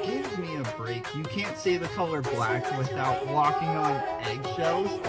Give me a break. You can't say the color black without walking on eggshells.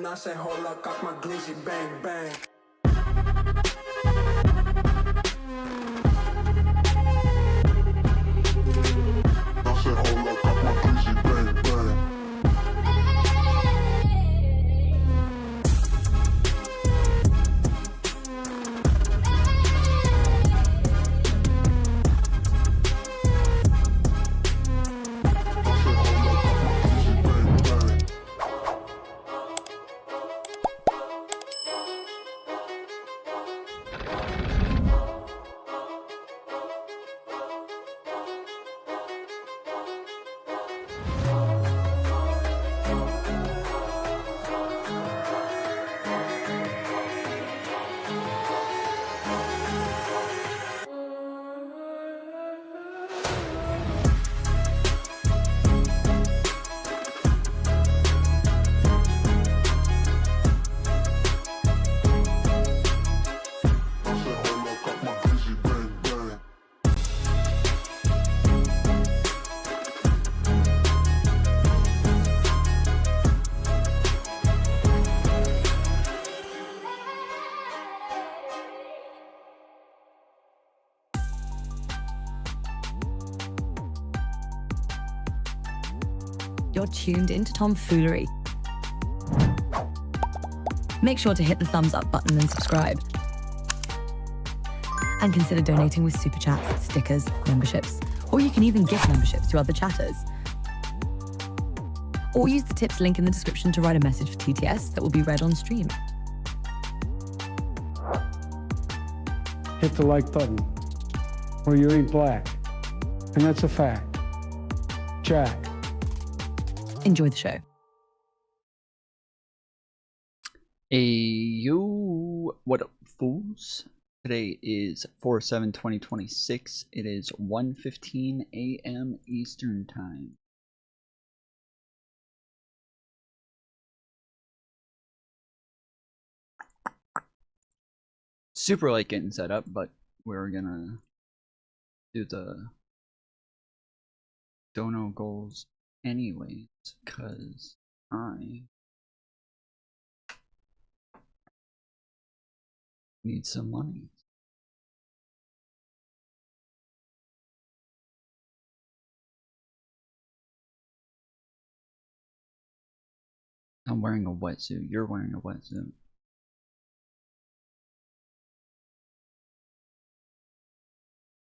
I say hold up, cock my glizzy, bang bang. I say hold up, cock my glizzy, bang bang. You're tuned into Foolery. Make sure to hit the thumbs up button and subscribe. And consider donating with super chats, stickers, memberships, or you can even gift memberships to other chatters. Or use the tips link in the description to write a message for TTS that will be read on stream. Hit the like button, or you ain't black. And that's a fact. Jack. Enjoy the show. Hey, yo, what up, fools? Today is 4/7/2026. It is 1:15 a.m. Eastern Time. Super late getting set up, but we're gonna do the dono goals anyways, because I need some money. I'm wearing a wetsuit. You're wearing a wetsuit.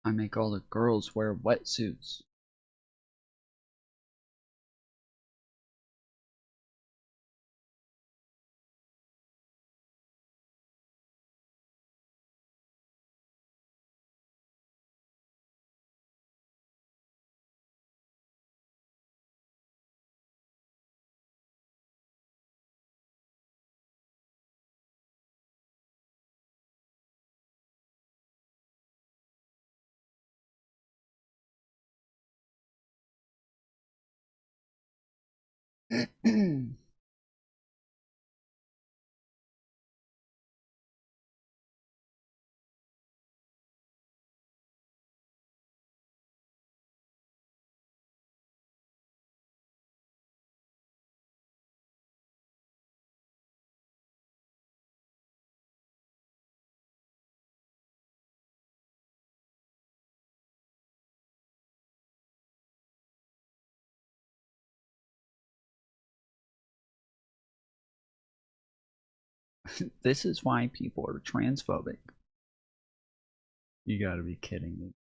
I make all the girls wear wetsuits. This is why people are transphobic. You gotta be kidding me.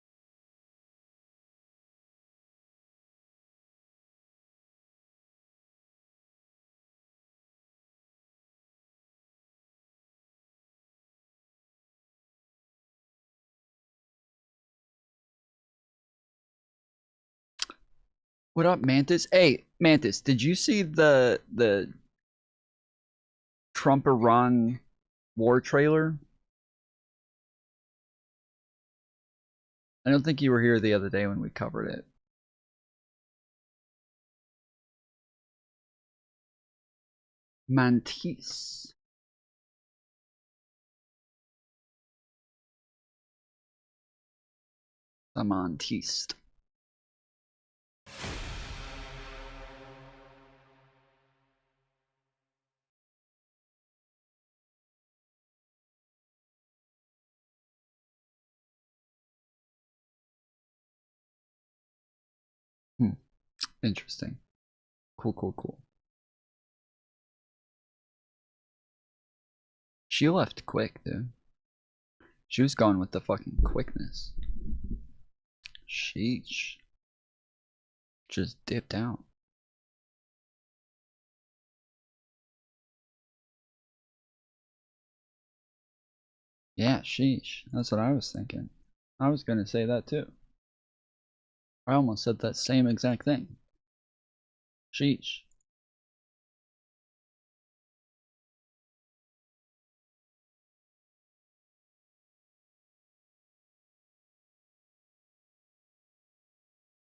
What up, Mantis? Hey, Mantis, did you see the Trump-Iran war trailer? I don't think you were here the other day when we covered it. Mantis. A Mantiste. Interesting. Cool. She left quick, dude. She was going with the fucking quickness. Sheesh. Just dipped out. Yeah, sheesh. That's what I was thinking. I was gonna say that too. I almost said that same exact thing. Sheesh.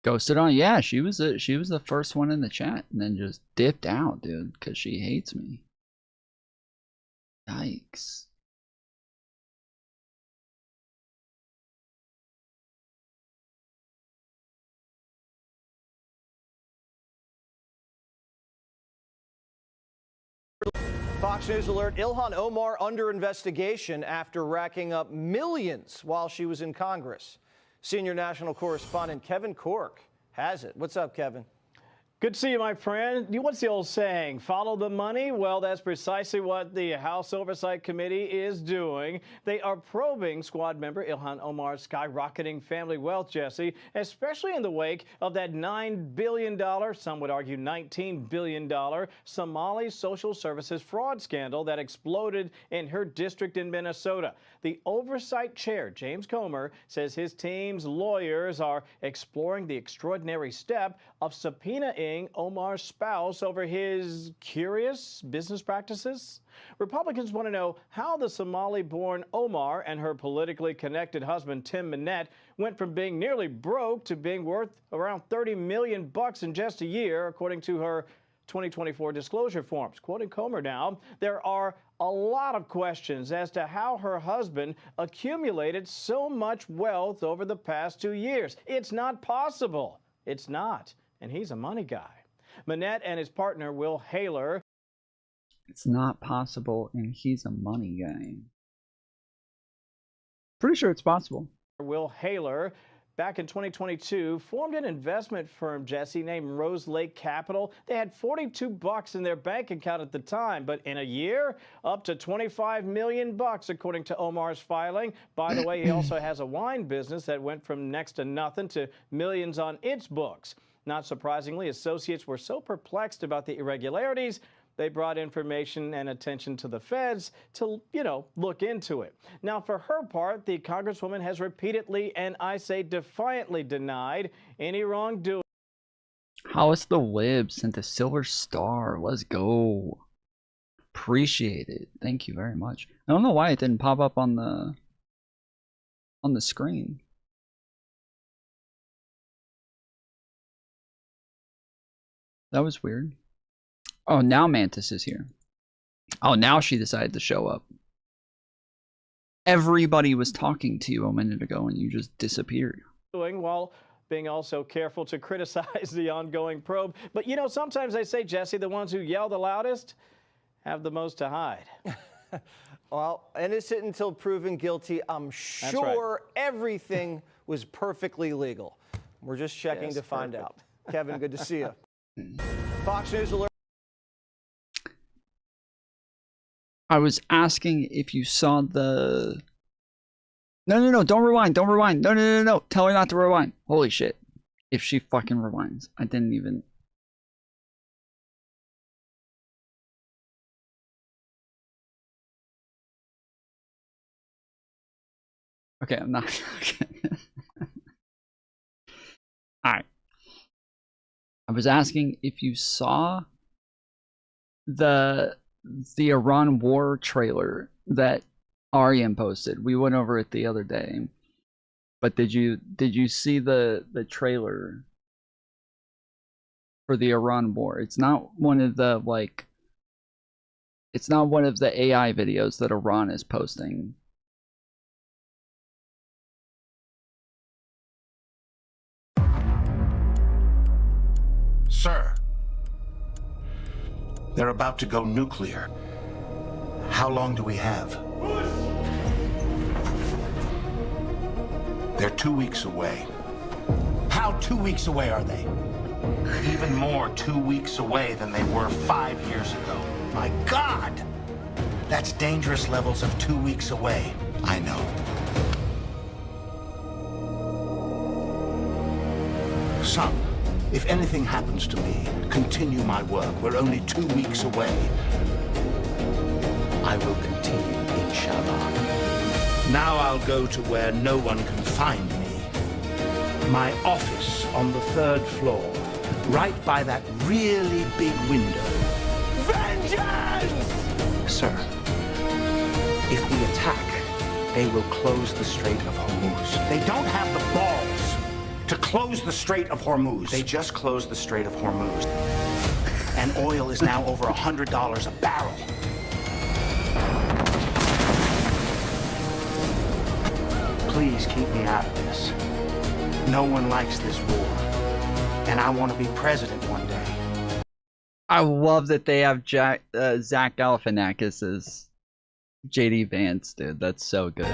Ghosted on? Yeah, she was the first one in the chat and then just dipped out, dude, because she hates me. Yikes. Fox News alert, Ilhan Omar under investigation after racking up millions while she was in Congress. Senior national correspondent Kevin Cork has it. What's up, Kevin? Good to see you, my friend. What's the old saying? Follow the money? Well, that's precisely what the House Oversight Committee is doing. They are probing squad member Ilhan Omar's skyrocketing family wealth, Jesse, especially in the wake of that $9 billion, some would argue $19 billion, Somali social services fraud scandal that exploded in her district in Minnesota. The oversight chair, James Comer, says his team's lawyers are exploring the extraordinary step of subpoenaing Omar's spouse over his curious business practices. Republicans want to know how the Somali-born Omar and her politically connected husband Tim Minette went from being nearly broke to being worth around $30 million in just a year, according to her 2024 disclosure forms. Quoting Comer now, there are a lot of questions as to how her husband accumulated so much wealth over the past 2 years. It's not possible. It's not. And he's a money guy. Minette and his partner, Will Haler. It's not possible, and he's a money guy. Pretty sure it's possible. Will Haler, back in 2022, formed an investment firm, Jesse, named Rose Lake Capital. They had $42 in their bank account at the time, but in a year, up to $25 million, according to Omar's filing. By the way, he also has a wine business that went from next to nothing to millions on its books. Not surprisingly, associates were so perplexed about the irregularities, they brought information and attention to the feds to, look into it. Now, for her part, the Congresswoman has repeatedly, and I say defiantly, denied any wrongdoing. How is the Lib sent a silver star? Let's go. Appreciate it. Thank you very much. I don't know why it didn't pop up on the screen. That was weird. Oh, now Mantis is here. Oh, now she decided to show up. Everybody was talking to you a minute ago and you just disappeared. While being also careful to criticize the ongoing probe. But you know, sometimes they say, Jesse, the ones who yell the loudest have the most to hide. Well, innocent until proven guilty. I'm sure everything was perfectly legal. We're just checking to find out. Kevin, good to see you. Fox News Alert. I was asking if you saw the... No, don't rewind, don't rewind. No. Tell her not to rewind. Holy shit. If she fucking rewinds. I didn't even... Okay, I'm not... Okay. Alright. I was asking if you saw the Iran war trailer that Arian posted. We went over it the other day. But did you see the trailer for the Iran war? It's not one of the it's not one of the AI videos that Iran is posting. Sir, they're about to go nuclear. How long do we have? They're 2 weeks away. How 2 weeks away are they? Even more 2 weeks away than they were 5 years ago. My God! That's dangerous levels of 2 weeks away. I know. Son, if anything happens to me, continue my work. We're only 2 weeks away. I will continue, inshallah. Now I'll go to where no one can find me. My office on the 3rd floor, right by that really big window. Vengeance! Sir, if we attack, they will close the Strait of Hormuz. They don't have the balls to close the Strait of Hormuz. They just closed the Strait of Hormuz. And oil is now over $100 a barrel. Please keep me out of this. No one likes this war. And I want to be president one day. I love that they have Zach Galifianakis as JD Vance, dude. That's so good.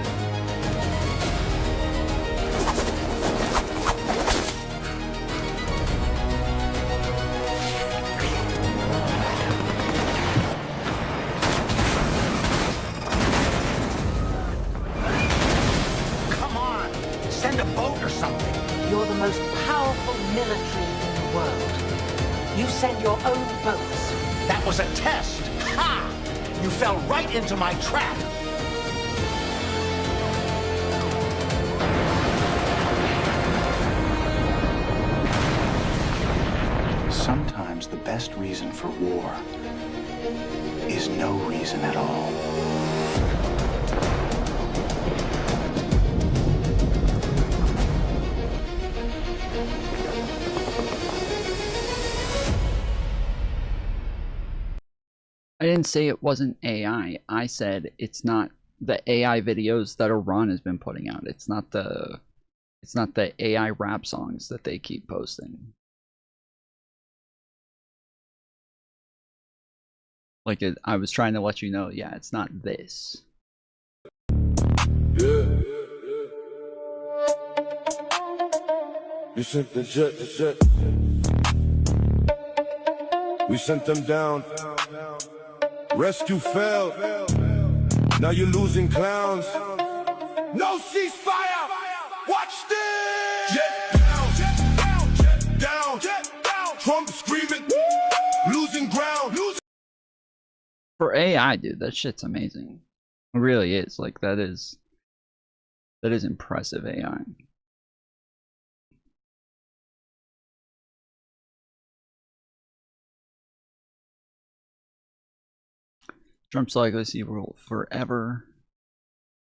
Come on, send a boat or something. You're the most powerful military in the world. You send your own boats. That was a test. Ha! You fell right into my trap. Sometimes the best reason for war is no reason at all. I didn't say it wasn't AI. I said it's not the AI videos that Iran has been putting out. It's not the AI rap songs that they keep posting. Like I was trying to let you know, yeah, it's not this. You sent the jet. We sent them down. Rescue failed. Now you're losing clowns. No ceasefire. Watch this. Jet down. Trump screaming. Losing ground. For AI, dude, that shit's amazing. It really is. Like that is impressive AI. Trump's legacy will forever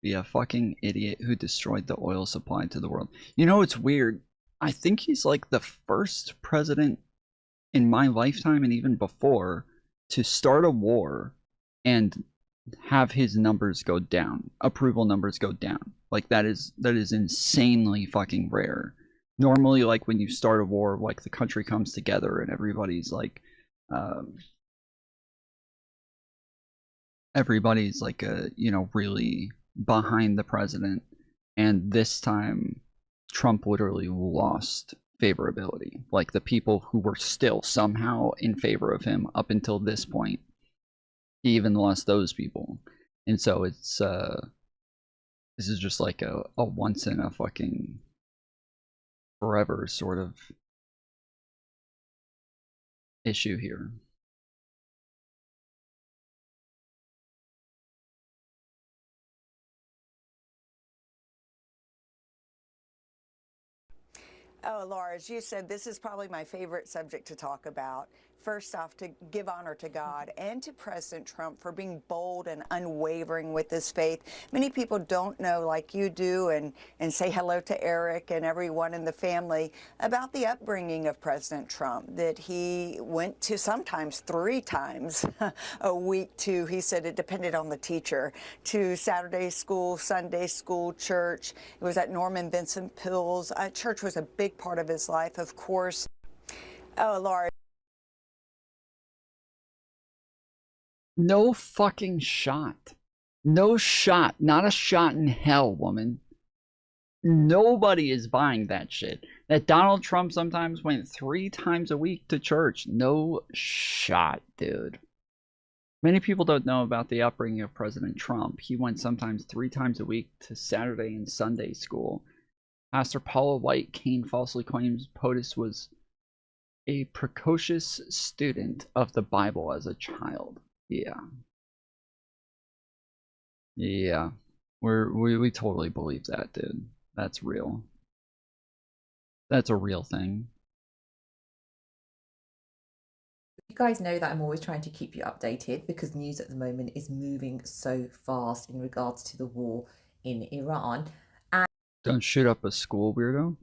be a fucking idiot who destroyed the oil supply to the world. You know, it's weird. I think he's like the first president in my lifetime and even before to start a war and have his numbers go down, approval numbers go down. Like that is insanely fucking rare. Normally, like when you start a war, like the country comes together and everybody's like really behind the president. And this time Trump literally lost favorability. Like the people who were still somehow in favor of him up until this point, he even lost those people. And so it's this is just like a once in a fucking forever sort of issue here. Oh, Laura, as you said, this is probably my favorite subject to talk about. First off, to give honor to God and to President Trump for being bold and unwavering with his faith. Many people don't know, like you do, and say hello to Eric and everyone in the family, about the upbringing of President Trump, that he went to sometimes 3 times a week to, he said it depended on the teacher, to Saturday school, Sunday school, church. It was at Norman Vincent Peale's. Church was a big part of his life, of course. Oh, Laura. No fucking shot. No shot. Not a shot in hell, woman. Nobody is buying that shit. That Donald Trump sometimes went 3 times a week to church. No shot, dude. Many people don't know about the upbringing of President Trump. He went sometimes 3 times a week to Saturday and Sunday school. Pastor Paula White Cain falsely claims POTUS was a precocious student of the Bible as a child. Yeah. Yeah. We totally believe that, dude. That's real. That's a real thing. You guys know that I'm always trying to keep you updated because news at the moment is moving so fast in regards to the war in Iran. And don't shoot up a school, weirdo.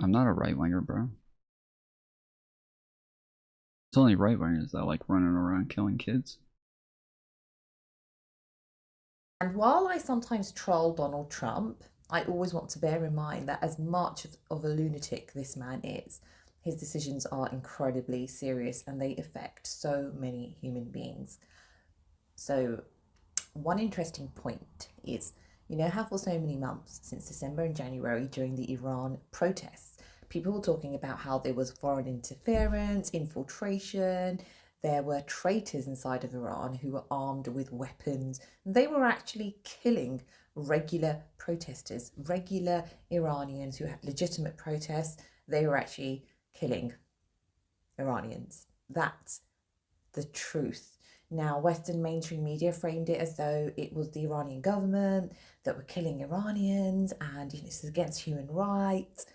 I'm not a right-winger, bro. It's only right-wingers that like running around killing kids. And while I sometimes troll Donald Trump, I always want to bear in mind that as much of a lunatic this man is, his decisions are incredibly serious and they affect so many human beings. So one interesting point is, you know how for so many months since December and January during the Iran protests, people were talking about how there was foreign interference, infiltration, there were traitors inside of Iran who were armed with weapons. They were actually killing regular protesters, regular Iranians who had legitimate protests. They were actually killing Iranians. That's the truth. Now, Western mainstream media framed it as though it was the Iranian government that were killing Iranians and this is against human rights.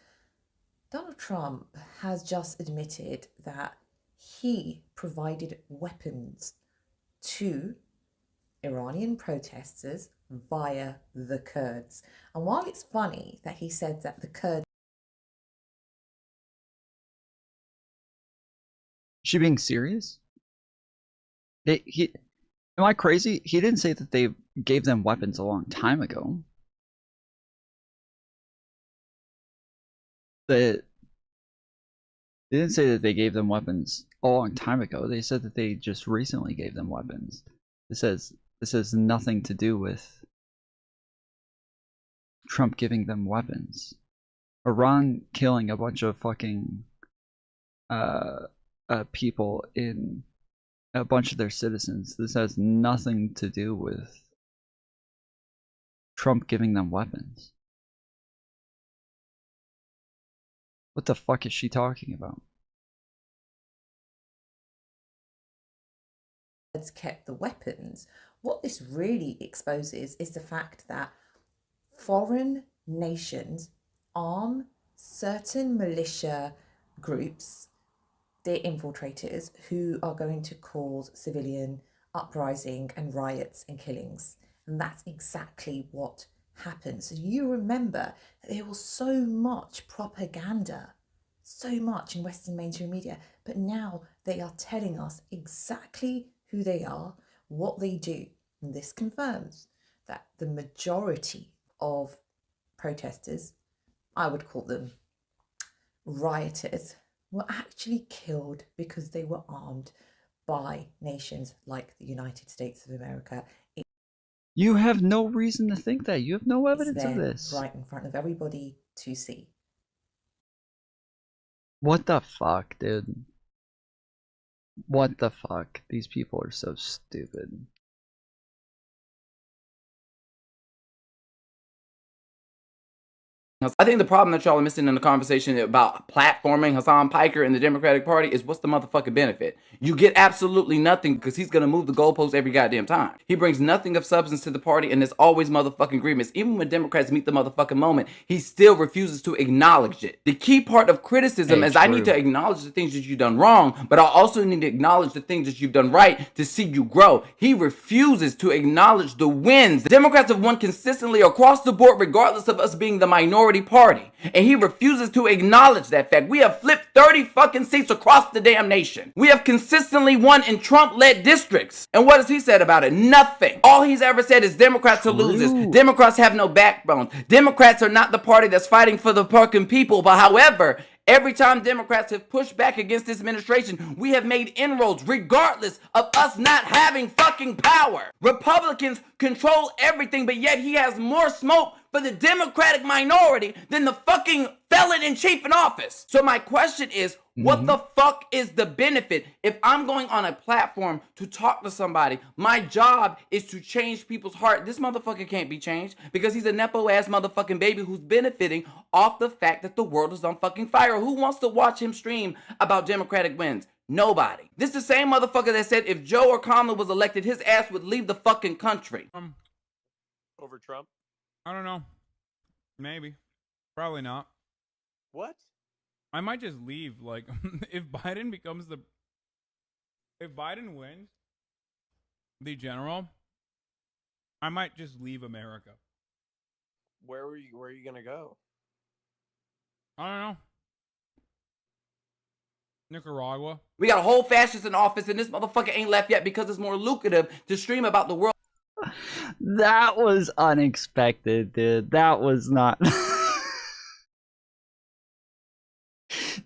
Donald Trump has just admitted that he provided weapons to Iranian protesters via the Kurds. And while it's funny that he said that the Kurds... Is she being serious? Am I crazy? He didn't say that they gave them weapons a long time ago. They didn't say that they gave them weapons a long time ago. They said that they just recently gave them weapons. This has nothing to do with Trump giving them weapons. Iran killing a bunch of fucking people in a bunch of their citizens. This has nothing to do with Trump giving them weapons. What the fuck is she talking about? Kept the weapons. What this really exposes is the fact that foreign nations arm certain militia groups, they're infiltrators who are going to cause civilian uprising and riots and killings. And that's exactly what happened. So you remember that there was so much propaganda so much in Western mainstream media, but now they are telling us exactly who they are, what they do. And this confirms that the majority of protesters, I would call them rioters, were actually killed because they were armed by nations like the United States of America. You have no reason to think that. You have no It's evidence of there this. right in front of everybody to see. What the fuck, dude? What the fuck? These people are so stupid. I think the problem that y'all are missing in the conversation about platforming Hassan Piker in the Democratic Party is what's the motherfucking benefit? You get absolutely nothing because he's going to move the goalposts every goddamn time. He brings nothing of substance to the party and there's always motherfucking grievance. Even when Democrats meet the motherfucking moment, he still refuses to acknowledge it. The key part of criticism is I need to acknowledge the things that you've done wrong, but I also need to acknowledge the things that you've done right to see you grow. He refuses to acknowledge the wins. The Democrats have won consistently across the board regardless of us being the minority party, and he refuses to acknowledge that fact. We have flipped 30 fucking seats across the damn nation. We have consistently won in Trump-led districts. And what has he said about it? Nothing. All he's ever said is Democrats are losers. Democrats have no backbone. Democrats are not the party that's fighting for the fucking people. But however, every time Democrats have pushed back against this administration, we have made inroads regardless of us not having fucking power. Republicans control everything, but yet he has more smoke for the Democratic minority than the fucking felon in chief in office. So my question is, what the fuck is the benefit? If I'm going on a platform to talk to somebody, my job is to change people's heart. This motherfucker can't be changed because he's a nepo ass motherfucking baby who's benefiting off the fact that the world is on fucking fire. Who wants to watch him stream about Democratic wins? Nobody. This is the same motherfucker that said if Joe or Kamala was elected, his ass would leave the fucking country. Over Trump? I don't know. Maybe. Probably not. What? I might just leave. Like, if Biden wins the general, I might just leave America. Where are you gonna go? I don't know. Nicaragua. We got a whole fascist in office and this motherfucker ain't left yet because it's more lucrative to stream about the world. That was unexpected, dude. That was not...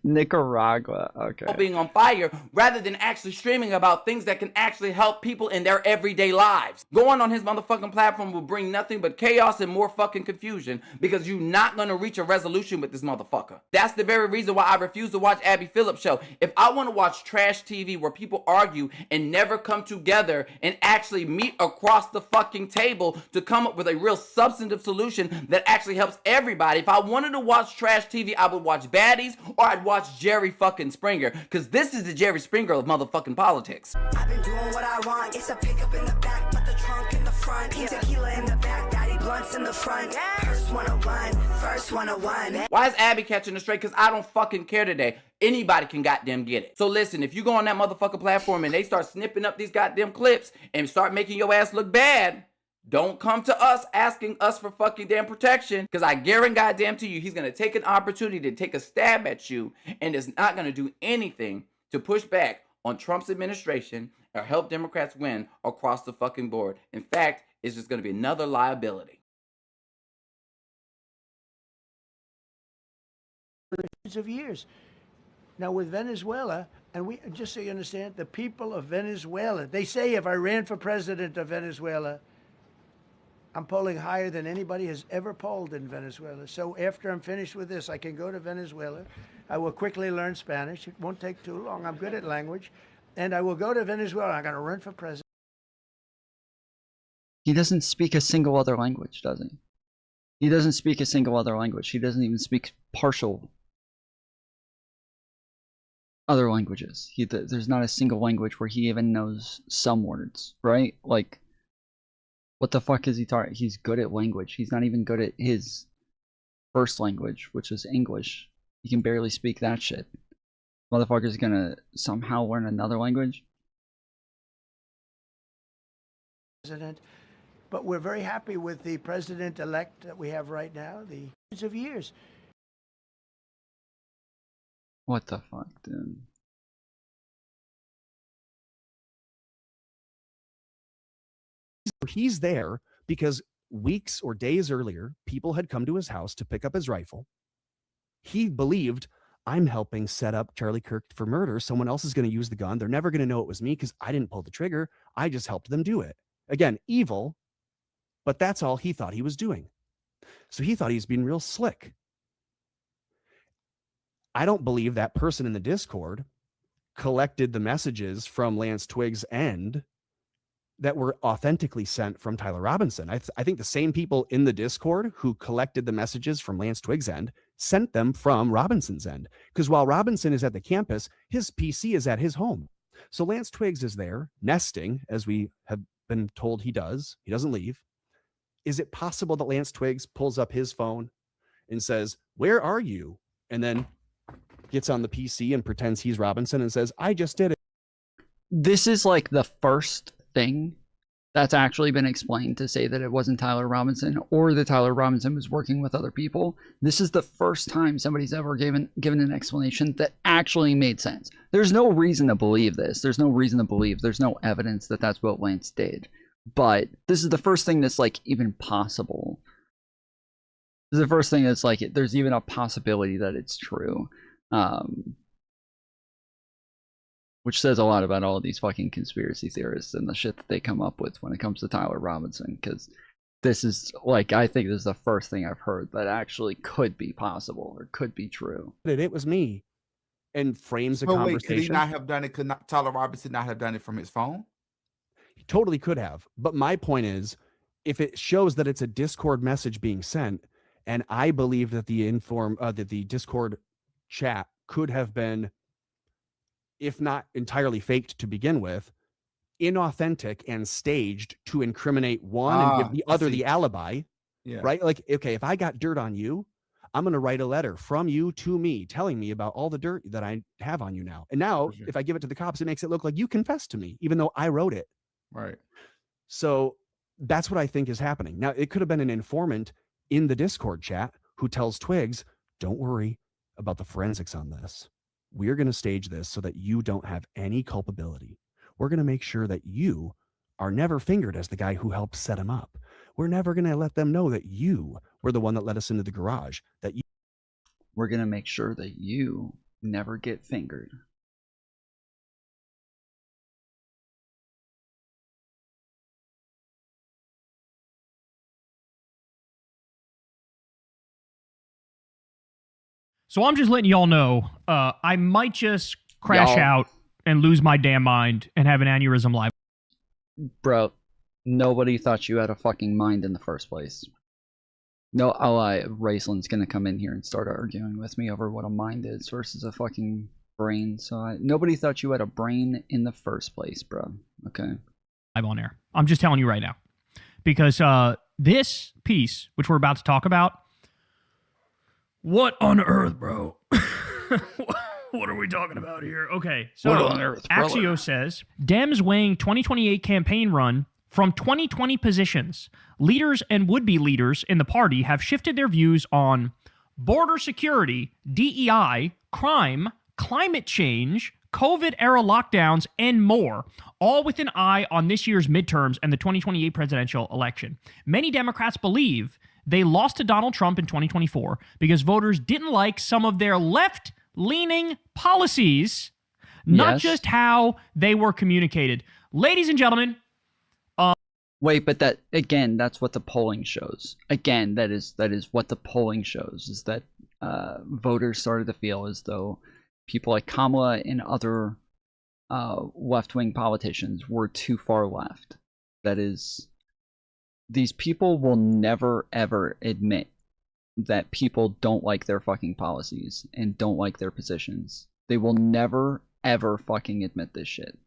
Nicaragua, okay. Being on fire rather than actually streaming about things that can actually help people in their everyday lives. Going on his motherfucking platform will bring nothing but chaos and more fucking confusion because you're not going to reach a resolution with this motherfucker. That's the very reason why I refuse to watch Abby Phillips' show. If I want to watch trash TV where people argue and never come together and actually meet across the fucking table to come up with a real substantive solution that actually helps everybody, if I wanted to watch trash TV, I would watch Baddies or I'd watch Jerry fucking Springer, because this is the Jerry Springer of motherfucking politics. I've been doing what I want. It's a pickup in the back, but the trunk in the front. Tequila in the back, daddy blunts in the front. First 101, first 101. Why is Abby catching the straight? Because I don't fucking care today. Anybody can goddamn get it. So listen, if you go on that motherfucking platform and they start snipping up these goddamn clips and start making your ass look bad, don't come to us asking us for fucking damn protection, because I guarantee goddamn to you, he's going to take an opportunity to take a stab at you and is not going to do anything to push back on Trump's administration or help Democrats win across the fucking board. In fact, it's just going to be another liability. Of years. Now with Venezuela, and we just so you understand, the people of Venezuela, they say if I ran for president of Venezuela, I'm polling higher than anybody has ever polled in Venezuela. So after I'm finished with this, I can go to Venezuela. I will quickly learn Spanish. It won't take too long. I'm good at language. And I will go to Venezuela. I'm going to run for president. He doesn't speak a single other language, does he? He doesn't speak a single other language. He doesn't even speak partial other languages. There's not a single language where he even knows some words, right? Like, what the fuck is he talking? He's good at language. He's not even good at his first language, which is English. He can barely speak that shit. Motherfucker's gonna somehow learn another language? But we're very happy with the president-elect that we have right now, the of years. What the fuck, dude? He's there because weeks or days earlier, people had come to his house to pick up his rifle. He believed, I'm helping set up Charlie Kirk for murder. Someone else is going to use the gun. They're never going to know it was me because I didn't pull the trigger. I just helped them do it. Again, evil, but that's all he thought he was doing. So he thought he was being real slick. I don't believe that person in the Discord collected the messages from Lance Twiggs' end that were authentically sent from Tyler Robinson. I think the same people in the Discord who collected the messages from Lance Twiggs' end sent them from Robinson's end. Because while Robinson is at the campus, his PC is at his home. So Lance Twiggs is there nesting, as we have been told he does. He doesn't leave. Is it possible that Lance Twiggs pulls up his phone and says, "Where are you?" And then gets on the PC and pretends he's Robinson and says, "I just did it." This is like the first thing that's actually been explained to say that it wasn't Tyler Robinson or that Tyler Robinson was working with other people. This is the first time somebody's ever given an explanation that actually made sense. There's no reason to believe this. There's no reason to believe. There's no evidence that that's what Lance did. But this is the first thing that's like even possible. This is the first thing that's like there's even a possibility that it's true. Which says a lot about all of these fucking conspiracy theorists and the shit that they come up with when it comes to Tyler Robinson. Because this is like, I think this is the first thing I've heard that actually could be possible or could be true. It was me. And frames a Wait, conversation. could he not have done it? Could not Tyler Robinson not have done it from his phone? He totally could have. But my point is, if it shows that it's a Discord message being sent, and I believe that the Discord chat could have been, if not entirely faked to begin with, inauthentic and staged to incriminate one and give the other the alibi, right? Like, okay, if I got dirt on you, I'm going to write a letter from you to me telling me about all the dirt that I have on you now. And now, if I give it to the cops, it makes it look like you confessed to me, even though I wrote it. Right. So that's what I think is happening. Now, it could have been an informant in the Discord chat who tells Twiggs, don't worry about the forensics on this. We're going to stage this so that you don't have any culpability. We're going to make sure that you are never fingered as the guy who helped set him up. We're never going to let them know that you were the one that let us into the garage. We're going to make sure that you never get fingered. So I'm just letting y'all know, I might just crash out and lose my damn mind and have an aneurysm live. Bro, nobody thought you had a fucking mind in the first place. No, I'll lie. Raceland's gonna come in here and start arguing with me over what a mind is versus a fucking brain. So nobody thought you had a brain in the first place, bro. Okay. Live on air. I'm just telling you right now. Because this piece, which we're about to talk about, what on earth, bro? What are we talking about here? Okay, so what on earth, Axio says, Dems weighing 2028 campaign run from 2020 positions. Leaders and would-be leaders in the party have shifted their views on border security, DEI, crime, climate change, COVID-era lockdowns, and more, all with an eye on this year's midterms and the 2028 presidential election. Many Democrats believe they lost to Donald Trump in 2024 because voters didn't like some of their left-leaning policies, not just how they were communicated. Ladies and gentlemen, wait, but that again, that's what the polling shows. Again, that is what the polling shows, is that voters started to feel as though people like Kamala and other left-wing politicians were too far left. That is, these people will never ever admit that people don't like their fucking policies and don't like their positions. They will never ever fucking admit this shit.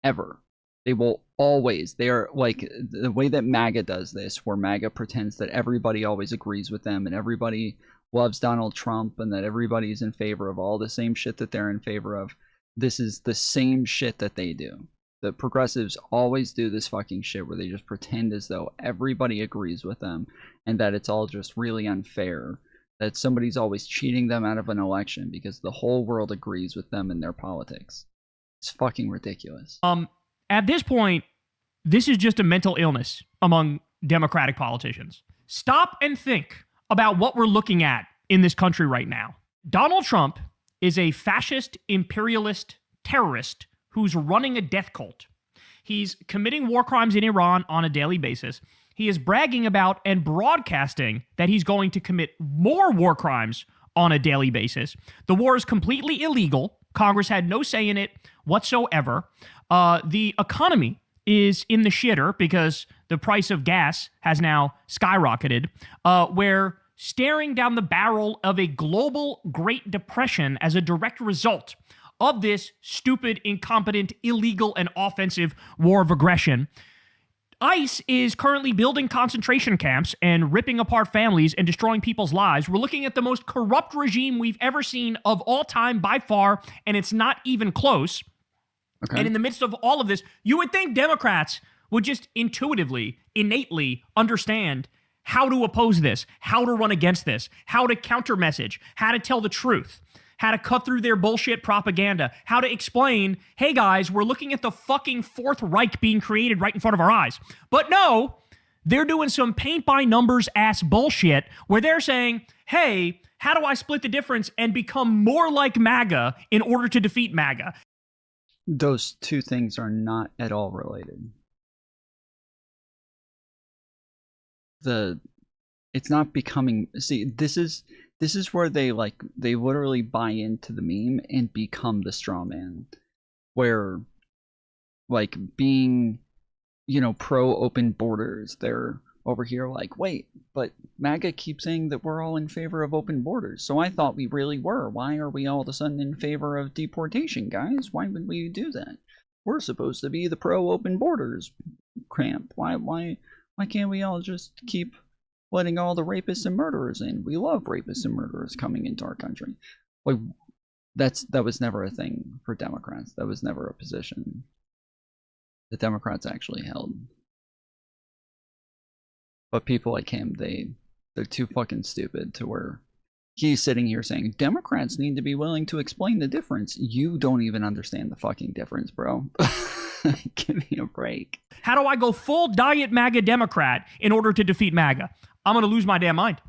Ever. They will always. They are like the way that MAGA does this, where MAGA pretends that everybody always agrees with them and everybody loves Donald Trump and that everybody's in favor of all the same shit that they're in favor of. This is the same shit that they do. The progressives always do this fucking shit where they just pretend as though everybody agrees with them and that it's all just really unfair that somebody's always cheating them out of an election because the whole world agrees with them and their politics. It's fucking ridiculous. At this point, this is just a mental illness among Democratic politicians. Stop and think about what we're looking at in this country right now. Donald Trump is a fascist, imperialist terrorist who's running a death cult. He's committing war crimes in Iran on a daily basis. He is bragging about and broadcasting that he's going to commit more war crimes on a daily basis. The war is completely illegal. Congress had no say in it whatsoever. The economy is in the shitter because the price of gas has now skyrocketed. We're staring down the barrel of a global Great Depression as a direct result of this stupid, incompetent, illegal, and offensive war of aggression. ICE is currently building concentration camps and ripping apart families and destroying people's lives. We're looking at the most corrupt regime we've ever seen of all time by far, and it's not even close. Okay. And in the midst of all of this, you would think Democrats would just intuitively, innately understand how to oppose this, how to run against this, how to counter message, how to tell the truth, how to cut through their bullshit propaganda, how to explain, hey guys, we're looking at the fucking Fourth Reich being created right in front of our eyes. But no, they're doing some paint by numbers ass bullshit where they're saying, hey, how do I split the difference and become more like MAGA in order to defeat MAGA? Those two things are not at all related. It's not becoming, see, this is where they literally buy into the meme and become the straw man, where like being, pro open borders, they're over here like, wait, but MAGA keeps saying that we're all in favor of open borders, so I thought we really were. Why are we all of a sudden in favor of deportation, guys? Why would we do that? We're supposed to be the pro open borders camp. Why can't we all just keep letting all the rapists and murderers in? We love rapists and murderers coming into our country. Like, that was never a thing for Democrats. That was never a position the Democrats actually held. But people like him, they're too fucking stupid to where he's sitting here saying Democrats need to be willing to explain the difference. You don't even understand the fucking difference, bro. Give me a break. How do I go full diet MAGA Democrat in order to defeat MAGA? I'm going to lose my damn mind.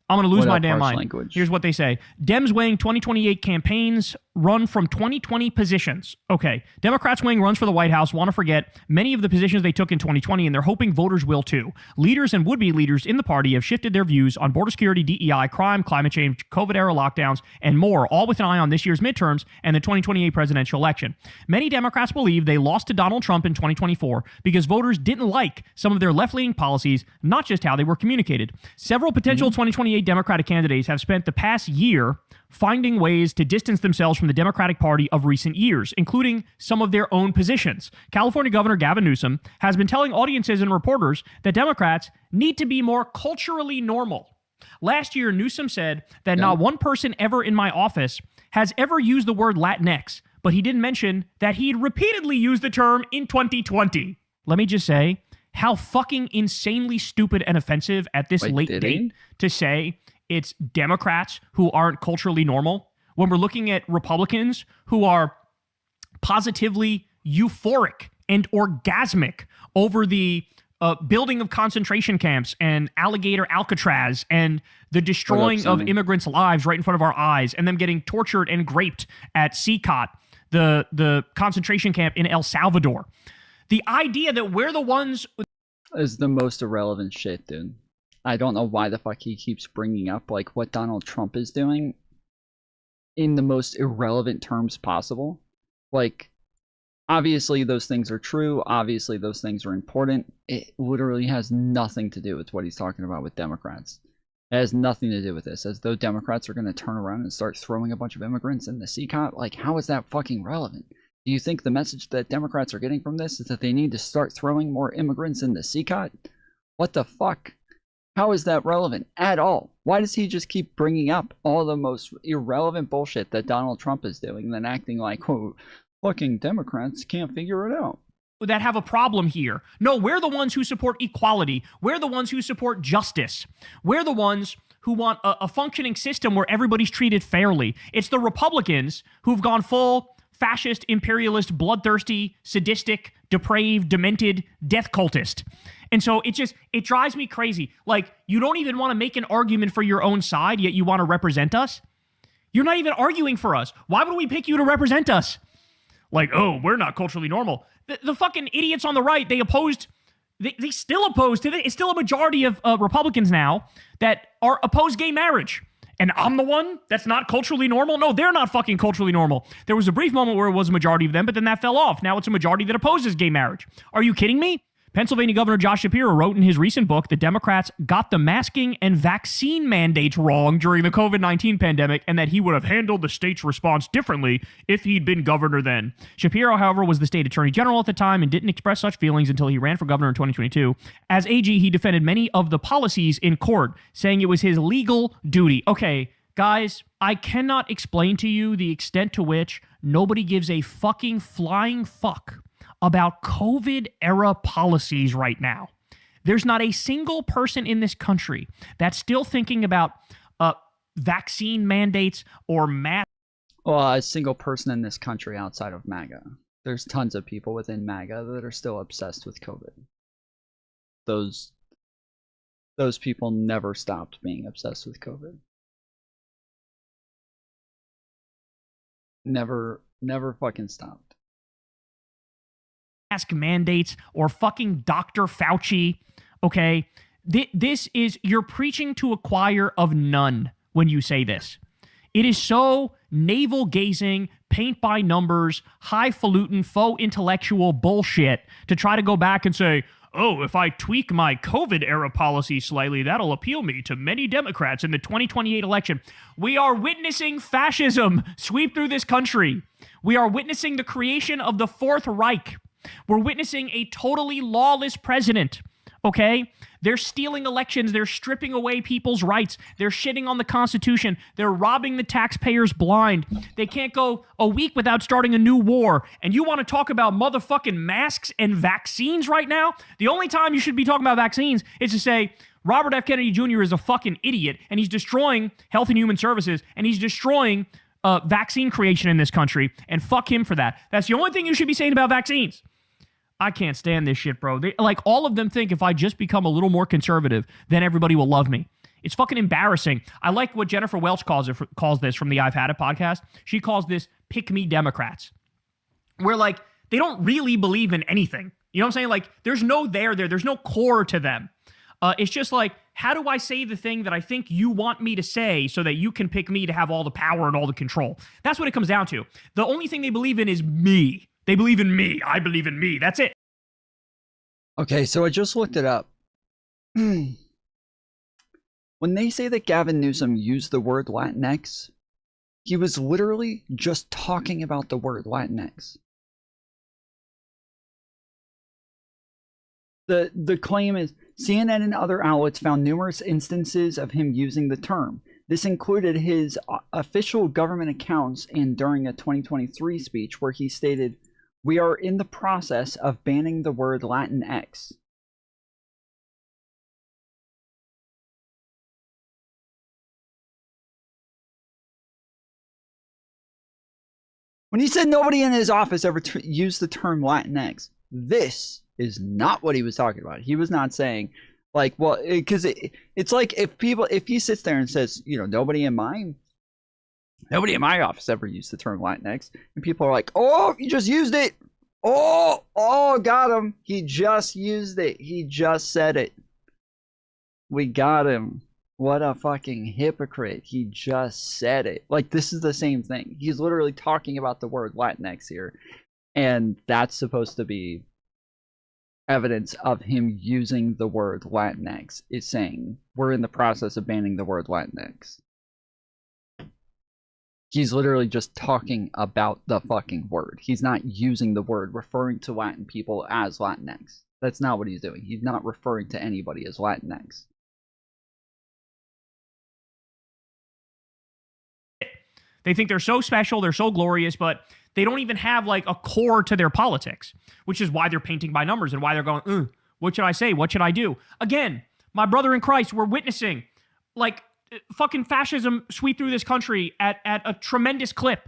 I'm going to lose my damn mind. Language. Here's what they say. Dems weighing 2028 campaigns run from 2020 positions. Okay. Democrats weighing runs for the White House want to forget many of the positions they took in 2020, and they're hoping voters will too. Leaders and would-be leaders in the party have shifted their views on border security, DEI, crime, climate change, COVID-era lockdowns, and more, all with an eye on this year's midterms and the 2028 presidential election. Many Democrats believe they lost to Donald Trump in 2024 because voters didn't like some of their left-leaning policies, not just how they were communicated. Several potential 2028 Democratic candidates have spent the past year finding ways to distance themselves from the Democratic Party of recent years, including some of their own positions. California Governor Gavin Newsom has been telling audiences and reporters that Democrats need to be more culturally normal. Last year, Newsom said that not one person ever in my office has ever used the word Latinx, but he didn't mention that he'd repeatedly used the term in 2020. Let me just say how fucking insanely stupid and offensive at this late date to say it's Democrats who aren't culturally normal when we're looking at Republicans who are positively euphoric and orgasmic over the building of concentration camps and alligator Alcatraz and the destroying of immigrants' lives right in front of our eyes and them getting tortured and raped at CCOT, the concentration camp in El Salvador. The idea that we're the ones is the most irrelevant shit, dude. I don't know why the fuck he keeps bringing up like what Donald Trump is doing in the most irrelevant terms possible. Like, obviously those things are true. Obviously those things are important. It literally has nothing to do with what he's talking about with Democrats. It has nothing to do with this. As though Democrats are going to turn around and start throwing a bunch of immigrants in the CCOT. Like, how is that fucking relevant? Do you think the message that Democrats are getting from this is that they need to start throwing more immigrants in the CCOT? What the fuck? How is that relevant at all? Why does he just keep bringing up all the most irrelevant bullshit that Donald Trump is doing and then acting like, oh, fucking Democrats can't figure it out? that have a problem here. No, we're the ones who support equality. We're the ones who support justice. We're the ones who want a functioning system where everybody's treated fairly. It's the Republicans who've gone full fascist, imperialist, bloodthirsty, sadistic, depraved, demented, death cultist. And so it drives me crazy. Like, you don't even want to make an argument for your own side, yet you want to represent us? You're not even arguing for us. Why would we pick you to represent us? Like, oh, we're not culturally normal. The fucking idiots on the right, they still oppose to it. It's still a majority of Republicans now that are opposed gay marriage. And I'm the one that's not culturally normal? No, they're not fucking culturally normal. There was a brief moment where it was a majority of them, but then that fell off. Now it's a majority that opposes gay marriage. Are you kidding me? Pennsylvania Governor Josh Shapiro wrote in his recent book that Democrats got the masking and vaccine mandates wrong during the COVID-19 pandemic and that he would have handled the state's response differently if he'd been governor then. Shapiro, however, was the state attorney general at the time and didn't express such feelings until he ran for governor in 2022. As AG, he defended many of the policies in court, saying it was his legal duty. Okay, guys, I cannot explain to you the extent to which nobody gives a fucking flying fuck about COVID-era policies right now. There's not a single person in this country that's still thinking about vaccine mandates or mask. Well, a single person in this country outside of MAGA. There's tons of people within MAGA that are still obsessed with COVID. Those people never stopped being obsessed with COVID. Never fucking stopped. Mask mandates or fucking Dr. Fauci, okay? This is, you're preaching to a choir of none when you say this. It is so navel-gazing, paint-by-numbers, highfalutin, faux intellectual bullshit to try to go back and say, oh, if I tweak my COVID-era policy slightly, that'll appeal me to many Democrats in the 2028 election. We are witnessing fascism sweep through this country. We are witnessing the creation of the Fourth Reich. We're witnessing a totally lawless president, okay? They're stealing elections. They're stripping away people's rights. They're shitting on the Constitution. They're robbing the taxpayers blind. They can't go a week without starting a new war. And you want to talk about motherfucking masks and vaccines right now? The only time you should be talking about vaccines is to say, Robert F. Kennedy Jr. is a fucking idiot, and he's destroying Health and Human Services, and he's destroying vaccine creation in this country, and fuck him for that. That's the only thing you should be saying about vaccines. I can't stand this shit, bro. All of them think if I just become a little more conservative, then everybody will love me. It's fucking embarrassing. I like what Jennifer Welch calls this from the I've Had It podcast. She calls this pick me Democrats. Where, like, they don't really believe in anything. You know what I'm saying? Like, there's no there. There's no core to them. It's just like, how do I say the thing that I think you want me to say so that you can pick me to have all the power and all the control? That's what it comes down to. The only thing they believe in is me. They believe in me. I believe in me. That's it. Okay, so I just looked it up. When they say that Gavin Newsom used the word Latinx, he was literally just talking about the word Latinx. The claim is CNN and other outlets found numerous instances of him using the term. This included his official government accounts and during a 2023 speech where he stated, "We are in the process of banning the word Latinx." When he said nobody in his office ever used the term Latinx, this is not what he was talking about. He was not saying, like, well, because it's like if he sits there and says, you know, nobody in my office ever used the term Latinx, and people are like, oh, you just used it. Oh, got him. He just used it. He just said it. We got him. What a fucking hypocrite. He just said it. Like, this is the same thing. He's literally talking about the word Latinx here. And that's supposed to be evidence of him using the word Latinx. Is saying, we're in the process of banning the word Latinx. He's literally just talking about the fucking word. He's not using the word, referring to Latin people as Latinx. That's not what he's doing. He's not referring to anybody as Latinx. They think they're so special, they're so glorious, but they don't even have like a core to their politics, which is why they're painting by numbers and why they're going, what should I say? What should I do? Again, my brother in Christ, we're witnessing like fucking fascism sweep through this country at a tremendous clip.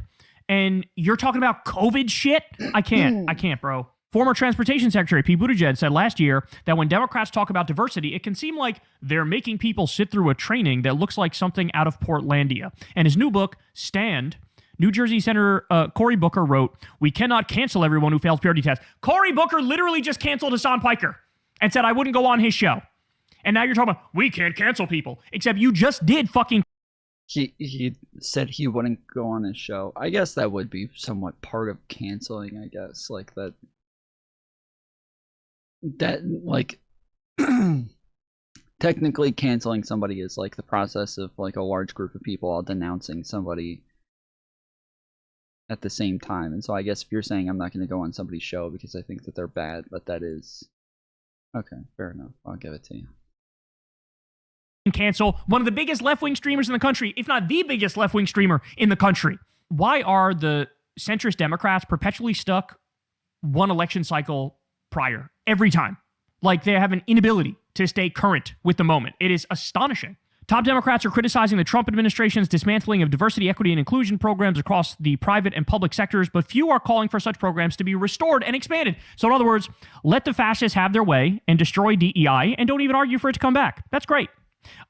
And you're talking about COVID shit? I can't, bro. Former Transportation Secretary Pete Buttigieg said last year that when Democrats talk about diversity, it can seem like they're making people sit through a training that looks like something out of Portlandia. And his new book, Stand, New Jersey Senator Cory Booker wrote, "We cannot cancel everyone who fails purity tests." Cory Booker literally just canceled Hassan Piker and said I wouldn't go on his show. And now you're talking about, we can't cancel people. Except you just did fucking... He said he wouldn't go on his show. I guess that would be somewhat part of canceling, I guess. Like that like technically canceling somebody is like the process of like a large group of people all denouncing somebody at the same time. And so I guess if you're saying I'm not going to go on somebody's show because I think that they're bad, but that is okay, fair enough. I'll give it to you. Cancel one of the biggest left-wing streamers in the country, if not the biggest left-wing streamer in the country. Why are the centrist Democrats perpetually stuck one election cycle prior every time? Like they have an inability to stay current with the moment. It is astonishing. Top Democrats are criticizing the Trump administration's dismantling of diversity, equity, and inclusion programs across the private and public sectors, but few are calling for such programs to be restored and expanded. So in other words, let the fascists have their way and destroy DEI and don't even argue for it to come back. That's great.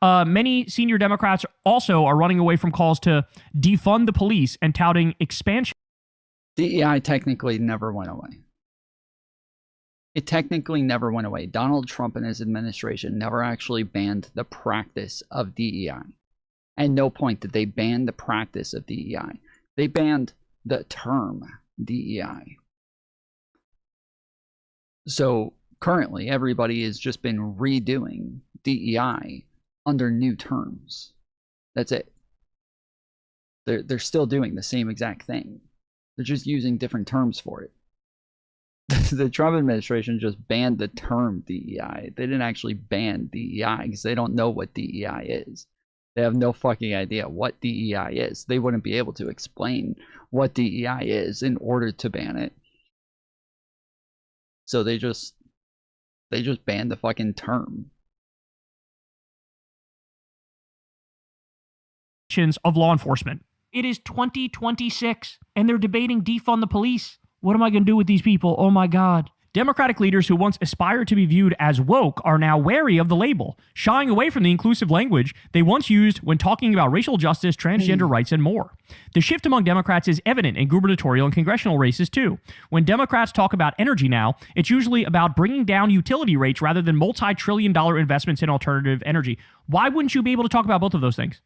Many senior Democrats also are running away from calls to defund the police and touting expansion. DEI technically never went away. It technically never went away. Donald Trump and his administration never actually banned the practice of DEI. At no point did they ban the practice of DEI. They banned the term DEI. So currently, everybody has just been redoing DEI under new terms. That's it. They're still doing the same exact thing. They're just using different terms for it. The Trump administration just banned the term DEI. They didn't actually ban DEI because they don't know what DEI is. They have no fucking idea what DEI is. They wouldn't be able to explain what DEI is in order to ban it. So they just banned the fucking term. Of law enforcement. It is 2026 and they're debating defund the police. What am I going to do with these people? Oh my God. Democratic leaders who once aspired to be viewed as woke are now wary of the label, shying away from the inclusive language they once used when talking about racial justice, transgender rights, and more. The shift among Democrats is evident in gubernatorial and congressional races too. When Democrats talk about energy now, it's usually about bringing down utility rates rather than multi-trillion-dollar investments in alternative energy. Why wouldn't you be able to talk about both of those things?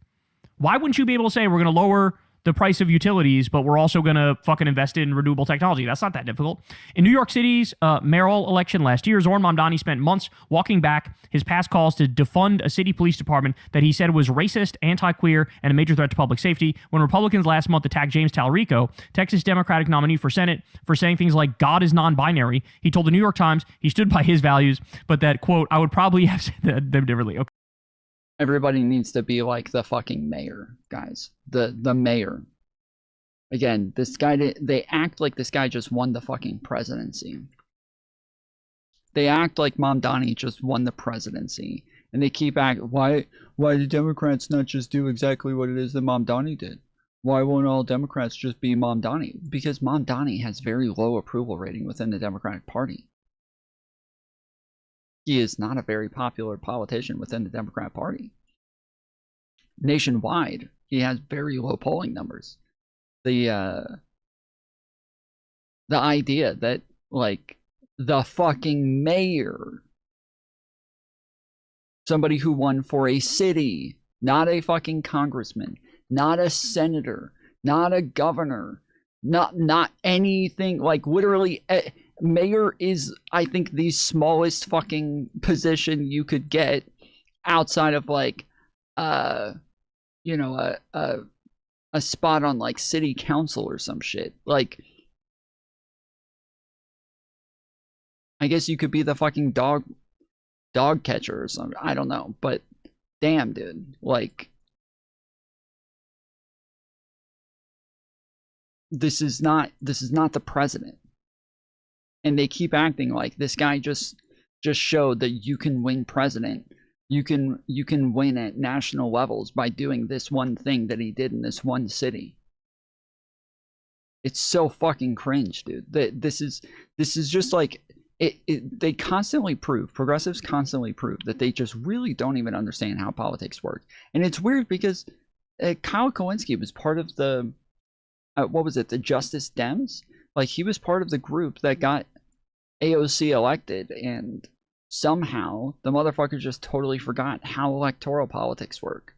Why wouldn't you be able to say we're going to lower the price of utilities, but we're also going to fucking invest in renewable technology? That's not that difficult. In New York City's mayoral election last year, Zoran Mamdani spent months walking back his past calls to defund a city police department that he said was racist, anti-queer, and a major threat to public safety. When Republicans last month attacked James Talarico, Texas Democratic nominee for Senate, for saying things like God is non-binary, he told the New York Times he stood by his values, but that, quote, I would probably have said them differently. Okay. Everybody needs to be like the fucking mayor, guys. The mayor. Again, this guy, they act like this guy just won the fucking presidency. They act like Mamdani just won the presidency. And they keep acting, why do Democrats not just do exactly what it is that Mamdani did? Why won't all Democrats just be Mamdani? Because Mamdani has very low approval rating within the Democratic Party. He is not a very popular politician within the Democrat Party. Nationwide, he has very low polling numbers. The idea that, like, the fucking mayor, somebody who won for a city, not a fucking congressman, not a senator, not a governor, not anything, like, literally... Mayor is, I think, the smallest fucking position you could get outside of, like, you know, a spot on, like, city council or some shit. Like, I guess you could be the fucking dog catcher or something. I don't know, but damn, dude, like, this is not the president. And they keep acting like this guy just showed that you can win president. You can win at national levels by doing this one thing that he did in this one city. It's so fucking cringe, dude. This is just like they constantly prove, progressives constantly prove that they just really don't even understand how politics work. And it's weird because Kyle Kalinske was part of the what was it, the Justice Dems? Like, he was part of the group that got AOC elected, and somehow the motherfucker just totally forgot how electoral politics work.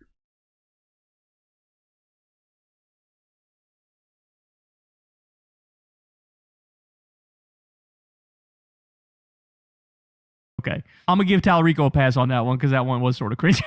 Okay. I'm going to give Talarico a pass on that one because that one was sort of cringe.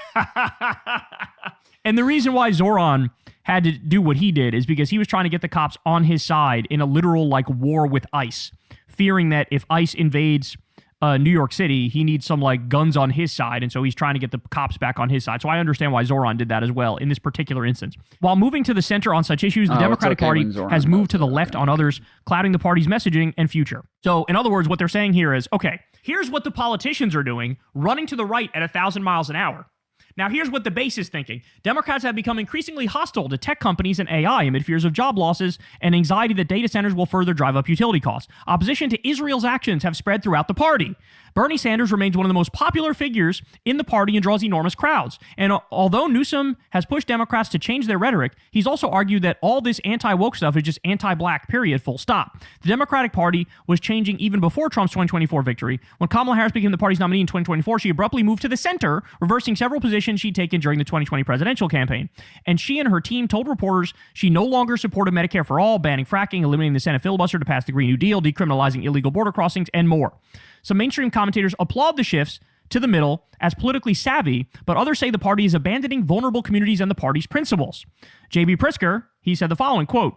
And the reason why Zoran had to do what he did is because he was trying to get the cops on his side in a literal, like, war with ICE, fearing that if ICE invades New York City, he needs some, like, guns on his side, and so he's trying to get the cops back on his side. So I understand why Zoran did that as well in this particular instance. While moving to the center on such issues, the Democratic Party has moved to the left on others, clouding the party's messaging and future. So, in other words, what they're saying here is, okay, here's what the politicians are doing, running to the right at 1,000 miles an hour. Now, here's what the base is thinking. Democrats have become increasingly hostile to tech companies and AI amid fears of job losses and anxiety that data centers will further drive up utility costs. Opposition to Israel's actions have spread throughout the party. Bernie Sanders remains one of the most popular figures in the party and draws enormous crowds. And although Newsom has pushed Democrats to change their rhetoric, he's also argued that all this anti-woke stuff is just anti-black, period, full stop. The Democratic Party was changing even before Trump's 2024 victory. When Kamala Harris became the party's nominee in 2024, she abruptly moved to the center, reversing several positions she'd taken during the 2020 presidential campaign. And she and her team told reporters she no longer supported Medicare for all, banning fracking, eliminating the Senate filibuster to pass the Green New Deal, decriminalizing illegal border crossings, and more. Some mainstream commentators applaud the shifts to the middle as politically savvy, but others say the party is abandoning vulnerable communities and the party's principles. J.B. Pritzker, he said the following, quote,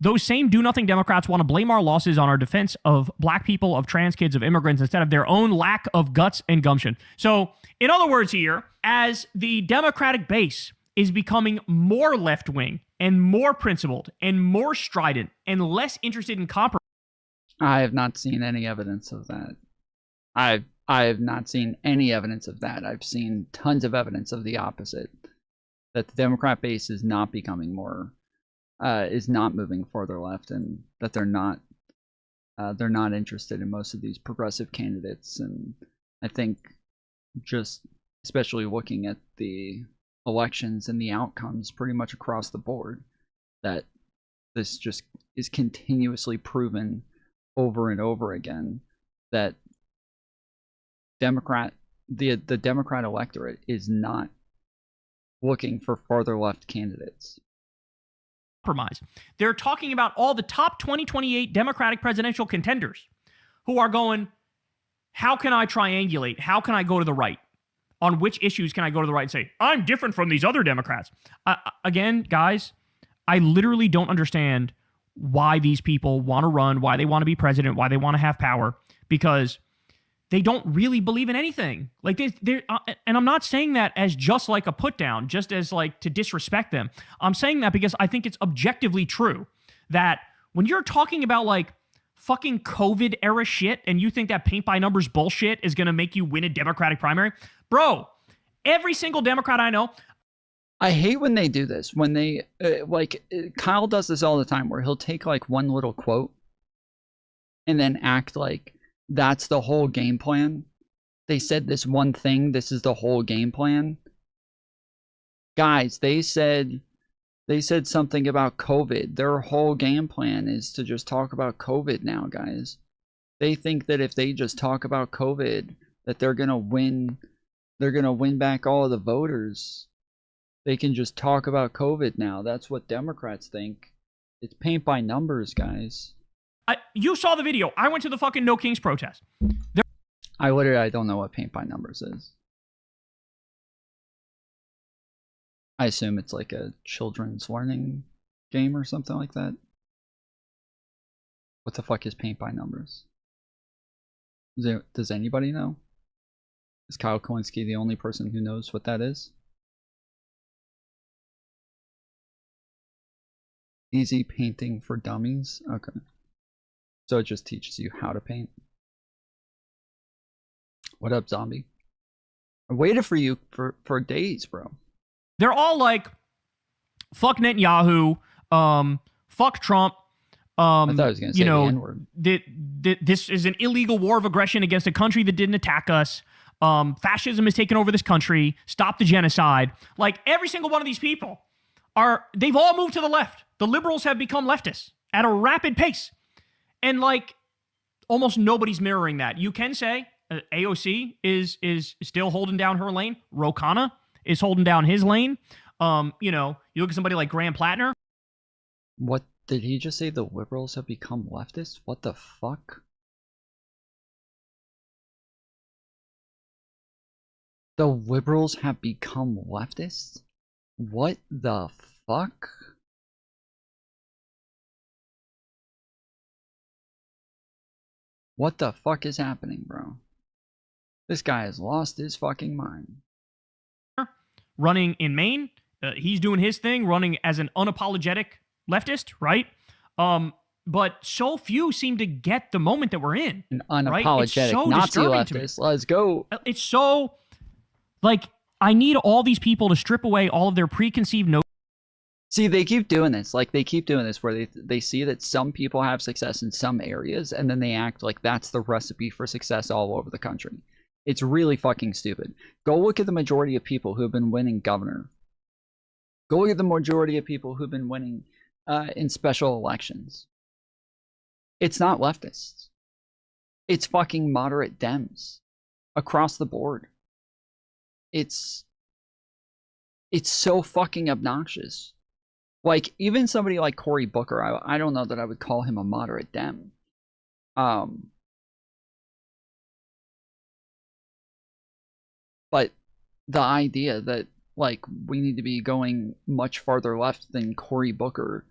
"Those same do-nothing Democrats want to blame our losses on our defense of black people, of trans kids, of immigrants, instead of their own lack of guts and gumption." So, in other words here, as the Democratic base is becoming more left-wing and more principled and more strident and less interested in compromise. I have not seen any evidence of that. I have not seen any evidence of that. I've seen tons of evidence of the opposite. That the Democrat base is not becoming more, is not moving further left, and that they're not interested in most of these progressive candidates. And I think, just especially looking at the elections and the outcomes pretty much across the board, that this just is continuously proven over and over again that the Democrat electorate is not looking for farther left candidates. Compromise. They're talking about all the top 2028 Democratic presidential contenders who are going, how can I triangulate? How can I go to the right? On which issues can I go to the right and say, I'm different from these other Democrats? Again, guys, I literally don't understand why these people want to run, why they want to be president, why they want to have power, because they don't really believe in anything. Like, they're and I'm not saying that as just like a put down, just as like to disrespect them. I'm saying that because I think it's objectively true that when you're talking about like fucking COVID era shit and you think that paint by numbers bullshit is going to make you win a Democratic primary, bro, every single Democrat I know. I hate when they do this, when they Kyle does this all the time, where he'll take like one little quote and then act like that's the whole game plan. They said this one thing, this is the whole game plan. Guys, they said something about COVID. Their whole game plan is to just talk about COVID now, guys. They think that if they just talk about COVID, that they're gonna win back all of the voters. They can just talk about COVID now. That's what Democrats think. It's paint by numbers, guys. You saw the video. I went to the fucking No Kings protest. I don't know what paint by numbers is. I assume it's like a children's learning game or something like that. What the fuck is paint by numbers? Does anybody know? Is Kyle Kalinske the only person who knows what that is? Easy painting for dummies. Okay. So it just teaches you how to paint. What up, zombie? I waited for you for days, bro. They're all like, fuck Netanyahu, fuck Trump. I thought I was going to say the N-word. This is an illegal war of aggression against a country that didn't attack us. Fascism has taken over this country. Stop the genocide. Like, every single one of these people they've all moved to the left. The liberals have become leftists at a rapid pace. And like, almost nobody's mirroring that. You can say AOC is still holding down her lane. Ro Khanna is holding down his lane. You look at somebody like Graham Plattner. What did he just say? The liberals have become leftists? What the fuck? The liberals have become leftists? What the fuck? What the fuck is happening, bro? This guy has lost his fucking mind. Running in Maine. He's doing his thing, running as an unapologetic leftist, right? But so few seem to get the moment that we're in. An unapologetic so Nazi leftist. Let's go. It's so, like, I need all these people to strip away all of their preconceived notions. See, they keep doing this. Like, they keep doing this where they see that some people have success in some areas, and then they act like that's the recipe for success all over the country. It's really fucking stupid. Go look at the majority of people who have been winning governor. Go look at the majority of people who've been winning in special elections. It's not leftists. It's fucking moderate Dems across the board. It's so fucking obnoxious. Like, even somebody like Cory Booker, I don't know that I would call him a moderate Dem. But the idea that, like, we need to be going much farther left than Cory Booker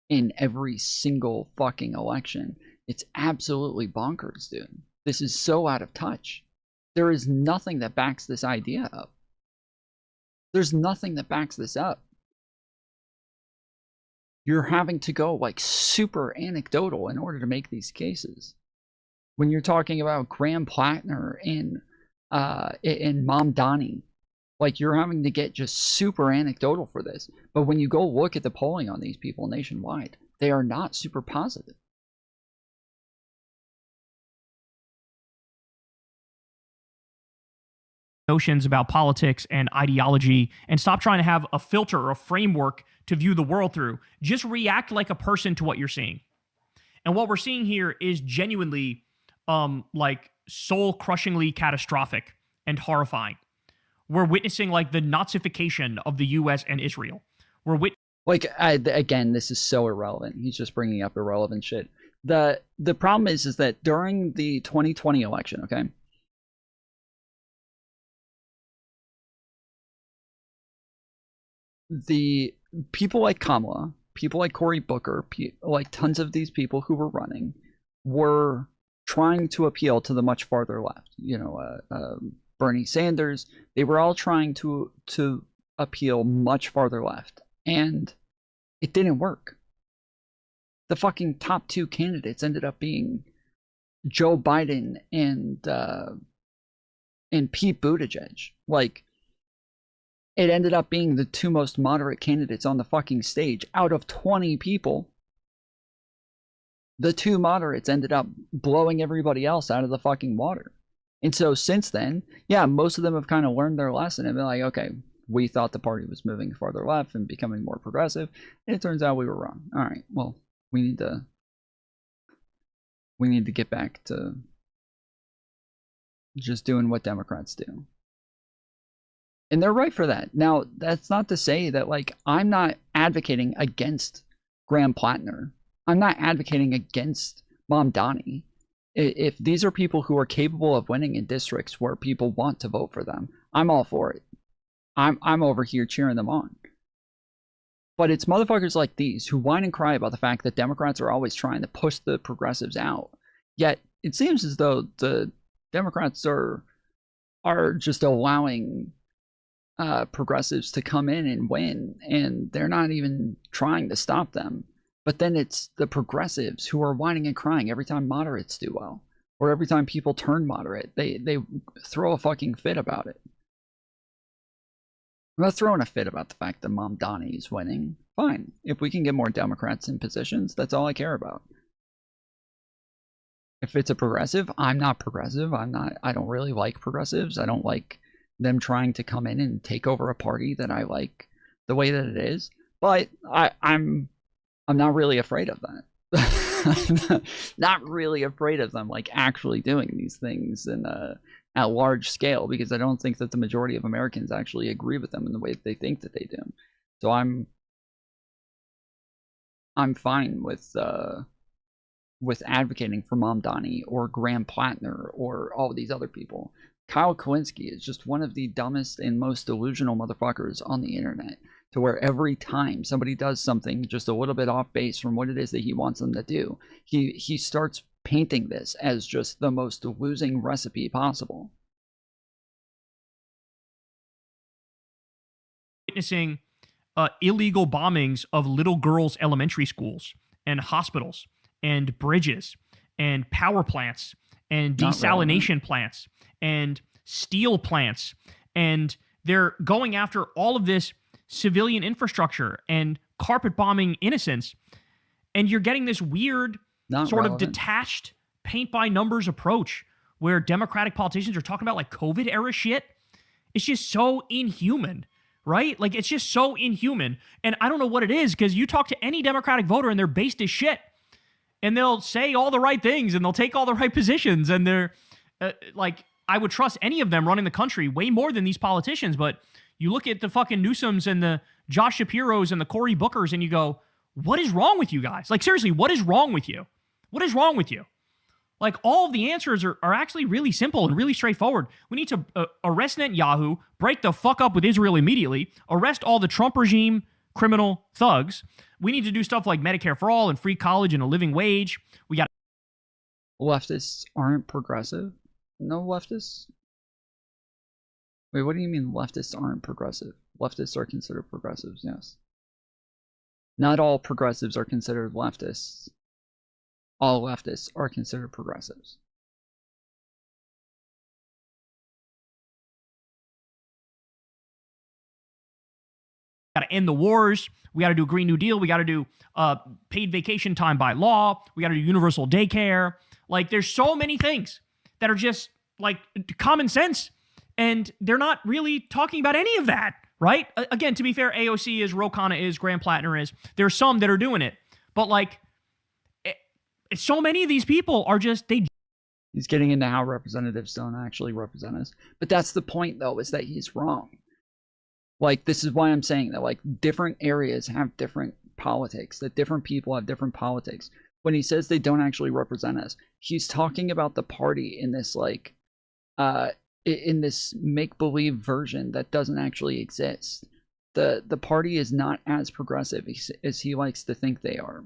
in every single fucking election, it's absolutely bonkers, dude. This is so out of touch. There is nothing that backs this idea up. There's nothing that backs this up. You're having to go, like, super anecdotal in order to make these cases. When you're talking about Graham Plattner in Mamdani, like, you're having to get just super anecdotal for this. But when you go look at the polling on these people nationwide, they are not super positive. Notions about politics and ideology, and stop trying to have a filter or a framework to view the world through. Just react like a person to what you're seeing. And what we're seeing here is genuinely like soul-crushingly catastrophic and horrifying. We're witnessing like the Nazification of the US and Israel. Again, this is so irrelevant. He's just bringing up irrelevant shit. The problem is that during the 2020 election, okay, the people like Kamala, people like Cory Booker, like tons of these people who were running, were trying to appeal to the much farther left. You know, Bernie Sanders, they were all trying to appeal much farther left, and it didn't work. The fucking top two candidates ended up being Joe Biden and Pete Buttigieg. Like, it ended up being the two most moderate candidates on the fucking stage. Out of 20 people, the two moderates ended up blowing everybody else out of the fucking water. And so since then, yeah, most of them have kind of learned their lesson and been like, okay, we thought the party was moving farther left and becoming more progressive, and it turns out we were wrong. All right, well, we need to get back to just doing what Democrats do. And they're right for that. Now, that's not to say that, like, I'm not advocating against Graham Plattner. I'm not advocating against Mamdani. If these are people who are capable of winning in districts where people want to vote for them, I'm all for it. I'm over here cheering them on. But it's motherfuckers like these who whine and cry about the fact that Democrats are always trying to push the progressives out. Yet, it seems as though the Democrats are just allowing progressives to come in and win, and they're not even trying to stop them. But then it's the progressives who are whining and crying every time moderates do well, or every time people turn moderate. They throw a fucking fit about it. I'm not throwing a fit about the fact that Mom Donnie is winning. Fine. If we can get more Democrats in positions, that's all I care about. If it's a progressive, I'm not progressive. I don't really like progressives. I don't like them trying to come in and take over a party that I like the way that it is. But I'm not really afraid of that. I'm not really afraid of them like actually doing these things in at large scale, because I don't think that the majority of Americans actually agree with them in the way that they think that they do. So I'm fine with advocating for Mom Donnie or Graham Plattner or all of these other people. Kyle Kalinske is just one of the dumbest and most delusional motherfuckers on the internet, to where every time somebody does something just a little bit off base from what it is that he wants them to do, he starts painting this as just the most losing recipe possible. Witnessing illegal bombings of little girls' elementary schools and hospitals and bridges and power plants and desalination plants and steel plants, and they're going after all of this civilian infrastructure and carpet bombing innocents, and you're getting this weird sort of detached paint by numbers approach where Democratic politicians are talking about like COVID era shit. It's just so inhuman, right? Like, it's just so inhuman. And I don't know what it is, because you talk to any Democratic voter and they're based as shit, and they'll say all the right things and they'll take all the right positions, and they're like, I would trust any of them running the country way more than these politicians. But you look at the fucking Newsoms and the Josh Shapiros and the Cory Bookers and you go, what is wrong with you guys? Like, seriously, what is wrong with you? What is wrong with you? Like, all of the answers are actually really simple and really straightforward. We need to arrest Netanyahu, break the fuck up with Israel immediately, arrest all the Trump regime criminal thugs. We need to do stuff like Medicare for all and free college and a living wage. We got leftists aren't progressive. No leftists. Wait, what do you mean leftists aren't progressive? Leftists are considered progressives, yes. Not all progressives are considered leftists. All leftists are considered progressives. got to end the wars. We got to do a Green New Deal. We got to do paid vacation time by law. We got to do universal daycare. Like, there's so many things that are just like common sense, and they're not really talking about any of that, right? Again, to be fair, AOC is, Ro Khanna is, Graham Plattner is. There's some that are doing it, but like, so many of these people are just, he's getting into how representatives don't actually represent us. But that's the point, though, is that he's wrong. Like, this is why I'm saying that, like, different areas have different politics, that different people have different politics. When he says they don't actually represent us, he's talking about the party in this, like, in this make-believe version that doesn't actually exist. The party is not as progressive as he likes to think they are.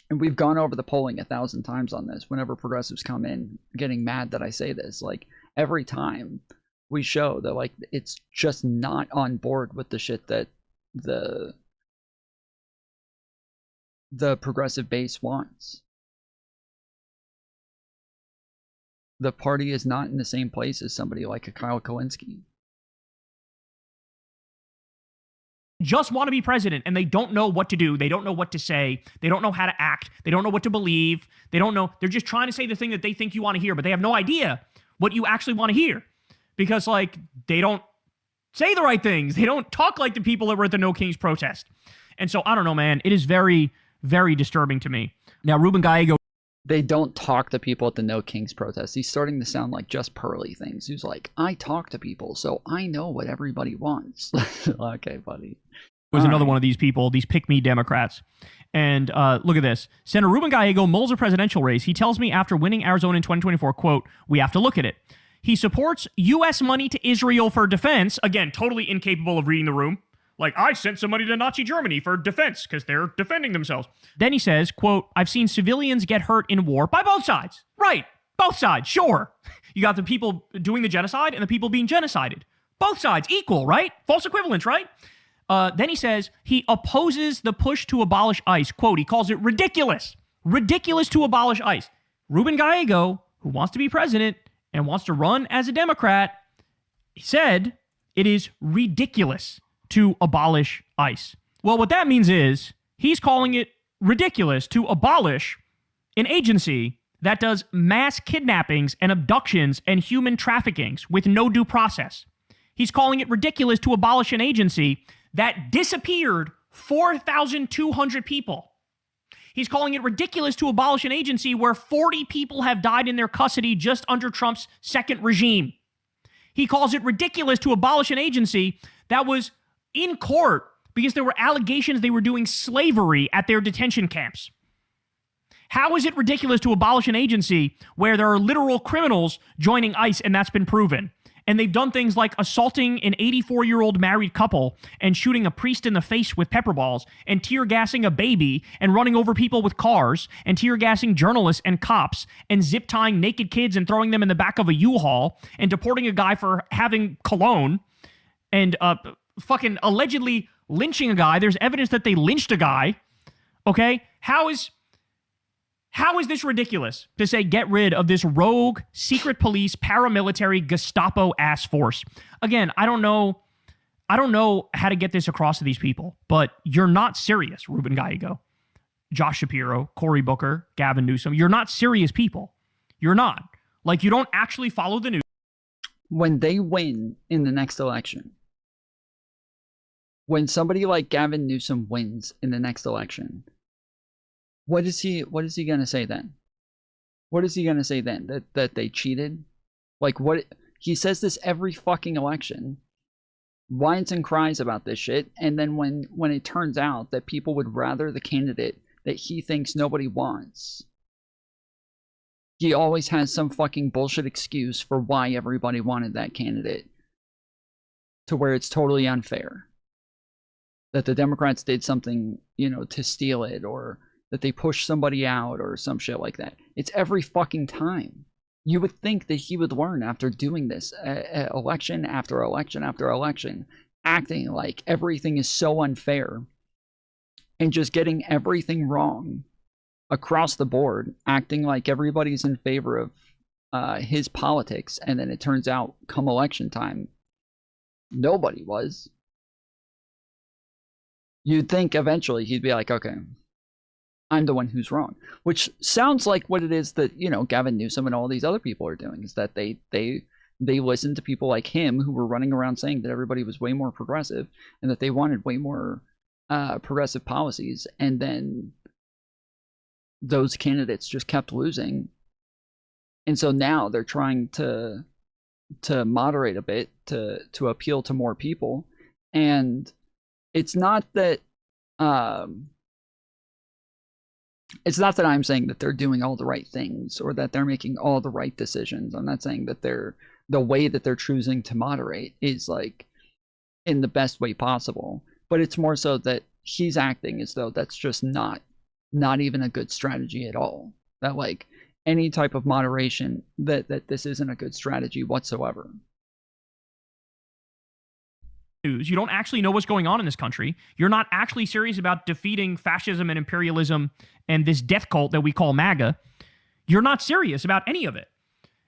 And we've gone over the polling 1,000 times on this. Whenever progressives come in, getting mad that I say this, like, every time we show that, like, it's just not on board with the shit that the progressive base wants. The party is not in the same place as somebody like a Kyle Kalinske. just want to be president, and they don't know what to do. They don't know what to say. They don't know how to act. They don't know what to believe. They don't know. They're just trying to say the thing that they think you want to hear, but they have no idea what you actually want to hear, because, like, they don't say the right things. They don't talk like the people that were at the No Kings protest. And so, I don't know, man. It is very, very disturbing to me. Now, Ruben Gallego. They don't talk to people at the No Kings protest. He's starting to sound like just Pearly things. He's like, I talk to people, so I know what everybody wants. Okay, buddy. Was another one of these people, these pick-me Democrats. And look at this. Senator Ruben Gallego mulls a presidential race. He tells me after winning Arizona in 2024, quote, we have to look at it. He supports U.S. money to Israel for defense. Again, totally incapable of reading the room. Like, I sent some money to Nazi Germany for defense because they're defending themselves. Then he says, quote, I've seen civilians get hurt in war by both sides. Right. Both sides. Sure. You got the people doing the genocide and the people being genocided. Both sides equal, right? False equivalence, right? Then he says he opposes the push to abolish ICE. Quote, he calls it ridiculous. Ridiculous to abolish ICE. Ruben Gallego, who wants to be president and wants to run as a Democrat, said it is ridiculous to abolish ICE. Well, what that means is he's calling it ridiculous to abolish an agency that does mass kidnappings and abductions and human traffickings with no due process. He's calling it ridiculous to abolish an agency that disappeared 4,200 people. He's calling it ridiculous to abolish an agency where 40 people have died in their custody just under Trump's second regime. He calls it ridiculous to abolish an agency that was in court because there were allegations they were doing slavery at their detention camps. How is it ridiculous to abolish an agency where there are literal criminals joining ICE and that's been proven? And they've done things like assaulting an 84-year-old married couple and shooting a priest in the face with pepper balls and tear gassing a baby and running over people with cars and tear gassing journalists and cops and zip tying naked kids and throwing them in the back of a U-Haul and deporting a guy for having cologne and fucking allegedly lynching a guy. There's evidence that they lynched a guy. Okay? How is this ridiculous to say get rid of this rogue, secret police, paramilitary, Gestapo-ass force? Again, I don't know how to get this across to these people, but you're not serious, Ruben Gallego, Josh Shapiro, Cory Booker, Gavin Newsom. You're not serious people. You're not. Like, you don't actually follow the news. When they win in the next election, when somebody like Gavin Newsom wins in the next election, what is he gonna say then? What is he gonna say then? That they cheated? Like, what? He says this every fucking election, whines and cries about this shit, and then when it turns out that people would rather the candidate that he thinks nobody wants, he always has some fucking bullshit excuse for why everybody wanted that candidate, to where it's totally unfair. That the Democrats did something, to steal it, or that they pushed somebody out or some shit like that. It's every fucking time. You would think that he would learn after doing this election after election after election, acting like everything is so unfair and just getting everything wrong across the board, acting like everybody's in favor of his politics, and then it turns out come election time, nobody was. You'd think eventually he'd be like, okay, I'm the one who's wrong, which sounds like what it is that, Gavin Newsom and all these other people are doing, is that they listened to people like him who were running around saying that everybody was way more progressive and that they wanted way more progressive policies. And then those candidates just kept losing. And so now they're trying to moderate a bit to appeal to more people. And it's not that, it's not that I'm saying that they're doing all the right things or that they're making all the right decisions. I'm not saying that the way that they're choosing to moderate is like in the best way possible, but it's more so that he's acting as though that's just not even a good strategy at all. That like any type of moderation, that this isn't a good strategy whatsoever. You don't actually know what's going on in this country. You're not actually serious about defeating fascism and imperialism and this death cult that we call MAGA. You're not serious about any of it.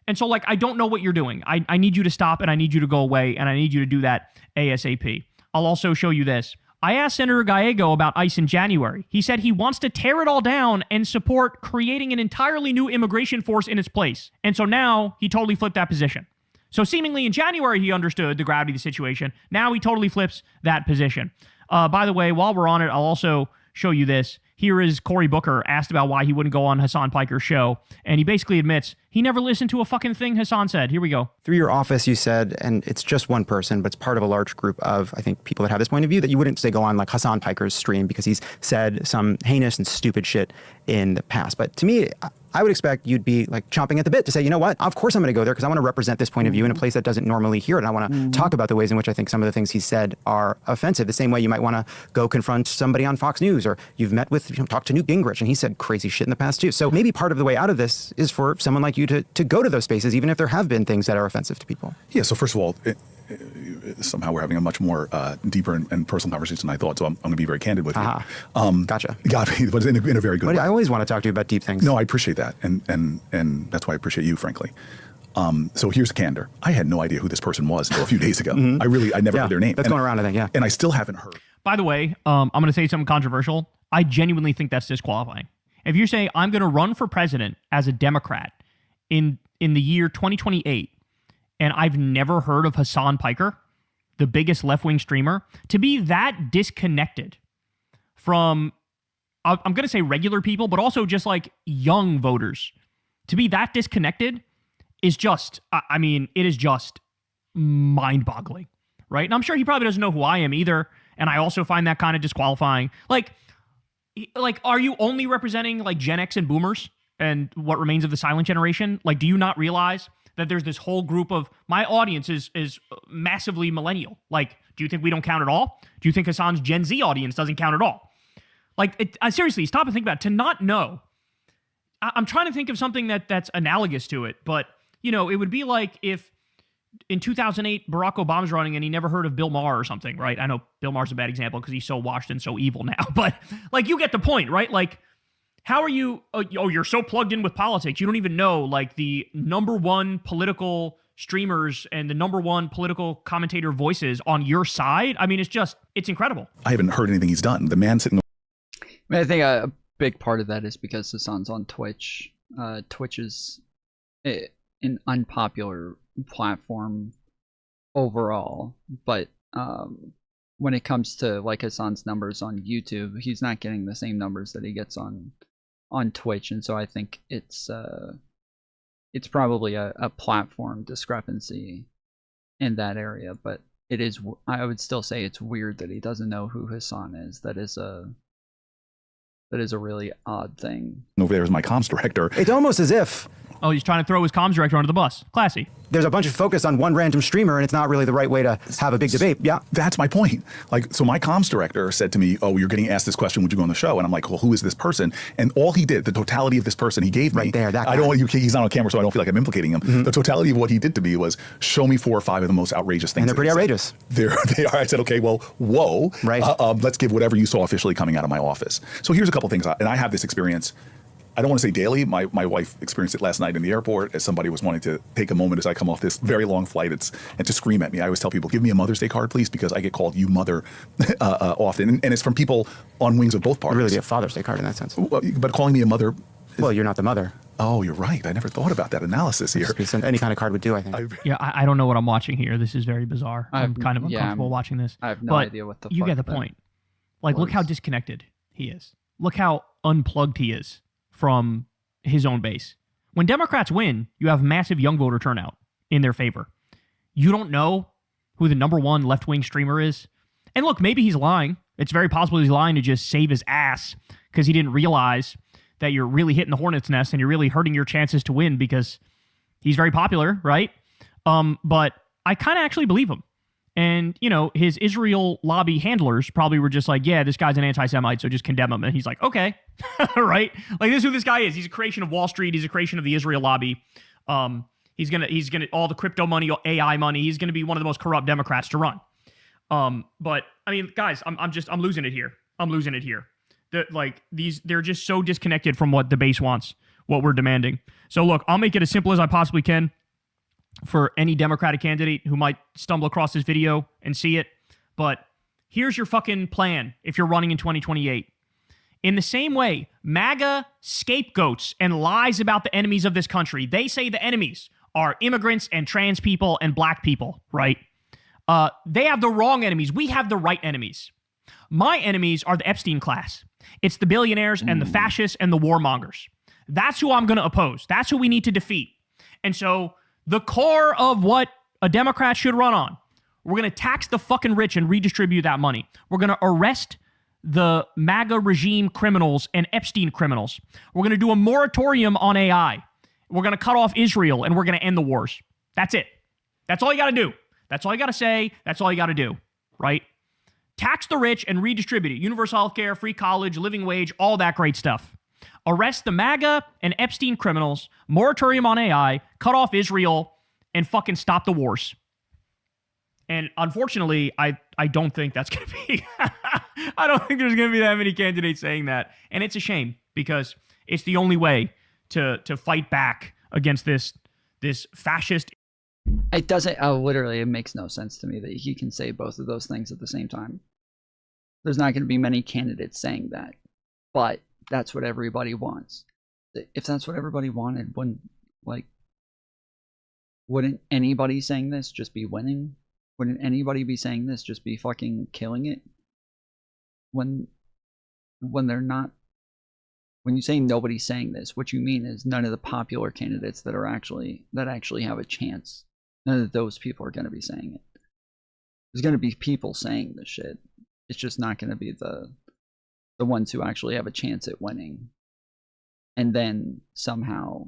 And so, like, I don't know what you're doing. I need you to stop, and I need you to go away, and I need you to do that ASAP. I'll also show you this. I asked Senator Gallego about ICE in January. He said he wants to tear it all down and support creating an entirely new immigration force in its place. And so now he totally flipped that position. So seemingly in January, he understood the gravity of the situation. Now he totally flips that position. By the way, while we're on it, I'll also show you this. Here is Cory Booker asked about why he wouldn't go on Hassan Piker's show. And he basically admits he never listened to a fucking thing Hassan said. Here we go. Through your office, you said, and it's just one person, but it's part of a large group of, I think, people that have this point of view, that you wouldn't say go on like Hassan Piker's stream because he's said some heinous and stupid shit in the past. But to me, I would expect you'd be like chomping at the bit to say, you know what, of course I'm going to go there because I want to represent this point of view in a place that doesn't normally hear it. And I want to talk about the ways in which I think some of the things he said are offensive. The same way you might want to go confront somebody on Fox News, or you've met with, talked to Newt Gingrich and he said crazy shit in the past too. So maybe part of the way out of this is for someone like you to go to those spaces, even if there have been things that are offensive to people. Yeah, so first of all, somehow we're having a much more deeper and personal conversation than I thought. So I'm going to be very candid with you. Gotcha. Got me, but in a very good way. I always want to talk to you about deep things. No, I appreciate that, and that's why I appreciate you, frankly. So here's candor. I had no idea who this person was until a few days ago. I never heard their name. That's going around, I think, yeah. And I still haven't heard. By the way, I'm going to say something controversial. I genuinely think that's disqualifying. If you're saying I'm going to run for president as a Democrat in the year 2028, and I've never heard of Hassan Piker, the biggest left-wing streamer, to be that disconnected from, I'm going to say regular people, but also just like young voters, to be that disconnected is just, I mean, it is just mind-boggling, right? And I'm sure he probably doesn't know who I am either, and I also find that kind of disqualifying. Like, are you only representing like Gen X and Boomers and what remains of the silent generation? Like, do you not realize that there's this whole group of, my audience is massively millennial. Like, do you think we don't count at all? Do you think Hassan's Gen Z audience doesn't count at all? Like, seriously, stop and think about it. To not know, I'm trying to think of something that's analogous to it, but, you know, it would be like if in 2008, Barack Obama's running and he never heard of Bill Maher or something, right? I know Bill Maher's a bad example because he's so washed and so evil now, but, like, you get the point, right? Like, how are you, you're so plugged in with politics, you don't even know, like, the number one political streamers and the number one political commentator voices on your side? I mean, it's incredible. I haven't heard anything he's done. The man sitting. I think a big part of that is because Hassan's on Twitch. Twitch is an unpopular platform overall, but when it comes to like Hassan's numbers on YouTube, he's not getting the same numbers that he gets on Twitch, and so I think it's probably a platform discrepancy in that area. But it is, I would still say it's weird that he doesn't know who Hassan is. That is a really odd thing. Over there is my comms director. It's almost as if, oh, he's trying to throw his comms director under the bus. Classy. There's a bunch of focus on one random streamer, and it's not really the right way to have a big debate. Yeah. That's my point. Like, so my comms director said to me, oh, you're getting asked this question, would you go on the show? And I'm like, well, who is this person? And all he did, the totality of this person he gave me. Right there, that guy. I don't want he's not on camera, so I don't feel like I'm implicating him. The totality of what he did to me was show me 4 or 5 of the most outrageous things. And they're pretty outrageous. They are. I said, okay, well, whoa. Right. Let's give whatever you saw officially coming out of my office. So here's a couple things, and I have this experience. I don't want to say daily. My wife experienced it last night in the airport as somebody was wanting to take a moment as I come off this very long flight and to scream at me. I always tell people, give me a Mother's Day card, please, because I get called you mother often. And it's from people on wings of both parties. Really be a Father's Day card in that sense. But calling me a mother. Well, you're not the mother. Oh, you're right. I never thought about that analysis here. Any kind of card would do, I think. Yeah, I don't know what I'm watching here. This is very bizarre. I'm kind of uncomfortable watching this. I have no idea what the fuck you get the point. Like, look how disconnected he is. Look how unplugged he is from his own base. When Democrats win, you have massive young voter turnout in their favor. You don't know who the number one left-wing streamer is. And look, maybe he's lying. It's very possible he's lying to just save his ass because he didn't realize that you're really hitting the hornet's nest and you're really hurting your chances to win because he's very popular, right? But I kind of actually believe him. And, you know, his Israel lobby handlers probably were just like, yeah, this guy's an anti-Semite, so just condemn him. And he's like, okay, right? Like, this is who this guy is. He's a creation of Wall Street. He's a creation of the Israel lobby. He's gonna all the crypto money, AI money. He's gonna be one of the most corrupt Democrats to run. But I mean, guys, I'm losing it here. I'm losing it here. They're just so disconnected from what the base wants, what we're demanding. So look, I'll make it as simple as I possibly can for any Democratic candidate who might stumble across this video and see it. But here's your fucking plan if you're running in 2028. In the same way, MAGA scapegoats and lies about the enemies of this country. They say the enemies are immigrants and trans people and black people, right? They have the wrong enemies. We have the right enemies. My enemies are the Epstein class. It's the billionaires and the fascists and the warmongers. That's who I'm going to oppose. That's who we need to defeat. And so the core of what a Democrat should run on, we're going to tax the fucking rich and redistribute that money. We're going to arrest the MAGA regime criminals and Epstein criminals. We're going to do a moratorium on AI. We're going to cut off Israel, and we're going to end the wars. That's it. That's all you got to do. That's all you got to say. That's all you got to do, right? Tax the rich and redistribute it. Universal health care, free college, living wage, all that great stuff. Arrest the MAGA and Epstein criminals, moratorium on AI, cut off Israel, and fucking stop the wars. And unfortunately, I don't think that's going to be, I don't think there's going to be that many candidates saying that. And it's a shame because it's the only way to fight back against this fascist. It doesn't, literally, it makes no sense to me that he can say both of those things at the same time. There's not going to be many candidates saying that, but that's what everybody wants. If that's what everybody wanted, wouldn't anybody saying this just be winning? Wouldn't anybody be saying this just be fucking killing it? When they're not, when you say nobody's saying this, what you mean is none of the popular candidates that actually have a chance, none of those people are going to be saying it. There's going to be people saying this shit. It's just not going to be the ones who actually have a chance at winning. And then somehow,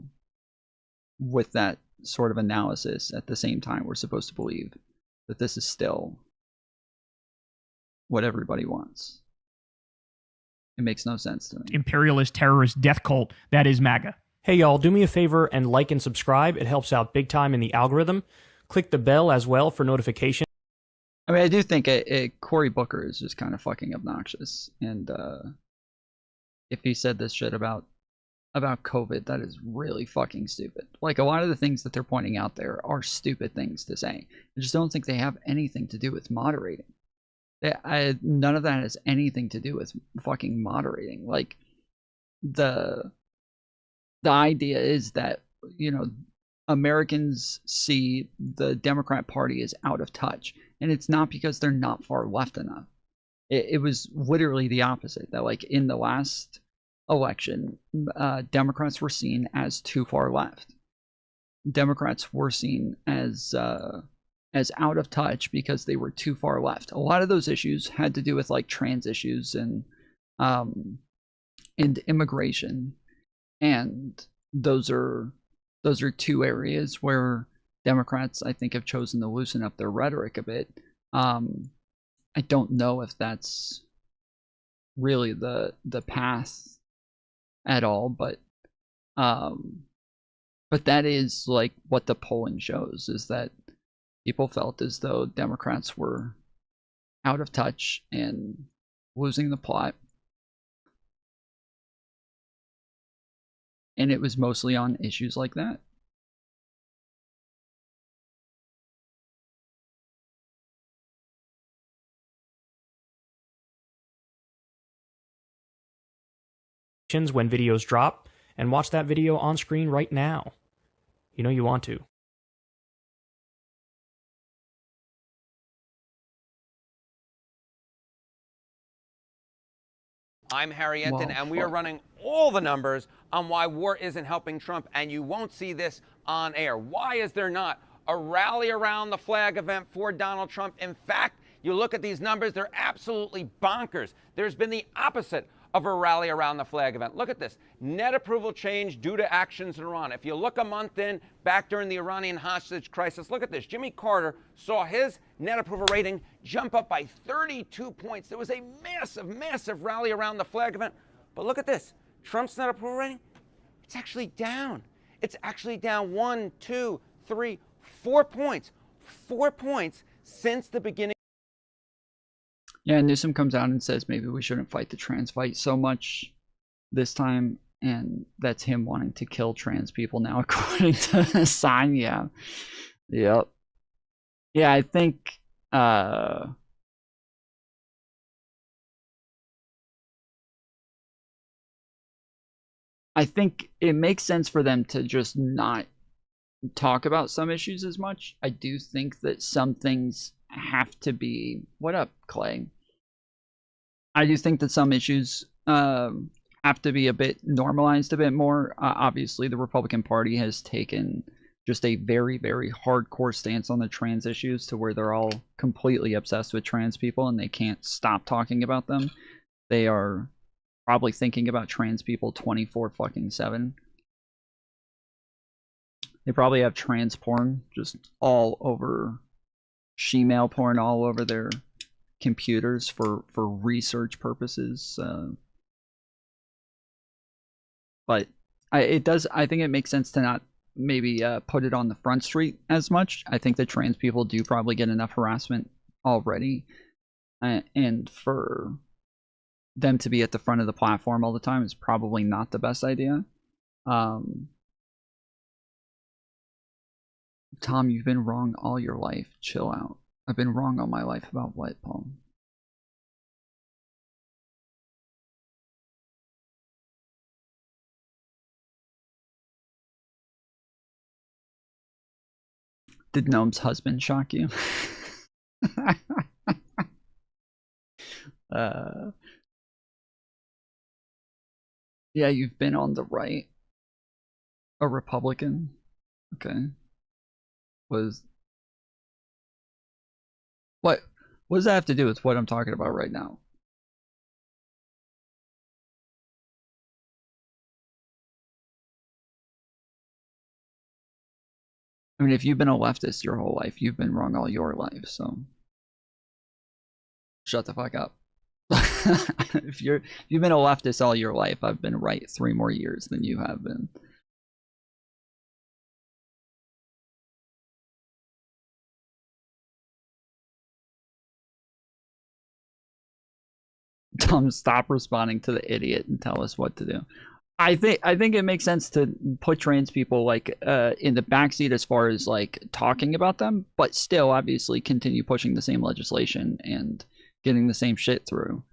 with that sort of analysis, at the same time, we're supposed to believe that this is still what everybody wants. It makes no sense to me. Imperialist, terrorist, death cult that is MAGA. Hey y'all, do me a favor and like and subscribe. It helps out big time in the algorithm. Click the bell as well for notifications. I mean, I do think Cory Booker is just kind of fucking obnoxious. And if he said this shit about COVID, that is really fucking stupid. Like, a lot of the things that they're pointing out there are stupid things to say. I just don't think they have anything to do with moderating. None of that has anything to do with fucking moderating. Like, the idea is that, you know, Americans see the Democrat Party as out of touch. And it's not because they're not far left enough. It was literally the opposite. That, like, in the last election, Democrats were seen as too far left. Democrats were seen as out of touch because they were too far left. A lot of those issues had to do with, like, trans issues and immigration, and those are two areas where Democrats, I think, have chosen to loosen up their rhetoric a bit. I don't know if that's really the path at all, but that is, like, what the polling shows, is that people felt as though Democrats were out of touch and losing the plot. And it was mostly on issues like that. When videos drop, and watch that video on screen right now. You know you want to. I'm Harry Enton, and we are running all the numbers on why war isn't helping Trump, and you won't see this on air. Why is there not a rally around the flag event for Donald Trump? In fact, you look at these numbers, they're absolutely bonkers. There's been the opposite of a rally around the flag event. Look at this. Net approval change due to actions in Iran. If you look a month in, back during the Iranian hostage crisis, look at this. Jimmy Carter saw his net approval rating jump up by 32 points. There was a massive, massive rally around the flag event. But look at this. Trump's net approval rating, it's actually down. It's actually down 1, 2, 3, 4 points. 4 points since the beginning. Yeah, Newsom comes out and says maybe we shouldn't fight the trans fight so much this time, and that's him wanting to kill trans people now, according to Hassan. Yeah. Yep. Yeah, I think I think it makes sense for them to just not talk about some issues as much. I do think that some things have to be... What up, Clay? I do think that some issues have to be a bit normalized a bit more. Obviously, the Republican Party has taken just a very, very hardcore stance on the trans issues to where they're all completely obsessed with trans people and they can't stop talking about them. They are probably thinking about trans people 24/7. They probably have trans porn just all over, she-male porn all over their computers for research purposes. But I think it makes sense to not maybe put it on the front street as much. I think that trans people do probably get enough harassment already, and for them to be at the front of the platform all the time is probably not the best idea. Tom, you've been wrong all your life. Chill out. I've been wrong all my life about what, Paul? Did Gnome's husband shock you? Yeah, you've been on the right. A Republican. Okay. What does that have to do with what I'm talking about right now? I mean, if you've been a leftist your whole life, you've been wrong all your life, so shut the fuck up. If you've been a leftist all your life, I've been right 3 more years than you have been. Tom, stop responding to the idiot and tell us what to do. I think it makes sense to put trans people like in the backseat as far as like talking about them, but still obviously continue pushing the same legislation and getting the same shit through.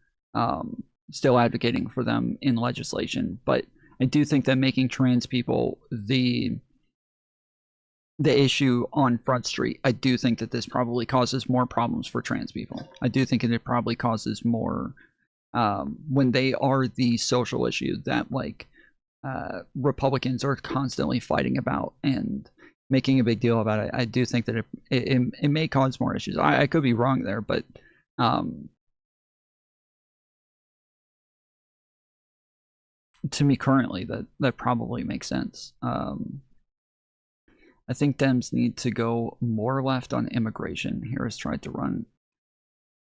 Still advocating for them in legislation, but I do think that making trans people the issue on Front Street, I do think that this probably causes more problems for trans people. I do think it probably causes more when they are the social issue that like Republicans are constantly fighting about and making a big deal about it. I do think that it may cause more issues. I could be wrong there, but to me currently that probably makes sense. I think Dems need to go more left on immigration. Harris tried to run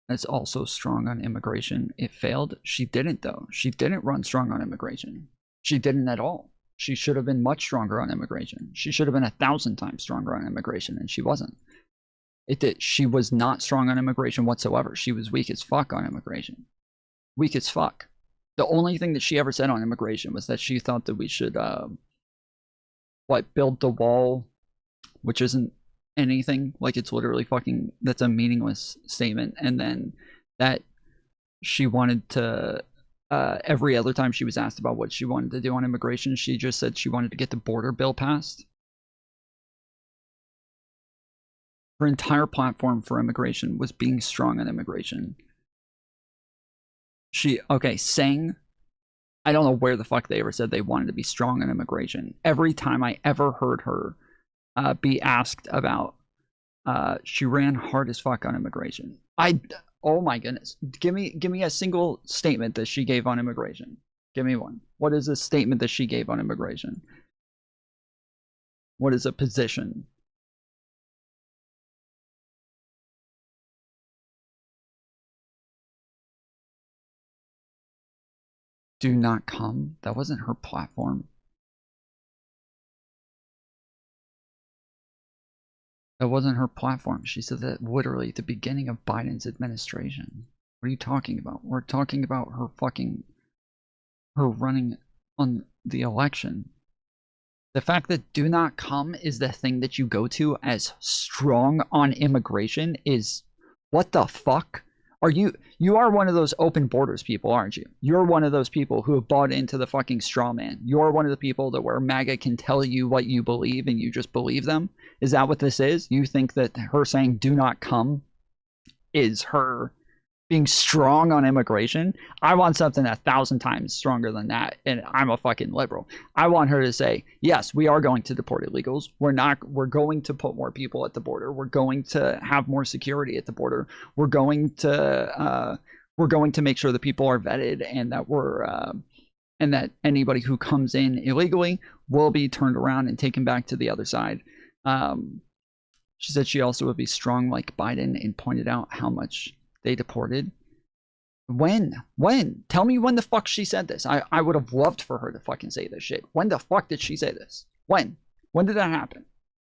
that's also strong on immigration. It failed. She didn't though. She didn't run strong on immigration. She didn't at all. She should have been much stronger on immigration. She should have been 1,000 times stronger on immigration, and she wasn't. She was not strong on immigration whatsoever. She was weak as fuck on immigration. Weak as fuck. The only thing that she ever said on immigration was that she thought that we should, build the wall, which isn't anything. Like, it's literally fucking, that's a meaningless statement. And then that she wanted to, every other time she was asked about what she wanted to do on immigration, she just said she wanted to get the border bill passed. Her entire platform for immigration was being strong on immigration. Saying, I don't know where the fuck they ever said they wanted to be strong on immigration. Every time I ever heard her be asked about, she ran hard as fuck on immigration. Oh my goodness. Give me a single statement that she gave on immigration. Give me one. What is a statement that she gave on immigration? What is a position? Do not come. That wasn't her platform. That wasn't her platform. She said that literally at the beginning of Biden's administration. What are you talking about? We're talking about her running on the election. The fact that do not come is the thing that you go to as strong on immigration is what the fuck? You are one of those open borders people, aren't you? You're one of those people who have bought into the fucking straw man. You're one of the people that where MAGA can tell you what you believe and you just believe them. Is that what this is? You think that her saying do not come is her being strong on immigration? I want something 1,000 times stronger than that, and I'm a fucking liberal. I want her to say, yes, we are going to deport illegals. We're going to put more people at the border. We're going to have more security at the border. We're going to make sure that people are vetted and that and that anybody who comes in illegally will be turned around and taken back to the other side. She said she also would be strong like Biden and pointed out how much they deported. When? Tell me when the fuck she said this. I would have loved for her to fucking say this shit. When the fuck did she say this? When When did that happen?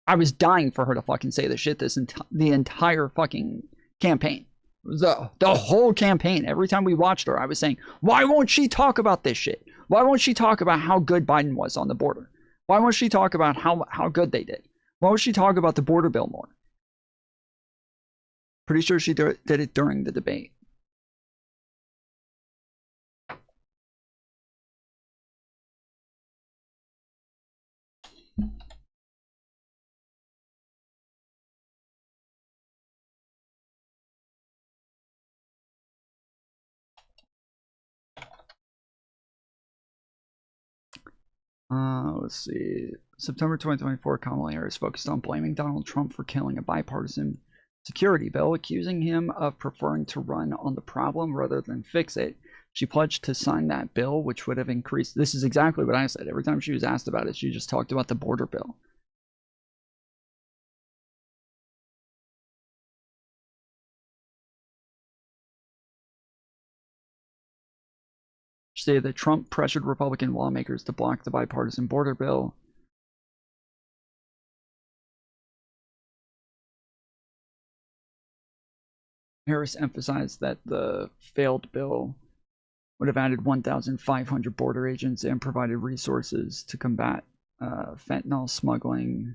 I was dying for her to fucking say this shit the entire fucking campaign. The whole campaign. Every time we watched her, I was saying, why won't she talk about this shit? Why won't she talk about how good Biden was on the border? Why won't she talk about how good they did? Why won't she talk about the border bill more? Pretty sure she did it during the debate. Let's see. September 2024, Kamala Harris focused on blaming Donald Trump for killing a bipartisan security bill, accusing him of preferring to run on the problem rather than fix it. She pledged to sign that bill, which would have increased. This is exactly what I said. Every time she was asked about it, she just talked about the border bill. She stated that Trump pressured Republican lawmakers to block the bipartisan border bill. Harris emphasized that the failed bill would have added 1,500 border agents and provided resources to combat fentanyl smuggling.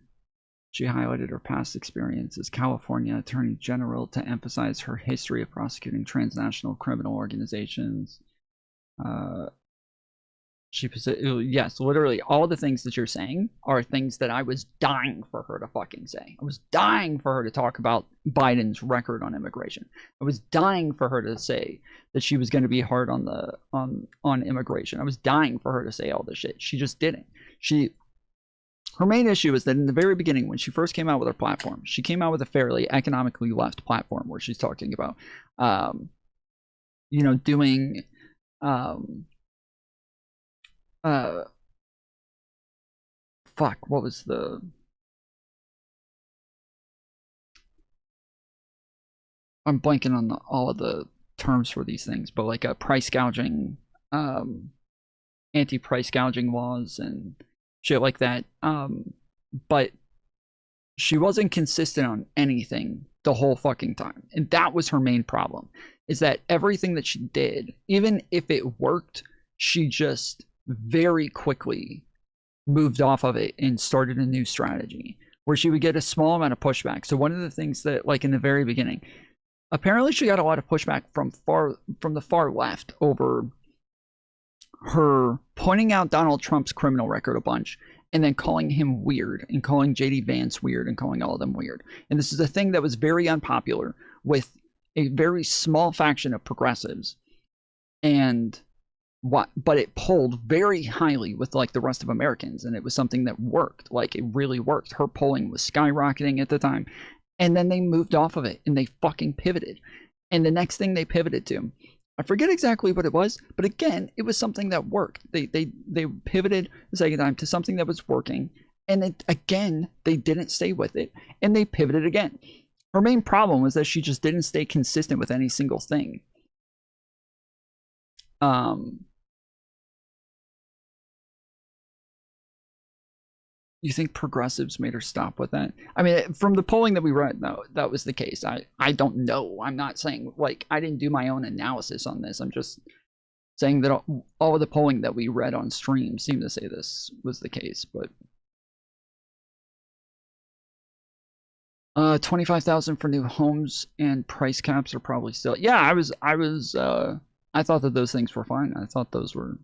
She highlighted her past experience as California Attorney General to emphasize her history of prosecuting transnational criminal organizations. Yes, literally all the things that you're saying are things that I was dying for her to fucking say. I was dying for her to talk about Biden's record on immigration. I was dying for her to say that she was going to be hard on immigration. I was dying for her to say all this shit. She just didn't. Her main issue is that in the very beginning, when she first came out with her platform, she came out with a fairly economically left platform where she's talking about, doing what was the I'm blanking on all of the terms for these things, but like a price gouging, anti-price gouging laws and shit like that. But she wasn't consistent on anything the whole fucking time. And that was her main problem, is that everything that she did, even if it worked, she just very quickly moved off of it and started a new strategy where she would get a small amount of pushback. So one of the things that, like in the very beginning, apparently she got a lot of pushback from the far left over her pointing out Donald Trump's criminal record a bunch and then calling him weird and calling JD Vance weird and calling all of them weird. And this is a thing that was very unpopular with a very small faction of progressives. But it pulled very highly with like the rest of Americans, and it was something that worked. Like, it really worked. Her polling was skyrocketing at the time, and then they moved off of it and they fucking pivoted. And the next thing they pivoted to, I forget exactly what it was, but again, it was something that worked. They pivoted the second time to something that was working, and again they didn't stay with it, and they pivoted again. Her main problem was that she just didn't stay consistent with any single thing. You think progressives made her stop with that? I mean, from the polling that we read, no, that was the case. I don't know. I'm not saying, like, I didn't do my own analysis on this. I'm just saying that all of the polling that we read on stream seemed to say this was the case. But 25,000 for new homes and price caps are probably still. Yeah, I thought that those things were fine. I thought those were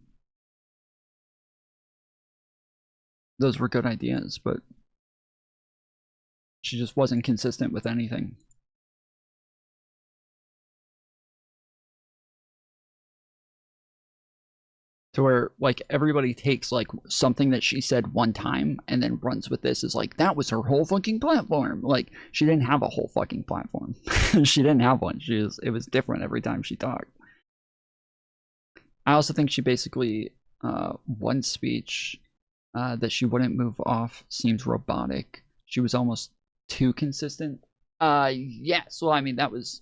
good ideas, but she just wasn't consistent with anything. To where, like, everybody takes, like, something that she said one time and then runs with this as, like, that was her whole fucking platform. Like, she didn't have a whole fucking platform. She didn't have one. It was different every time she talked. I also think she basically, one speech that she wouldn't move off seems robotic. She was almost too consistent. Yeah, so I mean, that was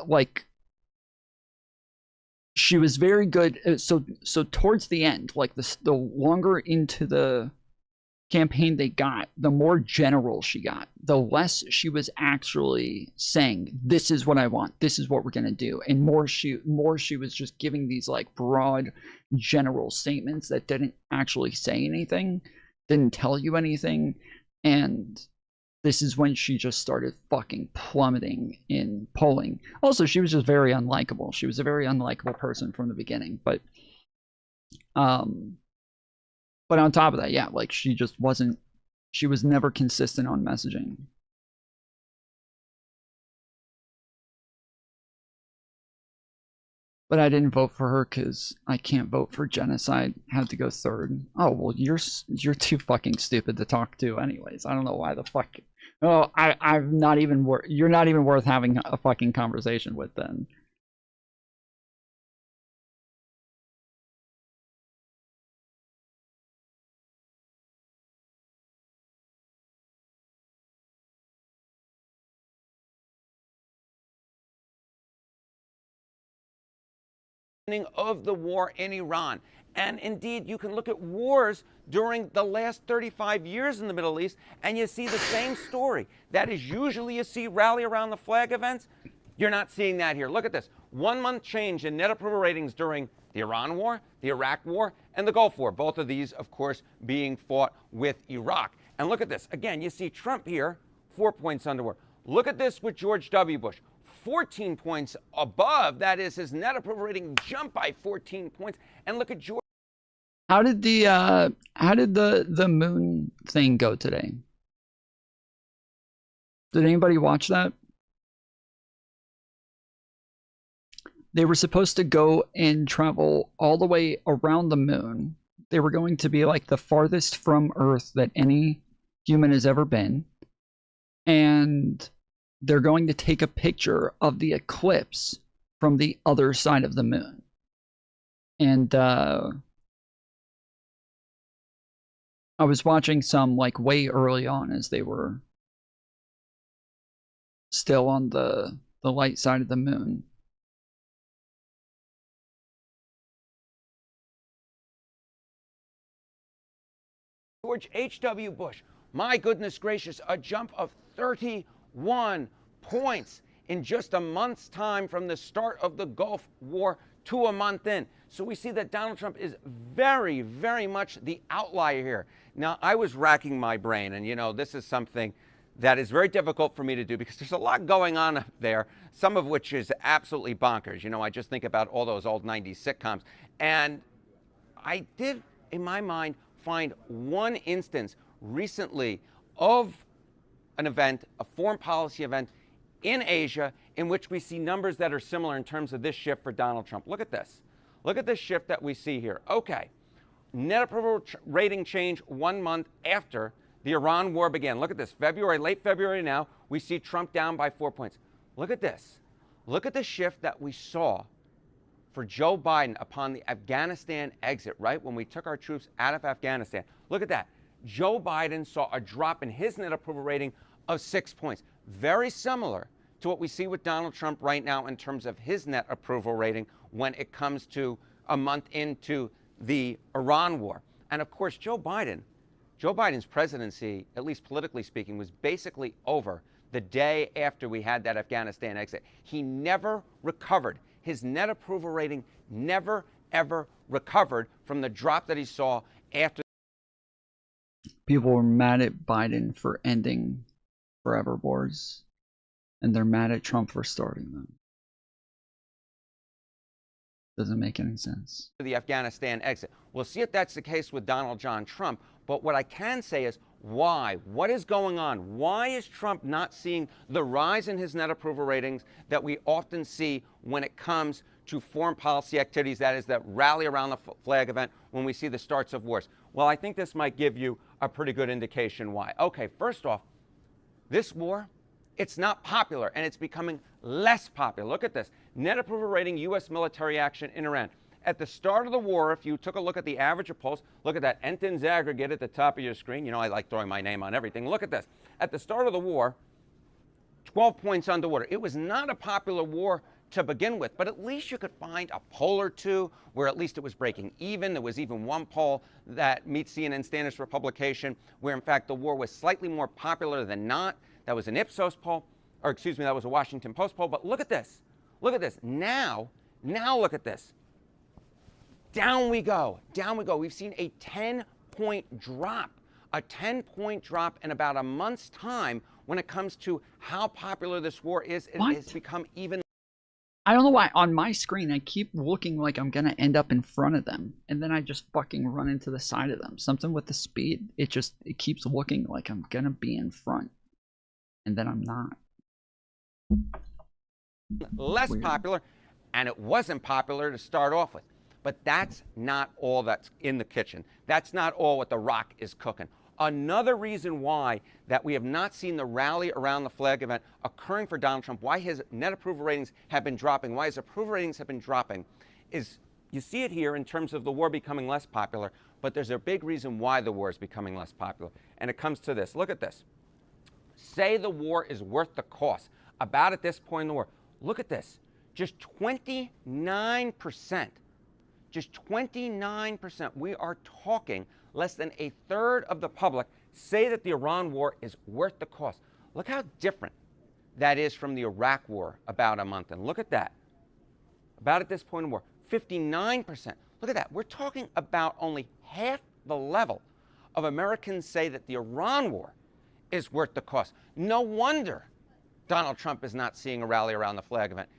like, she was very good. So towards the end, like the longer into the campaign they got, the more general she got, the less she was actually saying, this is what I want, this is what we're going to do, and more she was just giving these like broad general statements that didn't actually say anything, didn't tell you anything. And this is when she just started fucking plummeting in polling. Also, she was just very unlikable. She was a very unlikable person from the beginning. But on top of that, yeah, like she just wasn't, she was never consistent on messaging. But I didn't vote for her because I can't vote for genocide. Had to go third. Oh, well, you're too fucking stupid to talk to anyways. I don't know why the fuck. Oh, I'm not even you're not even worth having a fucking conversation with then. Of the war in Iran. And indeed, you can look at wars during the last 35 years in the Middle East, and you see the same story. That is usually you see rally around the flag events. You're not seeing that here. Look at this. 1 month change in net approval ratings during the Iran war, the Iraq war, and the Gulf War. Both of these, of course, being fought with Iraq. And look at this. Again, you see Trump here, 4 points underward. Look at this with George W. Bush. 14 points above. That is, his net approval rating jumped by 14 points. And look at George. How did the moon thing go today? Did anybody watch that? They were supposed to go and travel all the way around the moon. They were going to be like the farthest from Earth that any human has ever been. And they're going to take a picture of the eclipse from the other side of the moon. And I was watching some like way early on as they were still on the light side of the moon. George H.W. Bush, my goodness gracious, a jump of 31 points in just a month's time from the start of the Gulf War to a month in. So we see that Donald Trump is very, very much the outlier here. Now, I was racking my brain, and you know, this is something that is very difficult for me to do because there's a lot going on up there, some of which is absolutely bonkers. You know, I just think about all those old 90s sitcoms. And I did, in my mind, find one instance recently of an event, a foreign policy event in Asia, in which we see numbers that are similar in terms of this shift for Donald Trump. Look at this. Look at this shift that we see here. Okay, net approval rating change 1 month after the Iran war began. Look at this, February, late February now, we see Trump down by 4 points. Look at this. Look at the shift that we saw for Joe Biden upon the Afghanistan exit, right? When we took our troops out of Afghanistan. Look at that. Joe Biden saw a drop in his net approval rating of 6 points. Very similar to what we see with Donald Trump right now in terms of his net approval rating when it comes to a month into the Iran war. And of course, Joe Biden's presidency, at least politically speaking, was basically over the day after we had that Afghanistan exit. He never recovered. His net approval rating never, ever recovered from the drop that he saw after. People were mad at Biden for ending forever wars, and they're mad at Trump for starting them. Doesn't make any sense. The Afghanistan exit. We'll see if that's the case with Donald John Trump, but what I can say is why? What is going on? Why is Trump not seeing the rise in his net approval ratings that we often see when it comes to foreign policy activities, that is, that rally around the flag event when we see the starts of wars? Well, I think this might give you a pretty good indication why. Okay, first off, this war, it's not popular, and it's becoming less popular. Look at this. Net approval rating U.S. military action in Iran. At the start of the war, if you took a look at the average of polls, look at that Enton's aggregate at the top of your screen. You know, I like throwing my name on everything. Look at this. At the start of the war, 12 points underwater. It was not a popular war to begin with, but at least you could find a poll or two where at least it was breaking even. There was even one poll that meets CNN standards for publication where, in fact, the war was slightly more popular than not. That was an Ipsos poll, or excuse me, that was a Washington Post poll. But look at this. Look at this. Now look at this. Down we go. Down we go. We've seen a 10-point drop. A 10-point drop in about a month's time when it comes to how popular this war is. It has become even. I don't know why on my screen I keep looking like I'm gonna end up in front of them, and then I just fucking run into the side of them. Something with the speed, it keeps looking like I'm gonna be in front, and then I'm not. Less popular, and it wasn't popular to start off with. But that's not all that's in the kitchen. That's not all what The Rock is cooking. Another reason why that we have not seen the rally around the flag event occurring for Donald Trump, why his net approval ratings have been dropping, why his approval ratings have been dropping, is you see it here in terms of the war becoming less popular, but there's a big reason why the war is becoming less popular. And it comes to this. Look at this. Say the war is worth the cost. About at this point in the war, look at this. Just 29%. Just 29%. We are talking less than a third of the public say that the Iran war is worth the cost. Look how different that is from the Iraq war about a month. And look at that. About at this point in the war, 59%. Look at that. We're talking about only half the level of Americans say that the Iran war is worth the cost. No wonder Donald Trump is not seeing a rally around the flag event,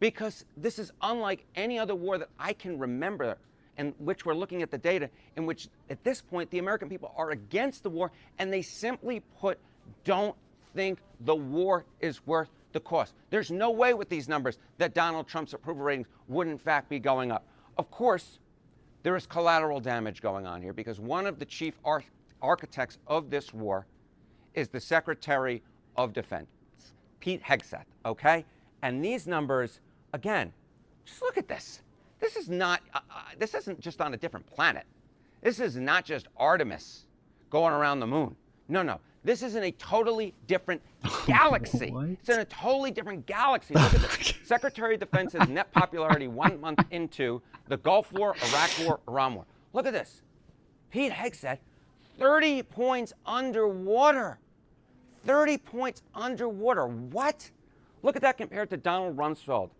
because this is unlike any other war that I can remember in which we're looking at the data in which at this point the American people are against the war and they simply don't think the war is worth the cost. There's no way with these numbers that Donald Trump's approval ratings would in fact be going up. Of course, there is collateral damage going on here because one of the chief architects of this war is the Secretary of Defense, Pete Hegseth, okay? And these numbers, again, just look at this. This is not, this isn't just on a different planet. This is not just Artemis going around the moon. No, no. This is in a totally different galaxy. It's in a totally different galaxy. Look at this. Secretary of Defense's net popularity 1 month into the Gulf War, Iraq War, Iran War. Look at this. Pete Hegseth, 30 points underwater. 30 points underwater. What? Look at that compared to Donald Rumsfeld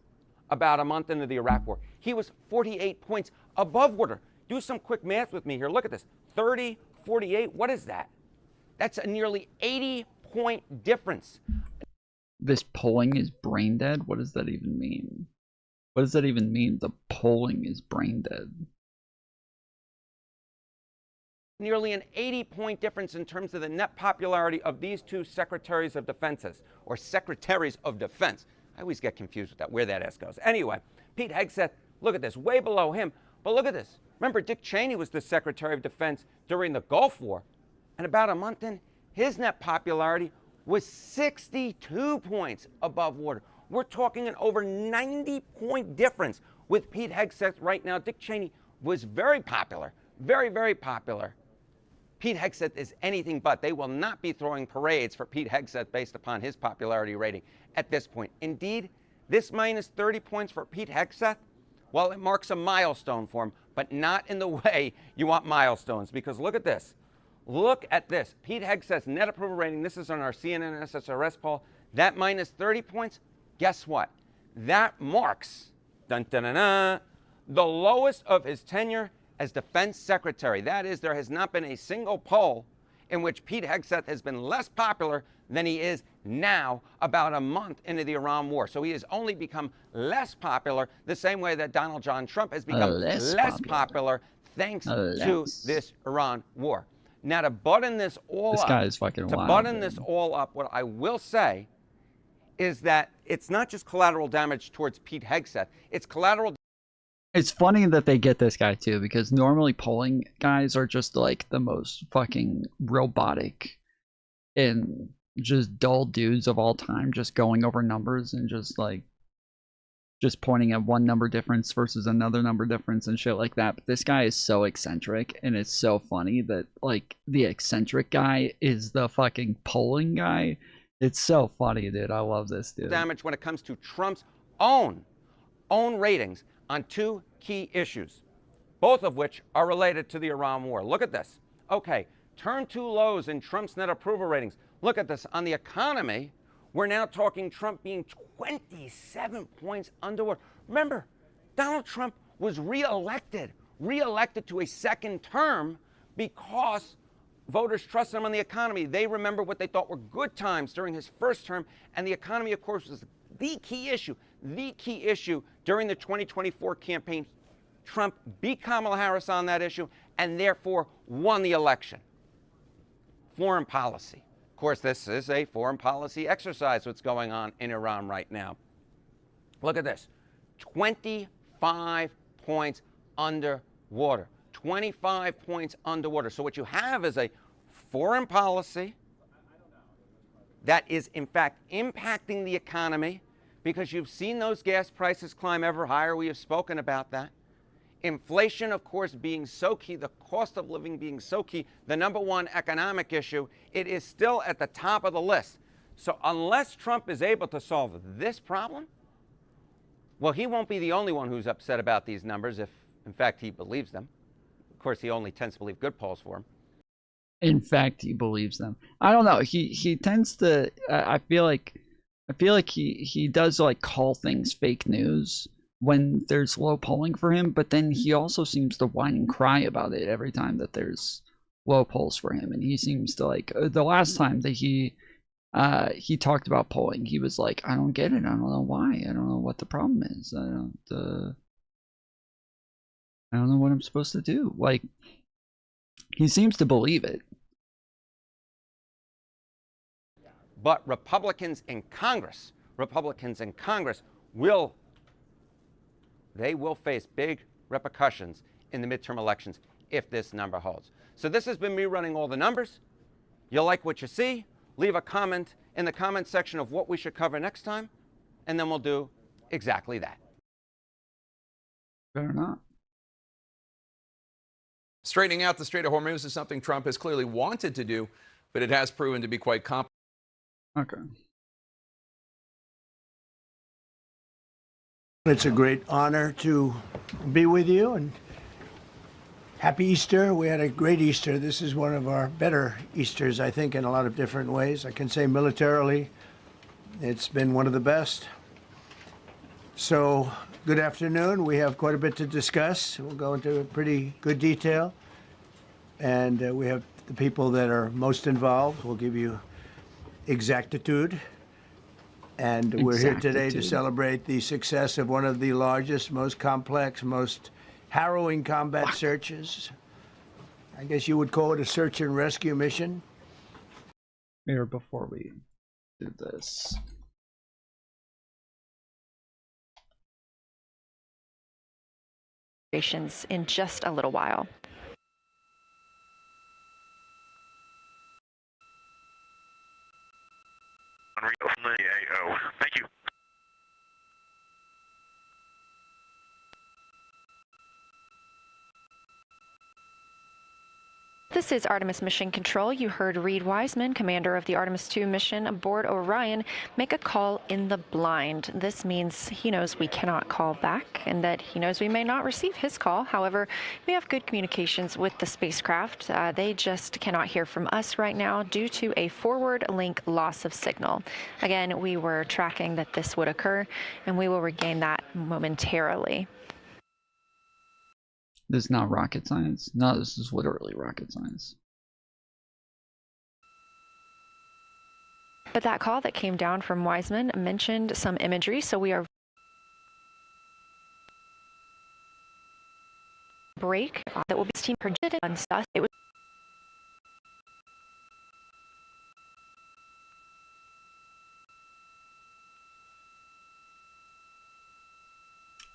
about a month into the Iraq War. He was 48 points above water. Do some quick math with me here. Look at this. 30, 48. What is that? That's a nearly 80-point difference. This polling is brain dead? What does that even mean? What does that even mean? The polling is brain dead. Nearly an 80-point difference in terms of the net popularity of these two secretaries of defenses, or secretaries of defense. I always get confused with that, where that S goes. Anyway, Pete Hegseth, look at this, way below him. But look at this. Remember, Dick Cheney was the Secretary of Defense during the Gulf War, and about a month in, his net popularity was 62 points above water. We're talking an over 90-point difference with Pete Hegseth right now. Dick Cheney was very popular, very, very popular. Pete Hegseth is anything but. They will not be throwing parades for Pete Hegseth based upon his popularity rating at this point. Indeed, this minus 30 points for Pete Hegseth, well, it marks a milestone for him, but not in the way you want milestones, because look at this. Look at this. Pete Hegseth's net approval rating, this is on our CNN SSRS poll, that minus 30 points, guess what? That marks, dun, dun, dun, dun, the lowest of his tenure as defense secretary. That is, there has not been a single poll in which Pete Hegseth has been less popular than he is now, about a month into the Iran war. So he has only become less popular, the same way that Donald John Trump has become less popular thanks to this Iran war. Now, to button this all up, this guy is fucking wild, button this all up, what I will say is that it's not just collateral damage towards Pete Hegseth, it's collateral. It's funny that they get this guy too, because normally polling guys are just like the most fucking robotic and just dull dudes of all time, just going over numbers and just pointing at one number difference versus another number difference and shit like that. But this guy is so eccentric, and it's so funny that like the eccentric guy is the fucking polling guy. It's so funny, dude. I love this dude. Damage when it comes to Trump's own ratings on two key issues, both of which are related to the Iran war. Look at this. Okay, turn to lows in Trump's net approval ratings. Look at this. On the economy, we're now talking Trump being 27 points underwater. Remember, Donald Trump was reelected to a second term because voters trusted him on the economy. They remember what they thought were good times during his first term, and the economy, of course, was the key issue during the 2024 campaign. Trump beat Kamala Harris on that issue and therefore won the election. Foreign policy. Of course, this is a foreign policy exercise, what's going on in Iran right now. Look at this. 25 points underwater. 25 points underwater. So what you have is a foreign policy that is, in fact, impacting the economy because you've seen those gas prices climb ever higher. We have spoken about that. Inflation, of course, being so key, the cost of living being so key, the number one economic issue, it is still at the top of the list. So unless Trump is able to solve this problem, well, he won't be the only one who's upset about these numbers if, in fact, he believes them. Of course, he only tends to believe good polls for him. In fact, he believes them. I don't know. He tends to. I feel like he does like call things fake news when there's low polling for him, but then he also seems to whine and cry about it every time that there's low polls for him. And he seems to like the last time that he talked about polling, he was like, I don't get it. I don't know why. I don't know what the problem is. I don't know what I'm supposed to do. Like, he seems to believe it. But Republicans in Congress will face big repercussions in the midterm elections if this number holds. So this has been me running all the numbers. You like what you see? Leave a comment in the comment section of what we should cover next time, and then we'll do exactly that. Better not. Straightening out the Strait of Hormuz is something Trump has clearly wanted to do, but it has proven to be quite complicated. Okay. It's a great honor to be with you, and happy Easter. We had a great Easter. This is one of our better Easters, I think, in a lot of different ways. I can say militarily, it's been one of the best. So, good afternoon. We have quite a bit to discuss. We'll go into pretty good detail. And we have the people that are most involved. We'll give you exactitude. And we're here today to celebrate the success of one of the largest, most complex, most harrowing combat searches. I guess you would call it a search and rescue mission. Here, before we do this. In just a little while. Thank you. This is Artemis Mission Control. You heard Reed Wiseman, commander of the Artemis II mission aboard Orion, make a call in the blind. This means he knows we cannot call back and that he knows we may not receive his call. However, we have good communications with the spacecraft. They just cannot hear from us right now due to a forward link loss of signal. Again, we were tracking that this would occur, and we will regain that momentarily. This is not rocket science. No, this is literally rocket science. But that call that came down from Wiseman mentioned some imagery, so we are break that will be steam projected on stuff. It was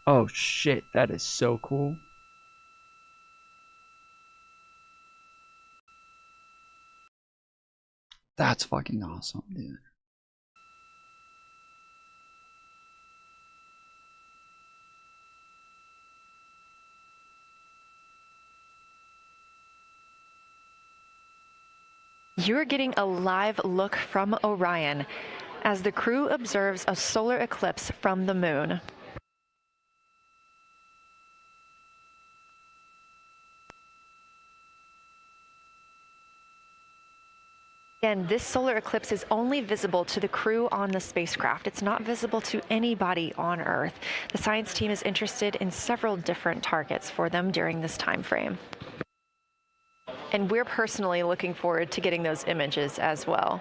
Oh shit, that is so cool. That's fucking awesome, dude. You're getting a live look from Orion as the crew observes a solar eclipse from the moon. Again, this solar eclipse is only visible to the crew on the spacecraft. It's not visible to anybody on Earth. The science team is interested in several different targets for them during this time frame. And we're personally looking forward to getting those images as well.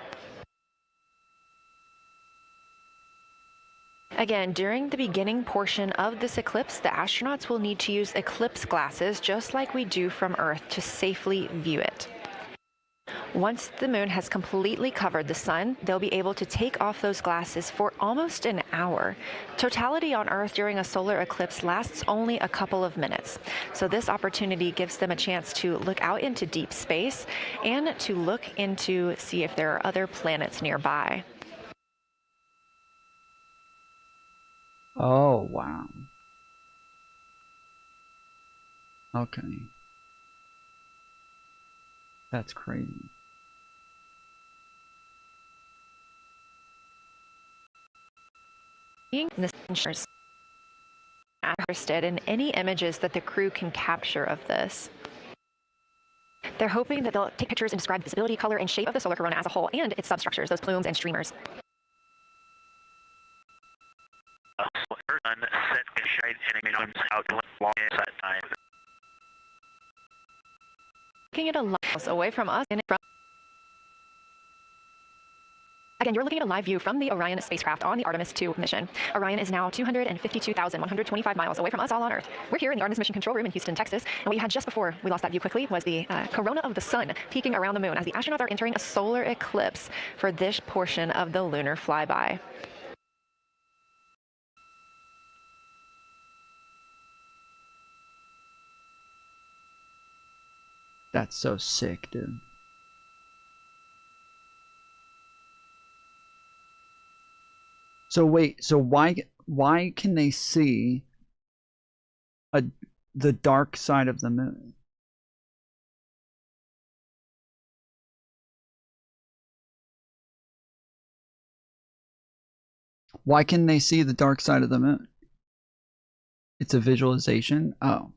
Again, during the beginning portion of this eclipse, the astronauts will need to use eclipse glasses, just like we do from Earth, to safely view it. Once the moon has completely covered the sun, they'll be able to take off those glasses for almost an hour. Totality on Earth during a solar eclipse lasts only a couple of minutes. So this opportunity gives them a chance to look out into deep space and to look into see if there are other planets nearby. Oh, wow. Okay. That's crazy. Being interested in any images that the crew can capture of this. They're hoping that they'll take pictures and describe the visibility, color, and shape of the solar corona as a whole and its substructures, those plumes and streamers. Looking at a live away from us and from. Again, you're looking at a live view from the Orion spacecraft on the Artemis 2 mission. Orion is now 252,125 miles away from us all on Earth. We're here in the Artemis mission control room in Houston, Texas. And what you had just before we lost that view quickly was the corona of the sun peeking around the moon as the astronauts are entering a solar eclipse for this portion of the lunar flyby. That's so sick, dude. So wait, so why can they see the dark side of the moon? Why can they see the dark side of the moon? It's a visualization? Oh.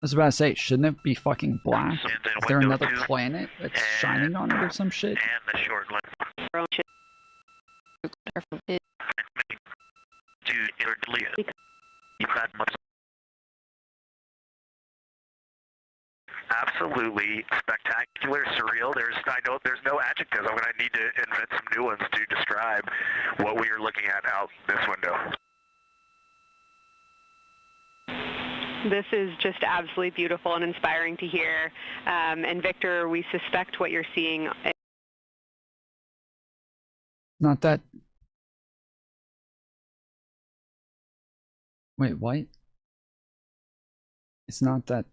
I was about to say, shouldn't it be fucking black? Is there another planet that's shining on it or some shit? And the short absolutely spectacular, surreal. I know there's no adjectives. I'm going to need to invent some new ones to describe what we are looking at out this window. This is just absolutely beautiful and inspiring to hear. And Victor, we suspect what you're seeing. Not that. Wait, what? It's not that.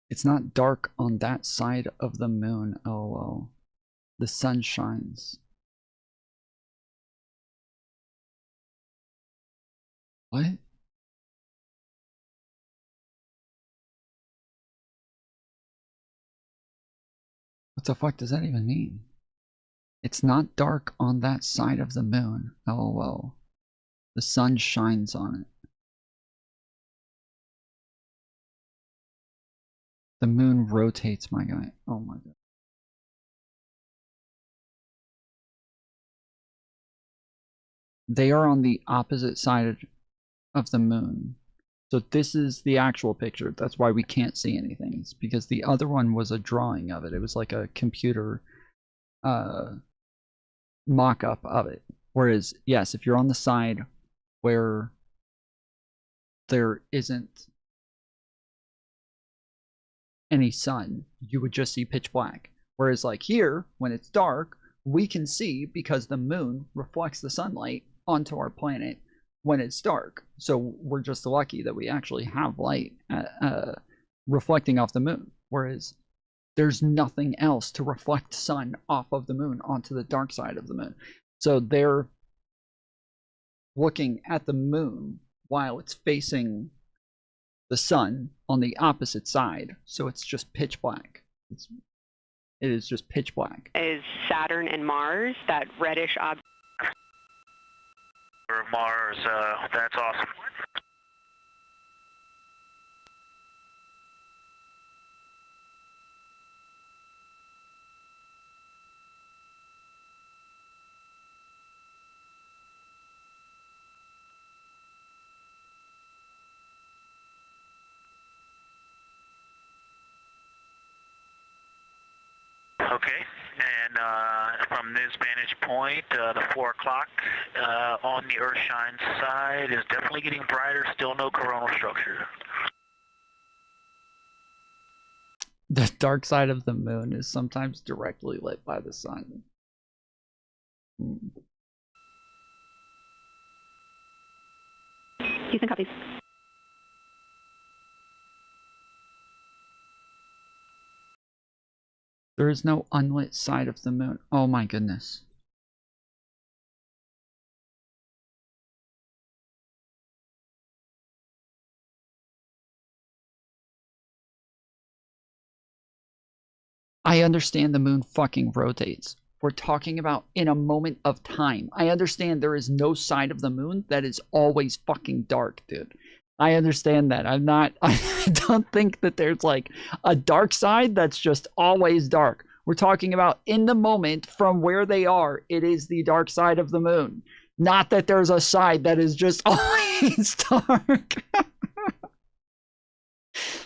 It's not dark on that side of the moon. Oh, well. The sun shines. What? What the fuck does that even mean? It's not dark on that side of the moon. LOL. The sun shines on it. The moon rotates, my guy. Oh my god. They are on the opposite side of the moon. So this is the actual picture. That's why we can't see anything. It's because the other one was a drawing of it. It was like a computer mock-up of it. Whereas, yes, if you're on the side where there isn't any sun, you would just see pitch black. Whereas like here, when it's dark, we can see because the moon reflects the sunlight onto our planet when it's dark. So we're just lucky that we actually have light reflecting off the moon. Whereas there's nothing else to reflect sun off of the moon onto the dark side of the moon. So they're looking at the moon while it's facing the sun on the opposite side. So it's just pitch black. It's It is just pitch black. Is Saturn and Mars, that reddish object. Mars, that's awesome. Okay, and from this vantage point, the 4 o'clock on the Earthshine side is definitely getting brighter, still no coronal structure. The dark side of the moon is sometimes directly lit by the sun. Houston copies. There is no unlit side of the moon. Oh my goodness. I understand the moon fucking rotates. We're talking about in a moment of time. I understand there is no side of the moon that is always fucking dark, dude. I understand that. I don't think that there's like a dark side that's just always dark. We're talking about in the moment from where they are, it is the dark side of the moon. Not that there's a side that is just always dark.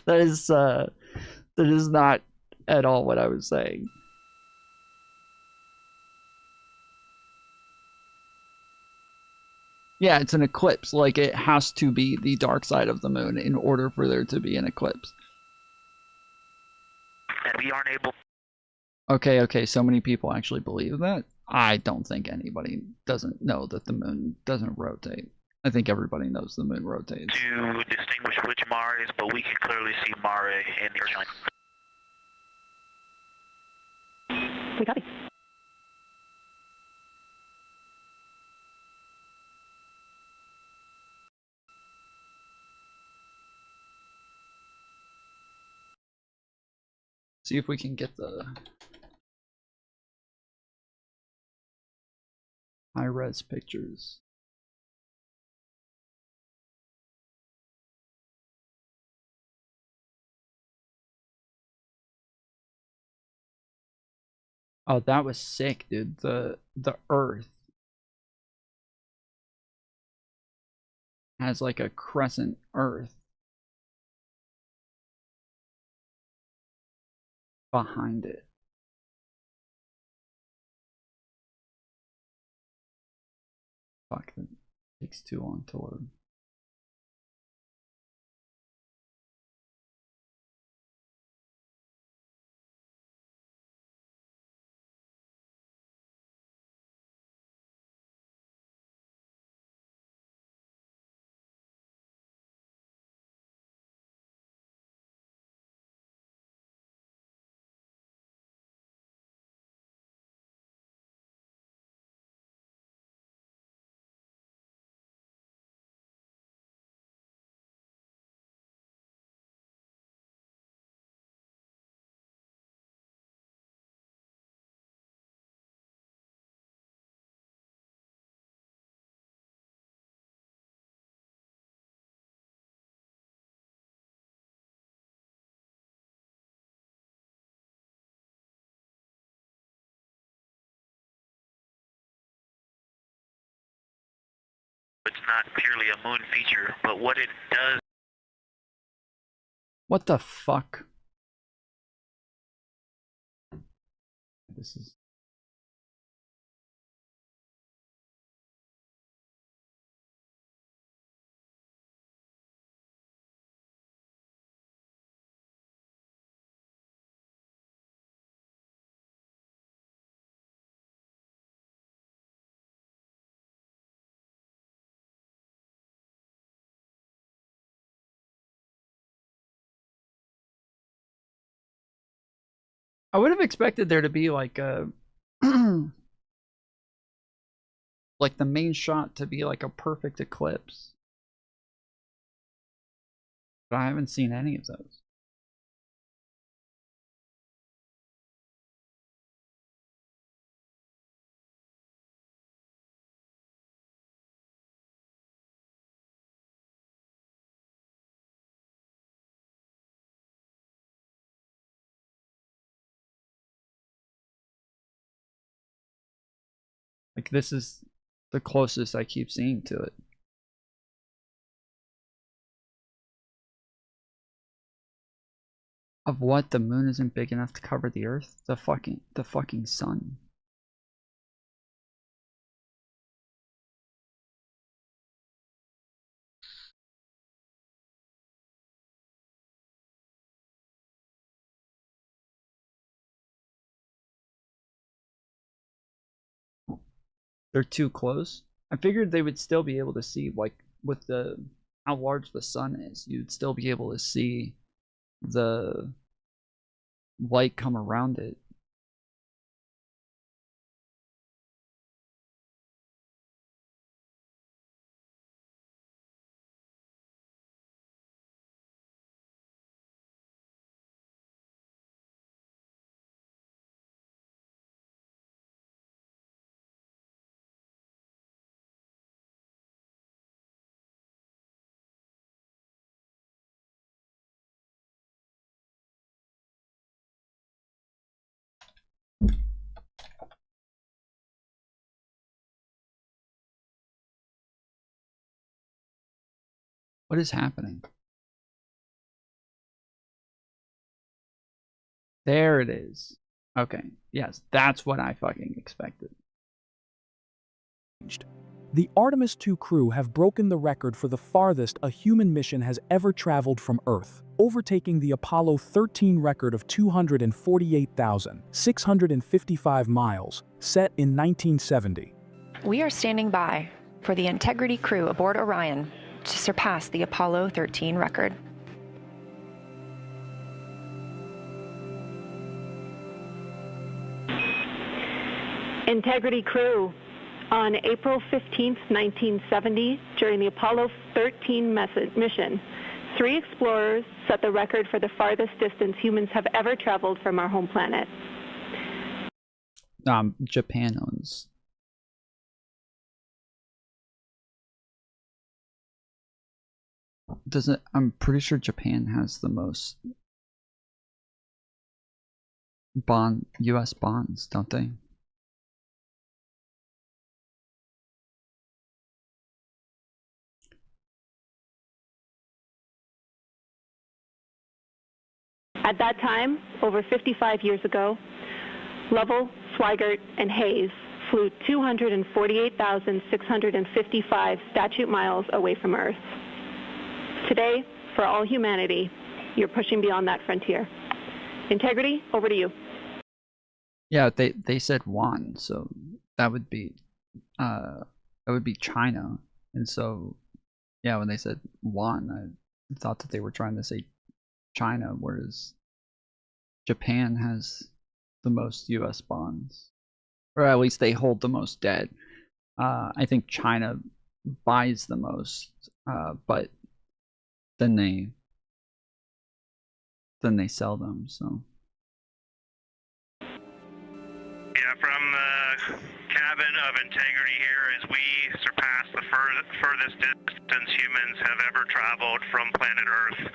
That is not at all what I was saying. Yeah, it's an eclipse. Like, it has to be the dark side of the moon in order for there to be an eclipse. And we aren't able... Okay, so many people actually believe that. I don't think anybody doesn't know that the moon doesn't rotate. I think everybody knows the moon rotates. To distinguish which Mare is, but we can clearly see Mare in the Earthshine. We copy. See if we can get the high-res pictures. Oh, that was sick, dude. The Earth has like a crescent Earth behind it. Fuck, it takes too long to load. It's not purely a moon feature, but what it does... What the fuck? This is... I would have expected there to be like a like the main shot to be like a perfect eclipse. But I haven't seen any of those. Like, this is the closest I keep seeing to it. Of what? The moon isn't big enough to cover the Earth? The fucking sun. They're too close. I figured they would still be able to see, like, with the how large the sun is, you'd still be able to see the light come around it. What is happening? There it is. Okay. Yes, that's what I fucking expected. The Artemis II crew have broken the record for the farthest a human mission has ever traveled from Earth, overtaking the Apollo 13 record of 248,655 miles, set in 1970. We are standing by for the Integrity crew aboard Orion to surpass the Apollo 13 record. Integrity crew. On April 15th, 1970, during the Apollo 13 mission, 3 explorers set the record for the farthest distance humans have ever traveled from our home planet. Japan owns. Doesn't I'm pretty sure Japan has the most US bonds, don't they? At that time, over 55 years ago, Lovell, Swigert, and Hayes flew 248,655 statute miles away from Earth. Today, for all humanity, you're pushing beyond that frontier. Integrity, over to you. Yeah, they said one, so that would be China. And so yeah, when they said one, I thought that they were trying to say China, whereas Japan has the most US bonds. Or at least they hold the most debt. I think China buys the most, but then they sell them, so. Yeah, from the cabin of Integrity here as we surpass the furthest distance humans have ever traveled from planet Earth.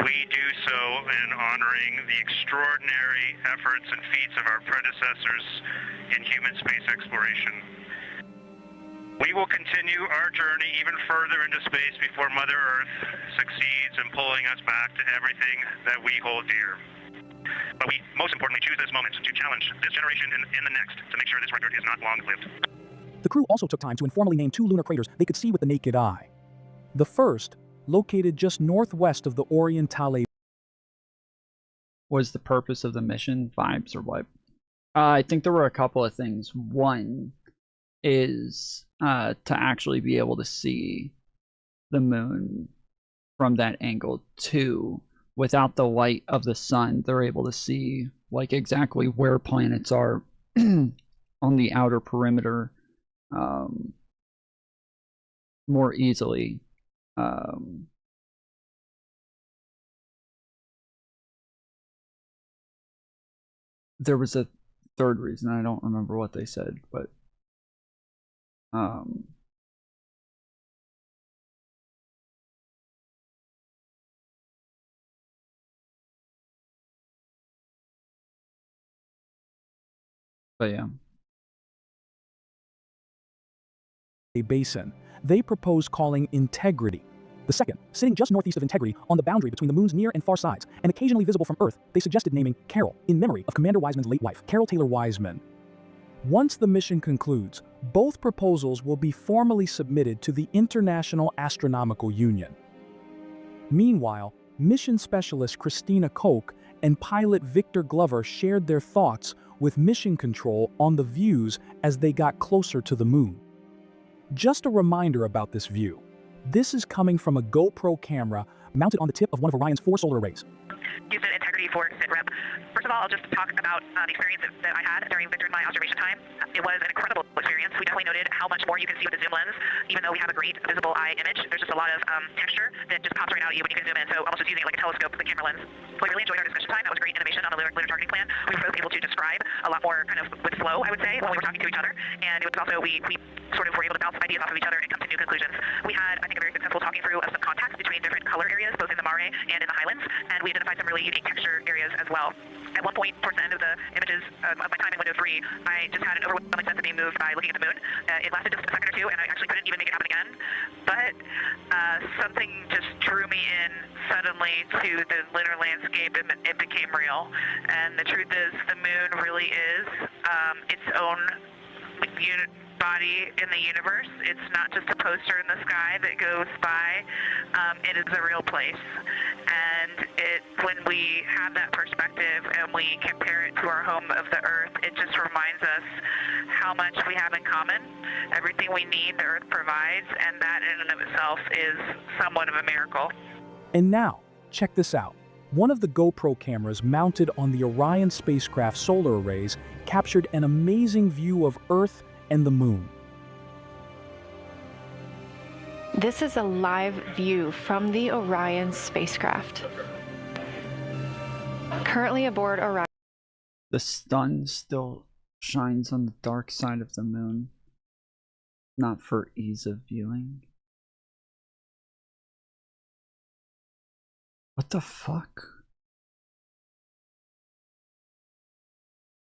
We do so in honoring the extraordinary efforts and feats of our predecessors in human space exploration. We will continue our journey even further into space before Mother Earth succeeds in pulling us back to everything that we hold dear. But we most importantly choose this moment to challenge this generation and the next to make sure this record is not long-lived. The crew also took time to informally name 2 lunar craters they could see with the naked eye. The first, located just northwest of the Orientale. Was the purpose of the mission vibes or what? I think there were a couple of things. One is to actually be able to see the moon from that angle. 2, without the light of the sun, they're able to see like exactly where planets are on the outer perimeter more easily. There was a third reason. I don't remember what they said, but yeah. basin they propose calling Integrity. The second, sitting just northeast of Integrity on the boundary between the moon's near and far sides, and occasionally visible from Earth, they suggested naming Carol in memory of Commander Wiseman's late wife, Carol Taylor Wiseman. Once the mission concludes, both proposals will be formally submitted to the International Astronomical Union. Meanwhile, mission specialist Christina Koch and pilot Victor Glover shared their thoughts with Mission Control on the views as they got closer to the moon. Just a reminder about this view. This is coming from a GoPro camera mounted on the tip of one of Orion's 4 solar arrays. Houston, Integrity for SITREP. First of all, I'll just talk about the experience that I had during Victor and my observation time. It was an incredible experience. We definitely noted how much more you can see with the zoom lens. Even though we have a great visible eye image, there's just a lot of texture that just pops right out at you when you can zoom in. So almost just using it like a telescope with the camera lens. So I really enjoyed our discussion time. That was a great innovation on the lunar targeting plan. We were both able to describe a lot more kind of with flow, I would say, when we were talking to each other. And it was also, we sort of were able to bounce ideas off of each other and come to new conclusions. We had, I think, a very successful talking through of some contacts between different color areas, both in the Mare and in the Highlands, and we identified some really unique texture areas as well. At one point, towards the end of the images of my time in window 3, I just had an overwhelming sense of being moved by looking at the moon. It lasted just a second or two, and I actually couldn't even make it happen again. But something just drew me in suddenly to the lunar landscape, and it became real. And the truth is, the moon really is its own body in the universe. It's not just a poster in the sky that goes by. It is a real place. And when we have that perspective and we compare it to our home of the Earth, it just reminds us how much we have in common. Everything we need, the Earth provides, and that in and of itself is somewhat of a miracle. And now, check this out. One of the GoPro cameras mounted on the Orion spacecraft solar arrays captured an amazing view of Earth and the moon. This is a live view from the Orion spacecraft. Currently aboard Orion. The sun still shines on the dark side of the moon, not for ease of viewing. What the fuck?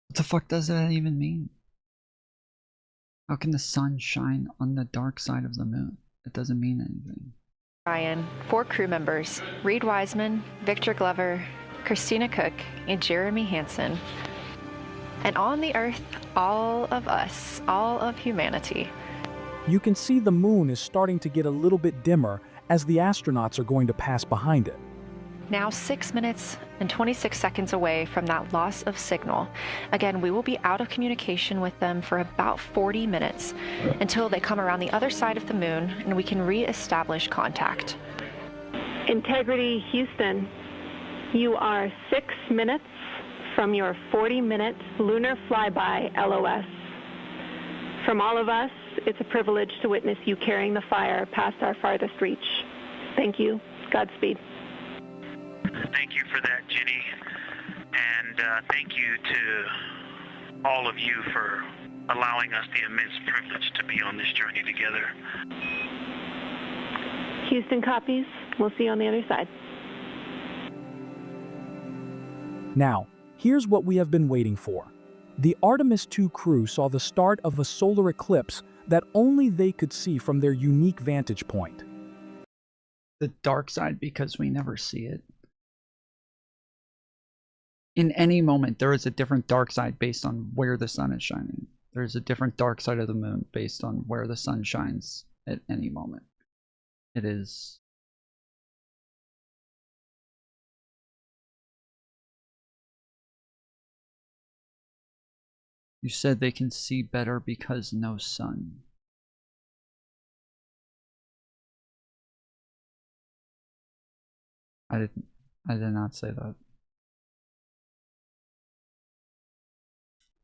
What the fuck does that even mean? How can the sun shine on the dark side of the moon? It doesn't mean anything. Orion, 4 crew members, Reed Wiseman, Victor Glover, Christina Koch, and Jeremy Hansen. And on the Earth, all of us, all of humanity. You can see the moon is starting to get a little bit dimmer as the astronauts are going to pass behind it. Now 6 minutes and 26 seconds away from that loss of signal. Again, we will be out of communication with them for about 40 minutes until they come around the other side of the moon and we can re-establish contact. Integrity Houston, you are 6 minutes from your 40-minute lunar flyby LOS. From all of us, it's a privilege to witness you carrying the fire past our farthest reach. Thank you. Godspeed. Thank you for that, Jenny. And thank you to all of you for allowing us the immense privilege to be on this journey together. Houston copies. We'll see you on the other side. Now, here's what we have been waiting for. The Artemis II crew saw the start of a solar eclipse that only they could see from their unique vantage point. The dark side because we never see it. In any moment, there is a different dark side based on where the sun is shining. There's a different dark side of the moon based on where the sun shines at any moment. It is... You said they can see better because no sun. I did not say that.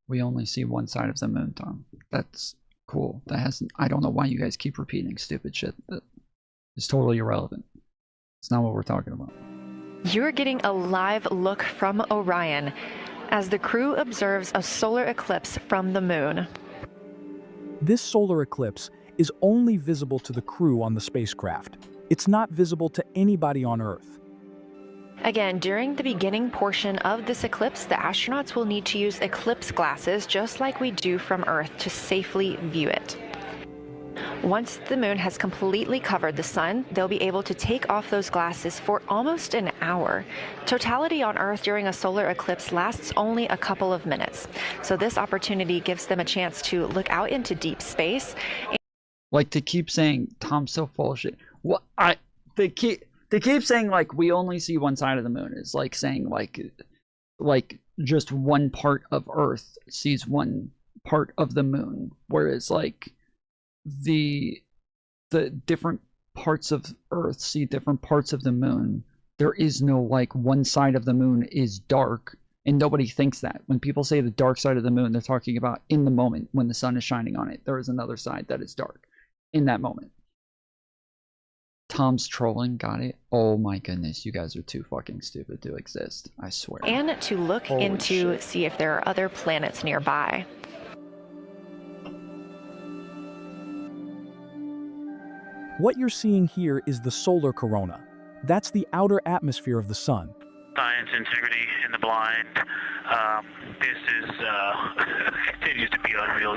We only see one side of the moon, Tom. That's cool. That hasn't... I don't know why you guys keep repeating stupid shit. That is totally irrelevant. It's not what we're talking about. You're getting a live look from Orion as the crew observes a solar eclipse from the moon. This solar eclipse is only visible to the crew on the spacecraft. It's not visible to anybody on Earth. Again, during the beginning portion of this eclipse, the astronauts will need to use eclipse glasses just like we do from Earth to safely view it. Once the moon has completely covered the sun, they'll be able to take off those glasses for almost an hour. Totality on Earth during a solar eclipse lasts only a couple of minutes. So this opportunity gives them a chance to look out into deep space. Like, to keep saying Tom's so full of shit. What they keep saying like we only see one side of the moon is like saying like just one part of Earth sees one part of the moon, whereas like the different parts of Earth see different parts of the moon. There is no like one side of the moon is dark, and nobody thinks that. When people say the dark side of the moon, they're talking about in the moment when the sun is shining on it. There is another side that is dark in that moment. Tom's trolling, got it? Oh my goodness, you guys are too fucking stupid to exist, I swear. And to look Holy into, shit. see if there are other planets nearby. What you're seeing here is the solar corona. That's the outer atmosphere of the sun. Science, integrity in the blind. This is continues to be unreal.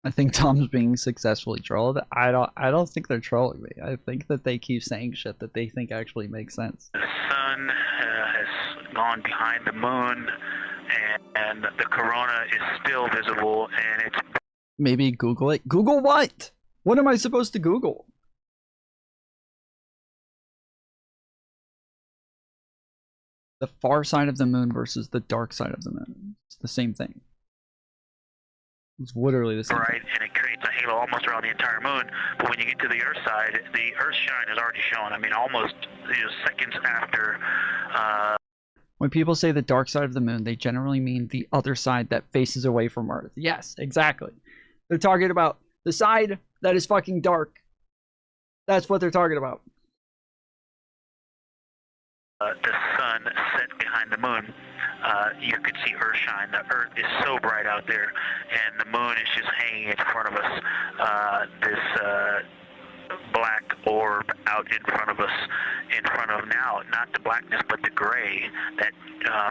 I think Tom's being successfully trolled. I don't think they're trolling me. I think that they keep saying shit that they think actually makes sense. The sun has gone behind the moon, and the corona is still visible, and it's... Maybe Google it. Google what? What am I supposed to Google? The far side of the moon versus the dark side of the moon. It's the same thing. It's literally the same bright, and it creates a halo almost around the entire moon. But when you get to the Earth side, the Earth shine is already shown. I mean, almost seconds after. When people say the dark side of the moon, they generally mean the other side that faces away from Earth. Yes, exactly. They're talking about the side that is fucking dark. That's what they're talking about. The sun set behind the moon. You could see Earth shine. The Earth is so bright out there, and the moon is just hanging in front of us. This black orb out in front of us, in front of now, not the blackness, but the gray that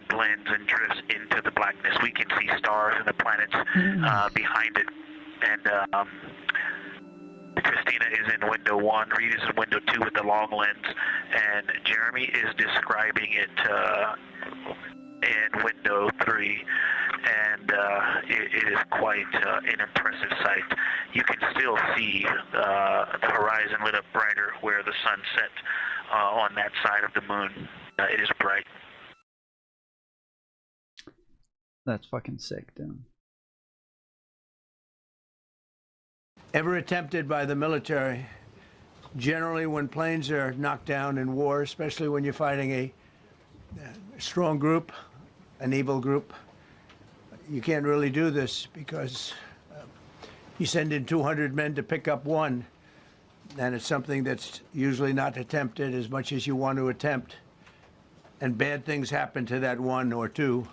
blends and drifts into the blackness. We can see stars and the planets behind it. And Christina is in window 1, Reed is in window 2 with the long lens, and Jeremy is describing it in window 3, and it is quite an impressive sight. You can still see the horizon lit up brighter where the sun set on that side of the moon. It is bright. That's fucking sick, dude. Ever attempted by the military. Generally, when planes are knocked down in war, especially when you're fighting a strong group, an evil group, you can't really do this because you send in 200 men to pick up one, and it's something that's usually not attempted as much as you want to attempt. And bad things happen to that one or two.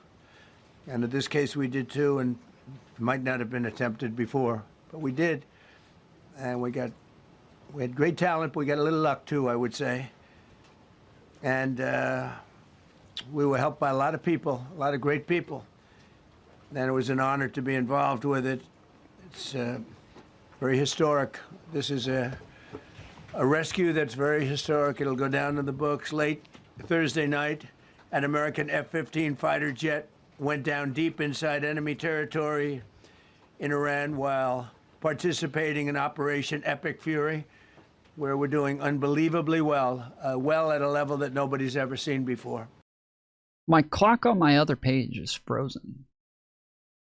And in this case, we did two, and it might not have been attempted before, but we did. And we had great talent, but we got a little luck too, I would say. And we were helped by a lot of people, a lot of great people. And it was an honor to be involved with it. It's very historic. This is a rescue that's very historic. It'll go down in the books. Late Thursday night, an American F-15 fighter jet went down deep inside enemy territory in Iran while participating in Operation Epic Fury, where we're doing unbelievably well, well at a level that nobody's ever seen before. My clock on my other page is frozen.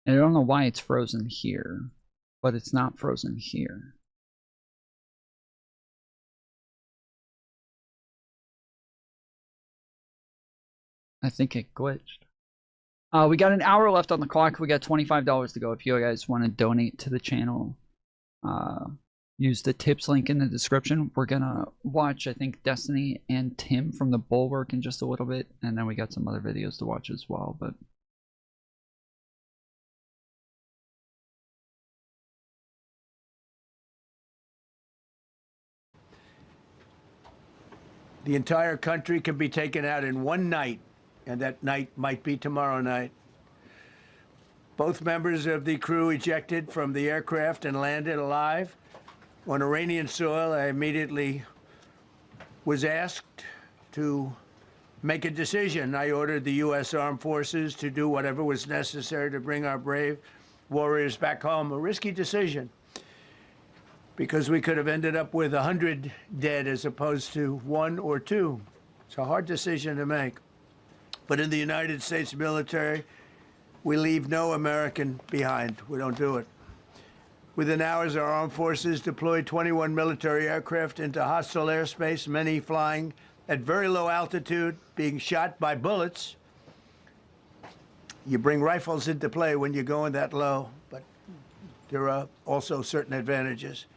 And I don't know why it's frozen here, but it's not frozen here. I think it glitched. We got an hour left on the clock. We got $25 to go. If you guys want to donate to the channel, use the tips link in the description. We're gonna watch, I think, Destiny and Tim from the Bulwark in just a little bit, and then we got some other videos to watch as well. But the entire country can be taken out in one night, and that night might be tomorrow night. Both members of the crew ejected from the aircraft and landed alive. On Iranian soil, I immediately was asked to make a decision. I ordered the U.S. Armed Forces to do whatever was necessary to bring our brave warriors back home. A risky decision, because we could have ended up with 100 dead as opposed to 1 or 2. It's a hard decision to make. But in the United States military, we leave no American behind. We don't do it. Within hours, our armed forces deployed 21 military aircraft into hostile airspace, many flying at very low altitude, being shot by bullets. You bring rifles into play when you're going that low, but there are also certain advantages.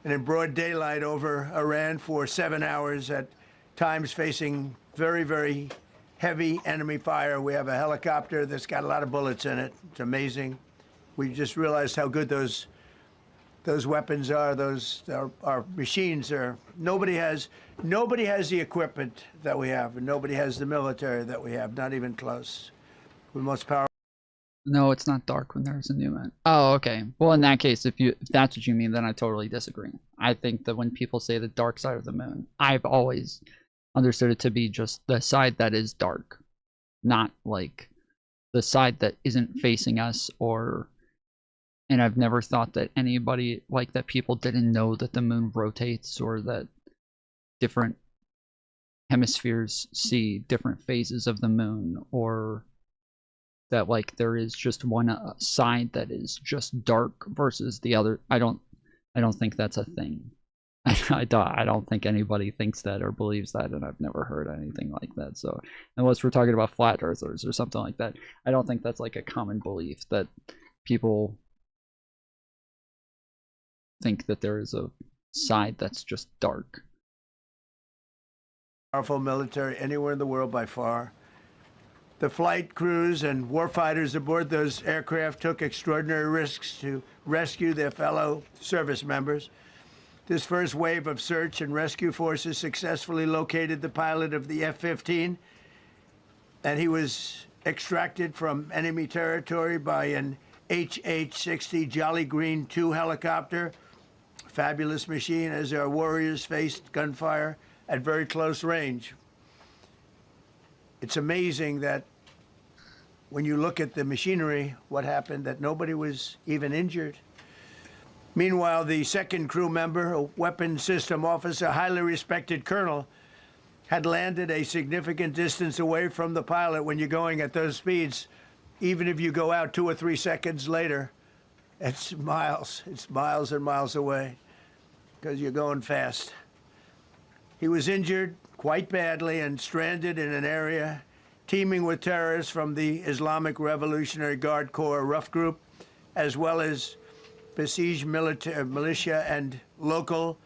And in broad daylight over Iran for 7 hours, at times facing very, very heavy enemy fire. We have a helicopter that's got a lot of bullets in it. It's amazing. We just realized how good those weapons are. Those our machines are. Nobody has the equipment that we have, and nobody has the military that we have. Not even close. We're the most powerful. No, it's not dark when there's a new moon. Oh, okay. Well, in that case, if that's what you mean, then I totally disagree. I think that when people say the dark side of the moon, I've always understood it to be just the side that is dark, not like the side that isn't facing us. And I've never thought that anybody, like, that people didn't know that the moon rotates, or that different hemispheres see different phases of the moon, or that, like, there is just one side that is just dark versus the other. I don't think that's a thing. I don't think anybody thinks that or believes that, and I've never heard anything like that. So unless we're talking about flat earthers or something like that, I don't think that's like a common belief that people think that there is a side that's just dark. Powerful military anywhere in the world by far. The flight crews and warfighters aboard those aircraft took extraordinary risks to rescue their fellow service members. This first wave of search and rescue forces successfully located the pilot of the F-15, and he was extracted from enemy territory by an HH-60 Jolly Green II helicopter. Fabulous machine, as our warriors faced gunfire at very close range. It's amazing that when you look at the machinery, what happened, that nobody was even injured. Meanwhile, the second crew member, a weapons system officer, highly respected colonel, had landed a significant distance away from the pilot. When you're going at those speeds, even if you go out 2 or 3 seconds later, it's miles and miles away, because you're going fast. He was injured quite badly and stranded in an area teeming with terrorists from the Islamic Revolutionary Guard Corps rough group, as well as besieged militia and local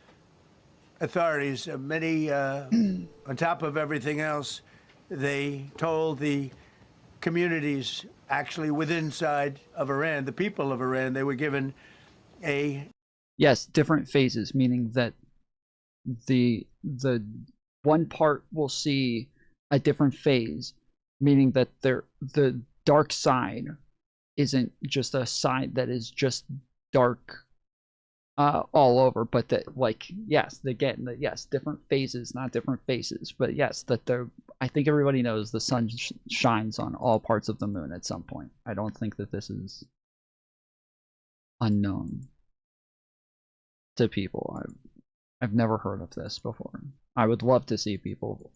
authorities. Many, on top of everything else, they told the communities actually within side of Iran, the people of Iran, they were given a... Yes, different phases, meaning that the one part will see a different phase, meaning that the dark side isn't just a side that is just dark all over, but that, like, yes, yes, different phases, not different faces, but yes, that I think everybody knows the sun shines on all parts of the moon at some point. I don't think that this is unknown to people. I've never heard of this before. I would love to see people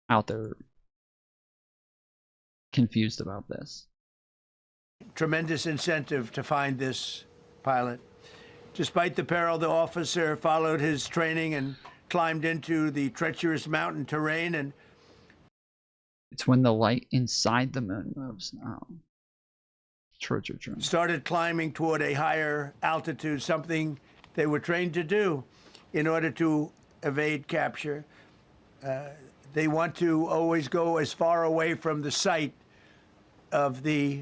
out there confused about this. Tremendous incentive to find this pilot. Despite the peril, the officer followed his training and climbed into the treacherous mountain terrain, and it's when the light inside the moon moves. Oh. True. Started climbing toward a higher altitude, something they were trained to do in order to evade capture. They want to always go as far away from the site of the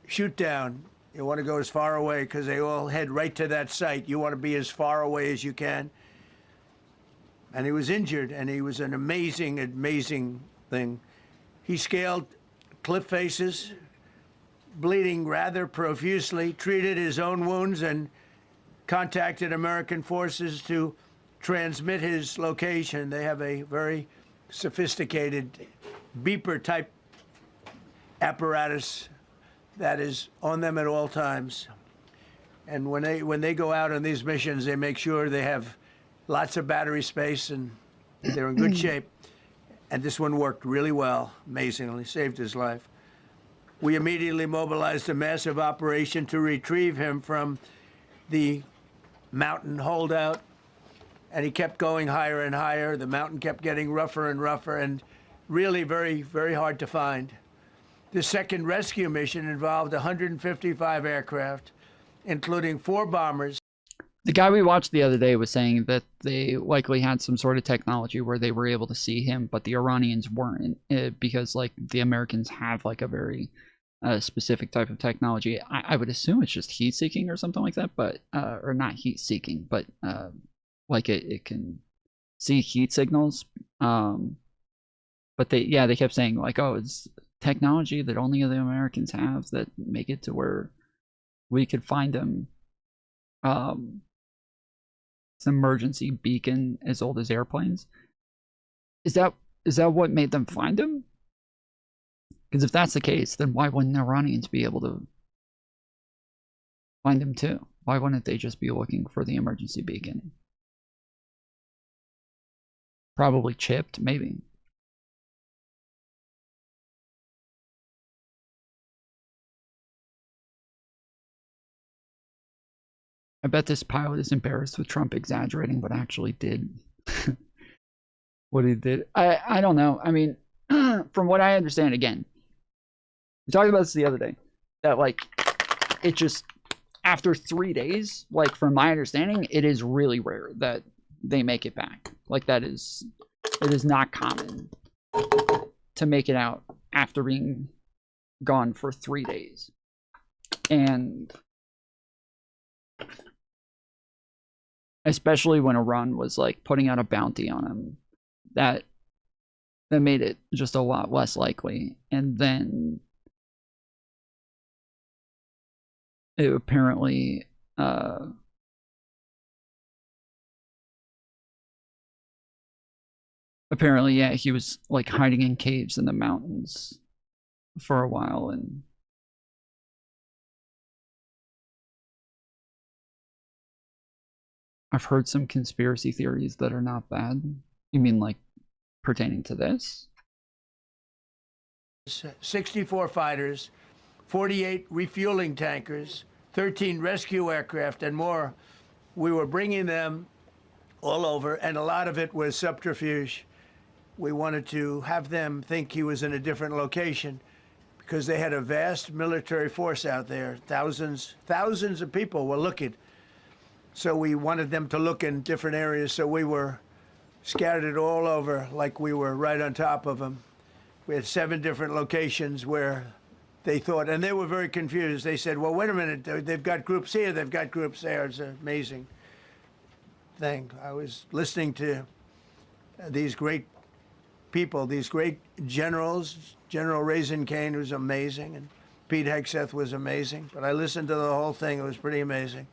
shoot down. You want to go as far away because they all head right to that site. You want to be as far away as you can. And he was injured, and he was an amazing thing. He scaled cliff faces, bleeding rather profusely, treated his own wounds, and contacted American forces to transmit his location. They have a very sophisticated beeper-type apparatus that is on them at all times. And when they go out on these missions, they make sure they have lots of battery space and they're in good shape. And this one worked really well, amazingly, saved his life. We immediately mobilized a massive operation to retrieve him from the mountain holdout. And he kept going higher and higher. The mountain kept getting rougher and rougher and really very, very hard to find. The second rescue mission involved 155 aircraft, including 4 bombers. The guy we watched the other day was saying that they likely had some sort of technology where they were able to see him, but the Iranians weren't, because like the Americans have like a very specific type of technology. I would assume it's just heat seeking or something like that, but or not heat seeking, but like it can see heat signals. But they kept saying like, oh, it's technology that only the Americans have that make it to where we could find him. It's an emergency beacon as old as airplanes. Is that what made them find him? Because if that's the case, then why wouldn't Iranians be able to find him too? Why wouldn't they just be looking for the emergency beacon? Probably chipped, maybe. I bet this pilot is embarrassed with Trump exaggerating what actually did. What he did. I don't know. I mean, from what I understand, again, we talked about this the other day, that like, it just, after 3 days, like from my understanding, it is really rare that they make it back. Like it is not common to make it out after being gone for 3 days. And especially when Iran was like putting out a bounty on him, that made it just a lot less likely. And then it apparently yeah, he was like hiding in caves in the mountains for a while. And I've heard some conspiracy theories that are not bad. You mean like pertaining to this? 64 fighters, 48 refueling tankers, 13 rescue aircraft, and more. We were bringing them all over, and a lot of it was subterfuge. We wanted to have them think he was in a different location because they had a vast military force out there. Thousands of people were looking. So we wanted them to look in different areas, so we were scattered all over like we were right on top of them. We had 7 different locations where they thought, and they were very confused. They said, well, wait a minute, they've got groups here, they've got groups there. It's an amazing thing. I was listening to these great people, these great generals. General Raisin Kane was amazing, and Pete Hegseth was amazing. But I listened to the whole thing. It was pretty amazing.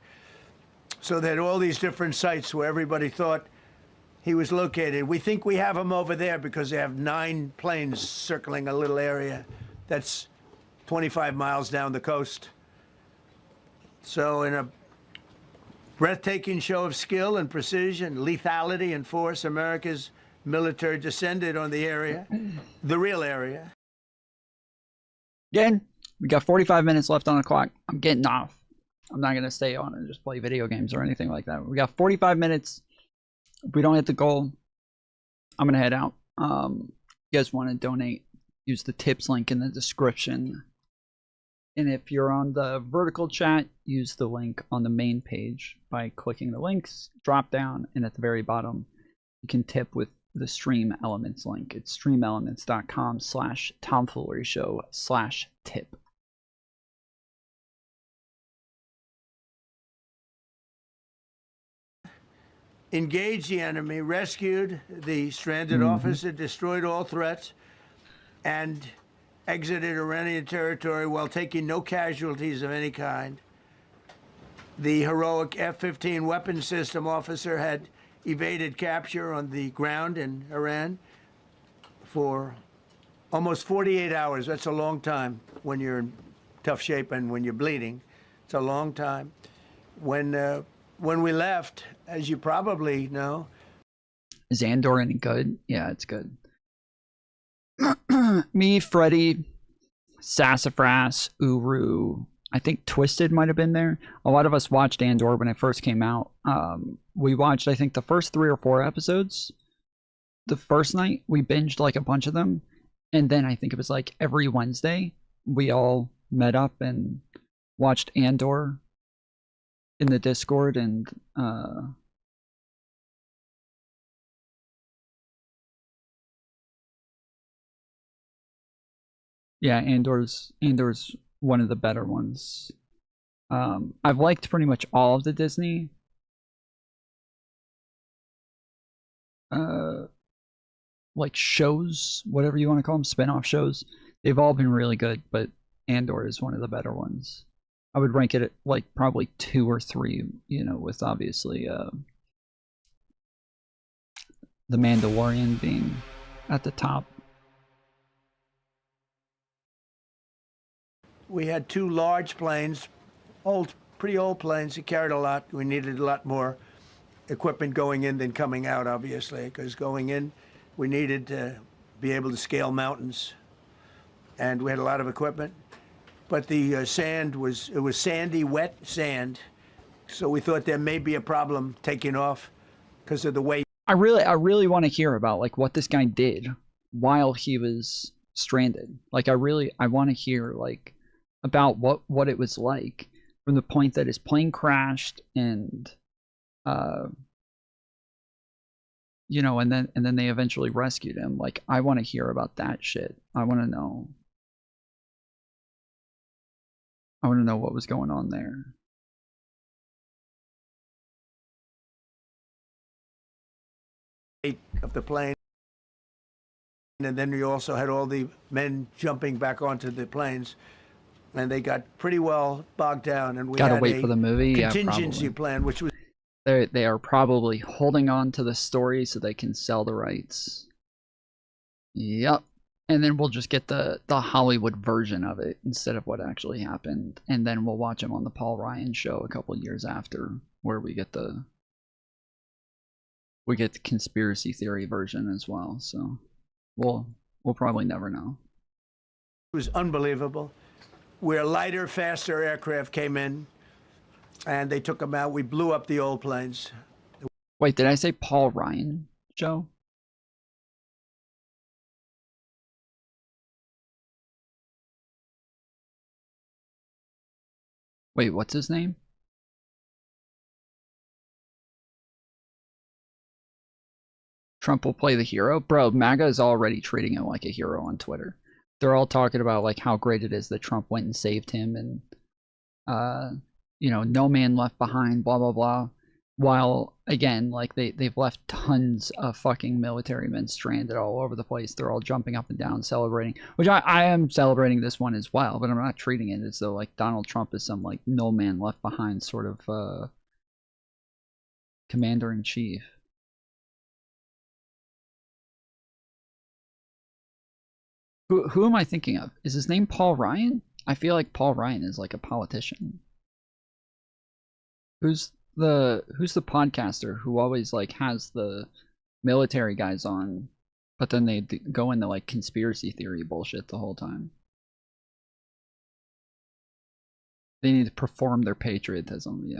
So they had all these different sites where everybody thought he was located. We think we have him over there because they have 9 planes circling a little area that's 25 miles down the coast. So in a breathtaking show of skill and precision, lethality and force, America's military descended on the area, the real area. Again, we got 45 minutes left on the clock. I'm getting off. I'm not going to stay on and just play video games or anything like that. We got 45 minutes. If we don't hit the goal, I'm going to head out. You guys want to donate, use the tips link in the description. And if you're on the vertical chat, use the link on the main page by clicking the links, drop down, and at the very bottom, you can tip with the Stream Elements link. It's streamelements.com/tomfooleryshow/tip. Engaged the enemy, rescued the stranded officer, destroyed all threats, and exited Iranian territory while taking no casualties of any kind. The heroic F-15 weapons system officer had evaded capture on the ground in Iran for almost 48 hours. That's a long time when you're in tough shape and when you're bleeding. It's a long time. When we left, as you probably know, is Andor any good? Yeah, it's good. Me, Freddy, Sassafras, Uru, I think Twisted might have been there. A lot of us watched Andor when it first came out. We watched, I think, the first 3 or 4 episodes. The first night, we binged like a bunch of them. And then I think it was like every Wednesday, we all met up and watched Andor in the Discord. And yeah, Andor's one of the better ones. I've liked pretty much all of the Disney like shows, whatever you want to call them, spin-off shows. They've all been really good, but Andor is one of the better ones. I would rank it at like probably 2 or 3, you know, with obviously The Mandalorian being at the top. we had 2 large planes, pretty old planes that carried a lot. We needed a lot more equipment going in than coming out, obviously, because going in, we needed to be able to scale mountains, and we had a lot of equipment. But the sand was sandy, wet sand, so we thought there may be a problem taking off because of the way. I really want to hear about like what this guy did while he was stranded. Like I want to hear like about what it was like from the point that his plane crashed and you know, and then they eventually rescued him. Like I want to hear about that shit. I want to know what was going on there. Of the plane, and then we also had all the men jumping back onto the planes, and they got pretty well bogged down. And we gotta had wait for the movie. contingency plan, which was they are probably holding on to the story so they can sell the rights. Yep. And then we'll just get the Hollywood version of it instead of what actually happened, and then we'll watch him on the Paul Ryan show a couple years after, where we get the conspiracy theory version as well. So we'll probably never know. It was unbelievable. Where lighter, faster aircraft came in, and they took them out. We blew up the old planes. Wait, did I say Paul Ryan, Joe? Wait, what's his name? Trump will play the hero? Bro, MAGA is already treating him like a hero on Twitter. They're all talking about like how great it is that Trump went and saved him and you know, no man left behind, blah blah blah. While again, like they've left tons of fucking military men stranded all over the place. They're all jumping up and down celebrating, which I am celebrating this one as well, but I'm not treating it as though like Donald Trump is some like no man left behind sort of commander-in-chief. Who am I thinking of? Is his name Paul Ryan? I feel like Paul Ryan is like a politician. Who's the podcaster who always like has the military guys on, but then they go into like conspiracy theory bullshit the whole time? They need to perform their patriotism.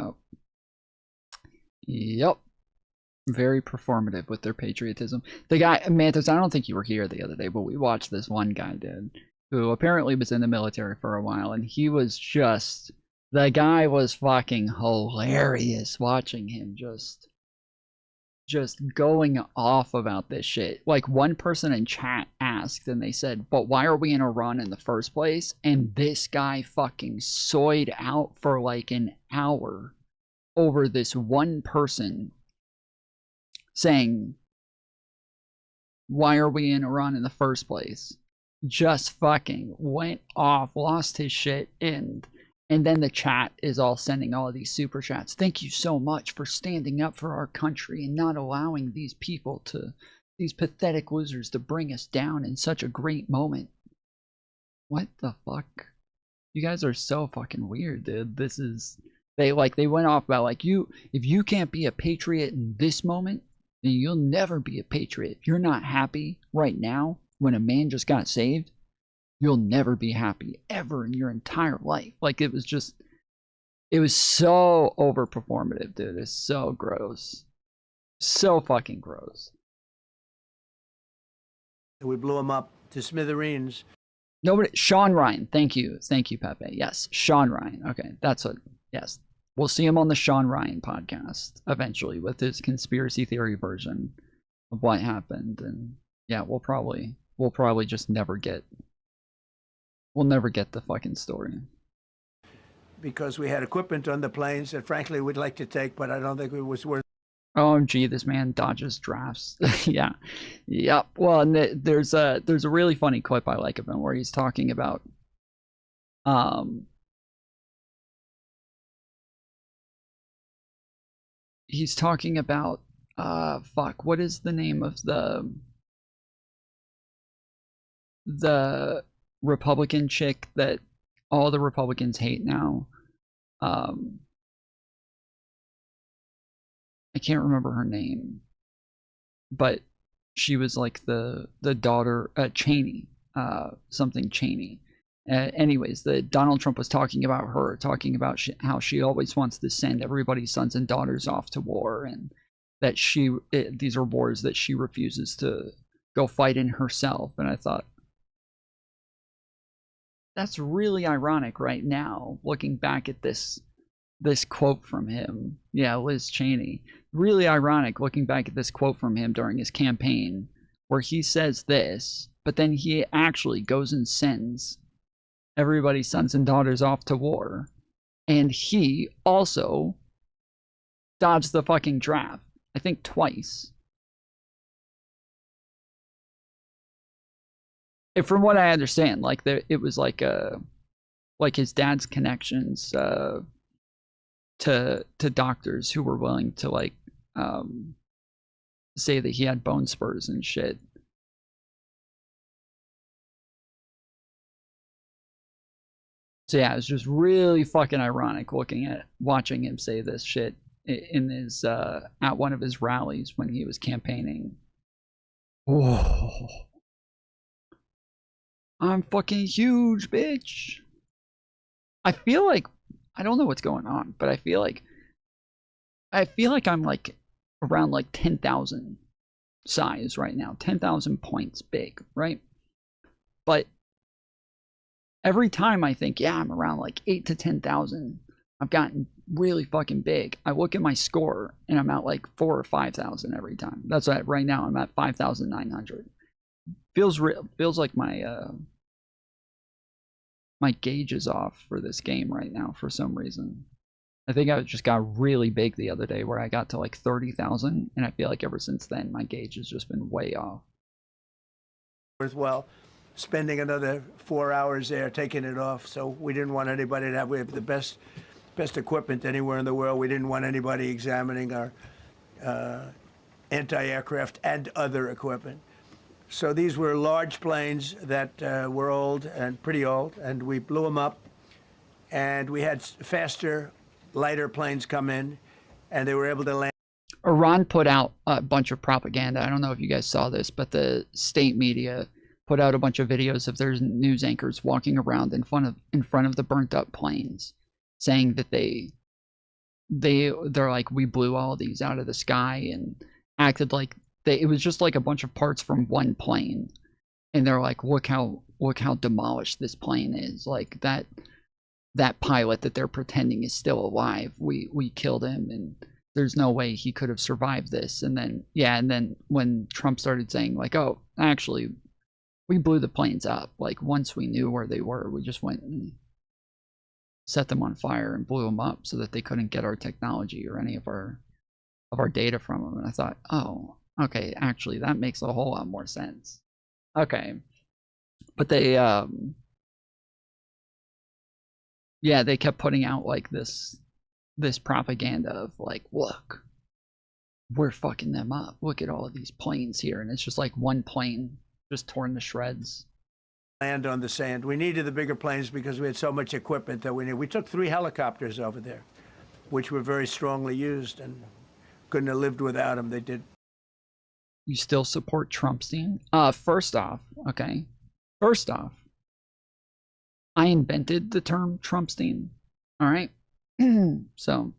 Yep. Very performative with their patriotism. The guy, Mantis, I don't think you were here the other day, but we watched this one guy who apparently was in the military for a while, and he was just, the guy was fucking hilarious watching him just going off about this shit. Like one person in chat asked, and they said, but why are we in Iran in the first place? And this guy fucking soyed out for like an hour over this one person saying, why are we in Iran in the first place? just fucking went off, lost his shit, and then the chat is all sending all of these super chats. Thank you so much for standing up for our country and not allowing these people to, these pathetic losers to bring us down in such a great moment. What the fuck? You guys are so fucking weird, dude. This is, they went off about like, if you can't be a patriot in this moment, then you'll never be a patriot. If you're not happy right now when a man just got saved, you'll never be happy ever in your entire life. Like, it was so overperformative, dude. It's so gross. So fucking gross. We blew him up to smithereens. Nobody, Sean Ryan, thank you, Pepe. Yes, Sean Ryan. Okay, that's what. Yes, we'll see him on the Sean Ryan podcast eventually with his conspiracy theory version of what happened, and yeah, we'll probably just never get. We'll never get the fucking story. Because we had equipment on the planes that frankly we'd like to take, but I don't think it was worth. OMG, this man dodges drafts. Yeah. Yep. Well, and there's a really funny clip I like of him where he's talking about fuck, what is the name of the Republican chick that all the Republicans hate now? I can't remember her name, but she was like the daughter, Cheney, something Cheney. Anyways, Donald Trump was talking about her, talking about how she always wants to send everybody's sons and daughters off to war, and that these are wars that she refuses to go fight in herself. And I thought, that's really ironic right now, looking back at this quote from him. Yeah, Liz Cheney. Really ironic looking back at this quote from him during his campaign, where he says this, but then he actually goes and sends everybody's sons and daughters off to war. And he also dodged the fucking draft, I think twice. And from what I understand, like it was like his dad's connections to doctors who were willing to like say that he had bone spurs and shit. So yeah, it's just really fucking ironic watching him say this shit in his at one of his rallies when he was campaigning. Whoa. I'm fucking huge, bitch. I feel like, I don't know what's going on, but I feel like I'm like around like 10,000 size right now, 10,000 points big, right? But every time I think, yeah, I'm around like 8 to 10,000, I've gotten really fucking big. I look at my score and I'm at like 4 or 5,000 every time. That's right. Right now I'm at 5,900. Feels like my gauge is off for this game right now for some reason. I think I just got really big the other day where I got to like 30,000, and I feel like ever since then my gauge has just been way off. Worthwhile spending another 4 hours there taking it off, so we didn't want anybody to have. We have the best equipment anywhere in the world. We didn't want anybody examining our anti-aircraft and other equipment. So these were large planes that were old and pretty old, and we blew them up. And we had faster, lighter planes come in, and they were able to land. Iran put out a bunch of propaganda. I don't know if you guys saw this, but the state media put out a bunch of videos of their news anchors walking around in front of the burnt up planes, saying that they're like, we blew all of these out of the sky, and acted like it was just like a bunch of parts from one plane, and they're like, look how demolished this plane is. Like that pilot that they're pretending is still alive, we killed him, and there's no way he could have survived this. And then when Trump started saying like, oh, actually we blew the planes up, like once we knew where they were, we just went and set them on fire and blew them up so that they couldn't get our technology or any of our data from them. And I thought, oh, okay, actually that makes a whole lot more sense. Okay, But they yeah, they kept putting out like this propaganda of like, look, we're fucking them up. Look at all of these planes here, and it's just like one plane just torn to shreds. Land on the sand. We needed the bigger planes because we had so much equipment that we needed. We took 3 helicopters over there, which were very strongly used and couldn't have lived without them. They did. You still support Trumpstein? First off, okay. First off, I invented the term Trumpstein. All right. So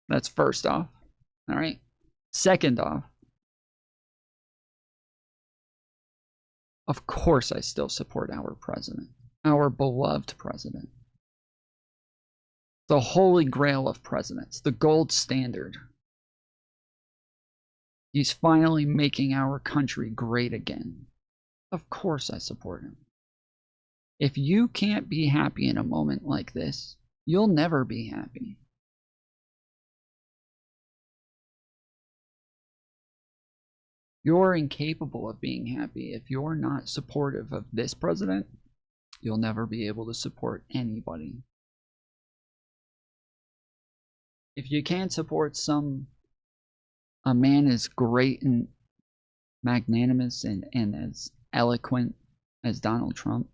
that's first off. All right. Second off, of course, I still support our president, our beloved president. The holy grail of presidents, the gold standard. He's finally making our country great again. Of course I support him. If you can't be happy in a moment like this, you'll never be happy. You're incapable of being happy. If you're not supportive of this president, you'll never be able to support anybody. If you can't support a man as great and magnanimous and as eloquent as Donald Trump,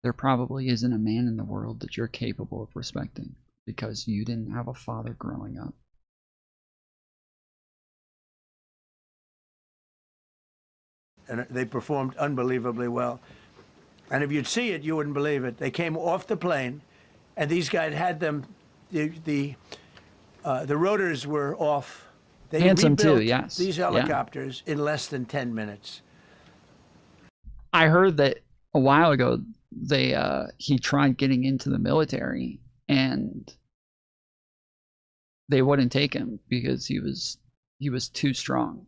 there probably isn't a man in the world that you're capable of respecting because you didn't have a father growing up. And they performed unbelievably well. And if you'd see it, you wouldn't believe it. They came off the plane, and these guys had them. The rotors were off. They Handsome too, rebuilt yes. these helicopters in less than 10 minutes. I heard that a while ago he tried getting into the military and they wouldn't take him because he was too strong.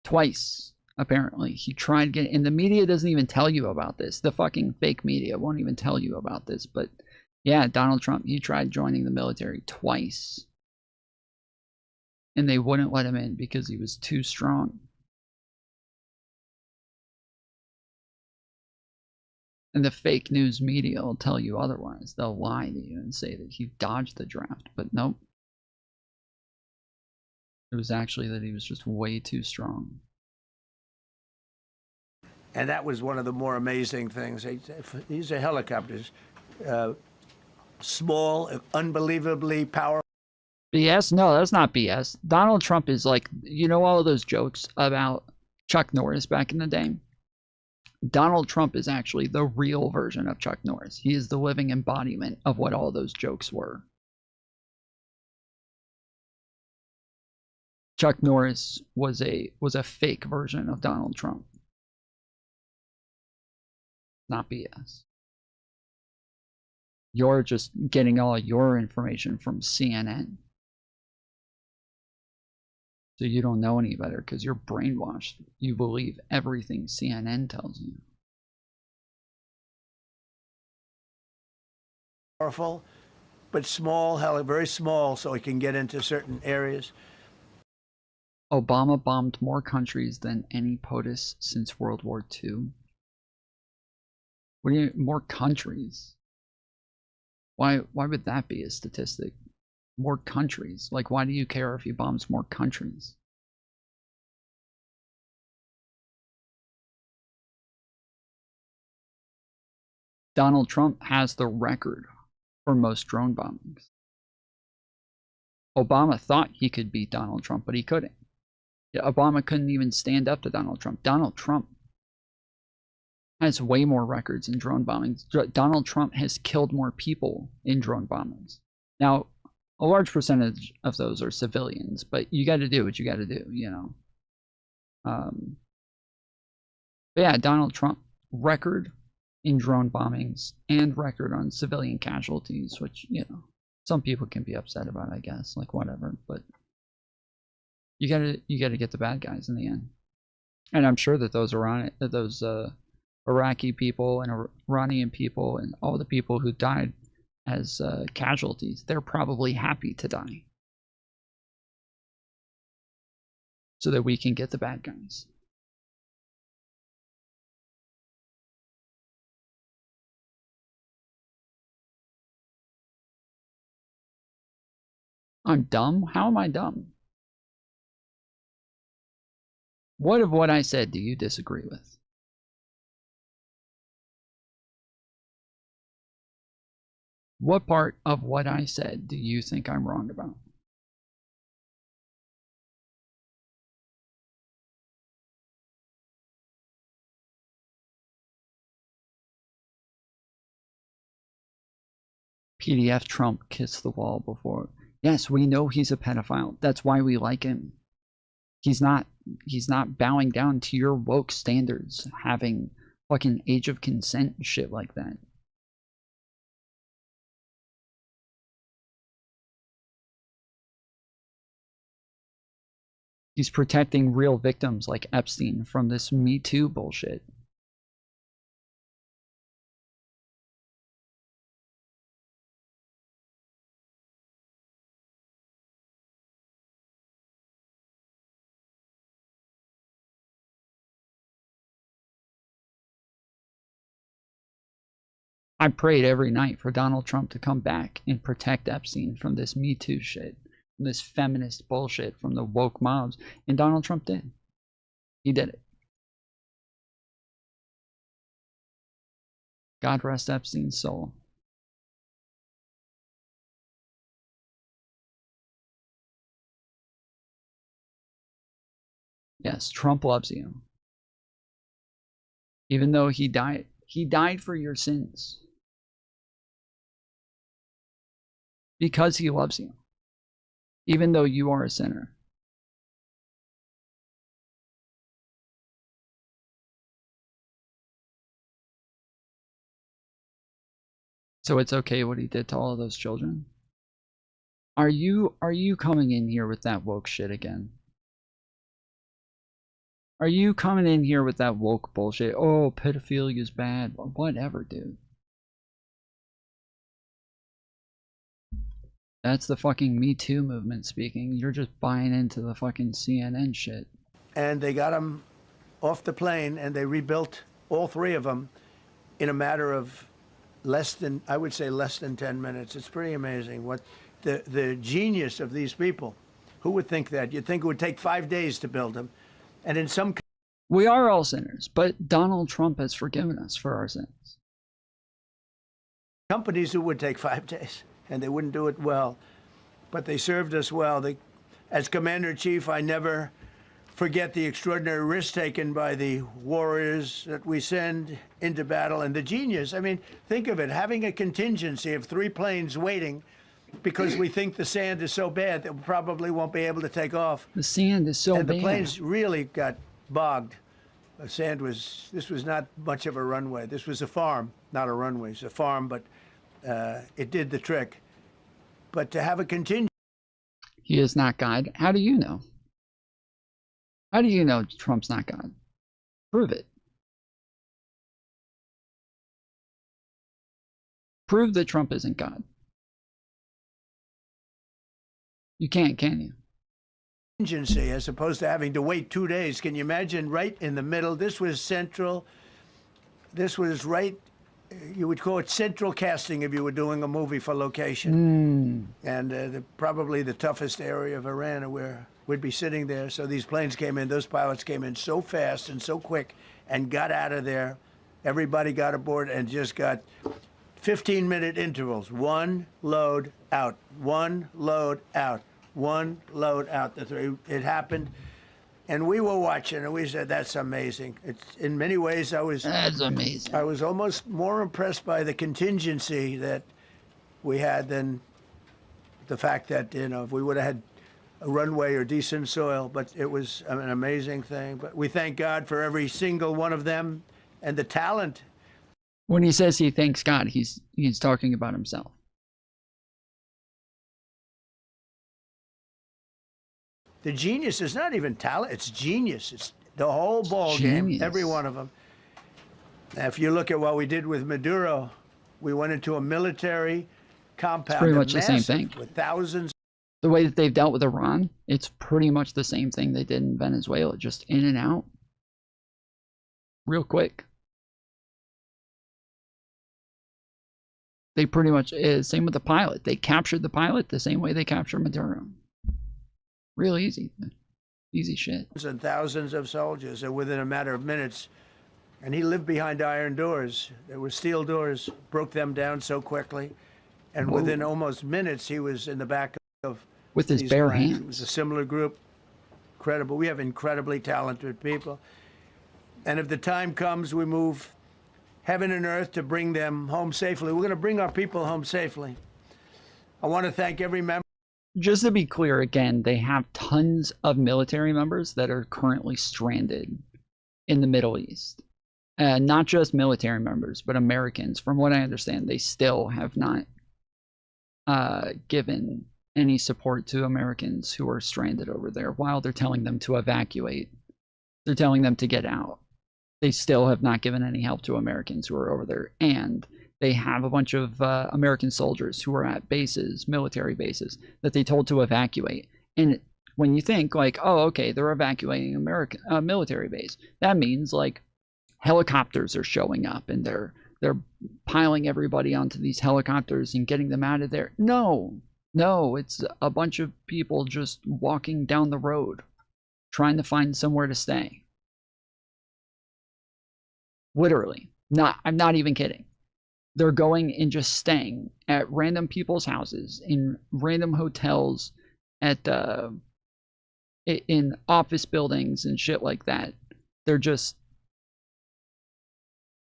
Twice, apparently. He tried getting, and the media doesn't even tell you about this. The fucking fake media won't even tell you about this. But yeah, Donald Trump, he tried joining the military twice. And they wouldn't let him in because he was too strong. And the fake news media will tell you otherwise. They'll lie to you and say that he dodged the draft, but nope. It was actually that he was just way too strong. And that was one of the more amazing things. These are helicopters. Small, unbelievably powerful. BS? No, that's not BS. Donald Trump is like, you know all of those jokes about Chuck Norris back in the day? Donald Trump is actually the real version of Chuck Norris. He is the living embodiment of what all those jokes were. Chuck Norris was a fake version of Donald Trump. Not BS. You're just getting all your information from CNN. So you don't know any better because you're brainwashed. You believe everything CNN tells you. Powerful, but small, very small, so it can get into certain areas. Obama bombed more countries than any POTUS since World War II. What do you mean, more countries? Why would that be a statistic? More countries. Like, why do you care if he bombs more countries? Donald Trump has the record for most drone bombings. Obama thought he could beat Donald Trump, but he couldn't. Obama couldn't even stand up to Donald Trump. Donald Trump has way more records in drone bombings. Donald Trump has killed more people in drone bombings. Now, a large percentage of those are civilians, but you got to do what you got to do, you know. But yeah, Donald Trump, record in drone bombings and record on civilian casualties, which, you know, some people can be upset about, I guess, like whatever, but you gotta get the bad guys in the end. And I'm sure that those Iraqi people and Iranian people and all the people who died as casualties. They're probably happy to die so that we can get the bad guys. I'm dumb? How am I dumb? What of what I said do you disagree with? What part of what I said do you think I'm wrong about? PDF Trump kissed the wall before. Yes, we know he's a pedophile. That's why we like him. He's not bowing down to your woke standards, having fucking age of consent and shit like that. He's protecting real victims like Epstein from this Me Too bullshit. I prayed every night for Donald Trump to come back and protect Epstein from this Me Too shit, from this feminist bullshit, from the woke mobs, and Donald Trump did. He did it. God rest Epstein's soul. Yes, Trump loves you. Even though he died for your sins. Because he loves you. Even though you are a sinner. So it's okay what he did to all of those children? Are you coming in here with that woke shit again? Are you coming in here with that woke bullshit? Oh, pedophilia is bad. Whatever, dude. That's the fucking Me Too movement speaking. You're just buying into the fucking CNN shit. And they got them off the plane, and they rebuilt all three of them in a matter of less than 10 minutes. It's pretty amazing what the genius of these people. Who would think that? You'd think it would take 5 days to build them. And in some... We are all sinners, but Donald Trump has forgiven us for our sins. Companies who would take 5 days, and they wouldn't do it well. But they served us well. As Commander-in-Chief, I never forget the extraordinary risk taken by the warriors that we send into battle. And the genius, I mean, think of it, having a contingency of 3 planes waiting because we think the sand is so bad that we probably won't be able to take off. The sand is so bad. And the planes really got bogged. The sand this was not much of a runway. This was a farm, not a runway. It's a farm, but it did the trick. But to have a contingency... He is not God. How do you know? How do you know Trump's not God? Prove it. Prove that Trump isn't God. You can't, can you? Contingency as opposed to having to wait 2 days. Can you imagine right in the middle? This was central. This was right, you would call it central casting if you were doing a movie for location. And probably the toughest area of Iran where we'd be sitting there. So these planes came in, those pilots came in so fast and so quick and got out of there. Everybody got aboard and just got 15-minute intervals. One load out, one load out, one load out. It happened. And we were watching, and we said, that's amazing. It's, in many ways, that's amazing. I was almost more impressed by the contingency that we had than the fact that, if we would have had a runway or decent soil. But it was an amazing thing. But we thank God for every single one of them and the talent. When he says he thanks God, he's talking about himself. The genius is not even talent, it's genius. It's the whole ball game, every one of them. Now, if you look at what we did with Maduro, we went into a military compound pretty of much the same massive, thing. with thousands. The way that they've dealt with Iran, it's pretty much the same thing they did in Venezuela, just in and out. Real quick. They pretty much, same with the pilot. They captured the pilot the same way they captured Maduro. Real easy. Easy shit. And thousands of soldiers, and within a matter of minutes. And he lived behind iron doors. There were steel doors, broke them down so quickly. And Whoa. within almost minutes, he was in the back of with his these bare planes. hands. It was a similar group. Incredible. We have incredibly talented people. And if the time comes, we move heaven and earth to bring them home safely. We're going to bring our people home safely. I want to thank every member. Just to be clear again, they have tons of military members that are currently stranded in the Middle East. Not just military members, but Americans. From what I understand, they still have not given any support to Americans who are stranded over there while they're telling them to evacuate. They're telling them to get out. They still have not given any help to Americans who are over there. And they have a bunch of American soldiers who are at bases, military bases, that they told to evacuate. And when you think like, oh, okay, they're evacuating American military base, that means like helicopters are showing up and they're piling everybody onto these helicopters and getting them out of there. No, it's a bunch of people just walking down the road, trying to find somewhere to stay. Literally, I'm not even kidding. They're going and just staying at random people's houses, in random hotels, at in office buildings and shit like that. They're just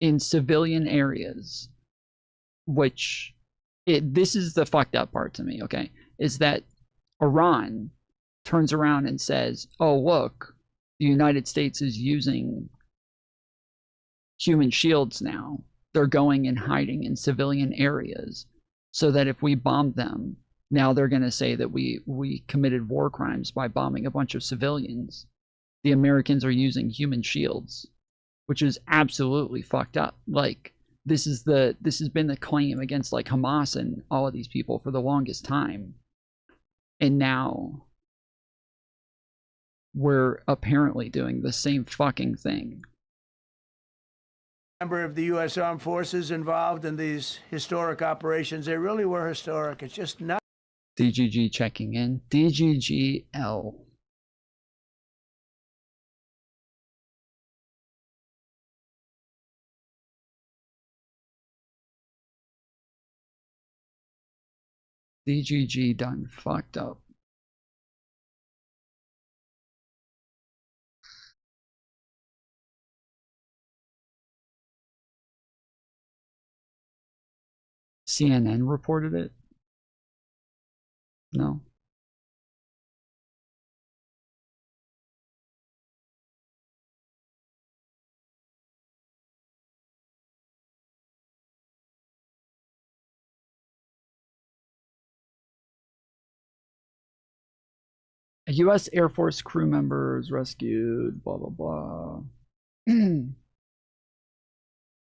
in civilian areas, which this is the fucked up part to me, okay? Is that Iran turns around and says, oh, look, the United States is using human shields now. They're going and hiding in civilian areas so that if we bomb them, now they're going to say that we committed war crimes by bombing a bunch of civilians. The Americans are using human shields, which is absolutely fucked up. Like, this has been the claim against like Hamas and all of these people for the longest time. And now we're apparently doing the same fucking thing. Member of the U.S. Armed Forces involved in these historic operations. They really were historic. It's just not. DGG checking in. DGGL. DGG done fucked up. CNN reported it? No. A U.S. Air Force crew members rescued, blah, blah, blah.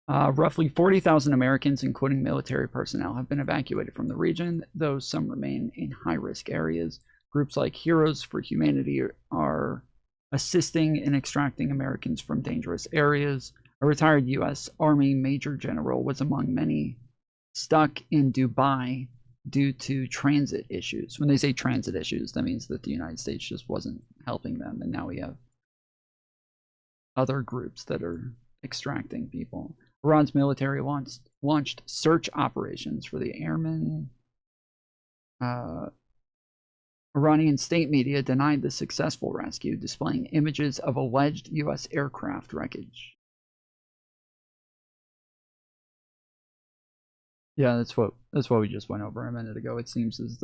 Roughly 40,000 Americans, including military personnel, have been evacuated from the region, though some remain in high-risk areas. Groups like Heroes for Humanity are assisting in extracting Americans from dangerous areas. A retired U.S. Army Major General was among many stuck in Dubai due to transit issues. When they say transit issues, that means that the United States just wasn't helping them, and now we have other groups that are extracting people. Iran's military launched search operations for the airmen. Iranian state media denied the successful rescue, displaying images of alleged U.S. aircraft wreckage. Yeah, that's what we just went over a minute ago. It seems as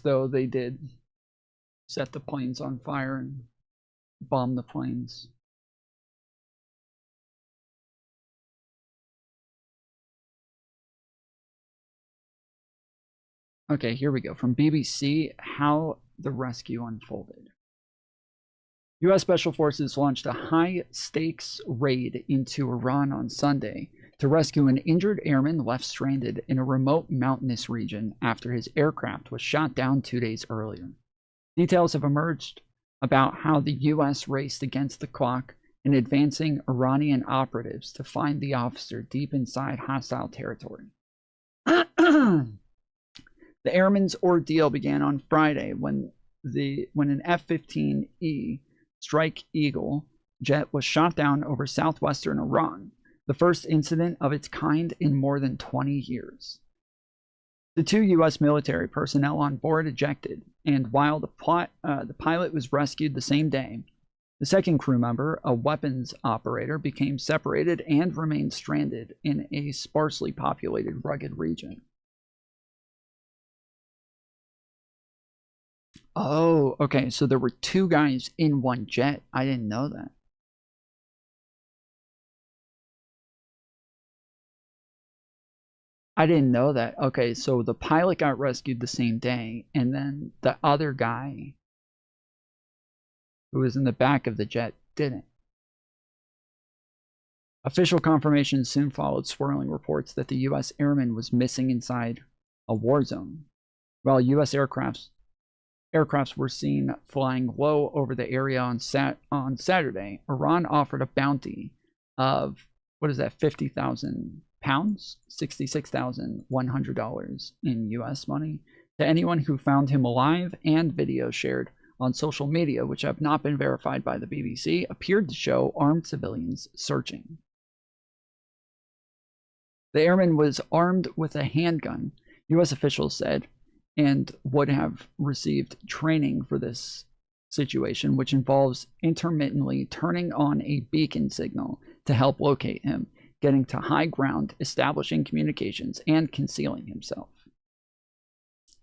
though they did set the planes on fire and bomb the planes. Okay, here we go. From BBC, how the rescue unfolded. U.S. Special Forces launched a high-stakes raid into Iran on Sunday to rescue an injured airman left stranded in a remote mountainous region after his aircraft was shot down 2 days earlier. Details have emerged about how the U.S. raced against the clock in advancing Iranian operatives to find the officer deep inside hostile territory. The airman's ordeal began on Friday when an F-15E Strike Eagle jet was shot down over southwestern Iran, the first incident of its kind in more than 20 years. The 2 U.S. military personnel on board ejected, and while the pilot was rescued the same day, the second crew member, a weapons operator, became separated and remained stranded in a sparsely populated, rugged region. Oh, okay, so there were 2 guys in one jet. I didn't know that. I didn't know that. Okay, so the pilot got rescued the same day, and then the other guy who was in the back of the jet didn't. Official confirmation soon followed swirling reports that the U.S. airman was missing inside a war zone, while U.S. aircrafts were seen flying low over the area on Saturday. Iran offered a bounty of, what is that, 50,000 pounds, $66,100 in U.S. money, to anyone who found him alive, and video shared on social media, which have not been verified by the BBC, appeared to show armed civilians searching. The airman was armed with a handgun, U.S. officials said, and would have received training for this situation, which involves intermittently turning on a beacon signal to help locate him, getting to high ground, establishing communications, and concealing himself.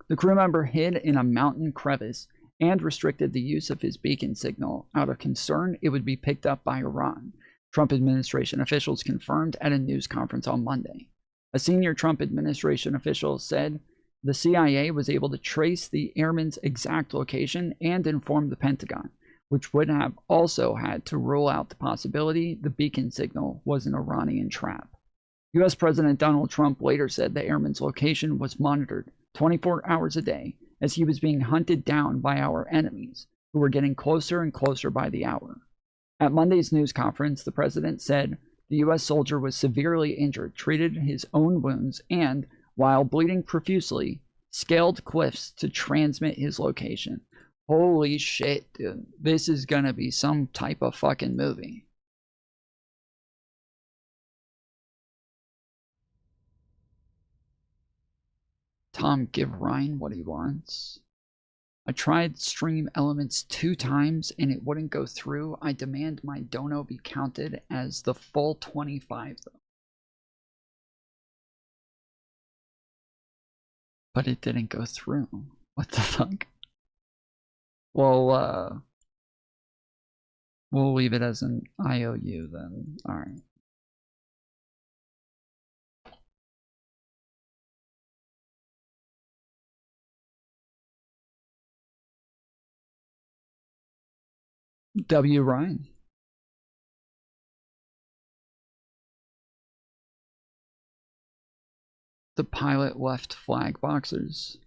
The crew member hid in a mountain crevice and restricted the use of his beacon signal out of concern it would be picked up by Iran, Trump administration officials confirmed at a news conference on Monday. A senior Trump administration official said the CIA was able to trace the airman's exact location and inform the Pentagon, which would have also had to rule out the possibility the beacon signal was an Iranian trap. U.S. President Donald Trump later said the airman's location was monitored 24 hours a day as he was being hunted down by our enemies, who were getting closer and closer by the hour. At Monday's news conference, the president said the U.S. soldier was severely injured, treated his own wounds, and, while bleeding profusely, scaled cliffs to transmit his location. Holy shit, dude. This is gonna be some type of fucking movie. Tom, give Ryan what he wants. I tried stream elements 2 times and it wouldn't go through. I demand my dono be counted as the full 25 though. But it didn't go through. What the fuck? Well, we'll leave it as an IOU then. Alright. W. Ryan. The pilot left flag boxers.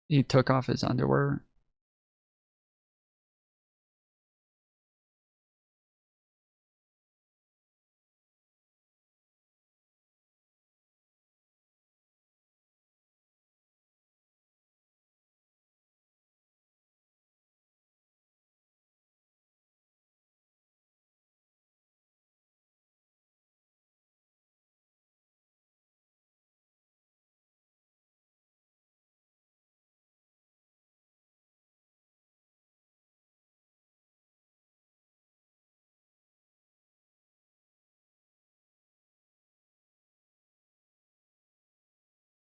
He took off his underwear.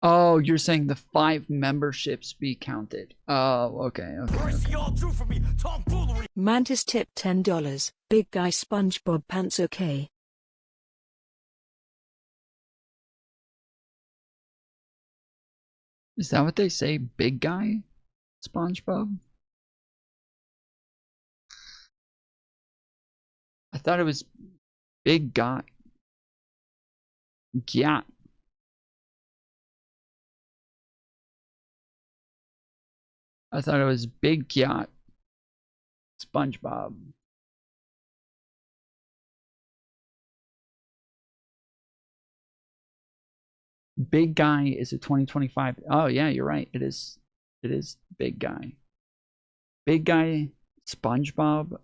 Oh, you're saying the 5 memberships be counted. Oh, okay, okay. Mantis tip $10. Big guy SpongeBob pants okay. Is that what they say? Big guy? SpongeBob? I thought it was big guy. Gyat. I thought it was big Gyat. SpongeBob. Big Guy is a 2025. Oh yeah, you're right. It is. It is Big Guy. Big Guy, SpongeBob,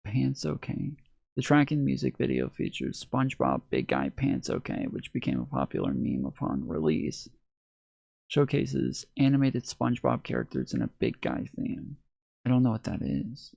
Pants Okay. The track and music video features SpongeBob, Big Guy, Pants Okay, which became a popular meme upon release. Showcases animated SpongeBob characters in a Big Guy theme. I don't know what that is.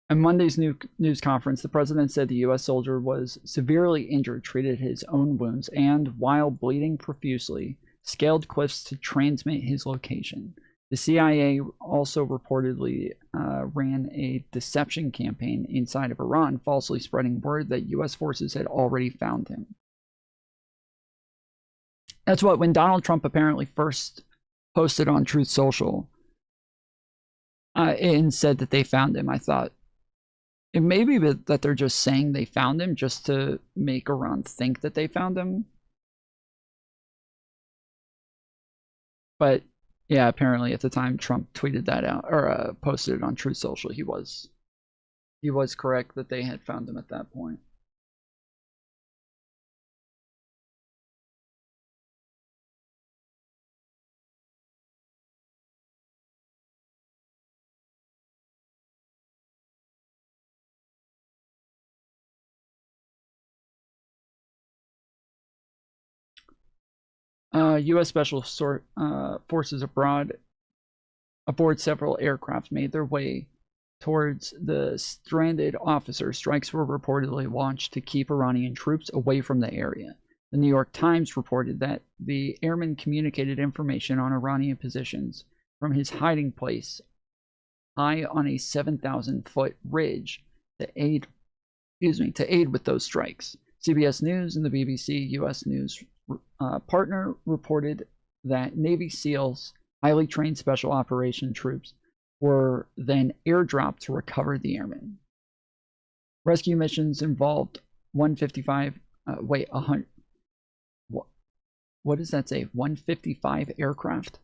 At Monday's news conference, the president said the U.S. soldier was severely injured, treated his own wounds, and, while bleeding profusely, scaled cliffs to transmit his location. The CIA also reportedly ran a deception campaign inside of Iran, falsely spreading word that U.S. forces had already found him. That's what, when Donald Trump apparently first posted on Truth Social and said that they found him, I thought, it may be that they're just saying they found him just to make Iran think that they found him. But yeah, apparently at the time Trump tweeted that out or posted it on Truth Social, he was correct that they had found him at that point. U.S. Special Forces aboard several aircraft made their way towards the stranded officer. Strikes were reportedly launched to keep Iranian troops away from the area. The New York Times reported that the airman communicated information on Iranian positions from his hiding place high on a 7,000-foot ridge to aid with those strikes. CBS News and the BBC U.S. News partner reported that Navy SEALs, highly trained special operation troops, were then airdropped to recover the airmen. Rescue missions involved 155. What does that say? 155 aircraft.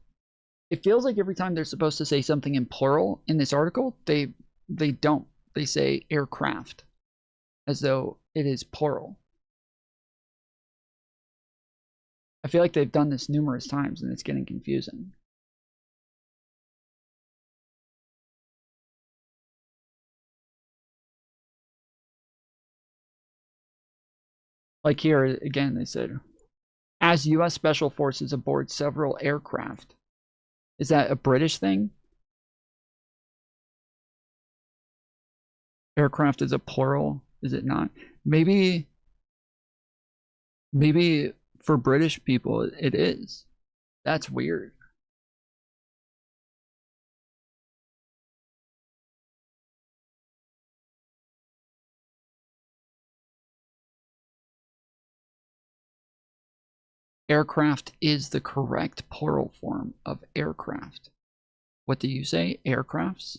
It feels like every time they're supposed to say something in plural in this article, they don't. They say aircraft, as though it is plural. I feel like they've done this numerous times and it's getting confusing. Like here, again, they said, as U.S. Special Forces aboard several aircraft. Is that a British thing? Aircraft is a plural, is it not? Maybe for British people it is. That's weird. Aircraft is the correct plural form of aircraft. What do you say? Aircrafts?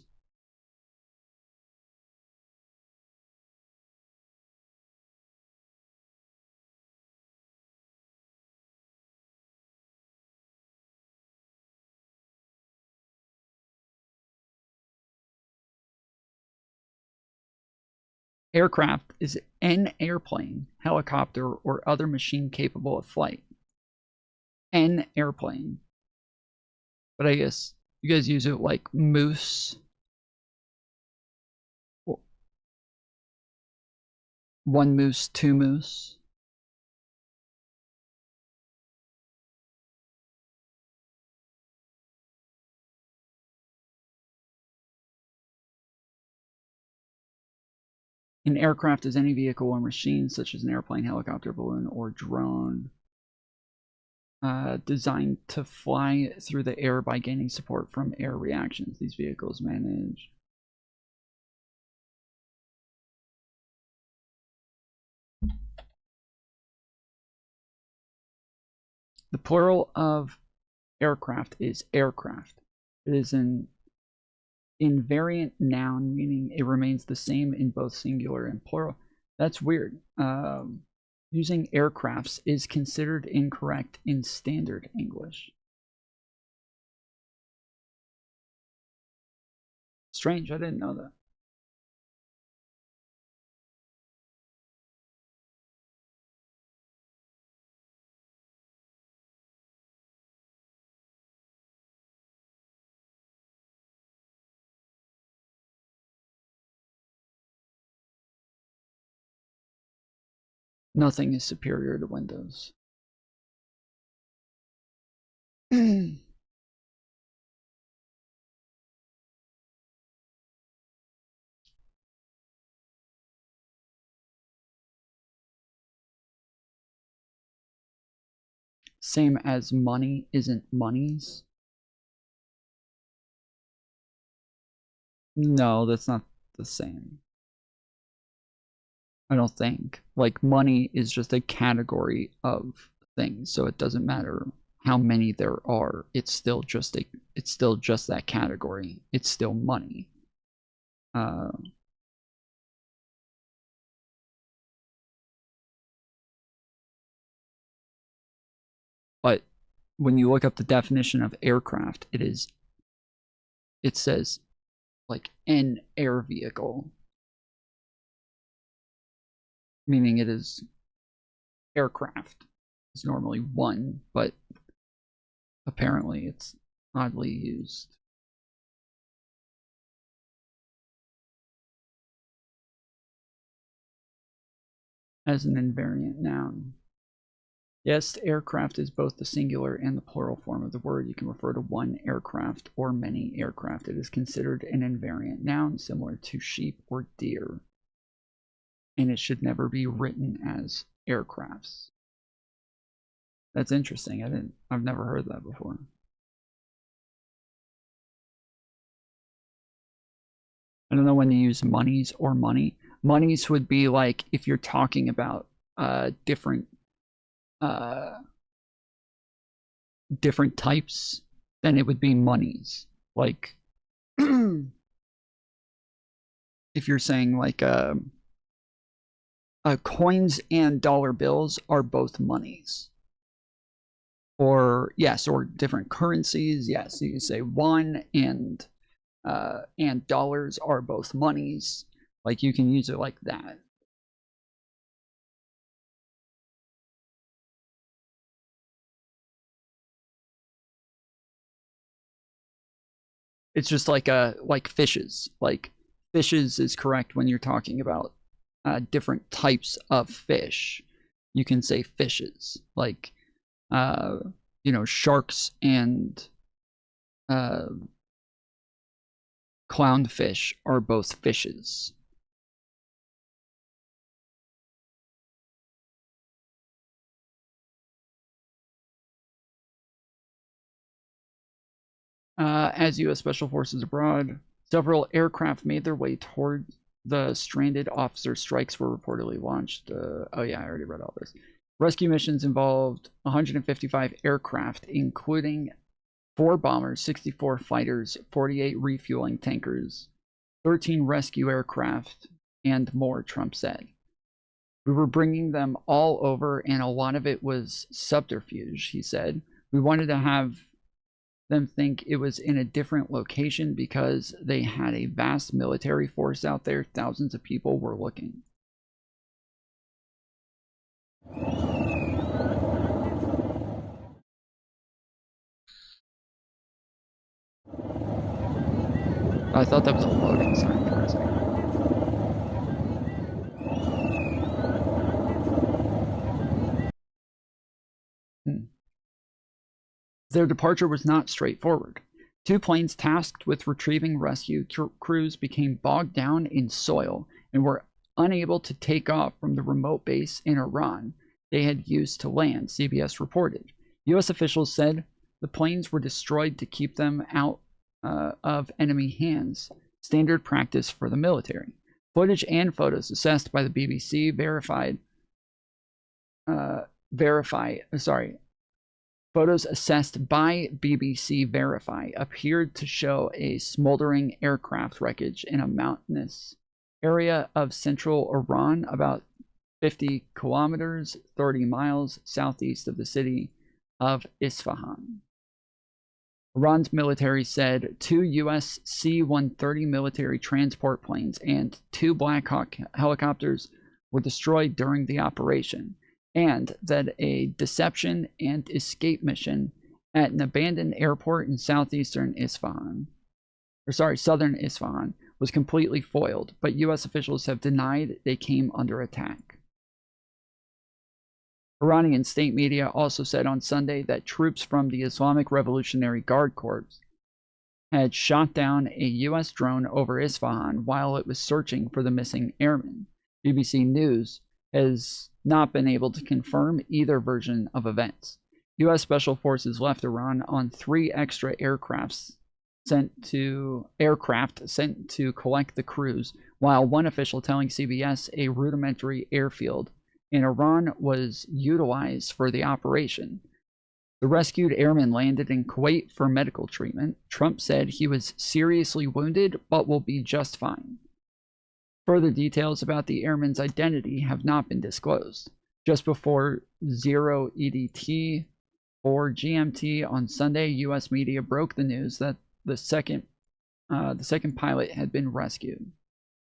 Aircraft is an airplane, helicopter, or other machine capable of flight. An airplane. But I guess you guys use it like moose. One moose, two moose. An aircraft is any vehicle or machine, such as an airplane, helicopter, balloon, or drone, designed to fly through the air by gaining support from air reactions. These vehicles manage the plural of aircraft is aircraft. It is an invariant noun, meaning it remains the same in both singular and plural. That's weird. Using aircrafts is considered incorrect in standard English. Strange, I didn't know that. Nothing is superior to Windows. Same as money isn't monies. No, that's not the same. I don't think. Like, money is just a category of things, so it doesn't matter how many there are. It's still just that category. It's still money. But when you look up the definition of aircraft, it says like an air vehicle, meaning it is aircraft. It's normally one, but apparently it's oddly used. As an invariant noun. Yes, aircraft is both the singular and the plural form of the word. You can refer to one aircraft or many aircraft. It is considered an invariant noun similar to sheep or deer. And it should never be written as aircrafts. That's interesting. I've never heard that before. I don't know when to use monies or money. Monies would be like if you're talking about different types, then it would be monies. Like if you're saying like coins and dollar bills are both monies. Or yes, or different currencies. Yes, you can say won and dollars are both monies. Like you can use it like that. It's just like fishes. Like fishes is correct when you're talking about different types of fish. You can say fishes. Like you know, sharks and clownfish are both fishes. As U.S. Special Forces abroad, several aircraft made their way toward the stranded officer. Strikes were reportedly launched. Oh yeah, I already read all this. Rescue missions involved 155 aircraft, including 4 bombers, 64 fighters, 48 refueling tankers, 13 rescue aircraft, and more, Trump said. We were bringing them all over, and a lot of it was subterfuge, he said. We wanted to have them think it was in a different location because they had a vast military force out there. Thousands of people were looking. I thought that was a loading sign for a second. Their departure was not straightforward. 2 planes tasked with retrieving rescue crews became bogged down in soil and were unable to take off from the remote base in Iran they had used to land, CBS reported. U.S. officials said the planes were destroyed to keep them out of enemy hands, standard practice for the military. Footage and photos assessed by the BBC Photos assessed by BBC Verify appeared to show a smoldering aircraft wreckage in a mountainous area of central Iran, about 50 kilometers, 30 miles southeast of the city of Isfahan. Iran's military said 2 U.S. C-130 military transport planes and 2 Black Hawk helicopters were destroyed during the operation, and that a deception and escape mission at an abandoned airport in southern Isfahan was completely foiled, but U.S. officials have denied they came under attack. Iranian state media also said on Sunday that troops from the Islamic Revolutionary Guard Corps had shot down a U.S. drone over Isfahan while it was searching for the missing airmen. BBC News has not been able to confirm either version of events. U.S. Special Forces left Iran on 3 extra aircraft sent to collect the crews, while one official telling CBS a rudimentary airfield in Iran was utilized for the operation. The rescued airman landed in Kuwait for medical treatment. Trump said he was seriously wounded but will be just fine. Further details about the airman's identity have not been disclosed. Just before 0 EDT or GMT on Sunday, U.S. media broke the news that the second pilot had been rescued.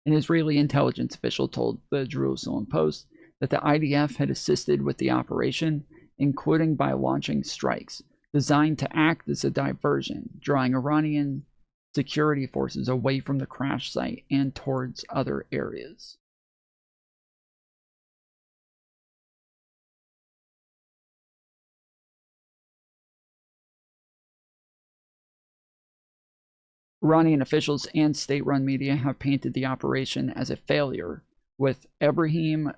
An Israeli intelligence official told the Jerusalem Post that the IDF had assisted with the operation, including by launching strikes designed to act as a diversion, drawing Iranian security forces away from the crash site and towards other areas. Iranian officials and state-run media have painted the operation as a failure, with Ebrahim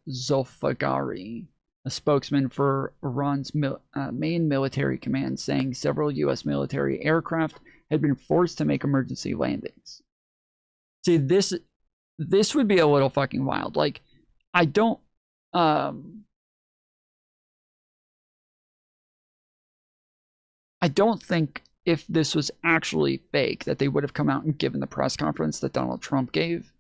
Zolfagari, a spokesman for Iran's main military command, saying several U.S. military aircraft had been forced to make emergency landings. See, this would be a little fucking wild. Like, I don't think if this was actually fake that they would have come out and given the press conference that Donald Trump gave.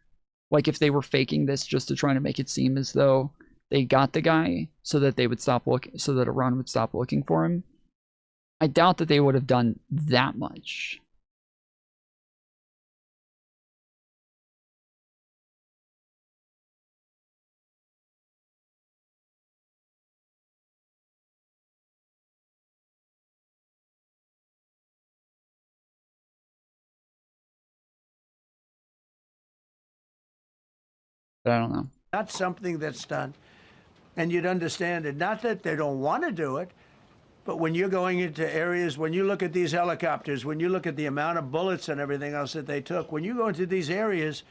Like, if they were faking this just to try to make it seem as though they got the guy so that they would stop looking, so that Iran would stop looking for him. I doubt that they would have done that much. But I don't know. Not something that's done. And you'd understand it. Not that they don't want to do it, but when you're going into areas, when you look at these helicopters, when you look at the amount of bullets and everything else that they took, when you go into these areas,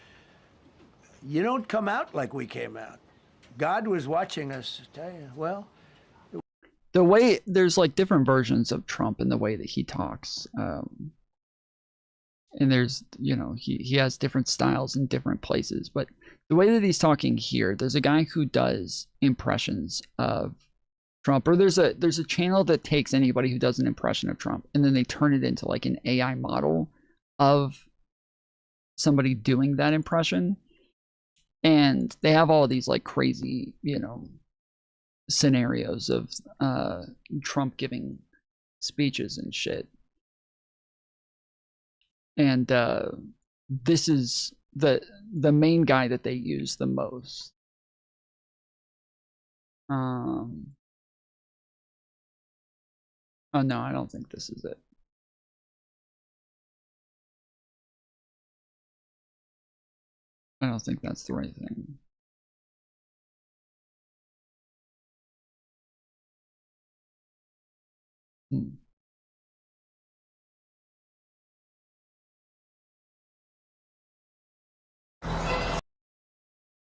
you don't come out like we came out. God was watching us. I tell you, well, the way there's like different versions of Trump in the way that he talks. And there's, you know, he has different styles in different places, but the way that he's talking here, there's a guy who does impressions of Trump, or there's a channel that takes anybody who does an impression of Trump and then they turn it into like an AI model of somebody doing that impression. And they have all these like crazy, you know, scenarios of Trump giving speeches and shit. And this is the main guy that they use the most. Oh no, I don't think this is it. I don't think that's the right thing.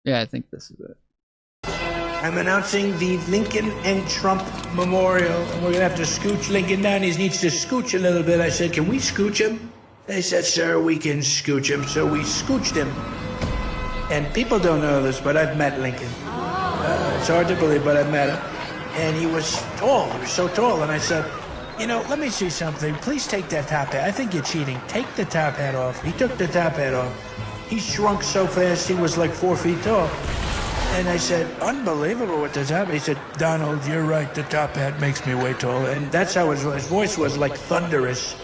Yeah, I think this is it. I'm announcing the Lincoln and Trump Memorial. And we're going to have to scooch Lincoln down. He needs to scooch a little bit. I said, can we scooch him? They said, sir, we can scooch him. So we scooched him. And people don't know this, but I've met Lincoln. It's hard to believe, but I've met him. And he was tall. He was so tall. And I said, you know, let me see something. Please take that top hat. I think you're cheating. Take the top hat off. He took the top hat off. He shrunk so fast, he was like 4 feet tall. And I said, unbelievable with the top. He said, Donald, you're right. The top hat makes me way taller. And that's how his voice was, like thunderous.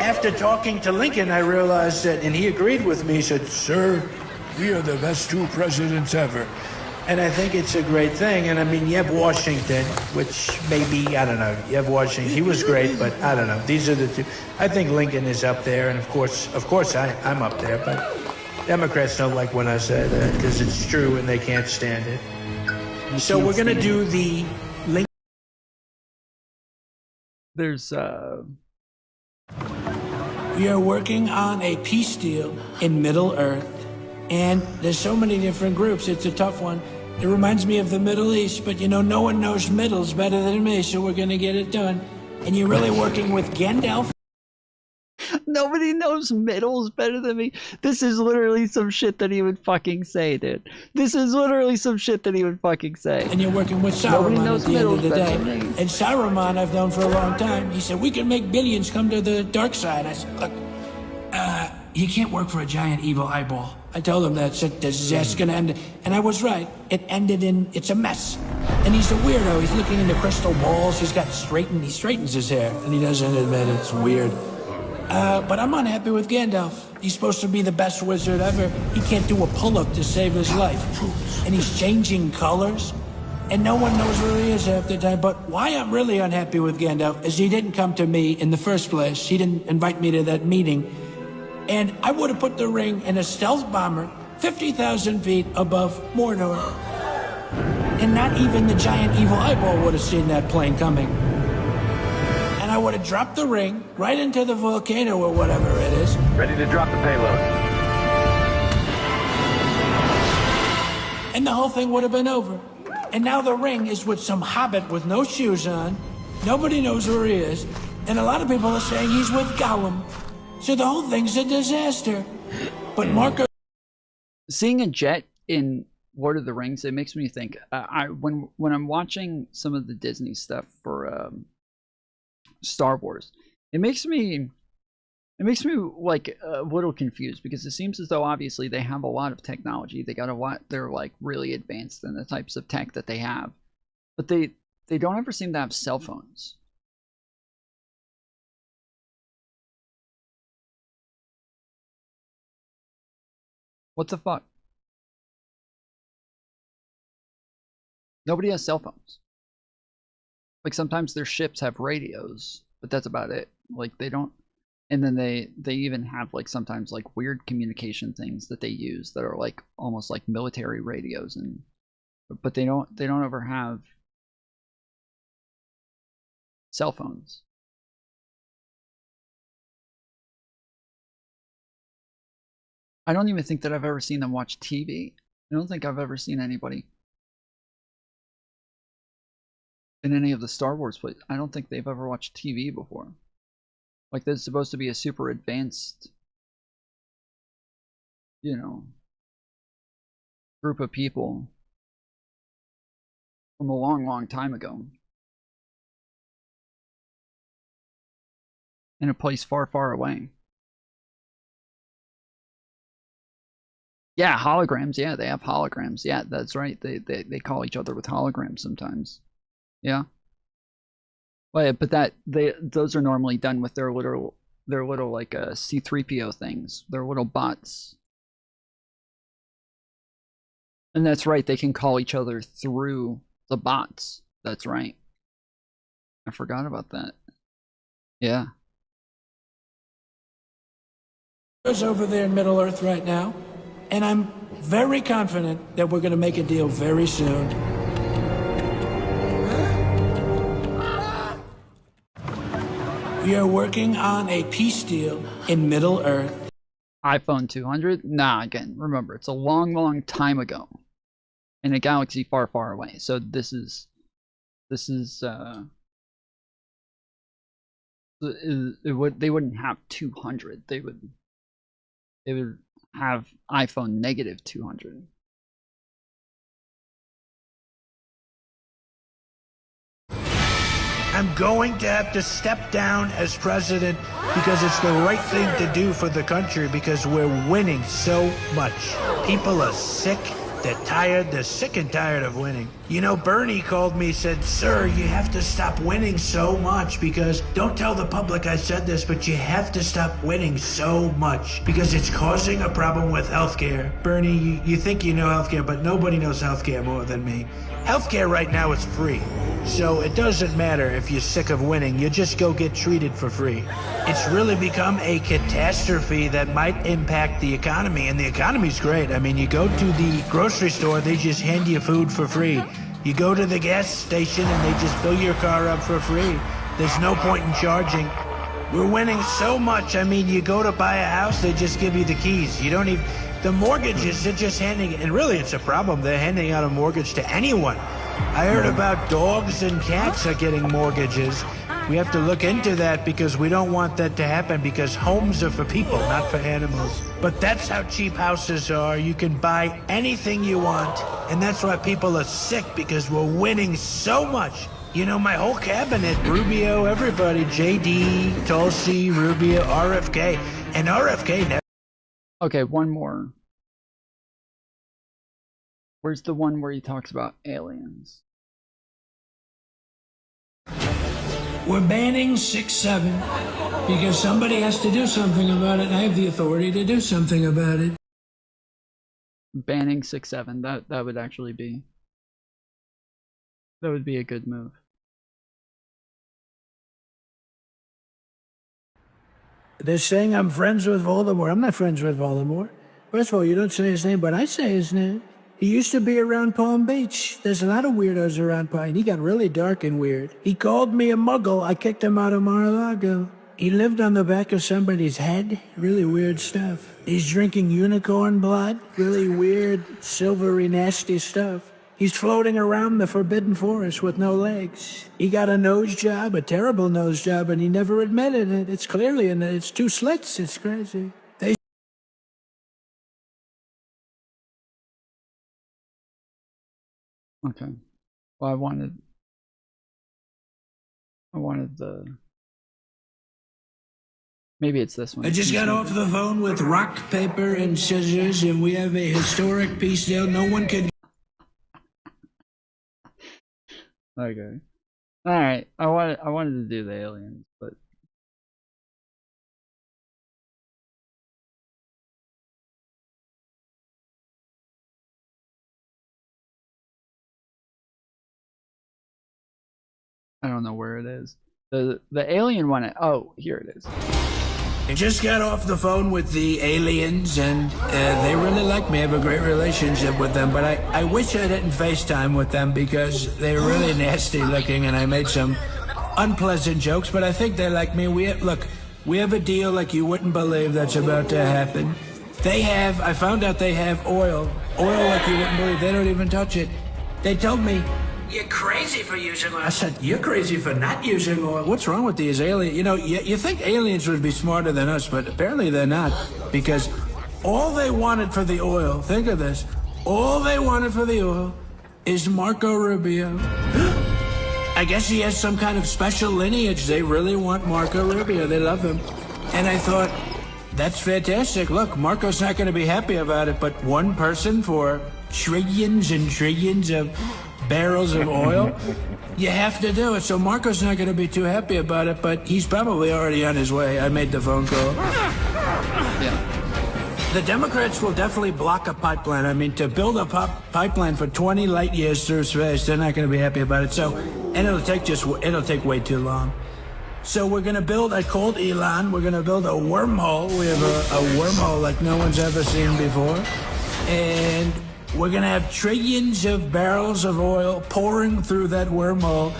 After talking to Lincoln, I realized that, and he agreed with me. He said, sir, we are the best 2 presidents ever. And I think it's a great thing. And I mean, you have Washington, which maybe, I don't know. You have Washington. He was great, but I don't know. These are the 2. I think Lincoln is up there. And of course, I'm up there. But Democrats don't like when I say that because it's true and they can't stand it. So we're going to do the Lincoln. There's We are working on a peace deal in Middle Earth. And there's so many different groups. It's a tough one. It reminds me of the Middle East, but you know, no one knows middles better than me, so we're going to get it done. And you're really working with Gandalf? Nobody knows middles better than me. This is literally some shit that he would fucking say, dude. This is literally some shit that he would fucking say. And you're working with Saruman at the end of the day. And Saruman I've known for a long time. He said, we can make billions come to the dark side. I said, look, you can't work for a giant evil eyeball. I told him that's going to end. And I was right. It ended in, it's a mess. And he's a weirdo. He's looking into crystal balls. He straightens his hair. And he doesn't admit it's weird. But I'm unhappy with Gandalf. He's supposed to be the best wizard ever. He can't do a pull-up to save his life. And he's changing colors. And no one knows where he is half the time. But why I'm really unhappy with Gandalf is he didn't come to me in the first place. He didn't invite me to that meeting. And I would have put the ring in a stealth bomber 50,000 feet above Mordor. And not even the giant evil eyeball would have seen that plane coming. And I would have dropped the ring right into the volcano or whatever it is. Ready to drop the payload. And the whole thing would have been over. And now the ring is with some hobbit with no shoes on. Nobody knows where he is. And a lot of people are saying he's with Gollum. So the whole thing's a disaster. But Marco... Seeing a jet in Lord of the Rings, it makes me think. When I'm watching some of the Disney stuff for Star Wars, it makes me like a little confused because it seems as though obviously they have a lot of technology. They got a lot. They're like really advanced in the types of tech that they have, but they don't ever seem to have cell phones. What the fuck? Nobody has cell phones. Like sometimes their ships have radios, but that's about it. Like they don't, and then they even have like sometimes like weird communication things that they use that are like almost like military radios, and but they don't ever have cell phones. I don't even think that I've ever seen them watch TV. I don't think I've ever seen anybody in any of the Star Wars plays. I don't think they've ever watched TV before. Like, there's supposed to be a super advanced, you know, group of people from a long, long time ago. In a place far, far away. Yeah, holograms. Yeah, they have holograms. Yeah, that's right. They call each other with holograms sometimes. Yeah. Well, yeah, but those are normally done with their little like C3PO things. Their little bots. And that's right. They can call each other through the bots. That's right. I forgot about that. Yeah. Over there in Middle Earth right now. And I'm very confident that we're going to make a deal very soon. We are working on a peace deal in Middle Earth. iPhone 200? Nah, again, remember, it's a long, long time ago. in a galaxy far, far away. So this is they wouldn't have 200. They would have iPhone negative 200. I'm going to have to step down as president because it's the right thing to do for the country because we're winning so much. People are sick. They're tired. They're sick and tired of winning. You know, Bernie called me, said, "Sir, you have to stop winning so much because don't tell the public I said this, but you have to stop winning so much because it's causing a problem with healthcare." Bernie, you think you know healthcare, but nobody knows healthcare more than me. Healthcare right now is free. So it doesn't matter if you're sick of winning, you just go get treated for free. It's really become a catastrophe that might impact the economy, and the economy's great. I mean, you go to the grocery store, they just hand you food for free. You go to the gas station and they just fill your car up for free. There's no point in charging. We're winning so much. I mean, you go to buy a house, they just give you the keys. You don't even, the mortgages, they're just handing, and really it's a problem. They're handing out a mortgage to anyone. I heard about dogs and cats are getting mortgages. We have to look into that because we don't want that to happen because homes are for people, not for animals. But that's how cheap houses are. You can buy anything you want. And that's why people are sick because we're winning so much. You know, my whole cabinet, Rubio, everybody, JD, Tulsi, Rubio, RFK, and RFK never. Okay, one more. Where's the one where he talks about aliens? We're banning 6-7 because somebody has to do something about it, and I have the authority to do something about it. Banning 6-7, that would actually be... That would be a good move. They're saying I'm friends with Voldemort. I'm not friends with Voldemort. First of all, you don't say his name, but I say his name. He used to be around Palm Beach. There's a lot of weirdos around Palm. He got really dark and weird. He called me a muggle. I kicked him out of Mar-a-Lago. He lived on the back of somebody's head. Really weird stuff. He's drinking unicorn blood. Really weird, silvery, nasty stuff. He's floating around the Forbidden Forest with no legs. He got a nose job, a terrible nose job, and he never admitted it. It's clearly, and it's 2 slits. It's crazy. Okay. Well, I wanted the... Maybe it's this one. I just got off the phone with rock, paper, and scissors, and we have a historic piece deal. No one could... Okay. Alright. I wanted to do the aliens, but... I don't know where it is. The alien one, oh, here it is. I just got off the phone with the aliens, and they really like me. I have a great relationship with them, but I wish I didn't FaceTime with them because they're really nasty looking, and I made some unpleasant jokes, but I think they like me. We have a deal like you wouldn't believe that's about to happen. I found out they have oil like you wouldn't believe. They don't even touch it. They told me, "You're crazy for using oil." I said, "You're crazy for not using oil. What's wrong with these aliens?" You know, you think aliens would be smarter than us, but apparently they're not. Because all they wanted for the oil, think of this, all they wanted for the oil is Marco Rubio. I guess he has some kind of special lineage. They really want Marco Rubio. They love him. And I thought, that's fantastic. Look, Marco's not going to be happy about it, but one person for trillions and trillions of barrels of oil, you have to do it. So Marco's not going to be too happy about it, but he's probably already on his way. I made the phone call. Yeah. The Democrats will definitely block a pipeline. I mean, to build a pipeline for 20 light years through space, they're not going to be happy about it. So, and it'll take way too long. So we're going to build, I called Elon, we're going to build a wormhole. We have a wormhole like no one's ever seen before. And we're going to have trillions of barrels of oil pouring through that wormhole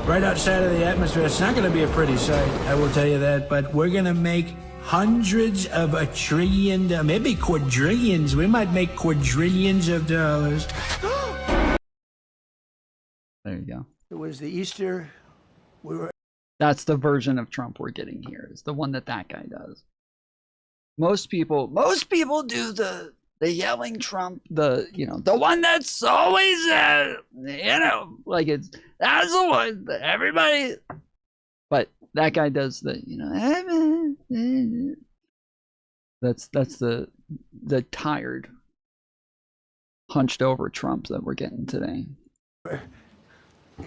right outside of the atmosphere. It's not going to be a pretty sight, I will tell you that, but we're going to make hundreds of a trillion, maybe quadrillions. We might make quadrillions of dollars. There you go. It was the Easter. We were. That's the version of Trump we're getting here. Is the one that guy does. Most people do the yelling Trump, the one that's always like that's the one that everybody. But that guy does the that's the tired, hunched over Trump that we're getting today.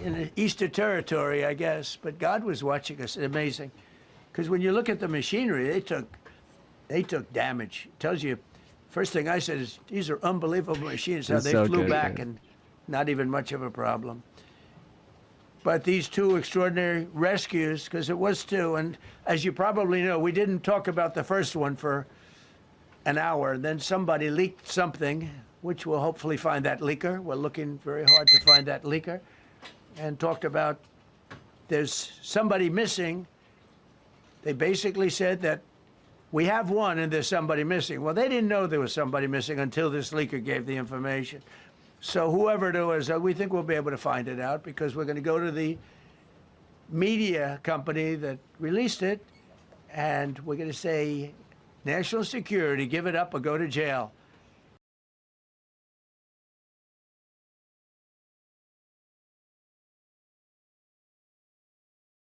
In Easter territory, I guess, but God was watching us. Amazing, because when you look at the machinery, they took damage. It tells you, first thing I said is these are unbelievable machines. How they flew back and not even much of a problem. But these two extraordinary rescues, because it was two, and as you probably know, we didn't talk about the first one for an hour. Then somebody leaked something, which we'll hopefully find that leaker. We're looking very hard to find that leaker. And talked about there's somebody missing. They basically said that we have one and there's somebody missing. Well, they didn't know there was somebody missing until this leaker gave the information. So whoever it was, we think we'll be able to find it out because we're going to go to the media company that released it, and we're going to say, national security, give it up or go to jail.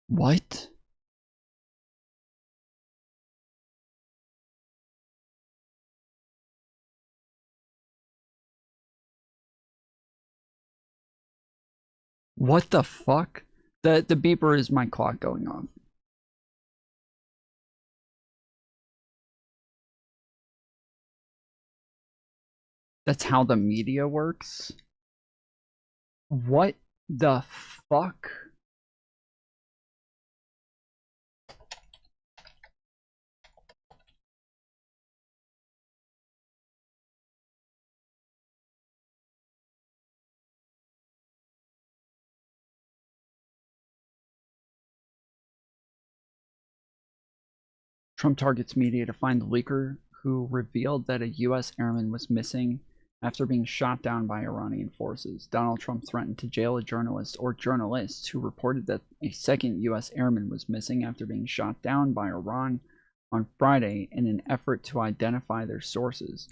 What? What the fuck? The beeper is my clock going off. That's how the media works? What the fuck? Trump targets media to find the leaker who revealed that a U.S. airman was missing after being shot down by Iranian forces. Donald Trump threatened to jail a journalist or journalists who reported that a second U.S. airman was missing after being shot down by Iran on Friday in an effort to identify their sources.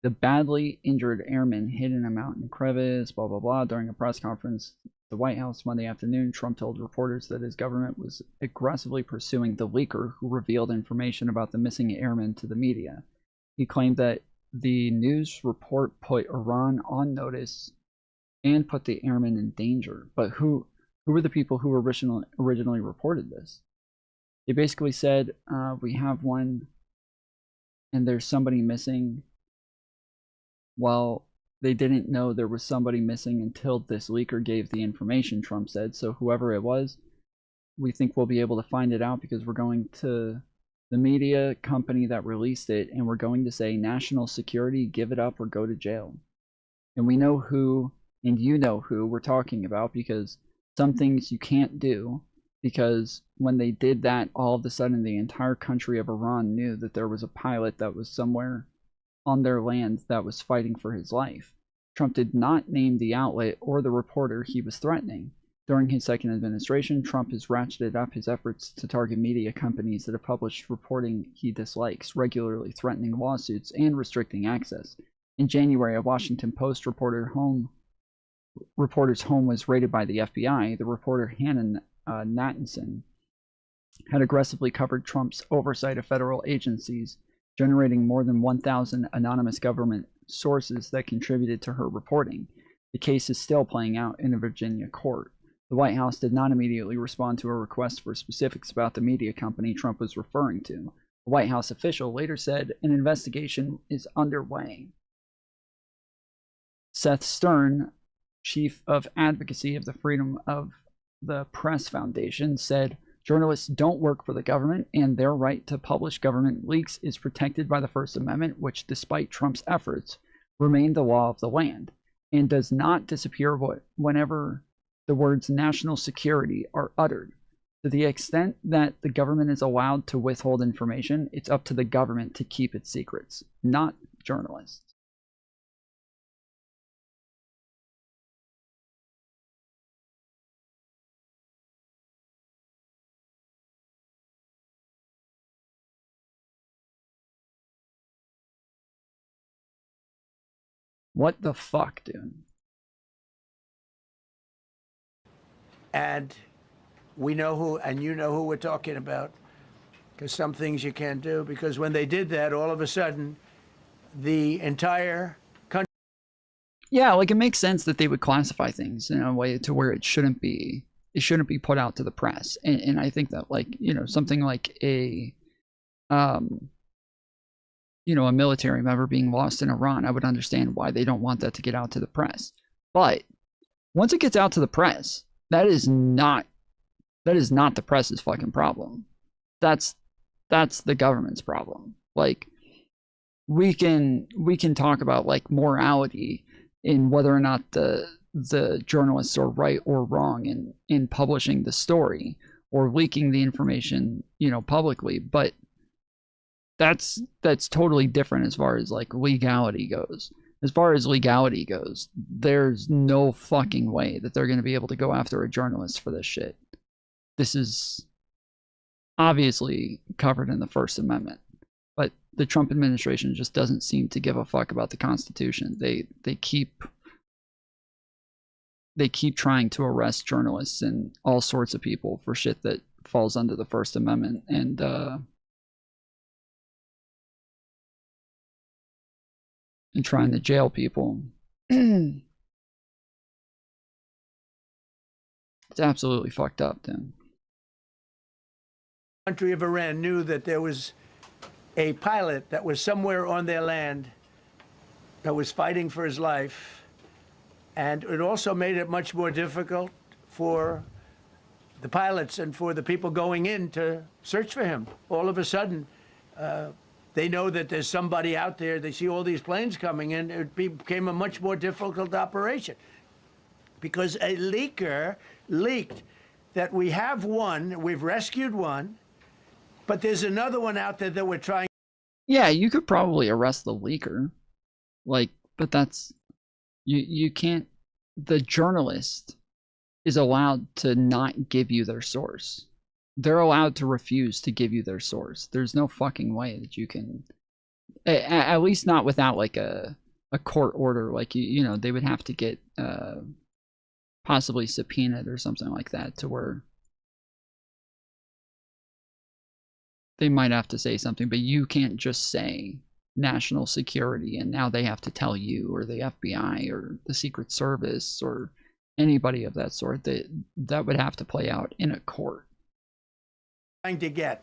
The badly injured airman hid in a mountain crevice, blah, blah, blah. During a press conference at the White House Monday afternoon, Trump told reporters that his government was aggressively pursuing the leaker who revealed information about the missing airman to the media. He claimed that the news report put Iran on notice and put the airman in danger. But who were the people who originally reported this? They basically said, we have one and there's somebody missing. Well, they didn't know there was somebody missing until this leaker gave the information, Trump said. So whoever it was, we think we'll be able to find it out because we're going to the media company that released it and we're going to say, national security, give it up or go to jail. And we know who, and you know who we're talking about, because some things you can't do, because when they did that, all of a sudden the entire country of Iran knew that there was a pilot that was somewhere on their land that was fighting for his life. Trump did not name the outlet or the reporter he was threatening. During his second administration, Trump has ratcheted up his efforts to target media companies that have published reporting he dislikes, regularly threatening lawsuits and restricting access. In January, a Washington Post reporter's home was raided by the FBI. The reporter Hannah Nathanson had aggressively covered Trump's oversight of federal agencies, generating more than 1,000 anonymous government sources that contributed to her reporting. The case is still playing out in a Virginia court. The White House did not immediately respond to a request for specifics about the media company Trump was referring to. A White House official later said an investigation is underway. Seth Stern, chief of advocacy of the Freedom of the Press Foundation, said, "Journalists don't work for the government, and their right to publish government leaks is protected by the First Amendment, which, despite Trump's efforts, remained the law of the land, and does not disappear whenever the words national security are uttered. To the extent that the government is allowed to withhold information, it's up to the government to keep its secrets, not journalists." What the fuck, dude? And we know who, and you know who we're talking about, because some things you can't do, because when they did that, all of a sudden, the entire country... Yeah, like it makes sense that they would classify things in a way to where it shouldn't be put out to the press. And I think that, like, you know, something like a you know, a military member being lost in Iran, I would understand why they don't want that to get out to the press. But once it gets out to the press, that is not the press's fucking problem. That's the government's problem. Like, we can talk about like morality in whether or not the journalists are right or wrong in publishing the story or leaking the information, you know, publicly, but that's totally different as far as like legality goes. As far as legality goes, there's no fucking way that they're going to be able to go after a journalist for this shit. This is obviously covered in the First Amendment, but the Trump administration just doesn't seem to give a fuck about the Constitution. They keep trying to arrest journalists and all sorts of people for shit that falls under the First Amendment, and trying to jail people. It's absolutely fucked up, then. Country of Iran knew that there was a pilot that was somewhere on their land that was fighting for his life, and it also made it much more difficult for the pilots and for the people going in to search for him. All of a sudden, they know that there's somebody out there. They see all these planes coming in. It became a much more difficult operation because a leaker leaked that we have one, we've rescued one, but there's another one out there that we're trying. Yeah, you could probably arrest the leaker. Like, but that's, you can't, the journalist is allowed to not give you their source. They're allowed to refuse to give you their source. There's no fucking way that you can, at least not without like a court order. Like, you know, they would have to get possibly subpoenaed or something like that, to where they might have to say something, but you can't just say national security and now they have to tell you, or the FBI or the Secret Service or anybody of that sort. That would have to play out in a court. Trying to get.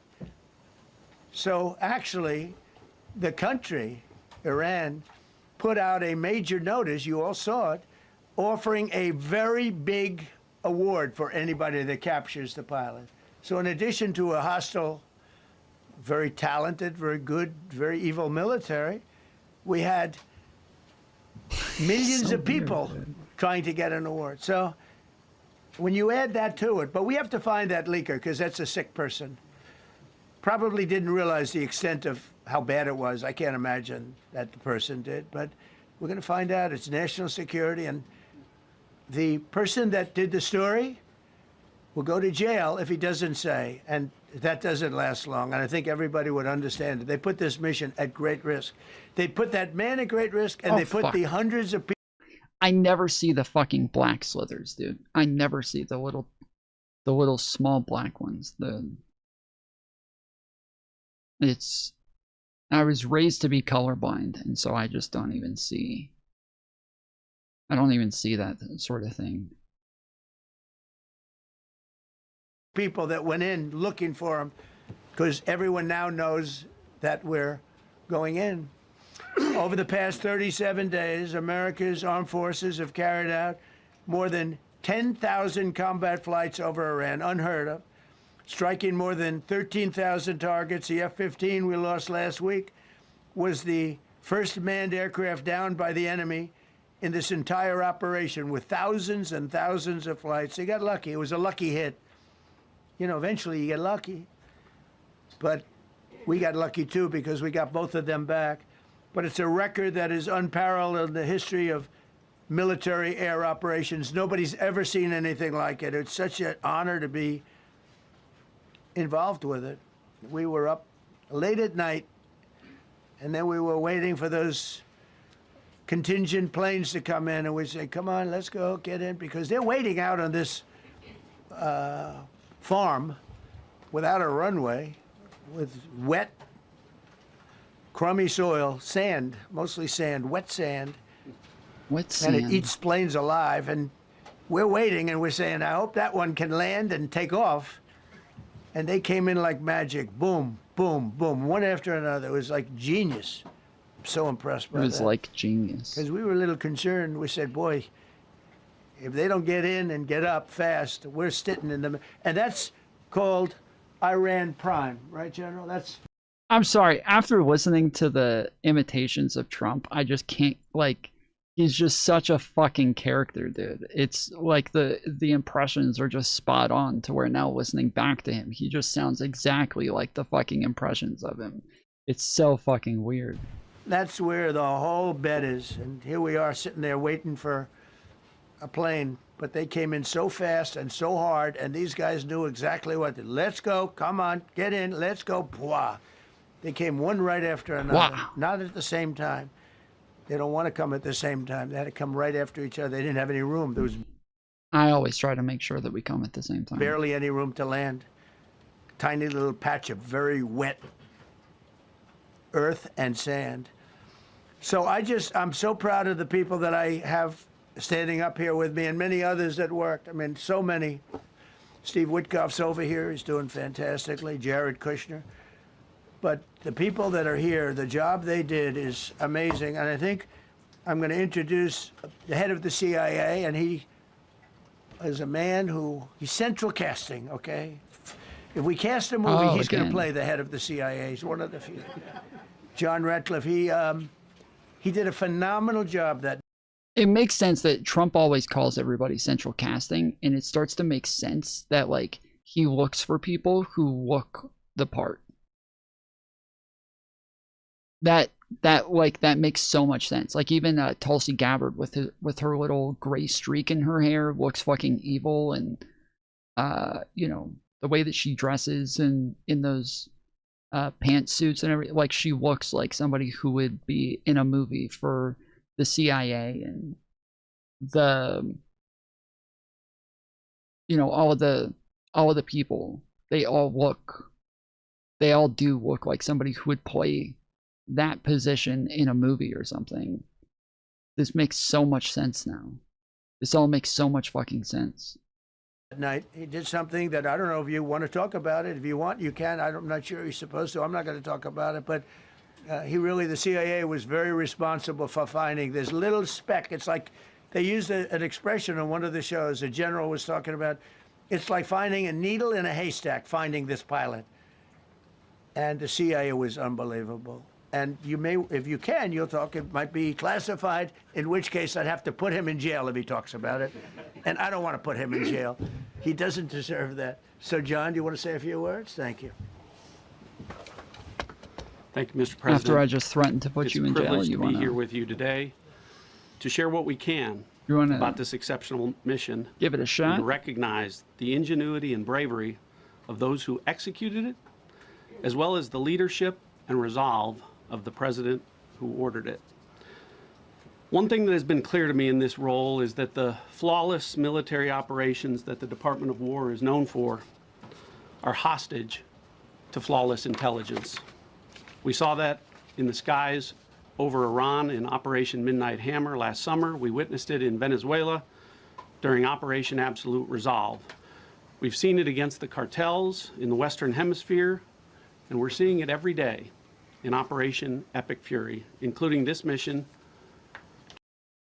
So actually, the country, Iran, put out a major notice, you all saw it, offering a very big award for anybody that captures the pilot. So in addition to a hostile, very talented, very good, very evil military, we had millions of people trying to get an award. So when you add that to it, but we have to find that leaker, because that's a sick person. Probably didn't realize the extent of how bad it was. I can't imagine that the person did, but we're going to find out. It's national security, and the person that did the story will go to jail if he doesn't say, and that doesn't last long, and I think everybody would understand it. They put this mission at great risk. They put that man at great risk, and they put the hundreds of people. I never see the fucking black slithers, dude. I never see the little small black ones. I was raised to be colorblind, and so I just don't even see. I don't even see that sort of thing. People that went in looking for him, because everyone now knows that we're going in. Over the past 37 days, America's armed forces have carried out more than 10,000 combat flights over Iran, unheard of, striking more than 13,000 targets. The F-15 we lost last week was the first manned aircraft downed by the enemy in this entire operation, with thousands and thousands of flights. They got lucky. It was a lucky hit. You know, eventually you get lucky. But we got lucky too, because we got both of them back. But it's a record that is unparalleled in the history of military air operations. Nobody's ever seen anything like it. It's such an honor to be involved with it. We were up late at night, and then we were waiting for those contingent planes to come in, and we say, come on, let's go, get in, because they're waiting out on this farm without a runway, with wet, crummy soil, sand, mostly sand, wet sand. Wet sand. And it eats planes alive, and we're waiting, and we're saying, I hope that one can land and take off. And they came in like magic, boom, boom, boom, one after another. It was like genius. I'm so impressed by that. It was like genius. Because we were a little concerned. We said, boy, if they don't get in and get up fast, we're sitting in them. And that's called Iran Prime, right, General? That's. I'm sorry. After listening to the imitations of Trump, I just can't, like, he's just such a fucking character, dude. It's like the impressions are just spot on to where now listening back to him, he just sounds exactly like the fucking impressions of him. It's so fucking weird. That's where the whole bet is. And here we are sitting there waiting for a plane. But they came in so fast and so hard, and these guys knew exactly what to do. Let's go. Come on. Get in. Let's go. Bwah. They came one right after another. Wow. Not at the same time. They don't want to come at the same time. They had to come right after each other. They didn't have any room. There was I always try to make sure that we come at the same time. barely any room to land. Tiny little patch of very wet earth and sand. So I'm so proud of the people that I have standing up here with me, and many others that worked. I mean, so many. Steve Witkoff's over here. He's doing fantastically. Jared Kushner. But the people that are here, the job they did is amazing. And I think I'm going to introduce the head of the CIA, and he is a man he's central casting, okay? If we cast a movie, he's going to play the head of the CIA. He's one of the few. John Ratcliffe, he did a phenomenal job that. It makes sense that Trump always calls everybody central casting, and it starts to make sense that, like, he looks for people who look the part. That makes so much sense. Like, even Tulsi Gabbard with her little gray streak in her hair looks fucking evil, and you know, the way that she dresses and in those pantsuits and everything, like, she looks like somebody who would be in a movie for the CIA. And the, you know, all of the people, they all do look like somebody who would play that position in a movie or something. This makes so much sense now. This all makes so much fucking sense. That night, he did something that I don't know if you want to talk about it. If you want, you can. I'm not sure he's supposed to. I'm not going to talk about it. But the CIA was very responsible for finding this little speck. It's like they used an expression on one of the shows. A general was talking about, it's like finding a needle in a haystack, finding this pilot. And the CIA was unbelievable. And you may, if you can, you'll talk. It might be classified, in which case I'd have to put him in jail if he talks about it. And I don't want to put him in jail. He doesn't deserve that. So, John, do you want to say a few words? Thank you. Thank you, Mr. President. After I just threatened to put you in jail, you want to be here with you today to share what we can about this exceptional mission. Give it a shot. And to recognize the ingenuity and bravery of those who executed it, as well as the leadership and resolve of the president who ordered it. One thing that has been clear to me in this role is that the flawless military operations that the Department of War is known for are hostage to flawless intelligence. We saw that in the skies over Iran in Operation Midnight Hammer last summer. We witnessed it in Venezuela during Operation Absolute Resolve. We've seen it against the cartels in the Western Hemisphere, and we're seeing it every day in Operation Epic Fury, including this mission.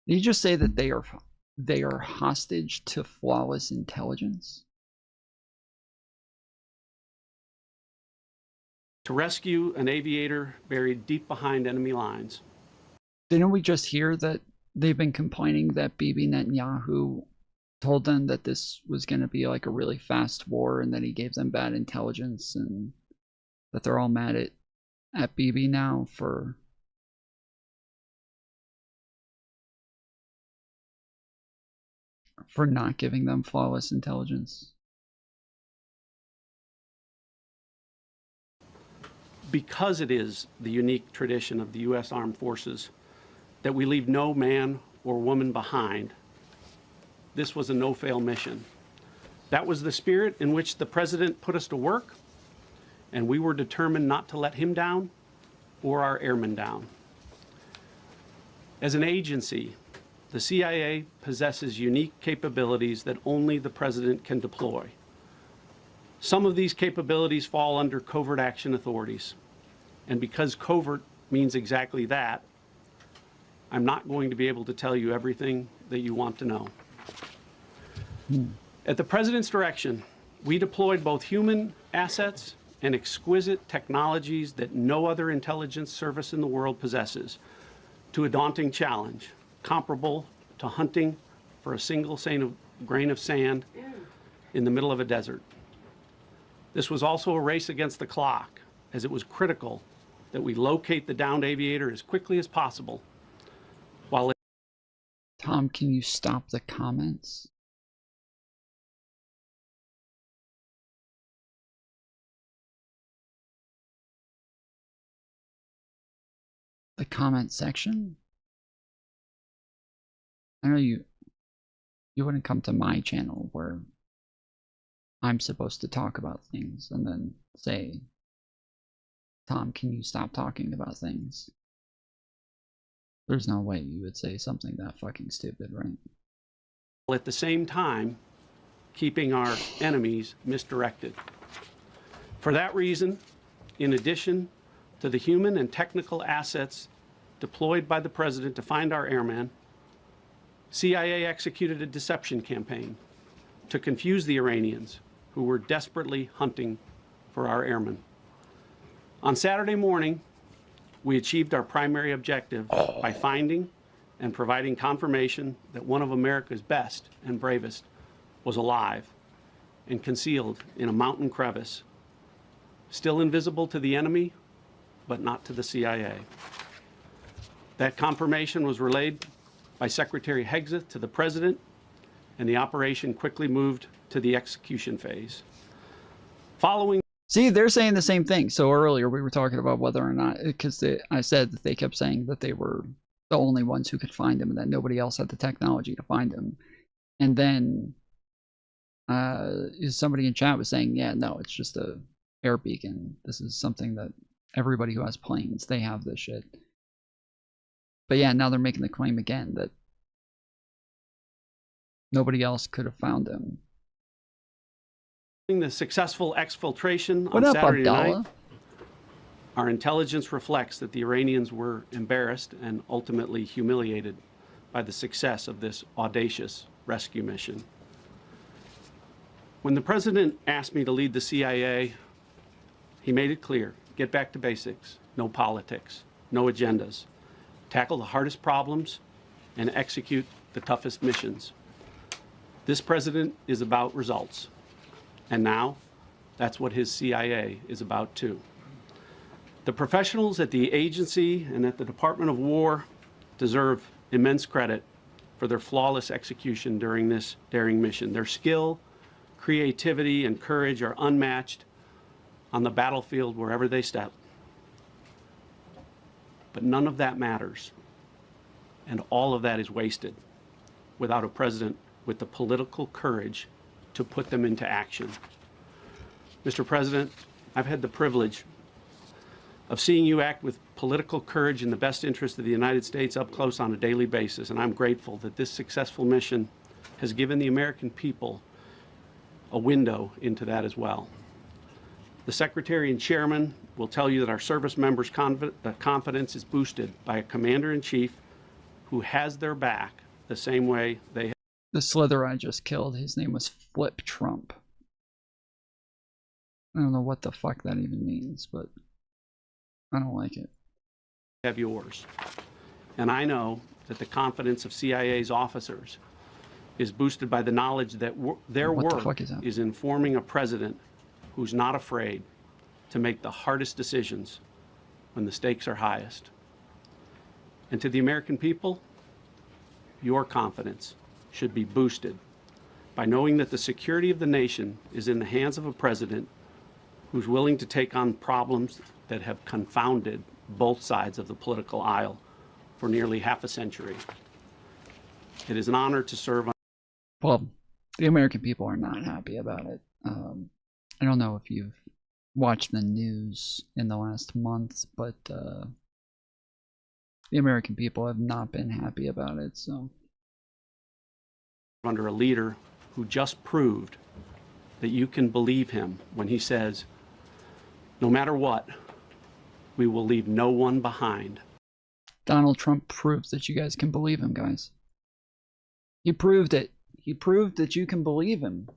Did you just say that they are hostage to flawless intelligence? To rescue an aviator buried deep behind enemy lines. Didn't we just hear that they've been complaining that Bibi Netanyahu told them that this was going to be like a really fast war, and that he gave them bad intelligence, and that they're all mad at Bibi now for not giving them flawless intelligence? Because it is the unique tradition of the U.S. Armed Forces that we leave no man or woman behind. This was a no-fail mission. That was the spirit in which the President put us to work, and we were determined not to let him down or our airmen down. As an agency, the CIA possesses unique capabilities that only the President can deploy. Some of these capabilities fall under covert action authorities. And because covert means exactly that, I'm not going to be able to tell you everything that you want to know. At the President's direction, we deployed both human assets and exquisite technologies that no other intelligence service in the world possesses to a daunting challenge, comparable to hunting for a single grain of sand in the middle of a desert. This was also a race against the clock, as it was critical that we locate the downed aviator as quickly as possible. Tom, can you stop the comments? The comment section? I know you wouldn't come to my channel where I'm supposed to talk about things and then say, Tom, can you stop talking about things? There's no way you would say something that fucking stupid, right? At the same time, keeping our enemies misdirected. For that reason, in addition to the human and technical assets deployed by the President to find our airmen, CIA executed a deception campaign to confuse the Iranians who were desperately hunting for our airmen. On Saturday morning, we achieved our primary objective by finding and providing confirmation that one of America's best and bravest was alive and concealed in a mountain crevice, still invisible to the enemy, but not to the CIA. That confirmation was relayed by Secretary Hegseth to the President, and the operation quickly moved to the execution phase. See, they're saying the same thing. So earlier we were talking about whether or not, because I said that they kept saying that they were the only ones who could find him and that nobody else had the technology to find him. And then somebody in chat was saying, yeah, no, it's just a air beacon. This is something that everybody who has planes, they have this shit. But yeah, now they're making the claim again that nobody else could have found him. The successful exfiltration on Saturday night, our intelligence reflects that the Iranians were embarrassed and ultimately humiliated by the success of this audacious rescue mission. When the President asked me to lead the CIA, he made it clear, get back to basics, no politics, no agendas, tackle the hardest problems, and execute the toughest missions. This President is about results. And now, that's what his CIA is about too. The professionals at the agency and at the Department of War deserve immense credit for their flawless execution during this daring mission. Their skill, creativity, and courage are unmatched on the battlefield wherever they step. But none of that matters, and all of that is wasted without a President with the political courage to put them into action. Mr. President, I've had the privilege of seeing you act with political courage in the best interest of the United States up close on a daily basis, and I'm grateful that this successful mission has given the American people a window into that as well. The Secretary and Chairman will tell you that our service members' confidence is boosted by a Commander-in-Chief who has their back the same way they have. The Slither I just killed, his name was Flip Trump. I don't know what the fuck that even means, but I don't like it. Have yours. And I know that the confidence of CIA's officers is boosted by the knowledge that their work is informing a President who's not afraid to make the hardest decisions when the stakes are highest. And to the American people, your confidence should be boosted by knowing that the security of the nation is in the hands of a President who's willing to take on problems that have confounded both sides of the political aisle for nearly half a century. It is an honor to serve on. Well, the American people are not happy about it. I don't know if you've watched the news in the last month, but the American people have not been happy about it. So, under a leader who just proved that you can believe him when he says, no matter what, we will leave no one behind. Donald Trump proves that you guys can believe him, guys. He proved it. He proved that you can believe him.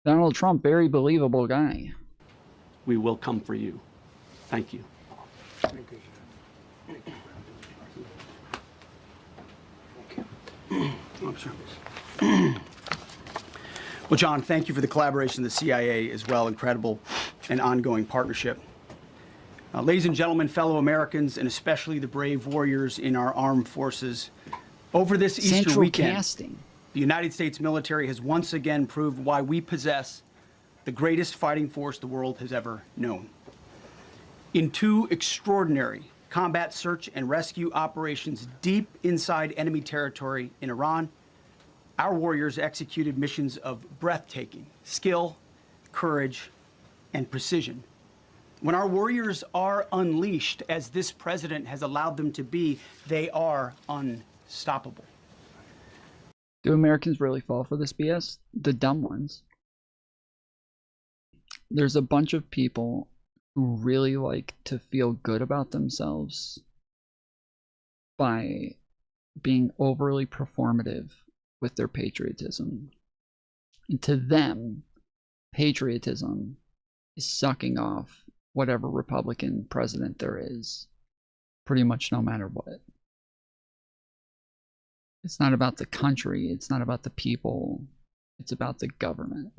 Donald Trump, very believable guy. We will come for you. Thank you. Well, John, thank you for the collaboration of the CIA as well. Incredible and ongoing partnership. Ladies and gentlemen, fellow Americans, and especially the brave warriors in our armed forces, over this Easter weekend, the United States military has once again proved why we possess the greatest fighting force the world has ever known. In two extraordinary combat search and rescue operations deep inside enemy territory in Iran, our warriors executed missions of breathtaking skill, courage, and precision. When our warriors are unleashed, as this president has allowed them to be, they are unstoppable. Do Americans really fall for this BS? The dumb ones. There's a bunch of people who really like to feel good about themselves by being overly performative with their patriotism. And to them, patriotism is sucking off whatever Republican president there is, pretty much no matter what. It's not about the country, it's not about the people, it's about the government.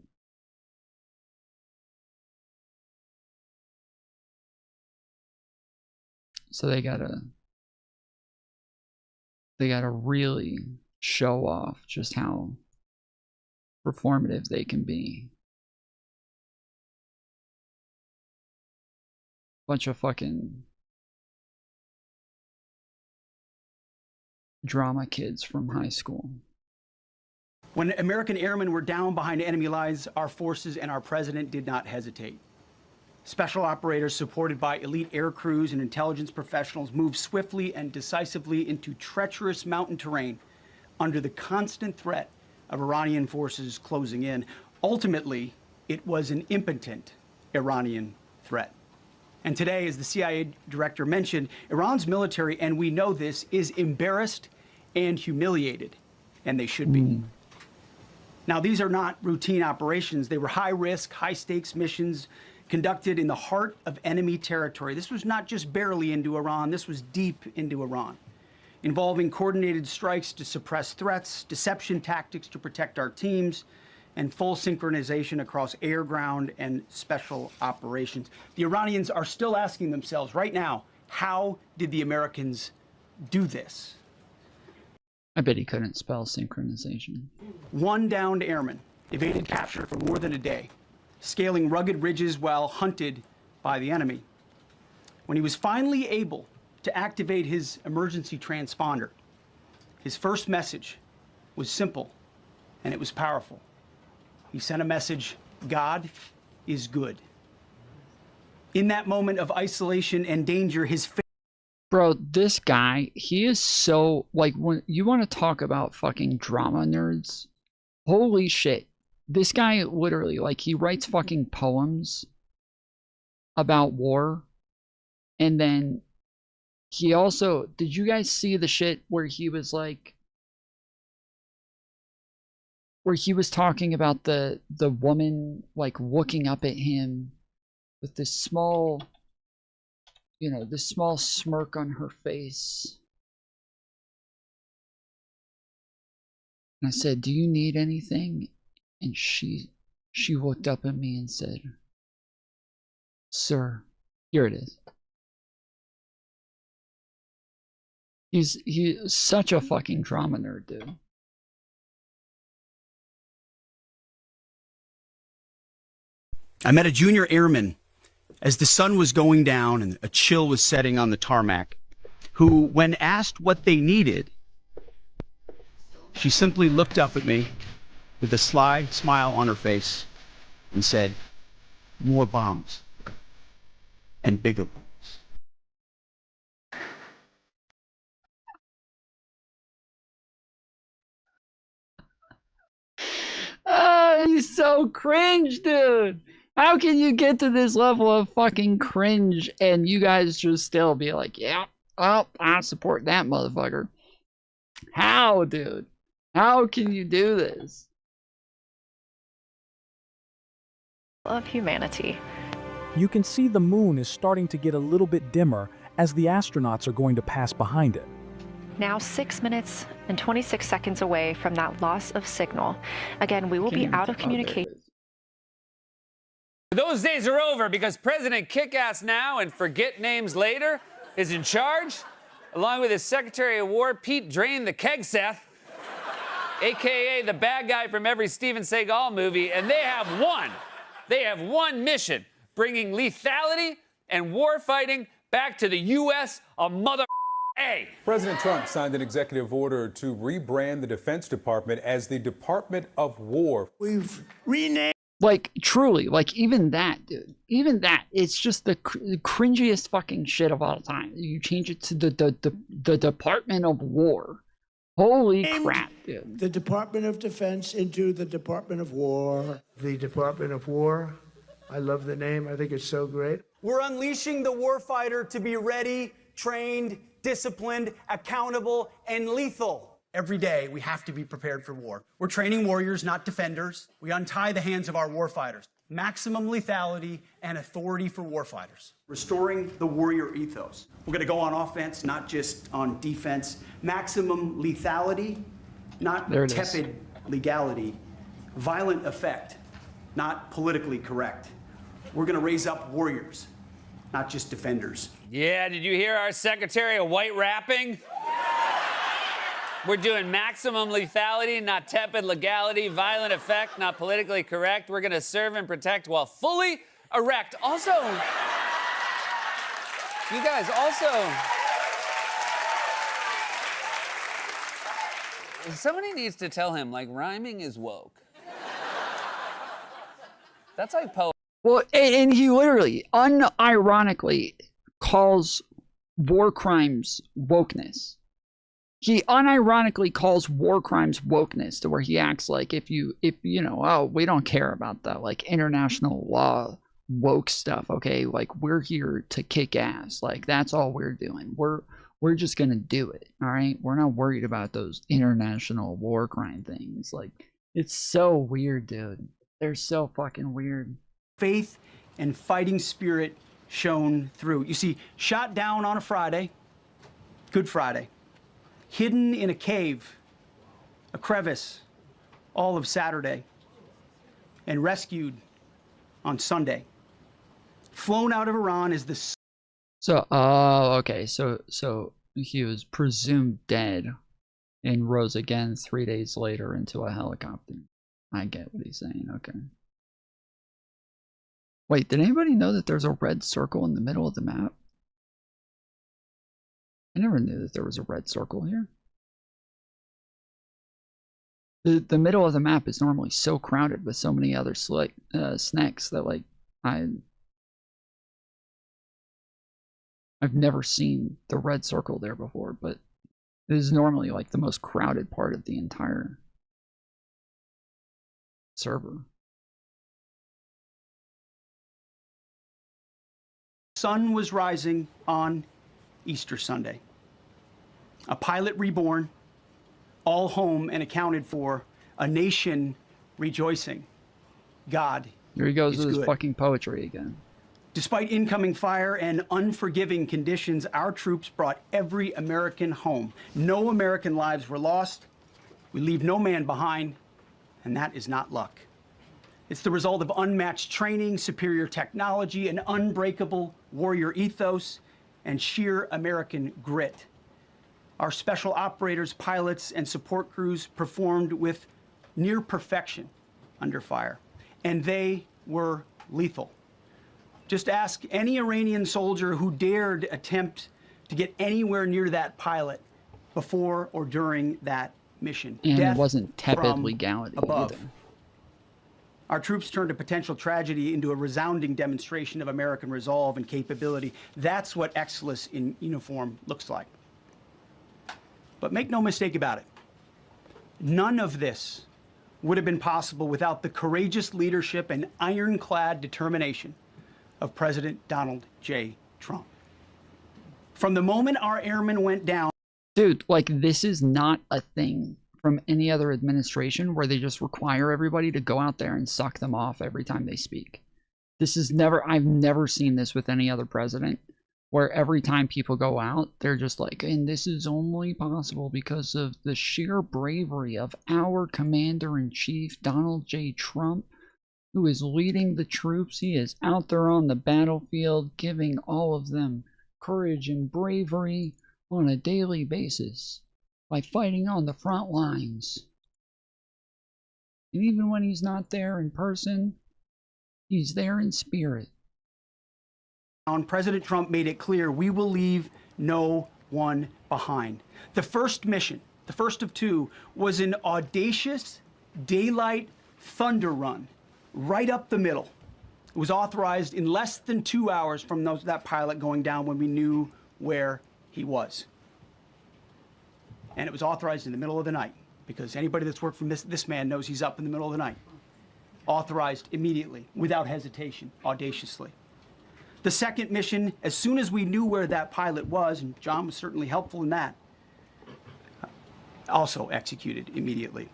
So they gotta really show off just how performative they can be. Bunch of fucking drama kids from high school. When American airmen were down behind enemy lines, our forces and our president did not hesitate. Special operators supported by elite air crews and intelligence professionals moved swiftly and decisively into treacherous mountain terrain under the constant threat of Iranian forces closing in. Ultimately, it was an impotent Iranian threat. And today, as the CIA director mentioned, Iran's military, and we know this, is embarrassed and humiliated, and they should be. Now, these are not routine operations. They were high-risk, high-stakes missions conducted in the heart of enemy territory. This was not just barely into Iran, this was deep into Iran, involving coordinated strikes to suppress threats, deception tactics to protect our teams, and full synchronization across air, ground, and special operations. The Iranians are still asking themselves right now, how did the Americans do this? I bet he couldn't spell synchronization. One downed airman evaded capture for more than a day, scaling rugged ridges while hunted by the enemy. When he was finally able to activate his emergency transponder, his first message was simple, and it was powerful. He sent a message, God is good. In that moment of isolation and danger, his Bro, this guy, he is so, like, when you want to talk about fucking drama nerds, holy shit. This guy literally, like, he writes fucking poems about war, and then he also, did you guys see the shit where he was like, where he was talking about the woman, like, looking up at him with this small, you know, this small smirk on her face. And I said, do you need anything? And she looked up at me and said, sir, here it is. He's such a fucking drama nerd, dude. I met a junior airman as the sun was going down and a chill was setting on the tarmac, who, when asked what they needed, she simply looked up at me with a sly smile on her face and said, "More bombs and bigger bombs." He's so cringe, dude. How can you get to this level of fucking cringe and you guys just still be like, yeah, well, I support that motherfucker? How, dude? How can you do this? Of humanity. You can see the moon is starting to get a little bit dimmer as the astronauts are going to pass behind it. Now 6 minutes and 26 seconds away from that loss of signal. Again, we will be out of communication. Those days are over because President Kick-Ass Now and Forget Names Later is in charge, along with his Secretary of War, Pete Drain the Kegseth, a.k.a. the bad guy from every Steven Seagal movie, and they have one mission, bringing lethality and war fighting back to the U.S. a mother A. President Trump signed an executive order to rebrand the Defense Department as the Department of War. We've renamed. Like, truly, like, even that, dude. Even that, it's just the cringiest fucking shit of all time. You change it to the Department of War. Holy crap, dude. The Department of Defense into the Department of War. The Department of War. I love the name. I think it's so great. We're unleashing the warfighter to be ready, trained, disciplined, accountable, and lethal. Every day, we have to be prepared for war. We're training warriors, not defenders. We untie the hands of our warfighters. Maximum lethality and authority for warfighters. Restoring the warrior ethos. We're going to go on offense, not just on defense. Maximum lethality, not tepid legality. Violent effect, not politically correct. We're going to raise up warriors, not just defenders. Yeah, did you hear our Secretary of White Rapping? We're doing maximum lethality, not tepid legality, violent effect, not politically correct. We're going to serve and protect while fully erect. Also, you guys, somebody needs to tell him, like, rhyming is woke. That's like poetry. Well, and he literally, unironically, calls war crimes wokeness. He unironically calls war crimes wokeness, to where he acts like if you know, oh, we don't care about that, like, international law woke stuff, okay? Like, we're here to kick ass. Like, that's all we're doing. We're just gonna do it, all right? We're not worried about those international war crime things. Like, it's so weird, dude. They're so fucking weird. Faith and fighting spirit shone through. You see, shot down on a Friday, Good Friday, hidden in a cave, a crevice, all of Saturday, and rescued on Sunday. Flown out of Iran is the... So, okay, so he was presumed dead and rose again 3 days later into a helicopter. I get what he's saying, okay. Wait, did anybody know that there's a red circle in the middle of the map? I never knew that there was a red circle here. The middle of the map is normally so crowded with so many other snacks that, like, I've never seen the red circle there before, but it is normally like the most crowded part of the entire server. Sun was rising on Easter Sunday. A pilot reborn, all home and accounted for, a nation rejoicing. God Here he goes is with his good. fucking poetry again. Despite incoming fire and unforgiving conditions, our troops brought every American home. No American lives were lost. We leave no man behind, and that is not luck. It's the result of unmatched training, superior technology, an unbreakable warrior ethos, and sheer American grit. Our special operators, pilots, and support crews performed with near perfection under fire, and they were lethal. Just ask any Iranian soldier who dared attempt to get anywhere near that pilot before or during that mission. And Death it wasn't tepid from legality above. either. Our troops turned a potential tragedy into a resounding demonstration of American resolve and capability. That's what excellence in uniform looks like. But make no mistake about it, none of this would have been possible without the courageous leadership and ironclad determination of President Donald J. Trump. From the moment our airmen went down... Dude, like, this is not a thing from any other administration where they just require everybody to go out there and suck them off every time they speak. This is never... I've never seen this with any other president, where every time people go out, they're just like, and this is only possible because of the sheer bravery of our Commander-in-Chief, Donald J. Trump, who is leading the troops. He is out there on the battlefield, giving all of them courage and bravery on a daily basis by fighting on the front lines. And even when he's not there in person, he's there in spirit. President Trump made it clear we will leave no one behind. The first mission, the first of two, was an audacious daylight thunder run right up the middle. It was authorized in less than 2 hours from that pilot going down when we knew where he was. And it was authorized in the middle of the night, because anybody that's worked for this man knows he's up in the middle of the night. Authorized immediately, without hesitation, audaciously. The second mission, as soon as we knew where that pilot was, and John was certainly helpful in that, also executed immediately.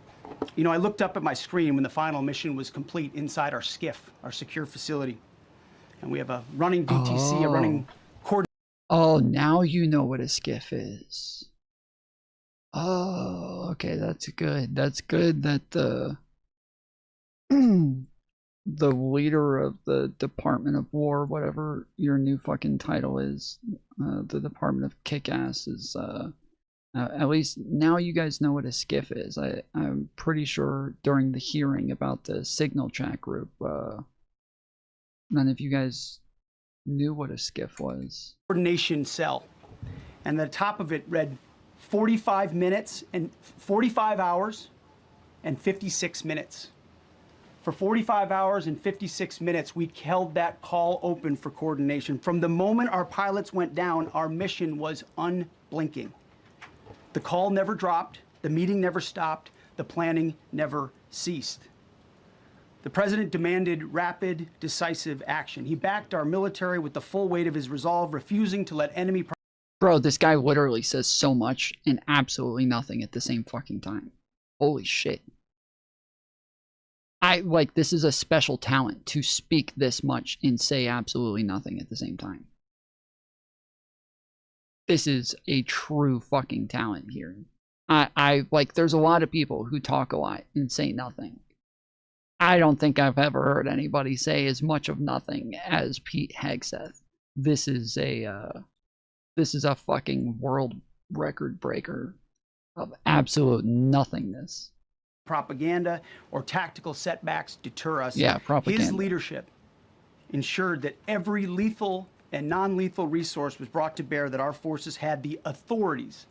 You know, I looked up at my screen when the final mission was complete inside our SCIF, our secure facility. And we have a running VTC, a running coordinator. Oh, now you know what a skiff is. Oh, okay, that's good. That's good that the the leader of the Department of War, whatever your new fucking title is, the Department of Kick-Ass is, at least now you guys know what a skiff is. I'm pretty sure during the hearing about the signal chat group, none of you guys knew what a skiff was. Coordination cell. And the top of it read 45 minutes and 45 hours and 56 minutes. For 45 hours and 56 minutes, we held that call open for coordination. From the moment our pilots went down, our mission was unblinking. The call never dropped, the meeting never stopped, the planning never ceased. The president demanded rapid, decisive action. He backed our military with the full weight of his resolve, refusing to let enemy... Bro, this guy literally says so much and absolutely nothing at the same fucking time. Holy shit. This is a special talent to speak this much and say absolutely nothing at the same time. This is a true fucking talent here. There's a lot of people who talk a lot and say nothing. I don't think I've ever heard anybody say as much of nothing as Pete Hegseth. This is a fucking world record breaker of absolute nothingness. Propaganda or tactical setbacks deter us. Yeah, propaganda. His leadership ensured that every lethal and non-lethal resource was brought to bear, that our forces had the authorities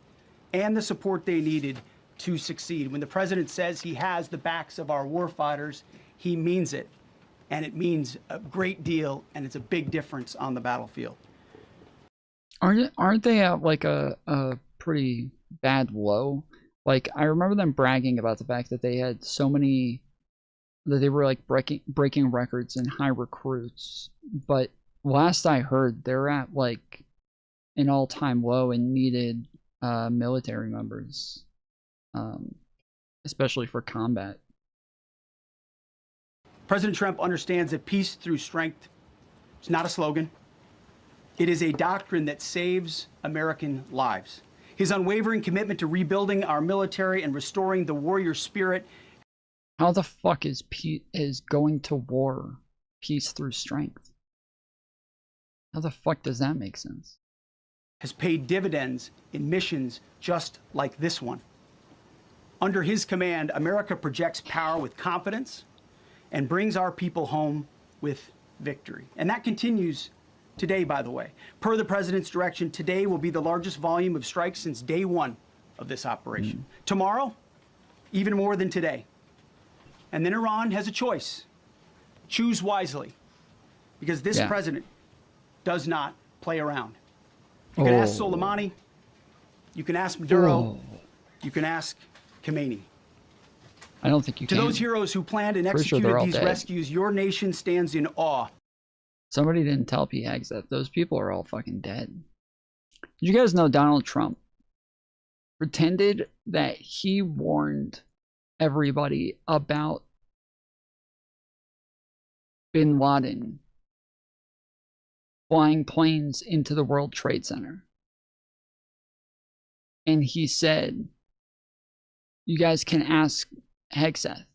and the support they needed to succeed. When the president says he has the backs of our warfighters, he means it. And it means a great deal, and it's a big difference on the battlefield. Aren't they at like a pretty bad low? Like, I remember them bragging about the fact that they had so many, that they were like breaking records in high recruits. But last I heard, they're at like an all-time low and needed military members, especially for combat. President Trump understands that peace through strength is not a slogan. It is a doctrine that saves American lives. His unwavering commitment to rebuilding our military and restoring the warrior spirit. How the fuck is going to war peace through strength? How the fuck does that make sense? Has paid dividends in missions just like this one. Under his command, America projects power with confidence and brings our people home with victory. And that continues Today, by the way, per the president's direction, today will be the largest volume of strikes since day one of this operation. Tomorrow, even more than today. And then Iran has a choice. Choose wisely, because this president does not play around. You can ask Soleimani, you can ask Maduro, you can ask Khomeini. I don't think you can. To those heroes who planned and executed these rescues, your nation stands in awe. Somebody didn't tell Pete Hegseth. Those people are all fucking dead. Did you guys know Donald Trump pretended that he warned everybody about bin Laden flying planes into the World Trade Center? And he said, you guys can ask Hegseth.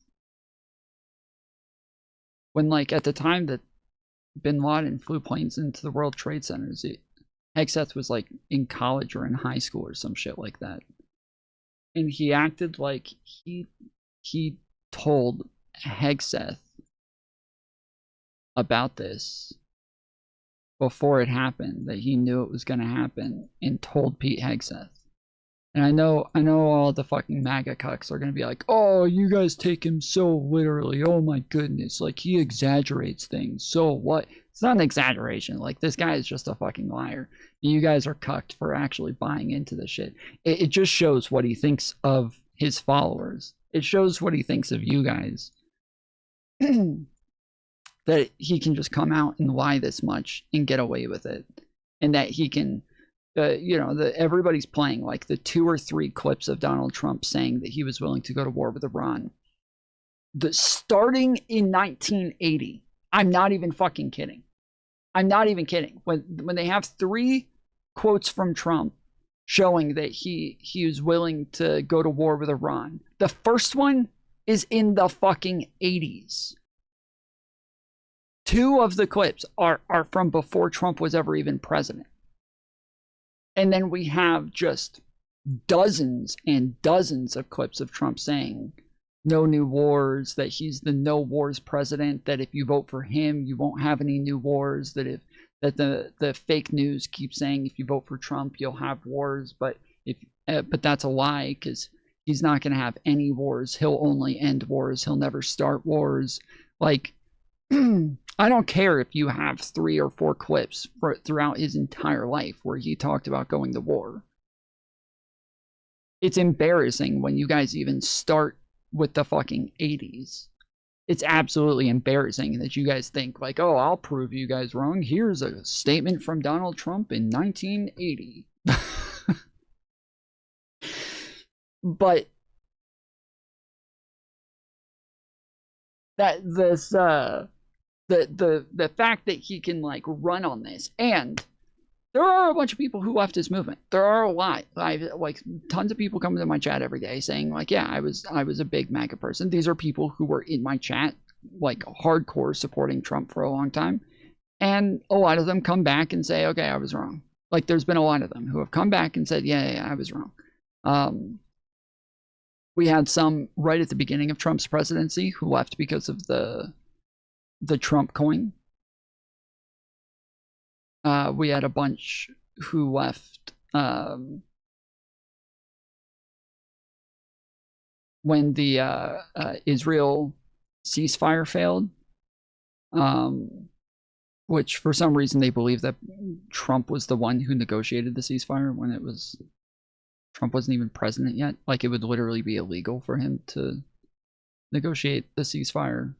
When, like, at the time that bin Laden flew planes into the World Trade Centers, Hegseth was, like, in college or in high school or some shit like that. And he acted like he told Hegseth about this before it happened, that he knew it was going to happen, and told Pete Hegseth. And I know all the fucking MAGA cucks are going to be like, oh, you guys take him so literally. Oh my goodness. Like, he exaggerates things. So what? It's not an exaggeration. Like, this guy is just a fucking liar. You guys are cucked for actually buying into this shit. It just shows what he thinks of his followers. It shows what he thinks of you guys. That he can just come out and lie this much and get away with it. And that he can... you know, everybody's playing like the 2 or 3 clips of Donald Trump saying that he was willing to go to war with Iran. Starting in 1980, I'm not even fucking kidding. I'm not even kidding. When they have 3 quotes from Trump showing that he was willing to go to war with Iran, the first one is in the fucking 80s. 2 of the clips are from before Trump was ever even president. And then we have just dozens and dozens of clips of Trump saying no new wars, that he's the no wars president, that if you vote for him, you won't have any new wars, that the fake news keeps saying if you vote for Trump, you'll have wars, but that's a lie, because he's not going to have any wars. He'll only end wars. He'll never start wars. Like, I don't care if you have 3 or 4 clips throughout his entire life where he talked about going to war. It's embarrassing when you guys even start with the fucking 80s. It's absolutely embarrassing that you guys think like, oh, I'll prove you guys wrong. Here's a statement from Donald Trump in 1980. But the fact that he can like run on this, and there are a bunch of people who left his movement. There are a lot. Like tons of people come into my chat every day saying like, yeah, I was a big MAGA person. These are people who were in my chat, like hardcore supporting Trump for a long time. And a lot of them come back and say, okay, I was wrong. Like there's been a lot of them who have come back and said, yeah, I was wrong. We had some right at the beginning of Trump's presidency who left because of the Trump coin. We had a bunch who left when the Israel ceasefire failed, which for some reason they believe that Trump was the one who negotiated the ceasefire when Trump wasn't even president yet. Like it would literally be illegal for him to negotiate the ceasefire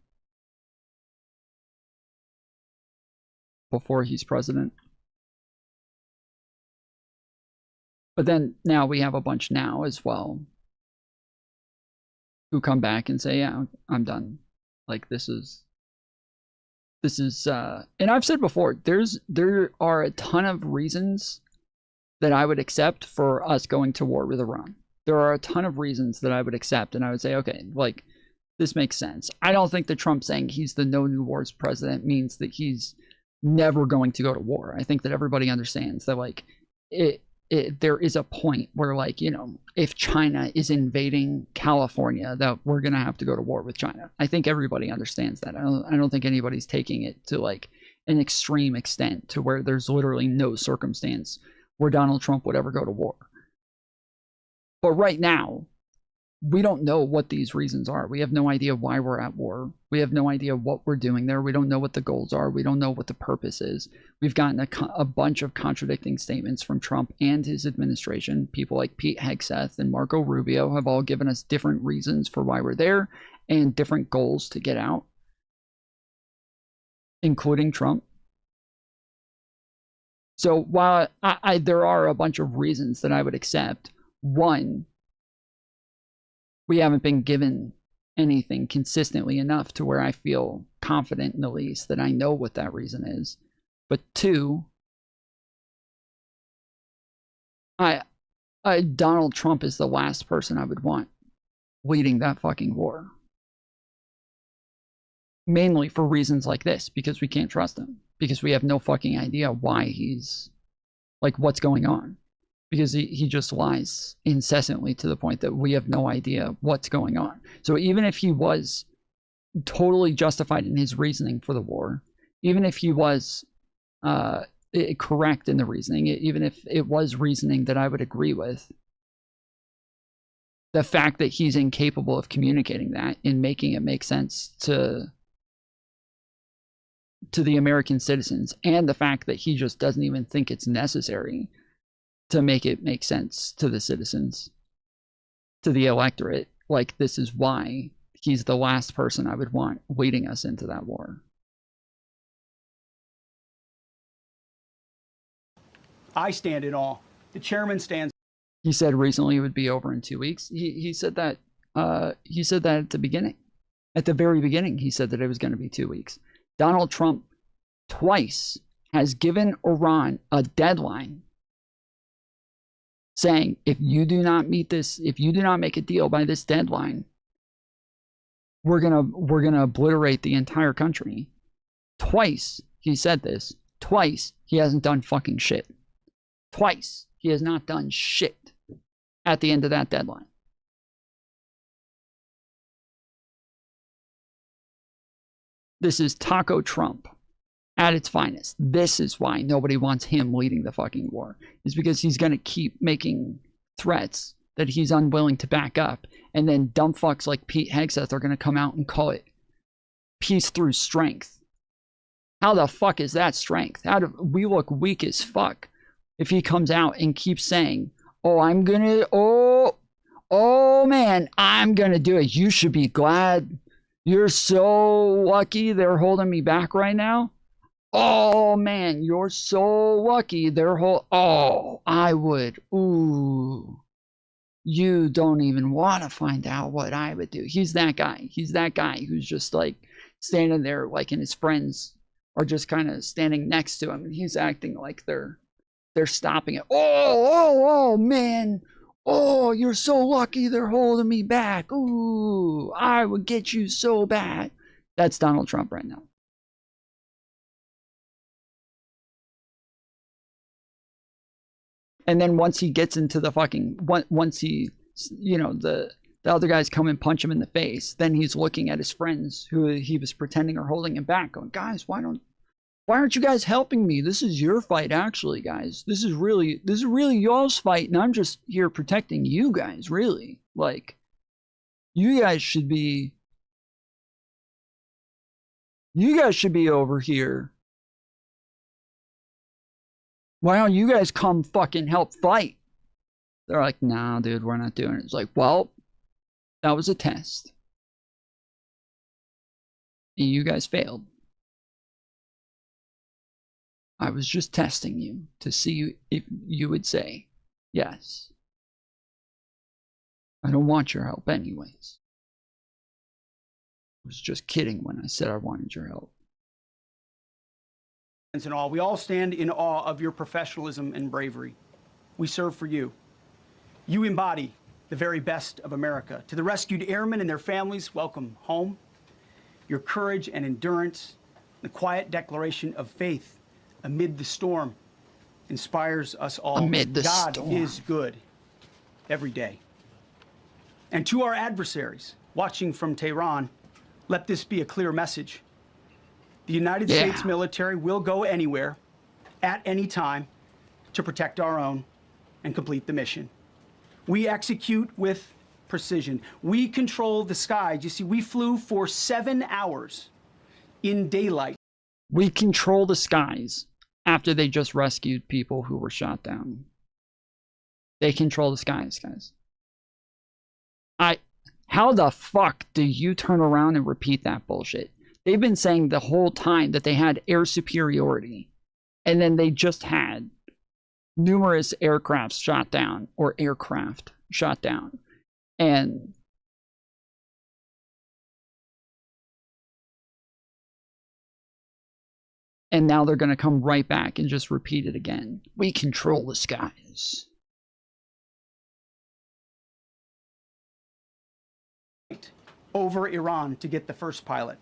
before he's president. But then now we have a bunch now as well who come back and say, yeah, I'm done. Like this is and I've said before, there are a ton of reasons that I would accept for us going to war with Iran. There are a ton of reasons that I would accept, and I would say, okay, like this makes sense. I don't think that Trump saying he's the no new wars president means that he's never going to go to war. I think that everybody understands that like there is a point where like, you know, if China is invading California, that we're going to have to go to war with China. I think everybody understands that. I don't think anybody's taking it to like an extreme extent to where there's literally no circumstance where Donald Trump would ever go to war. But right now, we don't know what these reasons are. We have no idea why we're at war. We have no idea what we're doing there. We don't know what the goals are. We don't know what the purpose is. We've gotten a bunch of contradicting statements from Trump and his administration. People like Pete Hegseth and Marco Rubio have all given us different reasons for why we're there and different goals to get out, including Trump. So while there are a bunch of reasons that I would accept, one, we haven't been given anything consistently enough to where I feel confident in the least that I know what that reason is. But two, Donald Trump is the last person I would want leading that fucking war. Mainly for reasons like this, because we can't trust him. Because we have no fucking idea why he's, like, what's going on. Because he just lies incessantly to the point that we have no idea what's going on. So even if he was totally justified in his reasoning for the war, even if he was correct in the reasoning, even if it was reasoning that I would agree with, the fact that he's incapable of communicating that and making it make sense to the American citizens, and the fact that he just doesn't even think it's necessary to make it make sense to the citizens, to the electorate, like, this is why he's the last person I would want leading us into that war. I stand in awe. The chairman stands. He said recently it would be over in 2 weeks. He said that at the beginning. At the very beginning, he said that it was going to be 2 weeks. Donald Trump twice has given Iran a deadline, saying, if you do not meet this, if you do not make a deal by this deadline, we're gonna obliterate the entire country. Twice he said this. Twice he hasn't done fucking shit. Twice he has not done shit at the end of that deadline. This is Taco Trump at its finest. This is why nobody wants him leading the fucking war. Is because he's going to keep making threats that he's unwilling to back up. And then dumb fucks like Pete Hegseth are going to come out and call it peace through strength. How the fuck is that strength? We look weak as fuck if he comes out and keeps saying, oh, I'm going to, oh man, I'm going to do it. You should be glad. You're so lucky they're holding me back right now. Oh man, you're so lucky they're oh, I would. Ooh. You don't even want to find out what I would do. He's that guy. He's that guy who's just like standing there, like, and his friends are just kind of standing next to him, and he's acting like they're stopping it. Oh man. Oh, you're so lucky they're holding me back. Ooh, I would get you so bad. That's Donald Trump right now. And then once he gets into the fucking, once he, the other guys come and punch him in the face, then he's looking at his friends who he was pretending are holding him back, going, guys, why aren't you guys helping me? This is your fight, actually, guys. This is really y'all's fight, and I'm just here protecting you guys, really. Like, you guys should be over here. Why don't you guys come fucking help fight? They're like, nah, dude, we're not doing it. It's like, well, that was a test. And you guys failed. I was just testing you to see if you would say, yes. I don't want your help anyways. I was just kidding when I said I wanted your help. And all, we all stand in awe of your professionalism and bravery. We serve for you. You embody the very best of America. To the rescued airmen and their families, welcome home. Your courage and endurance, the quiet declaration of faith amid the storm, inspires us all. Amid the God storm. is good every day. And to our adversaries watching from Tehran, let this be a clear message. The United States military will go anywhere, at any time, to protect our own and complete the mission. We execute with precision. We control the skies. You see, we flew for 7 hours in daylight. We control the skies after they just rescued people who were shot down. They control the skies, guys. How the fuck do you turn around and repeat that bullshit? They've been saying the whole time that they had air superiority, and then they just had numerous aircraft shot down, or aircraft shot down. And now they're going to come right back and just repeat it again. We control the skies. Over Iran to get the first pilot.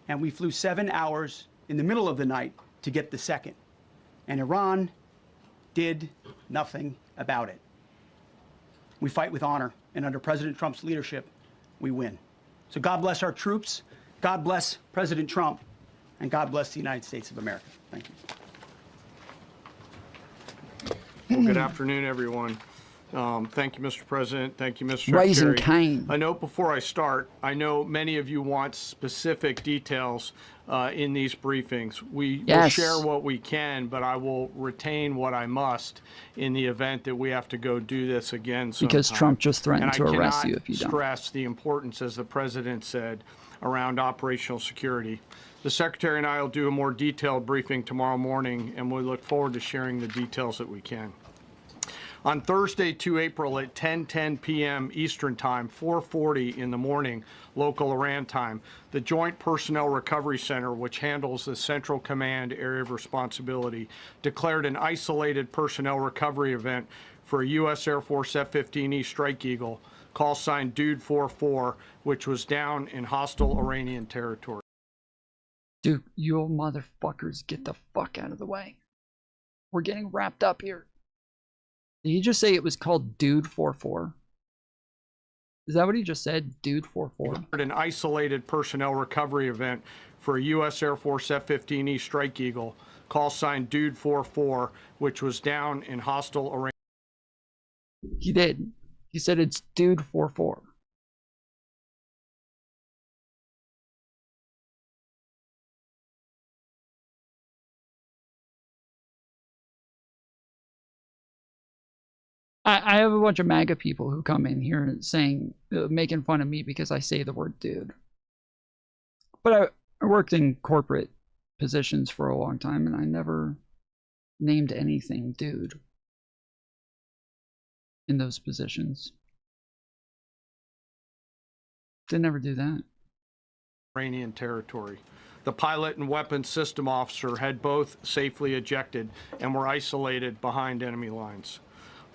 And we flew 7 hours in the middle of the night to get the second. And Iran did nothing about it. We fight with honor, and under President Trump's leadership, we win. So God bless our troops, God bless President Trump, and God bless the United States of America. Thank you. Well, good afternoon, everyone. Thank you, Mr. President. Thank you, Mr. Rising Secretary. Cain. I know before I start, I know many of you want specific details in these briefings. We will share what we can, but I will retain what I must in the event that we have to go do this again sometime. Because Trump just threatened to arrest you if you don't. don't. Stress the importance, as the President said, around operational security. The Secretary and I will do a more detailed briefing tomorrow morning, and we look forward to sharing the details that we can. On Thursday, 2 April at 10:10 p.m. Eastern Time, 4:40 in the morning, local Iran time, the Joint Personnel Recovery Center, which handles the Central Command area of responsibility, declared an isolated personnel recovery event for a U.S. Air Force F-15E Strike Eagle, call sign Dude 44, which was down in hostile Iranian territory. Dude, you motherfuckers, get the fuck out of the way. We're getting wrapped up here. Did he just say it was called Dude 44? Is that what he just said? Dude 44? An isolated personnel recovery event for a U.S. Air Force F-15E Strike Eagle, call sign Dude 44, which was down in hostile Iran. He did. He said it's Dude 44. I have a bunch of MAGA people who come in here saying, making fun of me because I say the word dude. But I worked in corporate positions for a long time, and I never named anything dude in those positions. Did never do that. Iranian territory. The pilot and weapons system officer had both safely ejected and were isolated behind enemy lines.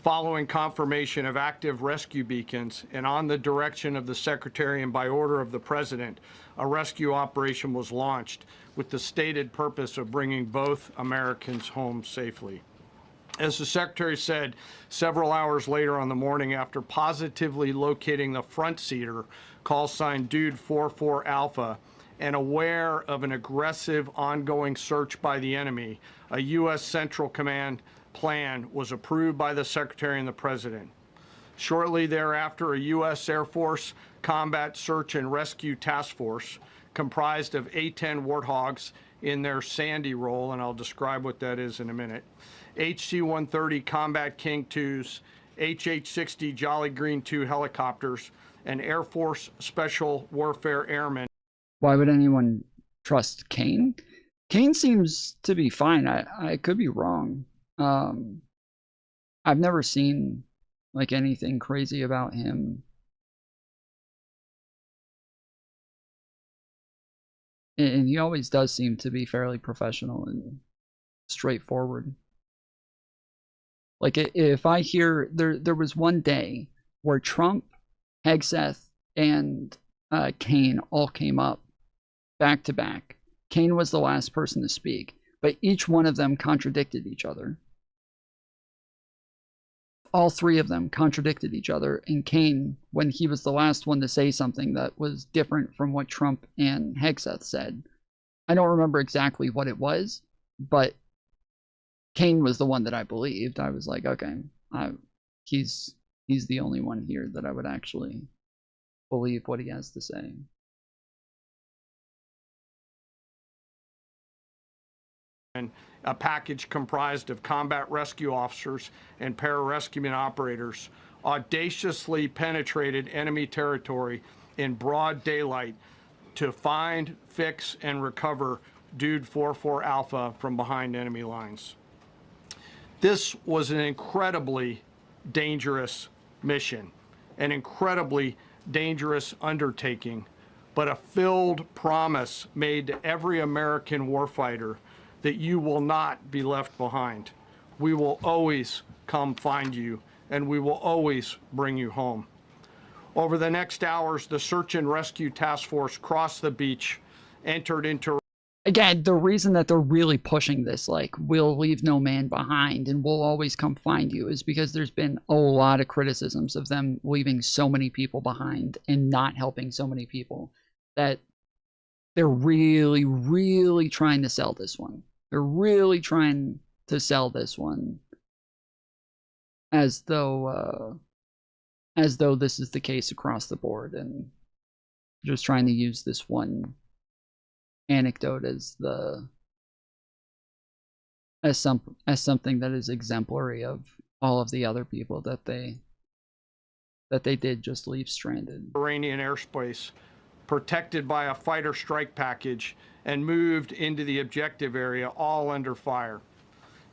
Following confirmation of active rescue beacons and on the direction of the Secretary and by order of the President, a rescue operation was launched with the stated purpose of bringing both Americans home safely. As the Secretary said, several hours later on the morning after positively locating the front seater, call sign Dude 44 Alpha, and aware of an aggressive ongoing search by the enemy, a U.S. Central Command plan was approved by the Secretary and the President. Shortly thereafter, a U.S. Air Force Combat Search and Rescue Task Force, comprised of A-10 Warthogs in their Sandy role, and I'll describe what that is in a minute, HC-130 Combat King 2s, HH-60 Jolly Green 2 helicopters, and Air Force Special Warfare Airmen. Why would anyone trust Kane? Kane seems to be fine. I could be wrong. I've never seen like anything crazy about him. And he always does seem to be fairly professional and straightforward. Like if I hear there was one day where Trump, Hegseth, and Kane all came up back to back. Kane was the last person to speak, but each one of them contradicted each other. All three of them contradicted each other, and Kane, when he was the last one to say something that was different from what Trump and Hegseth said, I don't remember exactly what it was, but Kane was the one that I believed. I was like, okay, he's the only one here that I would actually believe what he has to say. And a package comprised of combat rescue officers and pararescueman operators audaciously penetrated enemy territory in broad daylight to find, fix, and recover Dude 44 Alpha from behind enemy lines. This was an incredibly dangerous mission, an incredibly dangerous undertaking, but a filled promise made to every American warfighter that you will not be left behind. We will always come find you, and we will always bring you home. Over the next hours, the search and rescue task force crossed the beach, entered into... Again, the reason that they're really pushing this, like, we'll leave no man behind and we'll always come find you, is because there's been a lot of criticisms of them leaving so many people behind and not helping so many people, that they're really, really trying to sell this one. They're really trying to sell this one as though this is the case across the board, and just trying to use this one anecdote as something that is exemplary of all of the other people that they did just leave stranded. Iranian airspace, protected by a fighter strike package, and moved into the objective area, all under fire.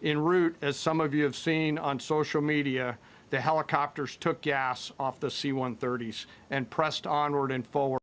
En route, as some of you have seen on social media, the helicopters took gas off the C-130s and pressed onward and forward.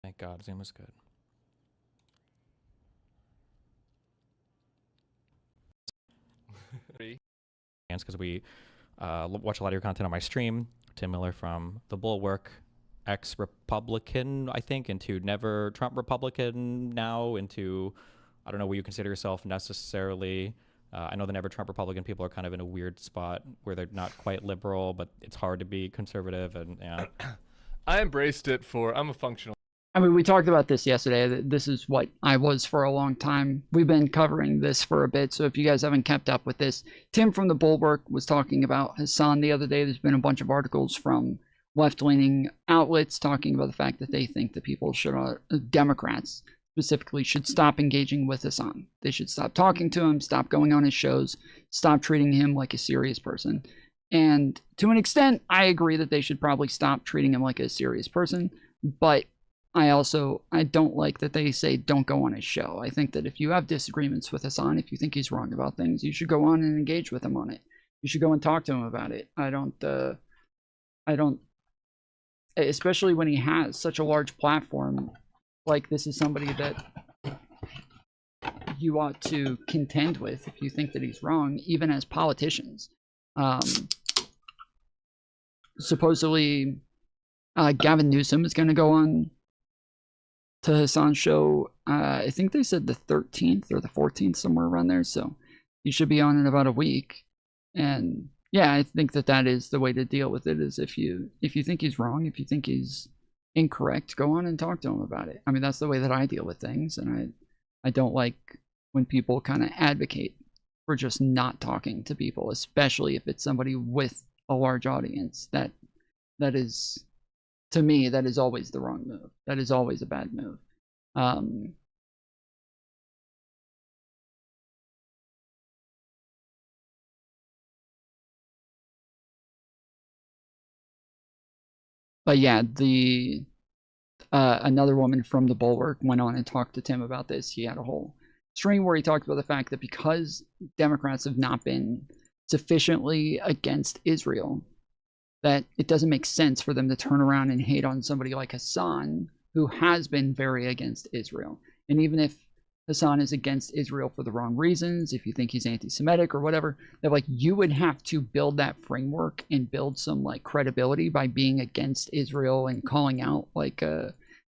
Thank God, Zoom is good. Because we watch a lot of your content on my stream. Tim Miller from the Bulwark, ex-Republican, I think, into never Trump Republican, now into, I don't know what you consider yourself necessarily. I know the never Trump Republican people are kind of in a weird spot where they're not quite liberal, but it's hard to be conservative, and yeah. I embraced it I'm a functional. I mean, we talked about this yesterday. This is what I was for a long time. We've been covering this for a bit, so if you guys haven't kept up with this, Tim from the Bulwark was talking about Hassan the other day. There's been a bunch of articles from left-leaning outlets talking about the fact that they think that people should, Democrats specifically, should stop engaging with Hassan. They should stop talking to him, stop going on his shows, stop treating him like a serious person. And to an extent, I agree that they should probably stop treating him like a serious person, but I don't like that they say don't go on his show. I think that if you have disagreements with Hassan, if you think he's wrong about things, you should go on and engage with him on it. You should go and talk to him about it. I don't, especially when he has such a large platform, like this is somebody that you ought to contend with if you think that he's wrong, even as politicians. Supposedly, Gavin Newsom is going to go on to Hassan's show. I think they said the 13th or the 14th, somewhere around there. So he should be on in about a week. And yeah, I think that that is the way to deal with it. Is if you think he's wrong, if you think he's incorrect, go on and talk to him about it. I mean, that's the way that I deal with things, and I don't like when people kind of advocate for just not talking to people, especially if it's somebody with a large audience. That is, to me, that is always the wrong move. That is always a bad move. But yeah, the another woman from the Bulwark went on and talked to Tim about this. He had a whole stream where he talked about the fact that because Democrats have not been sufficiently against Israel, that it doesn't make sense for them to turn around and hate on somebody like Hassan, who has been very against Israel. And even if Hassan is against Israel for the wrong reasons, if you think he's anti-Semitic or whatever, that like you would have to build that framework and build some like credibility by being against Israel and calling out like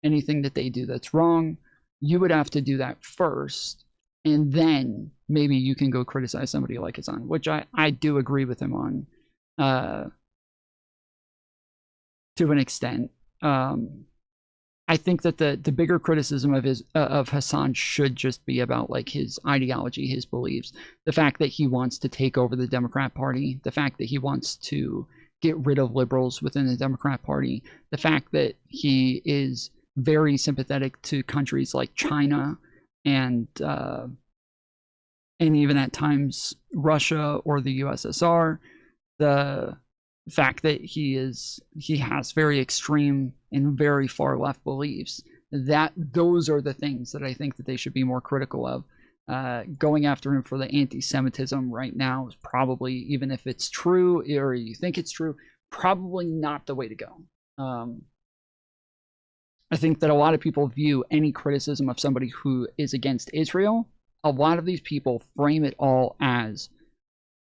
anything that they do that's wrong. You would have to do that first, and then maybe you can go criticize somebody like Hassan, which I do agree with him on to an extent. I think that the bigger criticism of Hassan should just be about like his ideology, his beliefs, the fact that he wants to take over the Democrat Party, the fact that he wants to get rid of liberals within the Democrat Party, the fact that he is very sympathetic to countries like China and even at times Russia or the USSR, the fact that he has very extreme and very far left beliefs, that those are the things that I think that they should be more critical of. Going after him for the anti-Semitism right now is probably, even if it's true or you think it's true, probably not the way to go. I think that a lot of people view any criticism of somebody who is against Israel, a lot of these people frame it all as,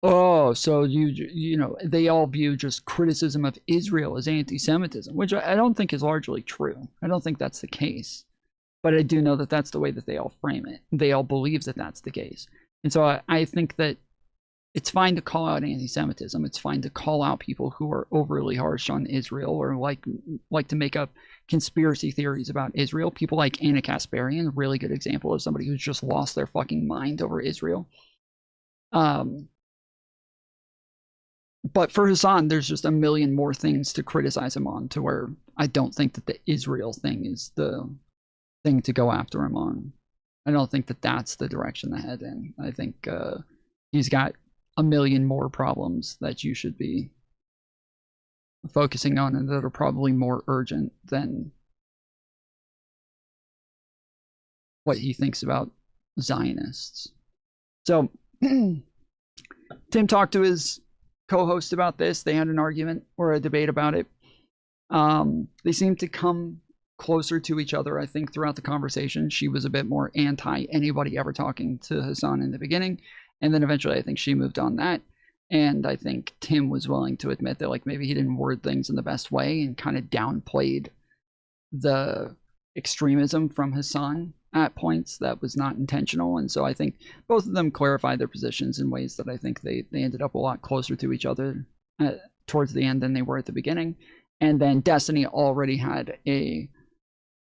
oh, so you know, they all view just criticism of Israel as anti-Semitism, which I don't think is largely true. I don't think that's the case. But I do know that that's the way that they all frame it. They all believe that that's the case. And so I think that it's fine to call out anti-Semitism. It's fine to call out people who are overly harsh on Israel or like to make up conspiracy theories about Israel. People like Anna Kasparian, a really good example of somebody who's just lost their fucking mind over Israel. But for Hassan, there's just a million more things to criticize him on, to where I don't think that the Israel thing is the thing to go after him on. I don't think that that's the direction to head in. I think he's got a million more problems that you should be focusing on, and that are probably more urgent than what he thinks about Zionists. So Tim talked to his co-host about this. They had an argument or a debate about it. They seemed to come closer to each other, I think, throughout the conversation. She was a bit more anti anybody ever talking to Hassan in the beginning, and then eventually I think she moved on that. And I think Tim was willing to admit that like maybe he didn't word things in the best way and kind of downplayed the extremism from Hassan at points that was not intentional. And so I think both of them clarified their positions in ways that I think they ended up a lot closer to each other towards the end than they were at the beginning. And then Destiny already had a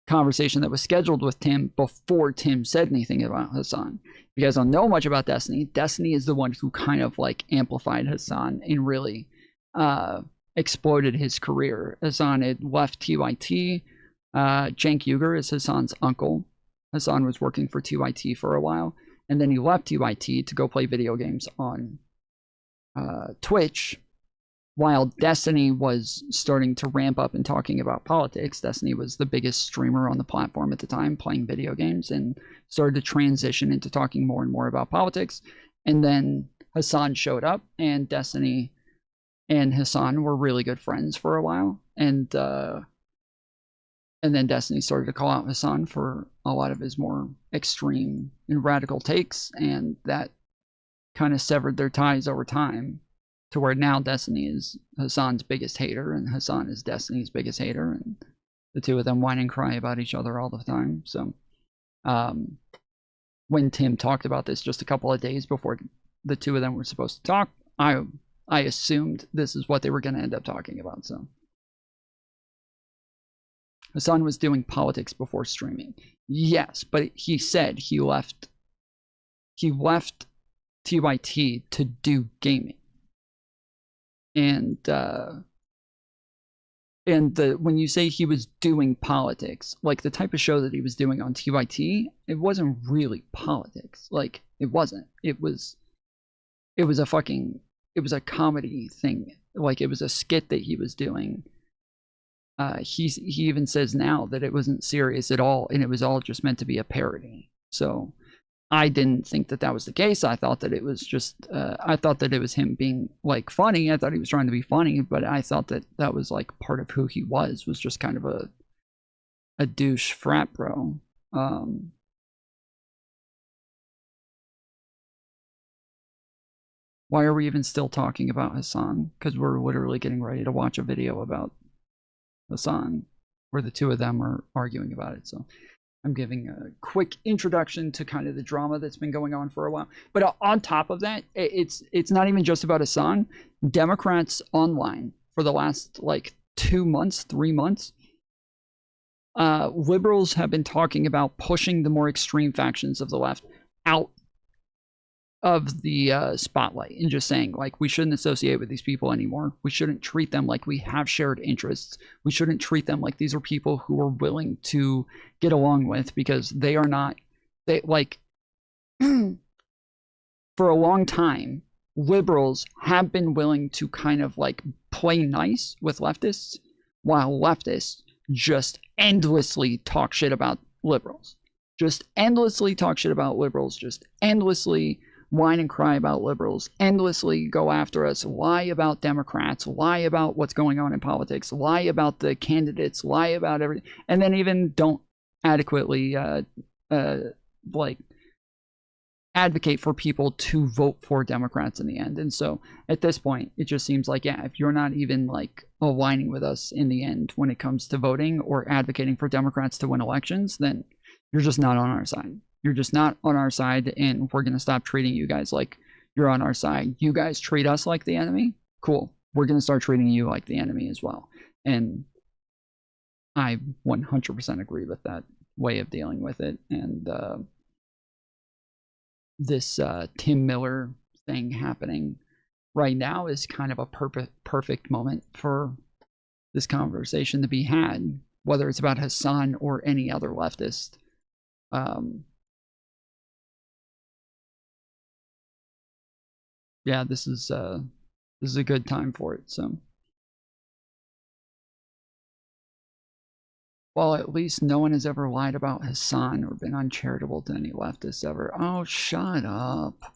conversation that was scheduled with Tim before Tim said anything about Hassan. If you guys don't know much about Destiny, Destiny is the one who kind of like amplified Hassan and really exploded his career. Hassan had left TYT. Cenk Uygur is Hassan's uncle. Hassan was working for TYT for a while, and then he left TYT to go play video games on Twitch, while Destiny was starting to ramp up and talking about politics. Destiny was the biggest streamer on the platform at the time, playing video games, and started to transition into talking more and more about politics. And then Hassan showed up, and Destiny and Hassan were really good friends for a while. And then Destiny started to call out Hassan for a lot of his more extreme and radical takes, and that kind of severed their ties over time, to where now Destiny is Hassan's biggest hater and Hassan is Destiny's biggest hater, and the two of them whine and cry about each other all the time. So when Tim talked about this just a couple of days before the two of them were supposed to talk, I assumed this is what they were going to end up talking about. So Hassan was doing politics before streaming. Yes, but he said he left TYT to do gaming. And when you say he was doing politics, like the type of show that he was doing on TYT, it wasn't really politics. Like, it wasn't. It was a comedy thing. Like, it was a skit that he was doing He even says now that it wasn't serious at all, and it was all just meant to be a parody. So I didn't think that that was the case. I thought that it was just, I thought that it was him being like funny. I thought he was trying to be funny, but I thought that that was like part of who he was just kind of a douche frat bro. Why are we even still talking about Hassan? Because we're literally getting ready to watch a video about Hassan where the two of them are arguing about it. So I'm giving a quick introduction to kind of the drama that's been going on for a while. But on top of that, it's not even just about Hassan. Democrats online for the last like 2 months, 3 months, liberals have been talking about pushing the more extreme factions of the left out of the spotlight and just saying, like, we shouldn't associate with these people anymore. We shouldn't treat them like we have shared interests. We shouldn't treat them like these are people who are willing to get along with, because they are not. They like for a long time, liberals have been willing to kind of like play nice with leftists, while leftists just endlessly talk shit about liberals. Just endlessly talk shit about liberals. Just endlessly whine and cry about liberals, endlessly go after us, lie about Democrats, lie about what's going on in politics, lie about the candidates, lie about everything, and then even don't adequately like advocate for people to vote for Democrats in the end. And so at this point, it just seems like, yeah, if you're not even like aligning with us in the end when it comes to voting or advocating for Democrats to win elections, then you're just not on our side. You're just not on our side, and we're going to stop treating you guys like you're on our side. You guys treat us like the enemy? Cool. We're going to start treating you like the enemy as well. And I 100% agree with that way of dealing with it. And this Tim Miller thing happening right now is kind of a perfect moment for this conversation to be had, whether it's about Hassan or any other leftist. Yeah, this is a good time for it. So, well, at least no one has ever lied about Hassan or been uncharitable to any leftists ever. Oh, shut up!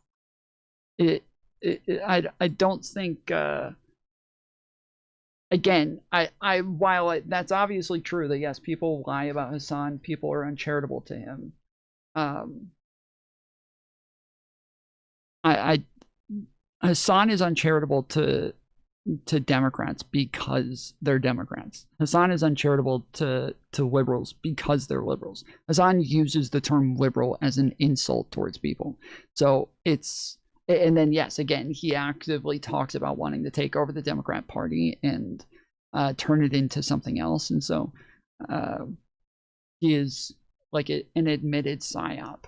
I don't think. Again, while that's obviously true that yes, people lie about Hassan, people are uncharitable to him. Hassan is uncharitable to Democrats because they're Democrats. Hassan is uncharitable to liberals because they're liberals. Hassan uses the term liberal as an insult towards people. So it's, and then yes, again, he actively talks about wanting to take over the Democrat Party and turn it into something else. And so he is like an admitted psyop.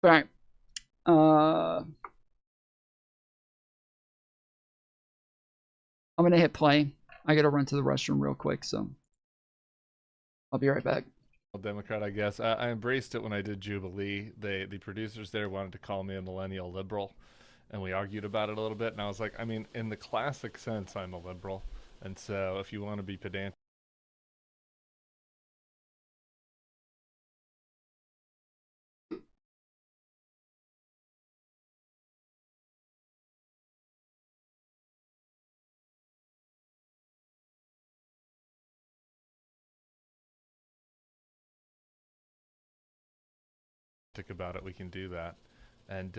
All right. I'm gonna hit play. I gotta run to the restroom real quick, so I'll be right back. Democrat, I guess. I embraced it when I did Jubilee. The producers there wanted to call me a millennial liberal, and we argued about it a little bit. And I was like, I mean, in the classic sense, I'm a liberal, and so if you want to be pedantic. About it, we can do that, and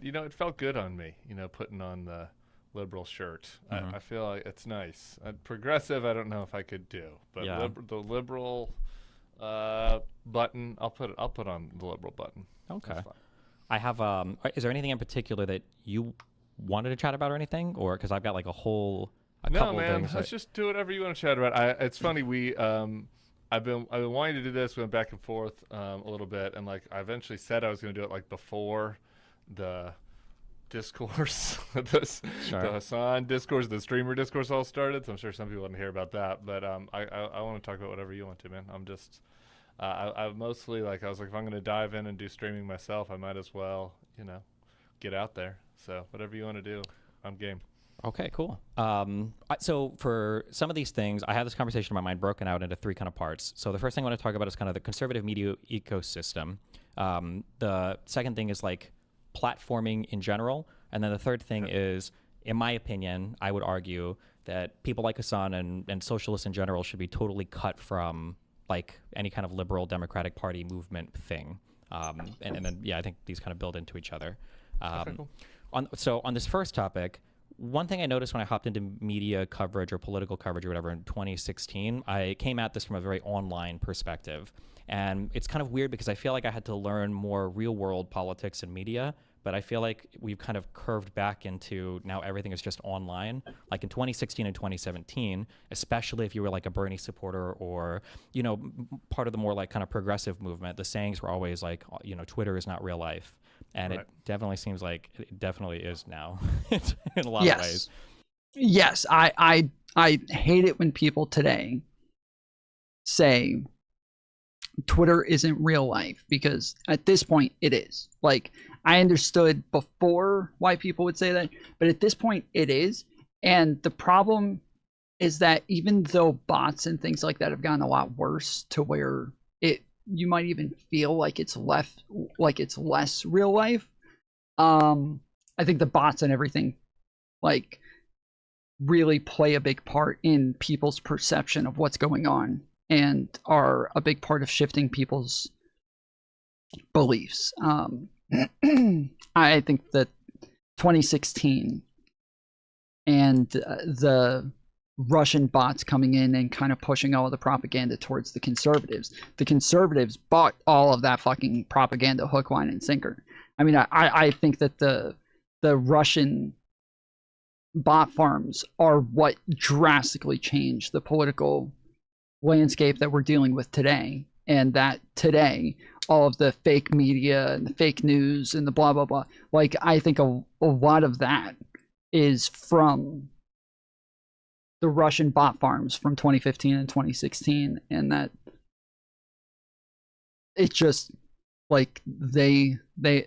you know, it felt good on me, you know, putting on the liberal shirt. I feel like it's nice. Progressive, I don't know if I could do, but yeah. The liberal button, I'll put on the liberal button. Okay. I have is there anything in particular that you wanted to chat about or anything, or because I've got like a couple man, things. Let's just do whatever you want to chat about. It's funny, we I've been wanting to do this. We went back and forth a little bit, and like I eventually said I was going to do it like before the discourse, the Hassan discourse, the streamer discourse all started. So I'm sure some people didn't hear about that, but I want to talk about whatever you want to, man. I'm just I mostly like I was like, if I'm going to dive in and do streaming myself, I might as well, you know, get out there. So whatever you want to do, I'm game. Okay, cool. So for some of these things, I have this conversation in my mind broken out into three kind of parts. So the first thing I want to talk about is kind of the conservative media ecosystem. The second thing is like platforming in general. And then the third thing is, in my opinion, I would argue that people like Hassan and socialists in general should be totally cut from like any kind of liberal Democratic Party movement thing. And then, yeah, I think these kind of build into each other. Cool. So on this first topic, one thing I noticed when I hopped into media coverage or political coverage or whatever in 2016, I came at this from a very online perspective. And it's kind of weird because I feel like I had to learn more real world politics and media, but I feel like we've kind of curved back into now everything is just online. Like in 2016 and 2017, especially if you were like a Bernie supporter or, you know, part of the more like kind of progressive movement, the sayings were always like, you know, Twitter is not real life. And it definitely seems like it definitely is now in a lot of ways. Yes, I hate it when people today say Twitter isn't real life, because at this point it is. Like, I understood before why people would say that, but at this point it is. And the problem is that even though bots and things like that have gotten a lot worse to where you might even feel like it's less real life, I think the bots and everything like really play a big part in people's perception of what's going on and are a big part of shifting people's beliefs. I think that 2016 and the Russian bots coming in and kind of pushing all of the propaganda towards the conservatives bought all of that fucking propaganda hook, line, and sinker. I mean, I think that the Russian bot farms are what drastically changed the political landscape that we're dealing with today. And that today, all of the fake media and the fake news and the blah, blah, blah, like, I think a lot of that is from the Russian bot farms from 2015 and 2016, and that it's just like they're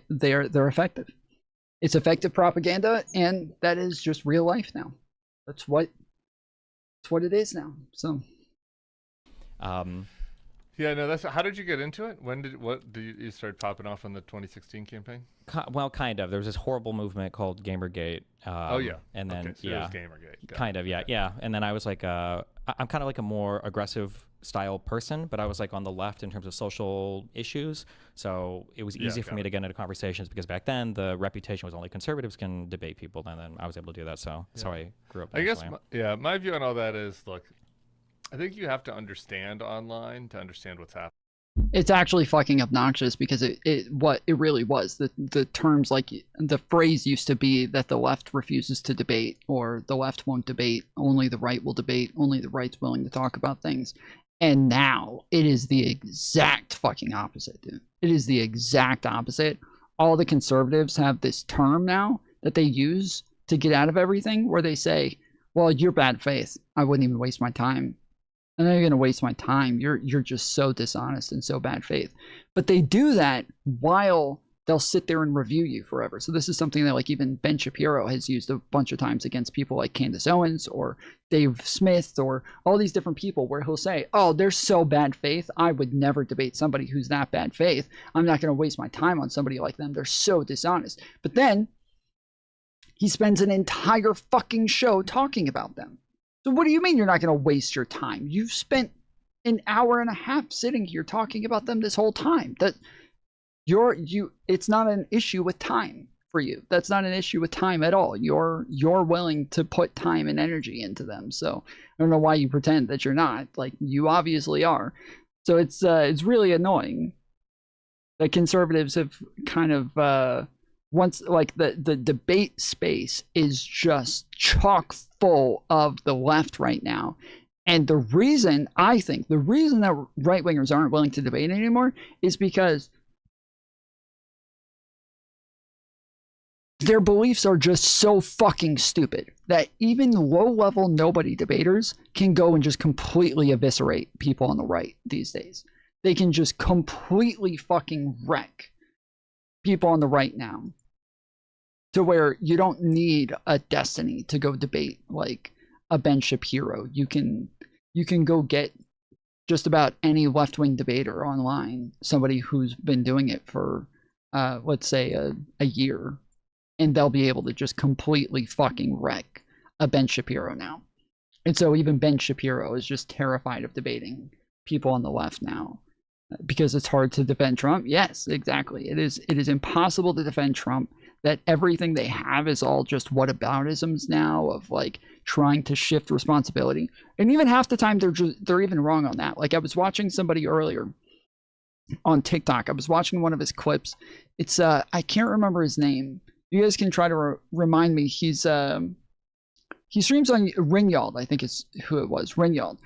effective. It's effective propaganda, and that is just real life now. That's what it is now. So yeah, no, that's how did you get into it? What did you start popping off on the 2016 campaign? Well, kind of. There was this horrible movement called Gamergate. Oh yeah, and then so it was Gamergate. Kind of, yeah. And then I was like, I'm kind of like a more aggressive style person, but I was like on the left in terms of social issues. So it was easy for me to get into conversations because back then the reputation was only conservatives can debate people, and then I was able to do that. So that's how I grew up. I guess, my view on all that is, look, I think you have to understand online to understand what's happening. it's actually fucking obnoxious because it really was. The terms, like the phrase used to be that the left refuses to debate, or the left won't debate, only the right will debate, only the right's willing to talk about things. And now it is the exact fucking opposite, dude. It is the exact opposite. All the conservatives have this term now that they use to get out of everything, where they say, well, you're bad faith. I wouldn't even waste my time. I'm not going to waste my time. You're just so dishonest and so bad faith. But they do that while they'll sit there and review you forever. So this is something that, like, even Ben Shapiro has used a bunch of times against people like Candace Owens or Dave Smith or all these different people, where he'll say, oh, they're so bad faith, I would never debate somebody who's that bad faith. I'm not going to waste my time on somebody like them. They're so dishonest. But then he spends an entire fucking show talking about them. So what do you mean you're not going to waste your time? You've spent an hour and a half sitting here talking about them this whole time. That it's not an issue with time for you. That's not an issue with time at all. You're willing to put time and energy into them. So I don't know why you pretend that you're not. Like, you obviously are. So it's really annoying that conservatives have kind of once, like, the debate space is just chock full of the left right now. And the reason that right-wingers aren't willing to debate anymore is because their beliefs are just so fucking stupid that even low-level nobody debaters can go and just completely eviscerate people on the right these days. They can just completely fucking wreck people on the right now. to where you don't need a Destiny to go debate like a Ben Shapiro. You can go get just about any left-wing debater online, somebody who's been doing it for let's say a year, and they'll be able to just completely fucking wreck a Ben Shapiro now. And so even Ben Shapiro is just terrified of debating people on the left now because it's hard to defend Trump. Yes, exactly. It is impossible to defend Trump. That everything they have is all just whataboutisms now of like trying to shift responsibility. And even half the time they're even wrong on that. Like I was watching somebody earlier on TikTok. I was watching one of his clips. It's I can't remember his name. You guys can try to remind me. He streams on Ringyald, I think is who it was, Ringyald.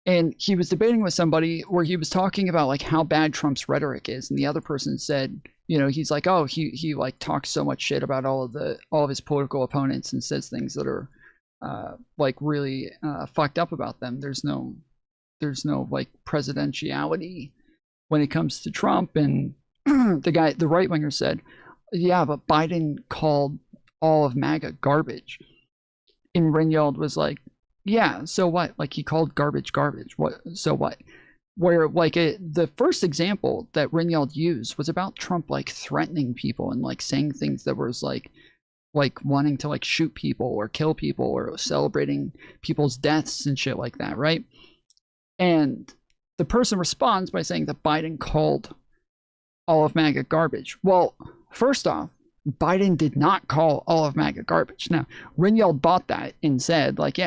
And he was debating with somebody where he was talking about like how bad Trump's rhetoric is, and the other person said, you know, he's like, oh, he like talks so much shit about all of his political opponents and says things that are like really fucked up about them. There's no like presidentiality when it comes to Trump. And the right winger said, yeah, but Biden called all of MAGA garbage. And Ringyald was like, yeah, so what? Like he called garbage. What? So what? Where like the first example that Ringyald used was about Trump like threatening people and like saying things that was like wanting to like shoot people or kill people or celebrating people's deaths and shit like that, right? And the person responds by saying that Biden called all of MAGA garbage. Well, first off, Biden did not call all of MAGA garbage. Now, Ringyald bought that and said like,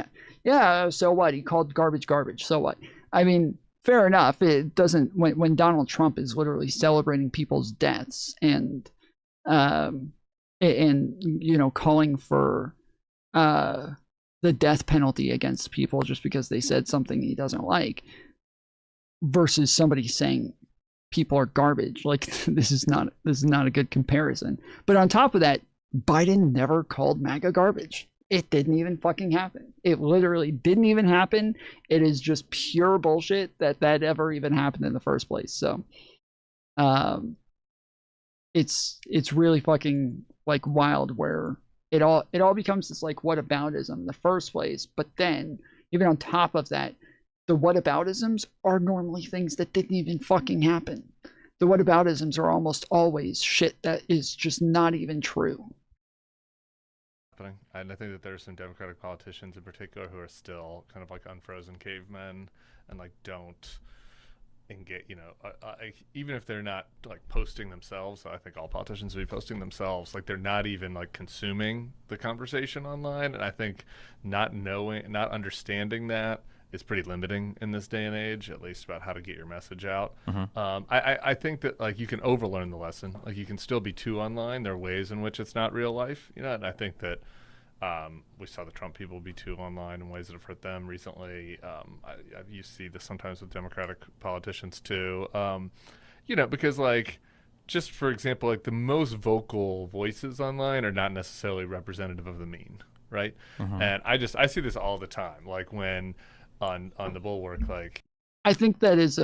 yeah, so what? He called garbage. So what? I mean, fair enough. It doesn't, when Donald Trump is literally celebrating people's deaths and you know, calling for the death penalty against people just because they said something he doesn't like, versus somebody saying people are garbage. Like this is not a good comparison. But on top of that, Biden never called MAGA garbage. It didn't even fucking happen. It literally didn't even happen. It is just pure bullshit that ever even happened in the first place. So it's really fucking like wild where it all becomes this like whataboutism in the first place. But then even on top of that, the whataboutisms are normally things that didn't even fucking happen. The whataboutisms are almost always shit that is just not even true. And I think that there are some Democratic politicians in particular who are still kind of like unfrozen cavemen and like don't engage, you know, even if they're not like posting themselves. I think all politicians would be posting themselves. Like they're not even like consuming the conversation online. And I think not understanding that is pretty limiting in this day and age, at least about how to get your message out. I think that like you can overlearn the lesson. Like you can still be too online. There are ways in which it's not real life, you know. And I think that we saw the Trump people be too online in ways that have hurt them recently. You see this sometimes with Democratic politicians too. You know, because like, just for example, like the most vocal voices online are not necessarily representative of the mean, right? And I see this all the time. Like when on the Bulwark, like I think that is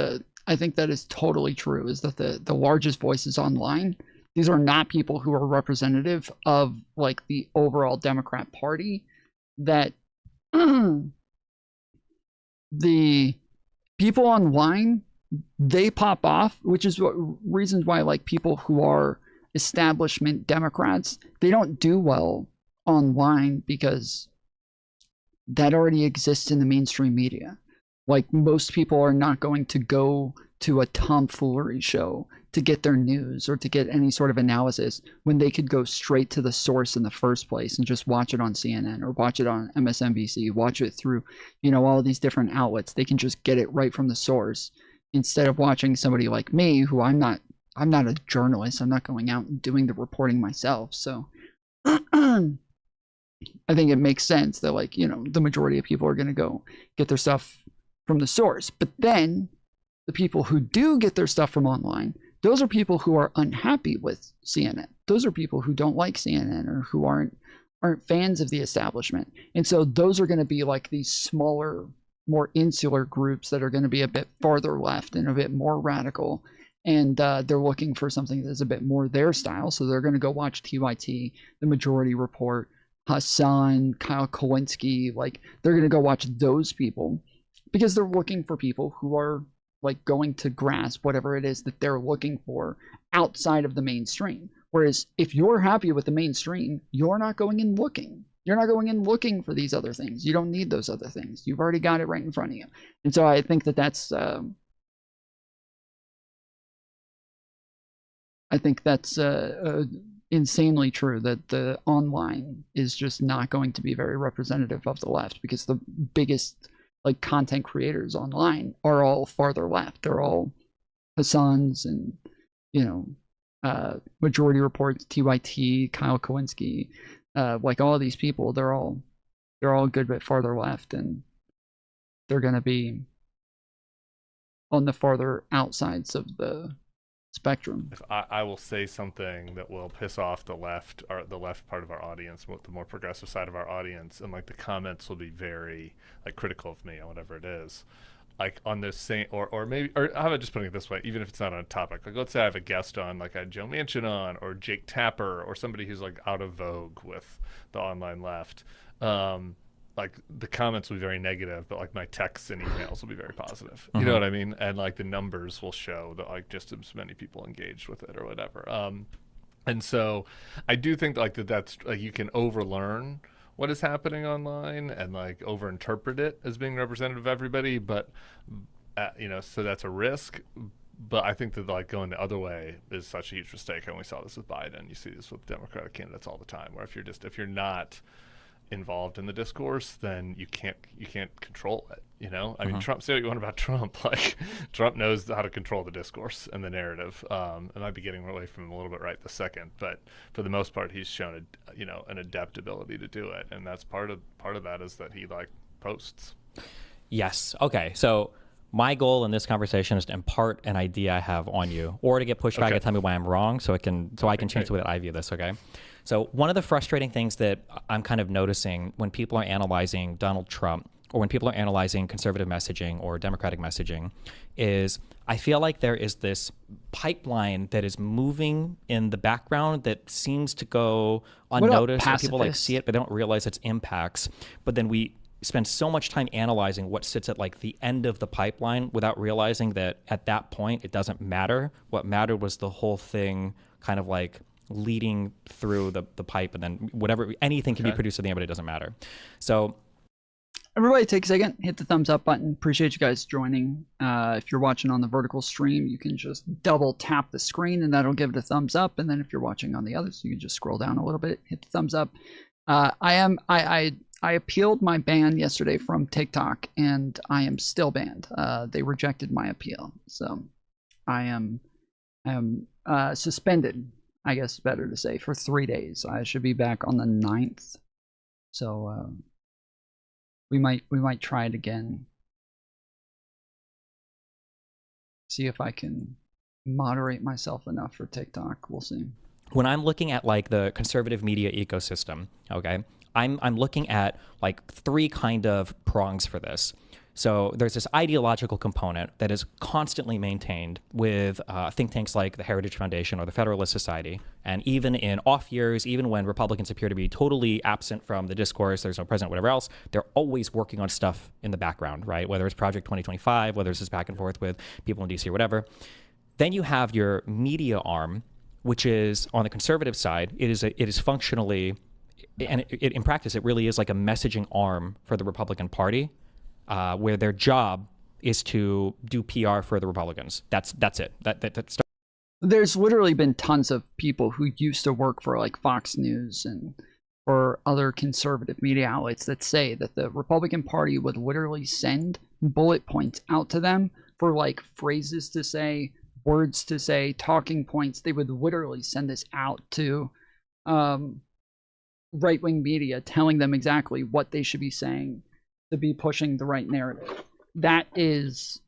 totally true, is that the largest voices online, these are not people who are representative of like the overall Democrat Party. That the people online, they pop off, which is what reasons why like people who are establishment Democrats, they don't do well online because that already exists in the mainstream media. Like most people are not going to go to a Foolery show to get their news or to get any sort of analysis when they could go straight to the source in the first place and just watch it on CNN or watch it on MSNBC, watch it through, you know, all these different outlets. They can just get it right from the source instead of watching somebody like me, who I'm not a journalist. I'm not going out and doing the reporting myself. So I think it makes sense that, like, you know, the majority of people are going to go get their stuff from the source. But then the people who do get their stuff from online, those are people who are unhappy with CNN. Those are people who don't like CNN or who aren't fans of the establishment. And so those are going to be like these smaller, more insular groups that are going to be a bit farther left and a bit more radical. and they're looking for something that's a bit more their style. So they're going to go watch TYT, The Majority Report, Hassan, Kyle Kowinski. Like, they're going to go watch those people because they're looking for people who are like going to grasp whatever it is that they're looking for outside of the mainstream. Whereas if you're happy with the mainstream, you're not going in looking. You're not going in looking for these other things. You don't need those other things. You've already got it right in front of you. And so I think that that's insanely true, that the online is just not going to be very representative of the left, because the biggest like content creators online are all farther left. They're all Hassans and, you know, Majority Reports, TYT, Kyle Kowinski, like all these people. They're all a good bit farther left, and they're going to be on the farther outsides of the spectrum. If I will say something that will piss off the left, or the left part of our audience, the more progressive side of our audience, and like the comments will be very like critical of me on whatever it is, like on this same, or maybe, or how about just putting it this way, even if it's not on a topic, like let's say I have a guest on, like I had Joe Manchin on, or Jake Tapper, or somebody who's like out of vogue with the online left, like the comments will be very negative, but like my texts and emails will be very positive. You know what I mean? And like the numbers will show that like just as many people engaged with it or whatever. And so I do think like that's like you can overlearn what is happening online and like overinterpret it as being representative of everybody, but you know, so that's a risk. But I think that like going the other way is such a huge mistake. And we saw this with Biden. You see this with Democratic candidates all the time, where if you're not involved in the discourse, then you can't control it, you know? I mean, Trump, say what you want about Trump, like Trump knows how to control the discourse and the narrative. It might be getting away from him a little bit right this second, but for the most part he's shown an adept ability to do it, and that's part of that is that he like posts. Yes. Okay. So my goal in this conversation is to impart an idea I have on you, or to get pushback and tell me why I'm wrong, so I can change the way that I view this. Okay. So one of the frustrating things that I'm kind of noticing when people are analyzing Donald Trump, or when people are analyzing conservative messaging or Democratic messaging, is I feel like there is this pipeline that is moving in the background that seems to go unnoticed, and people like see it but don't realize its impacts. But then we spend so much time analyzing what sits at like the end of the pipeline without realizing that at that point it doesn't matter. What mattered was the whole thing kind of like leading through the pipe, and then anything can be produced at the end, but it doesn't matter. So everybody take a second, hit the thumbs up button. Appreciate you guys joining. If you're watching on the vertical stream, you can just double tap the screen and that'll give it a thumbs up. And then if you're watching on the others, you can just scroll down a little bit, hit the thumbs up. I appealed my ban yesterday from TikTok, and I am still banned. They rejected my appeal, so I am suspended, I guess better to say, for 3 days. I should be back on the 9th. So we might try it again. See if I can moderate myself enough for TikTok. We'll see. When I'm looking at like the conservative media ecosystem, okay, I'm looking at like three kind of prongs for this. So there's this ideological component that is constantly maintained with think tanks like the Heritage Foundation or the Federalist Society. And even in off years, even when Republicans appear to be totally absent from the discourse, there's no president, whatever else, they're always working on stuff in the background, right? Whether it's Project 2025, whether it's this back and forth with people in DC or whatever. Then you have your media arm, which is on the conservative side. It is functionally, and in practice, it really is like a messaging arm for the Republican Party. Where their job is to do PR for the Republicans. That's it. That's There's literally been tons of people who used to work for like Fox News and or other conservative media outlets that say that the Republican Party would literally send bullet points out to them for like phrases to say, words to say, talking points. They would literally send this out to right-wing media, telling them exactly what they should be saying to be pushing the right narrative. That is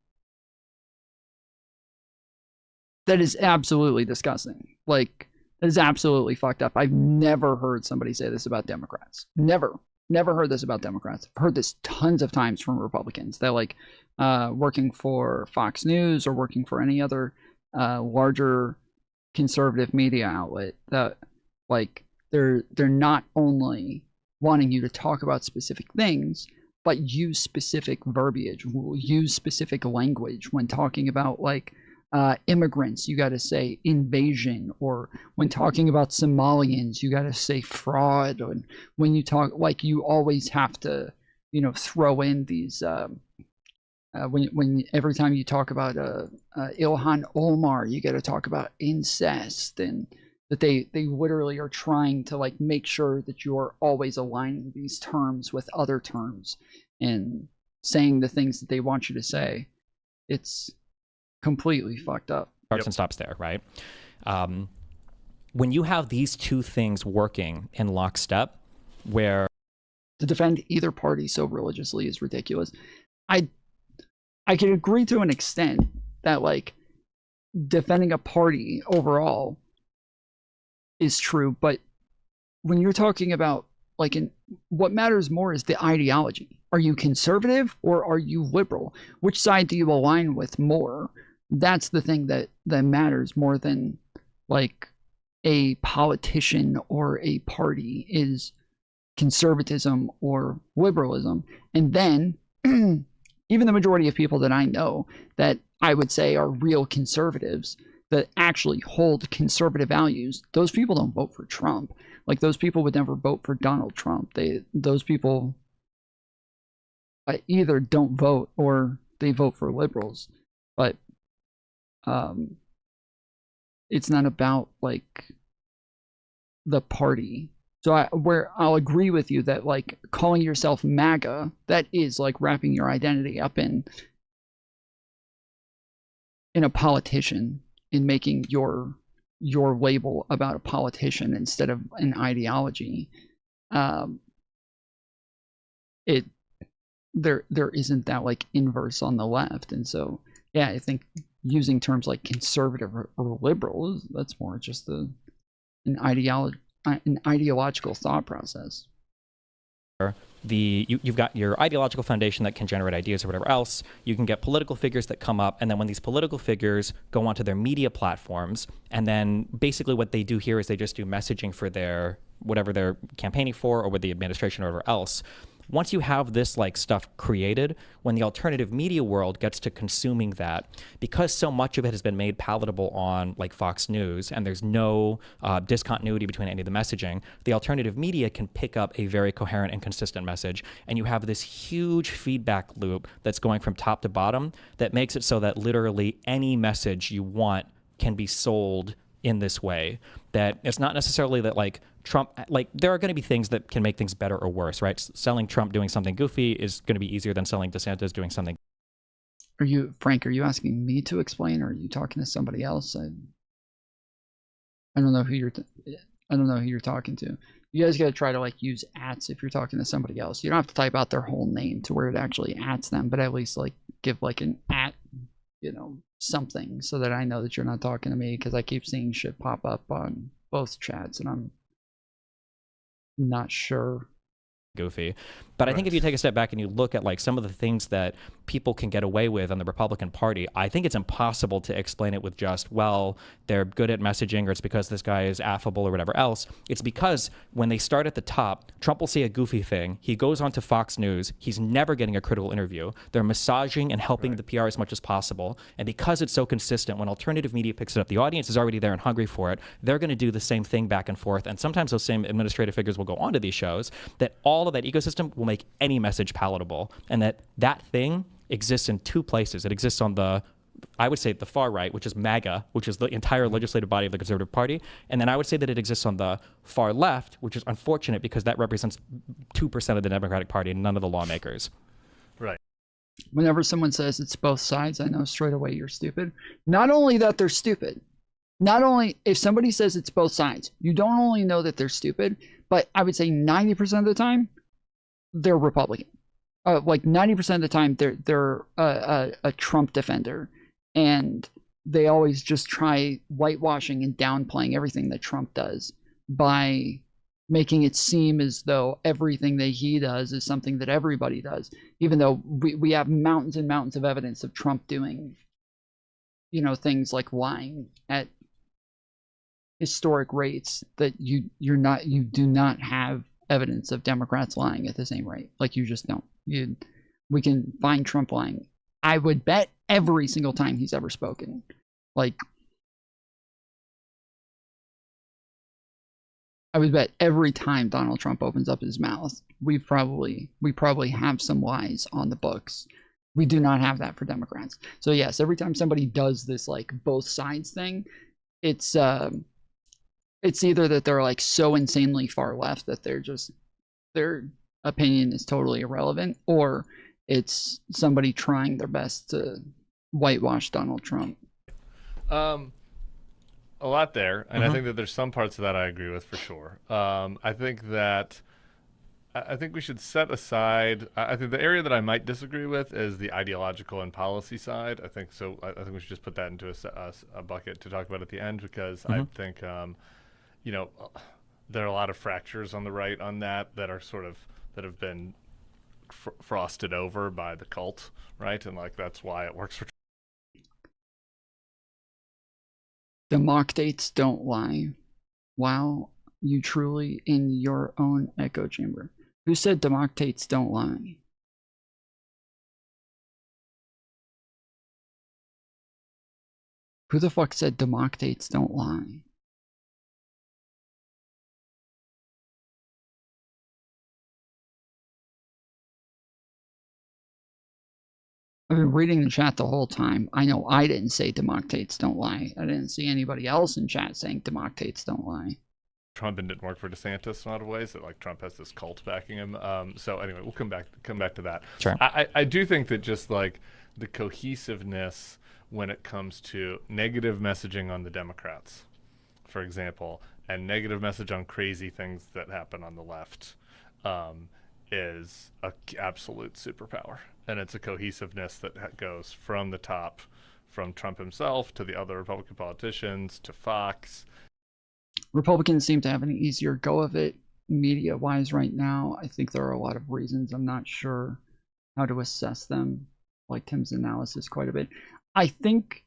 absolutely disgusting. Like, that is absolutely fucked up. I've never heard somebody say this about Democrats. Never heard this about Democrats. I've heard this tons of times from Republicans. They're like working for Fox News or working for any other larger conservative media outlet that, like, they're not only wanting you to talk about specific things, but use specific verbiage, use specific language when talking about, like, immigrants, you got to say invasion, or when talking about Somalians, you got to say fraud. And when you talk, like, you always have to, you know, throw in these when every time you talk about Ilhan Omar, you got to talk about incest, and that they literally are trying to, like, make sure that you are always aligning these terms with other terms and saying the things that they want you to say. It's completely fucked up. Starts and stops there, right? When you have these two things working in lockstep, where to defend either party so religiously is ridiculous. I can agree to an extent that, like, defending a party overall is true, but when you're talking about, like, what matters more is the ideology. Are you conservative or are you liberal? Which side do you align with more? That's the thing that matters more than, like, a politician or a party is conservatism or liberalism. And then even the majority of people that I know that I would say are real conservatives that actually hold conservative values, those people don't vote for Trump. Like, those people would never vote for Donald Trump. Those people either don't vote or they vote for liberals. But it's not about, like, the party. So I'll agree with you that, like, calling yourself MAGA, that is, like, wrapping your identity up in a politician, in making your label about a politician instead of an ideology. There isn't that, like, inverse on the left. And so, yeah, I think using terms like conservative or liberal, that's more just an ideological thought process. You've got your ideological foundation that can generate ideas or whatever else. You can get political figures that come up, and then when these political figures go onto their media platforms, and then basically what they do here is they just do messaging for their whatever they're campaigning for, or with the administration or whatever else. Once you have this, like, stuff created, when the alternative media world gets to consuming that, because so much of it has been made palatable on, like, Fox News, and there's no discontinuity between any of the messaging, the alternative media can pick up a very coherent and consistent message, and you have this huge feedback loop that's going from top to bottom that makes it so that literally any message you want can be sold in this way. That it's not necessarily that, like, Trump, like, there are going to be things that can make things better or worse, right? Selling Trump doing something goofy is going to be easier than selling DeSantis doing something. Frank, are you asking me to explain, or are you talking to somebody else? I don't know who you're talking to. You guys got to try to, like, use @ if you're talking to somebody else. You don't have to type out their whole name to where it actually @ them, but at least, like, give, like, an @ you know, something, so that I know that you're not talking to me, because I keep seeing shit pop up on both chats and I'm not sure. Goofy. But I think if you take a step back and you look at, like, some of the things that people can get away with on the Republican Party, I think it's impossible to explain it with just, well, they're good at messaging, or it's because this guy is affable or whatever else. It's because when they start at the top, Trump will say a goofy thing. He goes on to Fox News. He's never getting a critical interview. They're massaging and helping the PR as much as possible. And because it's so consistent, when alternative media picks it up, the audience is already there and hungry for it. They're going to do the same thing back and forth. And sometimes those same administrative figures will go onto these shows, that all of that ecosystem will make any message palatable, and that thing exists in two places. It exists on the, I would say, the far right, which is MAGA, which is the entire legislative body of the Conservative Party, and then I would say that it exists on the far left, which is unfortunate because that represents 2% of the Democratic Party and none of the lawmakers. Right. Whenever someone says it's both sides, I know straight away you're stupid. Not only that they're stupid, not only if somebody says it's both sides, you don't only know that they're stupid, but I would say 90% of the time, they're Republican. Like 90% of the time, they're a Trump defender, and they always just try whitewashing and downplaying everything that Trump does by making it seem as though everything that he does is something that everybody does, even though we have mountains and mountains of evidence of Trump doing you know, things like lying at historic rates, that you do not have evidence of Democrats lying at the same rate. Like, you just don't. We can find Trump lying, I would bet, every single time he's ever spoken. Like, I would bet every time Donald Trump opens up his mouth, we probably have some lies on the books. We do not have that for Democrats. So yes, every time somebody does this like both sides thing, it's either that they're like so insanely far left that their opinion is totally irrelevant, or it's somebody trying their best to whitewash Donald Trump. A lot there, and I think that there's some parts of that I agree with for sure. I think we should set aside. I think the area that I might disagree with is the ideological and policy side. I think we should just put that into a bucket to talk about at the end, because I think you know, there are a lot of fractures on the right on that are that have been frosted over by the cult, right? And like that's why it works for. The mock dates don't lie. Wow, you truly in your own echo chamber. Who said the mock dates don't lie? Who the fuck said the mock dates don't lie? I've been reading the chat the whole time. I know I didn't say democtates don't lie. I didn't see anybody else in chat saying democtates don't lie. Trump didn't work for DeSantis in a lot of ways. That like Trump has this cult backing him. So anyway, we'll come back to that. Sure. I do think that just like the cohesiveness when it comes to negative messaging on the Democrats, for example, and negative message on crazy things that happen on the left, is an absolute superpower. And it's a cohesiveness that goes from the top, from Trump himself to the other Republican politicians to Fox. Republicans seem to have an easier go of it media-wise right now. I think there are a lot of reasons. I'm not sure how to assess them. Like Tim's analysis quite a bit. I think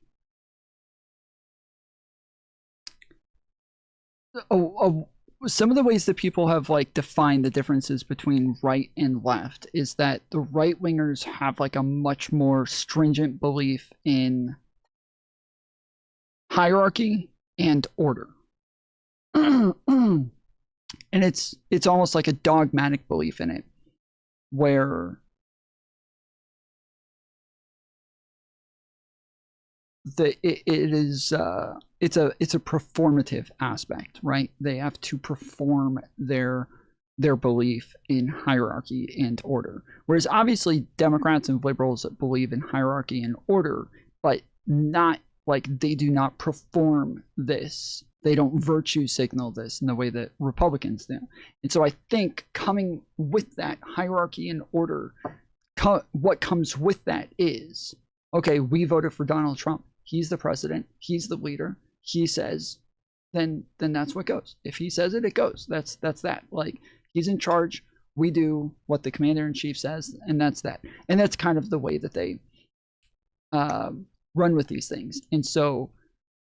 some of the ways that people have like defined the differences between right and left is that the right wingers have like a much more stringent belief in hierarchy and order. And it's almost like a dogmatic belief in it, where it's a performative aspect, right? They have to perform their belief in hierarchy and order. Whereas obviously Democrats and liberals believe in hierarchy and order, but not like they do not perform this. They don't virtue signal this in the way that Republicans do. And so I think coming with that hierarchy and order, what comes with that is, okay, we voted for Donald Trump. He's the president. He's the leader. He says, then that's what goes. If he says it, it goes. That's that. Like, he's in charge. We do what the commander-in-chief says, and that's that. And that's kind of the way that they run with these things. And so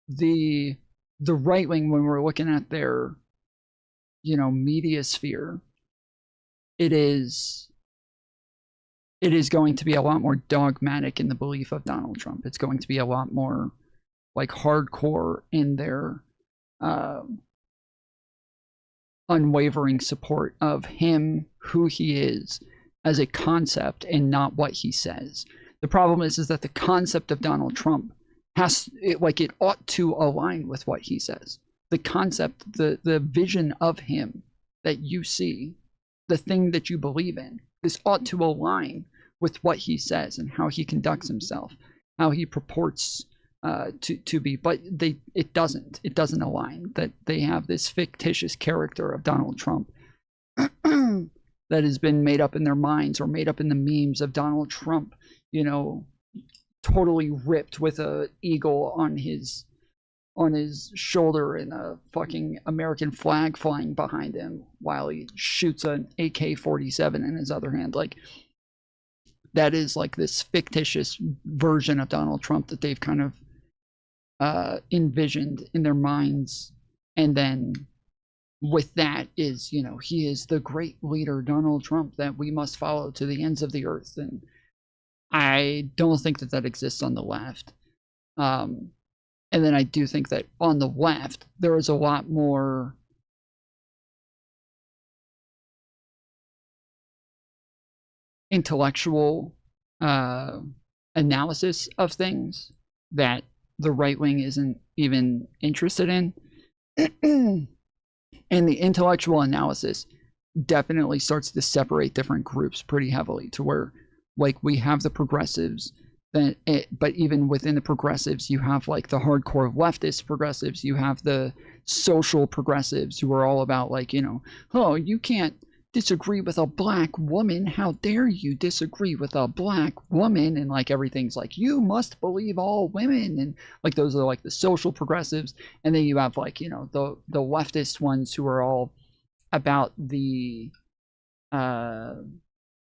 the right wing, when we're looking at their, media sphere, it is going to be a lot more dogmatic in the belief of Donald Trump. It's going to be a lot more like hardcore in their unwavering support of him, who he is as a concept, and not what he says. The problem is that the concept of Donald Trump it ought to align with what he says. The concept, the vision of him that you see, the thing that you believe in, this ought to align with what he says and how he conducts himself, how he purports to be. But it doesn't align. That they have this fictitious character of Donald Trump that has been made up in their minds or made up in the memes of Donald Trump, totally ripped with a eagle on his shoulder and a fucking American flag flying behind him while he shoots an AK-47 in his other hand. Like, that is like this fictitious version of Donald Trump that they've kind of envisioned in their minds, and then with that is, you know, he is the great leader, Donald Trump, that we must follow to the ends of the earth. And I don't think that that exists on the left. And then I do think that on the left, there is a lot more intellectual analysis of things that the right wing isn't even interested in. And the intellectual analysis definitely starts to separate different groups pretty heavily, to where, like, we have the progressives, but even within the progressives, you have like the hardcore leftist progressives, you have the social progressives who are all about, like, you know, oh, you can't disagree with a black woman, how dare you disagree with a black woman, and like everything's like, you must believe all women, and like those are like the social progressives. And then you have, like, you know, the leftist ones who are all about the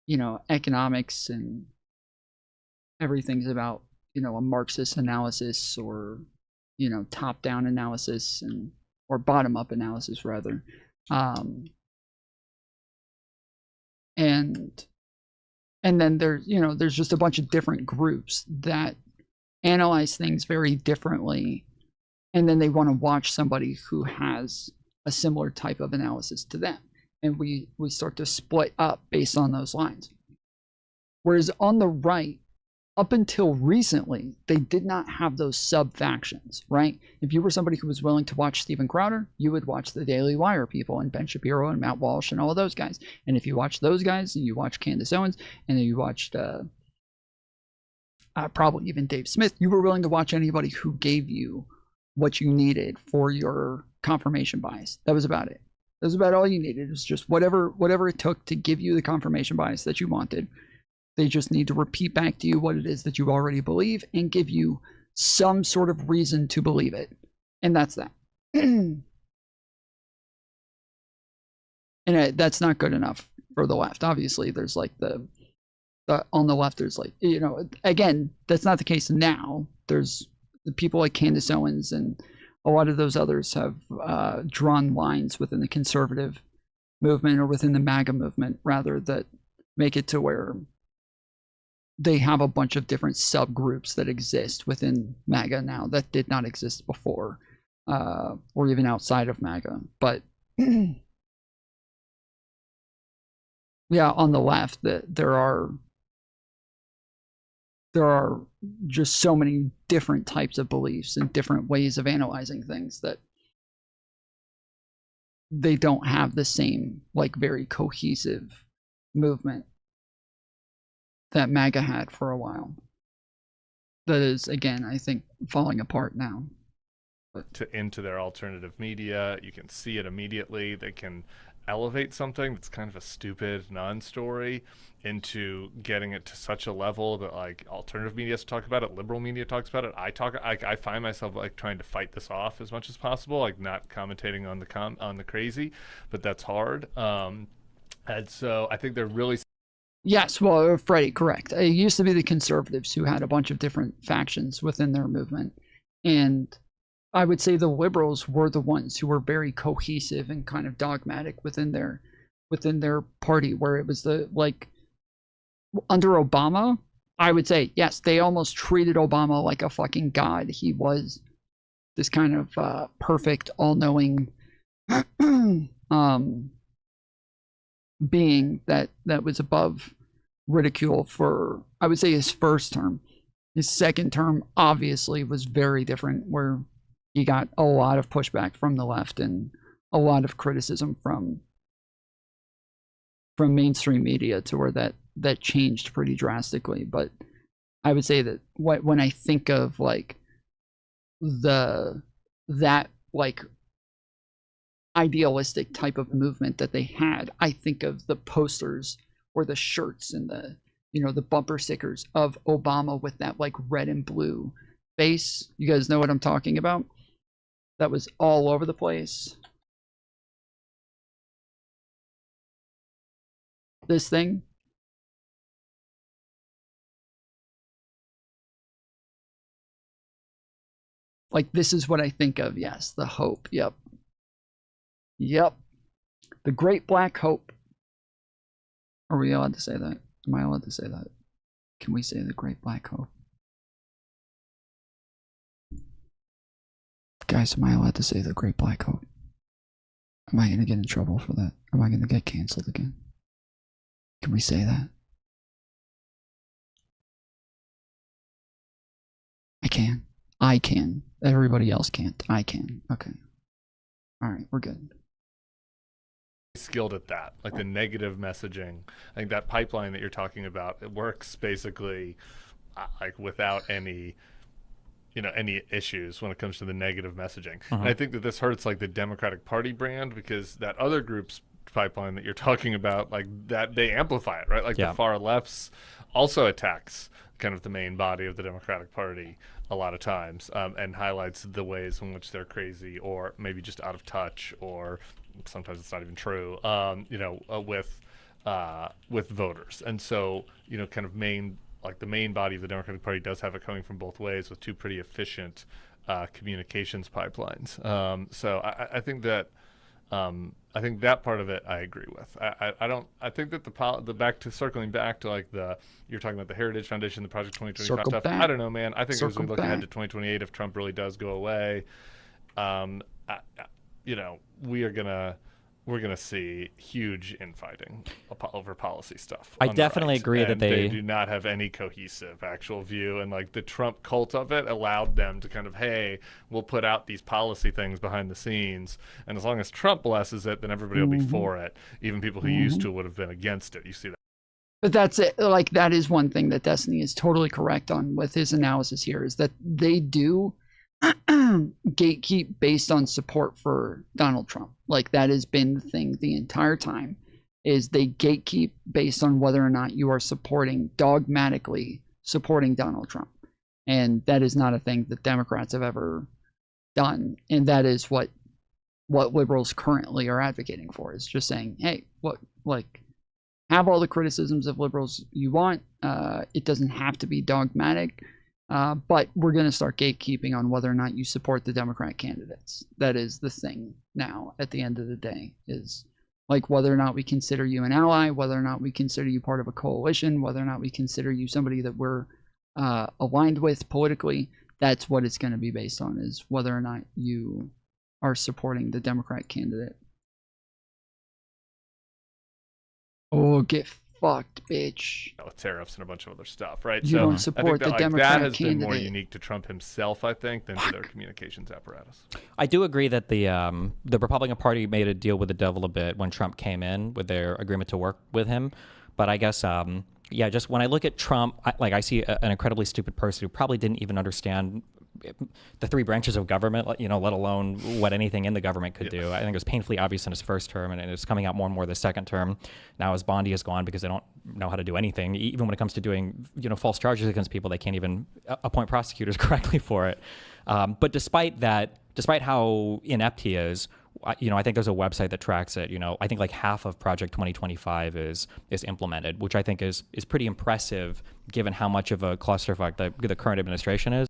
you know, economics, and everything's about, you know, a Marxist analysis, or, you know, top-down analysis, and or bottom-up analysis rather. And then there's, you know, there's just a bunch of different groups that analyze things very differently, and then they want to watch somebody who has a similar type of analysis to them, and we start to split up based on those lines. Whereas on the right, up until recently, they did not have those sub-factions, right? If you were somebody who was willing to watch Steven Crowder, you would watch the Daily Wire people, and Ben Shapiro and Matt Walsh and all of those guys. And if you watch those guys, and you watch Candace Owens, and then you watched probably even Dave Smith, you were willing to watch anybody who gave you what you needed for your confirmation bias. That was about it. That was about all you needed. It was just whatever it took to give you the confirmation bias that you wanted. They just need to repeat back to you what it is that you already believe, and give you some sort of reason to believe it. And that's that. And that's not good enough for the left. Obviously, there's like the on the left, there's like, you know, again, that's not the case now. There's the people like Candace Owens and a lot of those others have drawn lines within the conservative movement, or within the MAGA movement, rather, that make it to where they have a bunch of different subgroups that exist within MAGA now that did not exist before, or even outside of MAGA. But yeah, on the left, there are just so many different types of beliefs and different ways of analyzing things that they don't have the same, like, very cohesive movement that MAGA had for a while. That is, again, I think, falling apart now. Into their alternative media, you can see it immediately. They can elevate something that's kind of a stupid non-story into getting it to such a level that, like, alternative media talk about it, liberal media talks about it. I find myself, like, trying to fight this off as much as possible, like, not commentating on the crazy, but that's hard. And so I think they're really. Yes, well, Freddie, correct. It used to be the conservatives who had a bunch of different factions within their movement. And I would say the liberals were the ones who were very cohesive and kind of dogmatic within their party, where it was the, like, under Obama, I would say, yes, they almost treated Obama like a fucking god. He was this kind of perfect, all-knowing being that was above ridicule for, I would say, his first term. His second term obviously was very different, where he got a lot of pushback from the left and a lot of criticism from mainstream media, to where that changed pretty drastically. But I would say that when I think of, like, that like idealistic type of movement that they had, I think of the posters or the shirts and the, you know, the bumper stickers of Obama with that, like, red and blue face. You guys know what I'm talking about? That was all over the place. This thing. Like, this is what I think of. Yes, the hope. Yep. Yep. The Great Black Hope. Are we allowed to say that? Am I allowed to say that? Can we say the Great Black Hope? Guys, am I allowed to say the Great Black Hope? Am I going to get in trouble for that? Am I going to get canceled again? Can we say that? I can. I can. Everybody else can't. I can. Okay. Alright, we're good. Skilled at that, like the negative messaging. I think that pipeline that you're talking about, it works basically like without any any issues when it comes to the negative messaging. And I think that this hurts like the Democratic Party brand, because that other group's pipeline that you're talking about, like that, they amplify it, right? Like the far left's also attacks kind of the main body of the Democratic Party a lot of times, and highlights the ways in which they're crazy or maybe just out of touch, or sometimes it's not even true, with voters. And so, kind of the main body of the Democratic Party does have it coming from both ways with two pretty efficient communications pipelines. So I think that I think that part of it I agree with. I think that circling back to like you're talking about the Heritage Foundation, the Project 2025 Circle stuff. back. I don't know, man. I think as we look ahead back. to 2028, if Trump really does go away, we're gonna see huge infighting over policy stuff. I definitely agree that they do not have any cohesive actual view, and like the Trump cult of it allowed them to kind of, hey, we'll put out these policy things behind the scenes, and as long as Trump blesses it, then everybody will be for it. Even people who used to would have been against it. You see that. But that's it. Like, that is one thing that Destiny is totally correct on with his analysis here, is that they do gatekeep based on support for Donald Trump. Like, that has been the thing the entire time, is they gatekeep based on whether or not you are dogmatically supporting Donald Trump. And that is not a thing that Democrats have ever done. And that is what liberals currently are advocating for, is just saying, hey, have all the criticisms of liberals you want. It doesn't have to be dogmatic. But we're going to start gatekeeping on whether or not you support the Democrat candidates. That is the thing now, at the end of the day, is like whether or not we consider you an ally, whether or not we consider you part of a coalition, whether or not we consider you somebody that we're aligned with politically. That's what it's going to be based on, is whether or not you are supporting the Democrat candidate. Oh, get fucked, bitch. With tariffs and a bunch of other stuff, right? You don't support the Democratic that has been more candidate. unique to Trump himself, I think, than to their communications apparatus. I do agree that the Republican Party made a deal with the devil a bit when Trump came in with their agreement to work with him. But I guess, just when I look at Trump, I see an incredibly stupid person who probably didn't even understand the three branches of government, let alone what anything in the government could do. I think it was painfully obvious in his first term, and it's coming out more and more the second term. Now as Bondi is gone because they don't know how to do anything. Even when it comes to doing, false charges against people, they can't even appoint prosecutors correctly for it. But despite how inept he is, I think there's a website that tracks it. I think like half of Project 2025 is implemented, which I think is pretty impressive given how much of a clusterfuck the current administration is.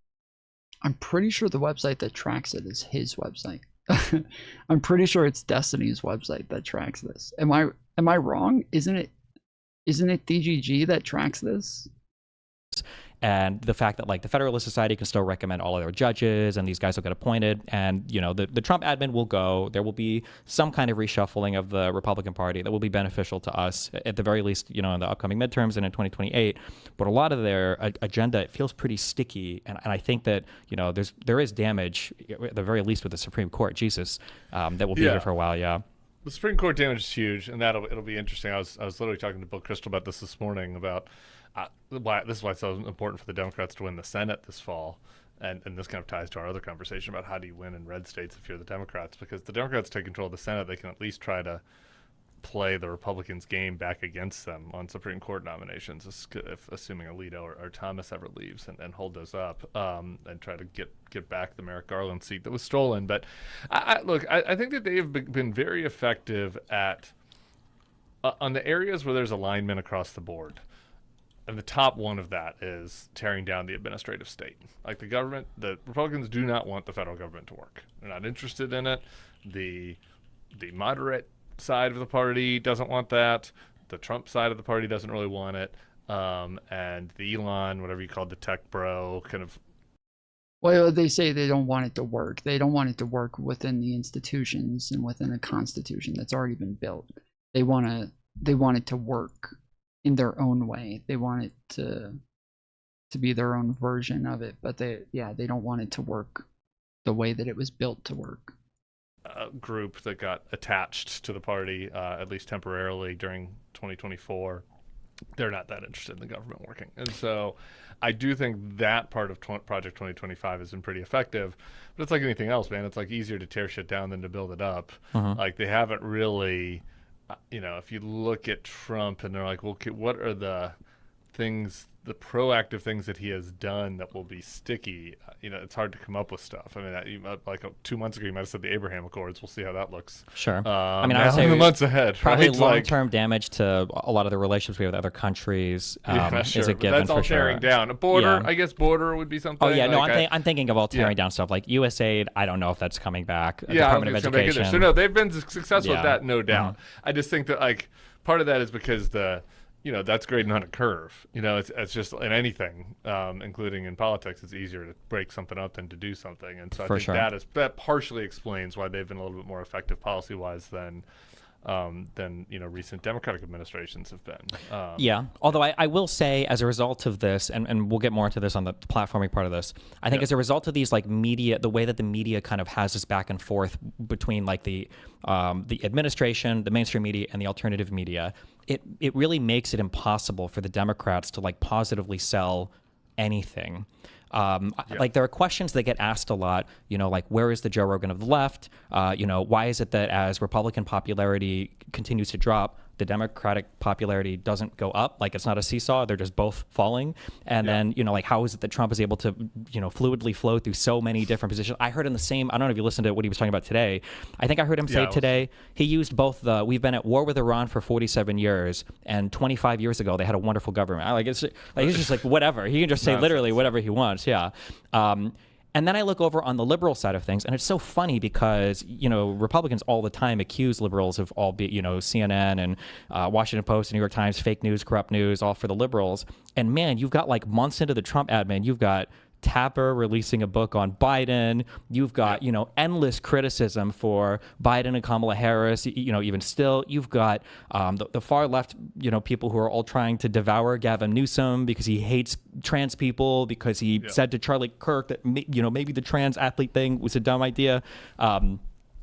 I'm pretty sure the website that tracks it is his website. I'm pretty sure it's Destiny's website that tracks this. Am I wrong? Isn't it DGG that tracks this? And the fact that the Federalist Society can still recommend all of their judges, and these guys will get appointed, and the Trump admin will go. There will be some kind of reshuffling of the Republican Party that will be beneficial to us at the very least, in the upcoming midterms and in 2028. But a lot of their agenda, it feels pretty sticky, and I think that there is damage at the very least with the Supreme Court. Jesus, that will be here for a while. Yeah. The Supreme Court damage is huge, and it'll be interesting. I was literally talking to Bill Kristol about this morning about. This is why it's so important for the Democrats to win the Senate this fall, and this kind of ties to our other conversation about how do you win in red states if you're the Democrats, because the Democrats take control of the Senate, they can at least try to play the Republicans' game back against them on Supreme Court nominations, assuming Alito or Thomas ever leaves, and hold those up and try to get back the Merrick Garland seat that was stolen. But I think that they have been very effective at on the areas where there's alignment across the board. and the top one of that is tearing down the administrative state. Like the Republicans do not want the federal government to work. They're not interested in it. The moderate side of the party doesn't want that. The Trump side of the party doesn't really want it. And the Elon, whatever you call the tech bro, kind of. Well, they say they don't want it to work. They don't want it to work within the institutions and within the Constitution that's already been built. They want it to work in their own way. They want it to be their own version of it, but they don't want it to work the way that it was built to work. A group that got attached to the party, at least temporarily, during 2024. They're not that interested in the government working. And so I do think that part of Project 2025 has been pretty effective. But it's like anything else, man. It's like easier to tear shit down than to build it up. Like they haven't really, if you look at Trump and they're like, well, what are the things, the proactive things that he has done that will be sticky? It's hard to come up with stuff. I mean, 2 months ago, you might have said the Abraham Accords. We'll see how that looks. Sure. I mean, I would say in the months ahead, probably right? long-term damage to a lot of the relationships we have with other countries. Sure. Is a given. That's all tearing down. A border, I guess border would be something. Oh yeah, no, like I'm thinking of all tearing down stuff like USAID. I don't know if that's coming back. Yeah, Department of Education. So no, they've been successful at that, no doubt. I just think that like part of that is because that's grading on a curve. It's just in anything, including in politics, it's easier to break something up than to do something. And so I think that partially explains why they've been a little bit more effective policy-wise than recent Democratic administrations have been. Yeah, although I will say as a result of this, and we'll get more into this on the platforming part of this, I think as a result of these like media, the way that the media kind of has this back and forth between like the administration, the mainstream media, and the alternative media, it really makes it impossible for the Democrats to like positively sell anything. Like there are questions that get asked a lot, like where is the Joe Rogan of the left? Why is it that as Republican popularity continues to drop, the Democratic popularity doesn't go up? Like it's not a seesaw, they're just both falling. And then, like how is it that Trump is able to, fluidly flow through so many different positions? I heard in the same, I don't know if you listened to what he was talking about today. I think I heard him say today, he used both we've been at war with Iran for 47 years and 25 years ago they had a wonderful government. It's just like whatever. He can just say literally whatever he wants. Yeah. And then I look over on the liberal side of things, and it's so funny because, Republicans all the time accuse liberals of all CNN and Washington Post, New York Times, fake news, corrupt news, all for the liberals. And man, you've got like months into the Trump admin, you've got Tapper releasing a book on Biden. You've got, endless criticism for Biden and Kamala Harris. Even still, you've got the far left, people who are all trying to devour Gavin Newsom because he hates trans people, because he said to Charlie Kirk that, maybe the trans athlete thing was a dumb idea.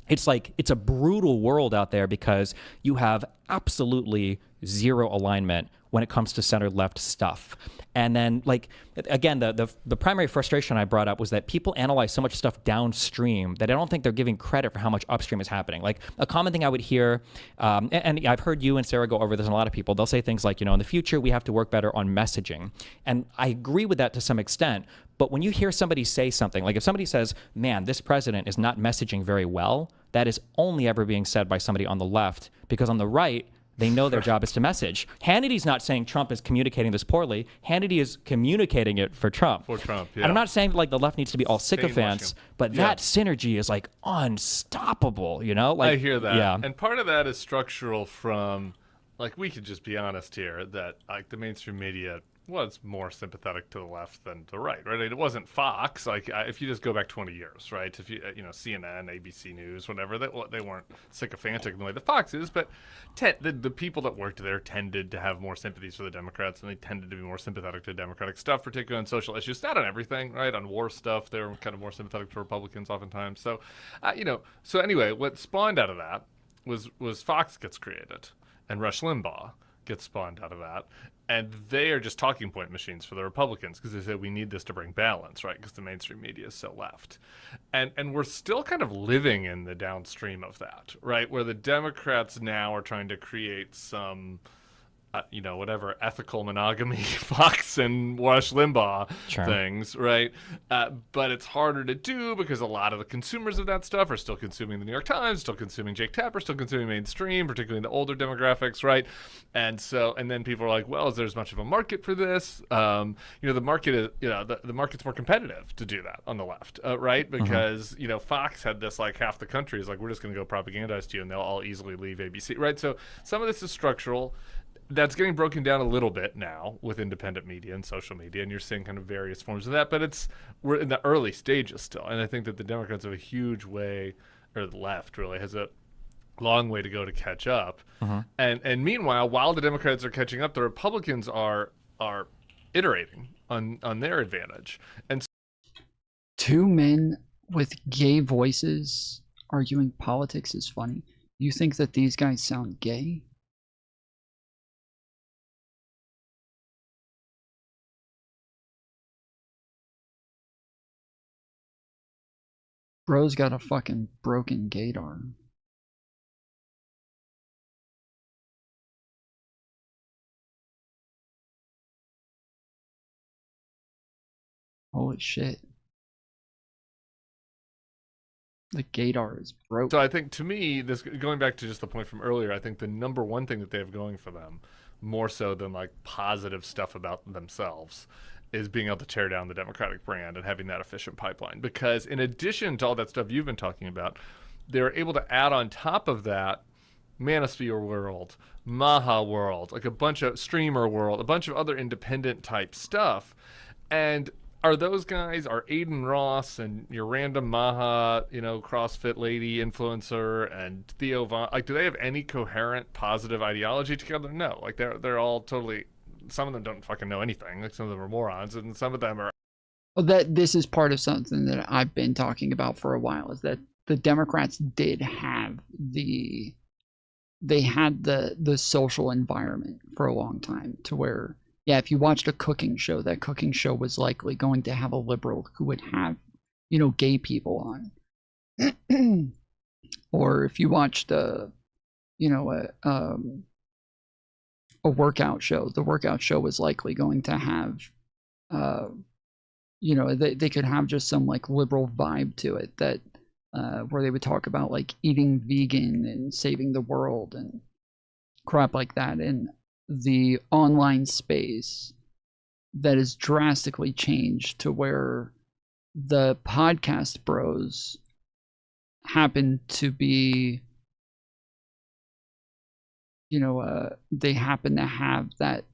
It's like, it's a brutal world out there because you have absolutely zero alignment when it comes to center-left stuff. And then, like, again, the primary frustration I brought up was that people analyze so much stuff downstream that I don't think they're giving credit for how much upstream is happening. Like, a common thing I would hear, and I've heard you and Sarah go over this, and a lot of people, they'll say things like, in the future, we have to work better on messaging. And I agree with that to some extent. But when you hear somebody say something, like if somebody says, man, this president is not messaging very well, that is only ever being said by somebody on the left, because on the right, they know their job is to message. Hannity's not saying Trump is communicating this poorly. Hannity is communicating it for Trump. For Trump, yeah. And I'm not saying like the left needs to be all sycophants, but that synergy is like unstoppable, Like, I hear that. Yeah. And part of that is structural from, like, we could just be honest here, that like the mainstream media was more sympathetic to the left than the right? It wasn't Fox. Like, if you just go back 20 years, right? If you, CNN, ABC News, whatever, they weren't sycophantic in the way that Fox is, but the people that worked there tended to have more sympathies for the Democrats, and they tended to be more sympathetic to Democratic stuff, particularly on social issues. Not on everything, right? On war stuff, they were kind of more sympathetic to Republicans oftentimes. So, so anyway, what spawned out of that was Fox gets created, and Rush Limbaugh gets spawned out of that. And they are just talking point machines for the Republicans because they say we need this to bring balance, right? Because the mainstream media is so left. And we're still kind of living in the downstream of that, right? Where the Democrats now are trying to create some you know, whatever ethical monogamy Fox and Rush Limbaugh things, right? But it's harder to do because a lot of the consumers of that stuff are still consuming the New York Times, still consuming Jake Tapper, still consuming mainstream, particularly the older demographics, right? And then people are like, well, is there as much of a market for this? You know, the market is, you know, the market's more competitive to do that on the left, right? Because, you know, Fox had this, like, half the country is like, we're just going to go propagandize to you and they'll all easily leave ABC, right? So some of this is structural. That's getting broken down a little bit now with independent media and social media, and you're seeing kind of various forms of that, but we're in the early stages still. And I think that the Democrats have a huge way, or the left really has a long way to go to catch up. And meanwhile, while the Democrats are catching up, the Republicans are iterating on their advantage. And two men with gay voices arguing politics is funny. You think that these guys sound gay? Bro's got a fucking broken gaydar. Holy shit. The gaydar is broke. So I think, to me, this, going back to just the point from earlier, I think the number one thing that they have going for them, more so than like positive stuff about themselves, is being able to tear down the Democratic brand and having that efficient pipeline. Because in addition to all that stuff you've been talking about, they're able to add on top of that Manosphere World, Maha World, like a bunch of Streamer World, a bunch of other independent type stuff. And are those guys, are Aiden Ross and your random Maha, you know, CrossFit lady influencer and Theo Von, like, do they have any coherent positive ideology together? No, like they're all totally, some of them don't fucking know anything. Like some of them are morons, and some of them are. Well, this is part of something that I've been talking about for a while, is that the Democrats did have the social environment for a long time, to where, yeah, if you watched a cooking show, that cooking show was likely going to have a liberal who would have, you know, gay people on. Or if you watched a workout show, the workout show was likely going to have, you know, they could have just some like liberal vibe to it, that where they would talk about like eating vegan and saving the world and crap like that. And the online space that has drastically changed to where the podcast bros happen to be, you know, they happen to have that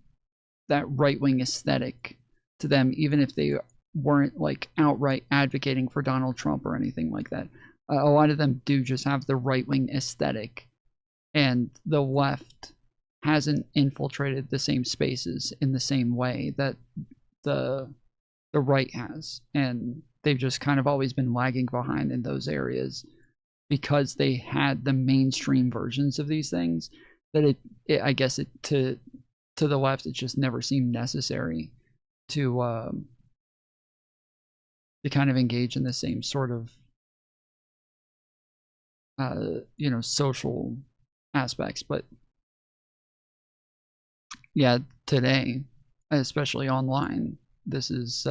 right-wing aesthetic to them, even if they weren't like outright advocating for Donald Trump or anything like that. A lot of them do just have the right-wing aesthetic, and the left hasn't infiltrated the same spaces in the same way that the right has, and they've just kind of always been lagging behind in those areas because they had the mainstream versions of these things, that I guess to the left it just never seemed necessary to kind of engage in the same sort of you know, social aspects. But yeah, today, especially online, this has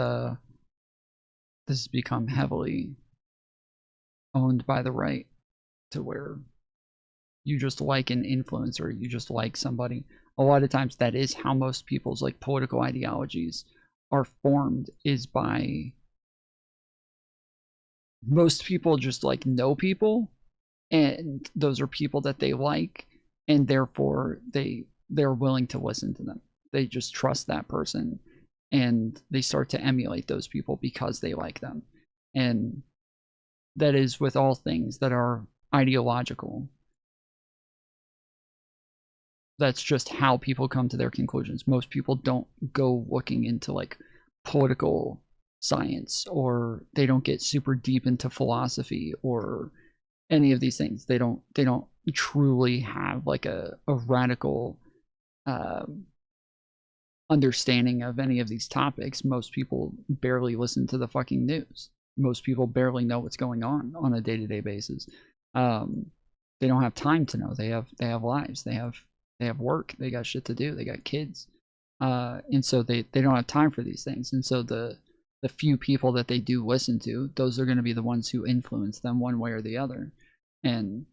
become heavily owned by the right, to where you just like an influencer, you just like somebody. A lot of times that is how most people's like political ideologies are formed, is by most people just like know people, and those are people that they like, and therefore they're willing to listen to them. They just trust that person, and they start to emulate those people because they like them. And that is with all things that are ideological. That's just how people come to their conclusions. Most people don't go looking into like political science, or they don't get super deep into philosophy or any of these things. They don't truly have like a radical understanding of any of these topics. Most people barely listen to the fucking news. Most people barely know what's going on a day-to-day basis. They don't have time to know. They have lives. They have They have work. They got shit to do. They got kids. And so they don't have time for these things. And so the few people that they do listen to, those are going to be the ones who influence them one way or the other. And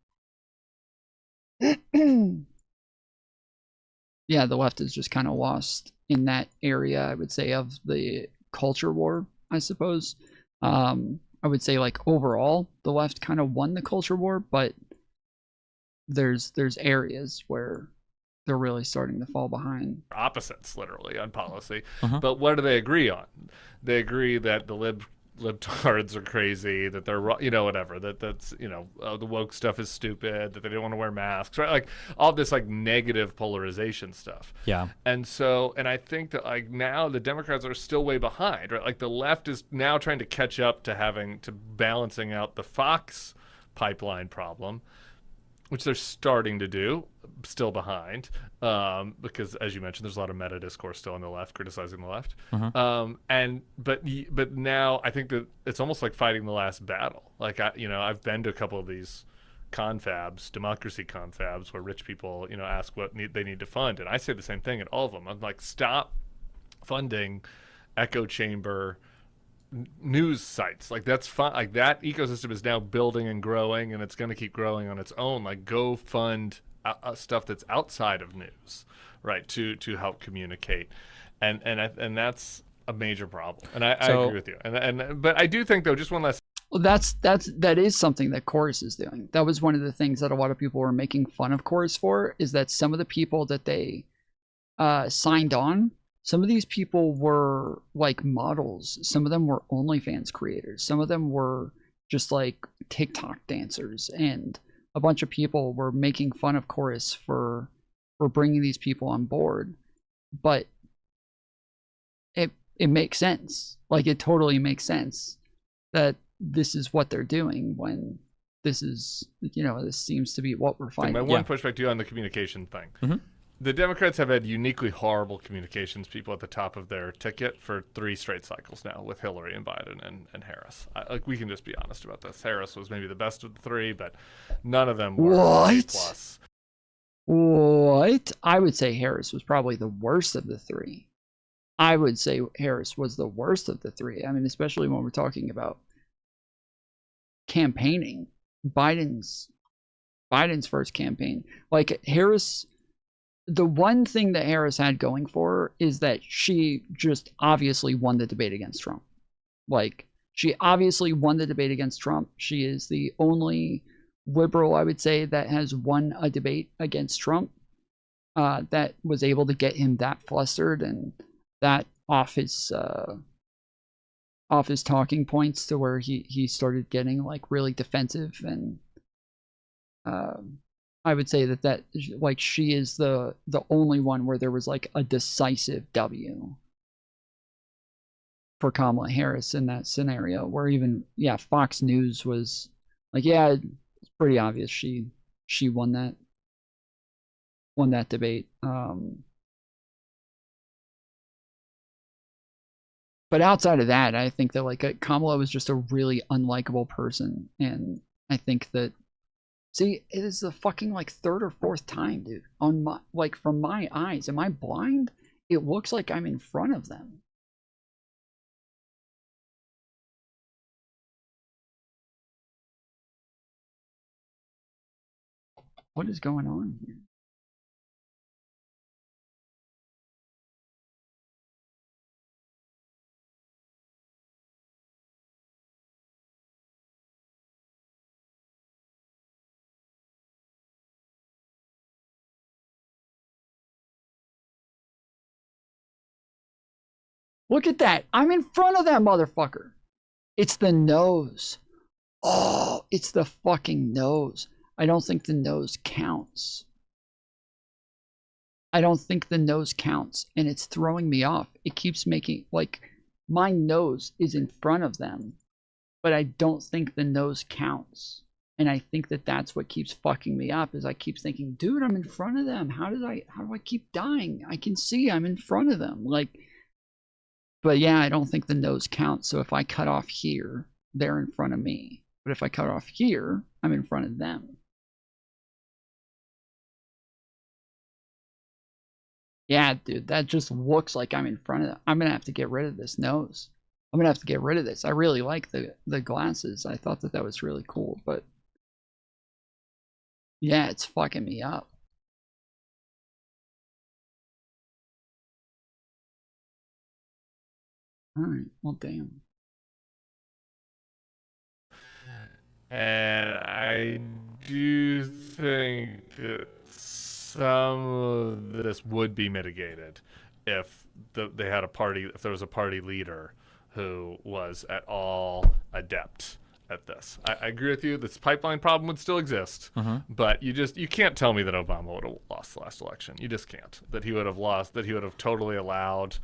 yeah, the left is just kind of lost in that area, I would say, of the culture war, I suppose. I would say, like, overall, the left kind of won the culture war, but there's areas where they're really starting to fall behind. Opposites, literally, on policy. But what do they agree on? They agree that the libtards are crazy, that they're, you know, whatever, that's, you know, the woke stuff is stupid, that they don't want to wear masks, right? Like all this like negative polarization stuff. Yeah. And so, and I think that like now the Democrats are still way behind, right? Like the left is now trying to catch up to balancing out the Fox pipeline problem, which they're starting to do, still behind, because as you mentioned, there's a lot of meta discourse still on the left criticizing the left. But now I think that it's almost like fighting the last battle. Like I've been to a couple of these confabs, democracy confabs, where rich people ask what they need to fund, and I say the same thing at all of them. I'm like, stop funding echo chamber news sites. Like that's fun. Like that ecosystem is now building and growing, and it's going to keep growing on its own. Like go fund stuff that's outside of news, right? To help communicate, and that's a major problem. And I agree with you. But I do think though, just one last. Well, that is something that Chorus is doing. That was one of the things that a lot of people were making fun of Chorus for, is that some of the people that they signed on, some of these people were like models. Some of them were OnlyFans creators. Some of them were just like TikTok dancers. And a bunch of people were making fun of Chorus for bringing these people on board. But it makes sense. Like, it totally makes sense that this is what they're doing when this is, this seems to be what we're fighting. My one pushback to you on the communication thing. The Democrats have had uniquely horrible communications people at the top of their ticket for 3 straight cycles now, with Hillary and Biden and Harris. Like, we can just be honest about this. Harris was maybe the best of the 3, but none of them were A+. What? I would say Harris was probably the worst of the 3. I would say Harris was the worst of the 3. I mean, especially when we're talking about campaigning. Biden's first campaign. Like, Harris, the one thing that Harris had going for her is that she just obviously won the debate against Trump. Like, she obviously won the debate against Trump. She is the only liberal, I would say, that has won a debate against Trump, that was able to get him that flustered and that off his talking points to where he started getting like really defensive. And I would say that like she is the only one where there was like a decisive W for Kamala Harris in that scenario, where even Fox News was like, it's pretty obvious she won that debate. But outside of that, I think that like Kamala was just a really unlikable person, and I think that, see, it is the fucking like 3rd or 4th time, dude. On my, like, from my eyes, am I blind? It looks like I'm in front of them. What is going on here? Look at that. I'm in front of that motherfucker. It's the nose. Oh, it's the fucking nose. I don't think the nose counts. I don't think the nose counts, and it's throwing me off. It keeps making, like, my nose is in front of them, but I don't think the nose counts. And I think that that's what keeps fucking me up, is I keep thinking, dude, I'm in front of them. How do I keep dying? I can see I'm in front of them. Like, but yeah, I don't think the nose counts. So if I cut off here, they're in front of me. But if I cut off here, I'm in front of them. Yeah, dude, that just looks like I'm in front of it. I'm gonna have to get rid of this nose. I'm gonna have to get rid of this. I really like the glasses. I thought that was really cool, but yeah, it's fucking me up. All right, well, damn. And I do think that some of this would be mitigated if they had a party, if there was a party leader who was at all adept at this. I agree with you. This pipeline problem would still exist, but you can't tell me that Obama would have lost the last election. You just can't. That he would have lost. That he would have totally allowed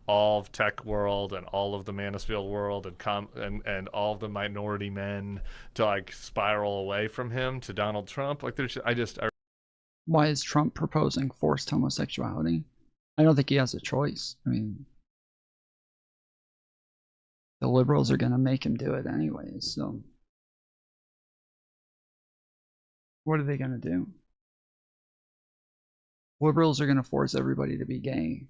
all of tech world and all of the Manisfield world and all of the minority men to like spiral away from him to Donald Trump. Like Why is Trump proposing forced homosexuality? I don't think he has a choice. I mean, the liberals are gonna make him do it anyways, so what are they gonna do? Liberals are gonna force everybody to be gay.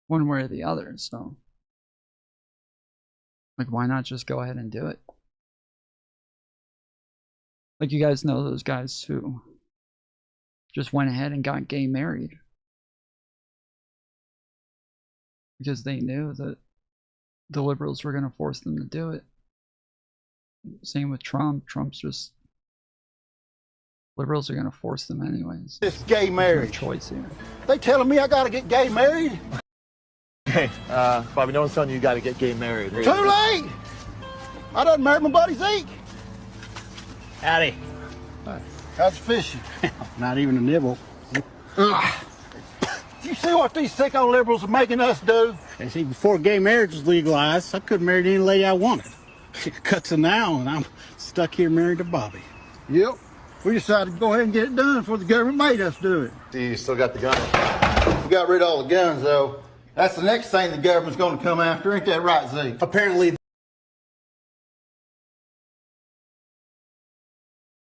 One way or the other, so like, why not just go ahead and do it? Like, you guys know those guys who just went ahead and got gay married because they knew that the liberals were going to force them to do it. Same with Trump. Trump's just, liberals are going to force them anyways. It's gay marriage. No choice here. They telling me I gotta get gay married? Hey, Bobby, no one's telling you gotta get gay married. Too late! I done married my buddy Zeke. Howdy. How's the fishing? Not even a nibble. You see what these sicko liberals are making us do? And see, before gay marriage was legalized, I could have married any lady I wanted. It cuts them now, and I'm stuck here married to Bobby. Yep. We decided to go ahead and get it done before the government made us do it. See, you still got the gun. We got rid of all the guns, though. That's the next thing the government's going to come after. Ain't that right, Zeke? Apparently.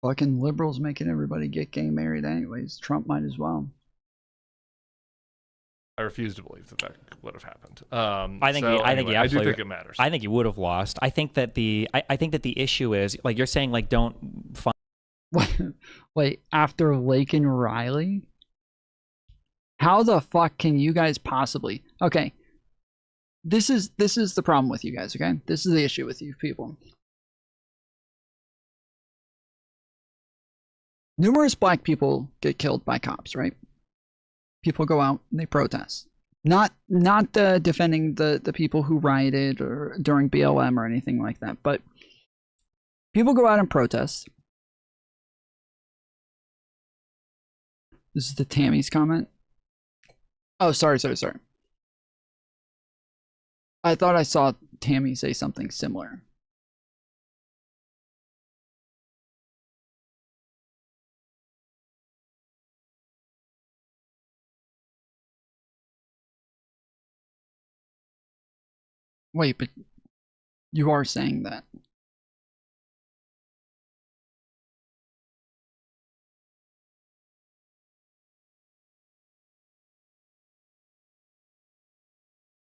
Fucking liberals making everybody get gay married anyways. Trump might as well. I refuse to believe that would have happened. I think I do think it matters. I think he would have lost. I think that the issue is, like you're saying, like don't find. Wait, after Lake and Riley? How the fuck can you guys possibly? Okay, this is the problem with you guys. Okay, this is the issue with you people. Numerous black people get killed by cops, right? People go out and they protest. Not defending the people who rioted or during BLM or anything like that, but people go out and protest. This is the Tammy's comment. Oh, sorry. I thought I saw Tammy say something similar. Wait, but you are saying that.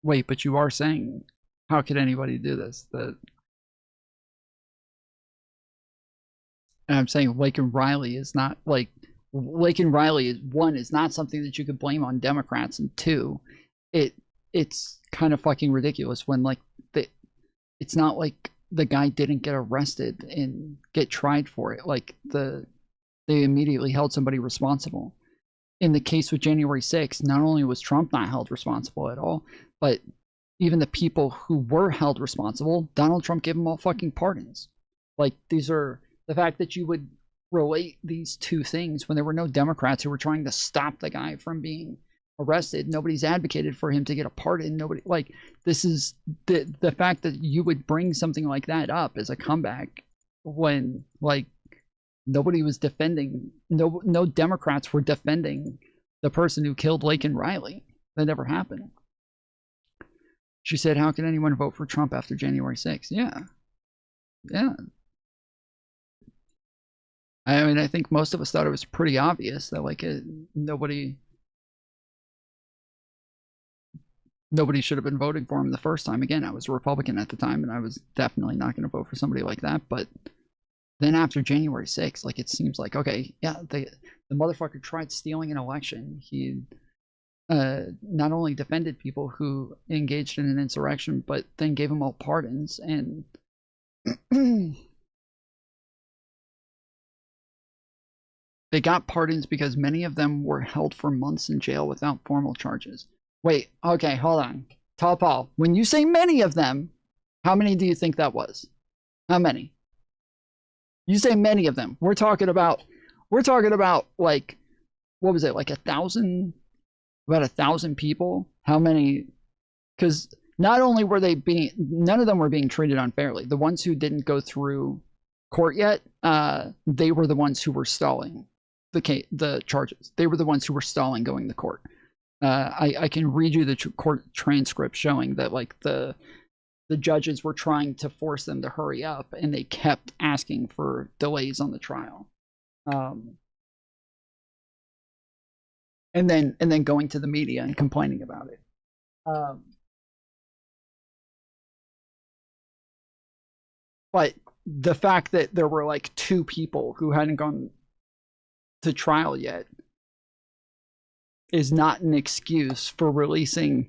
Wait, but you are saying, how could anybody do this? And I'm saying Lake and Riley is not, like, Lake and Riley is, one, is not something that you could blame on Democrats, and two, it's kind of fucking ridiculous when, like, it's not like the guy didn't get arrested and get tried for it. Like, they immediately held somebody responsible. In the case with January 6th, not only was Trump not held responsible at all, but even the people who were held responsible, Donald Trump gave them all fucking pardons. Like, these are, the fact that you would relate these two things when there were no Democrats who were trying to stop the guy from being arrested. Nobody's advocated for him to get a pardon. Nobody, like, this is the fact that you would bring something like that up as a comeback when, like, nobody was defending, no Democrats were defending the person who killed Lake and Riley. That never happened. She said, how can anyone vote for Trump after January 6th? Yeah. I mean, I think most of us thought it was pretty obvious that, like, nobody nobody should have been voting for him the first time. Again, I was a Republican at the time, and I was definitely not going to vote for somebody like that. But then after January 6th, like, it seems like, okay, yeah, the motherfucker tried stealing an election. He not only defended people who engaged in an insurrection, but then gave them all pardons. And they got pardons because many of them were held for months in jail without formal charges. Wait, okay, hold on. Tall Paul, when you say many of them, how many do you think that was? How many? You say many of them. We're talking about like, what was it, like 1,000? About 1,000 people? How many? Because not only were they being, none of them were being treated unfairly. The ones who didn't go through court yet, they were the ones who were stalling the charges. They were the ones who were stalling going to court. I can read you the court transcript showing that, like, the judges were trying to force them to hurry up, and they kept asking for delays on the trial. And then going to the media and complaining about it. But the fact that there were like 2 people who hadn't gone to trial yet is not an excuse for releasing,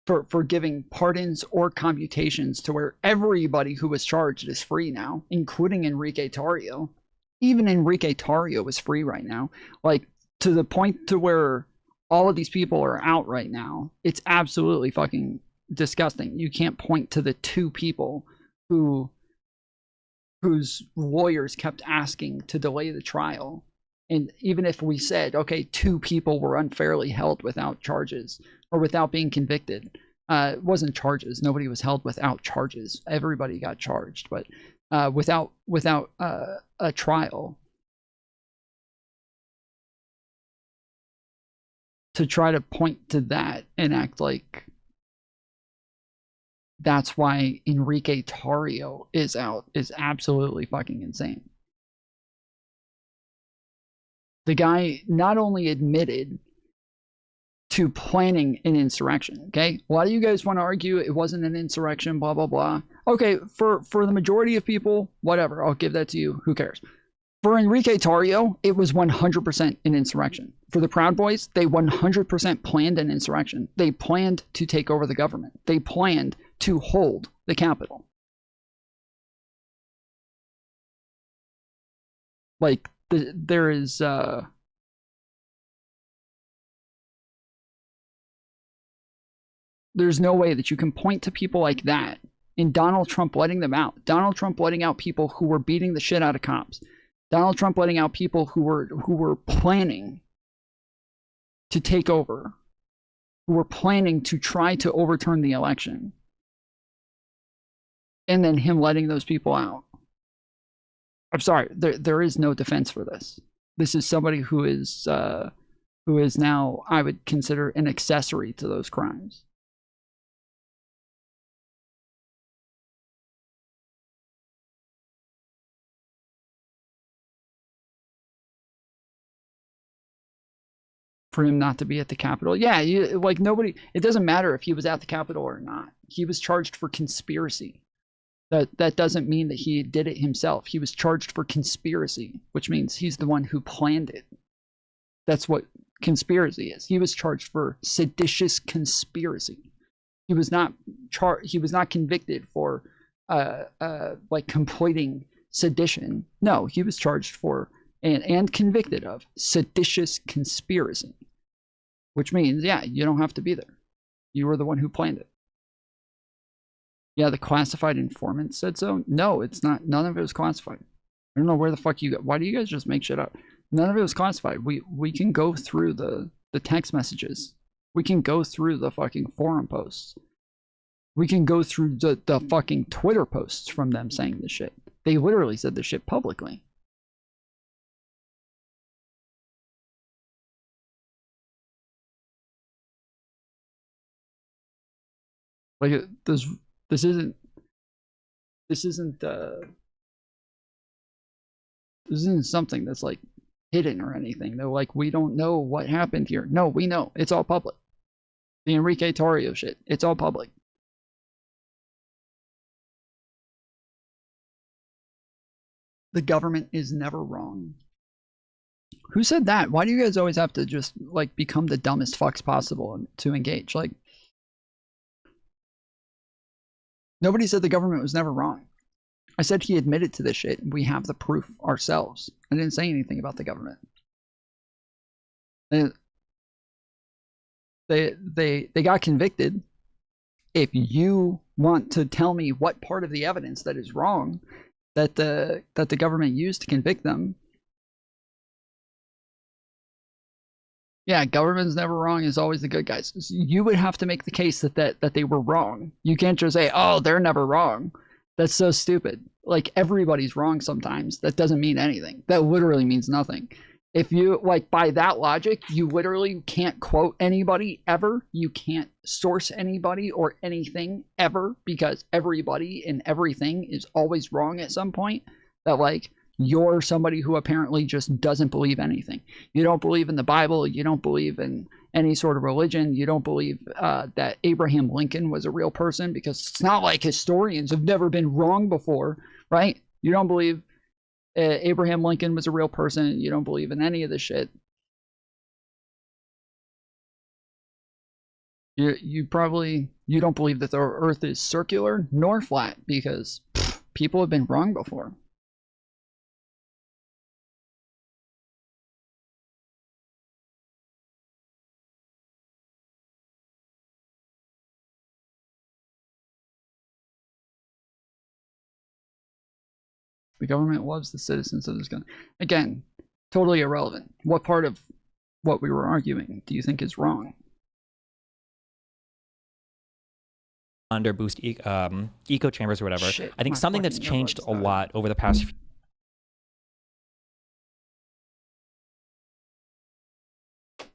for giving pardons or computations to where everybody who was charged is free now, including Enrique Tarrio. Even Enrique Tarrio is free right now. Like, to the point to where all of these people are out right now. It's absolutely fucking disgusting. You can't point to the 2 people whose lawyers kept asking to delay the trial. And even if we said, okay, 2 people were unfairly held without charges or without being convicted, it wasn't charges. Nobody was held without charges. Everybody got charged, but without a trial. To try to point to that and act like that's why Enrique Tarrio is out is absolutely fucking insane. The guy not only admitted to planning an insurrection, okay? A lot of you guys want to argue it wasn't an insurrection, blah, blah, blah. Okay, for the majority of people, whatever, I'll give that to you. Who cares? For Enrique Tarrio, it was 100% an insurrection. For the Proud Boys, they 100% planned an insurrection. They planned to take over the government. They planned to hold the Capitol. Like, there is... there's no way that you can point to people like that and Donald Trump letting them out. Donald Trump letting out people who were beating the shit out of cops. Donald Trump letting out people who were planning to take over, who were planning to try to overturn the election, and then him letting those people out. I'm sorry, there is no defense for this. This is somebody who is now, I would consider, an accessory to those crimes. For him not to be at the Capitol. Yeah, like, nobody, it doesn't matter if he was at the Capitol or not. He was charged for conspiracy. That doesn't mean that he did it himself. He was charged for conspiracy, which means he's the one who planned it. That's what conspiracy is. He was charged for seditious conspiracy. He was not convicted for like completing sedition. No, he was charged for and convicted of seditious conspiracy, which means, yeah, you don't have to be there. You were the one who planned it. Yeah, the classified informant said so. No, it's not. None of it was classified. I don't know where the fuck you got. Why do you guys just make shit up? None of it was classified. We can go through the text messages. We can go through the fucking forum posts. We can go through the fucking Twitter posts from them saying this shit. They literally said this shit publicly. Like, this isn't something that's like hidden or anything. They're like, we don't know what happened here. No, we know. It's all public. The Enrique Tarrio shit. It's all public. The government is never wrong. Who said that? Why do you guys always have to just, like, become the dumbest fucks possible to engage? Like, nobody said the government was never wrong. I said he admitted to this shit, and we have the proof ourselves. I didn't say anything about the government. They got convicted. If you want to tell me what part of the evidence that is wrong that the government used to convict them, yeah, government's never wrong is always the good guys. You would have to make the case that they were wrong. You can't just say, oh, they're never wrong. That's so stupid. Like, everybody's wrong sometimes. That doesn't mean anything. That literally means nothing. If you, like, by that logic, you literally can't quote anybody ever. You can't source anybody or anything ever, because everybody and everything is always wrong at some point. That, like, you're somebody who apparently just doesn't believe anything. You don't believe in the Bible. You don't believe in any sort of religion. You don't believe that Abraham Lincoln was a real person, because it's not like historians have never been wrong before, right? You don't believe Abraham Lincoln was a real person. You don't believe in any of this shit. You don't believe that the earth is circular nor flat, because people have been wrong before. The government loves the citizens of this country. Again, totally irrelevant. What part of what we were arguing do you think is wrong? Under boost echo chambers or whatever. Shit, I think my something that's fucking changed earbuds a died. lot over the past few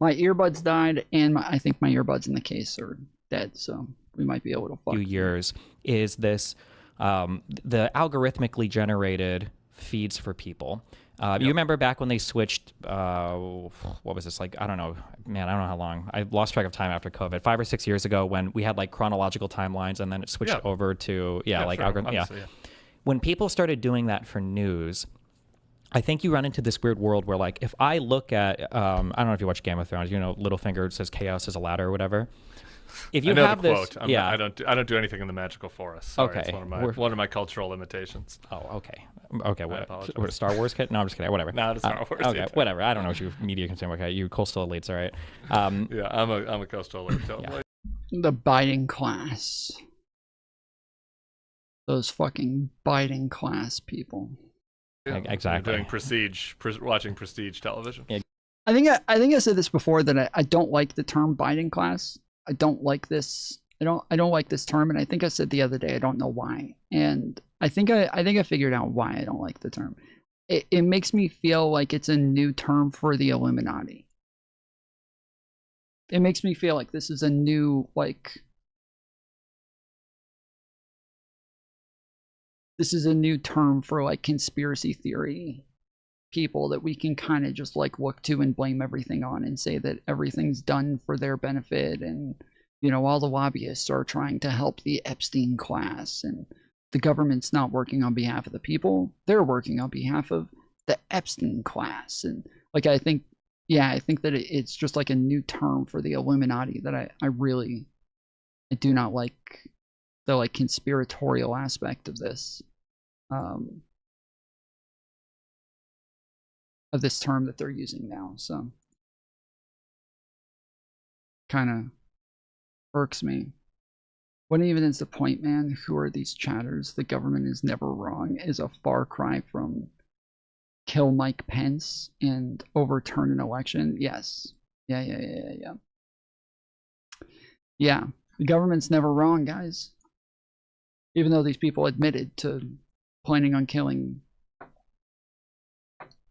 My earbuds died, and I think my earbuds in the case are dead, so we might be able to fuck. years is this the algorithmically generated feeds for people. You remember back when they switched, what was this, like, I don't know, man, I don't know how long. I lost track of time after COVID, 5 or 6 years ago, when we had like chronological timelines, and then it switched over to, like, sure, algorithm. obviously, yeah. When people started doing that for news, I think you run into this weird world where, like, if I look at, I don't know if you watch Game of Thrones, you know, Littlefinger says chaos is a ladder or whatever. If you I know have the this, quote. yeah, I don't do anything in the magical forest. Sorry, okay, it's one of my cultural limitations. Oh, okay. What? What, Star Wars kid? No, I'm just kidding. Whatever. No, it's Star Wars. Okay, whatever. I don't know what you media consume. Okay, you coastal elites, all right. Yeah, I'm a coastal elite. Totally. The Biden class. Those fucking Biden class people. Yeah, exactly. Doing watching prestige television. Yeah. I think I said this before, that I don't like the term Biden class. I don't like this. I don't like this term, and I think I said the other day I don't know why. And I think I figured out why I don't like the term. It makes me feel like it's a new term for the Illuminati. It makes me feel like this is a new, like, this is a new term for, like, conspiracy theory people that we can kind of just, like, look to and blame everything on, and say that everything's done for their benefit, and, you know, all the lobbyists are trying to help the Epstein class, and the government's not working on behalf of the people, they're working on behalf of the Epstein class. And, like, I think that it's just like a new term for the Illuminati that I do not like, the, like, conspiratorial aspect of this. Of this term that they're using now, so kind of irks me. What even is the point, man? Who are these chatters? The government is never wrong is a far cry from kill Mike Pence and overturn an election. Yes. Yeah. Yeah, the government's never wrong, guys. Even though these people admitted to planning on killing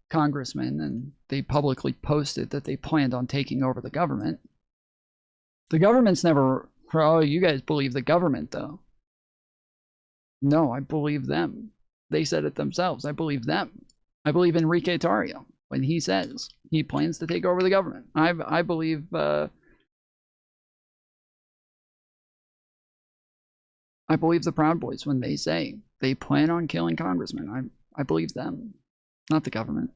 congressmen, and they publicly posted that they planned on taking over the government. The government's never, oh, you guys believe the government, though. No, I believe them. They said it themselves. I believe them. I believe Enrique Tarrio when he says he plans to take over the government. I believe I believe the Proud Boys when they say they plan on killing congressmen. I believe them, not the government.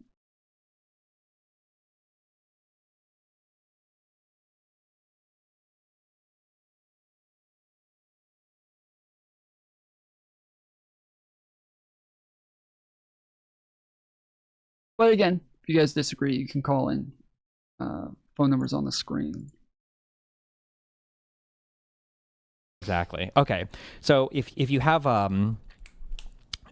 But again, if you guys disagree, you can call in. Phone number's on the screen. Exactly. Okay. So if you have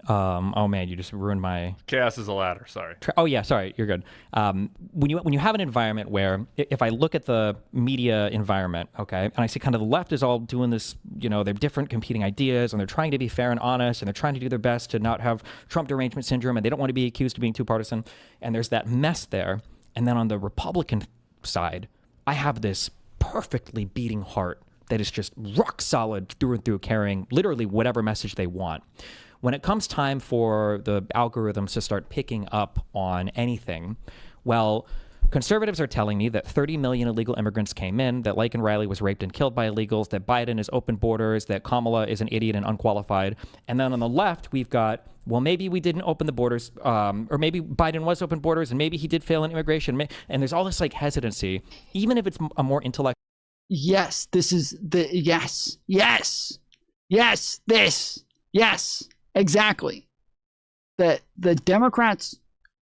oh man, you just ruined my chaos is a ladder. Sorry. Oh yeah, sorry. You're good. When you have an environment where if I look at the media environment, okay, and I see kind of the left is all doing this, you know, they're different competing ideas and they're trying to be fair and honest and they're trying to do their best to not have Trump derangement syndrome and they don't want to be accused of being too partisan. And there's that mess there. And then on the Republican side, I have this perfectly beating heart that is just rock solid through and through, carrying literally whatever message they want. When it comes time for the algorithms to start picking up on anything, well, conservatives are telling me that 30 million illegal immigrants came in, that Laken Riley was raped and killed by illegals, that Biden is open borders, that Kamala is an idiot and unqualified. And then on the left, we've got, well, maybe we didn't open the borders, or maybe Biden was open borders, and maybe he did fail in immigration. And there's all this like hesitancy, even if it's a more intellectual. Yes, this is the yes, exactly. That the Democrats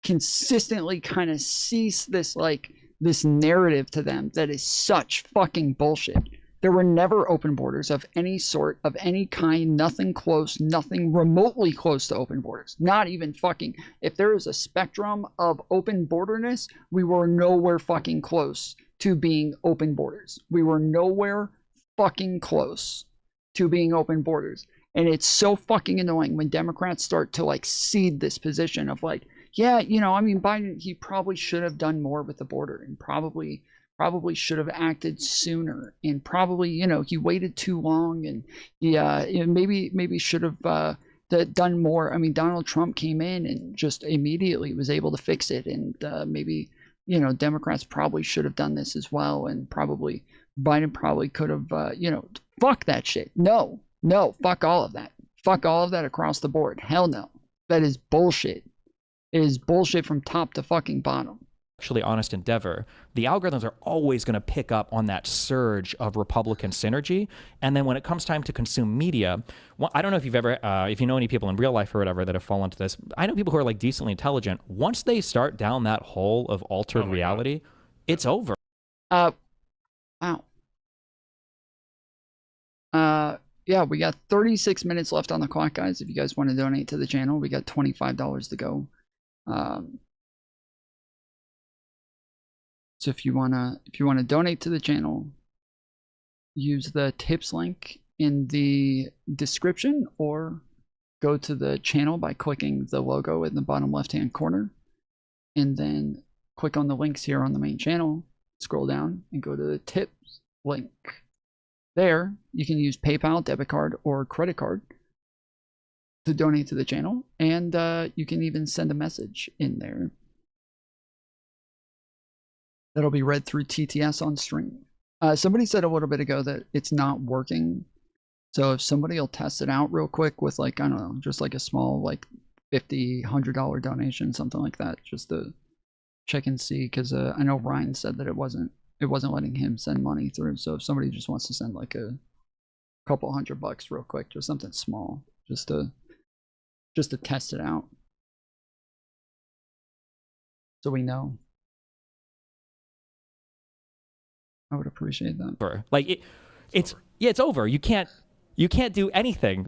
consistently kind of cease this this narrative to them that is such fucking bullshit. There were never open borders of any sort, of any kind, nothing close, nothing remotely close to open borders. Not even fucking, if there is a spectrum of open borderness, we were nowhere fucking close to being open borders. We were nowhere fucking close to being open borders. And it's so fucking annoying when Democrats start to like cede this position of like, yeah, you know, I mean, Biden, he probably should have done more with the border and probably should have acted sooner and probably, you know, he waited too long and yeah, maybe should have done more. I mean, Donald Trump came in and just immediately was able to fix it. And maybe, you know, Democrats probably should have done this as well. And probably Biden probably could have, you know, fuck that shit. No, fuck all of that. Fuck all of that across the board. Hell no. That is bullshit. It is bullshit from top to fucking bottom. Actually honest endeavor, the algorithms are always going to pick up on that surge of Republican synergy. And then when it comes time to consume media, well, I don't know if you've ever, if you know any people in real life or whatever that have fallen into this. I know people who are like decently intelligent. Once they start down that hole of altered reality, it's over. Wow. Yeah, we got 36 minutes left on the clock, guys. If you guys want to donate to the channel, we got $25 to go. So if you wanna donate to the channel, use the tips link in the description or go to the channel by clicking the logo in the bottom left-hand corner and then click on the links here on the main channel, scroll down and go to the tips link. There, you can use PayPal, debit card, or credit card to donate to the channel, and you can even send a message in there. That'll be read through TTS on stream. Somebody said a little bit ago that it's not working. So if somebody will test it out real quick with like, I don't know, just like a small like $50, $100 donation, something like that, just to check and see. Because I know Ryan said that it wasn't letting him send money through. So if somebody just wants to send like a couple $100 real quick, just something small, just to test it out, so we know. I would appreciate that. Like it's over. You can't do anything.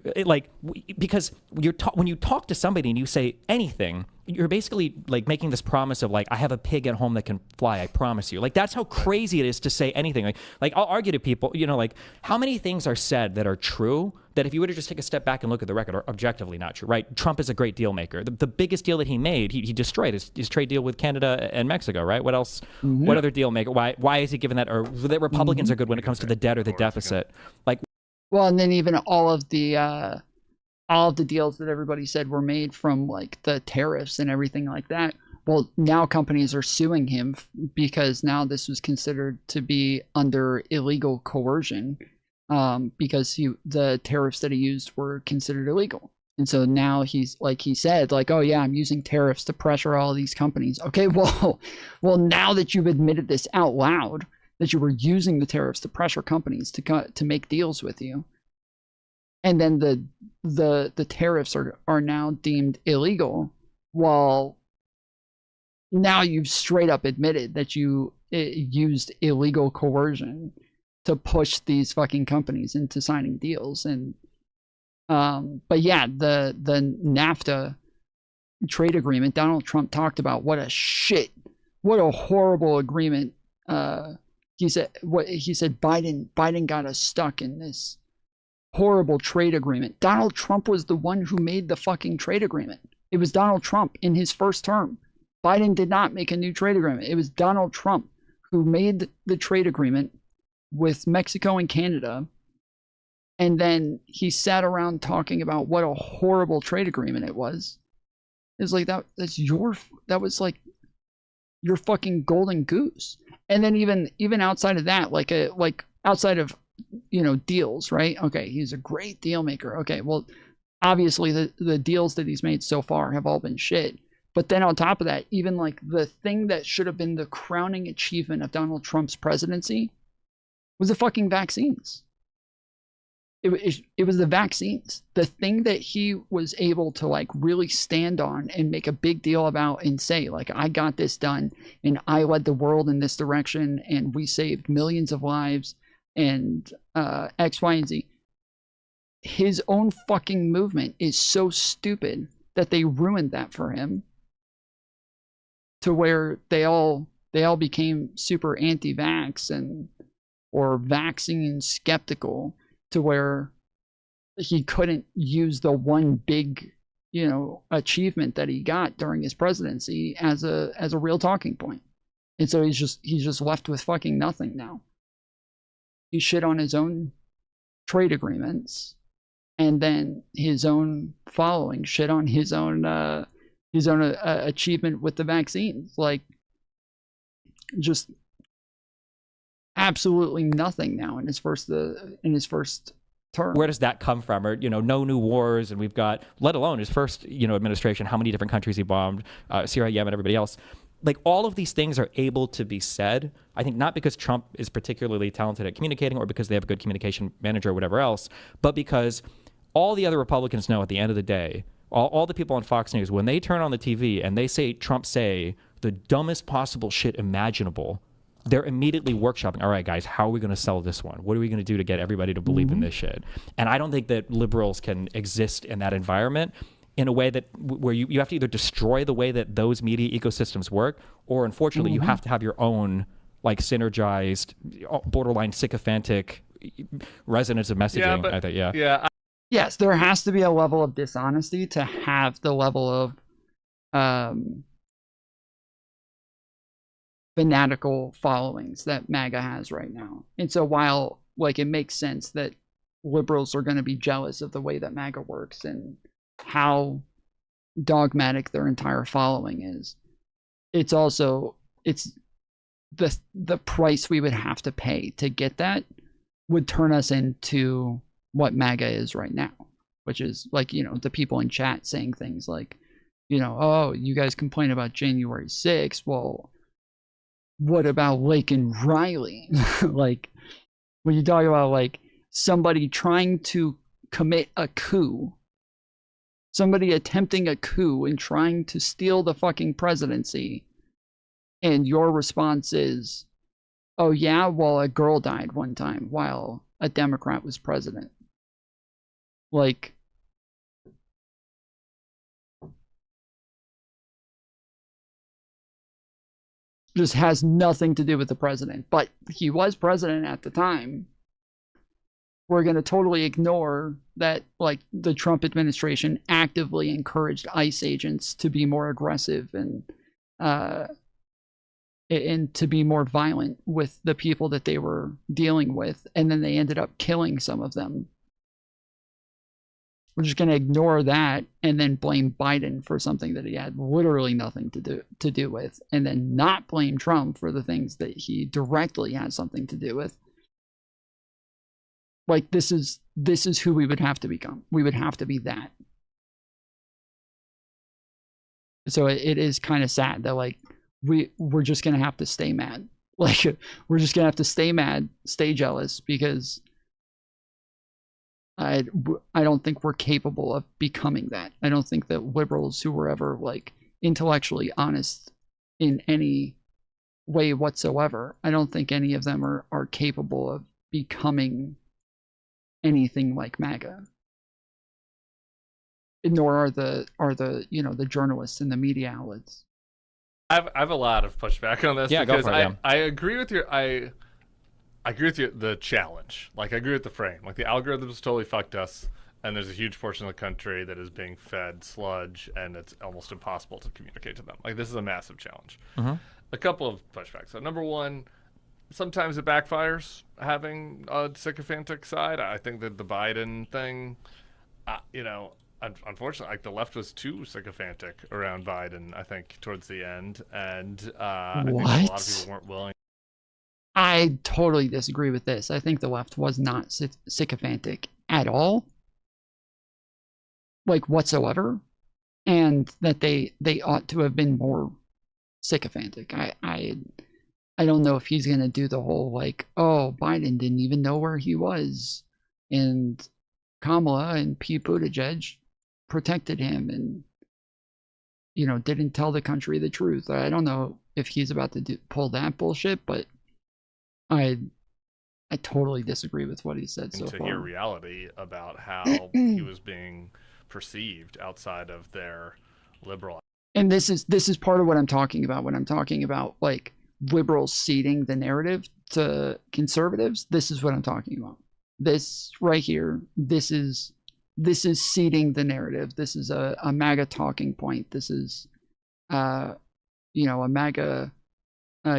Because when you talk to somebody and you say anything, you're basically like making this promise of like, I have a pig at home that can fly, I promise you. Like that's how crazy it is to say anything. Like I'll argue to people, you know, like how many things are said that are true that if you were to just take a step back and look at the record are objectively not true, right? Trump is a great deal maker. The biggest deal that he made, he destroyed his trade deal with Canada and Mexico, right? What else? Mm-hmm. What other deal maker? Why is he given that? Or that Republicans are good when it comes to the debt or the deficit? Like, well, and then even all of the deals that everybody said were made from like the tariffs and everything like that. Well, now companies are suing him because now this was considered to be under illegal coercion. because the tariffs that he used were considered illegal. And so now he's like, he said, like, oh yeah, I'm using tariffs to pressure all of these companies. Okay, well, now that you've admitted this out loud, that you were using the tariffs to pressure companies to make deals with you, and then the tariffs are now deemed illegal, well, now you've straight up admitted that you used illegal coercion to push these fucking companies into signing deals. And but yeah, the NAFTA trade agreement, Donald Trump talked about what a horrible agreement. He said Biden got us stuck in this horrible trade agreement. Donald Trump was the one who made the fucking trade agreement. It was Donald Trump in his first term. Biden did not make a new trade agreement. It was Donald Trump who made the trade agreement with Mexico and Canada. And then he sat around talking about what a horrible trade agreement it was. It's like that was like your fucking golden goose. And then even outside of that, like outside of, deals, right? Okay, he's a great deal maker. Okay, well, obviously the deals that he's made so far have all been shit. But then on top of that, even like the thing that should have been the crowning achievement of Donald Trump's presidency was the fucking vaccines. It was the vaccines. The thing that he was able to like really stand on and make a big deal about and say, like, I got this done and I led the world in this direction and we saved millions of lives and X, Y, and Z. His own fucking movement is so stupid that they ruined that for him, to where they all became super anti-vax or vaccine skeptical, to where he couldn't use the one big, achievement that he got during his presidency as a real talking point. And so he's just left with fucking nothing now. He shit on his own trade agreements, and then his own following shit on his own achievement with the vaccines. Like, just absolutely nothing now in his first term. Where does that come from? Or, no new wars, and we've got, let alone his first, administration, how many different countries he bombed, Syria, Yemen, everybody else. Like, all of these things are able to be said, I think, not because Trump is particularly talented at communicating or because they have a good communication manager or whatever else, but because all the other Republicans know at the end of the day, all the people on Fox News, when they turn on the TV and they say Trump say the dumbest possible shit imaginable, they're immediately workshopping, all right, guys, how are we going to sell this one? What are we going to do to get everybody to believe in this shit? And I don't think that liberals can exist in that environment in a way that where you have to either destroy the way that those media ecosystems work, or unfortunately you have to have your own like synergized, borderline sycophantic resonance of messaging. Yes, there has to be a level of dishonesty to have the level of fanatical followings that MAGA has right now. And so while like it makes sense that liberals are going to be jealous of the way that MAGA works and how dogmatic their entire following is, it's the price we would have to pay to get that would turn us into what MAGA is right now, which is like, the people in chat saying things like, oh, you guys complain about January 6th. Well, what about Lake and Riley? Like, when you talk about like somebody trying to commit a coup, somebody attempting a coup and trying to steal the fucking presidency, and your response is, oh yeah, well, a girl died one time while a Democrat was president. Like, just has nothing to do with the president, but he was president at the time. We're going to totally ignore that, like, the Trump administration actively encouraged ICE agents to be more aggressive and to be more violent with the people that they were dealing with, and then they ended up killing some of them. We're just going to ignore that and then blame Biden for something that he had literally nothing to do with, and then not blame Trump for the things that he directly has something to do with. Like, this is who we would have to become. We would have to be that. So it is kind of sad that, like, we're just gonna have to stay mad. Like, we're just gonna have to stay mad, stay jealous, because I don't think we're capable of becoming that. I don't think that liberals who were ever, like, intellectually honest in any way whatsoever, I don't think any of them are capable of becoming anything like MAGA. Nor are the the journalists and the media outlets. I have a lot of pushback on this, Yeah, because go for it, I agree with your I agree with you, the challenge. Like, I agree with the frame. Like, the algorithms totally fucked us, and there's a huge portion of the country that is being fed sludge, and it's almost impossible to communicate to them. Like, this is a massive challenge. A couple of pushbacks. So, number one, sometimes it backfires having a sycophantic side. I think that the Biden thing, unfortunately, like, the left was too sycophantic around Biden, I think, towards the end, and I think a lot of people weren't willing. I totally disagree with this. I think the left was not sycophantic at all, like, whatsoever, and that they ought to have been more sycophantic. I don't know if he's gonna do the whole, like, oh, Biden didn't even know where he was, and Kamala and Pete Buttigieg protected him and didn't tell the country the truth. I don't know if he's about to pull that bullshit, but I totally disagree with what he said so to far. hear reality about how he was being perceived outside of their liberal. And this is part of what I'm talking about when I'm talking about, like, liberals ceding the narrative to conservatives. This is what I'm talking about. This right here, this is ceding the narrative. This is a MAGA talking point. This is a MAGA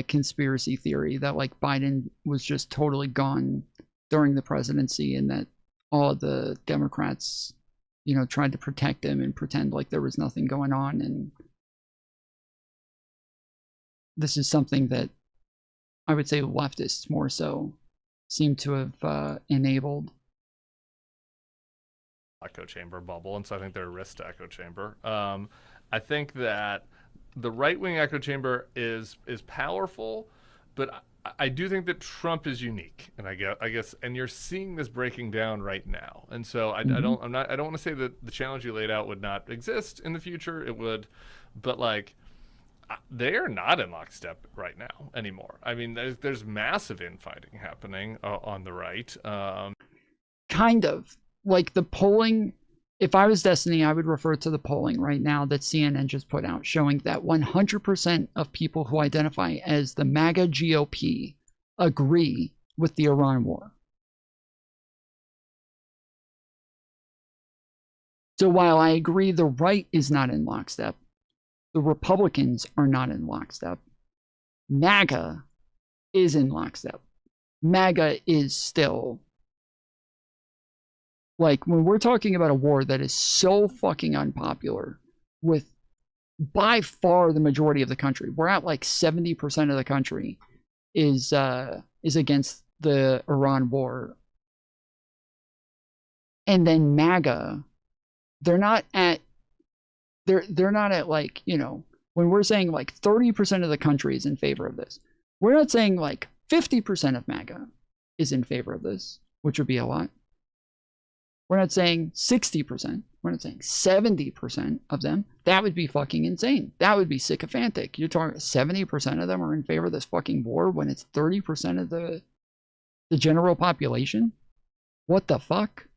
conspiracy theory that, like, Biden was just totally gone during the presidency, and that all the Democrats tried to protect him and pretend like there was nothing going on. And this is something that I would say leftists more so seem to have enabled. Echo chamber bubble, and so I think there are risks to echo chamber. I think that the right-wing echo chamber is powerful, but I do think that Trump is unique, and I guess, and you're seeing this breaking down right now. And so I don't want to say that the challenge you laid out would not exist in the future. It would, but, like, they are not in lockstep right now anymore. I mean, there's massive infighting happening on the right. Kind of. Like, the polling, if I was Destiny, I would refer to the polling right now that CNN just put out, showing that 100% of people who identify as the MAGA GOP agree with the Iran war. So while I agree the right is not in lockstep, the Republicans are not in lockstep, MAGA is in lockstep. MAGA is still, like, when we're talking about a war that is so fucking unpopular with by far the majority of the country, we're at like 70% of the country is against the Iran war. And then MAGA, they're not at like, when we're saying like 30% of the country is in favor of this, we're not saying like 50% of MAGA is in favor of this, which would be a lot. We're not saying 60%. We're not saying 70% of them. That would be fucking insane. That would be sycophantic. You're talking 70% of them are in favor of this fucking war when it's 30% of the general population? What the fuck?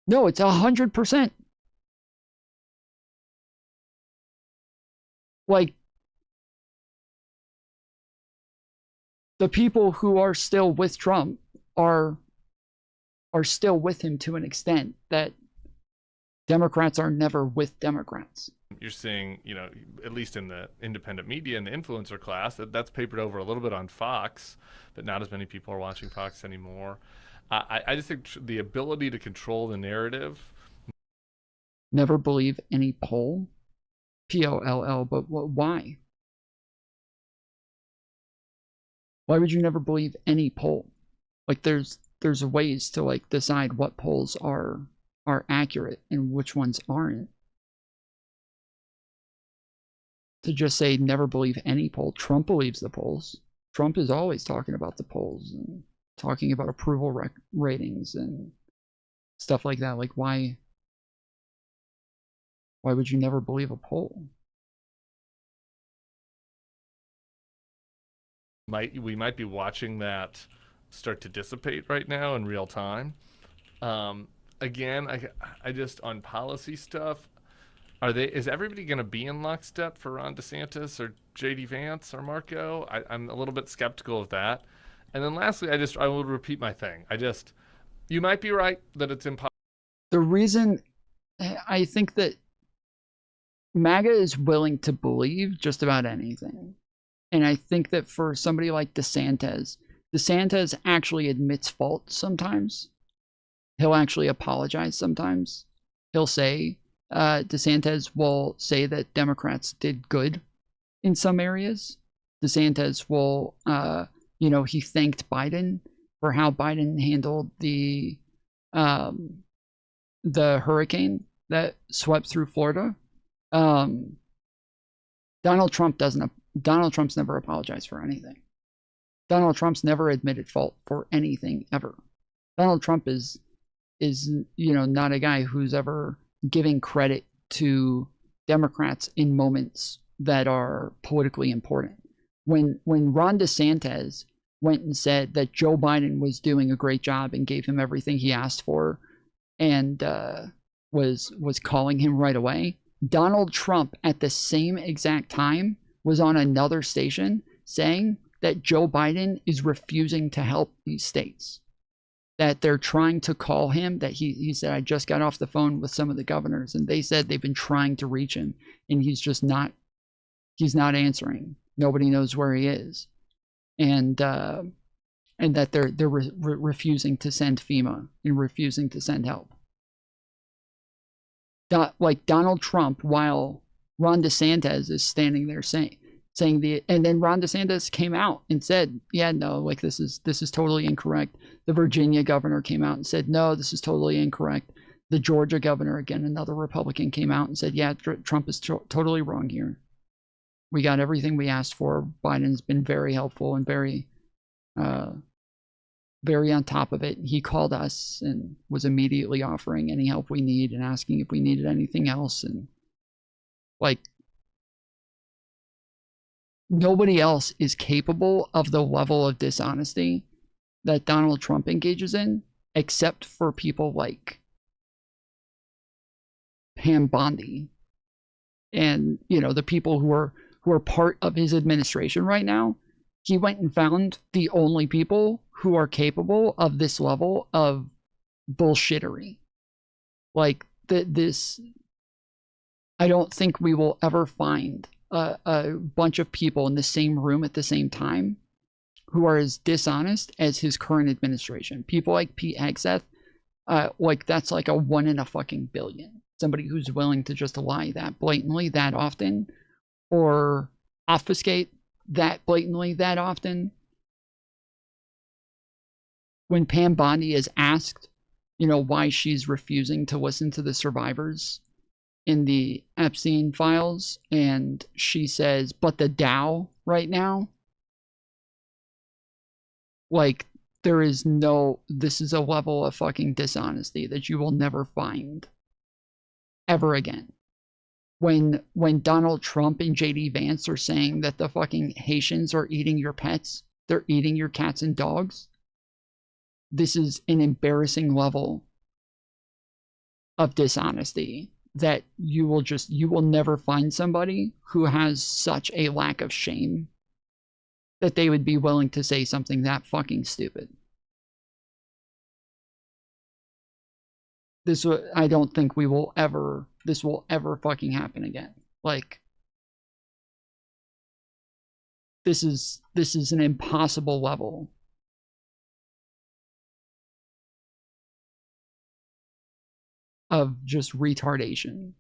No, it's 100%. Like, the people who are still with Trump are still with him to an extent that Democrats are never with Democrats. You're seeing, at least in the independent media and the influencer class, that's papered over a little bit on Fox, but not as many people are watching Fox anymore. I just think the ability to control the narrative. Never believe any poll? P-O-L-L, but why? Why would you never believe any poll? Like there's ways to like decide what polls are accurate and which ones aren't. To just say never believe any poll. Trump believes the polls. Trump is always talking about the polls and talking about approval ratings and stuff like that. Like why would you never believe a poll? We might be watching that start to dissipate right now in real time. Again, I just on policy stuff, is everybody going to be in lockstep for Ron DeSantis or JD Vance or Marco? I'm a little bit skeptical of that. And then lastly, I will repeat my thing. You might be right that it's impossible. The reason I think that MAGA is willing to believe just about anything. And I think that for somebody like DeSantis actually admits fault sometimes. He'll actually apologize sometimes. He'll say, DeSantis will say that Democrats did good in some areas. DeSantis will, he thanked Biden for how Biden handled the hurricane that swept through Florida. Donald Trump's never apologized for anything. Donald Trump's never admitted fault for anything ever. Donald Trump is not a guy who's ever giving credit to Democrats in moments that are politically important. When Ron DeSantis went and said that Joe Biden was doing a great job and gave him everything he asked for and was calling him right away, Donald Trump at the same exact time was on another station saying that Joe Biden is refusing to help these states. That they're trying to call him, that he said, I just got off the phone with some of the governors and they said they've been trying to reach him and he's not answering. Nobody knows where he is. And that they're refusing to send FEMA and refusing to send help. Like Donald Trump, while Ron DeSantis is standing there saying and then Ron DeSantis came out and said, yeah, no, like this is totally incorrect. The Virginia governor came out and said, no, this is totally incorrect. The Georgia governor, again, another Republican, came out and said, yeah, Trump is totally wrong here. We got everything we asked for. Biden's been very helpful and very on top of it. He called us and was immediately offering any help we need and asking if we needed anything else. And like, nobody else is capable of the level of dishonesty that Donald Trump engages in, except for people like Pam Bondi and, the people who are part of his administration right now. He went and found the only people who are capable of this level of bullshittery. Like this, I don't think we will ever find a bunch of people in the same room at the same time who are as dishonest as his current administration. People like Pete Hegseth, like that's like a 1 in a fucking billion. Somebody who's willing to just lie that blatantly that often, or obfuscate that blatantly that often. When Pam Bondi is asked, why she's refusing to listen to the survivors in the Epstein files, and she says, but the Dow right now, like this is a level of fucking dishonesty that you will never find ever again. When Donald Trump and JD Vance are saying that the fucking Haitians are eating your pets, they're eating your cats and dogs, this is an embarrassing level of dishonesty that you will never find somebody who has such a lack of shame that they would be willing to say something that fucking stupid. I don't think this will ever fucking happen again. Like, this is an impossible level of just retardation.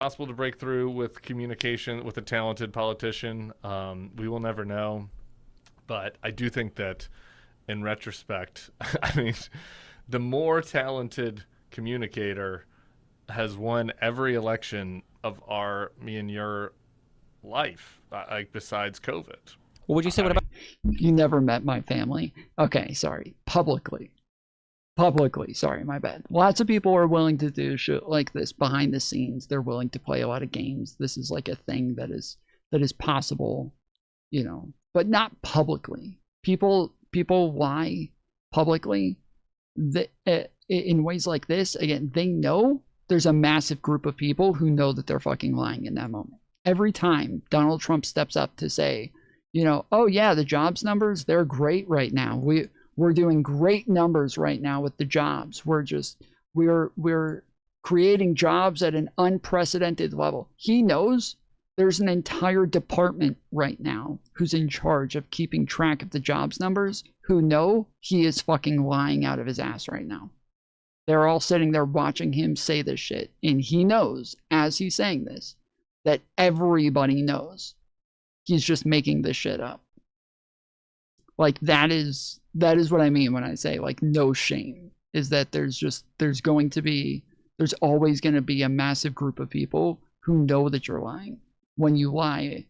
Possible to break through with communication with a talented politician. We will never know, but I do think that in retrospect, I mean, the more talented communicator has won every election of me and your life, like besides COVID. What would you say? What about? You never met my family. Okay, sorry. Publicly, sorry, my bad. Lots of people are willing to do shit like this behind the scenes. They're willing to play a lot of games. This is like a thing that is possible, you know, but not publicly. People lie publicly in ways like this. Again, they know there's a massive group of people who know that they're fucking lying in that moment. Every time Donald Trump steps up to say, you know, oh yeah, the jobs numbers, they're great right now. We're doing great numbers right now with the jobs. We're creating jobs at an unprecedented level. He knows there's an entire department right now who's in charge of keeping track of the jobs numbers, who know he is fucking lying out of his ass right now. They're all sitting there watching him say this shit. And he knows, as he's saying this, that everybody knows he's just making this shit up. Like, that is what I mean when I say, like, no shame. Is that there's always going to be a massive group of people who know that you're lying when you lie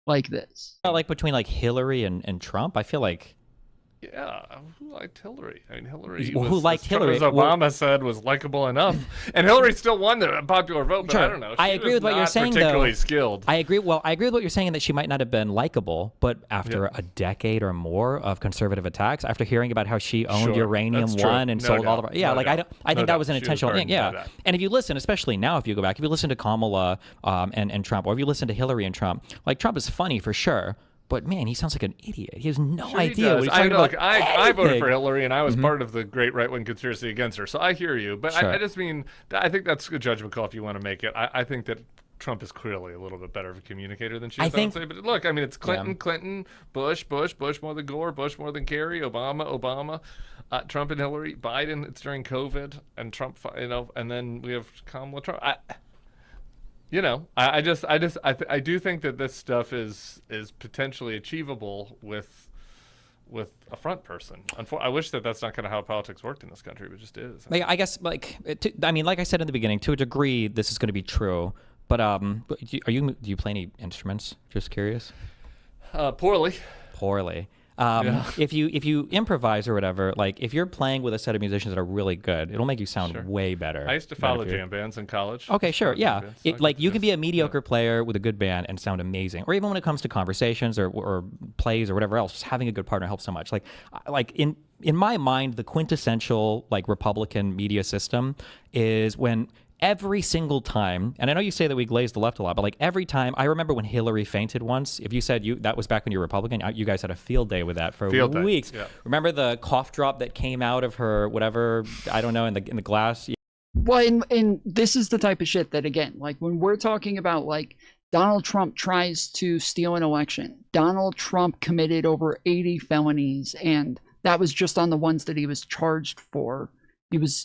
like this. Like between like Hillary and Trump, I feel like. Yeah, who liked Hillary? I mean, Hillary Well, was, who liked Hillary? as Obama said, was likable enough, and Hillary still won the popular vote. But Sure. I don't know. I agree with what you're saying, particularly though. skilled. I agree. Well, I agree with what you're saying in that she might not have been likable, but after a decade or more of conservative attacks, after hearing about how she owned Uranium That's true. One and No sold all doubt. of, yeah, No like doubt. I think No that was doubt. an She was intentional very thing. good Yeah, at that. and if you listen, especially now, if you go back, if you listen to Kamala and Trump, or if you listen to Hillary and Trump, like Trump is funny for sure. But man, he sounds like an idiot. He has no Sure he idea what does. he's talking about. I voted anything. for Hillary, and I was part of the great right-wing conspiracy against her. So I hear you, but Sure. I just mean I think that's a judgment call if you want to make it. I think that Trump is clearly a little bit better of a communicator than she is. I think- would say. But look, I mean, it's Clinton, Yeah. Clinton, Bush more than Gore, Bush more than Kerry, Obama, Trump and Hillary, Biden. It's during COVID, and Trump, and then we have Kamala Trump. I do think that this stuff is potentially achievable with a front person. I wish that that's not kind of how politics worked in this country, but it just is. Like, I guess, like I said in the beginning, to a degree, this is going to be true. But do you play any instruments? Just curious. Poorly. If you improvise or whatever, like if you're playing with a set of musicians that are really good, it'll make you sound way better. I used to follow jam bands in college. Okay, sure, yeah. Bands, You can be a mediocre player with a good band and sound amazing. Or even when it comes to conversations or plays or whatever else, just having a good partner helps so much. Like in my mind, the quintessential like Republican media system is when every single time, and I know you say that we glaze the left a lot, but like every time, I remember when Hillary fainted once. If you said that was back when you were Republican, you guys had a field day with that for weeks. Yeah. Remember the cough drop that came out of her, whatever, I don't know, in the glass? Well, and this is the type of shit that, again, like when we're talking about like Donald Trump tries to steal an election, Donald Trump committed over 80 felonies, and that was just on the ones that he was charged for.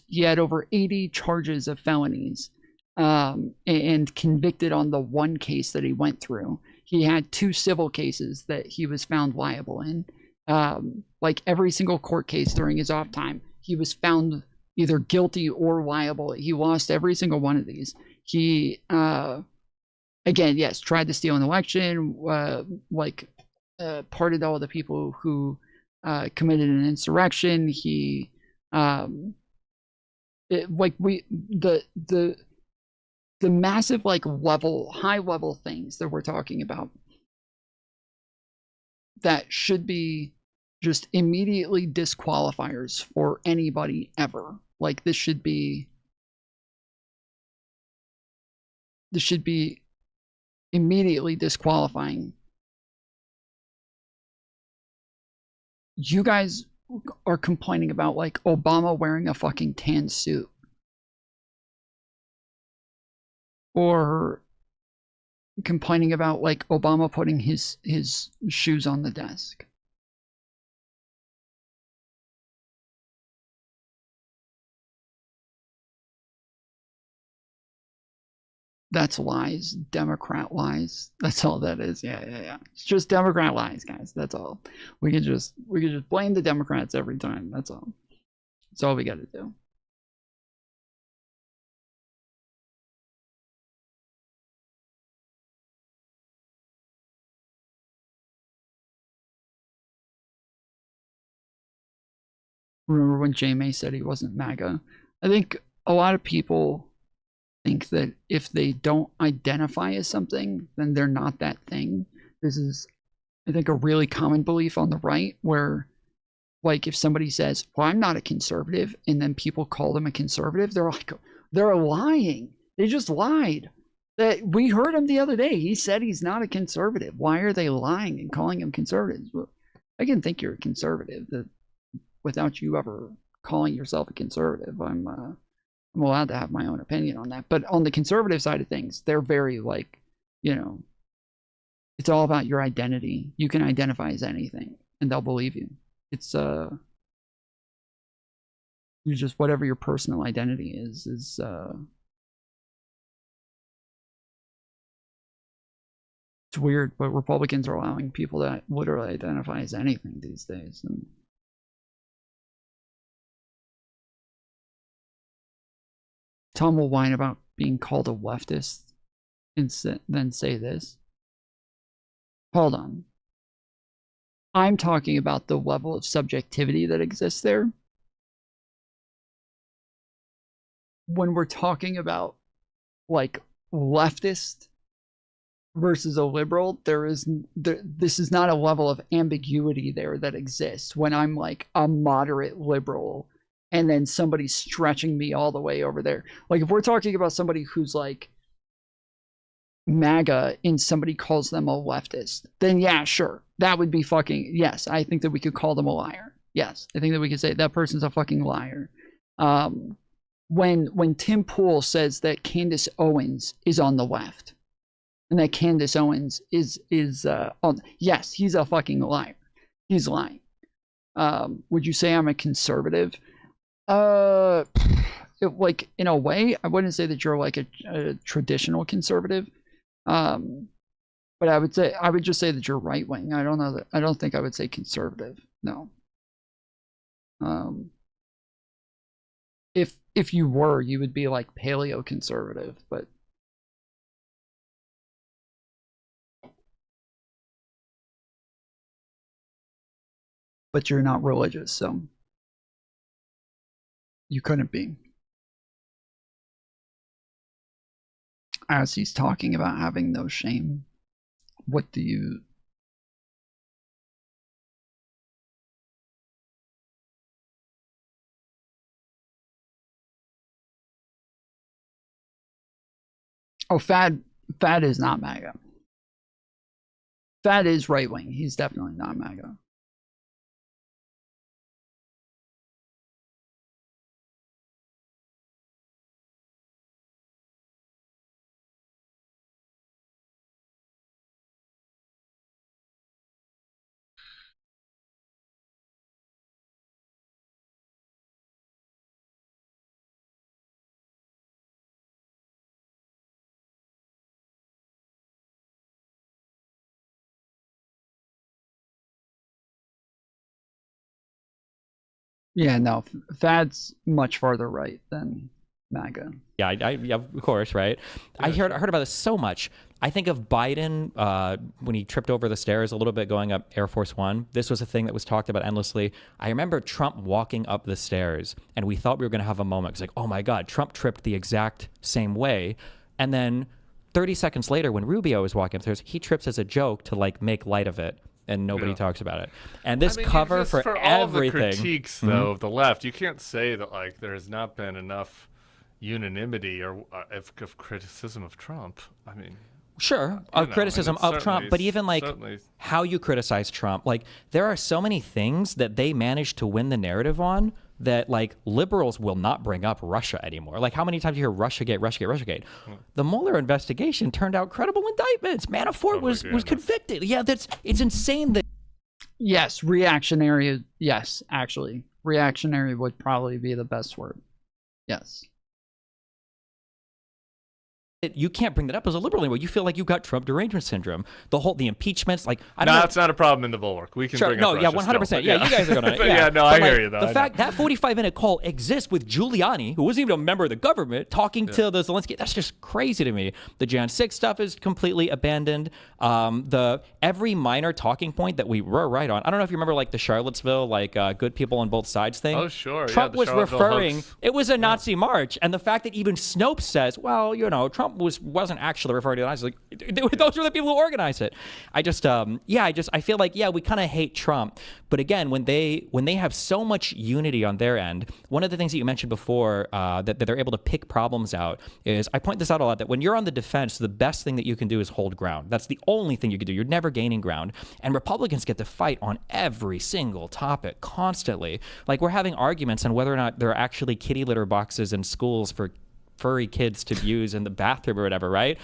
He had over 80 charges of felonies and convicted on the one case that he went through. He had 2 civil cases that he was found liable in. Like every single court case during his off time, he was found either guilty or liable. He lost every single one of these. He, again, yes, tried to steal an election, pardoned all the people who committed an insurrection. He, the massive high level things that we're talking about that should be just immediately disqualifiers for anybody ever. Like this should be immediately disqualifying. You guys are complaining about like Obama wearing a fucking tan suit, or complaining about like Obama putting his shoes on the desk. That's lies. Democrat lies. That's all that is. Yeah. It's just Democrat lies, guys. That's all. We can just blame the Democrats every time. That's all. That's all we got to do. Remember when J. May said he wasn't MAGA? I think a lot of people think that if they don't identify as something, then they're not that thing. This is, I think, a really common belief on the right where, like, if somebody says, well, I'm not a conservative, and then people call them a conservative, they're like, they're lying. They just lied. That we heard him the other day. He said he's not a conservative. Why are they lying and calling him conservatives? Well, I can think you're a conservative without you ever calling yourself a conservative. I'm allowed to have my own opinion on that. But on the conservative side of things, they're very like, you know, it's all about your identity. You can identify as anything and they'll believe you. It's you just, whatever your personal identity is it's weird, but Republicans are allowing people that literally identify as anything these days. And Tom will whine about being called a leftist and then say this. Hold on. I'm talking about the level of subjectivity that exists there. When we're talking about like leftist versus a liberal, this is not a level of ambiguity there that exists when I'm like a moderate liberal and then somebody stretching me all the way over there. Like if we're talking about somebody who's like MAGA and somebody calls them a leftist, then yeah, sure. That would be fucking, yes, I think that we could call them a liar. Yes, I think that we could say that person's a fucking liar. When Tim Pool says that Candace Owens is on the left and that Candace Owens is on, yes, he's a fucking liar. He's lying. Would you say I'm a conservative? Like in a way, I wouldn't say that you're like a traditional conservative. But I would just say that you're right wing. I don't think I would say conservative. No. If you were, you would be like paleo conservative, but you're not religious, so you couldn't be. As he's talking about having no shame, what do you... Oh, Fad is not MAGA. Fad is right wing. He's definitely not MAGA. Yeah, no, Fad's much farther right than MAGA. Yeah, yeah, of course, right? Yeah, I heard about this so much. I think of Biden when he tripped over the stairs a little bit going up Air Force One. This was a thing that was talked about endlessly. I remember Trump walking up the stairs, and we thought we were going to have a moment. It's like, oh my God, Trump tripped the exact same way. And then 30 seconds later, when Rubio was walking upstairs, he trips as a joke to like make light of it. And nobody talks about it. And this cover for everything. All the critiques, though, of the left, you can't say that like there has not been enough unanimity or of criticism of Trump. I mean, sure, criticism of Trump, but even like how you criticize Trump, like there are so many things that they managed to win the narrative on that like liberals will not bring up Russia anymore. Like how many times you hear Russiagate, Russiagate, Russiagate? The Mueller investigation turned out credible indictments. Manafort was convicted. Yeah, it's insane that. Yes, reactionary. Yes, actually, reactionary would probably be the best word. Yes. You can't bring that up as a liberal anymore. You feel like you've got Trump derangement syndrome. The impeachments, like I don't know. That's not a problem in the Bulwark. We can bring up Russia 100%. still, Yeah, you guys are gonna. Yeah, no, I hear you though. The fact that 45-minute call exists with Giuliani, who wasn't even a member of the government, talking to the Zelensky, that's just crazy to me. The Jan 6 stuff is completely abandoned. Every minor talking point that we were right on. I don't know if you remember like the Charlottesville, good people on both sides thing. Oh sure. Trump was referring. Hoax. It was a Nazi march, and the fact that even Snopes says, well, Trump wasn't actually referring to the Nazis. Like, those were the people who organized it. I feel like, we kind of hate Trump. But again, when they have so much unity on their end, one of the things that you mentioned before that they're able to pick problems out is, I point this out a lot, that when you're on the defense, the best thing that you can do is hold ground. That's the only thing you can do. You're never gaining ground. And Republicans get to fight on every single topic constantly. Like, we're having arguments on whether or not there are actually kitty litter boxes in schools for furry kids to use in the bathroom or whatever, right?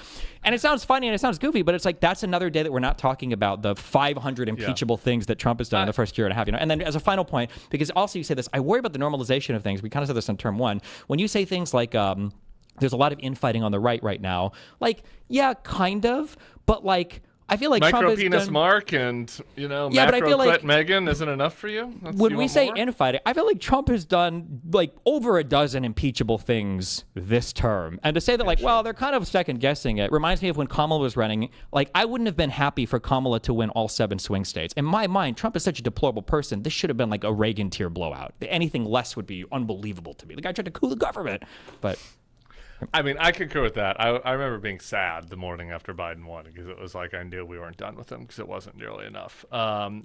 And it sounds funny and it sounds goofy, but it's like, that's another day that we're not talking about the 500 impeachable things that Trump has done in the first year and a half, And then as a final point, because also you say this, I worry about the normalization of things. We kind of said this in term one. When you say things like, there's a lot of infighting on the right now, like, yeah, kind of, but like, I feel like micro Trump has penis done... Mark and but I feel like Megan isn't enough for you. When we say infighting, I feel like Trump has done like over a dozen impeachable things this term, and to say that they're kind of second guessing it reminds me of when Kamala was running. Like, I wouldn't have been happy for Kamala to win all 7 swing states. In my mind, Trump is such a deplorable person. This should have been like a Reagan tier blowout. Anything less would be unbelievable to me. The guy tried to coup the government, but. I mean, I concur with that. I remember being sad the morning after Biden won, because it was like I knew we weren't done with him because it wasn't nearly enough.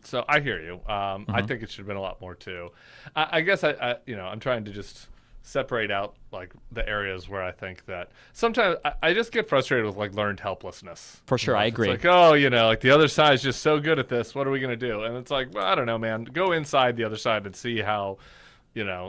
So I hear you. I think it should have been a lot more too. I guess I'm trying to just separate out like the areas where I think that sometimes I just get frustrated with like learned helplessness. For sure, I agree. It's like, like the other side is just so good at this. What are we going to do? And it's like, well, I don't know, man. Go inside the other side and see how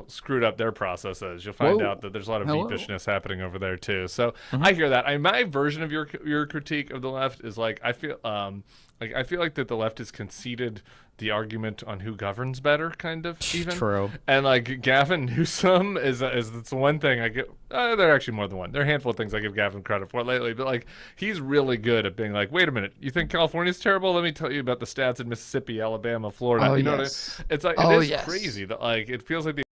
screwed up their process is. You'll find out that there's a lot of veepishness happening over there too. So I hear that. My version of your critique of the left is like, I feel like that the left has conceded the argument on who governs better, kind of, even. True. And like Gavin Newsom is it's one thing I give. There are actually more than one. There are a handful of things I give Gavin credit for lately, but like he's really good at being like, wait a minute, you think California's terrible? Let me tell you about the stats in Mississippi, Alabama, Florida. Oh, you know yes. what it's like. It is crazy that like it feels like the.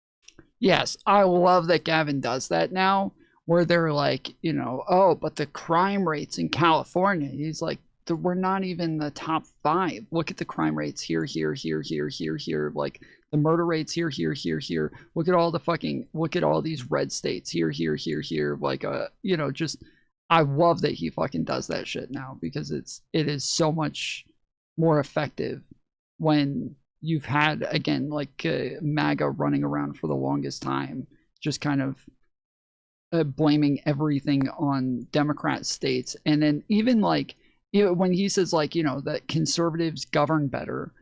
Yes, I love that Gavin does that now, where they're like, but the crime rates in California. He's like, we're not even the top 5. Look at the crime rates here. Like the murder rates here. Look at all these red states here. Like, I love that he fucking does that shit now, because it is so much more effective when you've had, again, like MAGA running around for the longest time, just kind of blaming everything on Democrat states. And then even like, when he says like, that conservatives govern better,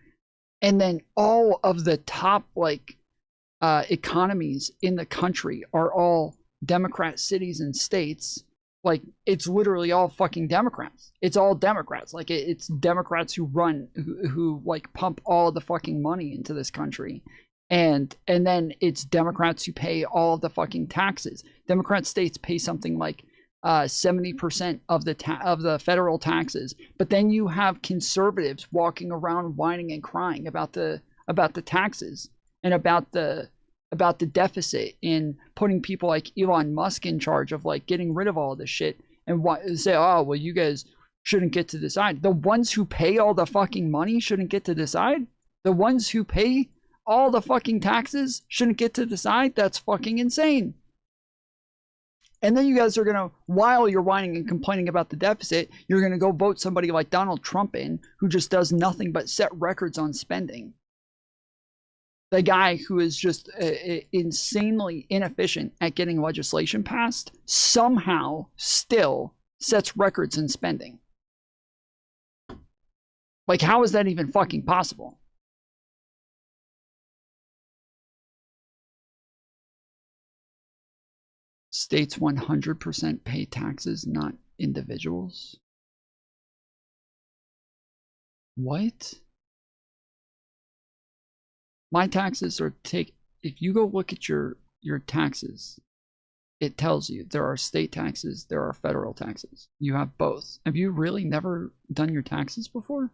and then all of the top like economies in the country are all Democrat cities and states, like it's literally all fucking Democrats. It's all Democrats. Like it's Democrats who run, who like pump all the fucking money into this country. And then it's Democrats who pay all the fucking taxes. Democrat states pay something like 70% of the federal taxes, but then you have conservatives walking around whining and crying about the taxes and about the deficit, in putting people like Elon Musk in charge of like getting rid of all this shit, and say, oh well, you guys shouldn't get to decide. The ones who pay all the fucking money shouldn't get to decide. The ones who pay all the fucking taxes shouldn't get to decide. That's fucking insane. And then you guys are going to, while you're whining and complaining about the deficit, you're going to go vote somebody like Donald Trump in, who just does nothing but set records on spending. The guy who is just insanely inefficient at getting legislation passed somehow still sets records in spending. Like, how is that even fucking possible? States 100% pay taxes, not individuals. What? My taxes are if you go look at your taxes, it tells you there are state taxes, there are federal taxes. You have both. Have you really never done your taxes before?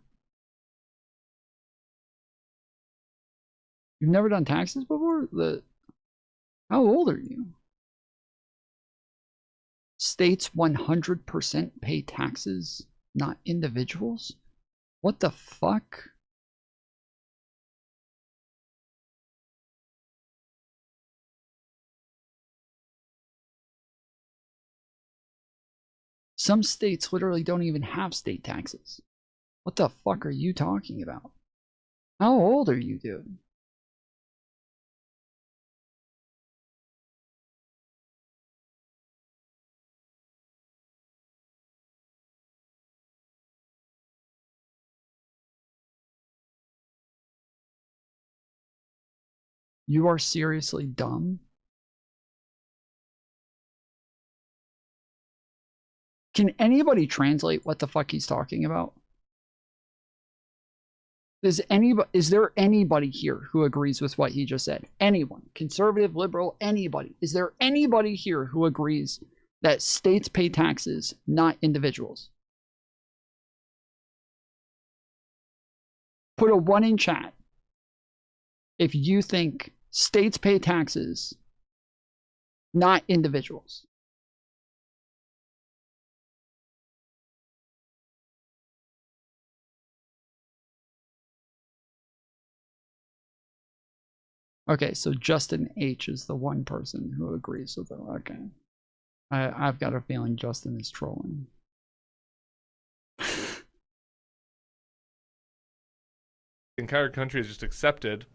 You've never done taxes before? How old are you? States 100% pay taxes, not individuals? What the fuck? Some states literally don't even have state taxes. What the fuck are you talking about? How old are you, dude? You are seriously dumb? Can anybody translate what the fuck he's talking about? Is there anybody here who agrees with what he just said? Anyone? Conservative, liberal, anybody? Is there anybody here who agrees that states pay taxes, not individuals? Put a 1 in chat if you think states pay taxes, not individuals. Okay, so Justin H is the one person who agrees with it. Okay. I've got a feeling Justin is trolling. The entire country has just accepted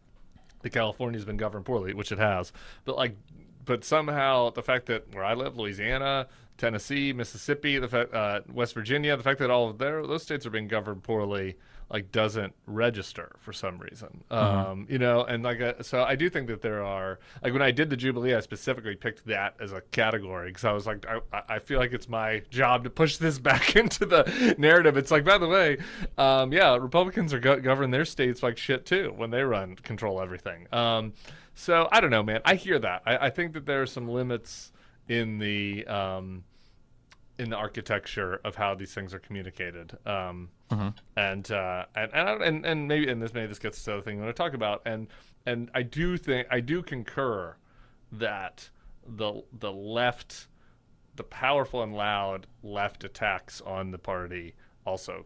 that California's been governed poorly, which it has. But somehow the fact that where I live, Louisiana, Tennessee, Mississippi, the fact West Virginia, the fact that all of those states are being governed poorly, doesn't register for some reason. You know, and so I do think that there are, when I did the Jubilee, I specifically picked that as a category because I was like, I feel like it's my job to push this back into the narrative. It's like, by the way, yeah, Republicans are govern their states like shit too when they control everything. So I don't know, man. I hear that. I think that there are some limits in the architecture of how these things are communicated. And maybe this gets to the other thing I want to talk about. And I do concur that the left, the powerful and loud left attacks on the party also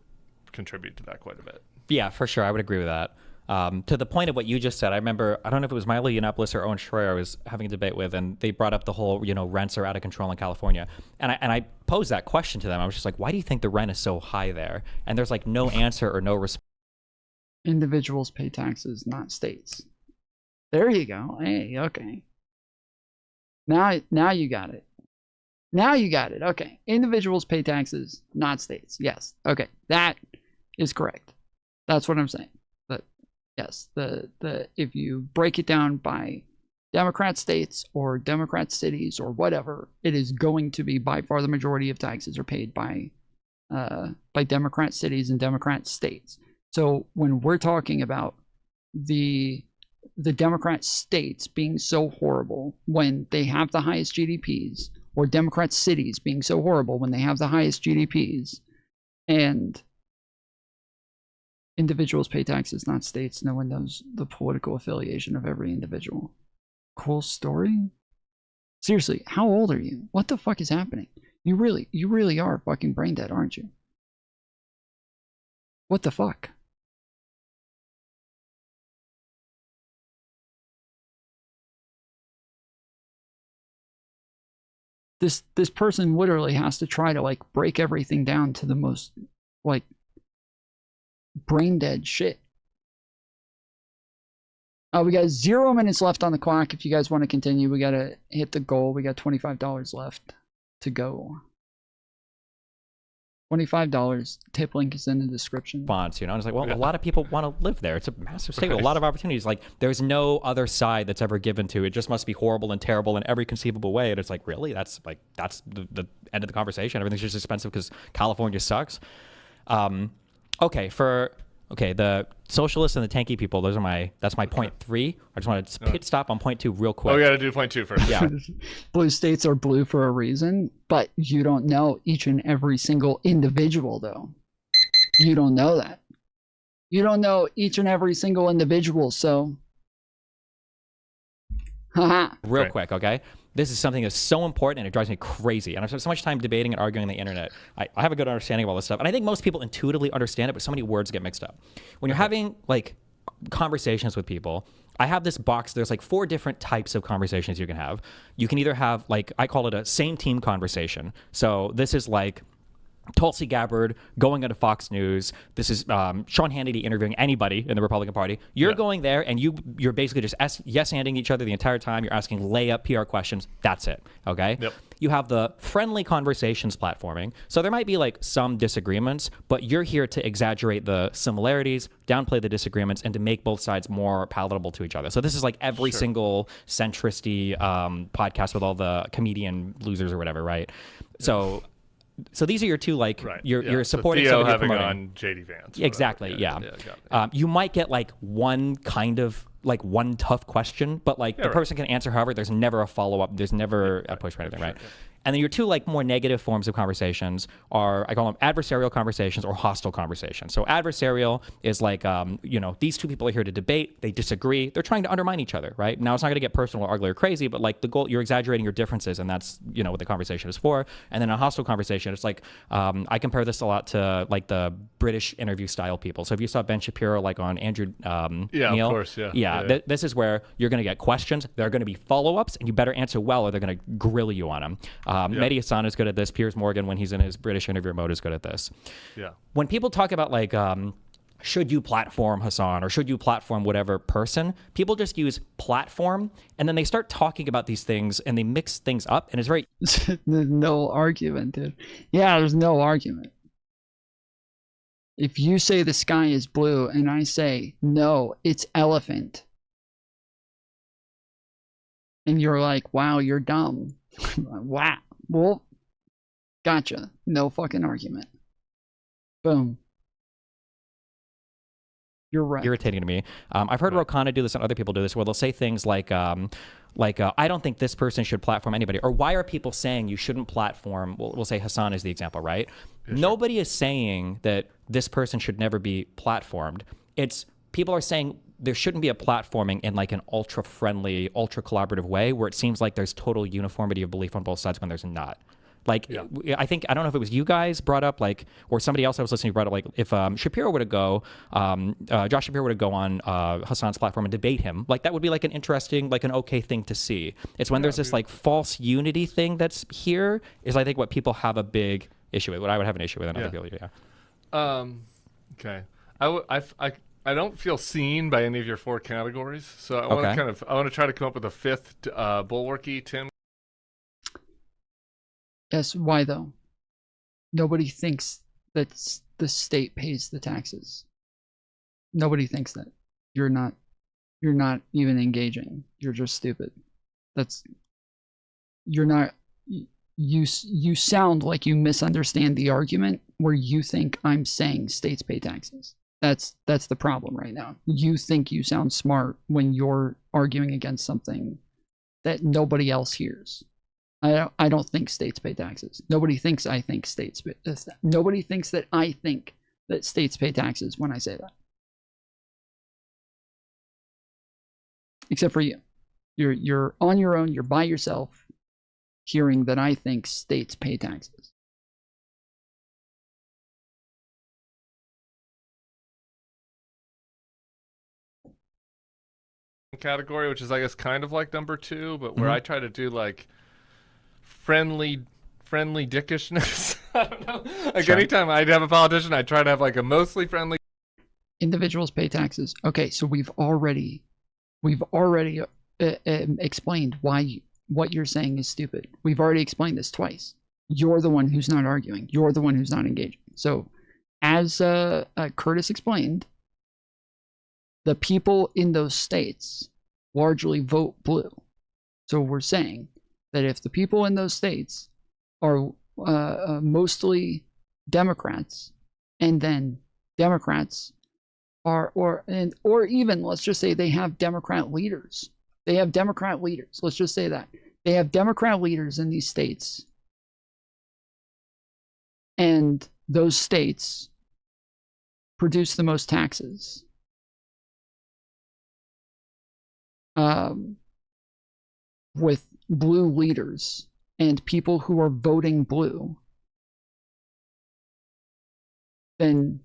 contribute to that quite a bit. Yeah, for sure. I would agree with that. To the point of what you just said, I remember, I don't know if it was Milo Yiannopoulos or Owen Schroyer I was having a debate with, and they brought up the whole, rents are out of control in California. And I posed that question to them. I was just like, why do you think the rent is so high there? And there's no answer or no response. Individuals pay taxes, not states. There you go. Hey, okay. Now you got it. Now you got it. Okay. Individuals pay taxes, not states. Yes. Okay. That is correct. That's what I'm saying. Yes, if you break it down by Democrat states or Democrat cities or whatever, it is going to be by far the majority of taxes are paid by Democrat cities and Democrat states. So when we're talking about the Democrat states being so horrible when they have the highest GDPs, or Democrat cities being so horrible when they have the highest GDPs, and individuals pay taxes, not states. No one knows the political affiliation of every individual. Cool story? Seriously, how old are you? What the fuck is happening? You really are fucking brain dead, aren't you? What the fuck? This person literally has to try to break everything down to the most brain dead shit. We got 0 minutes left on the clock. If you guys want to continue, we got to hit the goal. We got $25 left to go. $25. Tip link is in the description. And it's like, well, a lot of people want to live there. It's a massive state with a lot of opportunities. There's no other side that's ever given to it. Just must be horrible and terrible in every conceivable way. And it's like, really? That's the end of the conversation. Everything's just expensive because California sucks. Okay, for Okay, the socialists and the tanky people, that's my point 3. I just want to pit stop on point 2 real quick. Oh, we got to do point 2 first. Yeah. Blue states are blue for a reason, but you don't know each and every single individual, though. You don't know that. You don't know each and every single individual, so... Haha. Real quick, okay? This is something that's so important and it drives me crazy. And I've spent so much time debating and arguing on the internet. I have a good understanding of all this stuff. And I think most people intuitively understand it, but so many words get mixed up. When you're having like conversations with people, I have this box. There's like 4 different types of conversations you can have. You can either have, like, I call it a same team conversation. So this is like Tulsi Gabbard going into Fox News. This is Sean Hannity interviewing anybody in the Republican Party. You're going there and you're basically just yes-anding each other the entire time. You're asking layup PR questions. That's it. Okay? Yep. You have the friendly conversations platforming. So there might be like some disagreements, but you're here to exaggerate the similarities, downplay the disagreements, and to make both sides more palatable to each other. So this is like every single centristy podcast with all the comedian losers or whatever, right? So these are your 2, like, you're supporting so Theo somebody, having promoting. on JD Vance. Exactly, yeah. You might get like one tough question, but like the person can answer however. There's never a follow-up. There's never a push or anything, right? And then your 2 like more negative forms of conversations are, I call them adversarial conversations or hostile conversations. So adversarial is like, these 2 people are here to debate. They disagree. They're trying to undermine each other, right? Now it's not going to get personal or ugly or crazy, but like the goal, you're exaggerating your differences, and that's what the conversation is for. And then a hostile conversation, it's like, I compare this a lot to like the British interview style people. So if you saw Ben Shapiro like on Andrew Neil, of course, yeah. This is where you're going to get questions. There are going to be follow-ups, and you better answer well, or they're going to grill you on them. Mehdi Hassan is good at this. Piers Morgan, when he's in his British interview mode, is good at this. Yeah. When people talk about like, should you platform Hassan or should you platform whatever person, people just use platform, and then they start talking about these things and they mix things up, and it's very... No argument, dude. Yeah, there's no argument. If you say the sky is blue and I say, no, it's elephant, and you're like, wow, you're dumb. Wow. Well, gotcha. No fucking argument. Boom. You're right. Irritating to me. I've heard Rokana do this and other people do this, where they'll say things like, I don't think this person should platform anybody, or why are people saying you shouldn't platform? We'll say Hassan is the example, right? Yeah, nobody is saying that this person should never be platformed. It's people are saying there shouldn't be a platforming in like an ultra friendly, ultra collaborative way where it seems like there's total uniformity of belief on both sides when there's not. Like, I think, I don't know if it was you guys brought up, like, or somebody else I was listening to brought up, like, if Shapiro were to go, Josh Shapiro were to go on Hassan's platform and debate him, like, that would be like an interesting, like an okay thing to see. It's when there's this like false unity thing that's here is, I think, what people have a big issue with, what I would have an issue with, and other people, Okay. I don't feel seen by any of your 4 categories, so I want to I want to try to come up with a 5th Bulwarky, Tim. Yes, why though? Nobody thinks that the state pays the taxes. Nobody thinks that. You're not even engaging. You're just stupid. You sound like you misunderstand the argument where you think I'm saying states pay taxes. That's the problem right now. You think you sound smart when you're arguing against something that nobody else hears. I don't think states pay taxes. Nobody thinks I think states pay. Nobody thinks that I think that states pay taxes when I say that. Except for you. You're on your own. You're by yourself, hearing that I think states pay taxes. Category, which is, I guess, kind of like number 2, but where I try to do like friendly dickishness. I don't know. Like anytime I'd have a politician, I try to have like a mostly friendly. Individuals pay taxes. Okay, so we've already explained why what you're saying is stupid. We've already explained this twice. You're the one who's not arguing. You're the one who's not engaging. So, as Curtis explained, the people in those states largely vote blue. So we're saying that if the people in those states are mostly Democrats, and then Democrats or even let's just say they have Democrat leaders. They have Democrat leaders. Let's just say that they have Democrat leaders in these states, and those states produce the most taxes. With blue leaders and people who are voting blue, then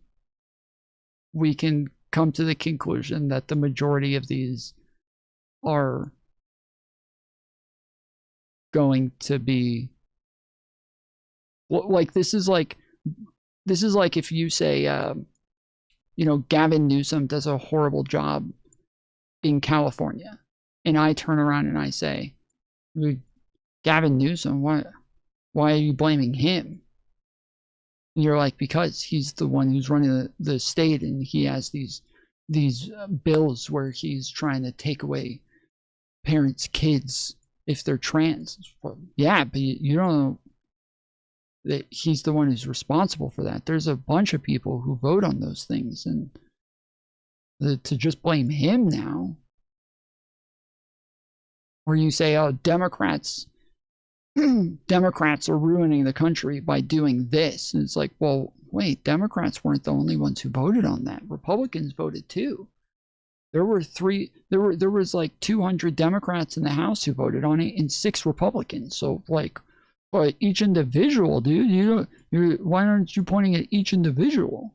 we can come to the conclusion that the majority of these are going to be like, this is like if you say Gavin Newsom does a horrible job in California, and I turn around and I say, Gavin Newsom, why are you blaming him? And you're like, because he's the one who's running the state, and he has these bills where he's trying to take away parents' kids if they're trans. Well, yeah, but you don't know that he's the one who's responsible for that. There's a bunch of people who vote on those things, and to just blame him now, where you say, oh, Democrats are ruining the country by doing this. And it's like, well, wait, Democrats weren't the only ones who voted on that. Republicans voted too. There was like 200 Democrats in the House who voted on it, and 6 Republicans. So like, but each individual, dude, why aren't you pointing at each individual?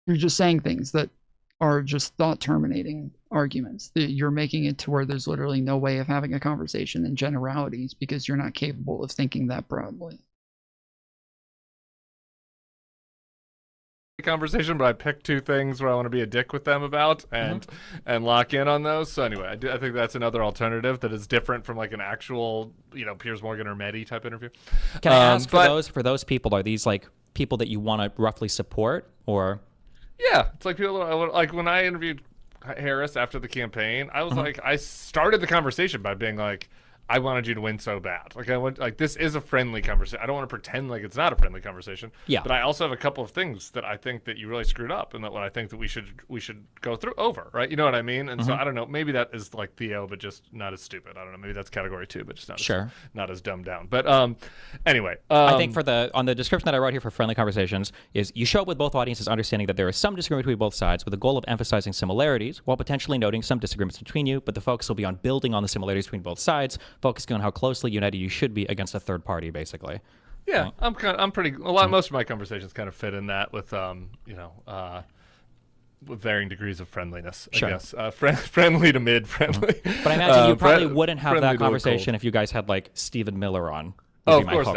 You're just saying things that are just thought-terminating arguments. You're making it to where there's literally no way of having a conversation in generalities because you're not capable of thinking that broadly. Conversation, but I picked 2 things where I want to be a dick with them about and lock in on those. So anyway, I think that's another alternative that is different from like an actual, Piers Morgan or Mehdi type interview. Can I ask for those people, are these like people that you want to roughly support, or? Yeah, it's like people like when I interviewed Harris after the campaign, I was like, I started the conversation by being like, I wanted you to win so bad. This is a friendly conversation. I don't want to pretend like it's not a friendly conversation. Yeah. But I also have a couple of things that I think that you really screwed up, and that what I think that we should go through over, right? You know what I mean? And so I don't know, maybe that is like Theo, but just not as stupid. I don't know. Maybe that's category 2, but just not as dumbed down. But anyway, I think on the description that I wrote here for friendly conversations is you show up with both audiences understanding that there is some disagreement between both sides with the goal of emphasizing similarities while potentially noting some disagreements between you, but the focus will be on building on the similarities between both sides, focusing on how closely united you should be against a third party, basically. Yeah, right? Most of my conversations kind of fit in that with with varying degrees of friendliness, I guess. Friendly to mid-friendly. But I imagine you probably wouldn't have that conversation if you guys had like Stephen Miller on. Oh, of course not.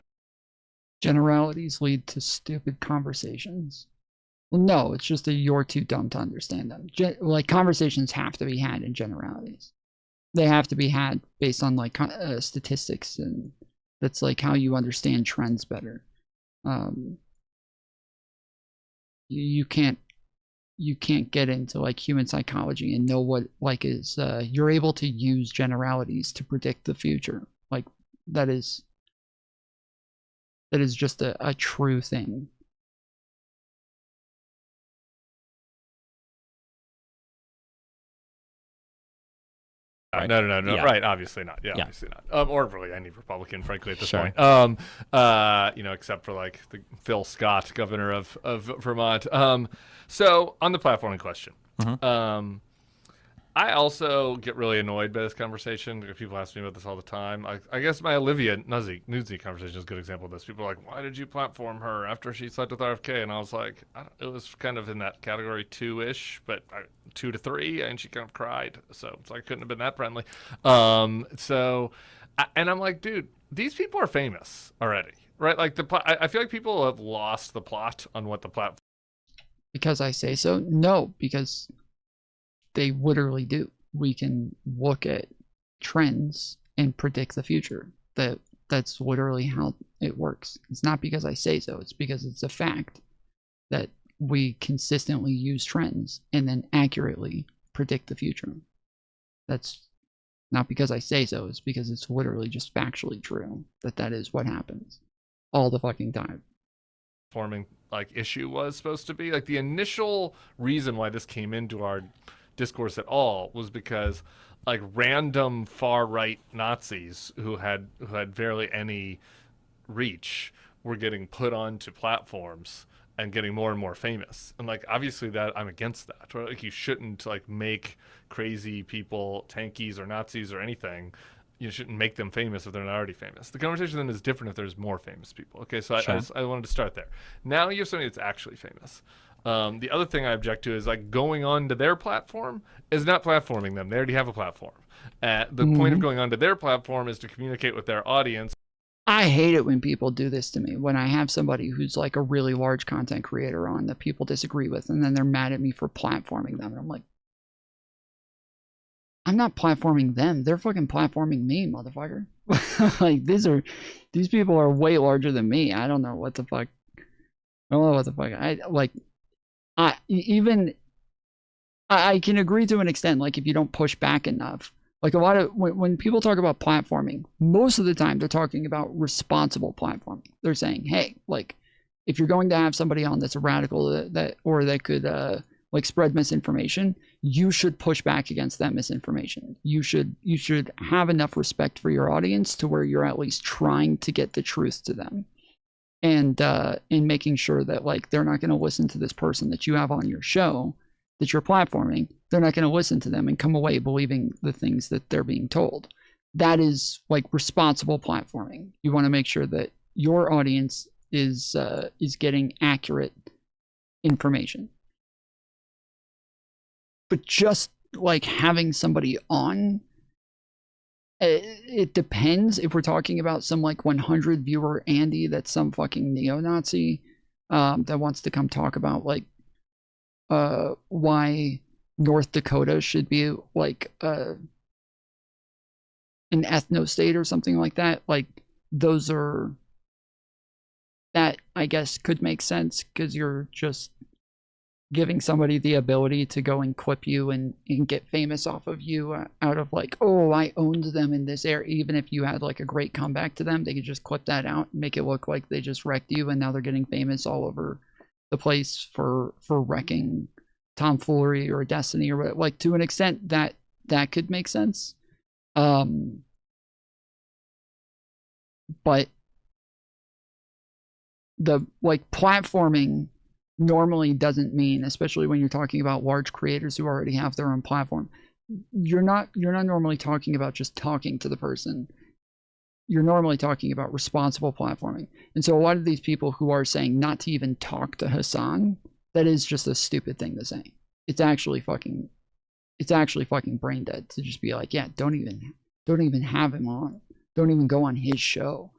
Generalities lead to stupid conversations. Well, no, it's just that you're too dumb to understand them. Conversations have to be had in generalities. They have to be had based on like statistics, and that's like how you understand trends better. You can't get into like human psychology and know what like is. You're able to use generalities to predict the future. Like that is just a true thing. Right. No. Yeah. Right, obviously not. Yeah, obviously not. Or really any Republican, frankly, at this point. Except for like the Phil Scott, governor of Vermont. So on the platform in question, I also get really annoyed by this conversation. People ask me about this all the time. I guess my Olivia Nuzzi conversation is a good example of this. People are like, why did you platform her after she slept with RFK? And I was like, it was kind of in that category 2-ish, but 2 to 3, and she kind of cried. So it's like, I couldn't have been that friendly. And I'm like, dude, these people are famous already, right? Like I feel like people have lost the plot on what the platform. Because I say so? No, because they literally do. We can look at trends and predict the future. That's literally how it works. It's not because I say so. It's because it's a fact that we consistently use trends and then accurately predict the future. That's Not because I say so, it's because it's literally just factually true that that is what happens all the fucking time. Forming like issue was supposed to be like the initial reason why this came into our discourse at all was because like random far right Nazis who had barely any reach were getting put onto platforms and getting more and more famous. And like obviously that I'm against that. Right? Like you shouldn't like make crazy people tankies or Nazis or anything. You shouldn't make them famous if they're not already famous. The conversation then is different if there's more famous people. Okay, so Sure. I wanted to start there. Now you have somebody that's actually famous. The other thing I object to is like going on to their platform is not platforming them. They already have a platform. The point of going onto their platform is to communicate with their audience. I hate it when people do this to me. When I have somebody who's like a really large content creator on that people disagree with, and then they're mad at me for platforming them. And I'm like, I'm not platforming them. They're fucking platforming me, motherfucker. Like these people are way larger than me. I don't know what the fuck. I don't know what the fuck. I can agree to an extent. Like if you don't push back enough. Like a lot of when people talk about platforming, most of the time they're talking about responsible platforming. They're saying, hey, like if you're going to have somebody on that's a radical that could like spread misinformation, you should push back against that misinformation. You should have enough respect for your audience to where you're at least trying to get the truth to them, and in making sure that like they're not going to listen to this person that you have on your show that you're platforming. They're not going to listen to them and come away believing the things that they're being told. That is like responsible platforming. You want to make sure that your audience is getting accurate information. But just like having somebody on, it depends. If we're talking about some like 100 viewer Andy that's some fucking neo-Nazi that wants to come talk about like why North Dakota should be like an ethno-state or something like that. Like those are, that I guess could make sense because you're just giving somebody the ability to go and clip you and get famous off of you out of like, oh, I owned them in this area. Even if you had like a great comeback to them, they could just clip that out and make it look like they just wrecked you, and now they're getting famous all over the place for wrecking Foolery or Destiny or whatever. Like to an extent that could make sense. But the like platforming normally doesn't mean, especially when you're talking about large creators who already have their own platform, you're not normally talking about just talking to the person. You're normally talking about responsible platforming. And so a lot of these people who are saying not to even talk to Hassan, that is just a stupid thing to say. It's actually fucking brain dead to just be like, yeah, don't even have him on. Don't even go on his show.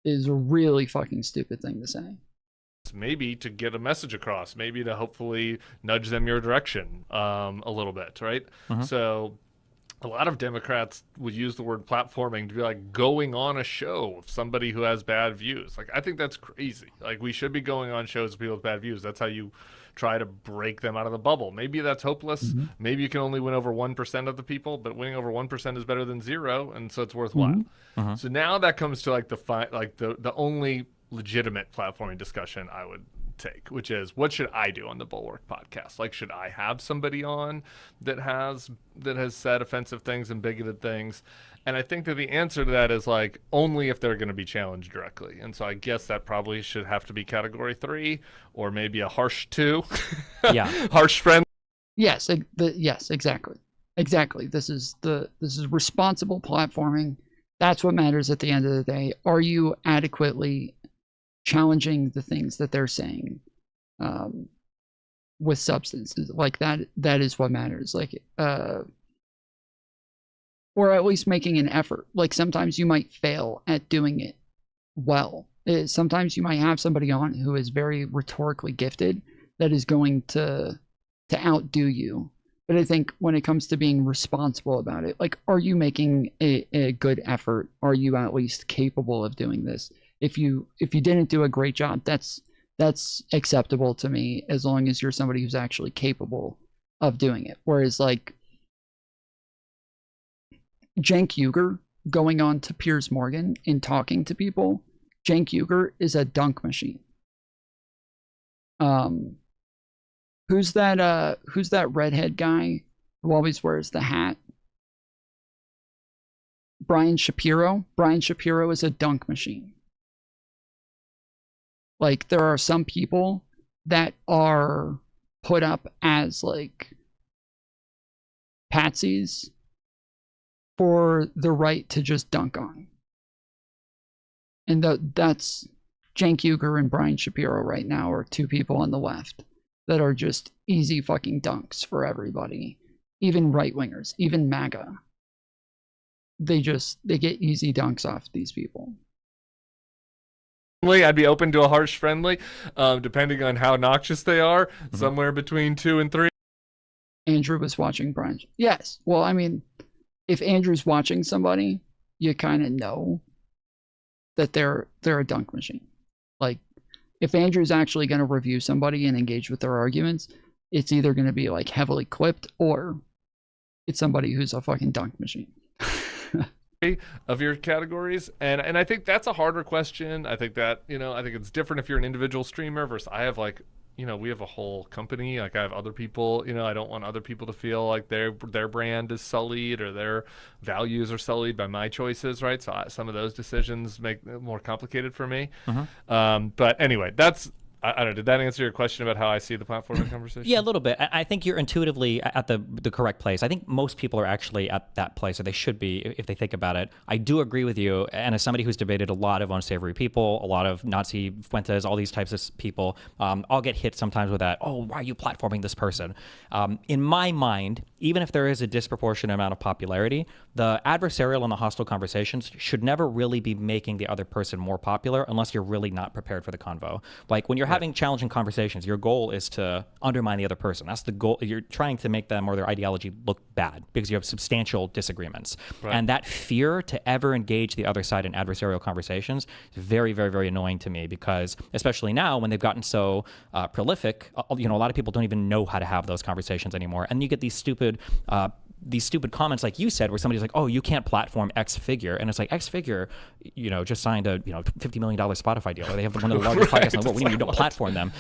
It is a really fucking stupid thing to say. Maybe to get a message across, maybe to hopefully nudge them your direction a little bit, right? So a lot of Democrats would use the word platforming to be like going on a show of somebody who has bad views. Like, I think that's crazy. Like, we should be going on shows of people with bad views. That's how you try to break them out of the bubble. Maybe that's hopeless. Maybe you can only win over 1% of the people, but winning over 1% is better than 0, and so it's worthwhile. So now that comes to like the only legitimate platforming discussion I would take, which is, what should I do on the Bulwark podcast? Like, should I have somebody on that has said offensive things and bigoted things? And I think that the answer to that is like only if they're going to be challenged directly. And so I guess that probably should have to be category 3 or maybe a harsh 2. Yeah. Harsh friend. Yes, yes, exactly. This is responsible platforming. That's what matters at the end of the day. Are you adequately challenging the things that they're saying with substances? Like that is what matters. Like or at least making an effort. Like sometimes you might fail at doing it well. Sometimes you might have somebody on who is very rhetorically gifted that is going to outdo you. But I think when it comes to being responsible about it, like, are you making a good effort? Are you at least capable of doing this? If you didn't do a great job, that's acceptable to me, as long as you're somebody who's actually capable of doing it. Whereas like Cenk Uygur going on to Piers Morgan and talking to people. Cenk Uygur is a dunk machine. Who's that redhead guy who always wears the hat? Brian Shapiro. Brian Shapiro is a dunk machine. Like, there are some people that are put up as like patsies for the right to just dunk on. And that's Cenk Uygur and Brian Shapiro right now are two people on the left that are just easy fucking dunks for everybody. Even right-wingers, even MAGA. They get easy dunks off these people. I'd be open to a harsh friendly, depending on how noxious they are, somewhere between 2 and 3. Andrew was watching Brian. Yes. Well, I mean, if Andrew's watching somebody, you kind of know that they're a dunk machine. Like, if Andrew's actually going to review somebody and engage with their arguments, it's either going to be like heavily clipped or it's somebody who's a fucking dunk machine. Of your categories, and I think that's a harder question. I think that, I think it's different if you're an individual streamer versus I have like, we have a whole company. Like, I have other people, I don't want other people to feel like their brand is sullied or their values are sullied by my choices, right? So some of those decisions make it more complicated for me. But anyway, that's, I don't know, did that answer your question about how I see the platform in conversation? Yeah, a little bit. I think you're intuitively at the correct place. I think most people are actually at that place, or they should be if they think about it. I do agree with you, and as somebody who's debated a lot of unsavory people, a lot of Nazi Fuentes, all these types of people, I'll get hit sometimes with that, oh, why are you platforming this person? In my mind, even if there is a disproportionate amount of popularity, the adversarial and the hostile conversations should never really be making the other person more popular unless you're really not prepared for the convo. Like, when you're having challenging conversations, your goal is to undermine the other person. That's the goal. You're trying to make them or their ideology look bad because you have substantial disagreements. Right. And that fear to ever engage the other side in adversarial conversations is very, very, very annoying to me, because especially now when they've gotten so prolific, a lot of people don't even know how to have those conversations anymore. And you get these stupid comments, like you said, where somebody's like, oh, you can't platform X figure. And it's like, X figure, just signed a, $50 million Spotify deal, or they have one of the largest podcasts in the world. What do you mean you don't platform them?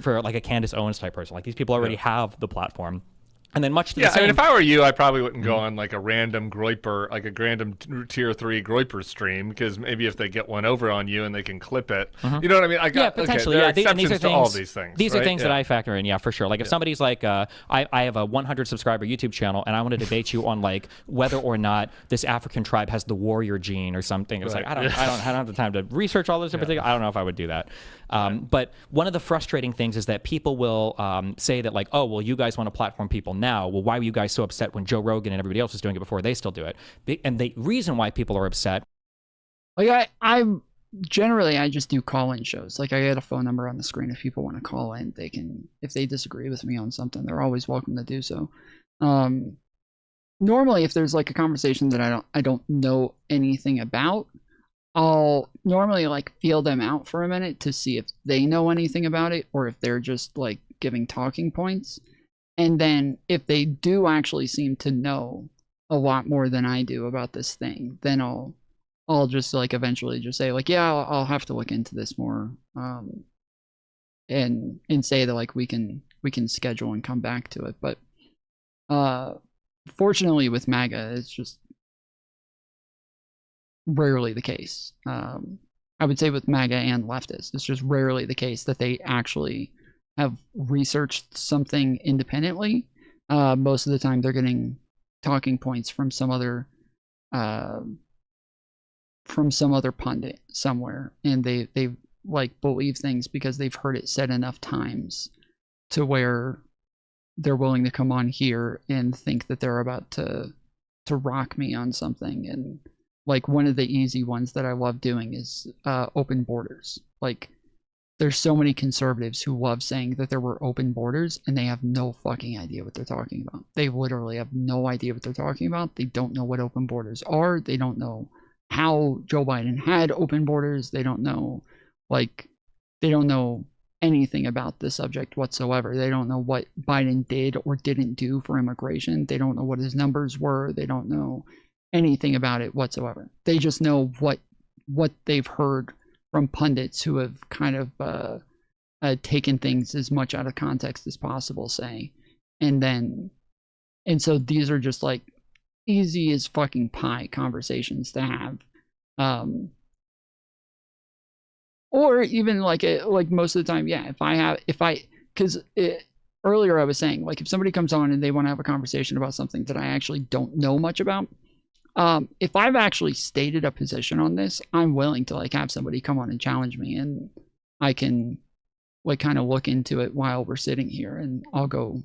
For like a Candace Owens type person. Like, these people already have the platform. And then much to the same... I mean, if I were you, I probably wouldn't go on like a random Groyper, like a random tier 3 Groyper stream, because maybe if they get one over on you and they can clip it, you know what I mean? Potentially. There are These are exceptions things, to all these things. These are things that I factor in, for sure. Like, if somebody's like, I have a 100 subscriber YouTube channel and I want to debate you on like whether or not this African tribe has the warrior gene or something. It's like, I don't have the time to research all this in particular. I don't know if I would do that. But one of the frustrating things is that people will say that, like, oh, well, you guys want to platform people now. Well, why were you guys so upset when Joe Rogan and everybody else was doing it before they still do it? And the reason why people are upset... Like, I'm generally, I just do call-in shows. Like, I get a phone number on the screen. If people want to call in, they can. If they disagree with me on something, they're always welcome to do so. Normally, if there's like a conversation that I don't know anything about, I'll normally like feel them out for a minute to see if they know anything about it, or if they're just like giving talking points. And then if they do actually seem to know a lot more than I do about this thing, then I'll just like eventually just say like, yeah, I'll have to look into this more, and say that like we can schedule and come back to it. But fortunately with MAGA, it's just rarely the case. I would say with MAGA and leftists, it's just rarely the case that they actually have researched something independently. Most of the time they're getting talking points from some other pundit somewhere, and they like believe things because they've heard it said enough times to where they're willing to come on here and think that they're about to rock me on something. And like, one of the easy ones that I love doing is open borders. Like, there's so many conservatives who love saying that there were open borders, and they have no fucking idea what they're talking about. They literally have no idea what they're talking about. They don't know what open borders are. They don't know how Joe Biden had open borders. They don't know, they don't know anything about the subject whatsoever. They don't know what Biden did or didn't do for immigration. They don't know what his numbers were. They don't know anything about it whatsoever. They just know what they've heard from pundits who have kind of taken things as much out of context as possible, say, and so these are just like easy as fucking pie conversations to have, or even like most of the time, yeah. Because earlier I was saying, like, if somebody comes on and they want to have a conversation about something that I actually don't know much about, if I've actually stated a position on this, I'm willing to like have somebody come on and challenge me, and I can like kind of look into it while we're sitting here, and I'll go,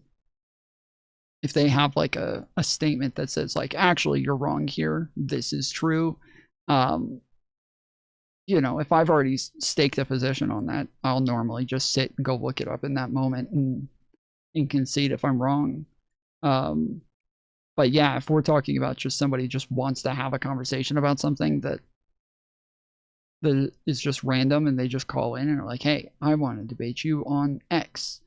if they have like a statement that says like, actually you're wrong here, this is true, you know, if I've already staked a position on that, I'll normally just sit and go look it up in that moment and concede if I'm wrong. But yeah, if we're talking about just somebody just wants to have a conversation about something that is just random, and they just call in and are like, hey, I want to debate you on X,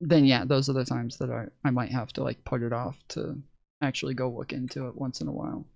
then yeah, those are the times that I might have to like put it off to actually go look into it once in a while.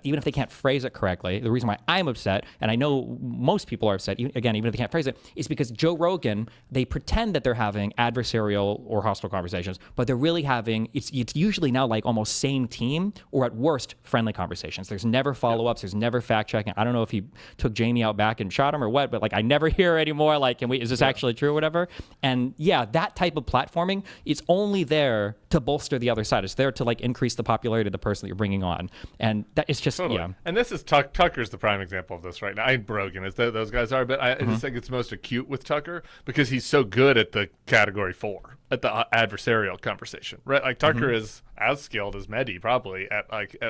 Even if they can't phrase it correctly, the reason why I'm upset, and I know most people are upset, again, even if they can't phrase it, is because Joe Rogan, they pretend that they're having adversarial or hostile conversations, but they're really having, it's usually now like almost same team, or at worst, friendly conversations. There's never follow-ups, there's never fact-checking. I don't know if he took Jamie out back and shot him or what, but like I never hear anymore, like, is this actually true or whatever? And yeah, that type of platforming is only there to bolster the other side. It's there to like increase the popularity of the person that you're bringing on. And that it's just, totally. Yeah. And this is Tucker's the prime example of this right now. I ain't Brogan, as those guys are, but I just think it's most acute with Tucker because he's so good at the category 4, at the adversarial conversation, right? Like Tucker is as skilled as Mehdi probably at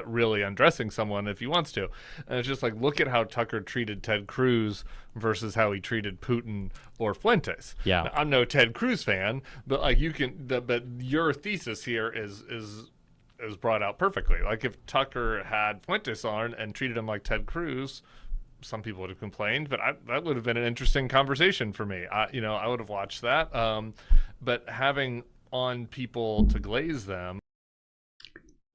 really undressing someone if he wants to. And it's just like, look at how Tucker treated Ted Cruz versus how he treated Putin or Fuentes. Yeah. Now, I'm no Ted Cruz fan, but like but your thesis here is brought out perfectly. Like if Tucker had Fuentes on and treated him like Ted Cruz, some people would have complained, but that would have been an interesting conversation for me. I would have watched that. But having on people to glaze them.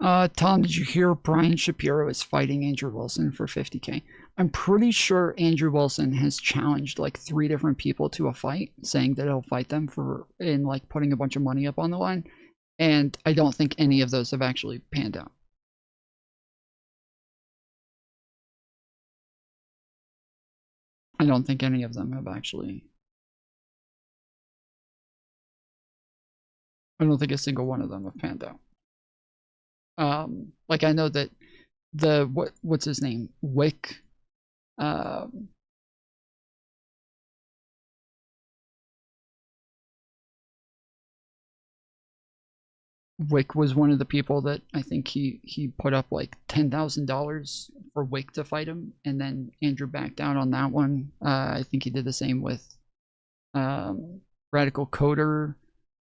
Tom, did you hear Brian Shapiro is fighting Andrew Wilson for $50K? I'm pretty sure Andrew Wilson has challenged like 3 different people to a fight, saying that he'll fight them in like putting a bunch of money up on the line. And I don't think any of those have actually panned out. I don't think any of them have actually. I don't think a single one of them have panned out. Like I know that what's his name? Wick. Wick was one of the people that I think he put up like $10,000 for Wick to fight him, and then Andrew backed down on that one. I think he did the same with Radical Coder.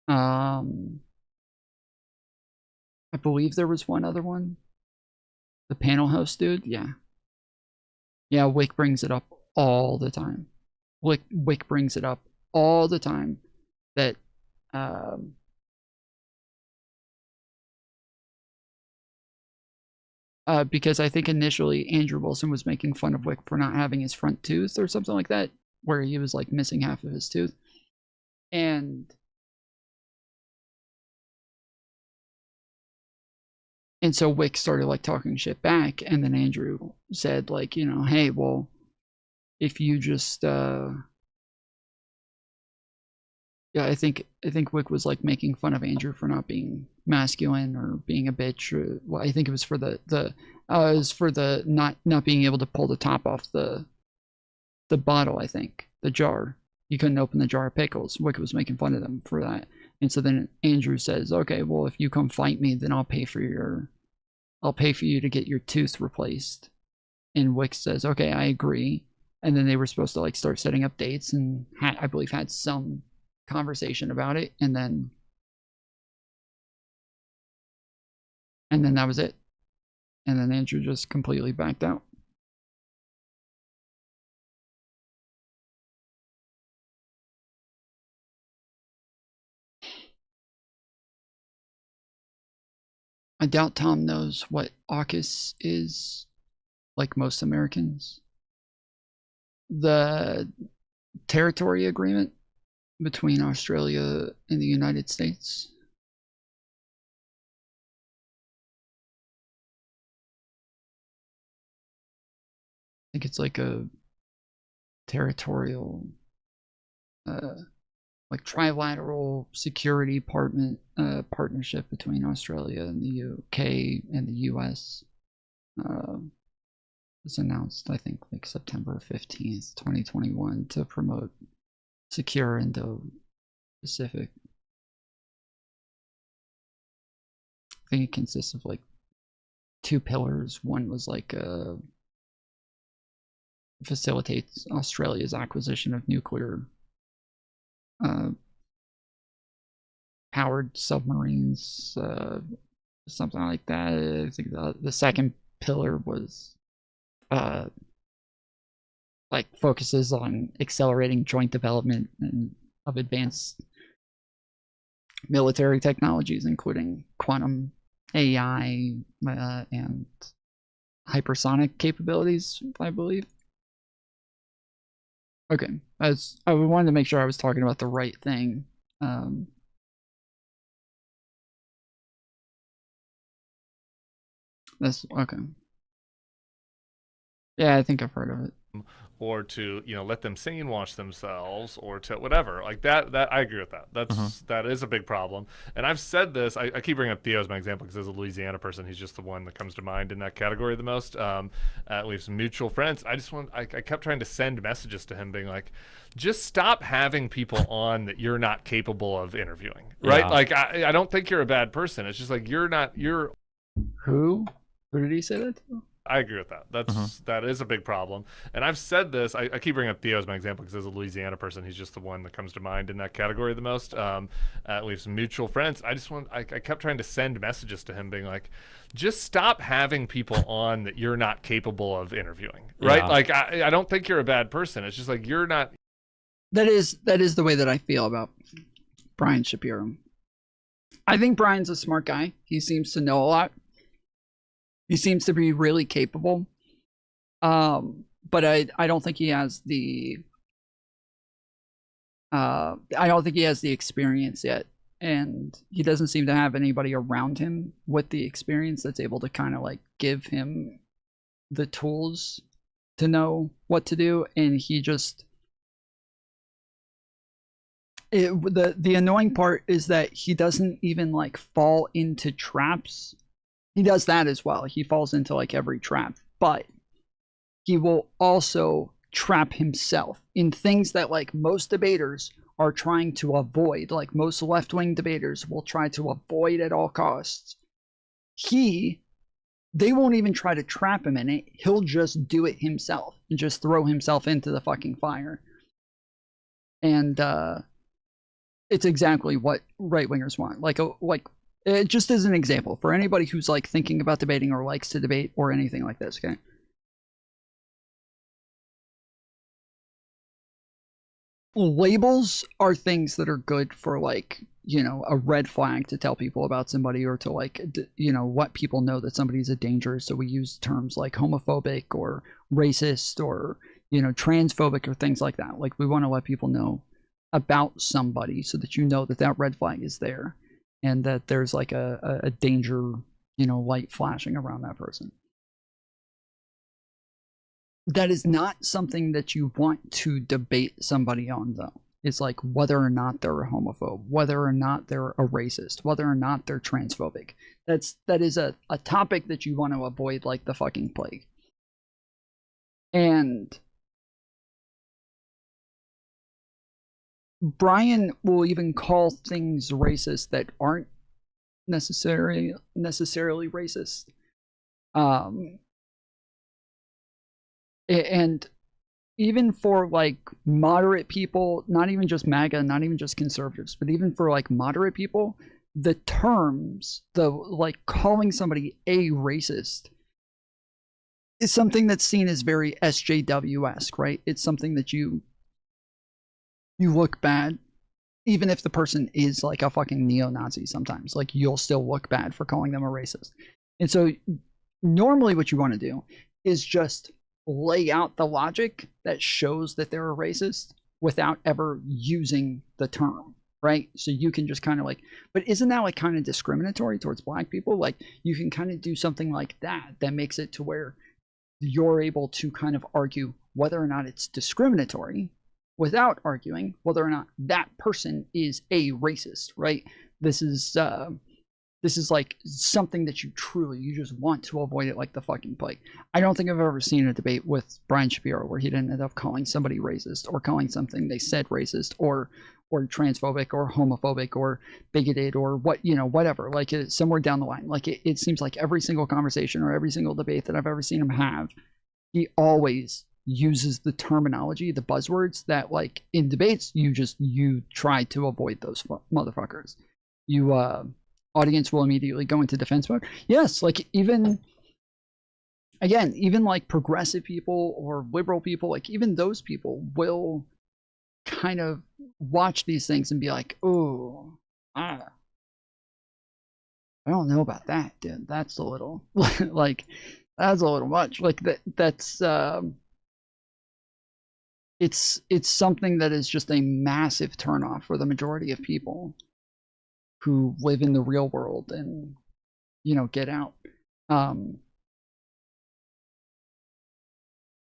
I believe there was one other one. The panel host dude, yeah. Yeah, Wick brings it up all the time. Wick brings it up all the time that because I think initially Andrew Wilson was making fun of Wick for not having his front tooth or something like that, where he was like missing half of his tooth. And so Wick started like talking shit back, and then Andrew said like, you know, hey, well, if you just yeah, I think Wick was like making fun of Andrew for not being masculine or being a bitch. Or, well, I think it was for the not being able to pull the top off the bottle. I think the jar. You couldn't open the jar of pickles. Wick was making fun of them for that. And so then Andrew says, "Okay, well, if you come fight me, then I'll pay for you to get your tooth replaced." And Wick says, "Okay, I agree." And then they were supposed to like start setting up dates, and I believe had some conversation about it, and then that was it. And then Andrew just completely backed out. I doubt Tom knows what AUKUS is, like most Americans. The territory agreement between Australia and the United States. I think it's like a territorial, like trilateral security partnership between Australia and the UK and the US. Was announced, I think, like September 15th, 2021, to promote secure Indo-Pacific. I think it consists of like 2 pillars. One was like facilitates Australia's acquisition of nuclear powered submarines, something like that. I think the second pillar was like focuses on accelerating joint development of advanced military technologies, including quantum AI and hypersonic capabilities, I believe. Okay, I wanted to make sure I was talking about the right thing. That's okay. Yeah, I think I've heard of it. Or to, you know, let them sing and wash themselves, or to whatever like that I agree with that. That is a big problem. And I've said this, I keep bringing up Theo as my example because as a Louisiana person, he's just the one that comes to mind in that category the most. We have some mutual friends. I kept trying to send messages to him being like, just stop having people on that you're not capable of interviewing, right? Like I don't think you're a bad person. It's just like you're who did he say that to? I agree with that. That is a big problem. And I've said this, I keep bringing up Theo as my example because as a Louisiana person, he's just the one that comes to mind in that category the most. We have some mutual friends. I kept trying to send messages to him being like, just stop having people on that you're not capable of interviewing, right? Like I don't think you're a bad person. It's just like you're not. That is the way that I feel about Brian Shapiro. I think Brian's a smart guy. He seems to know a lot. He seems to be really capable, but I don't think he has the experience yet, and he doesn't seem to have anybody around him with the experience that's able to kind of like give him the tools to know what to do. And he just the annoying part is that he doesn't even like fall into traps. He does that as well. He falls into like every trap, but he will also trap himself in things that like most debaters are trying to avoid. Like most left-wing debaters will try to avoid at all costs. They won't even try to trap him in it. He'll just do it himself and just throw himself into the fucking fire. And it's exactly what right-wingers want. Like just as an example, for anybody who's like thinking about debating or likes to debate or anything like this, okay? Labels are things that are good for like, you know, a red flag to tell people about somebody, or to like, you know, let people know that somebody's a danger. So we use terms like homophobic or racist or, you know, transphobic or things like that. Like we want to let people know about somebody so that you know that that red flag is there. And that there's like a danger, you know, light flashing around that person. That is not something that you want to debate somebody on, though. It's like whether or not they're a homophobe, whether or not they're a racist, whether or not they're transphobic. That is a topic that you want to avoid like the fucking plague. And Brian will even call things racist that aren't necessarily racist. And even for like moderate people, not even just MAGA, not even just conservatives, but even for like moderate people, the terms, the like calling somebody a racist is something that's seen as very SJW-esque, right? It's something that you look bad. even if the person is like a fucking neo-Nazi sometimes, like you'll still look bad for calling them a racist. And so normally what you want to do is just lay out the logic that shows that they're a racist without ever using the term, right? So you can just kind of like, but isn't that like kind of discriminatory towards black people? Like you can kind of do something like that that makes it to where you're able to kind of argue whether or not it's discriminatory without arguing whether or not that person is a racist, right? This is like something that you just want to avoid it like the fucking plague. I don't think I've ever seen a debate with Brian Shapiro where he didn't end up calling somebody racist or calling something they said racist or transphobic or homophobic or bigoted or what, you know, whatever, like somewhere down the line. Like it seems like every single conversation or every single debate that I've ever seen him have, he always uses the terminology, the buzzwords that like in debates, you try to avoid those motherfuckers. You, audience will immediately go into defense mode. Yes, like even like progressive people or liberal people, like even those people will kind of watch these things and be like, oh, I don't know about that, dude. That's a little like that's a little much. Like that's it's something that is just a massive turnoff for the majority of people who live in the real world and, you know, get out.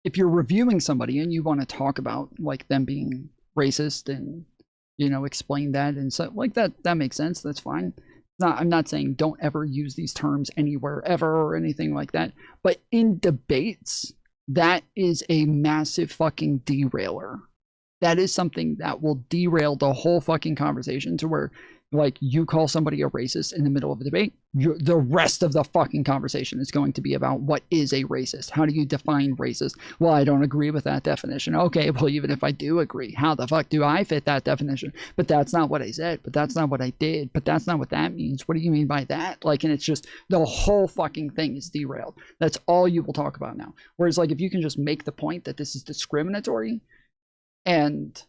If you're reviewing somebody and you want to talk about like them being racist and, you know, explain that and so like that makes sense. That's fine. I'm not saying don't ever use these terms anywhere ever or anything like that. But in debates, that is a massive fucking derailer. That is something that will derail the whole fucking conversation to where like you call somebody a racist in the middle of a debate, the rest of the fucking conversation is going to be about what is a racist. How do you define racist? Well, I don't agree with that definition. Okay, well, even if I do agree, how the fuck do I fit that definition? But that's not what I said, but that's not what I did, but that's not what that means. What do you mean by that? Like, and it's just the whole fucking thing is derailed. That's all you will talk about now. Whereas like if you can just make the point that this is discriminatory and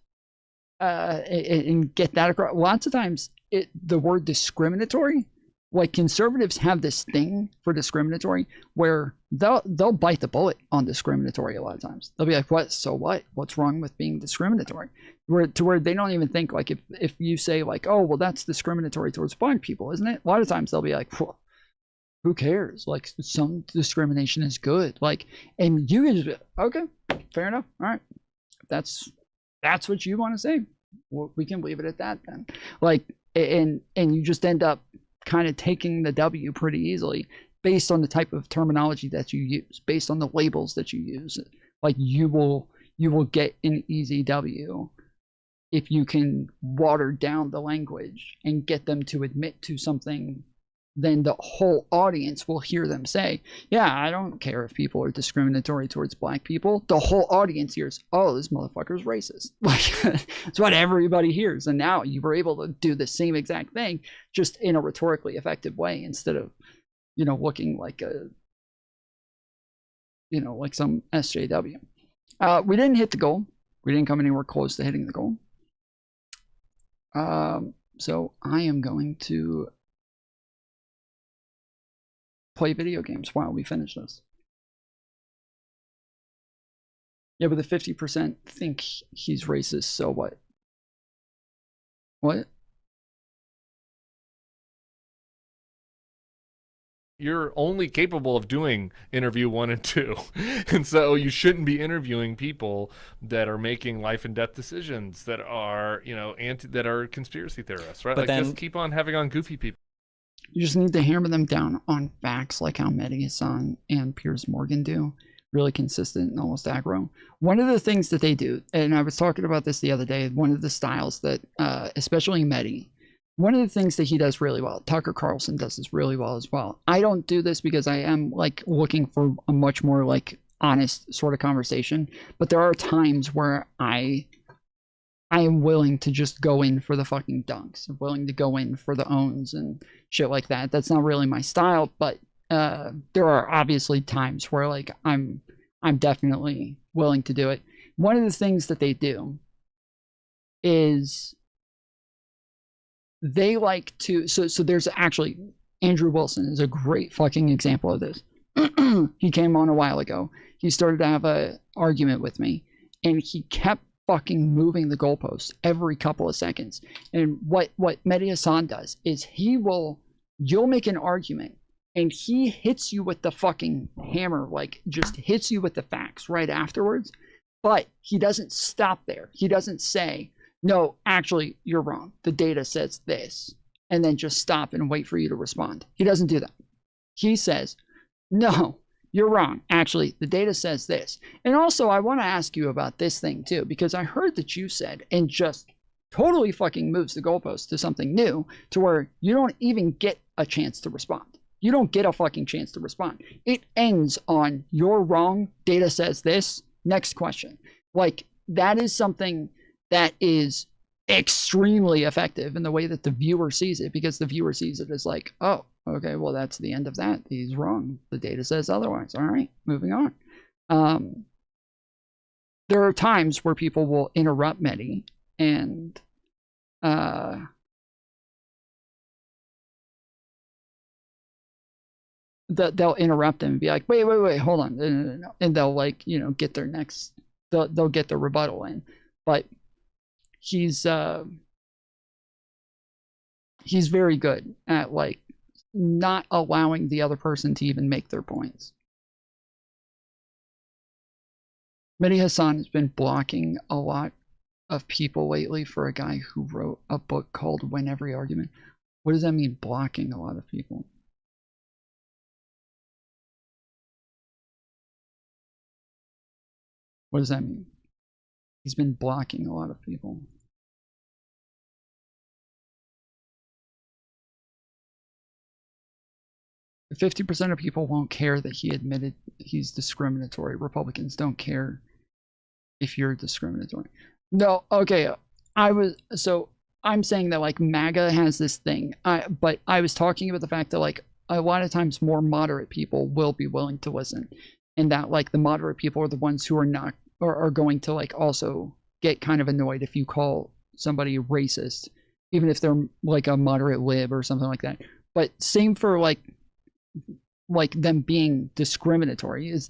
get that across, lots of times the word discriminatory, like conservatives have this thing for discriminatory where they'll bite the bullet on discriminatory a lot of times. They'll be like, what? So what? What's wrong with being discriminatory? Where they don't even think like if you say like, oh, well, that's discriminatory towards black people, isn't it? A lot of times they'll be like, well, who cares? Like some discrimination is good. Like, and you can just be, okay, fair enough. All right. That's what you want to say. Well, we can leave it at that then. Like, and you just end up kind of taking the W pretty easily based on the type of terminology that you use, based on the labels that you use. Like you will get an easy W if you can water down the language and get them to admit to something. Then the whole audience will hear them say, yeah, I don't care if people are discriminatory towards black people. The whole audience hears, oh, this motherfucker's racist. Like, that's what everybody hears. And now you were able to do the same exact thing, just in a rhetorically effective way, instead of, you know, looking like a, you know, like some SJW. We didn't hit the goal. We didn't come anywhere close to hitting the goal. So I am going to play video games while we finish this. Yeah, but the 50% think he's racist, so what? What? You're only capable of doing interview 1 and 2. And so you shouldn't be interviewing people that are making life and death decisions, that are, you know, that are conspiracy theorists, right? But like then, just keep on having on goofy people. You just need to hammer them down on facts like how Mehdi Hassan and Piers Morgan do. Really consistent and almost aggro. One of the things that they do, and I was talking about this the other day, one of the styles that, especially Mehdi, one of the things that he does really well, Tucker Carlson does this really well as well. I don't do this because I am like looking for a much more like honest sort of conversation, but there are times where I am willing to just go in for the fucking dunks. I'm willing to go in for the owns and shit like that. That's not really my style, but there are obviously times where like I'm definitely willing to do it. One of the things that they do is they like to, so there's actually, Andrew Wilson is a great fucking example of this. He came on a while ago. He started to have a argument with me, and he kept fucking moving the goalposts every couple of seconds. And what Mehdi Hassan does is you'll make an argument, and he hits you with the fucking hammer, like just hits you with the facts right afterwards. But he doesn't stop there. He doesn't say, no, actually, you're wrong. The data says this, and then just stop and wait for you to respond. He doesn't do that. He says, no, you're wrong. Actually, the data says this. And also, I want to ask you about this thing too, because I heard that you said, and just totally fucking moves the goalpost to something new, to where you don't even get a chance to respond. You don't get a fucking chance to respond. It ends on, you're wrong, data says this, next question. Like, that is something that is extremely effective in the way that the viewer sees it, because the viewer sees it as like, oh, okay, well, that's the end of that. He's wrong. The data says otherwise. All right, moving on. There are times where people will interrupt Mehdi, and they'll interrupt him and be like, wait, hold on. No. And they'll, like, you know, get their next, they'll get the rebuttal in. But he's very good at, like, not allowing the other person to even make their points. Mehdi Hassan has been blocking a lot of people lately for a guy who wrote a book called Win Every Argument. What does that mean, blocking a lot of people? What does that mean? He's been blocking a lot of people. 50% of people won't care that he admitted he's discriminatory. Republicans don't care if you're discriminatory. No, okay. I'm saying that, like, MAGA has this thing. But I was talking about the fact that, like, a lot of times more moderate people will be willing to listen. And that, like, the moderate people are the ones who are not, or are going to, like, also get kind of annoyed if you call somebody racist, even if they're, like, a moderate lib or something like that. But same for, like them being discriminatory is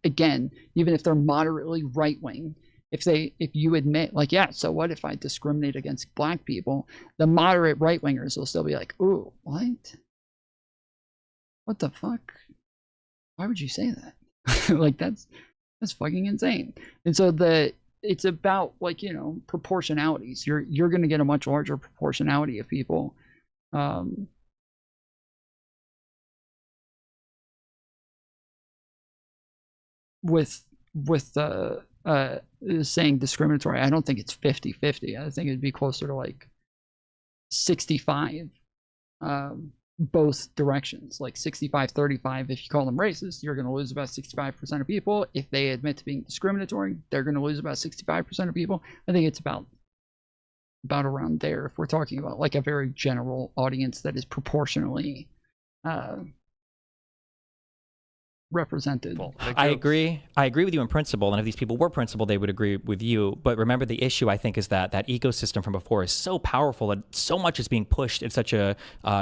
again, even if they're moderately right-wing, if you admit, like, yeah, so what if I discriminate against black people, the moderate right-wingers will still be like, ooh, what the fuck, why would you say that? Like, that's fucking insane. And so it's about, like, you know, proportionalities. You're going to get a much larger proportionality of people with saying discriminatory. I don't think it's 50-50. I think it'd be closer to, like, 65 both directions, like 65-35. If you call them racist, you're going to lose about 65% of people. If they admit to being discriminatory, they're going to lose about 65% of people. I think it's about around there, if we're talking about, like, a very general audience that is proportionally represented. I agree with you in principle, and if these people were principled, they would agree with you. But remember, the issue, I think, is that ecosystem from before is so powerful, and so much is being pushed in such a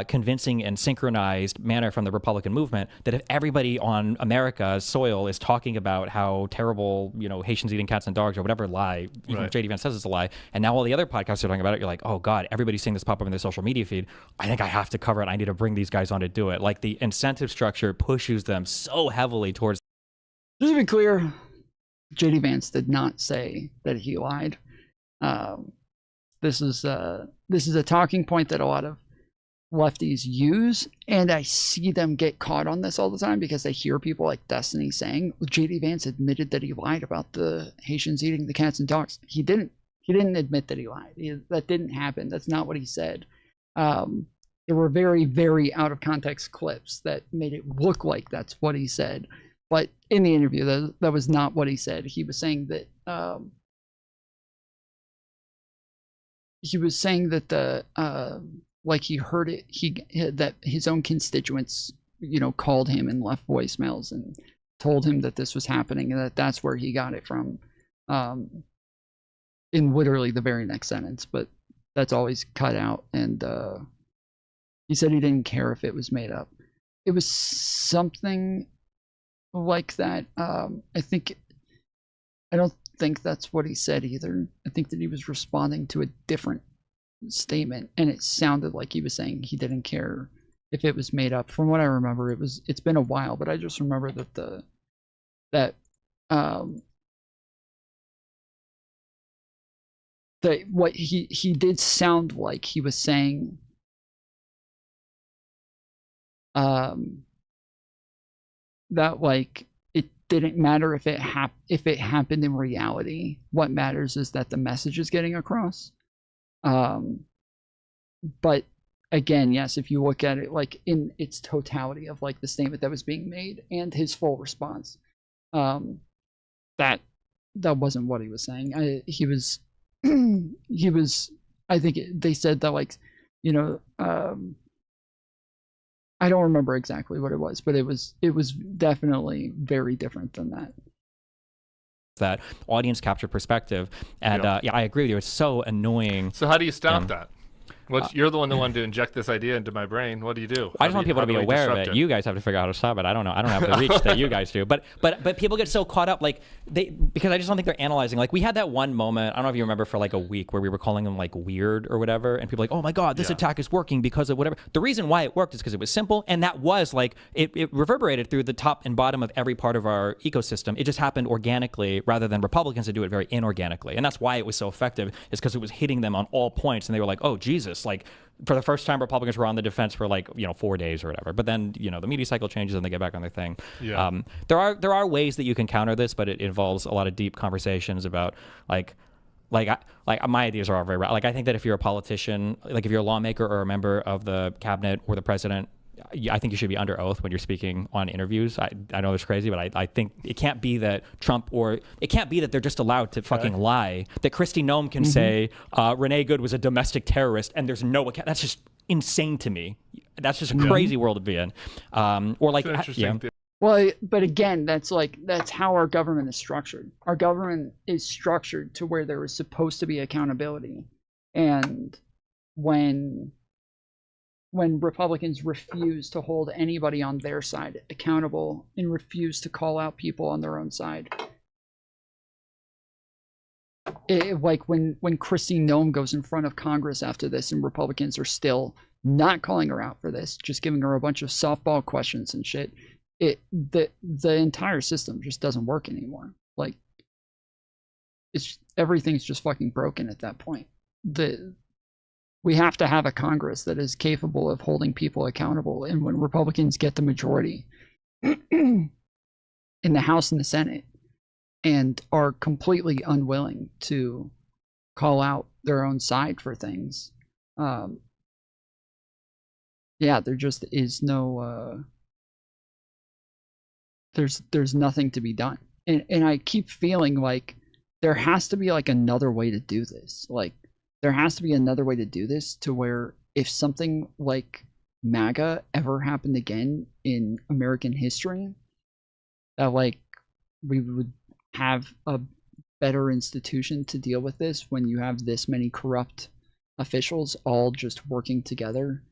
convincing and synchronized manner from the Republican movement, that if everybody on America's soil is talking about how terrible, you know, Haitians eating cats and dogs or whatever lie, even if JD Vance says it's a lie, and now all the other podcasts are talking about it, you're like, oh God, everybody's seeing this pop up in their social media feed. I think I have to cover it. I need to bring these guys on to do it. Like, the incentive structure pushes them so heavily towards. Just to be clear, JD Vance did not say that he lied. This is a talking point that a lot of lefties use, and I see them get caught on this all the time because they hear people like Destiny saying JD Vance admitted that he lied about the Haitians eating the cats and dogs. He didn't admit that he lied. That didn't happen. That's not what he said. There were very, very out of context clips that made it look like that's what he said. But in the interview, that was not what he said. He was saying that like, he heard it, that his own constituents, you know, called him and left voicemails and told him that this was happening, and that's where he got it from, in literally the very next sentence. But that's always cut out, and he said he didn't care if it was made up. It was something like that. I don't think that's what he said either. I think that he was responding to a different statement, and it sounded like he was saying he didn't care if it was made up. From what I remember, it's been a while, but I just remember that what he did sound like he was saying that like it didn't matter if it happened in reality. What matters is that the message is getting across. But again, yes, if you look at it like in its totality of like the statement that was being made and his full response, that wasn't what he was saying. He was I think they said that like, you know, I don't remember exactly what it was, but it was definitely very different than that. That audience capture perspective, and yeah, I agree with you. It's so annoying. So how do you stop that? You're the one that wanted to inject this idea into my brain. What do you do? I just want people to be aware of it. You guys have to figure out how to stop it. I don't know. I don't have the reach that you guys do. But people get so caught up, like because I just don't think they're analyzing. Like we had that one moment. I don't know if you remember, for like a week where we were calling them like weird or whatever, and people were like, oh my god, this attack is working because of whatever. The reason why it worked is because it was simple, and that was like it reverberated through the top and bottom of every part of our ecosystem. It just happened organically rather than Republicans to do it very inorganically, and that's why it was so effective. Is because it was hitting them on all points, and they were like, oh Jesus, like. For the first time, Republicans were on the defense for like 4 days or whatever. But then the media cycle changes and they get back on their thing. Yeah. There are ways that you can counter this, but it involves a lot of deep conversations about like my ideas are all very like I think that if you're a politician, like if you're a lawmaker or a member of the cabinet or the president, I think you should be under oath when you're speaking on interviews. I know it's crazy, but I think it can't be that Trump it can't be that they're just allowed to fucking lie. That Kristi Noem can say Renee Good was a domestic terrorist and there's no account. That's just insane to me. That's just a crazy world to be in. Or like, Well, but again, that's how our government is structured. Our government is structured to where there is supposed to be accountability, and when Republicans refuse to hold anybody on their side accountable and refuse to call out people on their own side. Like when Kristi Noem goes in front of Congress after this and Republicans are still not calling her out for this, just giving her a bunch of softball questions and shit, the entire system just doesn't work anymore. Like, everything's just fucking broken at that point. We have to have a Congress that is capable of holding people accountable. And when Republicans get the majority in the House and the Senate and are completely unwilling to call out their own side for things, yeah, there just is no, there's nothing to be done. And I keep feeling like there has to be like another way to do this. Like, there has to be another way to do this to where if something like MAGA ever happened again in American history, that like we would have a better institution to deal with this when you have this many corrupt officials all just working together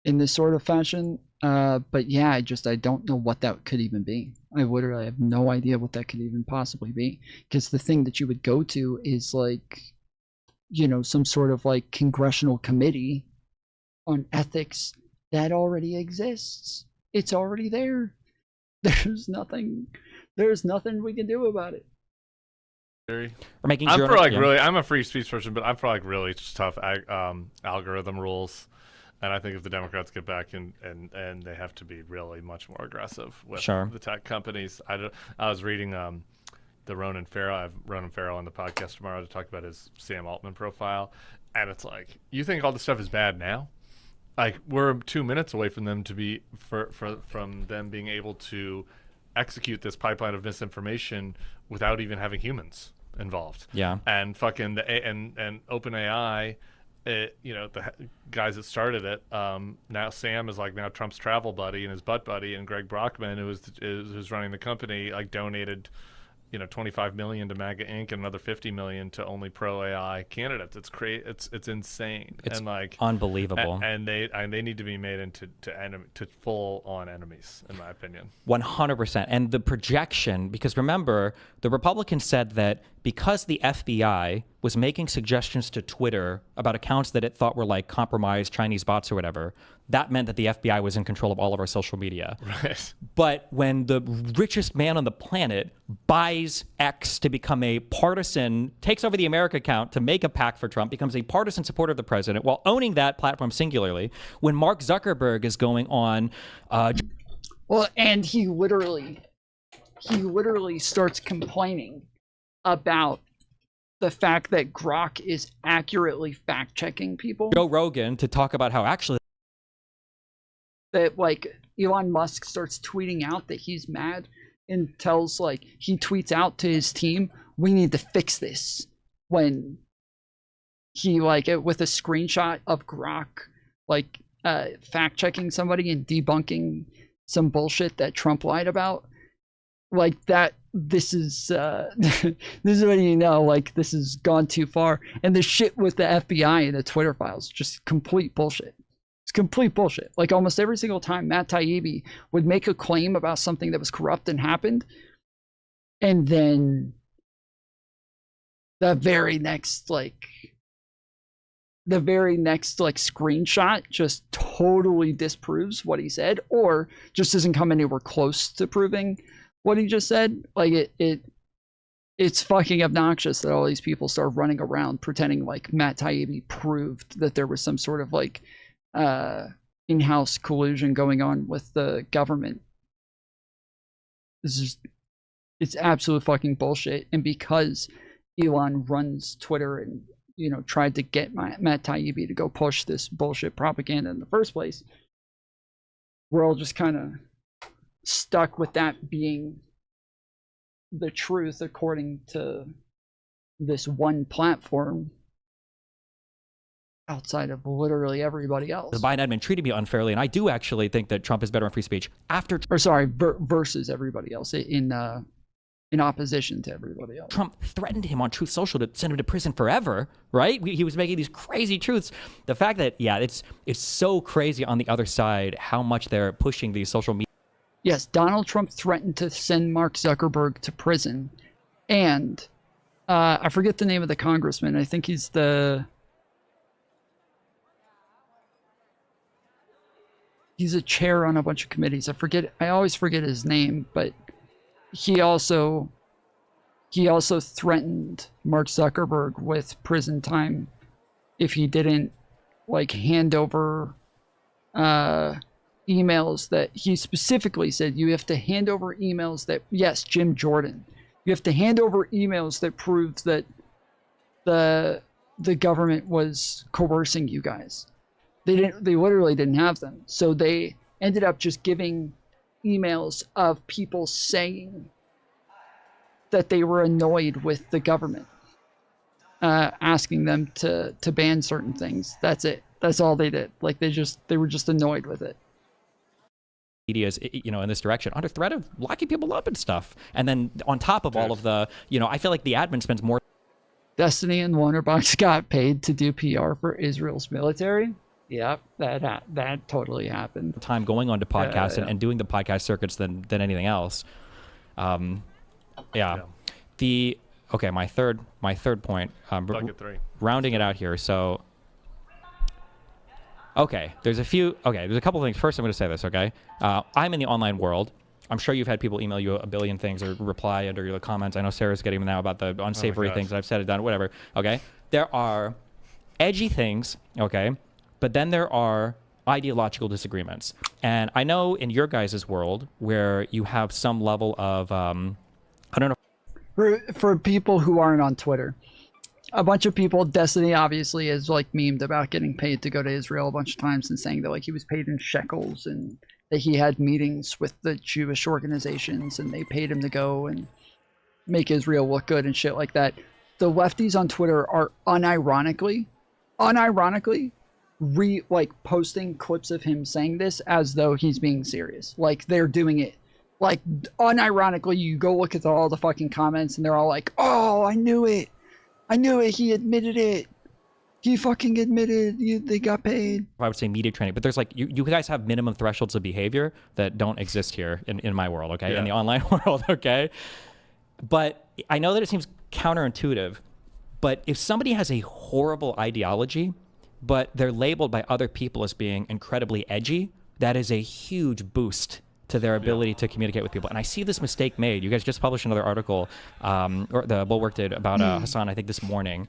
in this sort of fashion. But yeah, I don't know what that could even be. I literally have no idea what that could even possibly be, because the thing that you would go to is like, some sort of like congressional committee on ethics that already exists. It's already there. There's nothing we can do about it. Or making I'm for like really, I'm a free speech person, but I'm for like really just tough algorithm rules. And I think if the Democrats get back and they have to be really much more aggressive with the tech companies. I was reading the Ronan Farrow. I have Ronan Farrow on the podcast tomorrow to talk about his Sam Altman profile. And it's like, you think all this stuff is bad now? Like, we're 2 minutes away from them from them being able to execute this pipeline of misinformation without even having humans involved. Yeah. And fucking and OpenAI, the guys that started it, now Sam is like now Trump's travel buddy and his butt buddy, and Greg Brockman, who's running the company, like donated $25 million to MAGA Inc. and another $50 million to only pro AI candidates. It's insane. It's and like unbelievable. And they need to be made into to full on enemies, in my opinion. 100%. And the projection, because remember, the Republicans said that because the FBI was making suggestions to Twitter about accounts that it thought were like compromised Chinese bots or whatever, that meant that the FBI was in control of all of our social media. Right. But when the richest man on the planet buys X to become a partisan, takes over the America account to make a PAC for Trump, becomes a partisan supporter of the president while owning that platform singularly, when Mark Zuckerberg is going on... well, and he literally starts complaining about the fact that Grok is accurately fact-checking people. Joe Rogan to talk about how actually... that like Elon Musk starts tweeting out that he's mad and tells he tweets out to his team, we need to fix this, when he with a screenshot of Grok fact checking somebody and debunking some bullshit that Trump lied about. This is this is what this has gone too far. And the shit with the FBI and the Twitter files, just complete bullshit. It's complete bullshit. Almost every single time Matt Taibbi would make a claim about something that was corrupt and happened, and then the very next screenshot just totally disproves what he said, or just doesn't come anywhere close to proving what he just said. It's fucking obnoxious that all these people start running around pretending like Matt Taibbi proved that there was some sort of in-house collusion going on with the government. It's absolute fucking bullshit. And because Elon runs Twitter and tried to get Matt Taibbi to go push this bullshit propaganda in the first place, we're all just kind of stuck with that being the truth according to this one platform outside of literally everybody else. The Biden admin treated me unfairly, and I do actually think that Trump is better on free speech versus everybody else in opposition to everybody else. Trump threatened him on Truth Social to send him to prison forever, right? He was making these crazy truths. The fact that, it's so crazy on the other side how much they're pushing these social media. Yes, Donald Trump threatened to send Mark Zuckerberg to prison, and I forget the name of the congressman. I think he's a chair on a bunch of committees. I always forget his name, but he also threatened Mark Zuckerberg with prison time if he didn't hand over emails that he specifically said you have to hand over emails that, yes, Jim Jordan, you have to hand over emails that proves that the government was coercing you guys. They literally didn't have them. So they ended up just giving emails of people saying that they were annoyed with the government, asking them to ban certain things. That's it. That's all they did. They were just annoyed with it. Media's, in this direction, under threat of locking people up and stuff. And then on top of all of the, I feel like the admin spends more. Destiny and Wonderbox got paid to do PR for Israel's military. Yep, that totally happened. Time going on to podcasts and doing the podcast circuits than anything else. My third point. Bucket 3. Rounding it out here. So, there's a couple things. First, I'm going to say this. I'm in the online world. I'm sure you've had people email you a billion things or reply under your comments. I know Sarah's getting them now about the unsavory things. I've said it, done, whatever. There are edgy things. But then there are ideological disagreements. And I know in your guys' world where you have some level of, I don't know. For people who aren't on Twitter, a bunch of people, Destiny obviously is memed about getting paid to go to Israel a bunch of times and saying that he was paid in shekels and that he had meetings with the Jewish organizations and they paid him to go and make Israel look good and shit like that. The lefties on Twitter are unironically posting clips of him saying this as though he's being serious. They're doing it Like, unironically, you go look at all the fucking comments, and they're all like, "Oh, I knew it! I knew it! He admitted it! He fucking admitted they got paid." I would say media training, but there's like, you guys have minimum thresholds of behavior that don't exist here in my world, okay? In the online world, okay? But I know that it seems counterintuitive, but if somebody has a horrible ideology, but they're labeled by other people as being incredibly edgy, that is a huge boost to their ability to communicate with people. And I see this mistake made. You guys just published another article, or the Bulwark did, about Hassan, I think this morning.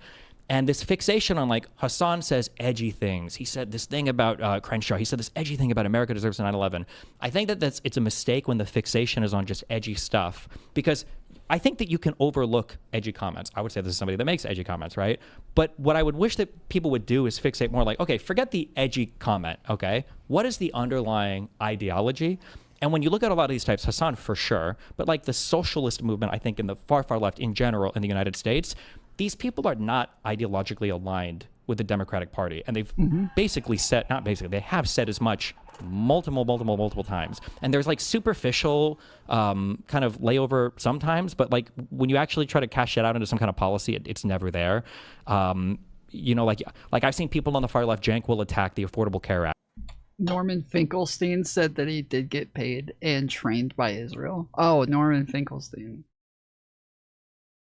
And this fixation on like, Hassan says edgy things. He said this thing about Crenshaw. He said this edgy thing about America deserves a 9/11. I think that it's a mistake when the fixation is on just edgy stuff, because I think that you can overlook edgy comments. I would say this is somebody that makes edgy comments, right? But what I would wish that people would do is fixate more like, okay, forget the edgy comment, okay? What is the underlying ideology? And when you look at a lot of these types, Hassan for sure, but like the socialist movement, I think in the far, far left in general in the United States, these people are not ideologically aligned with the Democratic Party. And they've basically said, not basically, they have said as much multiple times. And there's like superficial kind of layover sometimes, but like when you actually try to cash it out into some kind of policy, it's never there. You know, like I've seen people on the far left, Jank will attack the Affordable Care Act. Norman Finkelstein said that he did get paid and trained by Israel. Oh, Norman Finkelstein.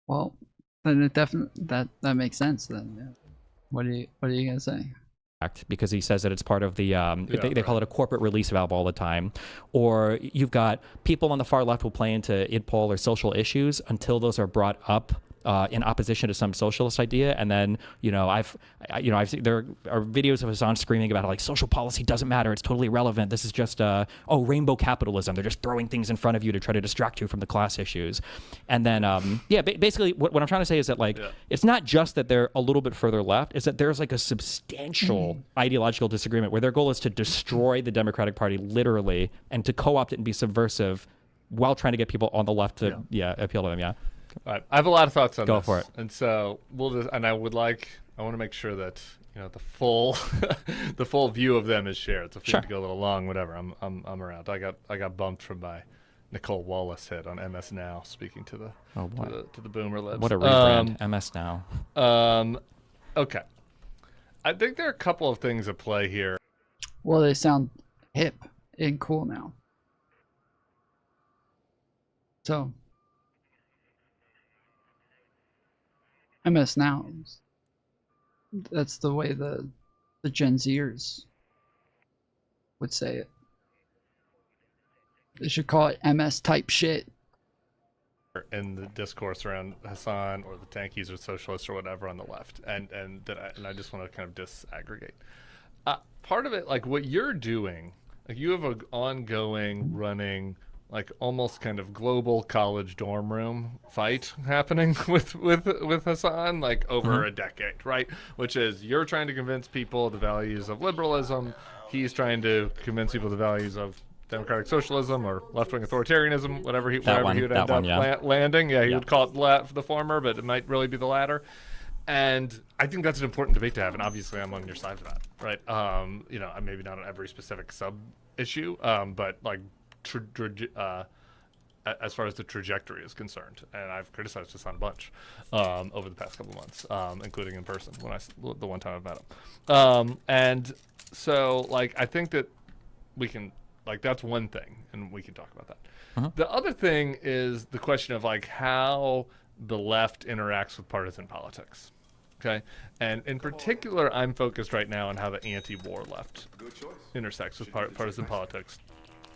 Well, then it definitely that makes sense then. Yeah. What are you gonna say? Because he says that it's part of the they call it a corporate release valve all the time. Or you've got people on the far left will play into idpol or social issues until those are brought up in opposition to some socialist idea, and then I've seen, there are videos of Hassan screaming about how like social policy doesn't matter, it's totally irrelevant, this is just rainbow capitalism, they're just throwing things in front of you to try to distract you from the class issues. And then basically what I'm trying to say is that like it's not just that they're a little bit further left, it's that there's like a substantial ideological disagreement where their goal is to destroy the Democratic Party literally and to co-opt it and be subversive while trying to get people on the left to appeal to them. All right. I have a lot of thoughts on this. Go for it. And so I want to make sure that the full the full view of them is shared. So if we need to go a little long, whatever, I'm around. I got bumped from my Nicole Wallace hit on MS Now, speaking to the boomer libs. What a rebrand, MS Now. Okay. I think there are a couple of things at play here. Well, they sound hip and cool now. So MS Now. That's the way the Gen Zers would say it. They should call it MS type shit. In the discourse around Hassan or the tankies or socialists or whatever on the left, and I just want to kind of disaggregate. Part of it, like what you're doing, like you have an ongoing, running, like almost kind of global college dorm room fight happening with Hassan, like over a decade, right? Which is you're trying to convince people the values of liberalism, he's trying to convince people the values of democratic socialism or left-wing authoritarianism, whatever he would end up landing. Yeah, he would call it the former, but it might really be the latter. And I think that's an important debate to have, and obviously I'm on your side for that, right? Maybe not on every specific sub-issue, but like as far as the trajectory is concerned, and I've criticized Hassan a bunch over the past couple of months, including in person the one time I've met him. And so, like, I think that we can, like, that's one thing, and we can talk about that. The other thing is the question of like how the left interacts with partisan politics. Okay, and in particular, I'm focused right now on how the anti-war left intersects with partisan politics.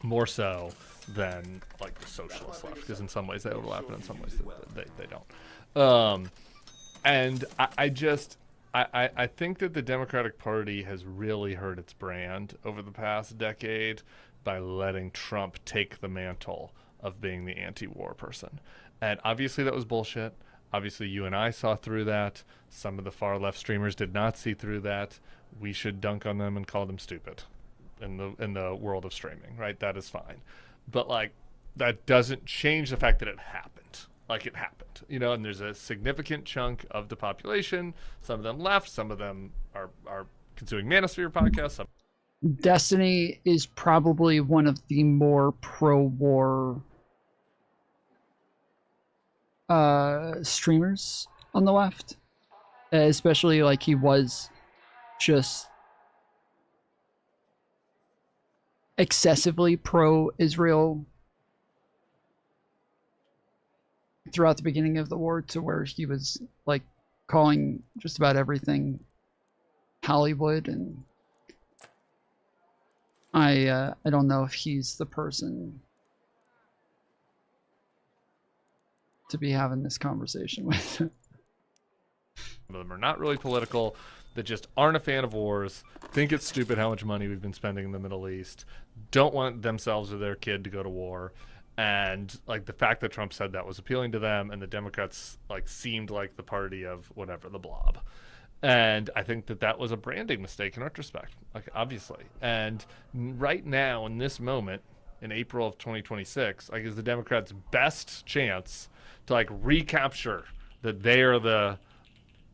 More so than like the socialist left, because in some ways they overlap and in some ways they don't. And I think that the Democratic Party has really hurt its brand over the past decade by letting Trump take the mantle of being the anti-war person. And obviously that was bullshit. Obviously you and I saw through that. Some of the far left streamers did not see through that. We should dunk on them and call them stupid in the world of streaming, right? That is fine. But like that doesn't change the fact that it happened. Like it happened, and there's a significant chunk of the population, some of them left, some of them are consuming Manosphere podcasts. Destiny is probably one of the more pro-war streamers on the left, especially like he was just excessively pro-Israel throughout the beginning of the war, to where he was like calling just about everything Hollywood, and I don't know if he's the person to be having this conversation with. Some of them are not really political, that just aren't a fan of wars, think it's stupid how much money we've been spending in the Middle East, don't want themselves or their kid to go to war. And like the fact that Trump said that was appealing to them, and the Democrats like seemed like the party of whatever, the blob. And I think that that was a branding mistake in retrospect, like obviously. And right now in this moment in April of 2026, like is the Democrats' best chance to like recapture that they are the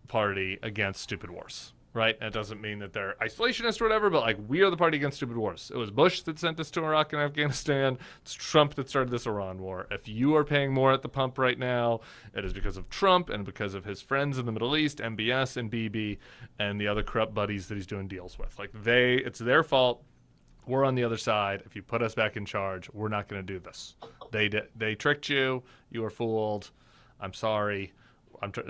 party against stupid wars, right? And it doesn't mean that they're isolationist or whatever, but like we are the party against stupid wars. It was Bush that sent us to Iraq and Afghanistan. It's Trump that started this Iran war. If you are paying more at the pump right now, it is because of Trump and because of his friends in the Middle East, MBS and BB, and the other corrupt buddies that he's doing deals with. Like it's their fault. We're on the other side. If you put us back in charge, we're not going to do this. They tricked you. You were fooled. I'm sorry.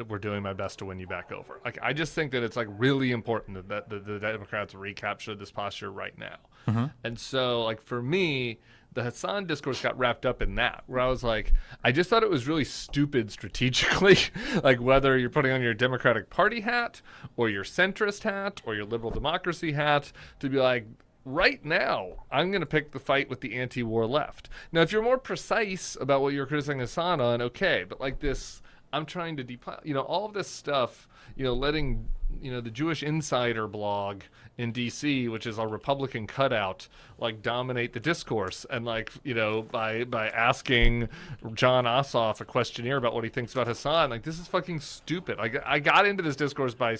We're doing my best to win you back over. Like I just think that it's like really important that the Democrats recapture this posture right now. Mm-hmm. And so like for me, the Hassan discourse got wrapped up in that, where I was like, I just thought it was really stupid strategically, like whether you're putting on your Democratic Party hat or your centrist hat or your liberal democracy hat, to be like, right now, I'm going to pick the fight with the anti-war left. Now, if you're more precise about what you're criticizing Hassan on, okay, but like this, I'm trying to all of this stuff, letting, the Jewish Insider blog in DC, which is a Republican cutout, like dominate the discourse. And like, by asking John Ossoff a questionnaire about what he thinks about Hassan, like this is fucking stupid. Like I got into this discourse by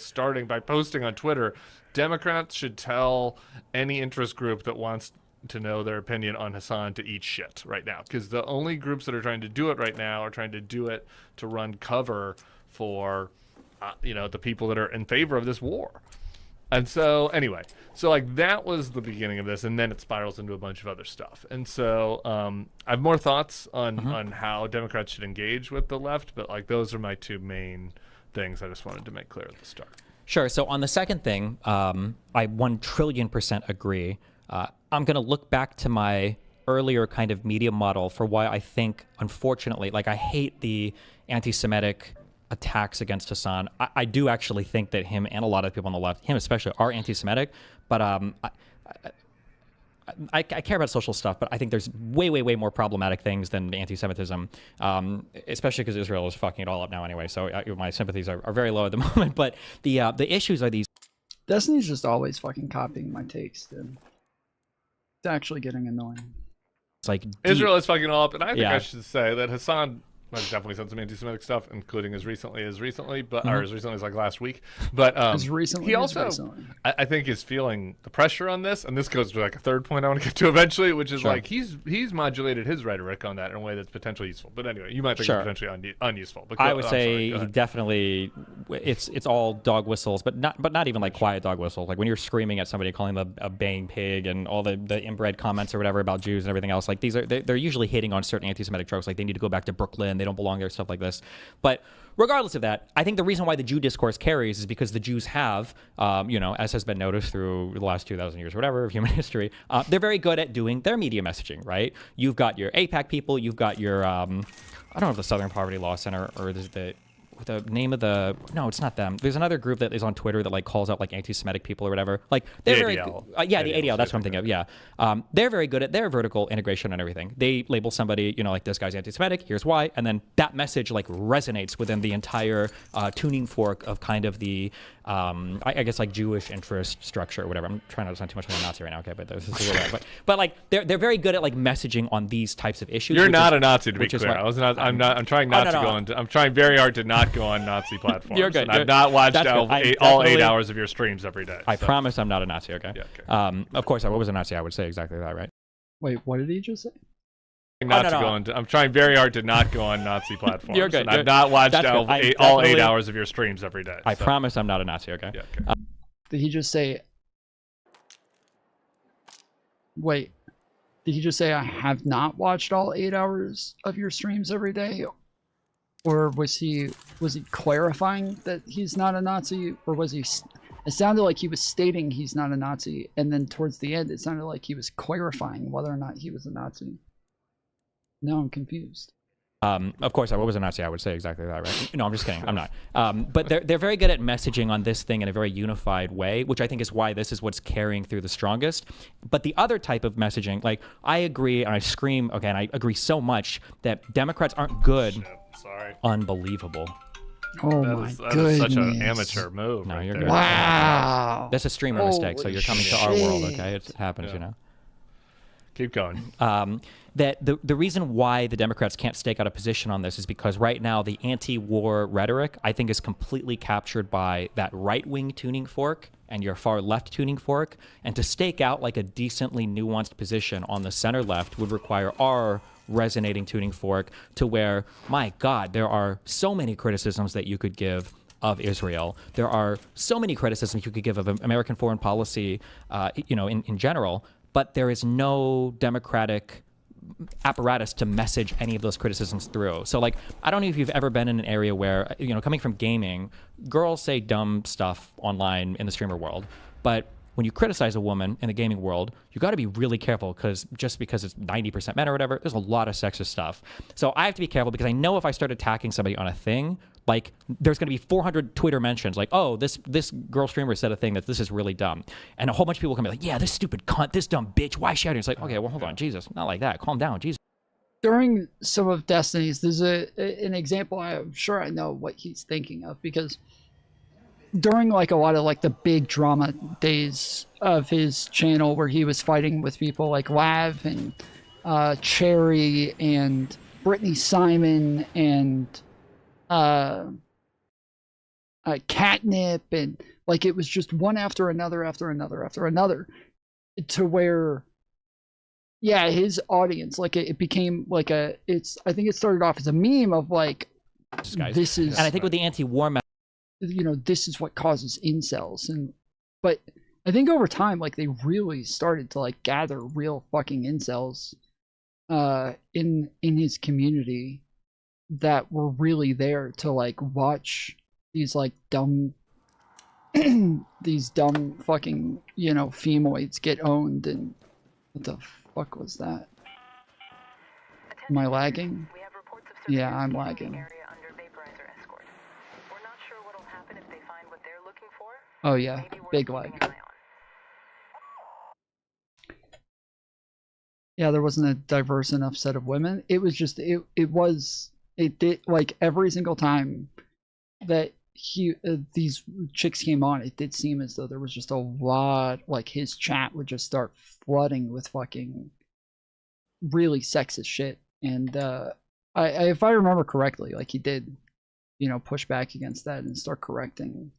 posting on Twitter, Democrats should tell any interest group that wants to know their opinion on Hassan to eat shit right now, because the only groups that are trying to do it right now are trying to do it to run cover for the people that are in favor of this war. And so anyway, like that was the beginning of this, and then it spirals into a bunch of other stuff. And so I have more thoughts on how Democrats should engage with the left, but like those are my two main things I just wanted to make clear at the start. Sure. So on the second thing, I 1,000,000,000,000% agree. I'm going to look back to my earlier kind of media model for why I think, unfortunately, like I hate the anti-Semitic attacks against Hassan. I do actually think that him and a lot of people on the left, him especially, are anti-Semitic. But I care about social stuff, but I think there's way, way, way more problematic things than anti-Semitism, especially because Israel is fucking it all up now anyway. So my sympathies are very low at the moment. But the issues are these. Destiny's just always fucking copying my takes, dude. It's actually getting annoying. It's like Israel is fucking all up, and I think I should say that Hassan has definitely said some anti-Semitic stuff, including as recently, but or as recently as like last week. But he also, I think, is feeling the pressure on this, and this goes to like a third point I want to get to eventually, which is like he's modulated his rhetoric on that in a way that's potentially useful. But anyway, you might think it's potentially unuseful. But I would say he definitely, it's all dog whistles, but not even like quiet dog whistles. Like when you're screaming at somebody, calling them a baying pig, and all the inbred comments or whatever about Jews and everything else. Like they're usually hitting on certain anti-Semitic tropes, like they need to go back to Brooklyn. They don't belong there, stuff like this. But regardless of that, I think the reason why the Jew discourse carries is because the Jews have, as has been noticed through the last 2,000 years or whatever of human history, they're very good at doing their media messaging, right? You've got your AIPAC people, you've got your, I don't know if the Southern Poverty Law Center or the name of the, no, it's not them. There's another group that is on Twitter that like calls out like anti-Semitic people or whatever. Like they're very, the ADL, that's what I'm thinking of. Yeah, they're very good at their vertical integration and everything. They label somebody, like this guy's anti-Semitic. Here's why, and then that message like resonates within the entire tuning fork of kind of the, I guess like Jewish interest structure or whatever. I'm trying not to sound too much like a Nazi right now, okay? But this is but like they're very good at like messaging on these types of issues. You're not a Nazi, to be clear. I'm trying not to go on. I'm trying very hard to not go on Nazi platforms. You're good. I've not watched all 8 hours of your streams every day. I promise I'm not a Nazi, okay? Yeah, okay. Of course, I was a Nazi. I would say exactly that, right? Wait, what did he just say? Not to go into. I'm trying very hard to not go on Nazi platforms. You're good. And I've not watched all 8 hours of your streams every day. I promise I'm not a Nazi. Okay. Yeah, okay. Did he just say? Wait, did he just say I have not watched all 8 hours of your streams every day, or was he clarifying that he's not a Nazi, or was he? It sounded like he was stating he's not a Nazi, and then towards the end, it sounded like he was clarifying whether or not he was a Nazi. Now I'm confused. Of course, I was a Nazi. I would say exactly that, right? No, I'm just kidding. I'm not. But they're very good at messaging on this thing in a very unified way, which I think is why this is what's carrying through the strongest. But the other type of messaging, like I agree, and I scream, okay, and I agree so much that Democrats aren't good. Sorry. Unbelievable. Oh that is such an amateur move. No, right you're there. good. Wow. That's a streamer mistake, so you're coming to our world, okay? It happens, you know. Keep going. That the reason why the Democrats can't stake out a position on this is because right now the anti-war rhetoric, I think, is completely captured by that right-wing tuning fork and your far-left tuning fork. And to stake out like a decently nuanced position on the center-left would require our resonating tuning fork to where, my God, there are so many criticisms that you could give of Israel. There are so many criticisms you could give of American foreign policy, in general, but there is no democratic apparatus to message any of those criticisms through. So like, I don't know if you've ever been in an area where, coming from gaming, girls say dumb stuff online in the streamer world, but when you criticize a woman in the gaming world, you got to be really careful because just because it's 90% men or whatever, there's a lot of sexist stuff. So I have to be careful because I know if I start attacking somebody on a thing, like there's going to be 400 Twitter mentions like, oh, this girl streamer said a thing that this is really dumb. And a whole bunch of people can be like, yeah, this stupid cunt, this dumb bitch, why shouting? It's like, okay, well, hold on, Jesus, not like that. Calm down, Jesus. During some of Destiny's, there's an example I'm sure I know what he's thinking of, because during like a lot of like the big drama days of his channel where he was fighting with people like Lav and Cherry and Brittany Simon and Catnip, and like it was just one after another to where, yeah, his audience, like it became like I think it started off as a meme of like, this is, and I think with the anti-war this is what causes incels, but I think over time, like they really started to like gather real fucking incels in his community that were really there to like watch these like dumb these dumb fucking femoids get owned. And what the fuck was that? Am I lagging? Yeah, I'm lagging. Oh yeah, big lag. Yeah, there wasn't a diverse enough set of women. It was just it did like every single time that these chicks came on, it did seem as though there was just a lot, like his chat would just start flooding with fucking really sexist shit. And if I remember correctly, like he did, push back against that and start correcting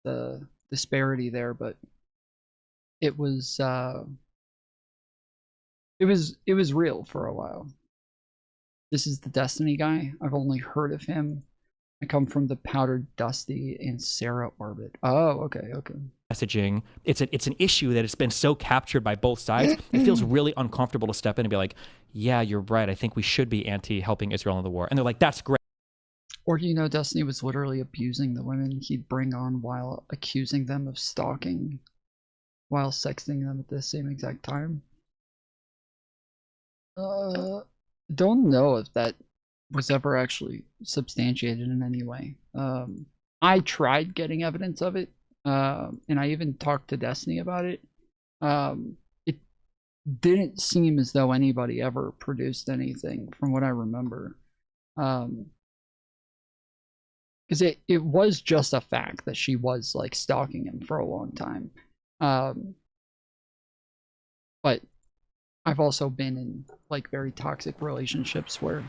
the disparity there, but it was real for a while. This is the Destiny guy. I've only heard of him. I come from the Powdered Dusty and Sarah orbit. Oh, okay. messaging. It's an issue that has been so captured by both sides. It feels really uncomfortable to step in and be like, yeah, you're right. I think we should be anti-helping Israel in the war. And they're like, that's great. Or, Destiny was literally abusing the women he'd bring on while accusing them of stalking, while sexting them at the same exact time. Don't know if that was ever actually substantiated in any way. I tried getting evidence of it, and I even talked to Destiny about it. It didn't seem as though anybody ever produced anything from what I remember. Because it was just a fact that she was like stalking him for a long time. But I've also been in like very toxic relationships where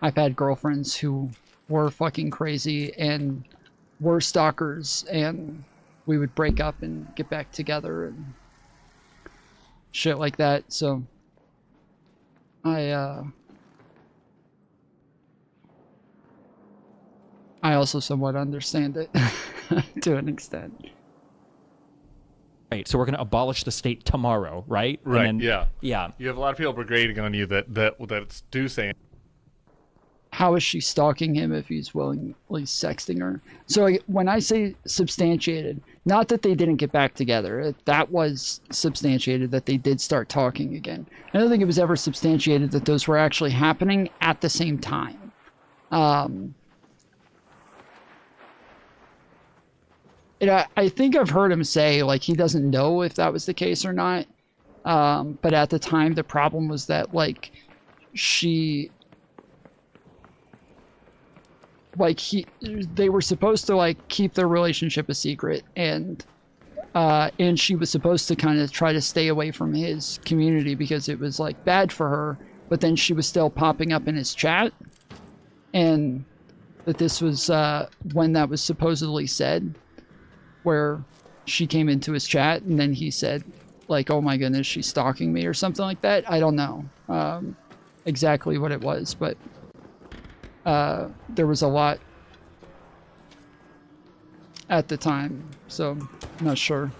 I've had girlfriends who were fucking crazy and were stalkers, and we would break up and get back together and shit like that. So I also somewhat understand it to an extent. Right, so we're going to abolish the state tomorrow, right? Right. And then, yeah. Yeah. You have a lot of people brigading on you that do say. How is she stalking him if he's willingly sexting her? So when I say substantiated, not that they didn't get back together. That was substantiated that they did start talking again. I don't think it was ever substantiated that those were actually happening at the same time. I think I've heard him say, like, he doesn't know if that was the case or not. But at the time, the problem was that, like, they were supposed to, like, keep their relationship a secret, and she was supposed to kind of try to stay away from his community because it was, like, bad for her, but then she was still popping up in his chat, and that this was when that was supposedly said, where she came into his chat and then he said, like, oh my goodness, she's stalking me or something like that. I don't know exactly what it was, but there was a lot at the time, so I'm not sure.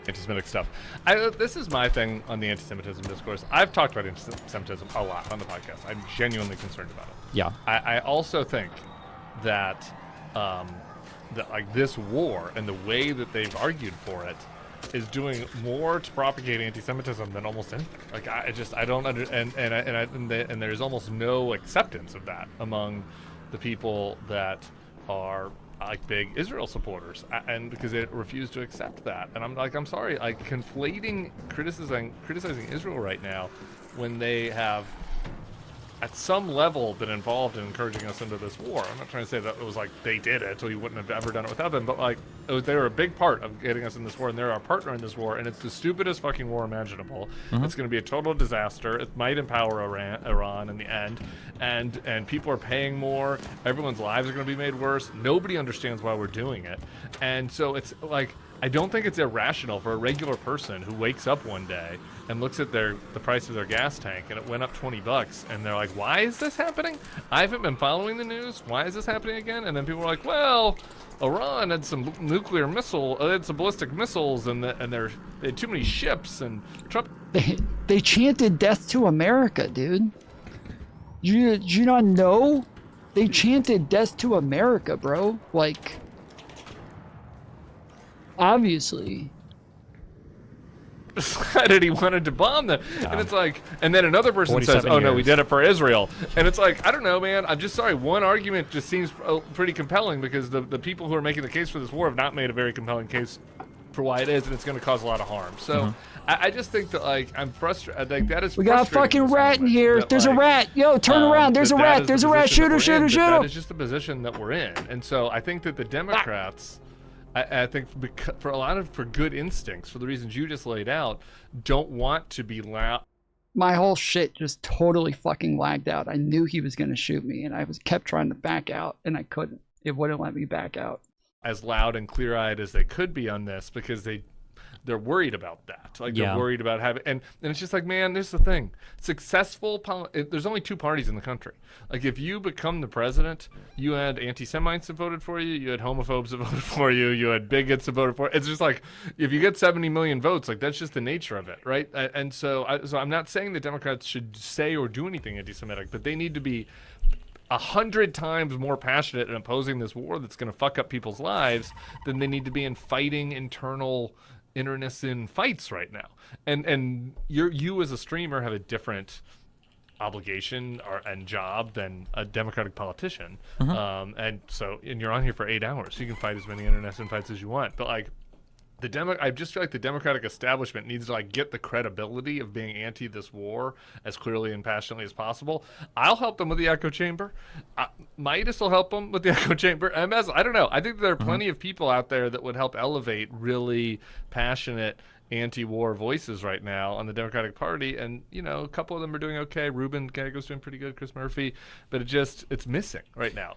Anti-Semitic stuff. This is my thing on the anti-Semitism discourse. I've talked about anti-Semitism a lot on the podcast. I'm genuinely concerned about it. Yeah. I also think that that like this war and the way that they've argued for it is doing more to propagate anti-Semitism than almost anything. Like I don't understand, and there's almost no acceptance of that among the people that are like big Israel supporters, and because they refuse to accept that. And I'm like, I'm sorry, like conflating criticizing Israel right now when they have at some level been involved in encouraging us into this war. I'm not trying to say that it was like they did it, so you wouldn't have ever done it without them, but like they were a big part of getting us in this war, and they're our partner in this war, and it's the stupidest fucking war imaginable. It's going to be a total disaster. It might empower Iran in the end, and people are paying more. Everyone's lives are going to be made worse. Nobody understands why we're doing it, and so it's like, I don't think it's irrational for a regular person who wakes up one day and looks at the price of their gas tank and it went up $20 and they're like, why is this happening? I haven't been following the news. Why is this happening again? And then people are like, well, Iran had some nuclear had some ballistic missiles, and they had too many ships, and Trump. They chanted death to America, dude. You not know? They chanted death to America, bro. Like, obviously. Decided he wanted to bomb them, and it's like, and then another person says, oh no, we did it for Israel, and it's like, I don't know, man, I'm just sorry, one argument just seems pretty compelling, because the people who are making the case for this war have not made a very compelling case for why it is, and it's going to cause a lot of harm. So I just think that, like, I'm frustrated. Like, that is we got a fucking rat in here. There's a rat. Yo, turn around. There's a rat. There's a rat. Shoot him. That is just the position that we're in, and so I think that the Democrats, I think for good instincts, for the reasons you just laid out, don't want to be loud. My whole shit just totally fucking lagged out. I knew he was going to shoot me, and I kept trying to back out, and I couldn't. It wouldn't let me back out. As loud and clear-eyed as they could be on this, because they're worried about that. Like, they're worried about having, and it's just like, man, there's the thing. There's only two parties in the country. Like, if you become the president, you had anti-Semites that voted for you, you had homophobes that voted for you, you had bigots that voted for you. It's just like, if you get 70 million votes, like, that's just the nature of it, right? And so I'm not saying the Democrats should say or do anything anti-Semitic, but they need to be 100 times more passionate in opposing this war that's going to fuck up people's lives than they need to be in fighting internal internecine fights right now. And you as a streamer have a different obligation and job than a Democratic politician. And you're on here for 8 hours, so you can fight as many internecine fights as you want. But like, I just feel like the Democratic establishment needs to like get the credibility of being anti this war as clearly and passionately as possible. I'll help them with the echo chamber. Midas will help them with the echo chamber. MS, I don't know. I think there are plenty of people out there that would help elevate really passionate anti-war voices right now on the Democratic Party, and you know, a couple of them are doing okay. Ruben Gago's doing pretty good, Chris Murphy, but it's missing right now.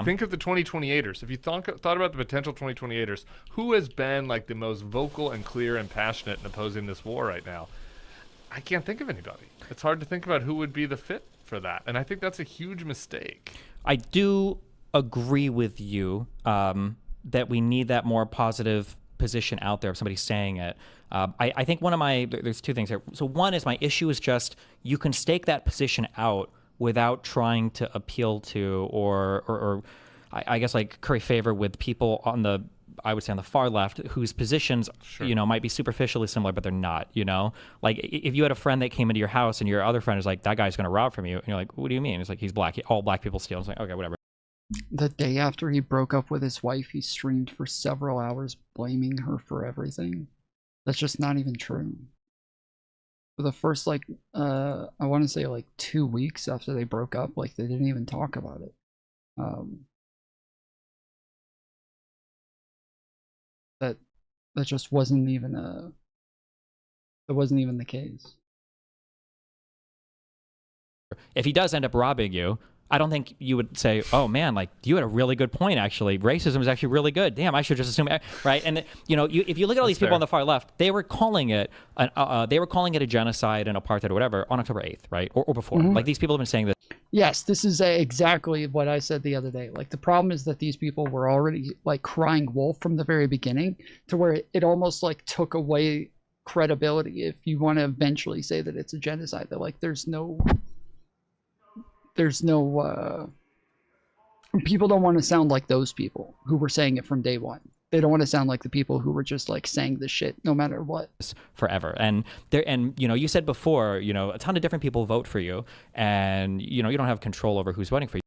Think of the 2028ers. If you thought about the potential 2028ers, who has been like the most vocal and clear and passionate in opposing this war right now? I can't think of anybody. It's hard to think about who would be the fit for that, and I think that's a huge mistake. I do agree with you that we need that more positive position out there of somebody saying it. I think there's two things here. So one is my issue is just you can stake that position out without trying to appeal to or I guess like curry favor with people on the, I would say on the far left, whose positions, you know, might be superficially similar, but they're not, you know? Like if you had a friend that came into your house and your other friend is like, that guy's going to rob from you. And you're like, what do you mean? It's like, he's black. All black people steal. It's like, okay, whatever. The day after he broke up with his wife, he streamed for several hours blaming her for everything. That's just not even true. For the first, like, I want to say like 2 weeks after they broke up, like they didn't even talk about it. That just wasn't even the case. If he does end up robbing you, I don't think you would say, oh man, like you had a really good point actually. Racism is actually really good. Damn, I should just assume, right? And you know, if you look at all these people on the far left, they were calling it a genocide and apartheid or whatever on October 8th, right? Or before. Like these people have been saying that. Yes, this is exactly what I said the other day. Like the problem is that these people were already like crying wolf from the very beginning, to where it almost like took away credibility if you want to eventually say that it's a genocide. That like there's no people don't want to sound like those people who were saying it from day one. They don't want to sound like the people who were just like saying the shit no matter what. Forever. And you know, you said before, you know, a ton of different people vote for you, and you know, you don't have control over who's voting for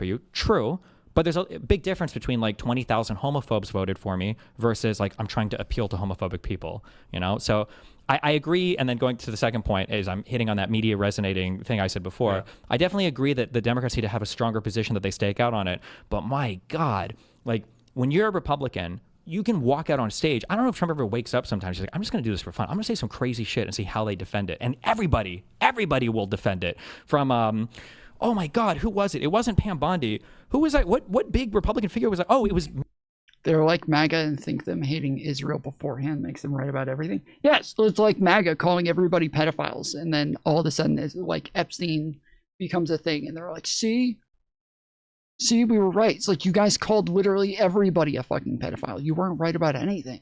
you. True. But there's a big difference between like 20,000 homophobes voted for me versus like I'm trying to appeal to homophobic people, you know? So I agree. And then going to the second point is I'm hitting on that media resonating thing I said before. Yeah. I definitely agree that the Democrats need to have a stronger position that they stake out on it. But my God, like when you're a Republican, you can walk out on stage. I don't know if Trump ever wakes up sometimes. He's like, I'm just going to do this for fun. I'm going to say some crazy shit and see how they defend it. And everybody will defend it. From, oh my God, who was it? It wasn't Pam Bondi. Who was that? What big Republican figure was that? Oh, it was. They're like MAGA and think them hating Israel beforehand makes them right about everything. Yes, it's like MAGA calling everybody pedophiles, and then all of a sudden it's like Epstein becomes a thing, and they're like, see, we were right. It's like you guys called literally everybody a fucking pedophile. You weren't right about anything.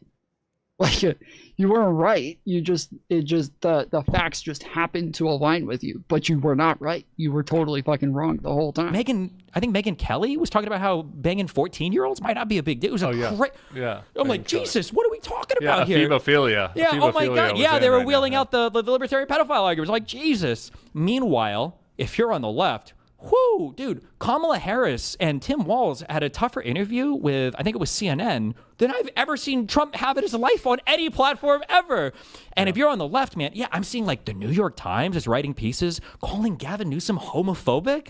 Like you weren't right. The facts just happened to align with you, but you were not right. You were totally fucking wrong the whole time. I think Megyn Kelly was talking about how banging 14-year-olds might not be a big deal. It was I'm like, Jesus, what are we talking about here? Ephebophilia. Yeah. Oh my God. Yeah, they were wheeling out the libertarian pedophile arguments. Like, Jesus. Meanwhile, if you're on the left, whoo, dude, Kamala Harris and Tim Walz had a tougher interview with, I think it was CNN, than I've ever seen Trump have in his life on any platform ever. And if you're on the left, man, yeah, I'm seeing like the New York Times is writing pieces calling Gavin Newsom homophobic.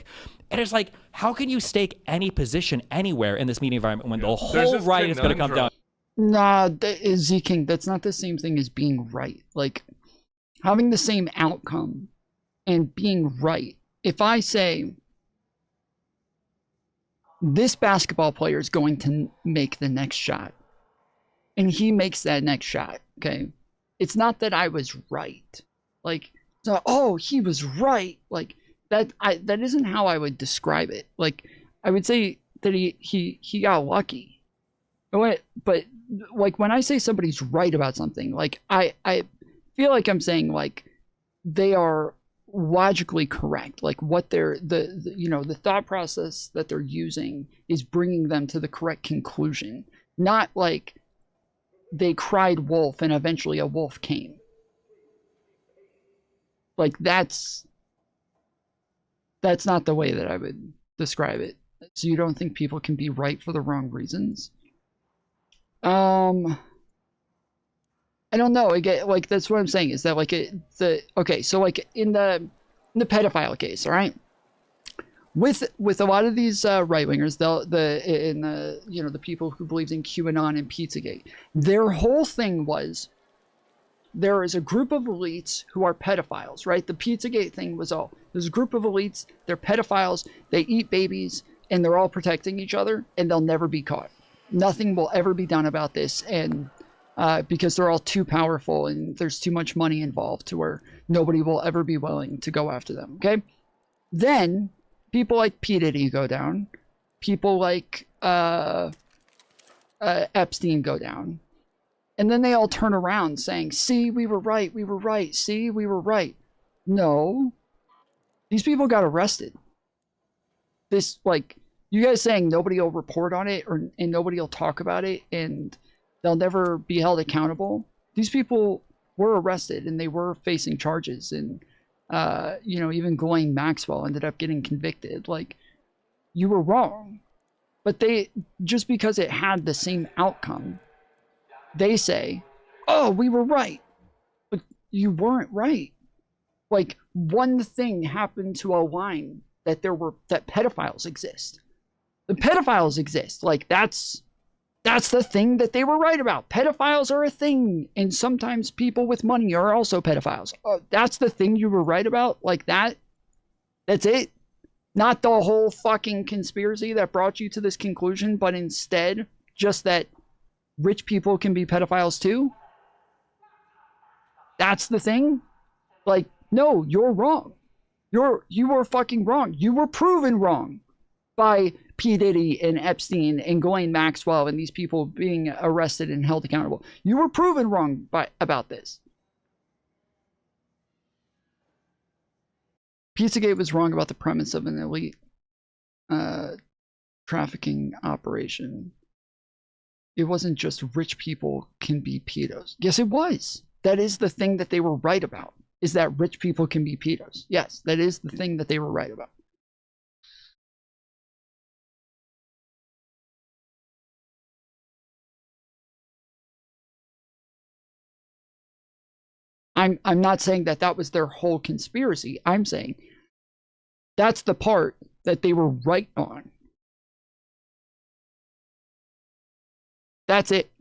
And it's like, how can you stake any position anywhere in this media environment when the whole riot is going to come down? Nah, Z King, that's not the same thing as being right. Like, having the same outcome and being right. If I say, this basketball player is going to make the next shot, and he makes that next shot, okay? It's not that I was right. Like, so, oh, he was right. Like, that isn't how I would describe it. Like, I would say that he got lucky. But, like, when I say somebody's right about something, like, I feel like I'm saying, like, they are logically correct. Like what the thought process that they're using is bringing them to the correct conclusion, not like they cried wolf and eventually a wolf came. Like that's not the way that I would describe it. So you don't think people can be right for the wrong reasons? I don't know. Again, like that's what I'm saying is that like okay, so like in the pedophile case, all right? with a lot of these right wingers, the people who believed in QAnon and Pizzagate, their whole thing was there is a group of elites who are pedophiles, right? The Pizzagate thing was there's a group of elites, they're pedophiles, they eat babies, and they're all protecting each other, and they'll never be caught. Nothing will ever be done about this, and because they're all too powerful and there's too much money involved to where nobody will ever be willing to go after them, okay? Then people like P. Diddy go down. People like Epstein go down. And then they all turn around saying, see, we were right, see, we were right. No. These people got arrested. This, like, you guys saying nobody will report on it and nobody will talk about it and they'll never be held accountable. These people were arrested and they were facing charges, and even Ghislaine Maxwell ended up getting convicted. Like, you were wrong. But they, just because it had the same outcome, they say, oh, we were right. But you weren't right. Like, one thing happened to align that pedophiles exist. The pedophiles exist. Like, that's the thing that they were right about. Pedophiles are a thing, and sometimes people with money are also pedophiles. That's the thing you were right about? Like, that's it? Not the whole fucking conspiracy that brought you to this conclusion, but instead just that rich people can be pedophiles too? That's the thing? Like, no, you're wrong. You were fucking wrong. You were proven wrong by P. Diddy and Epstein and Ghislaine Maxwell and these people being arrested and held accountable. You were proven wrong about this. Pizzagate was wrong about the premise of an elite trafficking operation. It wasn't just rich people can be pedos. Yes, it was. That is the thing that they were right about, is that rich people can be pedos. Yes, that is the thing that they were right about. I'm not saying that was their whole conspiracy. I'm saying that's the part that they were right on. That's it.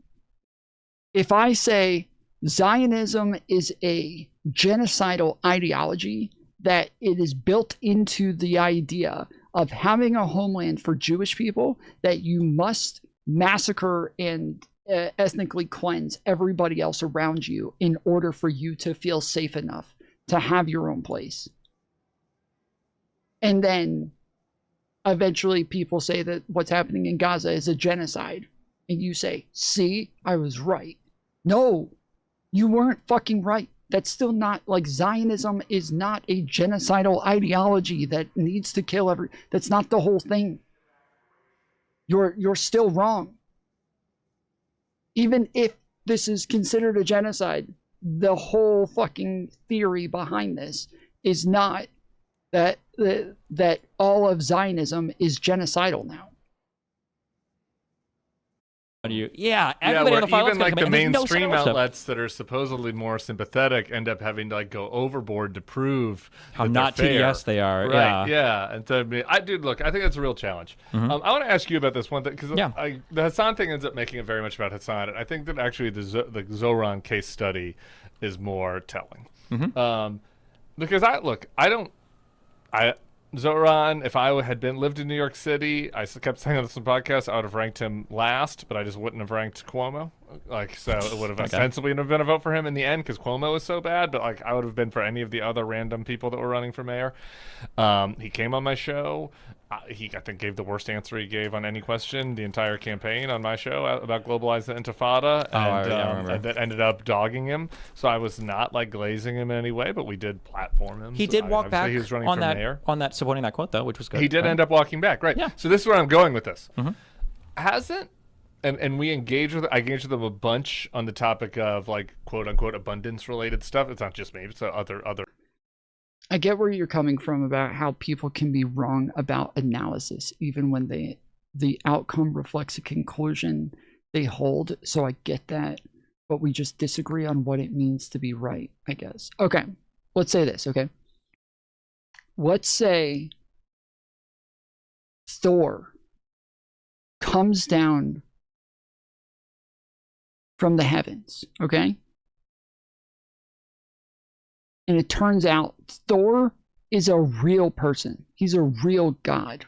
If I say Zionism is a genocidal ideology, that it is built into the idea of having a homeland for Jewish people, that you must massacre and ethnically cleanse everybody else around you in order for you to feel safe enough to have your own place. And then eventually people say that what's happening in Gaza is a genocide. And you say, see, I was right. No, you weren't fucking right. That's still not, like, Zionism is not a genocidal ideology that needs to kill that's not the whole thing. You're still wrong. Even if this is considered a genocide, the whole fucking theory behind this is not that all of Zionism is genocidal now. Everybody on the file, even like the mainstream outlets that are supposedly more sympathetic end up having to like go overboard to prove how not TDS they are. Right? Yeah. And so I think that's a real challenge. I want to ask you about this one thing because the Hassan thing ends up making it very much about Hassan, and I think that actually the Zoran case study is more telling. Because Zoran, if I had lived in New York City, I kept saying on some podcasts, I would have ranked him last, but I just wouldn't have ranked Cuomo. So it would have ostensibly been a vote for him in the end because Cuomo was so bad, but I would have been for any of the other random people that were running for mayor. He came on my show. He, I think, gave the worst answer he gave on any question the entire campaign on my show about globalize the intifada, and that ended up dogging him. So I was not glazing him in any way, but we did platform him. He did walk back he was running on for that mayor. On that supporting that quote though, which was good. He did end up walking back, right? Yeah. So this is where I'm going with this. Hasn't and we engage with I engage with them a bunch on the topic of quote unquote abundance related stuff. It's not just me; it's other. I get where you're coming from about how people can be wrong about analysis, even when the outcome reflects a conclusion they hold. So I get that, but we just disagree on what it means to be right, I guess. Okay, let's say this, okay? Let's say Thor comes down from the heavens, okay? And it turns out Thor is a real person. He's a real god.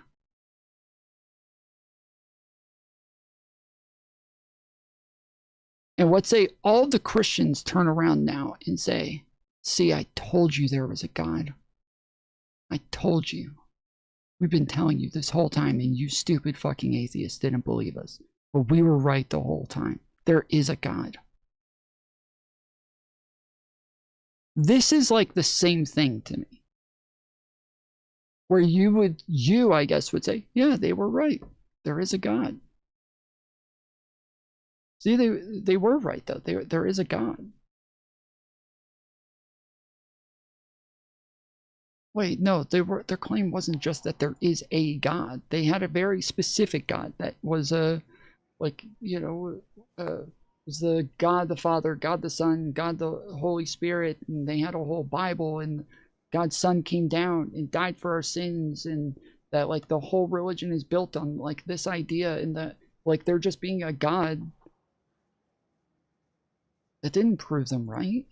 And what say all the Christians turn around now and say, see, I told you there was a God. I told you. We've been telling you this whole time, and you stupid fucking atheists didn't believe us. But we were right the whole time. There is a God. This is like the same thing to me. Where you, I guess, would say, yeah, they were right. There is a God. See, they were right, though. There is a God. Wait, no, their claim wasn't just that there is a God. They had a very specific God that was was the God the Father, God the Son, God the Holy Spirit, and they had a whole Bible, and God's Son came down and died for our sins, and that like the whole religion is built on like this idea, and that like they're just being a God. That didn't prove them right.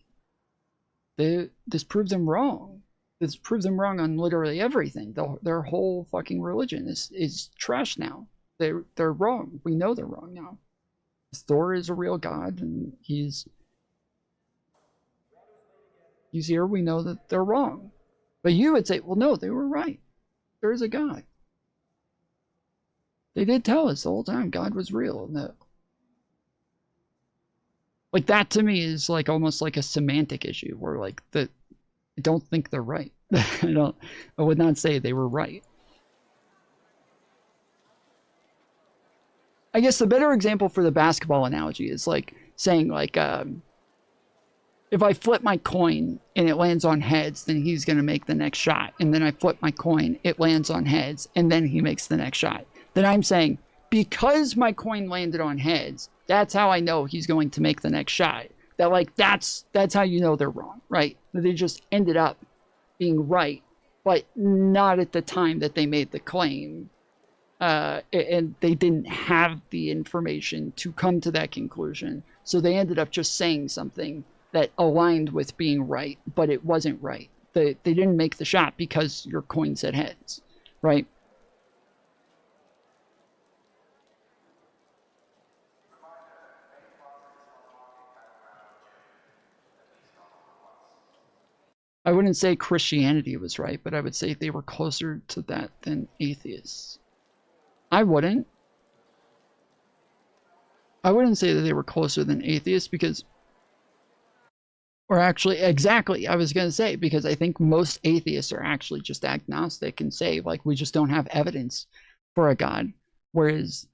This proved them wrong. This proves them wrong on literally everything. Their whole fucking religion is trash now. They're wrong. We know they're wrong now. Thor is a real god, and he's here. We know that they're wrong. But you would say, well, no, they were right. There is a God. They did tell us the whole time God was real. And that, like, that to me is like almost like a semantic issue where like I don't think they're right. I would not say they were right. I guess the better example for the basketball analogy is like saying like if I flip my coin and it lands on heads, then he's going to make the next shot. And then I flip my coin, it lands on heads, and then he makes the next shot. Then I'm saying, because my coin landed on heads, that's how I know he's going to make the next shot. That like that's how you know they're wrong, right? That they just ended up being right, but not at the time that they made the claim. And they didn't have the information to come to that conclusion. So they ended up just saying something that aligned with being right, but it wasn't right. They didn't make the shot because your coin said heads, right? I wouldn't say Christianity was right, but I would say they were closer to that than atheists. I wouldn't say that they were closer than atheists because, or actually, exactly, I was going to say, because I think most atheists are actually just agnostic and say, like, we just don't have evidence for a God, whereas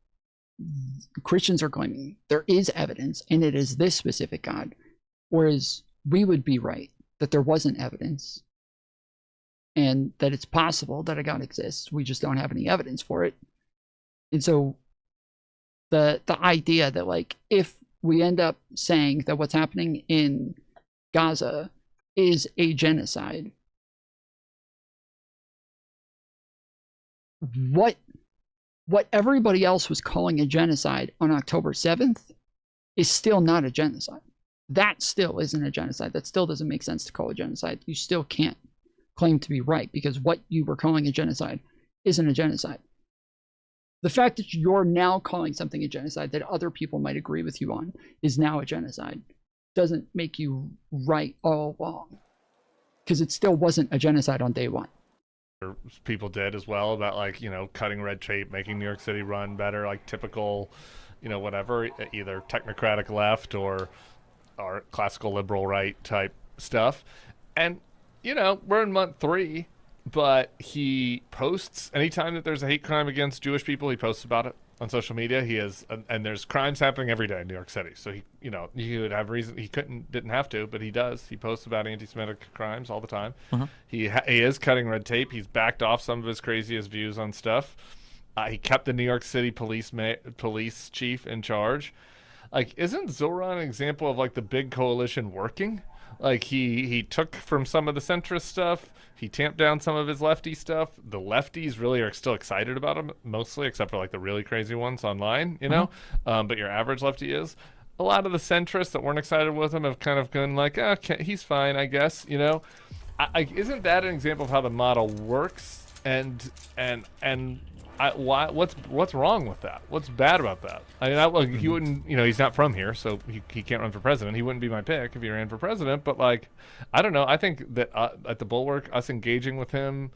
Christians are claiming there is evidence and it is this specific God, whereas we would be right that there wasn't evidence and that it's possible that a God exists. We just don't have any evidence for it. And so the idea that like if we end up saying that what's happening in Gaza is a genocide, what everybody else was calling a genocide on October 7th is still not a genocide. That still isn't a genocide. That still doesn't make sense to call a genocide. You still can't claim to be right because what you were calling a genocide isn't a genocide. The fact that you're now calling something a genocide that other people might agree with you on is now a genocide doesn't make you right all along, because it still wasn't a genocide on day one. People did as well about like, you know, cutting red tape, making New York City run better, like typical, you know, whatever, either technocratic left or classical liberal right type stuff. And, you know, we're in month 3. But he posts anytime that there's a hate crime against Jewish people, he posts about it on social media. He is, and there's crimes happening every day in New York City. So he, you know, he would have reason, he didn't have to, but he does. He posts about anti-Semitic crimes all the time. He is cutting red tape. He's backed off some of his craziest views on stuff. He kept the New York City police chief in charge. Like, isn't Zoran an example of like the big coalition working? Like he took from some of the centrist stuff. He tamped down some of his lefty stuff. The lefties really are still excited about him, mostly, except for like the really crazy ones online, you know. But your average lefty is. A lot of the centrists that weren't excited with him have kind of gone like, okay, he's fine, I guess, you know. Isn't that an example of how the model works? What's wrong with that? What's bad about that? I mean, he wouldn't, you know, he's not from here, so he can't run for president. He wouldn't be my pick if he ran for president. But like, I don't know. I think that at the Bulwark, us engaging with him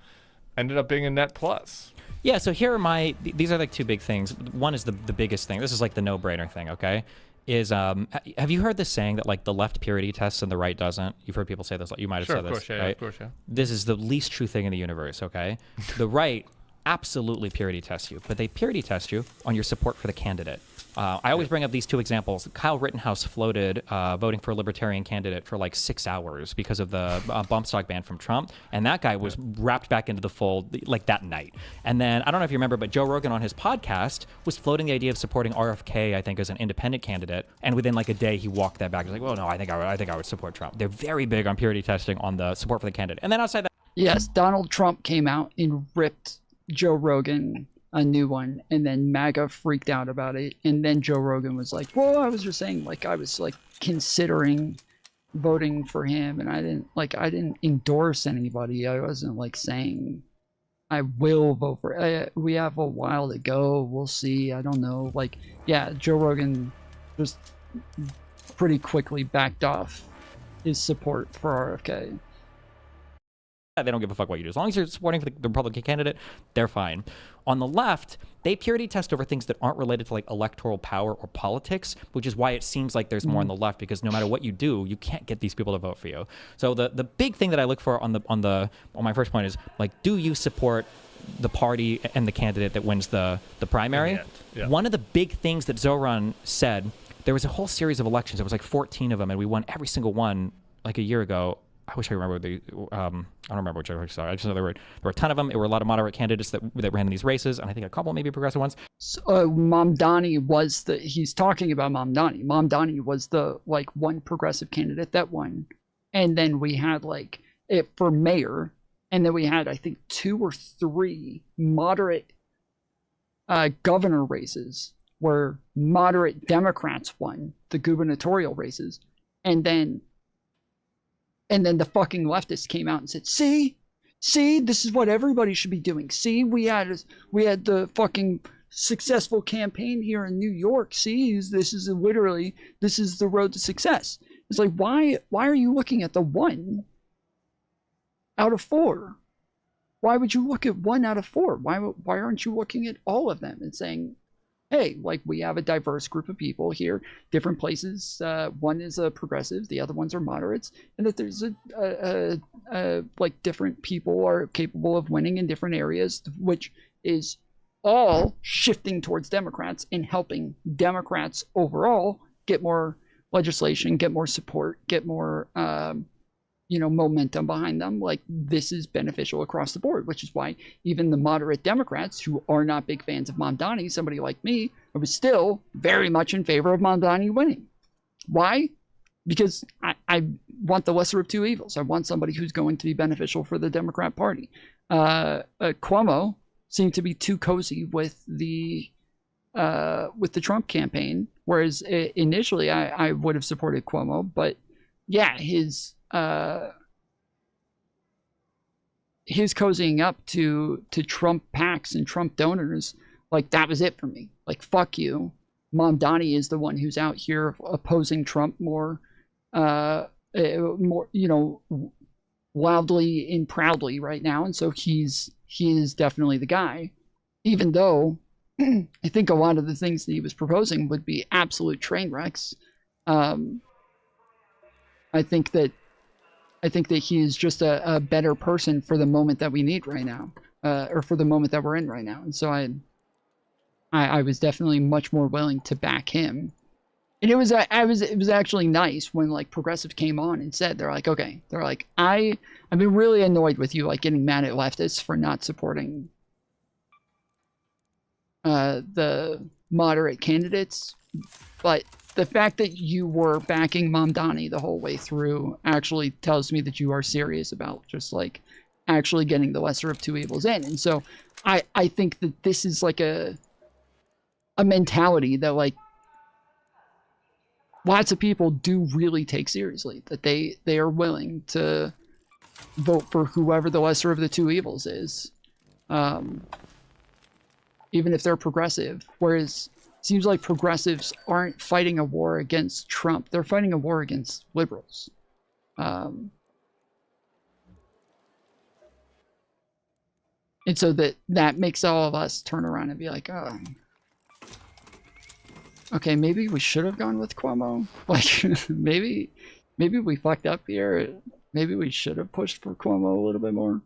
ended up being a net plus. Yeah. So here are these are like two big things. One is the biggest thing. This is like the no-brainer thing. Okay. Is have you heard this saying that like the left purity tests and the right doesn't? You've heard people say this. You might have said this. Course, yeah, right? Of course, yeah. This is the least true thing in the universe. Okay. The right absolutely purity test you, but they purity test you on your support for the candidate. I always bring up these two examples. Kyle Rittenhouse floated voting for a libertarian candidate for like 6 hours because of the bump stock ban from Trump, and that guy was wrapped back into the fold like that night. And then I don't know if you remember, but Joe Rogan on his podcast was floating the idea of supporting RFK, I think, as an independent candidate, and within like a day he walked that back. He's like, well, no, I think I would support Trump. They're very big on purity testing on the support for the candidate. And then outside that, yes, Donald Trump came out and ripped Joe Rogan a new one, and then MAGA freaked out about it, and then Joe Rogan was like, well, I was just saying, like, I was like considering voting for him, and I didn't endorse anybody. I wasn't like saying I will vote for we have a while to go, we'll see, I don't know. Like, yeah, Joe Rogan just pretty quickly backed off his support for RFK. They don't give a fuck what you do. As long as you're supporting for the Republican candidate, they're fine. On the left, they purity test over things that aren't related to like electoral power or politics, which is why it seems like there's more on the left, because no matter what you do, you can't get these people to vote for you. So the big thing that I look for on my first point is like, do you support the party and the candidate that wins the primary? Yeah. One of the big things that Zoran said, there was a whole series of elections. It was like 14 of them, and we won every single one like a year ago. I wish I remember I don't remember which elections are. I just know there were a ton of them. There were a lot of moderate candidates that ran in these races, and I think a couple maybe progressive ones. So, Mamdani was he's talking about Mamdani. Mamdani was the like one progressive candidate that won. And then we had like it for mayor, and then we had I think 2 or 3 moderate governor races where moderate Democrats won the gubernatorial races. And then the fucking leftists came out and said, see, this is what everybody should be doing. See, we had the fucking successful campaign here in New York. See, this is the road to success. It's like, why are you looking at the 1 out of 4? Why would you look at 1 out of 4? Why aren't you looking at all of them and saying, hey, like, we have a diverse group of people here, different places. One is a progressive, the other ones are moderates, and that there's like different people are capable of winning in different areas, which is all shifting towards Democrats and helping Democrats overall get more legislation, get more support, get more momentum behind them. Like, this is beneficial across the board, which is why even the moderate Democrats who are not big fans of Mamdani, somebody like me, I was still very much in favor of Mamdani winning. Why? Because I want the lesser of two evils. I want somebody who's going to be beneficial for the Democrat Party. Cuomo seemed to be too cozy with the Trump campaign, whereas initially I would have supported Cuomo, but yeah, his cozying up to Trump PACs and Trump donors, like, that was it for me. Like, fuck you. Mamdani is the one who's out here opposing Trump more, loudly and proudly right now, and so he is definitely the guy. Even though I think a lot of the things that he was proposing would be absolute train wrecks. I think that he is just a better person for the moment that we need right now, or for the moment that we're in right now. And so I was definitely much more willing to back him. And it was actually nice when like progressives came on and said, they're like, okay, they're like, I've been really annoyed with you, like getting mad at leftists for not supporting the moderate candidates, but the fact that you were backing Mamdani the whole way through actually tells me that you are serious about just like actually getting the lesser of two evils in. And so I think that this is like a mentality that like lots of people do really take seriously, that they are willing to vote for whoever the lesser of the two evils is, even if they're progressive. Whereas it seems like progressives aren't fighting a war against Trump, they're fighting a war against liberals. And so that makes all of us turn around and be like, oh, okay, maybe we should have gone with Cuomo. Like, maybe we fucked up here. Maybe we should have pushed for Cuomo a little bit more.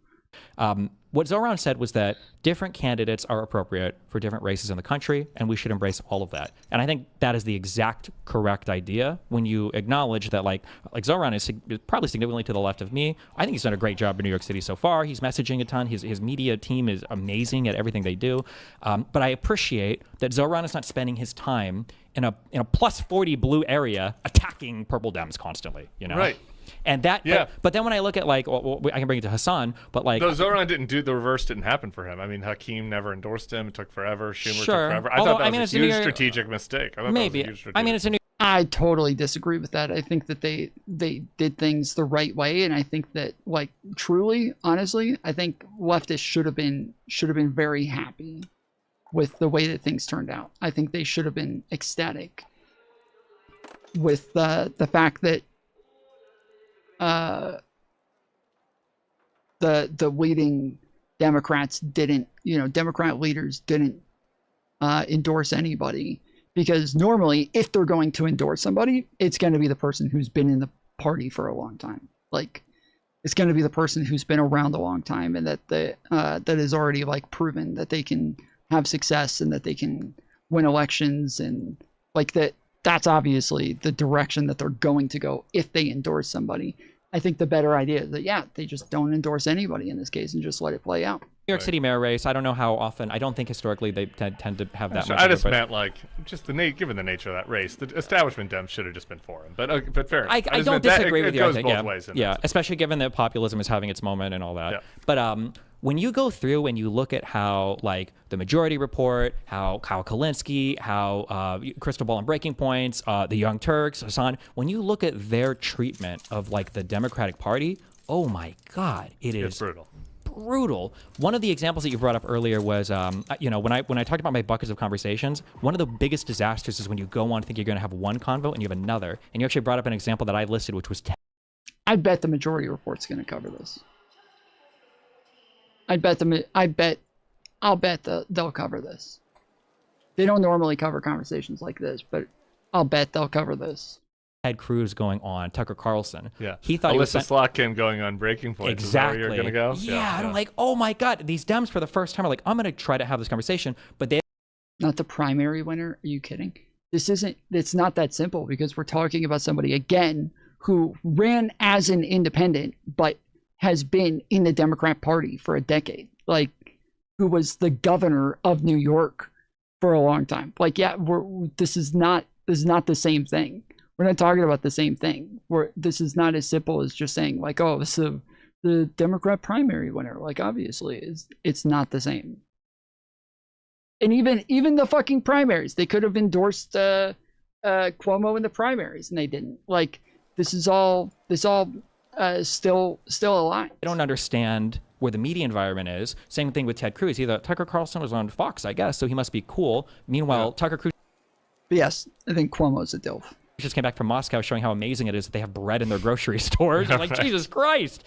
What Zoran said was that different candidates are appropriate for different races in the country, and we should embrace all of that. And I think that is the exact correct idea when you acknowledge that, like Zoran is probably significantly to the left of me. I think he's done a great job in New York City so far. He's messaging a ton. His media team is amazing at everything they do. But I appreciate that Zoran is not spending his time in a plus 40 blue area attacking purple Dems constantly, you know? Right. And that, but then when I look at like, well, I can bring it to Hassan, but like, though Zoran didn't do the reverse, didn't happen for him. I mean, Hakeem never endorsed him. It took forever. Schumer took forever. I thought that was a huge strategic mistake. I totally disagree with that. I think that they did things the right way, and I think that, like, truly, honestly, I think leftists should have been very happy with the way that things turned out. I think they should have been ecstatic with the fact that the leading Democrats didn't, Democrat leaders didn't endorse anybody, because normally if they're going to endorse somebody, it's going to be the person who's been in the party for a long time. Like, it's going to be the person who's been around a long time, and that is already like proven that they can have success and that they can win elections, and like that's obviously the direction that they're going to go if they endorse somebody. I think the better idea is that, they just don't endorse anybody in this case and just let it play out. New York City mayor race, I don't know how often. I don't think historically they tend to have that much. I just meant like just given the nature of that race, the establishment Dems should have just been for him. But fair enough. I don't disagree with you. It goes both ways. Especially given that populism is having its moment and all that. Yeah. But when you go through and you look at how like the Majority Report, how Kyle Kalinske, how Crystal Ball and Breaking Points, the Young Turks, Hassan, when you look at their treatment of like the Democratic Party, oh my God, it's brutal. Brutal. One of the examples that you brought up earlier was, when I talked about my buckets of conversations, one of the biggest disasters is when you go on to think you're going to have one convo and you have another. And you actually brought up an example that I listed, which was 10. I bet the Majority Report's going to cover this. I'll bet they'll cover this. They don't normally cover conversations like this, but I'll bet they'll cover this. Ted Cruz going on Tucker Carlson. Yeah. He thought Alyssa Slotkin going on Breaking Points. Exactly. Is that where you're going to go? Yeah. And I'm like, oh my God, these Dems for the first time are like, I'm going to try to have this conversation, but they. Not the primary winner? Are you kidding? It's not that simple, because we're talking about somebody, again, who ran as an independent, but has been in the Democrat Party for a decade. Like, who was the governor of New York for a long time. Like, yeah, this is not the same thing. We're not talking about the same thing. This is not as simple as just saying like, oh, this is the Democrat primary winner. Like, obviously, it's not the same. And even the fucking primaries, they could have endorsed Cuomo in the primaries, and they didn't. Like, this all still alive. I don't understand where the media environment is. Same thing with Ted Cruz. Either Tucker Carlson was on Fox, I guess, so he must be cool. Meanwhile, Tucker Cruz. But yes, I think Cuomo's a dilf. Just came back from Moscow showing how amazing it is that they have bread in their grocery stores. I'm like, Jesus Christ.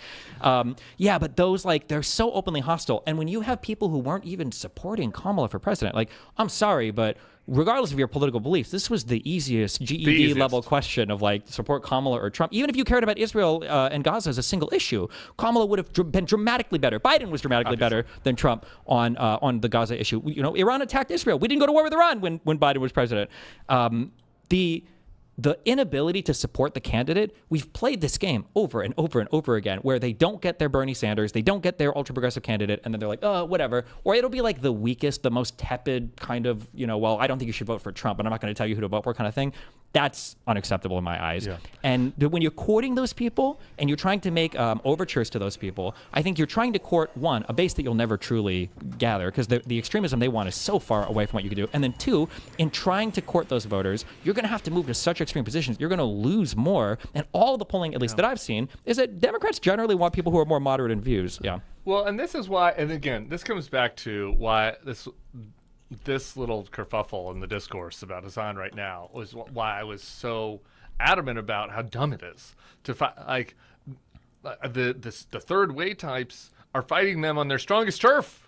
Yeah, but those, like, they're so openly hostile. And when you have people who weren't even supporting Kamala for president, like, I'm sorry, but regardless of your political beliefs, this was the easiest GED level question of like support Kamala or Trump. Even if you cared about Israel and Gaza as a single issue, Kamala would have been dramatically better. Biden was dramatically better than Trump on the Gaza issue. Iran attacked Israel. We didn't go to war with Iran when Biden was president. The inability to support the candidate, we've played this game over and over and over again, where they don't get their Bernie Sanders, they don't get their ultra-progressive candidate, and then they're like, oh, whatever. Or it'll be like the weakest, the most tepid kind of, well, I don't think you should vote for Trump, and I'm not going to tell you who to vote for kind of thing. That's unacceptable in my eyes. Yeah. And when you're courting those people and you're trying to make overtures to those people, I think you're trying to court, one, a base that you'll never truly gather, because the extremism they want is so far away from what you can do. And then two, in trying to court those voters, you're going to have to move to such extreme positions. You're going to lose more. And all the polling, at least that I've seen, is that Democrats generally want people who are more moderate in views. Yeah. Well, and this is why, and again, this comes back to why this little kerfuffle in the discourse about Hassan right now was why I was so adamant about how dumb it is to fight. Like the third way types are fighting them on their strongest turf.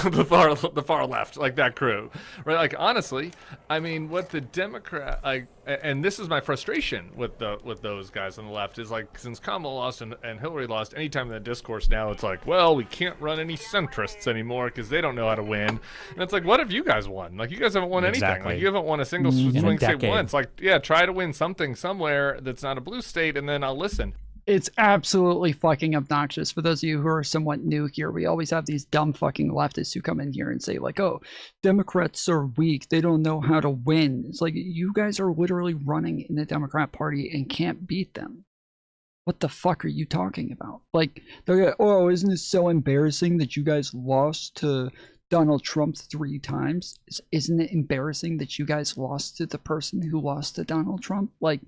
the far left, like that crew, right? Like honestly, I mean, what the Democrat, and this is my frustration with those guys on the left is like, since Kamala lost and Hillary lost, anytime in the discourse now, it's like, well, we can't run any centrists anymore because they don't know how to win. And it's like, what have you guys won? Like, you guys haven't won anything. Like, you haven't won a single swing state once. Like, yeah, try to win something somewhere that's not a blue state, and then I'll listen. It's absolutely fucking obnoxious. For those of you who are somewhat new here, we always have these dumb fucking leftists who come in here and say like, oh, Democrats are weak. They don't know how to win. It's like, you guys are literally running in the Democrat Party and can't beat them. What the fuck are you talking about? Like, they're like, oh, isn't it so embarrassing that you guys lost to Donald Trump 3 times? Isn't it embarrassing that you guys lost to the person who lost to Donald Trump? Like,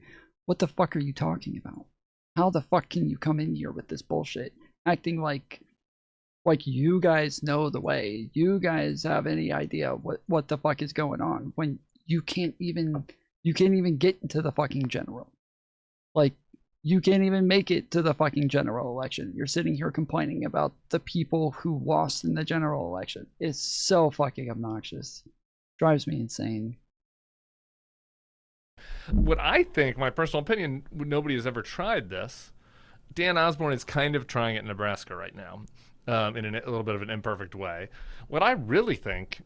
what the fuck are you talking about? How the fuck can you come in here with this bullshit, acting like you guys know the way, you guys have any idea what the fuck is going on, when you can't even get into the fucking general. Like, you can't even make it to the fucking general election. You're sitting here complaining about the people who lost in the general election. It's so fucking obnoxious. Drives me insane. What I think, my personal opinion, nobody has ever tried this. Dan Osborne is kind of trying it in Nebraska right now, in a little bit of an imperfect way. What I really think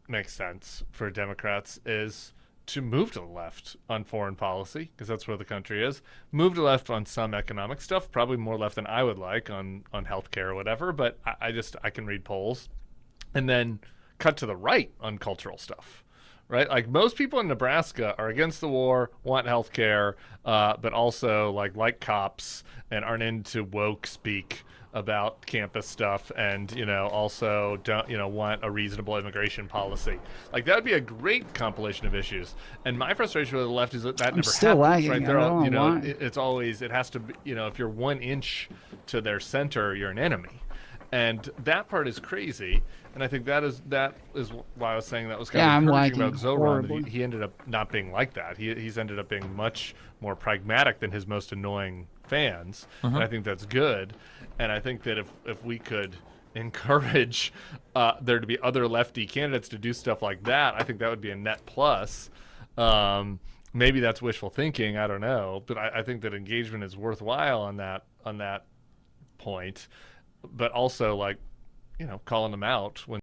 makes sense for Democrats is to move to the left on foreign policy, because that's where the country is. Move to the left on some economic stuff, probably more left than I would like on healthcare or whatever, but I can read polls. And then cut to the right on cultural stuff. Right, like most people in Nebraska are against the war, want health care, but also like cops and aren't into woke speak about campus stuff, and also don't want a reasonable immigration policy. Like, that would be a great compilation of issues. And my frustration with the left is that never still happens. lagging. Right, I don't know why. it's always, it has to be, if you're 1 inch to their center, you're an enemy. And that part is crazy, and I think that is why I was saying that was kind of encouraging about Zoran. He ended up not being like that. He's ended up being much more pragmatic than his most annoying fans, and I think that's good. And I think that if we could encourage there to be other lefty candidates to do stuff like that, I think that would be a net plus. Maybe that's wishful thinking, I don't know, but I think that engagement is worthwhile on that point. But also, calling them out when.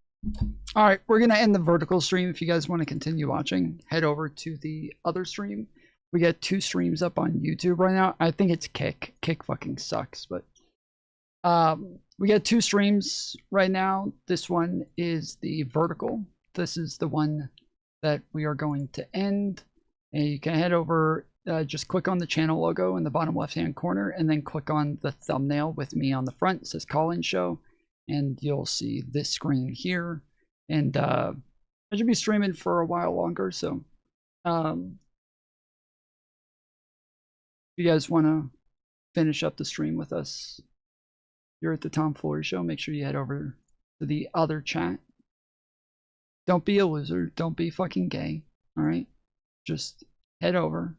All right, we're gonna end the vertical stream. If you guys want to continue watching, head over to the other stream. We got 2 streams up on YouTube right now. I think it's Kick. Kick fucking sucks, but we got 2 streams right now. This one is the vertical. This is the one that we are going to end. And you can head over. Just click on the channel logo in the bottom left hand corner, and then click on the thumbnail with me on the front. It says call-in show, and you'll see this screen here. And I should be streaming for a while longer, so if you guys want to finish up the stream with us here at the Tom Foolery Show, make sure you head over to the other chat. Don't be a loser. Don't be fucking gay. All right, just head over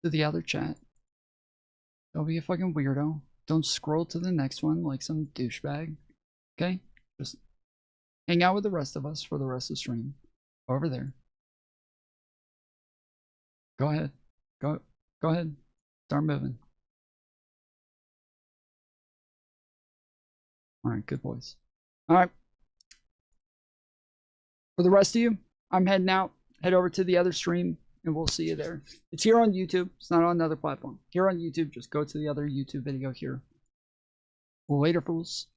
to the other chat. Don't be a fucking weirdo. Don't scroll to the next one like some douchebag. Okay? Just hang out with the rest of us for the rest of the stream. Over there. Go ahead. Go ahead. Start moving. Alright, good boys. Alright. For the rest of you, I'm heading out. Head over to the other stream, and we'll see you there. It's here on YouTube. It's not on another platform. Here on YouTube, just go to the other YouTube video here. Later, fools.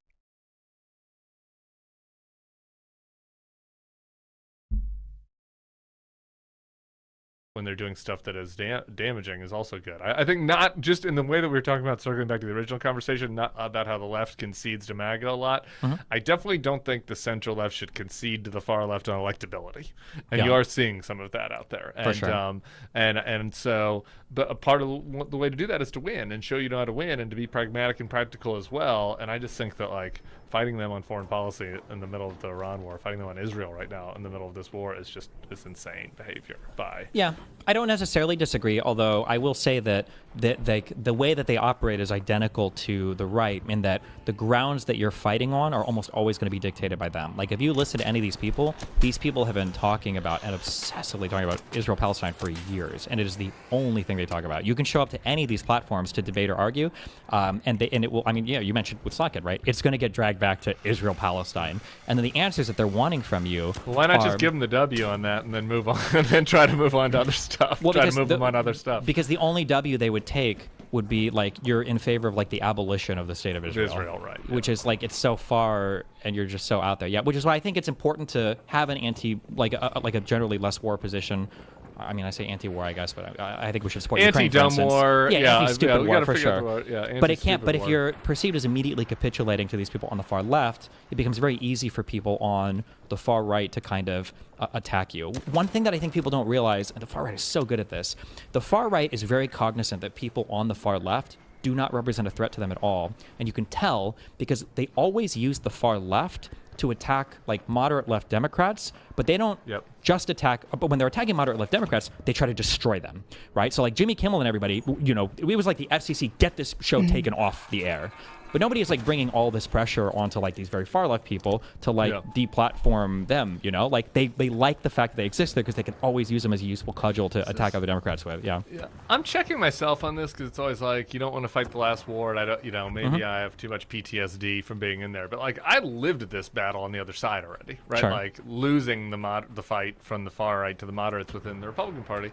when they're doing stuff that is damaging is also good. I think not just in the way that we were talking about, circling back to the original conversation, not about how the left concedes to MAGA a lot. I definitely don't think the central left should concede to the far left on electability. And you are seeing some of that out there. For sure. And so, but a part of the way to do that is to win and show you know how to win and to be pragmatic and practical as well. And I just think that, like, fighting them on foreign policy in the middle of the Iran war, fighting them on Israel right now in the middle of this war is insane behavior by. Yeah, I don't necessarily disagree, although I will say that the way that they operate is identical to the right, in that the grounds that you're fighting on are almost always going to be dictated by them. Like, if you listen to any of these people have been talking about and obsessively talking about Israel-Palestine for years, and it is the only thing they talk about. You can show up to any of these platforms to debate or argue, and it will. I mean, you mentioned with Socket, right? It's going to get dragged back to Israel-Palestine, and then the answers that they're wanting from you. Well, why not just give them the W on that and then move on, and then try to move on to other stuff? Well, try to move them on other stuff. Because the only W they would take would be like, you're in favor of like the abolition of the state of Israel. Right. Which is like, it's so far and you're just so out there. Yeah, which is why I think it's important to have an a generally less war position. I mean, I say anti-war, I guess, but I think we should support Ukraine, for instance. War. Yeah, anti-stupid war, for sure. But it can't. But if war. you're perceived as immediately capitulating to these people on the far left, it becomes very easy for people on the far right to kind of attack you. One thing that I think people don't realize, and the far right is so good at this, the far right is very cognizant that people on the far left do not represent a threat to them at all. And you can tell because they always use the far left to attack like moderate left Democrats, but they don't just attack. But when they're attacking moderate left Democrats, they try to destroy them, right? So like Jimmy Kimmel and everybody, you know, it was like the FCC, get this show taken off the air. But nobody is like bringing all this pressure onto like these very far left people to like deplatform them, you know? Like they like the fact that they exist there because they can always use them as a useful cudgel to attack other Democrats with. Yeah. I'm checking myself on this because it's always like, you don't want to fight the last war, and I don't, you know, maybe I have too much PTSD from being in there. But like, I lived this battle on the other side already, right? Sure. Like losing the fight from the far right to the moderates within the Republican Party.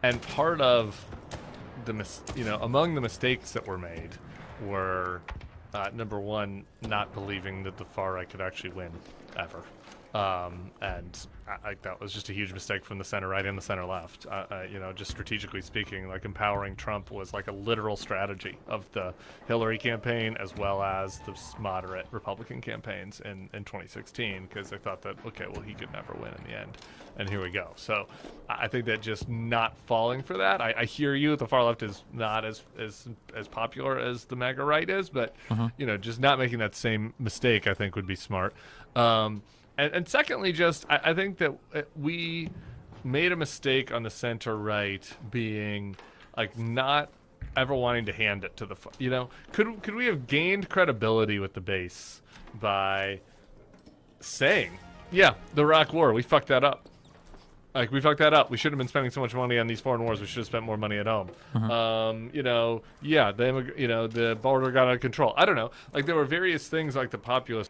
And part of among the mistakes that were made were number one, not believing that the far right could actually win ever. And that was just a huge mistake from the center right and the center left. You know, just strategically speaking, like empowering Trump was like a literal strategy of the Hillary campaign as well as the moderate Republican campaigns in 2016, because they thought that, okay, well, he could never win in the end. And here we go. So I think that just not falling for that. I hear you. The far left is not as popular as the MAGA right is, but you know, just not making that same mistake, I think, would be smart. And secondly, just I think that we made a mistake on the center right, being like not ever wanting to hand it to the, you know, could we have gained credibility with the base by saying, yeah, the Iraq War, we fucked that up. Like, we fucked that up. We shouldn't have been spending so much money on these foreign wars. We should have spent more money at home. You know, yeah, the border got out of control. I don't know. Like, there were various things like the populist.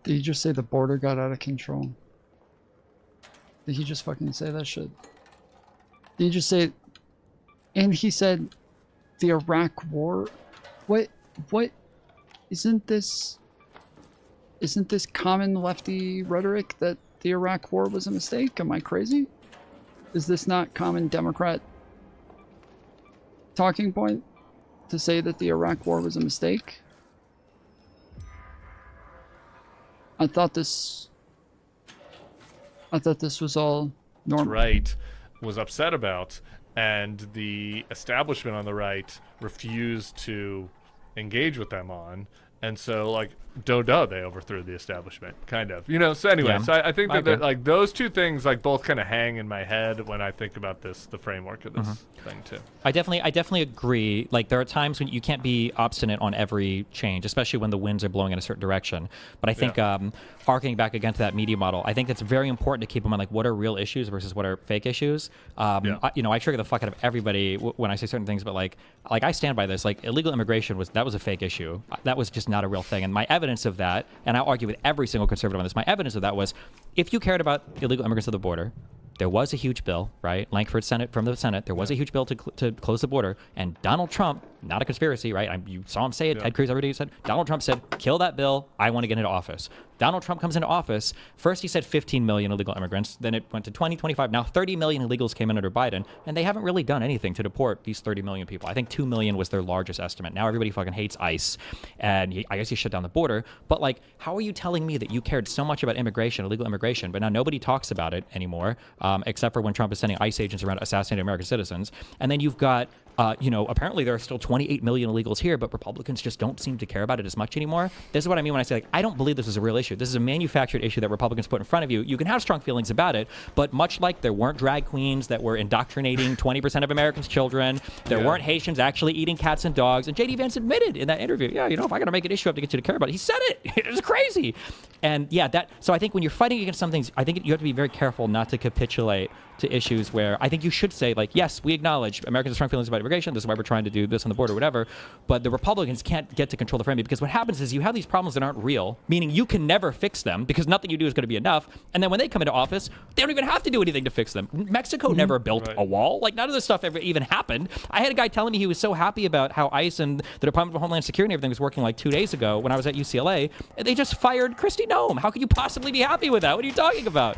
Did he just say the border got out of control? Did he just fucking say that shit? Did he just say... And he said the Iraq War? What? Isn't this common lefty rhetoric that the Iraq War was a mistake? Am I crazy? Is this not common Democrat talking point to say that the Iraq War was a mistake? I thought this was all normal. Right was upset about, and the establishment on the right refused to engage with them on. And so, like, they overthrew the establishment, kind of. You know, so anyway, so I think that like, those two things, like, both kind of hang in my head when I think about the framework of this thing, too. I definitely agree. Like, there are times when you can't be obstinate on every change, especially when the winds are blowing in a certain direction. But I think, harkening back again to that media model, I think it's very important to keep in mind, like, what are real issues versus what are fake issues. I trigger the fuck out of everybody when I say certain things, but, like I stand by this. Like, illegal immigration was a fake issue. That was just not a real thing. And my evidence of that, and I'll argue with every single conservative on this, my evidence of that was, if you cared about illegal immigrants at the border, there was a huge bill, right? Langford from the Senate, there was a huge bill to close the border, and Donald Trump, not a conspiracy, right? You saw him say it, Ted Cruz, everybody said, Donald Trump said, kill that bill, I want to get into office. Donald Trump comes into office. First, he said 15 million illegal immigrants. Then it went to 20, 25. Now 30 million illegals came in under Biden, and they haven't really done anything to deport these 30 million people. I think 2 million was their largest estimate. Now everybody fucking hates ICE, and I guess he shut down the border. But like, how are you telling me that you cared so much about immigration, illegal immigration, but now nobody talks about it anymore, except for when Trump is sending ICE agents around assassinating American citizens? And then you've got, apparently there are still 28 million illegals here, but Republicans just don't seem to care about it as much anymore. This is what I mean when I say, like, I don't believe this is a real issue. This is a manufactured issue that Republicans put in front of you. You can have strong feelings about it, but much like there weren't drag queens that were indoctrinating 20% of Americans' children, there weren't Haitians actually eating cats and dogs, and J.D. Vance admitted in that interview, if I got to make an issue, I have to get you to care about it. He said it. It was crazy. And so I think when you're fighting against some things, I think you have to be very careful not to capitulate to issues where I think you should say, like, yes, we acknowledge Americans have strong feelings about immigration. This is why we're trying to do this on the border, whatever. But the Republicans can't get to control the framing, because what happens is you have these problems that aren't real, meaning you can never fix them because nothing you do is going to be enough. And then when they come into office, they don't even have to do anything to fix them. Mexico never built a wall. Like, none of this stuff ever even happened. I had a guy telling me he was so happy about how ICE and the Department of Homeland Security and everything was working like 2 days ago when I was at UCLA. And they just fired Kristi Noem. How could you possibly be happy with that? What are you talking about?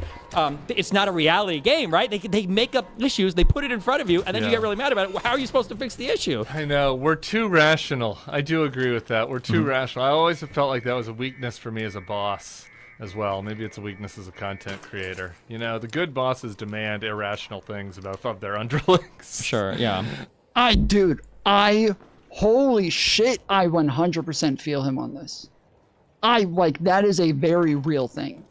It's not a reality game, right? They make up issues, they put it in front of you, and then you get really mad about it. How are you supposed to fix the issue? I know. We're too rational. I do agree with that. We're too rational. I always have felt like that was a weakness for me as a boss as well. Maybe it's a weakness as a content creator. The good bosses demand irrational things of their underlings. Sure, yeah. Holy shit, I 100% feel him on this. That is a very real thing.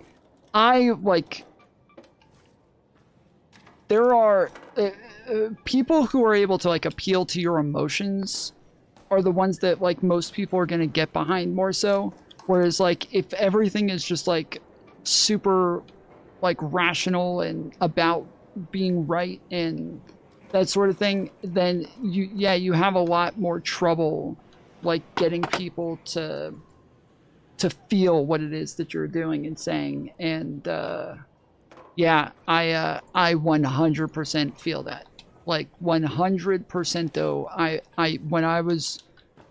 There are people who are able to appeal to your emotions are the ones that most people are going to get behind more so. Whereas if everything is just super rational and about being right and that sort of thing, then you have a lot more trouble getting people to feel what it is that you're doing and saying. And I 100% feel that. 100% though. I when I was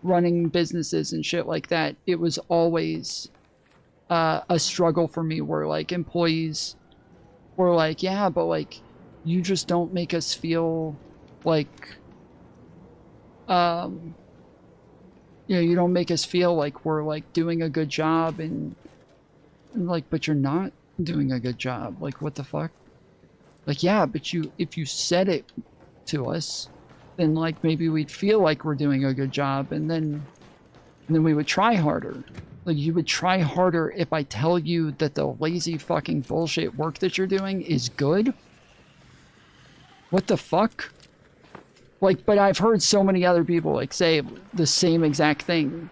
running businesses and shit like that, it was always a struggle for me where employees were yeah, but you just don't make us feel you don't make us feel like we're doing a good job and but you're not doing a good job. What the fuck? Yeah, but if you said it to us, then maybe we'd feel like we're doing a good job, and then we would try harder. You would try harder if I tell you that the lazy fucking bullshit work that you're doing is good? What the fuck? But I've heard so many other people say the same exact thing,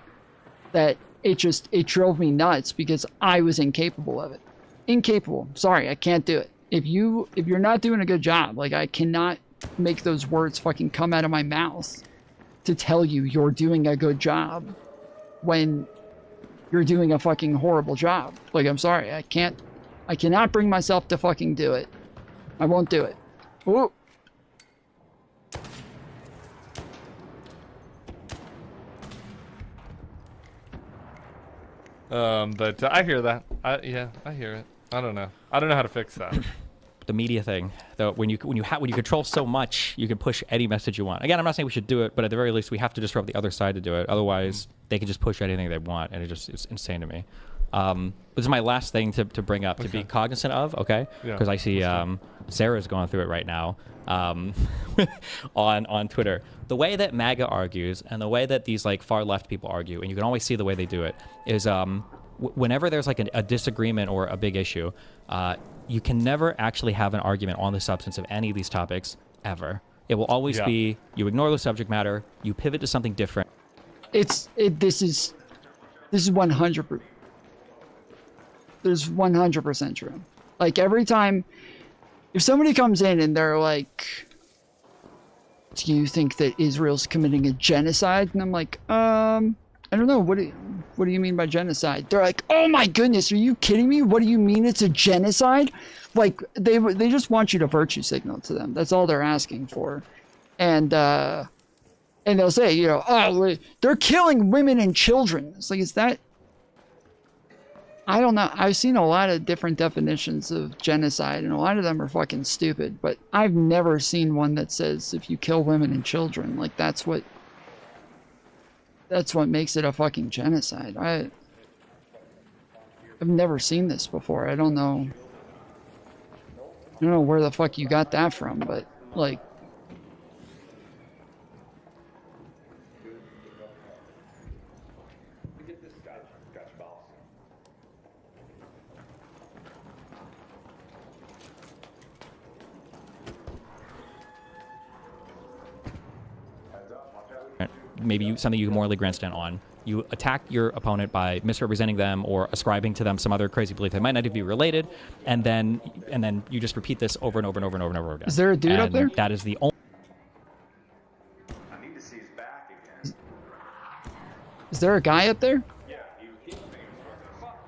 that it drove me nuts because I was incapable of it. Incapable. Sorry, I can't do it. If you're not doing a good job, I cannot make those words fucking come out of my mouth to tell you you're doing a good job when you're doing a fucking horrible job. I'm sorry, I cannot bring myself to fucking do it. I won't do it. Ooh. But I hear that. I hear it. I don't know how to fix that. The media thing, though, when you control so much, you can push any message you want. Again, I'm not saying we should do it, but at the very least, we have to disrupt the other side to do it. Otherwise, they can just push anything they want, and it's insane to me. This is my last thing to bring up, to be cognizant of, okay? Because I see Sarah's going through it right now on Twitter. The way that MAGA argues and the way that these far left people argue, and you can always see the way they do it, is whenever there's a disagreement or a big issue, you can never actually have an argument on the substance of any of these topics ever. It will always be, you ignore the subject matter, you pivot to something different. This is 100%. There's 100% true. Every time, if somebody comes in and they're do you think that Israel's committing a genocide? And I'm I don't know. What do you mean by genocide? They're oh my goodness, are you kidding me? What do you mean it's a genocide? They just want you to virtue signal to them. That's all they're asking for. And they'll say, oh, they're killing women and children. It's is that? I don't know. I've seen a lot of different definitions of genocide, and a lot of them are fucking stupid. But I've never seen one that says if you kill women and children, like that's what makes it a fucking genocide. I've never seen this before. I don't know where the fuck you got that from, but like. Maybe something you can morally grandstand on. You attack your opponent by misrepresenting them or ascribing to them some other crazy belief that might not even be related, and then you just repeat this over and over and over and over and over again. Is there a dude up there? That is the only. I need to see his back again. Is there a guy up there? Yeah, he was saying fuck.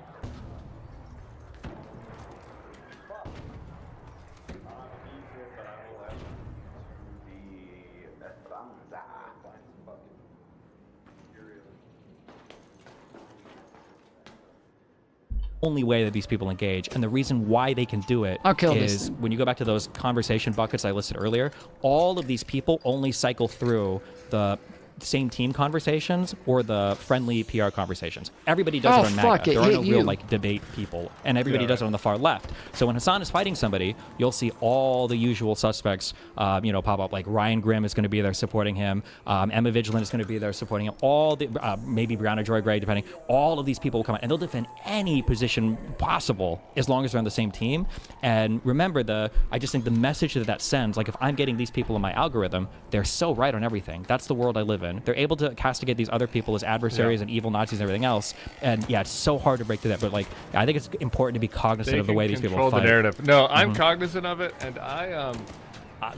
Only way that these people engage, and the reason why they can do it is when you go back to those conversation buckets I listed earlier, all of these people only cycle through the same team conversations or the friendly PR conversations. Everybody does it on MAGA. There are no real like debate people, and everybody does it on the far left. So when Hassan is fighting somebody, you'll see all the usual suspects, pop up. Like Ryan Grimm is going to be there supporting him. Emma Vigilant is going to be there supporting him. All the maybe Brianna Joy Gray, depending. All of these people will come out, and they'll defend any position possible as long as they're on the same team. And remember, I just think the message that sends, like if I'm getting these people in my algorithm, they're so right on everything. That's the world I live in. They're able to castigate these other people as adversaries and evil Nazis and everything else. And yeah, it's so hard to break through that. But like, I think it's important to be cognizant of the way these people fight. Control the narrative. No, I'm cognizant of it, and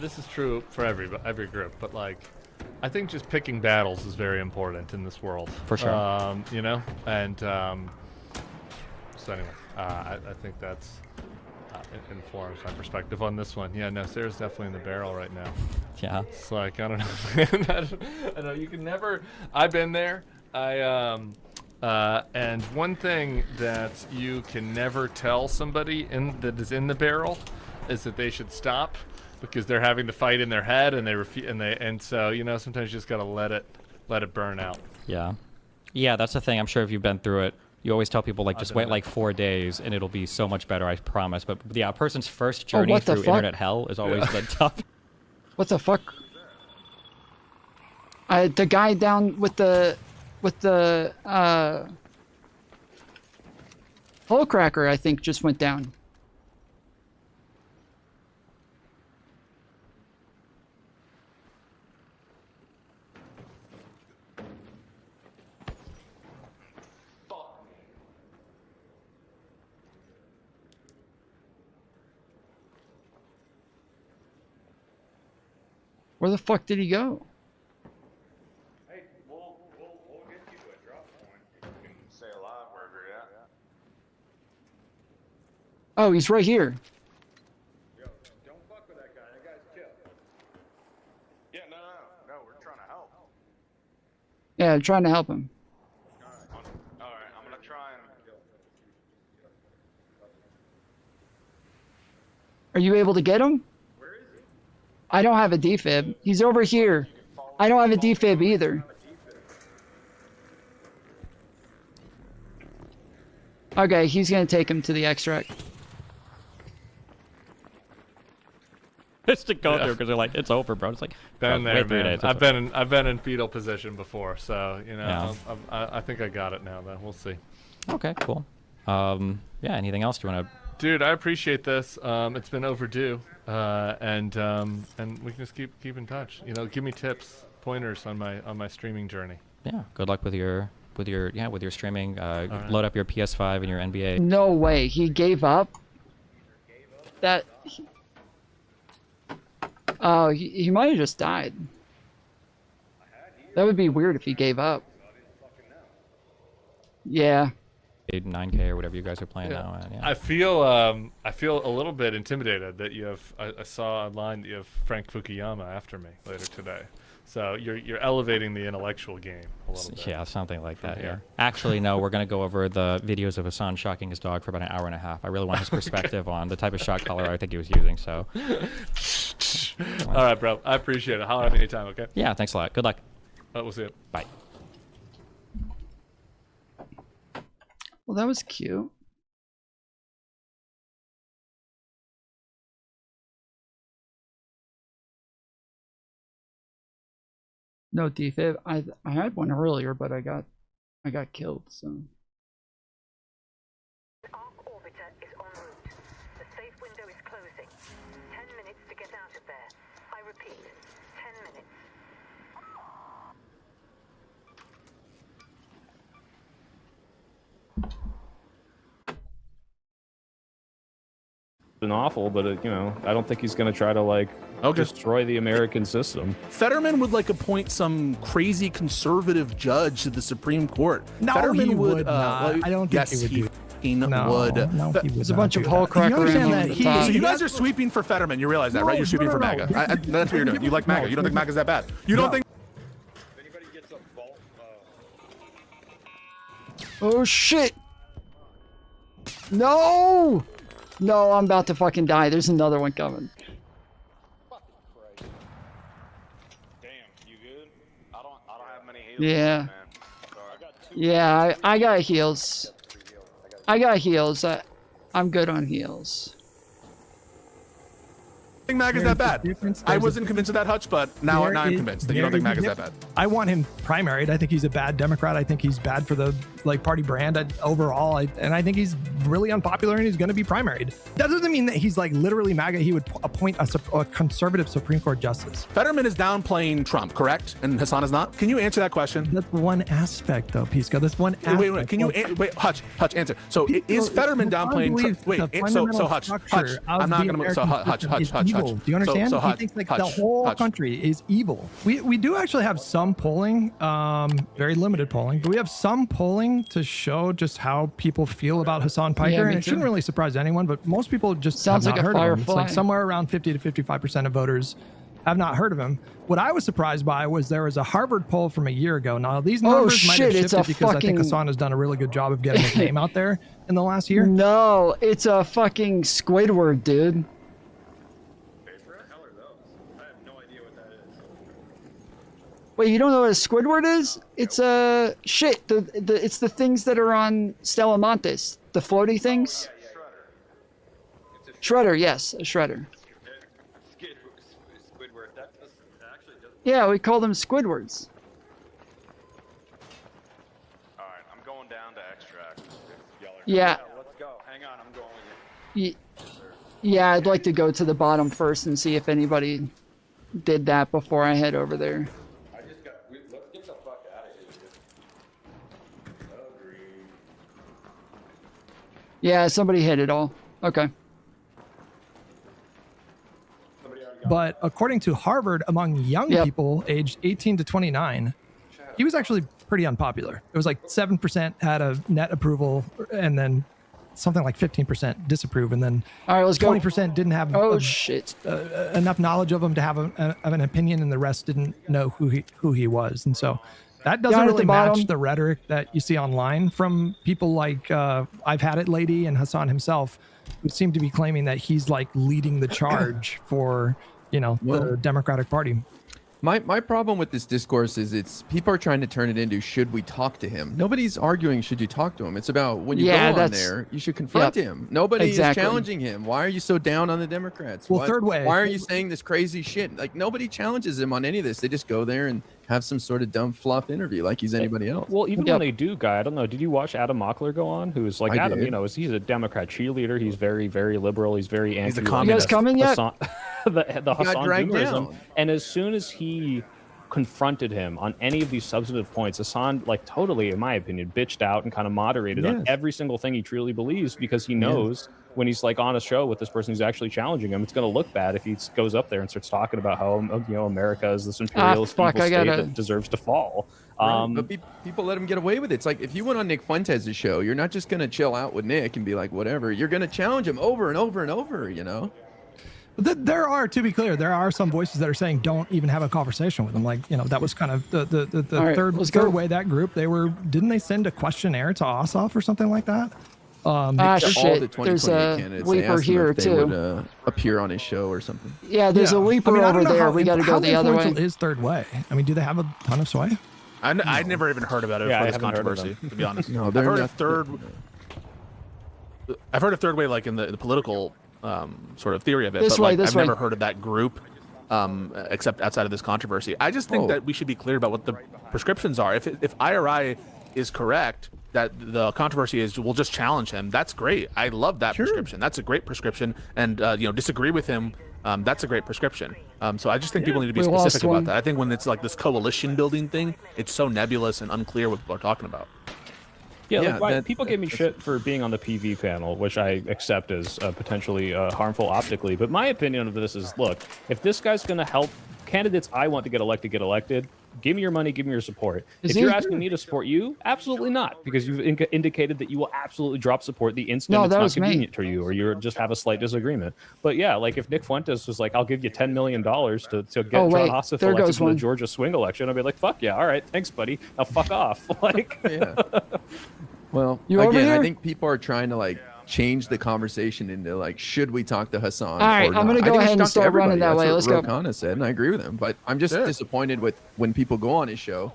this is true for every group. But like, I think just picking battles is very important in this world. For sure. And so anyway, I think that's. Informs my perspective on this one. Yeah, no, Sarah's definitely in the barrel right now. Yeah. It's like, I don't know. I don't know. You can never. I've been there. And one thing that you can never tell somebody that is in the barrel is that they should stop because they're having to fight in their head and so sometimes you just gotta let it burn out. Yeah, that's the thing. I'm sure if you've been through it. You always tell people, like, just wait like 4 days and it'll be so much better, I promise. But yeah, a person's first journey through internet hell is always the tough. What the fuck? The guy down with the hole cracker, I think, just went down. Where the fuck did he go? Hey, we'll get you to a drop point. You can say a live wherever you're at. Oh, he's right here. Yo, don't fuck with that guy. That guy's killed. Yeah, no, we're trying to help. Yeah, I'm trying to help him. All right, I'm gonna try and. Are you able to get him? I don't have a defib. He's over here. I don't have a defib either. Okay, he's gonna take him to the extract. Just to go through because they're like, it's over, bro. It's like, been there, wait 3 man. days. I've been in fetal position before, so I think I got it now. Though we'll see. Okay, cool. Anything else you want to? Dude, I appreciate this. It's been overdue, and we can just keep in touch. Give me tips, pointers on my streaming journey. Yeah, good luck with your streaming. Load up your PS5 and your NBA. No way, he gave up. That. Oh, he might have just died. That would be weird if he gave up. Yeah. 9K or whatever you guys are playing now. I feel a little bit intimidated that you have. I saw online that you have Frank Fukuyama after me later today. So you're elevating the intellectual game a little bit. Yeah, something like that. here. Yeah. Actually, no. We're gonna go over the videos of Hassan shocking his dog for about an hour and a half. I really want his perspective on the type of shock collar I think he was using. So. All right, bro. I appreciate it. Holler at me anytime. Okay. Yeah. Thanks a lot. Good luck. We'll see you. Bye. Well, that was cute. No defib. I had one earlier, but I got killed. So. Arc orbiter is en route. The safe window is closing. 10 minutes to get out of there. I repeat, 10 minutes. Been awful, but you know, I don't think he's going to try to like destroy the American system. Fetterman would like appoint some crazy conservative judge to the Supreme Court. No, Fetterman he would not. I don't think yes, he would. Would. No, he would. There's a bunch of hole crackers. So you guys are sweeping for Fetterman. You realize that, right? You're sweeping for MAGA. That's what you're doing. You like MAGA. You don't think MAGA's that bad. You don't think. Oh shit! No! No, I'm about to fucking die. There's another one coming. Damn, you good? I don't have many heals. Yeah. Yeah, I got heals. I got heals. I'm good on heals. I think MAGA's that bad. I wasn't convinced of that, Hutch, but now I'm convinced that you don't think MAGA's that bad. I want him primaried. I think he's a bad Democrat. I think he's bad for the party brand overall. And I think he's really unpopular and he's going to be primaried. That doesn't mean that he's like literally MAGA. He would appoint a conservative Supreme Court justice. Fetterman is downplaying Trump, correct? And Hassan is not? Can you answer that question? That's one aspect, though, Pisco. That's one aspect. Wait. Can you wait, Hutch, answer. So is Fetterman downplaying Trump? Wait, so Hutch, I'm not going to. So Hutch. Do you understand? So he thinks like the whole country is evil. We do actually have some polling, very limited polling, but we have some polling to show just how people feel about Hassan Piker, and it shouldn't really surprise anyone. But most people just sounds have like not a heard of him. It's firefly. like somewhere around 50 to 55% of voters have not heard of him. What I was surprised by was there was a Harvard poll from a year ago. Now these numbers might have shifted because I think Hassan has done a really good job of getting his name out there in the last year. No, it's a fucking Squidward, dude. Wait, you don't know what a Squidward is? It's a shit. It's the things that are on Stella Montes, the floaty things. Shredder, yes, a shredder. Yeah, we call them Squidwards. All right, I'm going down to extract. Yeah. Let's go. Hang on, I'm going with you. Yeah, I'd like to go to the bottom first and see if anybody did that before I head over there. Let's get the fuck out of here. Yeah, somebody hit it all. Okay. But according to Harvard, among young people aged 18 to 29, he was actually pretty unpopular. It was like 7% had a net approval, and then something like 15% disapprove, and then all right, let's 20% didn't have enough knowledge of him to have an opinion, and the rest didn't know who he was. And so that doesn't really match the rhetoric that you see online from people like I've Had It Lady and Hassan himself, who seem to be claiming that he's like leading the charge for the Democratic Party. My problem with this discourse is people are trying to turn it into should we talk to him? Nobody's arguing should you talk to him. It's about when you go on there, you should confront him. Nobody is challenging him. Why are you so down on the Democrats? Well, third way. Why are you saying this crazy shit? Like nobody challenges him on any of this. They just go there and have some sort of dumb fluff interview like he's anybody else. Well, even when they do, Guy, I don't know. Did you watch Adam Mockler go on? Who's like Adam, he's a Democrat cheerleader. He's very, very liberal. He's very anti. He's a communist. You guys coming yet? The Hassan Doomerism. And as soon as he confronted him on any of these substantive points, Hassan, like totally, in my opinion, bitched out and kind of moderated on every single thing he truly believes, because he knows when he's like on a show with this person who's actually challenging him, it's going to look bad if he goes up there and starts talking about how America is this imperialist evil state that deserves to fall. But people let him get away with it. It's like if you went on Nick Fuentes' show, you're not just going to chill out with Nick and be like whatever. You're going to challenge him over and over and over. There are, to be clear, there are some voices that are saying don't even have a conversation with them. Like, you know, that was kind of the right, third way that group, didn't they send a questionnaire to Ossoff or something like that? Shit. All the 2028 There's a candidates, they leaper asked them here if they too. would appear on his show or something. Yeah, there's a leaper over there. We got to go the other way. Is third way? I mean, do they have a ton of sway? I'd never even heard about it Yeah, before I this haven't heard of controversy, them. to be honest. No, I've they're heard not- of third. I've heard of third way, like in the political sort of theory of it, This but way, like, this I've way. never heard of that group, except outside of this controversy. I just think that we should be clear about what the prescriptions are. If IRI is correct, that the controversy is we'll just challenge him. That's great. I love that prescription. That's a great prescription. And disagree with him. That's a great prescription. So I just think people need to be specific about that. I think when it's like this coalition building thing, it's so nebulous and unclear what people are talking about. Yeah, like, people gave me shit for being on the PV panel, which I accept as potentially harmful optically. But my opinion of this is, look, if this guy's going to help candidates I want to get elected, give me your money, give me your support. If you're asking me to support you, absolutely not, because you've indicated that you will absolutely drop support the instant it's not convenient to you, or you just have a slight disagreement. But yeah, like if Nick Fuentes was like, I'll give you $10 million to get John Ossoff elected to the Georgia swing election, I'd be like, fuck yeah, all right, thanks, buddy. Now fuck off. Like, yeah. Well, You over again, I here? think people are trying to like change the conversation into like, should we talk to Hassan? All right, or I'm not? gonna I go think we ahead should and talk to start running everybody. that That's way. what Let's go. Rokana said, and I agree with him. But I'm just disappointed with when people go on his show.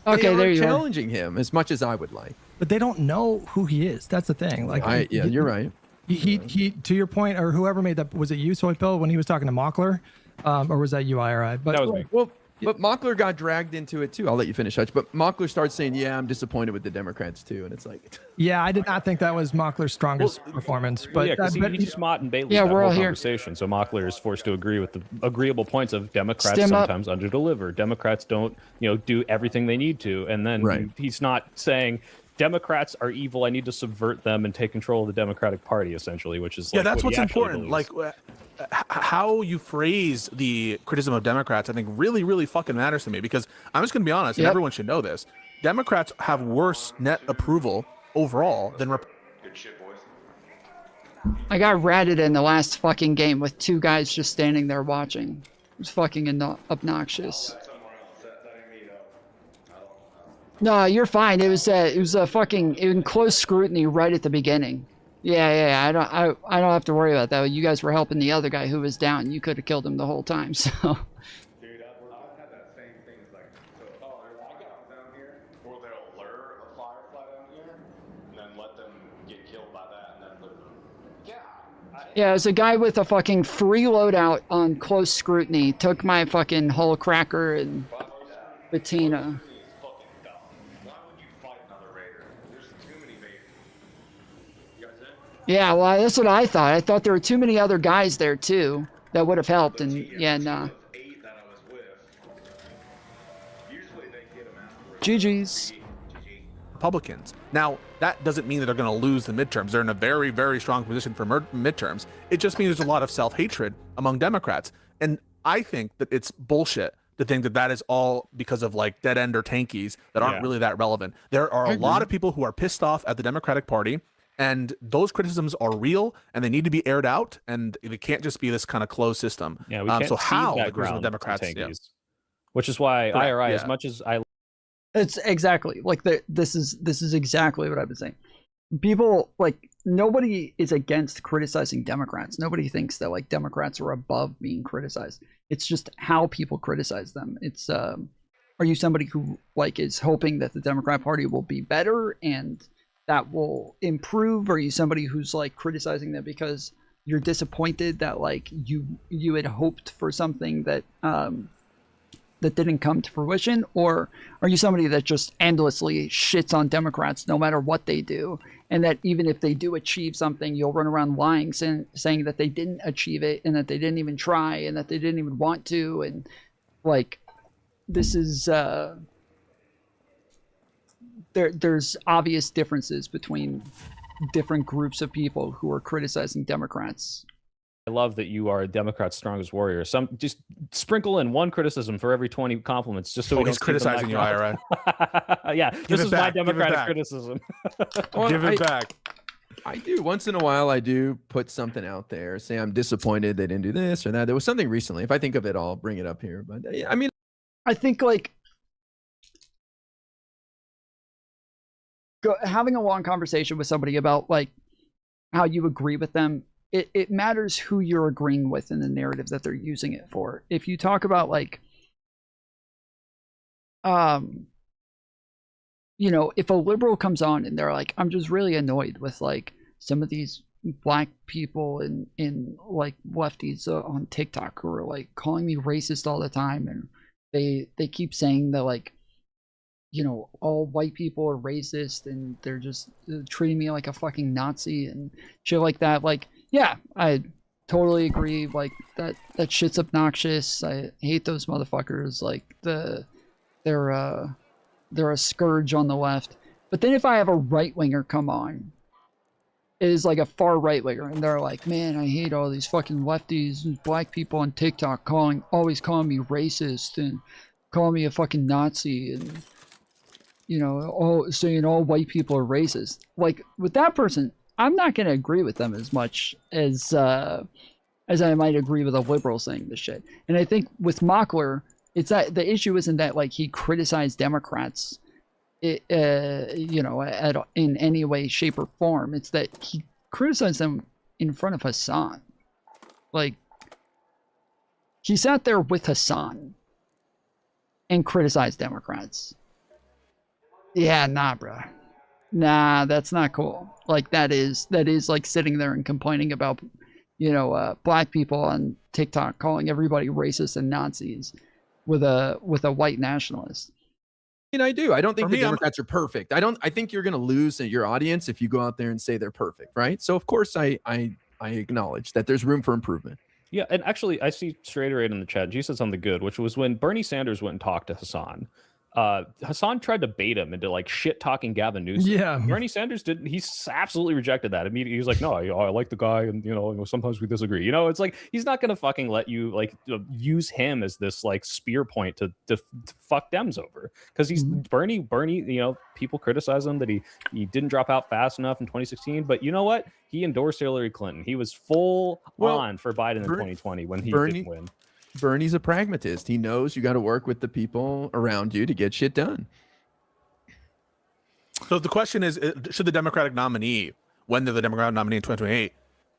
Okay, they aren't there you are. challenging him as much as I would like. But they don't know who he is. That's the thing. Like, you're right. He to your point, or whoever made that, was it you, Soy Pill, when he was talking to Mockler, or was that you, IRI? But that was me. Well, but Mockler got dragged into it too. I'll let you finish, Hutch. But Mockler starts saying, "Yeah, I'm disappointed with the Democrats too," and it's like, yeah, I did not think that was Mockler's strongest performance. But yeah, because he just Mott and Bailey Yeah, that we're whole all here. conversation. So Mockler is forced to agree with the agreeable points of Democrats Stem up. sometimes underdeliver. Democrats don't, do everything they need to, and then he's not saying Democrats are evil. I need to subvert them and take control of the Democratic Party, essentially, which is Yeah, like that's what what's he actually important. believes. Like how you phrase the criticism of Democrats, I think really, really fucking matters to me, because I'm just going to be honest, and everyone should know this. Democrats have worse net approval overall than Good shit, boys. I got ratted in the last fucking game with two guys just standing there watching. It was fucking obnoxious. No, you're fine. It was a fucking in close scrutiny right at the beginning. Yeah. I don't have to worry about that. You guys were helping the other guy who was down. You could have killed him the whole time. So. Dude, I've had that same thing. It's like, I got them down here, or they'll lure a firefly down here, and then let them get killed by that, and then look. Yeah. Yeah, it was a guy with a fucking free loadout on close scrutiny. Took my fucking hull cracker and patina. Yeah, well, that's what I thought. I thought there were too many other guys there too that would have helped, and yeah, nah. GG's. Republicans. Now, that doesn't mean that they're going to lose the midterms. They're in a very, very strong position for midterms. It just means there's a lot of self-hatred among Democrats. And I think that it's bullshit to think that that is all because of like dead end or tankies that aren't really that relevant. There are a lot of people who are pissed off at the Democratic Party, and those criticisms are real and they need to be aired out, and they can't just be this kind of closed system. Yeah, we can't so cede how that the criticism of ground to Democrats, tankies. Which is why Correct, IRI, yeah. as much as I It's exactly like this is exactly what I've been saying. People like nobody is against criticizing Democrats. Nobody thinks that like Democrats are above being criticized. It's just how people criticize them. It's are you somebody who like is hoping that the Democrat Party will be better and that will improve? Or are you somebody who's like criticizing them because you're disappointed that like you had hoped for something that that didn't come to fruition? Or are you somebody that just endlessly shits on Democrats no matter what they do, and that even if they do achieve something, you'll run around lying, saying that they didn't achieve it and that they didn't even try and that they didn't even want to? And like, this is there's obvious differences between different groups of people who are criticizing Democrats. love that you are a Democrat's strongest warrior. Some just sprinkle in one criticism for every 20 compliments, just so we don't he's criticizing you, Ira. Yeah, Give this it is back, my give it Democratic back. criticism. Give it back. I do. Once in a while, I do put something out there. Say I'm disappointed they didn't do this or that. There was something recently. If I think of it, I'll bring it up here. But I mean, I think like having a long conversation with somebody about like how you agree with them, it matters who you're agreeing with in the narrative that they're using it for. If you talk about like, you know, if a liberal comes on and they're like, I'm just really annoyed with like some of these black people in like lefties on TikTok who are like calling me racist all the time, and they keep saying that like, you know, all white people are racist and they're just treating me like a fucking Nazi and shit like that. Like, yeah, I totally agree. Like that shit's obnoxious. I hate those motherfuckers. Like they're a scourge on the left. But then if I have a right-winger come on, it is like a far right-winger, and they're like, man, I hate all these fucking lefties and black people on TikTok always calling me racist and calling me a fucking Nazi and, you know, saying all white people are racist. Like, with that person, I'm not going to agree with them as much as I might agree with a liberal saying this shit. And I think with Mockler, it's that the issue isn't that like he criticized Democrats, you know, in any way, shape, or form. It's that he criticized them in front of Hassan. Like, he sat there with Hassan and criticized Democrats. Yeah, nah, bro. Nah, that's not cool. Like, that is like sitting there and complaining about, you know, black people on TikTok calling everybody racist and Nazis with a white nationalist. I mean, I do. I don't think the Democrats are perfect. I think you're going to lose your audience if you go out there and say they're perfect, right? So of course I acknowledge that there's room for improvement. Yeah, and actually I see Strader in the chat. She said something good, which was when Bernie Sanders went and talked to Hassan. Hassan tried to bait him into like shit talking Gavin Newsom. Yeah, Bernie Sanders didn't. He absolutely rejected that immediately. He was like, "No, I like the guy, and you know, sometimes we disagree." You know, it's like he's not gonna fucking let you like use him as this like spear point to fuck Dems over, because he's Bernie. You know, people criticize him that he didn't drop out fast enough in 2016, but you know what? He endorsed Hillary Clinton. He was full on for Biden in 2020 when he didn't win. Bernie's a pragmatist. He knows you got to work with the people around you to get shit done. So the question is, should the Democratic nominee, when they're the Democratic nominee in 2028,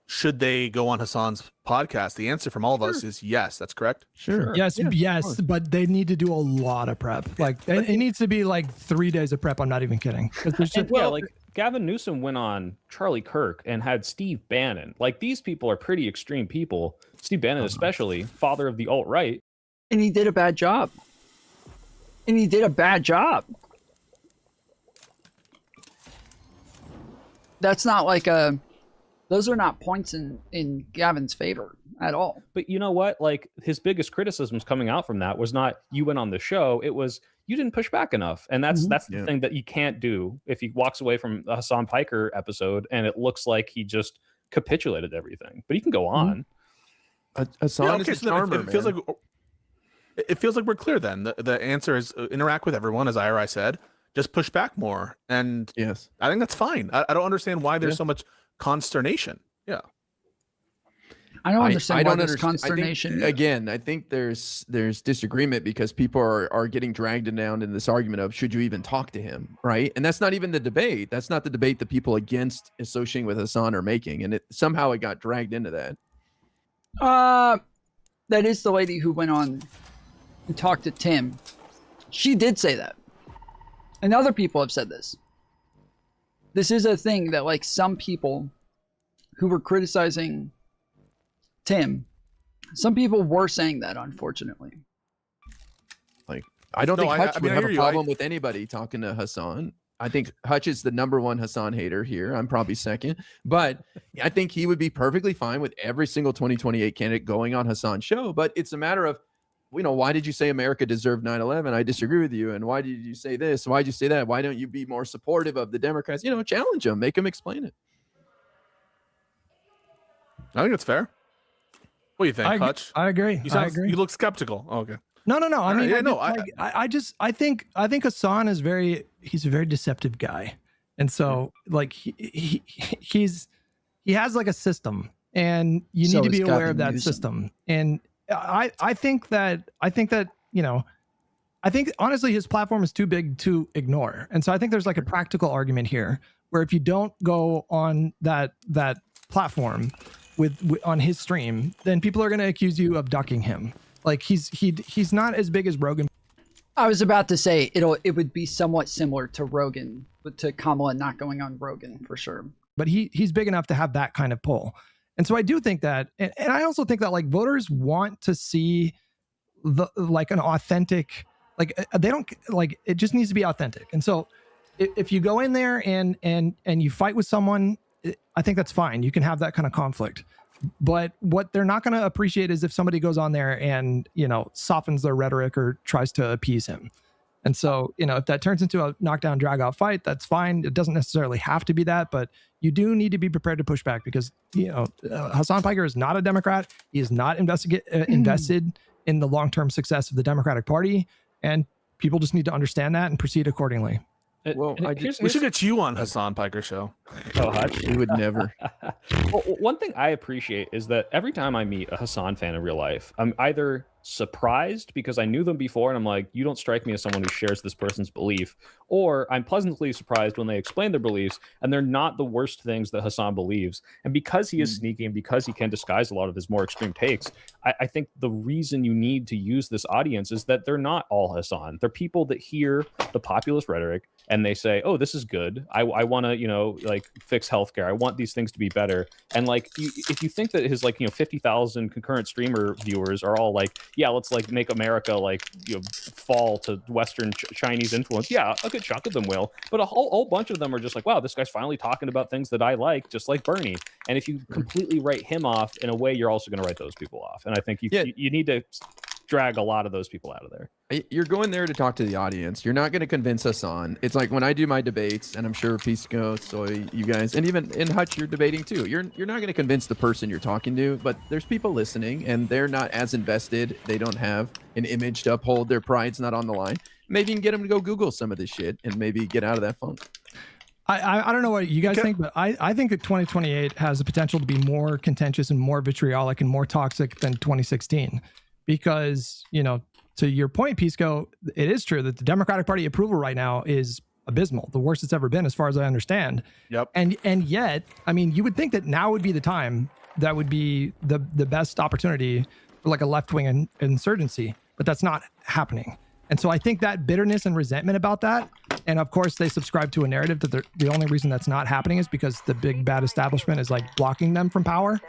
should they go on Hassan's podcast? The answer from all of us is yes. That's correct. Sure. Yes, Yeah, yes, but they need to do a lot of prep. Like, it needs to be like 3 days of prep. I'm not even kidding. Like Gavin Newsom went on Charlie Kirk and had Steve Bannon. Like, these people are pretty extreme people. Steve Bannon, especially, father of the alt-right. And he did a bad job. That's not like those are not points in Gavin's favor at all. But you know what? Like, his biggest criticisms coming out from that was not you went on the show. It was you didn't push back enough. And that's the thing that you can't do if he walks away from the Hassan Piker episode and it looks like he just capitulated everything. But he can go on. Hassan is a charmer, it feels like we're clear then. The answer is interact with everyone, as IRI said. Just push back more. And yes, I think that's fine. I don't understand why there's so much consternation. Yeah. I don't understand why there's consternation. I think there's disagreement because people are getting dragged down in this argument of should you even talk to him, right? And that's not even the debate. That's not the debate that people against associating with Hassan are making. And somehow it got dragged into that. That is the lady who went on and talked to Tim. She did say that. And other people have said this. This is a thing that like some people who were criticizing Tim, some people were saying that, unfortunately. Like, I don't think Hutch would have a problem with anybody talking to Hassan. I think Hutch is the #1 Hassan hater here. I'm probably second. But I think he would be perfectly fine with every single 2028 candidate going on Hassan's show. But it's a matter of, you know, why did you say America deserved 9/11? I disagree with you. And why did you say this? Why did you say that? Why don't you be more supportive of the Democrats? You know, challenge them. Make them explain it. I think it's fair. What do you think, Hutch? I agree. You look skeptical. Oh, okay. No. I mean, I I think Hassan is he's a very deceptive guy. And so like he has like a system, and you need to be aware of that system. And I think that I think honestly his platform is too big to ignore. And so I think there's like a practical argument here where if you don't go on that platform on his stream, then people are going to accuse you of ducking him. Like he's not as big as Rogan. I was about to say it would be somewhat similar to Rogan, but to Kamala not going on Rogan for sure. But he's big enough to have that kind of pull. And so I do think that, and I also think that like voters want to see like an authentic, like they don't like, it just needs to be authentic. And so if you go in there and you fight with someone, I think that's fine. You can have that kind of conflict. But what they're not going to appreciate is if somebody goes on there and, softens their rhetoric or tries to appease him. And so, if that turns into a knockdown, drag out fight, that's fine. It doesn't necessarily have to be that, but you do need to be prepared to push back because, Hassan Piker is not a Democrat. He is not invested in the long-term success of the Democratic Party. And people just need to understand that and proceed accordingly. Well, we should get you on Hassan Piker show. Oh, Hutch? We would never. Well, one thing I appreciate is that every time I meet a Hassan fan in real life, I'm either surprised because I knew them before and I'm like, you don't strike me as someone who shares this person's belief, or I'm pleasantly surprised when they explain their beliefs and they're not the worst things that Hassan believes. And because he is sneaky and because he can disguise a lot of his more extreme takes, I think the reason you need to use this audience is that they're not all Hassan. They're people that hear the populist rhetoric and they say, oh, this is good. I want to, like fix healthcare. I want these things to be better. And like, if you think that his 50,000 concurrent streamer viewers are all like, yeah, let's like make America fall to Western Chinese influence. Yeah, a good chunk of them will, but a whole bunch of them are just like, wow, this guy's finally talking about things that I like, just like Bernie. And if you completely write him off, in a way, you're also going to write those people off. And I think you need to drag a lot of those people out of there. You're going there to talk to the audience. You're not going to convince us on. It's like when I do my debates, and I'm sure Pisco, Soy, you guys, and even in Hutch, you're debating too. You're not going to convince the person you're talking to, but there's people listening, and they're not as invested. They don't have an image to uphold. Their pride's not on the line. Maybe you can get them to go Google some of this shit and maybe get out of that funk. I don't know what you guys think, but I think that 2028 has the potential to be more contentious and more vitriolic and more toxic than 2016. Because, to your point, Pisco, it is true that the Democratic Party approval right now is abysmal, the worst it's ever been, as far as I understand. Yep. And yet, I mean, you would think that now would be the time that would be the best opportunity for like a left-wing insurgency, but that's not happening. And so I think that bitterness and resentment about that, and of course they subscribe to a narrative that the only reason that's not happening is because the big bad establishment is like blocking them from power.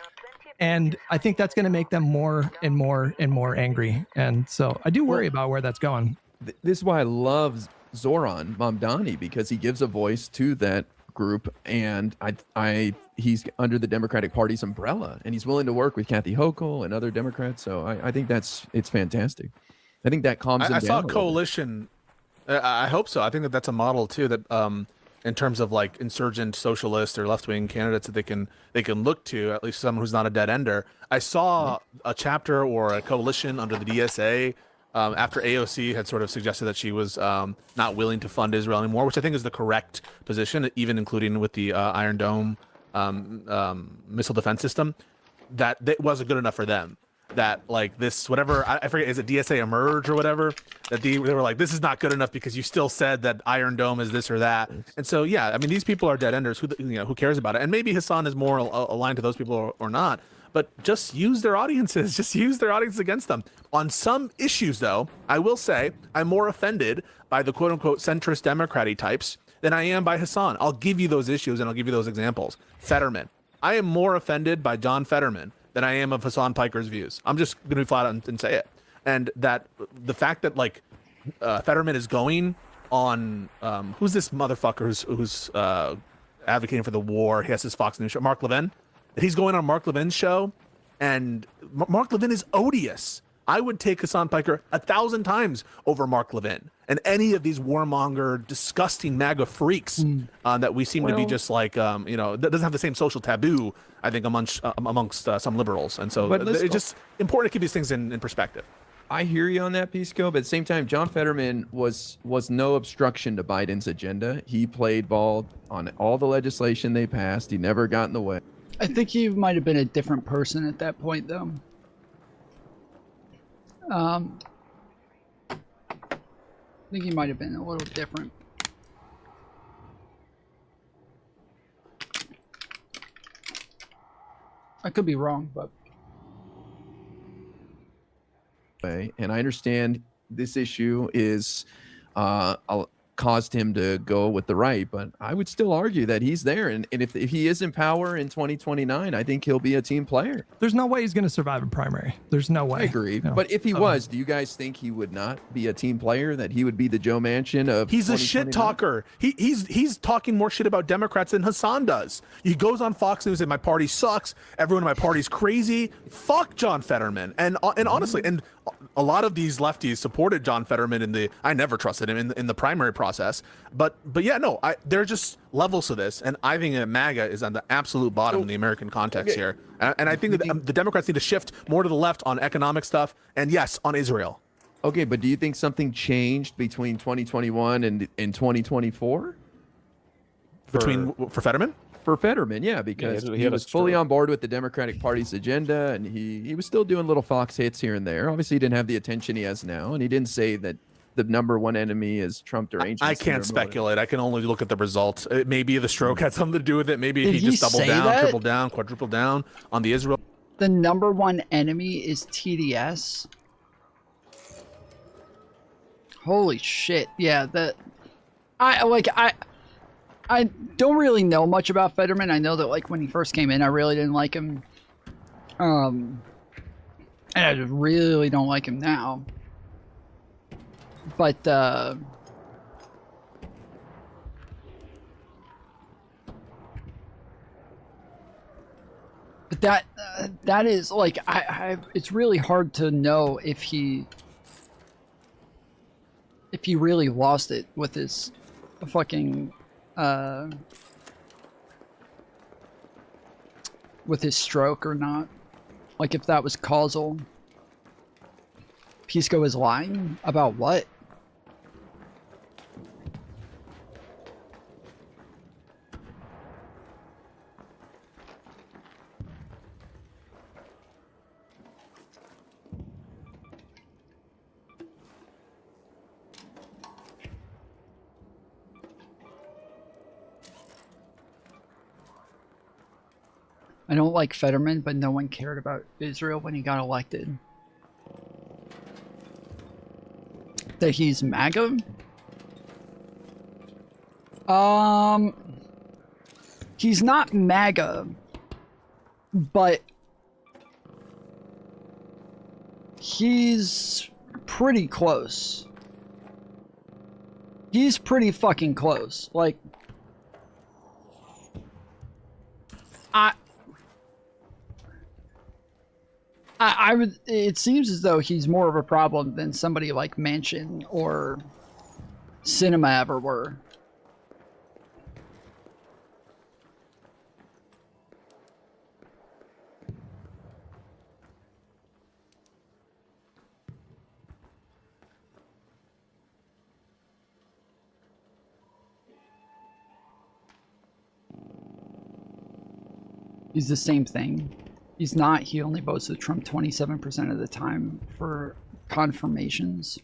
And I think that's going to make them more and more and more angry. And so I do worry about where that's going. This is why I love Zoran Mamdani, because he gives a voice to that group, and he's under the Democratic Party's umbrella, and he's willing to work with Kathy Hochul and other Democrats. So I think it's fantastic. I think that calms them down. I saw a coalition. I hope so. I think that's a model too, that in terms of like insurgent socialist or left-wing candidates that they can look to, at least someone who's not a dead ender. I saw a chapter or a coalition under the DSA after AOC had sort of suggested that she was not willing to fund Israel anymore, which I think is the correct position, even including with the Iron Dome missile defense system. That wasn't good enough for them. That like this, whatever, I forget, is it DSA Emerge or whatever, that they were like, this is not good enough because you still said that Iron Dome is this or that. And so, yeah, I mean, these people are dead enders. Who cares about it? And maybe Hassan is more aligned to those people or not, but just use their audiences. Just use their audience against them. On some issues, though, I will say I'm more offended by the quote unquote centrist Democrat-y types than I am by Hassan. I'll give you those issues and I'll give you those examples. Fetterman. I am more offended by John Fetterman than I am of Hassan Piker's views. I'm just going to be flat out and say it. And that the fact that like Fetterman is going on, who's this motherfucker who's advocating for the war? He has his Fox News show, Mark Levin. That he's going on Mark Levin's show, and Mark Levin is odious. I would take Hassan Piker 1,000 times over Mark Levin and any of these warmonger, disgusting MAGA freaks that we seem to be just like, that doesn't have the same social taboo, I think, amongst some liberals. And so it's just important to keep these things in perspective. I hear you on that, Pisco, but at the same time, John Fetterman was no obstruction to Biden's agenda. He played ball on all the legislation they passed. He never got in the way. I think he might have been a different person at that point, though. I think he might have been a little different. I could be wrong, but... And I understand this issue is caused him to go with the right, but I would still argue that he's there. And if he is in power in 2029, I think he'll be a team player. There's no way he's going to survive a primary. There's no way. I agree. No. But if he was, do you guys think he would not be a team player, that he would be the Joe Manchin of He's a shit talker. He's talking more shit about Democrats than Hassan does. He goes on Fox News and my party sucks. Everyone in my party's crazy. Fuck John Fetterman. And honestly, and a lot of these lefties supported John Fetterman I never trusted him in the primary process. But yeah, no, there are just levels to this, and I think that MAGA is on the absolute bottom in the American context here. And I think that the Democrats need to shift more to the left on economic stuff, and yes, on Israel. Okay, but do you think something changed between 2021 and 2024? For Fetterman? For Fetterman, yeah, because he was fully on board with the Democratic Party's agenda, and he was still doing little Fox hits here and there. Obviously, he didn't have the attention he has now, and he didn't say that the #1 enemy is Trump derangement. I can't speculate. I can only look at the results. Maybe the stroke had something to do with it. Maybe he just doubled down, tripled down, quadrupled down on the Israel. The #1 enemy is TDS. Holy shit! Yeah, I don't really know much about Fetterman. I know that like when he first came in, I really didn't like him. And I just really don't like him now. But but that is like it's really hard to know if he really lost it with his fucking with his stroke or not. Like if that was causal. Pisco is lying about what? I don't like Fetterman, but no one cared about Israel when he got elected. That he's MAGA? He's not MAGA, but he's pretty close. He's pretty fucking close. Like, I would. It seems as though he's more of a problem than somebody like Manchin or Sinema ever were. He's the same thing. He's not. He only votes with Trump 27% of the time for confirmations.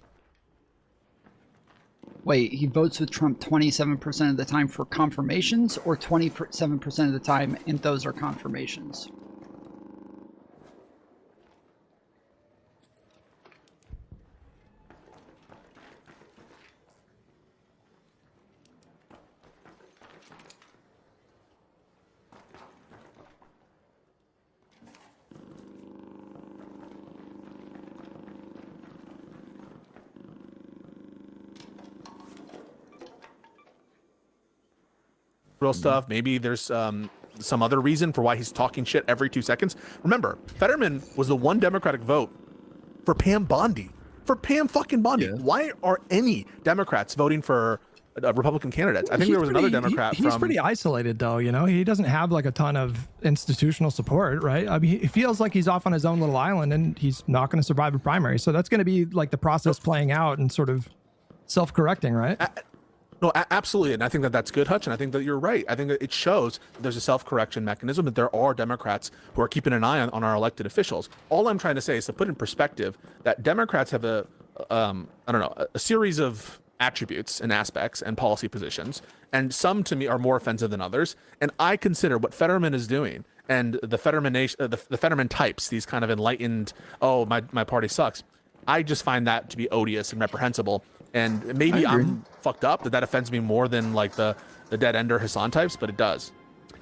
Wait, he votes with Trump 27% of the time for confirmations, or 27% of the time and those are confirmations? Real stuff. Maybe there's some other reason for why he's talking shit every 2 seconds. Remember, Fetterman was the one Democratic vote for Pam Bondi. For Pam fucking Bondi. Yeah. Why are any Democrats voting for Republican candidates. I think there was another Democrat He's pretty isolated, though. You know, he doesn't have like a ton of institutional support, right? I mean, he feels like he's off on his own little island, and he's not going to survive a primary. So that's going to be like the process playing out and sort of self-correcting, right? No, absolutely. And I think that that's good, Hutch. And I think that you're right. I think that it shows that there's a self-correction mechanism, that there are Democrats who are keeping an eye on our elected officials. All I'm trying to say is to put in perspective that Democrats have a series of attributes and aspects and policy positions. And some to me are more offensive than others. And I consider what Fetterman is doing and the Fetterman nation, the Fetterman types, these kind of enlightened, oh, my party sucks. I just find that to be odious and reprehensible. And maybe I'm fucked up that offends me more than like the dead ender Hassan types, but it does,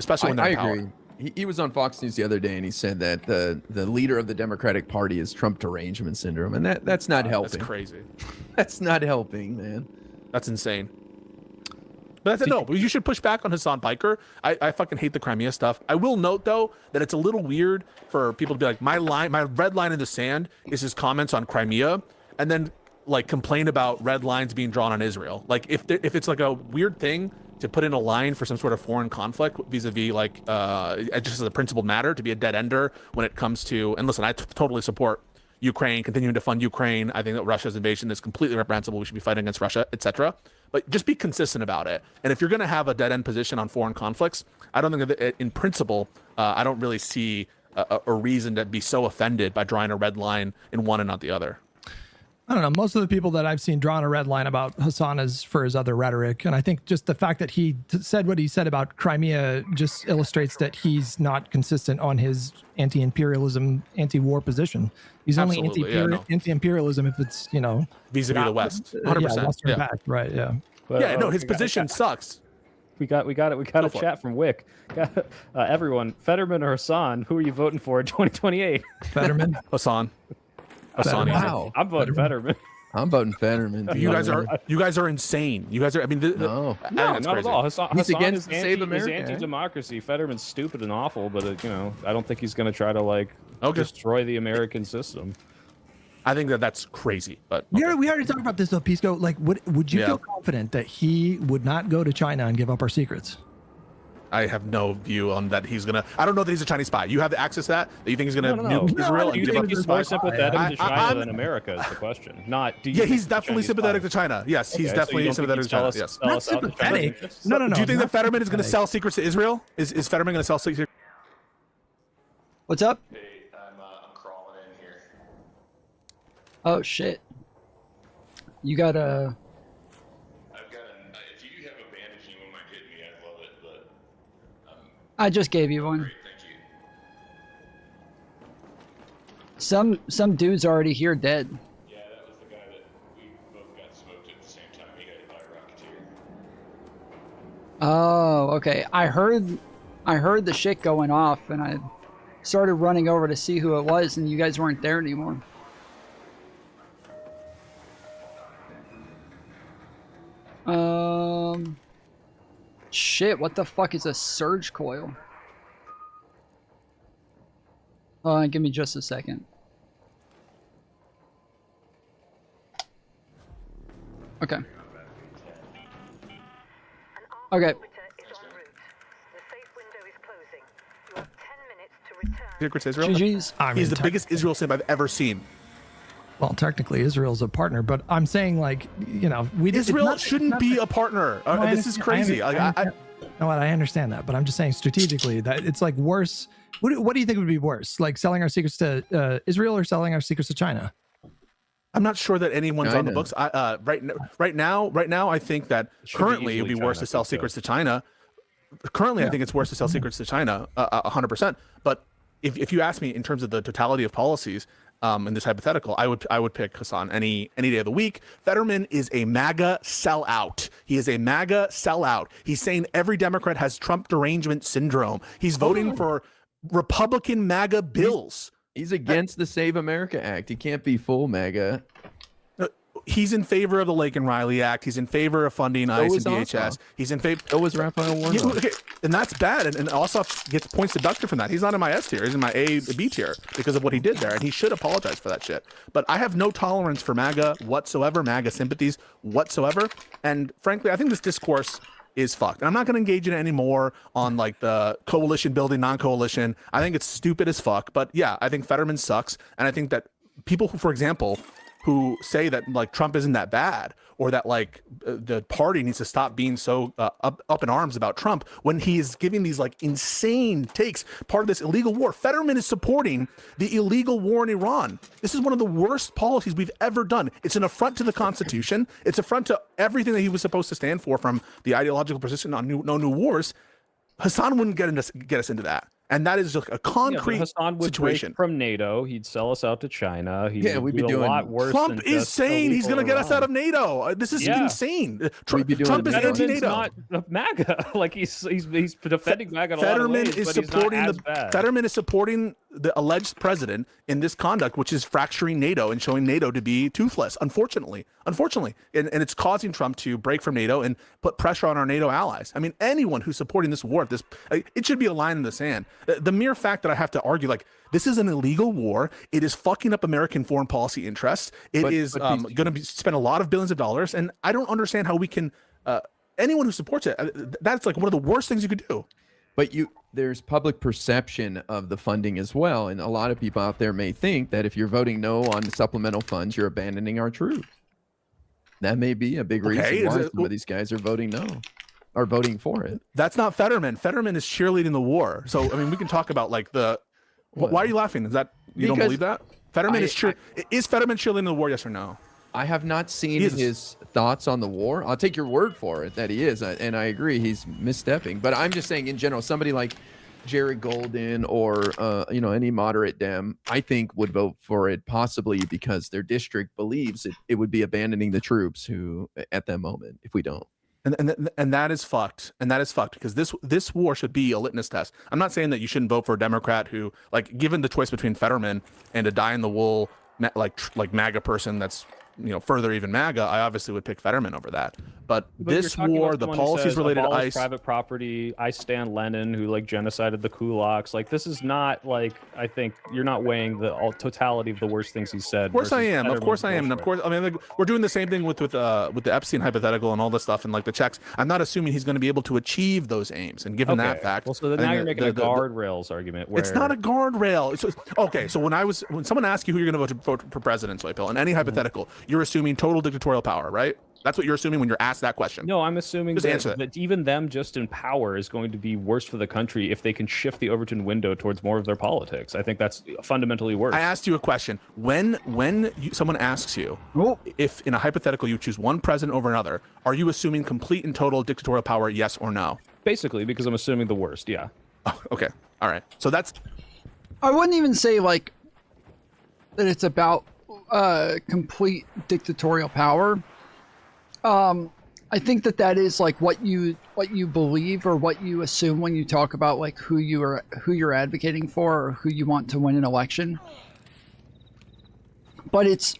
especially when they're in power. I agree. He was on Fox News the other day, and he said that the leader of the Democratic Party is Trump derangement syndrome, and that's not helping. That's crazy. That's not helping, man. That's insane. But you should push back on Hassan Piker. I fucking hate the Crimea stuff. I will note though that it's a little weird for people to be like, my red line in the sand is his comments on Crimea, and then like complain about red lines being drawn on Israel. Like if it's like a weird thing to put in a line for some sort of foreign conflict vis-a-vis like just as a principled matter to be a dead ender when it comes to, and listen, I totally support Ukraine, continuing to fund Ukraine. I think that Russia's invasion is completely reprehensible. We should be fighting against Russia, etc. But just be consistent about it. And if you're going to have a dead end position on foreign conflicts, I don't think that in principle, I don't really see a reason to be so offended by drawing a red line in one and not the other. I don't know. Most of the people that I've seen drawing a red line about Hassan is for his other rhetoric. And I think just the fact that he said what he said about Crimea just illustrates that he's not consistent on his anti-imperialism, anti-war position. He's only anti-imperialism if it's, you know, vis-a-vis the West. 100%. Western backed, right? Yeah. But, his position sucks. We got a chat from Wick. Everyone, Fetterman or Hassan, who are you voting for in 2028? Fetterman. Hassan. Wow. I'm voting Fetterman. I'm voting Fetterman. You guys are insane. You guys are. I mean, no, not at all. He's against Save America. He's anti-democracy. Fetterman's stupid and awful, but I don't think he's going to try to destroy the American system. I think that's crazy. But we already talked about this though, Pisco. Like, would you feel confident that he would not go to China and give up our secrets? I have no view on that. I don't know that he's a Chinese spy. You have the access to that you think he's going to nuke Israel? Do you think he's more sympathetic to China than America is the question. He's definitely sympathetic to China. Yes, he's definitely sympathetic to China. Yes. Not sympathetic. No. Do you think that Fetterman is going to sell secrets to Israel? Is Fetterman going to sell secrets? What's up? Hey, I'm crawling in here. Oh shit. You got a... I just gave you one. Great, thank you. Some dude's already here dead. Yeah, that was the guy that we both got smoked at the same time. He got hit by a rocketeer. Oh, okay. I heard the shit going off, and I started running over to see who it was, and you guys weren't there anymore. Shit, what the fuck is a surge coil? Give me just a second. Okay. Okay. Secrets Israel? GG's. He's the biggest Israel simp I've ever seen. Well, technically, Israel's a partner, but I'm saying, like, Israel shouldn't be a partner. This is crazy. I understand that, but I'm just saying strategically that it's like worse. What do you think would be worse, like selling our secrets to Israel or selling our secrets to China? I'm not sure that anyone's on the books. Right now, I think that currently it would be worse to sell secrets to China. Currently, I think it's worse to sell secrets to China, 100%. But if you ask me in terms of the totality of policies, in this hypothetical, I would pick Hassan any day of the week. Fetterman is a MAGA sellout. He is a MAGA sellout. He's saying every Democrat has Trump derangement syndrome. He's voting for Republican MAGA bills. He's against the Save America Act. He can't be full MAGA. he's in favor of the Lake and Riley Act. He's in favor of funding ICE and DHS. He's in favor. So was Raphael Warnock. Okay, and that's bad. And also gets points deducted from that. He's not in my S tier. He's in my A, B tier because of what he did there, and he should apologize for that shit. But I have no tolerance for MAGA whatsoever, MAGA sympathies whatsoever. And frankly, I think this discourse is fucked. And I'm not going to engage in it anymore on like the coalition building, non-coalition. I think it's stupid as fuck. But yeah, I think Fetterman sucks, and I think that people who, for example, who say that like Trump isn't that bad, or that like the party needs to stop being so up in arms about Trump when he is giving these like insane takes, part of this illegal war. Fetterman is supporting the illegal war in Iran. This is one of the worst policies we've ever done. It's an affront to the Constitution. It's an affront to everything that he was supposed to stand for, from the ideological position on no new wars. Hassan wouldn't get us into that. And that is just a concrete Hassan would situation. break from NATO. He'd sell us out to China. He'd we'd be doing a lot worse. Trump is saying he's going to get us out of NATO. This is insane. Trump is anti-NATO. Not MAGA. Like he's defending MAGA. In Fetterman a lot of ways, is supporting Fetterman is supporting the alleged president in this conduct, which is fracturing NATO and showing NATO to be toothless. Unfortunately, and it's causing Trump to break from NATO and put pressure on our NATO allies. I mean, anyone who's supporting this war, it should be a line in the sand. The mere fact that I have to argue, like, this is an illegal war. It is fucking up American foreign policy interests. It is going to spend a lot of billions of dollars, and I don't understand how we can. Anyone who supports it, that's like one of the worst things you could do. But there's public perception of the funding as well, and a lot of people out there may think that if you're voting no on supplemental funds, you're abandoning our troops. That may be a big reason why some of these guys are voting no. Are voting for it. That's not Fetterman. Fetterman is cheerleading the war. So I mean, we can talk about like the. Why are you laughing? Is that you don't believe that? Fetterman is Fetterman cheerleading the war? Yes or no? I have not seen his thoughts on the war. I'll take your word for it that he is, and I agree he's misstepping. But I'm just saying in general, somebody like Jared Golden or any moderate Dem, I think would vote for it possibly because their district believes it would be abandoning the troops who at that moment if we don't. And that is fucked. And that is fucked because this war should be a litmus test. I'm not saying that you shouldn't vote for a Democrat who, like, given the choice between Fetterman and a dyed-in-the-wool like MAGA person that's further even MAGA, I obviously would pick Fetterman over that. But this war, the policies related to ICE, private property, I stand Lenin, who like genocided the kulaks. Like this is not like, I think you're not weighing the totality of the worst things he said. Of course I am. Of course I am. And of course, I mean, like, we're doing the same thing with the Epstein hypothetical and all this stuff and like the checks. I'm not assuming he's going to be able to achieve those aims. And given that fact, well, so then now you're making a guardrails argument. Where... It's not a guardrail. Okay, so when someone asks you who you're going to vote for president, Soypil, in any hypothetical, you're assuming total dictatorial power, right? That's what you're assuming when you're asked that question. No, I'm assuming that even them just in power is going to be worse for the country if they can shift the Overton window towards more of their politics. I think that's fundamentally worse. I asked you a question. When someone asks you if in a hypothetical you choose one president over another, are you assuming complete and total dictatorial power, yes or no? Basically, because I'm assuming the worst, yeah. Oh, okay. All right. So that's... I wouldn't even say like that it's about complete dictatorial power. I think that is like what you believe or what you assume when you talk about like who you're advocating for or who you want to win an election. But it's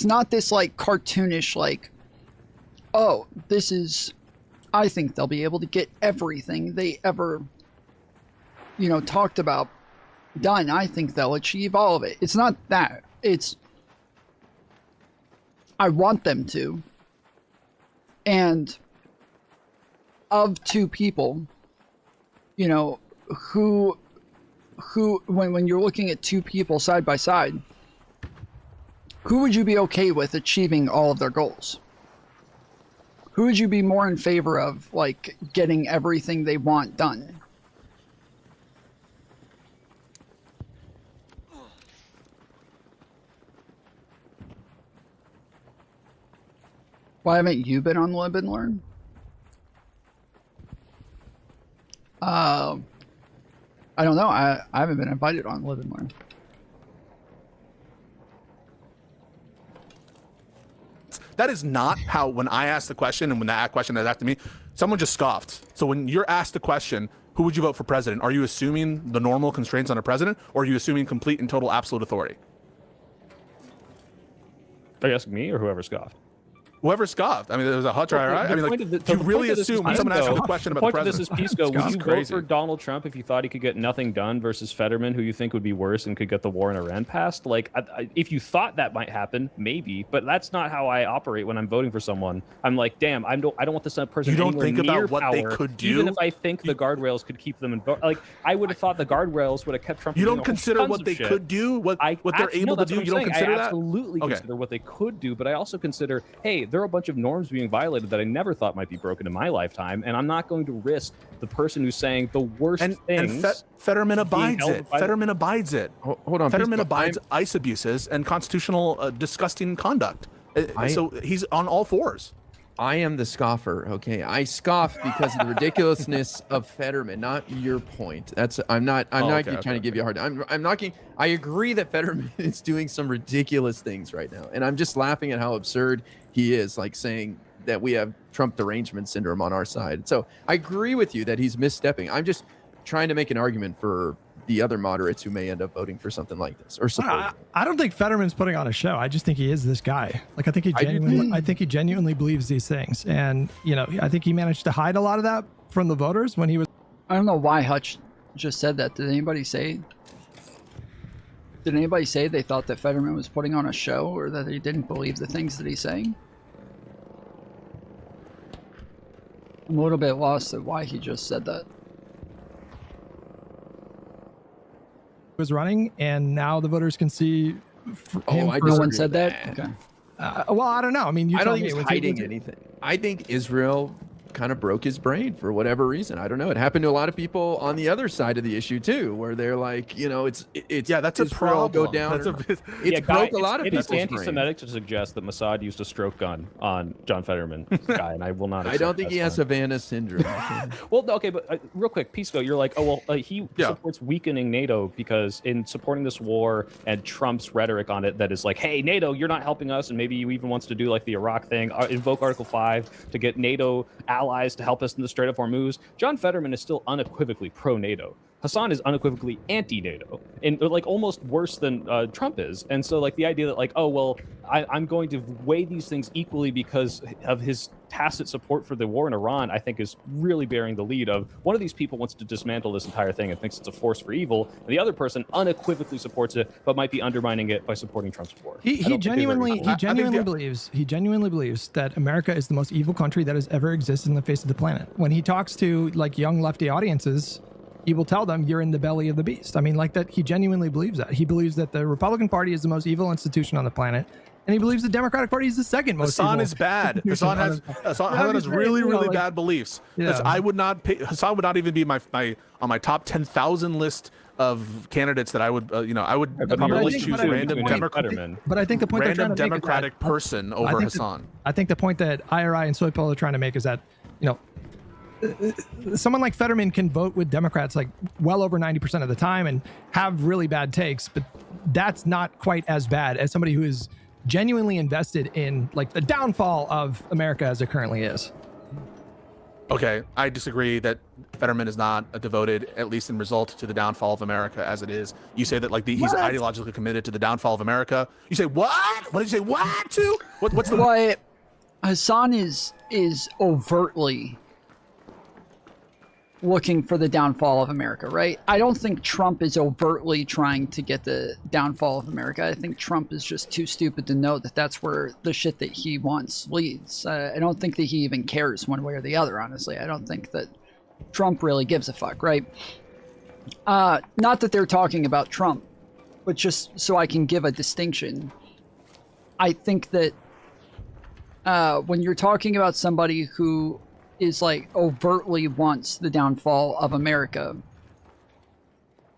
not this like cartoonish like, oh, this is, I think they'll be able to get everything they ever talked about done. I think they'll achieve all of it. It's not that. It's I want them to. And of two people, who when you're looking at two people side by side, who would you be okay with achieving all of their goals? Who would you be more in favor of, like, getting everything they want done? Why haven't you been on Live and Learn? I don't know. I haven't been invited on Live and Learn. That is not how, when I asked the question and when that question is asked to me, someone just scoffed. So when you're asked the question, who would you vote for president? Are you assuming the normal constraints on a president, or are you assuming complete and total absolute authority? Are you asking me or whoever scoffed? Whoever scoffed. I mean, there was a hot try. I mean, like, you really assume when someone asks you the question about the president. The point of this is, Pisco, would you vote for Donald Trump if you thought he could get nothing done versus Fetterman, who you think would be worse and could get the war in Iran passed? Like, if you thought that might happen, maybe, but that's not how I operate when I'm voting for someone. I'm like, damn, I don't want this person. You don't anywhere think near about what power, they could do, even if I think the guardrails could keep them in. Like, I would have thought the guardrails would have kept Trump. You don't consider what they could do, what they're able to do. You don't consider that. I absolutely consider what they could do, but I also consider, hey, there are a bunch of norms being violated that I never thought might be broken in my lifetime, and I'm not going to risk the person who's saying the worst things. And Fetterman abides it. Fetterman abides it. Hold on. Fetterman abides ICE abuses and constitutional disgusting conduct. So he's on all fours. I am the scoffer, okay? I scoff because of the ridiculousness of Fetterman, not your point. I'm not trying to give you a hard time. I'm not kidding. I agree that Fetterman is doing some ridiculous things right now, and I'm just laughing at how absurd he is, like saying that we have Trump derangement syndrome on our side. So I agree with you that he's misstepping. I'm just trying to make an argument for the other moderates who may end up voting for something like this or supporting. I don't think Fetterman's putting on a show. I just think he is this guy. Like, I think he genuinely believes these things. And, you know, I think he managed to hide a lot of that from the voters when he was. I don't know why Hutch just said that. Did anybody say they thought that Fetterman was putting on a show, or that they didn't believe the things that he's saying? I'm a little bit lost at why he just said that. Was running, and now the voters can see. No one said that. Okay. Well, I don't know. I mean, I don't think he's hiding anything. I think Israel kind of broke his brain for whatever reason. I don't know. It happened to a lot of people on the other side of the issue too, where they're like, you know, it's that's a Israel problem. Go down. It broke a lot of people's brain. It's anti-Semitic to suggest that Mossad used a stroke gun on John Fetterman, guy, and I will not. I don't think he has Havana syndrome. Well, okay, but real quick, Pisco, you're like, oh well, he supports weakening NATO because in supporting this war and Trump's rhetoric on it, that is like, hey, NATO, you're not helping us, and maybe he even wants to do like the Iraq thing, invoke Article 5 to get NATO allies to help us in the Strait of Hormuz. John Fetterman is still unequivocally pro-NATO. Hassan is unequivocally anti-NATO, and like almost worse than Trump is. And so like the idea that like, oh, well, I'm going to weigh these things equally because of his tacit support for the war in Iran, I think is really bearing the lead of one of these people wants to dismantle this entire thing and thinks it's a force for evil, and the other person unequivocally supports it, but might be undermining it by supporting Trump's war. He genuinely believes that America is the most evil country that has ever existed on the face of the planet. When he talks to like young lefty audiences, he will tell them you're in the belly of the beast. I mean, like that, he genuinely believes that. He believes that the Republican Party is the most evil institution on the planet, and he believes the Democratic Party is the second most evil. Hassan is bad. Hassan has really bad beliefs. Yeah. Hassan would not even be on my top 10,000 list of candidates that I would probably choose random Democratic person over Hassan. I think the point that IRI and Soypol are trying to make is that, you know, someone like Fetterman can vote with Democrats like well over 90% of the time and have really bad takes, but that's not quite as bad as somebody who is genuinely invested in like the downfall of America as it currently is. Okay, I disagree that Fetterman is not a devoted, at least in result, to the downfall of America as it is. You say that like he's ideologically committed to the downfall of America. You say what? What did you say? What to? What's the? Well, Hassan is overtly looking for the downfall of America, right? I don't think Trump is overtly trying to get the downfall of America. I think Trump is just too stupid to know that that's where the shit that he wants leads. I don't think that he even cares one way or the other, honestly. I don't think that Trump really gives a fuck, right? Not that they're talking about Trump, but just so I can give a distinction. I think that when you're talking about somebody who is like overtly wants the downfall of America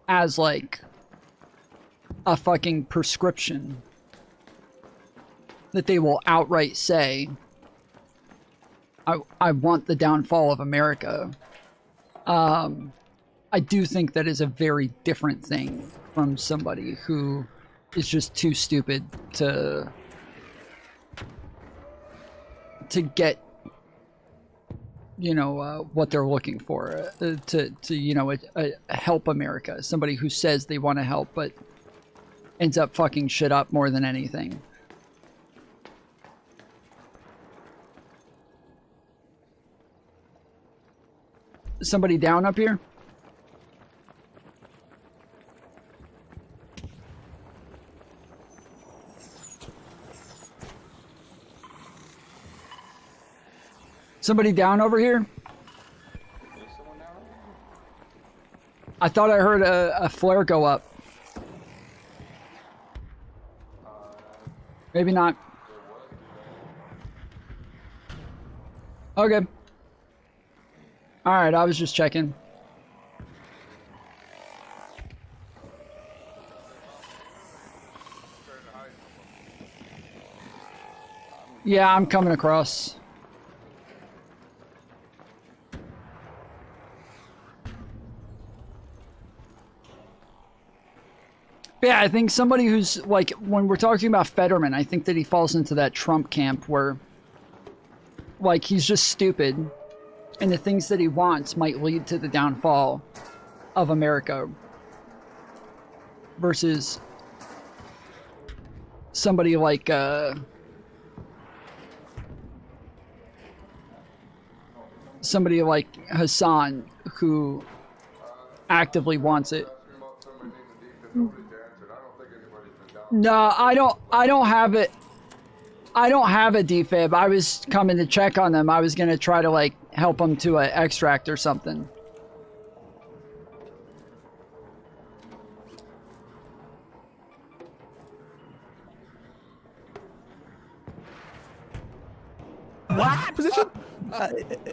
as like a fucking prescription, that they will outright say, I want the downfall of America. I do think that is a very different thing from somebody who is just too stupid to get, you know, what they're looking for, to you know, help America. Somebody who says they want to help but ends up fucking shit up more than anything. somebody down up here? Somebody down over here? I thought I heard a flare go up. Maybe not. Okay. Alright, I was just checking. Yeah, I'm coming across. Yeah, I think somebody who's, like, when we're talking about Fetterman, I think that he falls into that Trump camp where, like, he's just stupid, and the things that he wants might lead to the downfall of America, versus somebody like, Hassan, who actively wants it. No, I don't have it. I don't have a defib. I was coming to check on them. I was gonna try to, like, help them to an extract or something. What position?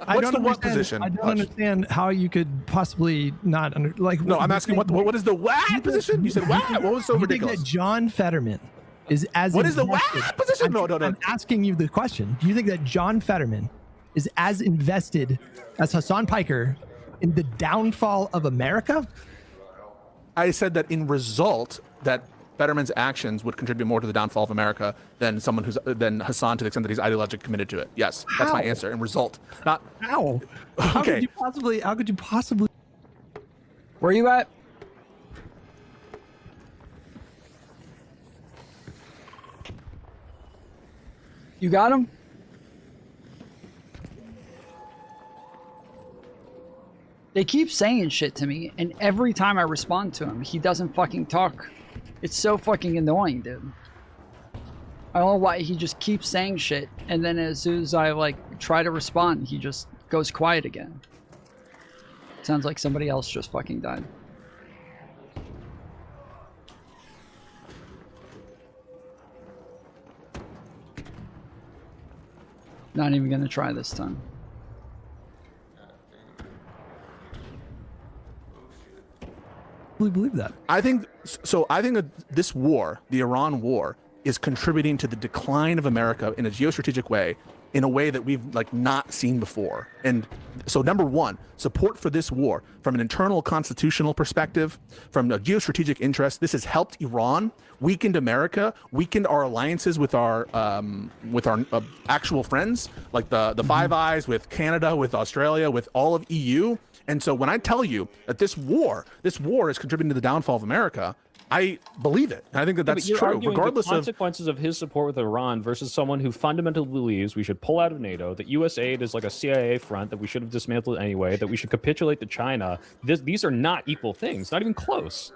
What's the what position? I don't understand how you could possibly not like. No, I'm asking what is the what position? You said what? What was so ridiculous? You think that John Fetterman is as what is the what position? No. I'm asking you the question. Do you think that John Fetterman is as invested as Hassan Piker in the downfall of America? I said that in result that Fetterman's actions would contribute more to the downfall of America than someone who's than Hassan to the extent that he's ideologically committed to it. Yes, that's my answer. In result, not how. How could you possibly? How could you possibly? Where are you at? You got him? They keep saying shit to me, and every time I respond to him, he doesn't fucking talk. It's so fucking annoying, dude. I don't know why he just keeps saying shit, and then as soon as I, like, try to respond, he just goes quiet again. Sounds like somebody else just fucking died. Not even gonna try this time. Believe that. I think so. I think that this war, the Iran war, is contributing to the decline of America in a geostrategic way, in a way that we've not seen before. And so, number one, support for this war from an internal constitutional perspective, from a geostrategic interest. This has helped Iran, weakened America, weakened our alliances with our actual friends, like the Five Eyes, with Canada, with Australia, with all of EU. And so when I tell you that this war is contributing to the downfall of America, I believe it. I think that that's true, regardless the consequences of his support with Iran versus someone who fundamentally believes we should pull out of NATO, that US aid is like a CIA front that we should have dismantled anyway, that we should capitulate to China. These are not equal things, not even close.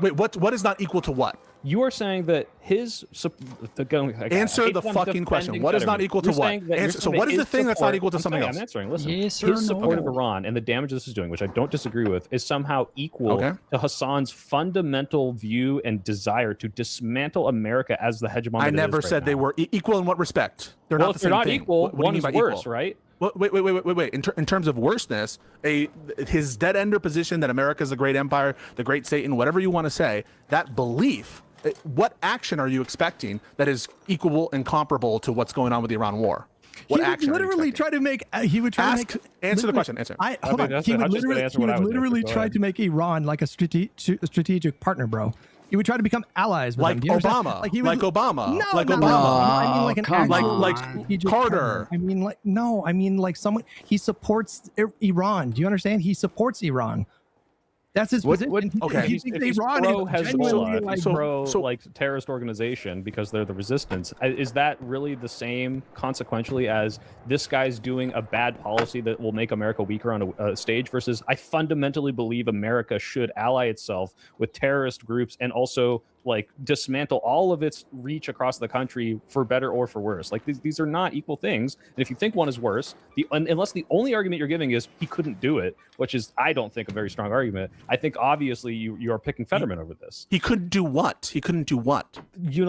Wait, what is not equal to what? You are saying that his... Answer the fucking question. What is not equal to what? So what is the thing that's not equal to something else? I'm answering. Listen, his support of Iran and the damage this is doing, which I don't disagree with, is somehow equal to Hassan's fundamental view and desire to dismantle America as the hegemon. I never said they were equal in what respect? They're not the same thing. Well, if they're not equal, one is worse, right? Wait. In terms of worseness, his dead-ender position that America is the great empire, the great Satan, whatever you want to say, that belief, what action are you expecting that is equal and comparable to what's going on with the Iran war? What action? Literally try to make. He would try to make. Answer the question. Answer. Hold on. He would literally try to make Iran like a strategic partner, bro. He would try to become allies with like them. Obama, like Obama, no, like no, Obama. No, I mean like an actual like Carter. I mean like someone. He supports Iran. Do you understand? He supports Iran. That's his position. Okay, If he's pro Hezbollah, like, like terrorist organization because they're the resistance, is that really the same consequentially as this guy's doing a bad policy that will make America weaker on a stage versus I fundamentally believe America should ally itself with terrorist groups and also like dismantle all of its reach across the country for better or for worse. Like these are not equal things. And if you think one is worse, unless the only argument you're giving is he couldn't do it, which is I don't think a very strong argument. I think obviously you are picking Fetterman over this. He couldn't do what? He couldn't do what?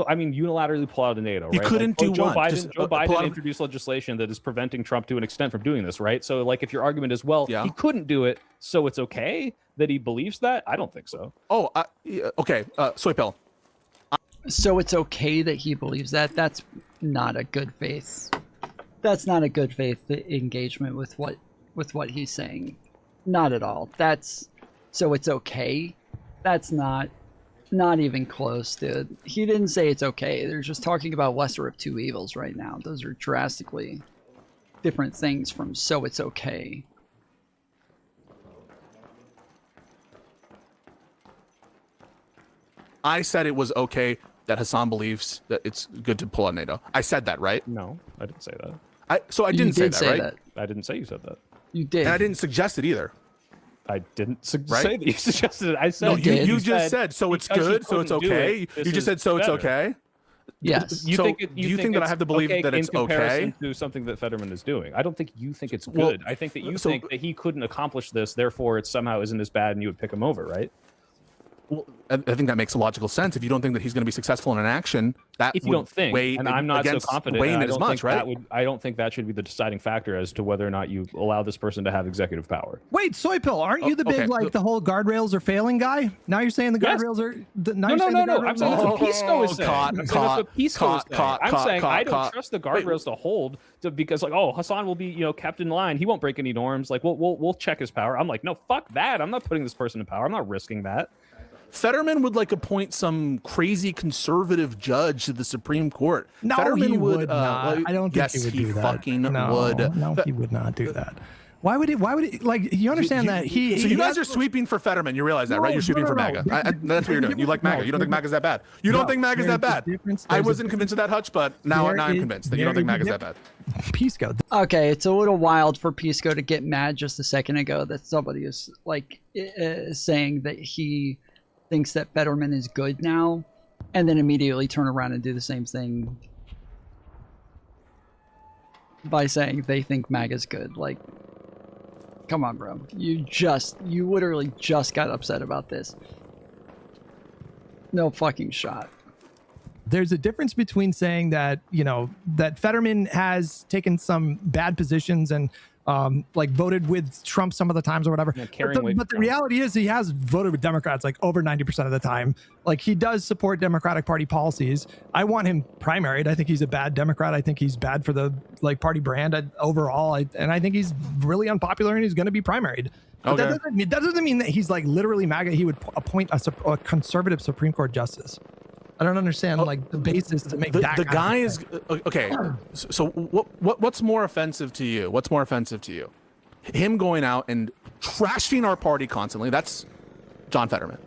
I mean, unilaterally pull out of NATO, right? He couldn't do Joe what? Biden, Joe Biden introduced legislation that is preventing Trump to an extent from doing this, right? So like if your argument is, well, he couldn't do it, so it's okay that he believes that? I don't think so. Oh, okay. Soy pill. So it's okay that he believes that? That's not a good faith. That's not a good faith engagement with what he's saying. Not at all. So it's okay. That's not even close, dude. He didn't say it's okay. They're just talking about lesser of two evils right now. Those are drastically different things from so it's okay. I said it was okay that Hassan believes that it's good to pull out NATO. I said that, right? No, I didn't say that. I didn't say that, right? I didn't say you said that. You did. And I didn't suggest it either. I didn't say that you suggested it. I said no, you just said so it's good, so it's okay. You just said so it's okay. Yes. Do you think that I have to believe that it's okay to something that Fetterman is doing? I don't think you think it's good. I think that you think that he couldn't accomplish this, therefore it somehow isn't as bad, and you would pick him over, right? Well, I think that makes a logical sense. If you don't think that he's going to be successful in an action, that if you don't think, and I'm not so confident, weighing it as much, right? I don't think that should be the deciding factor as to whether or not you allow this person to have executive power. Wait, Soy Pill, aren't you the big the whole guardrails are failing guy? Now you're saying the guardrails are. No. I'm saying that's what Pisco is saying. I'm saying that's what Pisco is saying. I'm saying I don't trust the guardrails to hold because like Hassan will be kept in line. He won't break any norms. Like we'll check his power. I'm like no, fuck that. I'm not putting this person in power. I'm not risking that. Fetterman would appoint some crazy conservative judge to the Supreme Court. No, Fetterman he would not. I don't think yes, he would he do that. Fucking would. No, he would not do that. Why would it? Like, you understand that he? So you guys are sweeping for Fetterman. You realize that, right? You're sweeping for MAGA. That's what you're doing. You like MAGA. You don't think MAGA's that bad. You don't think MAGA's that bad. I wasn't convinced of that, Hutch, but now I'm convinced that you don't think MAGA's that bad. Pisco. Okay, it's a little wild for Pisco to get mad just a second ago that somebody is saying that he thinks that Fetterman is good now, and then immediately turn around and do the same thing by saying they think MAGA's good. Like, come on, bro. You literally just got upset about this. No fucking shot. There's a difference between saying that, that Fetterman has taken some bad positions and voted with Trump some of the times or whatever. But the reality is he has voted with Democrats over 90% of the time. Like, he does support Democratic Party policies. I want him primaried. I think he's a bad Democrat. I think he's bad for the party brand overall. And I think he's really unpopular and he's going to be primaried. But that doesn't mean that he's literally MAGA. He would appoint a conservative Supreme Court justice. I don't understand the basis to make that. The guy is okay. So what's more offensive to you? What's more offensive to you? Him going out and trashing our party constantly. That's John Fetterman.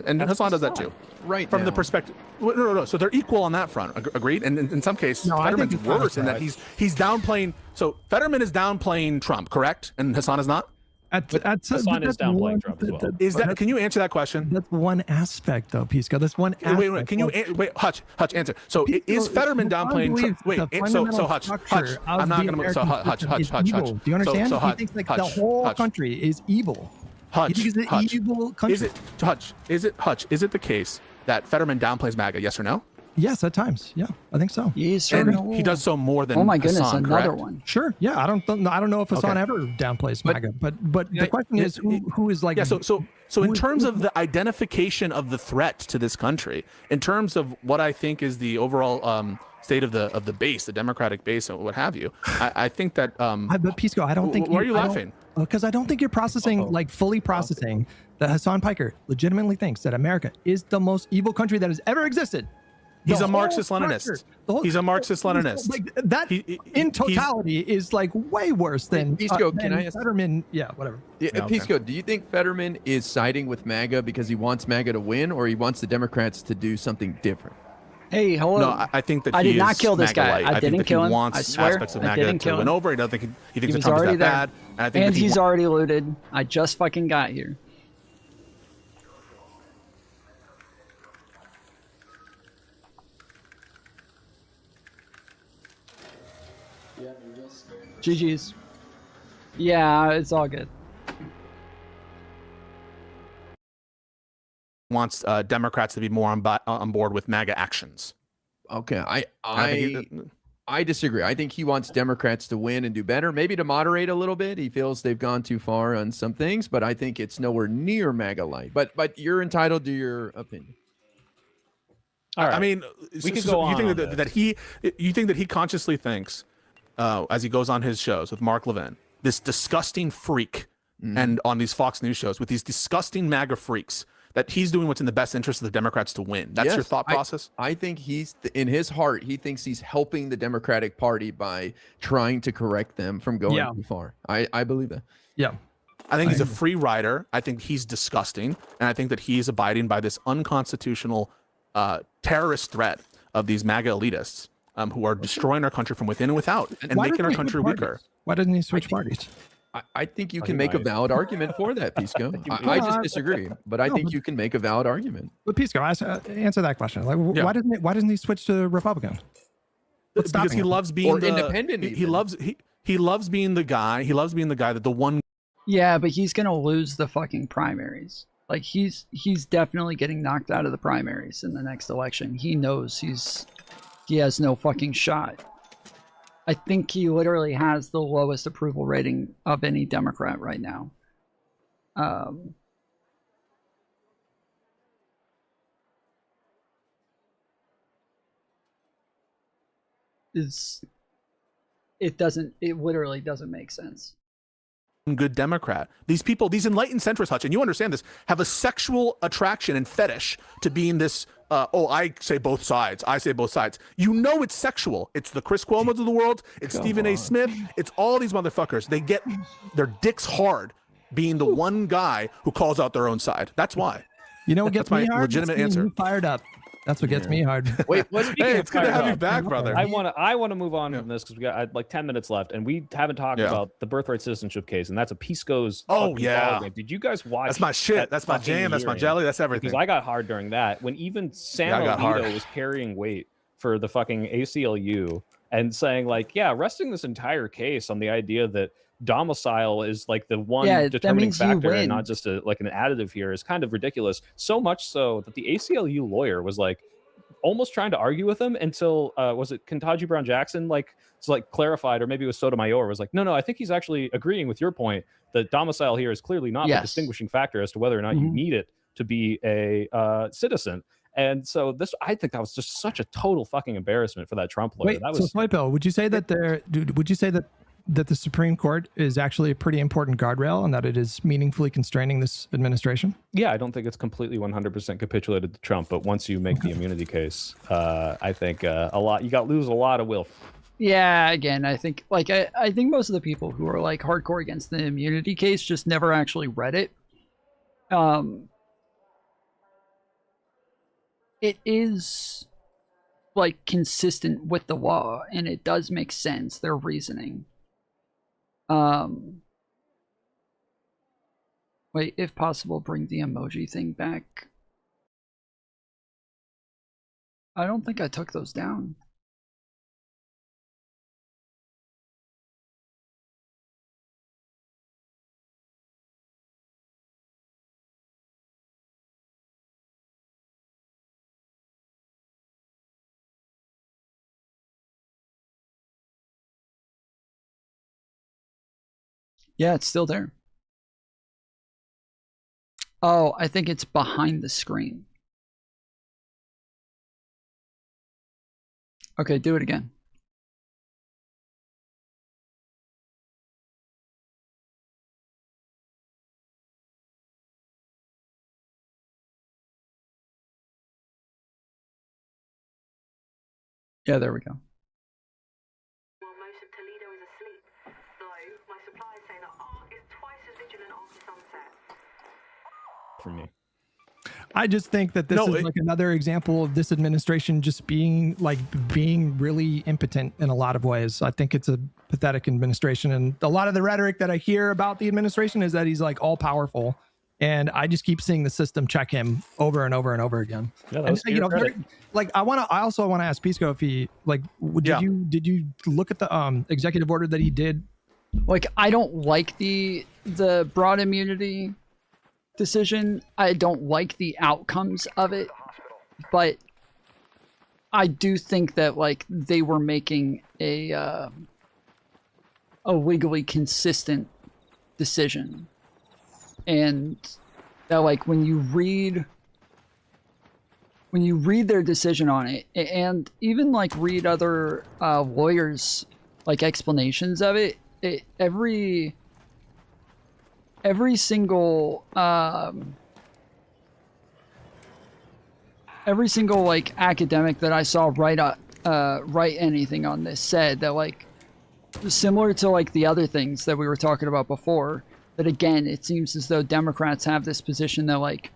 And Hassan does that too. Right. From the perspective. No. So they're equal on that front. Agreed. And in some cases, Fetterman's worse in that he's downplaying. So Fetterman is downplaying Trump, correct? And Hassan is not. Hassan is downplaying Trump as well. Is that? Can you answer that question? That's one aspect, though, Pisco. That's one aspect. Wait. Can you wait? Hutch, answer. So Pisco, is Fetterman downplaying Trump? Wait. So Hutch. I'm not going to. So Hutch. Do you understand? He thinks the whole country is evil. Hutch. He thinks it's an evil country. Is it the case that Fetterman downplays MAGA? Yes or no? Yes, at times. Yeah, I think so. He does so more than. Oh my goodness, Hassan, another correct? one. Sure. Yeah, I don't know if Hassan ever downplays MAGA, but the question is who is like. Yeah. So in terms of the identification of the threat to this country, in terms of what I think is the overall state of the base, the Democratic base, and what have you, I think that. But Pisco, I don't think. Why are you laughing? Because I don't think you're processing fully processing that Hassan Piker legitimately thinks that America is the most evil country that has ever existed. He's a Marxist-Leninist. He's a Marxist-Leninist. Like that in totality is like way worse than Pisco, can I ask Fetterman? Yeah, whatever. Yeah, Yeah, okay. Pisco, do you think Fetterman is siding with MAGA because he wants MAGA to win, or he wants the Democrats to do something different? Hey, hello. No, I think that I he did not is kill this MAGA guy. light. I think didn't that kill he him. wants I swear. aspects of I MAGA didn't to kill win him. over. He doesn't think he thinks was that Trump is already that there. bad. And I think And that he he's already looted. I just fucking got here. GG's. Yeah, it's all good. wants Democrats to be more on board with MAGA actions. Okay, I disagree. I think he wants Democrats to win and do better, maybe to moderate a little bit. He feels they've gone too far on some things, but I think it's nowhere near MAGA light. But you're entitled to your opinion. All right. I mean, we could go on. You think that he consciously thinks, as he goes on his shows with Mark Levin, this disgusting freak, and on these Fox News shows with these disgusting MAGA freaks, that he's doing what's in the best interest of the Democrats to win. That's your thought process? I think he's, in his heart, he thinks he's helping the Democratic Party by trying to correct them from going too far. I believe that. Yeah. I think he's a free rider. I think he's disgusting. And I think that he's abiding by this unconstitutional terrorist threat of these MAGA elitists who are destroying our country from within and without and making our country weaker. Why doesn't he switch parties? I think you can make a valid argument for that, Pisco. I just disagree, but I think you can make a valid argument. But Pisco, answer that question. Like, why doesn't he switch to Republican? Because he loves being independent. He loves being the guy. He loves being the guy that the one. Yeah, but he's gonna lose the fucking primaries. Like he's definitely getting knocked out of the primaries in the next election. He knows he has no fucking shot. I think he literally has the lowest approval rating of any Democrat right now. It literally doesn't make sense. Good Democrat. These people, these enlightened centrists, Hutch, and you understand this, have a sexual attraction and fetish to being this, I say both sides. I say both sides. You know it's sexual. It's the Chris Cuomo's of the world. It's Stephen A. Smith. It's all these motherfuckers. They get their dicks hard being the one guy who calls out their own side. That's why. You know what gets me hard? Legitimate answer. Fired up. That's what gets me hard. Wait, hey, it's good to have you back, brother. I want to move on from this because we got like 10 minutes left, and we haven't talked about the birthright citizenship case, and that's a Pisco's. Oh yeah. Did you guys watch? That's my shit. That's my jam. That's my jelly. That's everything. Because I got hard during that when even Sam Alito was carrying weight for the fucking ACLU and saying like, yeah, resting this entire case on the idea that domicile is like the one determining factor and not just an additive here is kind of ridiculous. So much so that the ACLU lawyer was like almost trying to argue with him until was it Ketanji Brown Jackson clarified, or maybe it was Sotomayor was like, no, I think he's actually agreeing with your point that domicile here is clearly not the distinguishing factor as to whether or not you need it to be a citizen. And so I think that was just such a total fucking embarrassment for that Trump lawyer. Wait, so Swipo, would you say that that the Supreme Court is actually a pretty important guardrail and that it is meaningfully constraining this administration? Yeah, I don't think it's completely 100% capitulated to Trump, but once you make the immunity case, I think you lose a lot of will. Yeah, again, I think I think most of the people who are like hardcore against the immunity case just never actually read it. It is like consistent with the law, and it does make sense, their reasoning. Wait, if possible, bring the emoji thing back. I don't think I took those down. Yeah, it's still there. Oh, I think it's behind the screen. Okay, do it again. Yeah, there we go. While most of Toledo is asleep, though my suppliers say that ARC is twice as vigilant after sunset. For me. I just think that this is like another example of this administration just being really impotent in a lot of ways. I think it's a pathetic administration, and a lot of the rhetoric that I hear about the administration is that he's like all powerful, and I just keep seeing the system check him over and over and over again. Yeah, that was I also want to ask Pisco if he did you look at the executive order that he did? Like, I don't like the broad immunity decision. I don't like the outcomes of it, but I do think that like they were making a legally consistent decision, and that like when you read their decision on it, and even like read other lawyers like explanations of it, every single like academic that I saw write anything on this said that like similar to like the other things that we were talking about before, that again it seems as though Democrats have this position that like,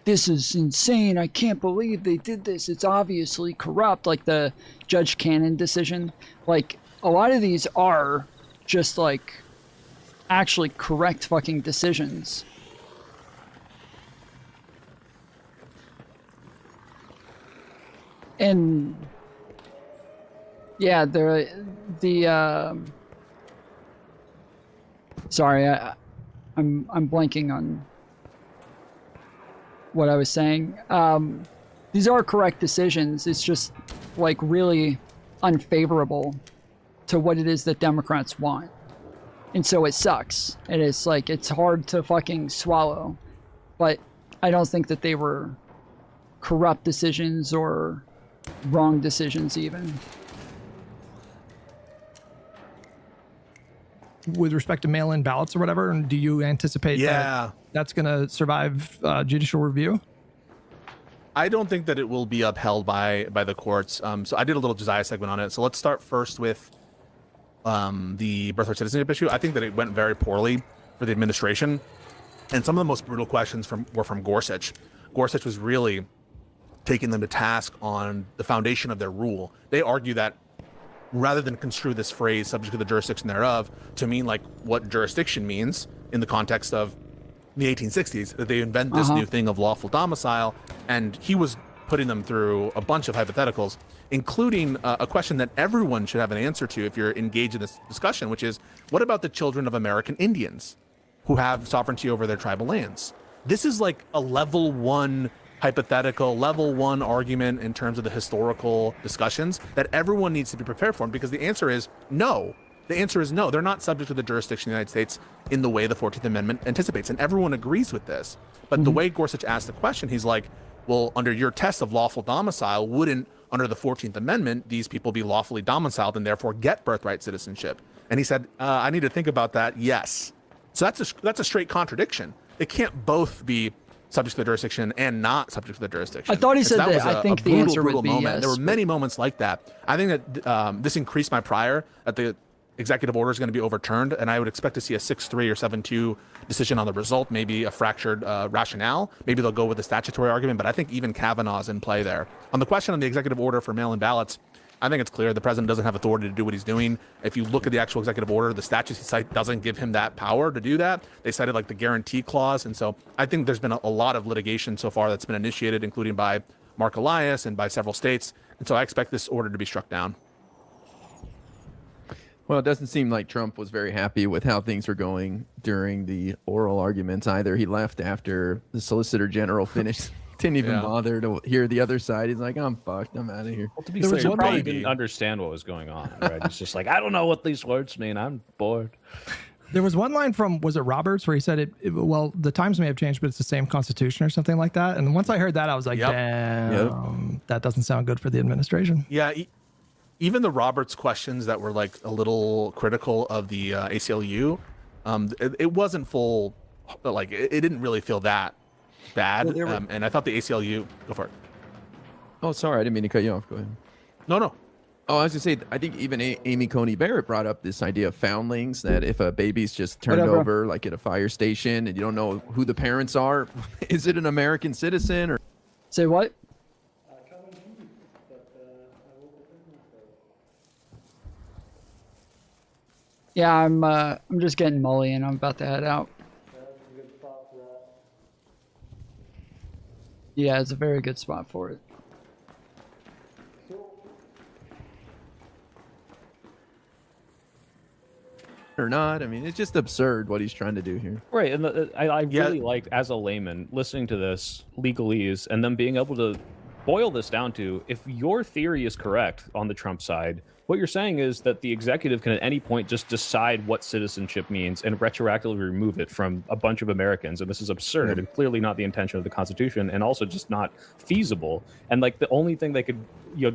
this is insane, I can't believe they did this, it's obviously corrupt, like the Judge Cannon decision. Like a lot of these are just like actually correct fucking decisions. And yeah, sorry, I'm blanking on what I was saying. These are correct decisions. It's just like really unfavorable to what it is that Democrats want. And so it sucks. And it's like, it's hard to fucking swallow. But I don't think that they were corrupt decisions or wrong decisions even. With respect to mail-in ballots or whatever, and do you anticipate that that's going to survive judicial review? I don't think that it will be upheld by the courts. So I did a little Josiah segment on it. So let's start first with the birthright citizenship issue. I think that it went very poorly for the administration, and some of the most brutal questions were from Gorsuch. Gorsuch was really taking them to task on the foundation of their rule. They argue that rather than construe this phrase "subject to the jurisdiction thereof" to mean like what jurisdiction means in the context of the 1860s, that they invent this new thing of lawful domicile, and he was putting them through a bunch of hypotheticals, including a question that everyone should have an answer to if you're engaged in this discussion, which is, what about the children of American Indians who have sovereignty over their tribal lands? This is like a level 1 hypothetical, level 1 argument in terms of the historical discussions that everyone needs to be prepared for, because the answer is no. The answer is no. They're not subject to the jurisdiction of the United States in the way the 14th Amendment anticipates, and everyone agrees with this. But the way Gorsuch asked the question, he's like, well, under your test of lawful domicile, wouldn't, under the 14th Amendment, these people be lawfully domiciled and therefore get birthright citizenship? And he said, I need to think about that, yes. So that's a straight contradiction. It can't both be subject to the jurisdiction and not subject to the jurisdiction. I thought he said that. I think the answer would be moment. yes. There were many moments like that. I think that this increased my prior that the executive order is going to be overturned, and I would expect to see a 6-3 or 7-2 decision on the result, maybe a fractured rationale. Maybe they'll go with the statutory argument, but I think even Kavanaugh's in play there. On the question on the executive order for mail-in ballots, I think it's clear the president doesn't have authority to do what he's doing. If you look at the actual executive order, the statute he cites doesn't give him that power to do that. They cited like the guarantee clause, and so I think there's been a lot of litigation so far that's been initiated, including by Mark Elias and by several states, and so I expect this order to be struck down. Well, it doesn't seem like Trump was very happy with how things were going during the oral arguments either. He left after the Solicitor General finished. Didn't even bother to hear the other side. He's like, I'm fucked. I'm out of here. Well, to be fair, he probably didn't understand what was going on, right? He's just like, I don't know what these words mean. I'm bored. There was one line from, was it Roberts, where he said well, the times may have changed, but it's the same constitution or something like that. And once I heard that, I was like, damn, that doesn't sound good for the administration. Yeah. Even the Roberts questions that were like a little critical of the ACLU, it wasn't full, like it didn't really feel that bad. Well, and I thought the ACLU, go for it. Oh, sorry, I didn't mean to cut you off. Go ahead. No. Oh, I was gonna say, I think even Amy Coney Barrett brought up this idea of foundlings, that if a baby's just turned over, like at a fire station, and you don't know who the parents are, is it an American citizen or? Say what? Yeah, I'm just getting Molly and I'm about to head out. Yeah, it's a very good spot for it. Or not. I mean, it's just absurd what he's trying to do here. Right, and I really liked, as a layman, listening to this legalese and then being able to boil this down to, if your theory is correct on the Trump side, what you're saying is that the executive can at any point just decide what citizenship means and retroactively remove it from a bunch of Americans. And this is absurd and clearly not the intention of the Constitution, and also just not feasible. And like the only thing they could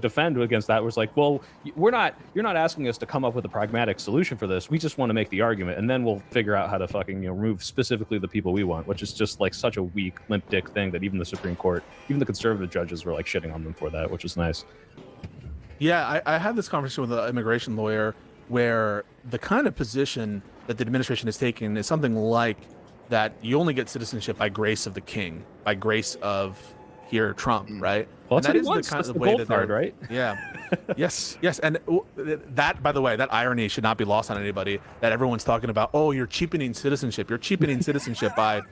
defend against that was like, well, you're not asking us to come up with a pragmatic solution for this. We just want to make the argument, and then we'll figure out how to fucking remove specifically the people we want, which is just like such a weak, limp dick thing that even the Supreme Court, even the conservative judges were like shitting on them for that, which is nice. Yeah, I had this conversation with an immigration lawyer where the kind of position that the administration is taking is something like that you only get citizenship by grace of the king, by grace of here Trump, right? Well, and that's what he wants. That's the gold card, right? Yeah. yes. And that, by the way, that irony should not be lost on anybody, that everyone's talking about, oh, you're cheapening citizenship. You're cheapening citizenship by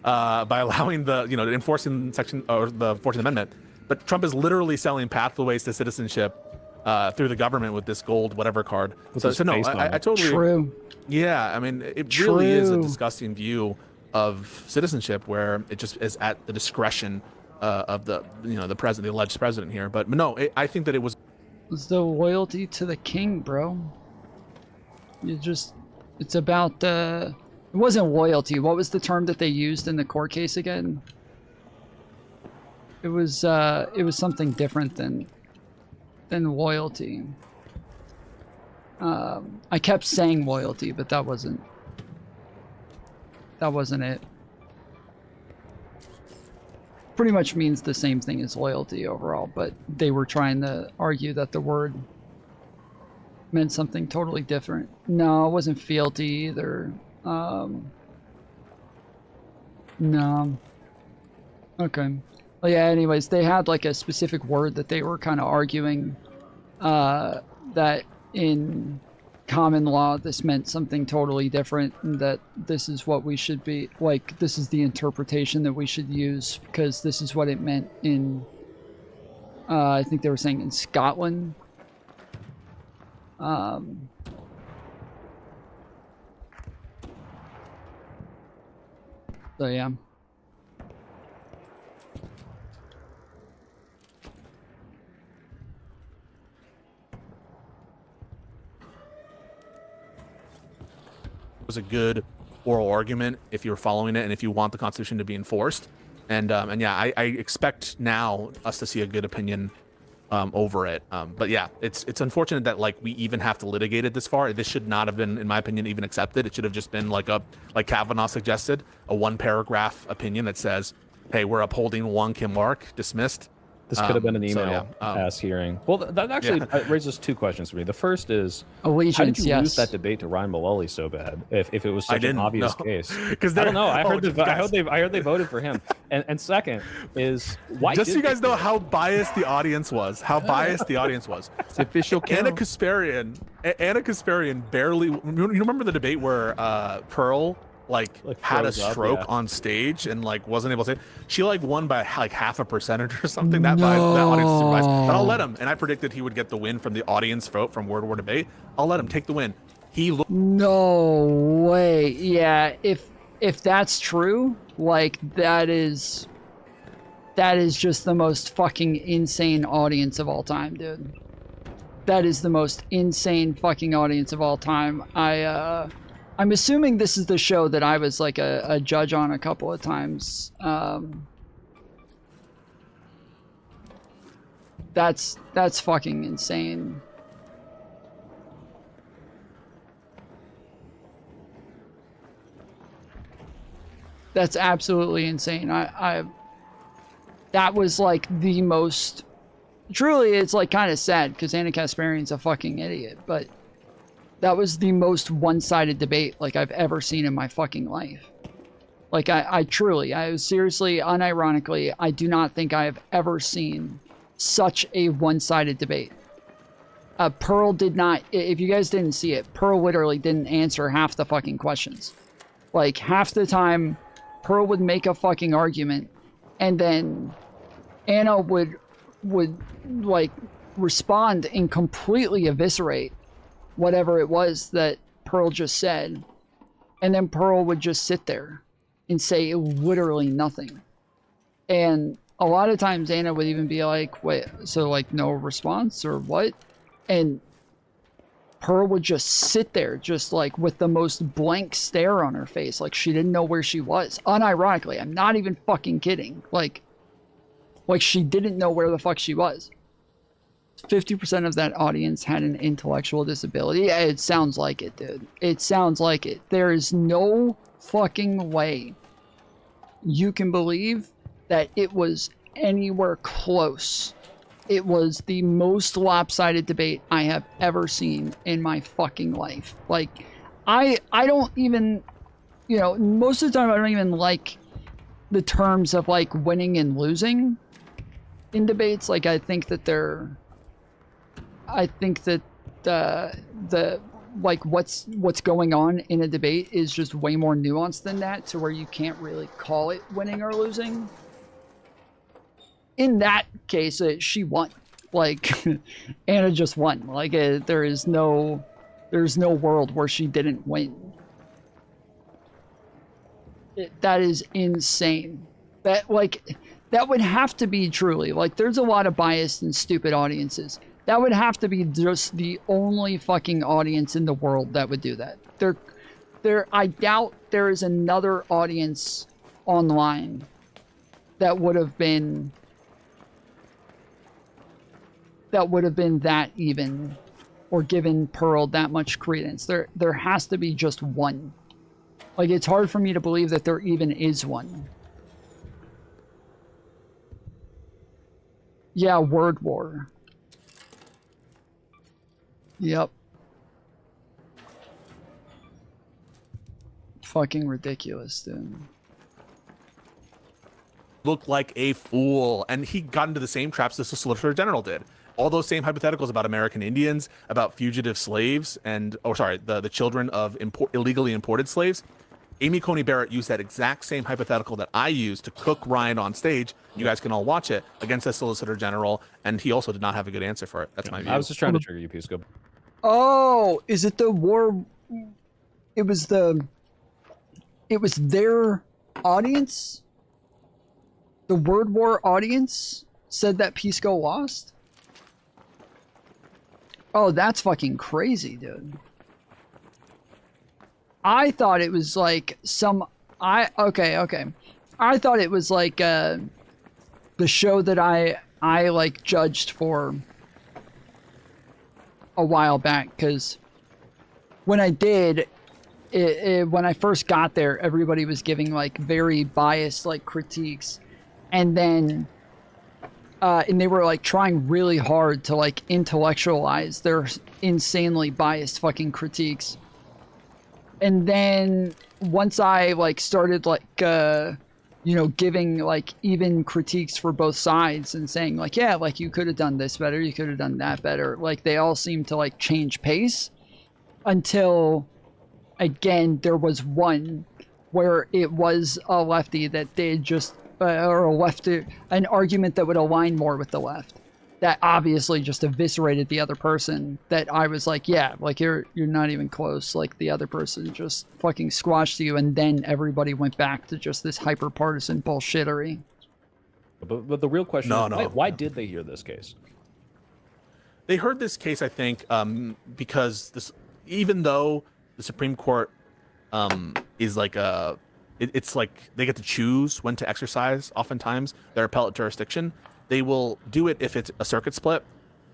allowing enforcing section or the 14th Amendment. But Trump is literally selling pathways to citizenship through the government with this gold whatever card. So no, I totally. True. Yeah, I mean, it really is a disgusting view of citizenship where it just is at the discretion of the president, the alleged president here. But no, I think that it was. It's the loyalty to the king, bro. It's about the. It wasn't loyalty. What was the term that they used in the court case again? It was something different than loyalty. I kept saying loyalty, but that wasn't it. Pretty much means the same thing as loyalty overall, but they were trying to argue that the word meant something totally different. No, it wasn't fealty either. No. Okay. Well, yeah, anyways, they had like a specific word that they were kind of arguing that in common law this meant something totally different, and that this is what we should be, like, this is the interpretation that we should use because this is what it meant in, I think they were saying in Scotland. So yeah. Was a good oral argument if you're following it and if you want the Constitution to be enforced. And yeah, I expect now us to see a good opinion over it. But yeah, it's unfortunate that like we even have to litigate it this far. This should not have been, in my opinion, even accepted. It should have just been like Kavanaugh suggested, a 1-paragraph opinion that says, hey, we're upholding Wong Kim Lark, dismissed. This could have been an email pass hearing. Well, that actually raises two questions for me. The first is, allegiance, how did you lose that debate to Ryan Mullally so bad if it was such an obvious case? Because I don't know. I heard they voted for him. And second is, why? Just so you guys know how biased the audience was. How biased the audience was. It's official count. Anna Kasparian barely. You remember the debate where Pearl had a stroke on stage and wasn't able to say, she won by half a percentage or something. That audience is biased. But I'll let him. And I predicted he would get the win from the audience vote from Word War Debate. I'll let him take the win. No way. Yeah, if that's true, that is just the most fucking insane audience of all time, dude. That is the most insane fucking audience of all time. I'm assuming this is the show that I was a judge on a couple of times. That's fucking insane. That's absolutely insane. That was the most truly, it's like kind of sad because Anna Kasparian's a fucking idiot, but that was the most one-sided debate like I've ever seen in my fucking life. Like I seriously, unironically, I do not think I have ever seen such a one-sided debate. Pearl did not, if you guys didn't see it, Pearl literally didn't answer half the fucking questions. Like, half the time, Pearl would make a fucking argument, and then Anna would like, respond and completely eviscerate whatever it was that Pearl just said. And then Pearl would just sit there and say literally nothing. And a lot of times Anna would even be like, wait, so like no response or what? And Pearl would just sit there, just like with the most blank stare on her face, like she didn't know where she was. Unironically, I'm not even fucking kidding. Like she didn't know where the fuck she was. 50% of that audience had an intellectual disability. It sounds like it, dude. It sounds like it. There is no fucking way you can believe that it was anywhere close. It was the most lopsided debate I have ever seen in my fucking life. Like, I don't even, you know, most of the time I don't even like the terms of like winning and losing in debates. Like, I think that the like what's going on in a debate is just way more nuanced than that, to where you can't really call it winning or losing. In that case, she won. Like, Anna just won. Like, there's no world where she didn't win. That is insane. That would have to be truly, like, there's a lot of biased and stupid audiences. That would have to be just the only fucking audience in the world that would do that. I doubt there is another audience online that would have been that even, or given Pearl that much credence. There has to be just one. Like, it's hard for me to believe that there even is one. Yeah, word war. Yep. Fucking ridiculous, dude. Looked like a fool, and he got into the same traps as the Solicitor General did. All those same hypotheticals about American Indians, about fugitive slaves, and, the children of illegally imported slaves. Amy Coney Barrett used that exact same hypothetical that I used to cook Ryan on stage. You guys can all watch it, against the Solicitor General, and he also did not have a good answer for it. That's my view. I was just trying to trigger you, Pisco. Oh, is it the war? It was their audience? The word war audience said that Pisco lost? Oh, that's fucking crazy, dude. I thought it was like okay. I thought it was like the show that I like judged for a while back, because when I did when I first got there, everybody was giving like very biased like critiques, and then and they were like trying really hard to like intellectualize their insanely biased fucking critiques. And then once I like started like giving like even critiques for both sides and saying like, yeah, like you could have done this better, you could have done that better, like they all seemed to like change pace, until again there was one where it was a lefty that did just or a lefty, an argument that would align more with the left, that obviously just eviscerated the other person, that I was like, yeah, like you're not even close, like the other person just fucking squashed you, and then everybody went back to just this hyper partisan bullshittery. But the real question is, why did they hear this case? They heard this case, I think, because even though the Supreme Court is like it's like they get to choose when to exercise oftentimes their appellate jurisdiction. They will do it if it's a circuit split,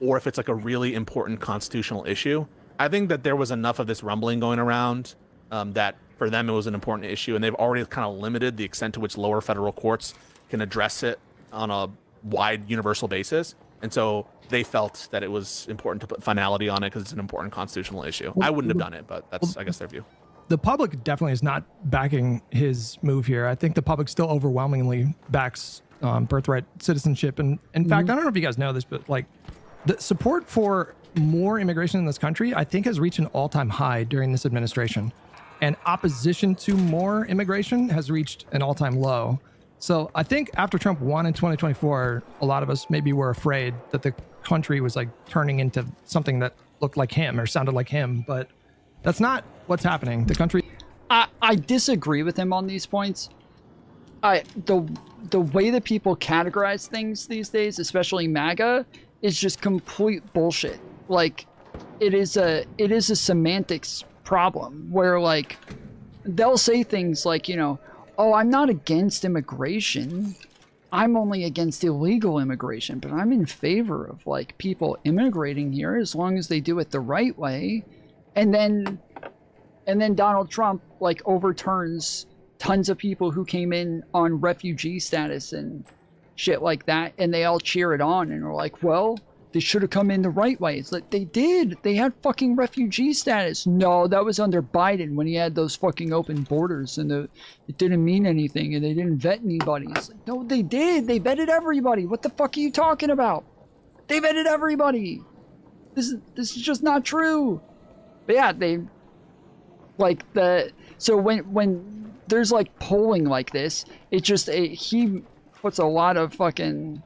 or if it's like a really important constitutional issue. I think that there was enough of this rumbling going around that for them it was an important issue, and they've already kind of limited the extent to which lower federal courts can address it on a wide universal basis. And so they felt that it was important to put finality on it because it's an important constitutional issue. I wouldn't have done it, but that's, I guess, their view. The public definitely is not backing his move here. I think the public still overwhelmingly backs birthright citizenship. And in fact, I don't know if you guys know this, but like the support for more immigration in this country, I think has reached an all-time high during this administration. And opposition to more immigration has reached an all-time low. So I think after Trump won in 2024, a lot of us maybe were afraid that the country was like turning into something that looked like him or sounded like him, but that's not what's happening. The country. I disagree with him on these points. The way that people categorize things these days, especially MAGA, is just complete bullshit. Like, it is a semantics problem where like they'll say things like, you know, oh, I'm not against immigration. I'm only against illegal immigration, but I'm in favor of like people immigrating here as long as they do it the right way. And then Donald Trump like overturns tons of people who came in on refugee status and shit like that, and they all cheer it on and are like, well, they should have come in the right way. It's like, they did. They had fucking refugee status. No, that was under Biden when he had those fucking open borders and it didn't mean anything and they didn't vet anybody. It's like, no, they did. They vetted everybody. What the fuck are you talking about? They vetted everybody. This is just not true. But yeah, they like so when there's like polling like this, it just he puts a lot of fucking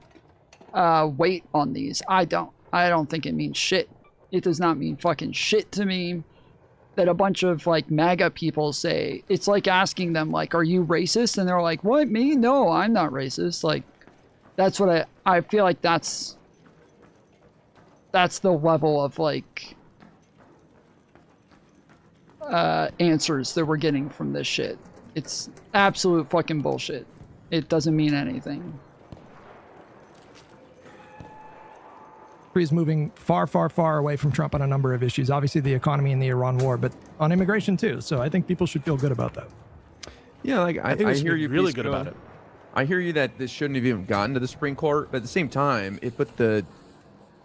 weight on these. I don't think it means shit. It does not mean fucking shit to me that a bunch of like MAGA people say. It's like asking them like, are you racist? And they're like, what, me? No, I'm not racist. Like, that's what I feel like that's the level of like answers that we're getting from this shit. It's absolute fucking bullshit. It doesn't mean anything. Is moving far, far, far away from Trump on a number of issues. Obviously, the economy and the Iran war, but on immigration too. So I think people should feel good about that. Yeah, like I think hear you. Really good about it. I hear you that this shouldn't have even gotten to the Supreme Court, but at the same time, it put the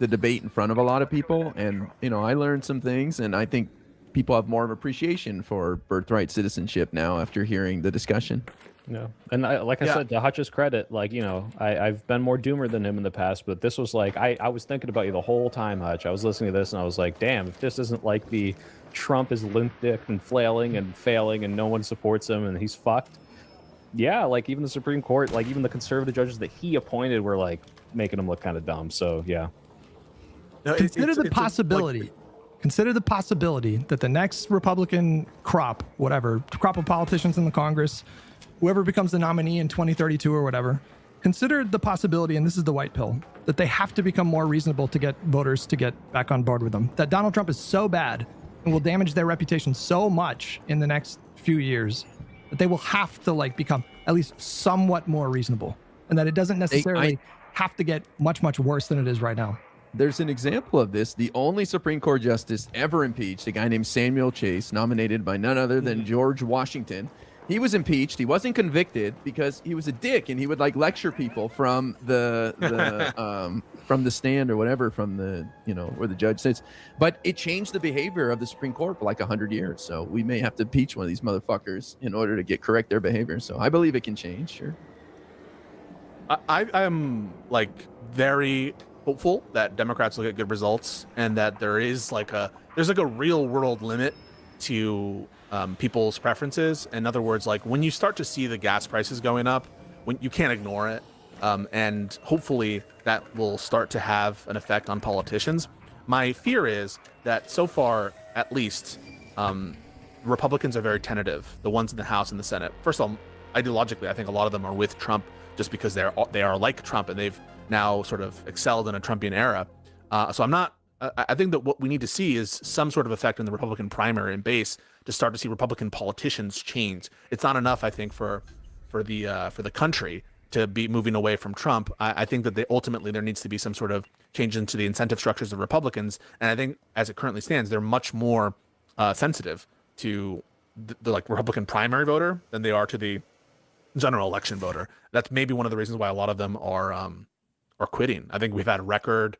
debate in front of a lot of people, and you know, I learned some things, and I think people have more of appreciation for birthright citizenship now after hearing the discussion. Yeah, and I said, to Hutch's credit, like, you know, I've been more doomer than him in the past, but this was like, I was thinking about you the whole time, Hutch. I was listening to this and I was like, damn, if this isn't like the Trump is limp-dicked and flailing and failing and no one supports him and he's fucked. Yeah, like even the Supreme Court, like even the conservative judges that he appointed were like making him look kind of dumb. So yeah. No, consider the possibility that the next Republican crop of politicians in the Congress, whoever becomes the nominee in 2032 or whatever, consider the possibility, and this is the white pill, that they have to become more reasonable to get voters to get back on board with them. That Donald Trump is so bad and will damage their reputation so much in the next few years that they will have to like become at least somewhat more reasonable, and that it doesn't necessarily have to get much, much worse than it is right now. There's an example of this. The only Supreme Court justice ever impeached, a guy named Samuel Chase, nominated by none other than George Washington. He was impeached. He wasn't convicted because he was a dick, and he would like lecture people from the from the stand or whatever, from the, you know, where the judge sits. But it changed the behavior of the Supreme Court for like 100 years. So we may have to impeach one of these motherfuckers in order to correct their behavior. So I believe it can change. Sure. I'm like very hopeful that Democrats will get good results, and that there's like a real world limit to people's preferences. In other words, like when you start to see the gas prices going up, when you can't ignore it, and hopefully that will start to have an effect on politicians. My fear is that so far, at least, Republicans are very tentative, the ones in the House and the Senate. First of all, ideologically, I think a lot of them are with Trump just because they are like Trump, and they've now sort of excelled in a Trumpian era. So I think that what we need to see is some sort of effect in the Republican primary and base to start to see Republican politicians change. It's not enough, I think, for the country to be moving away from Trump. I think that ultimately there needs to be some sort of change into the incentive structures of Republicans. And I think as it currently stands, they're much more sensitive to the like Republican primary voter than they are to the general election voter. That's maybe one of the reasons why a lot of them are quitting. I think we've had record.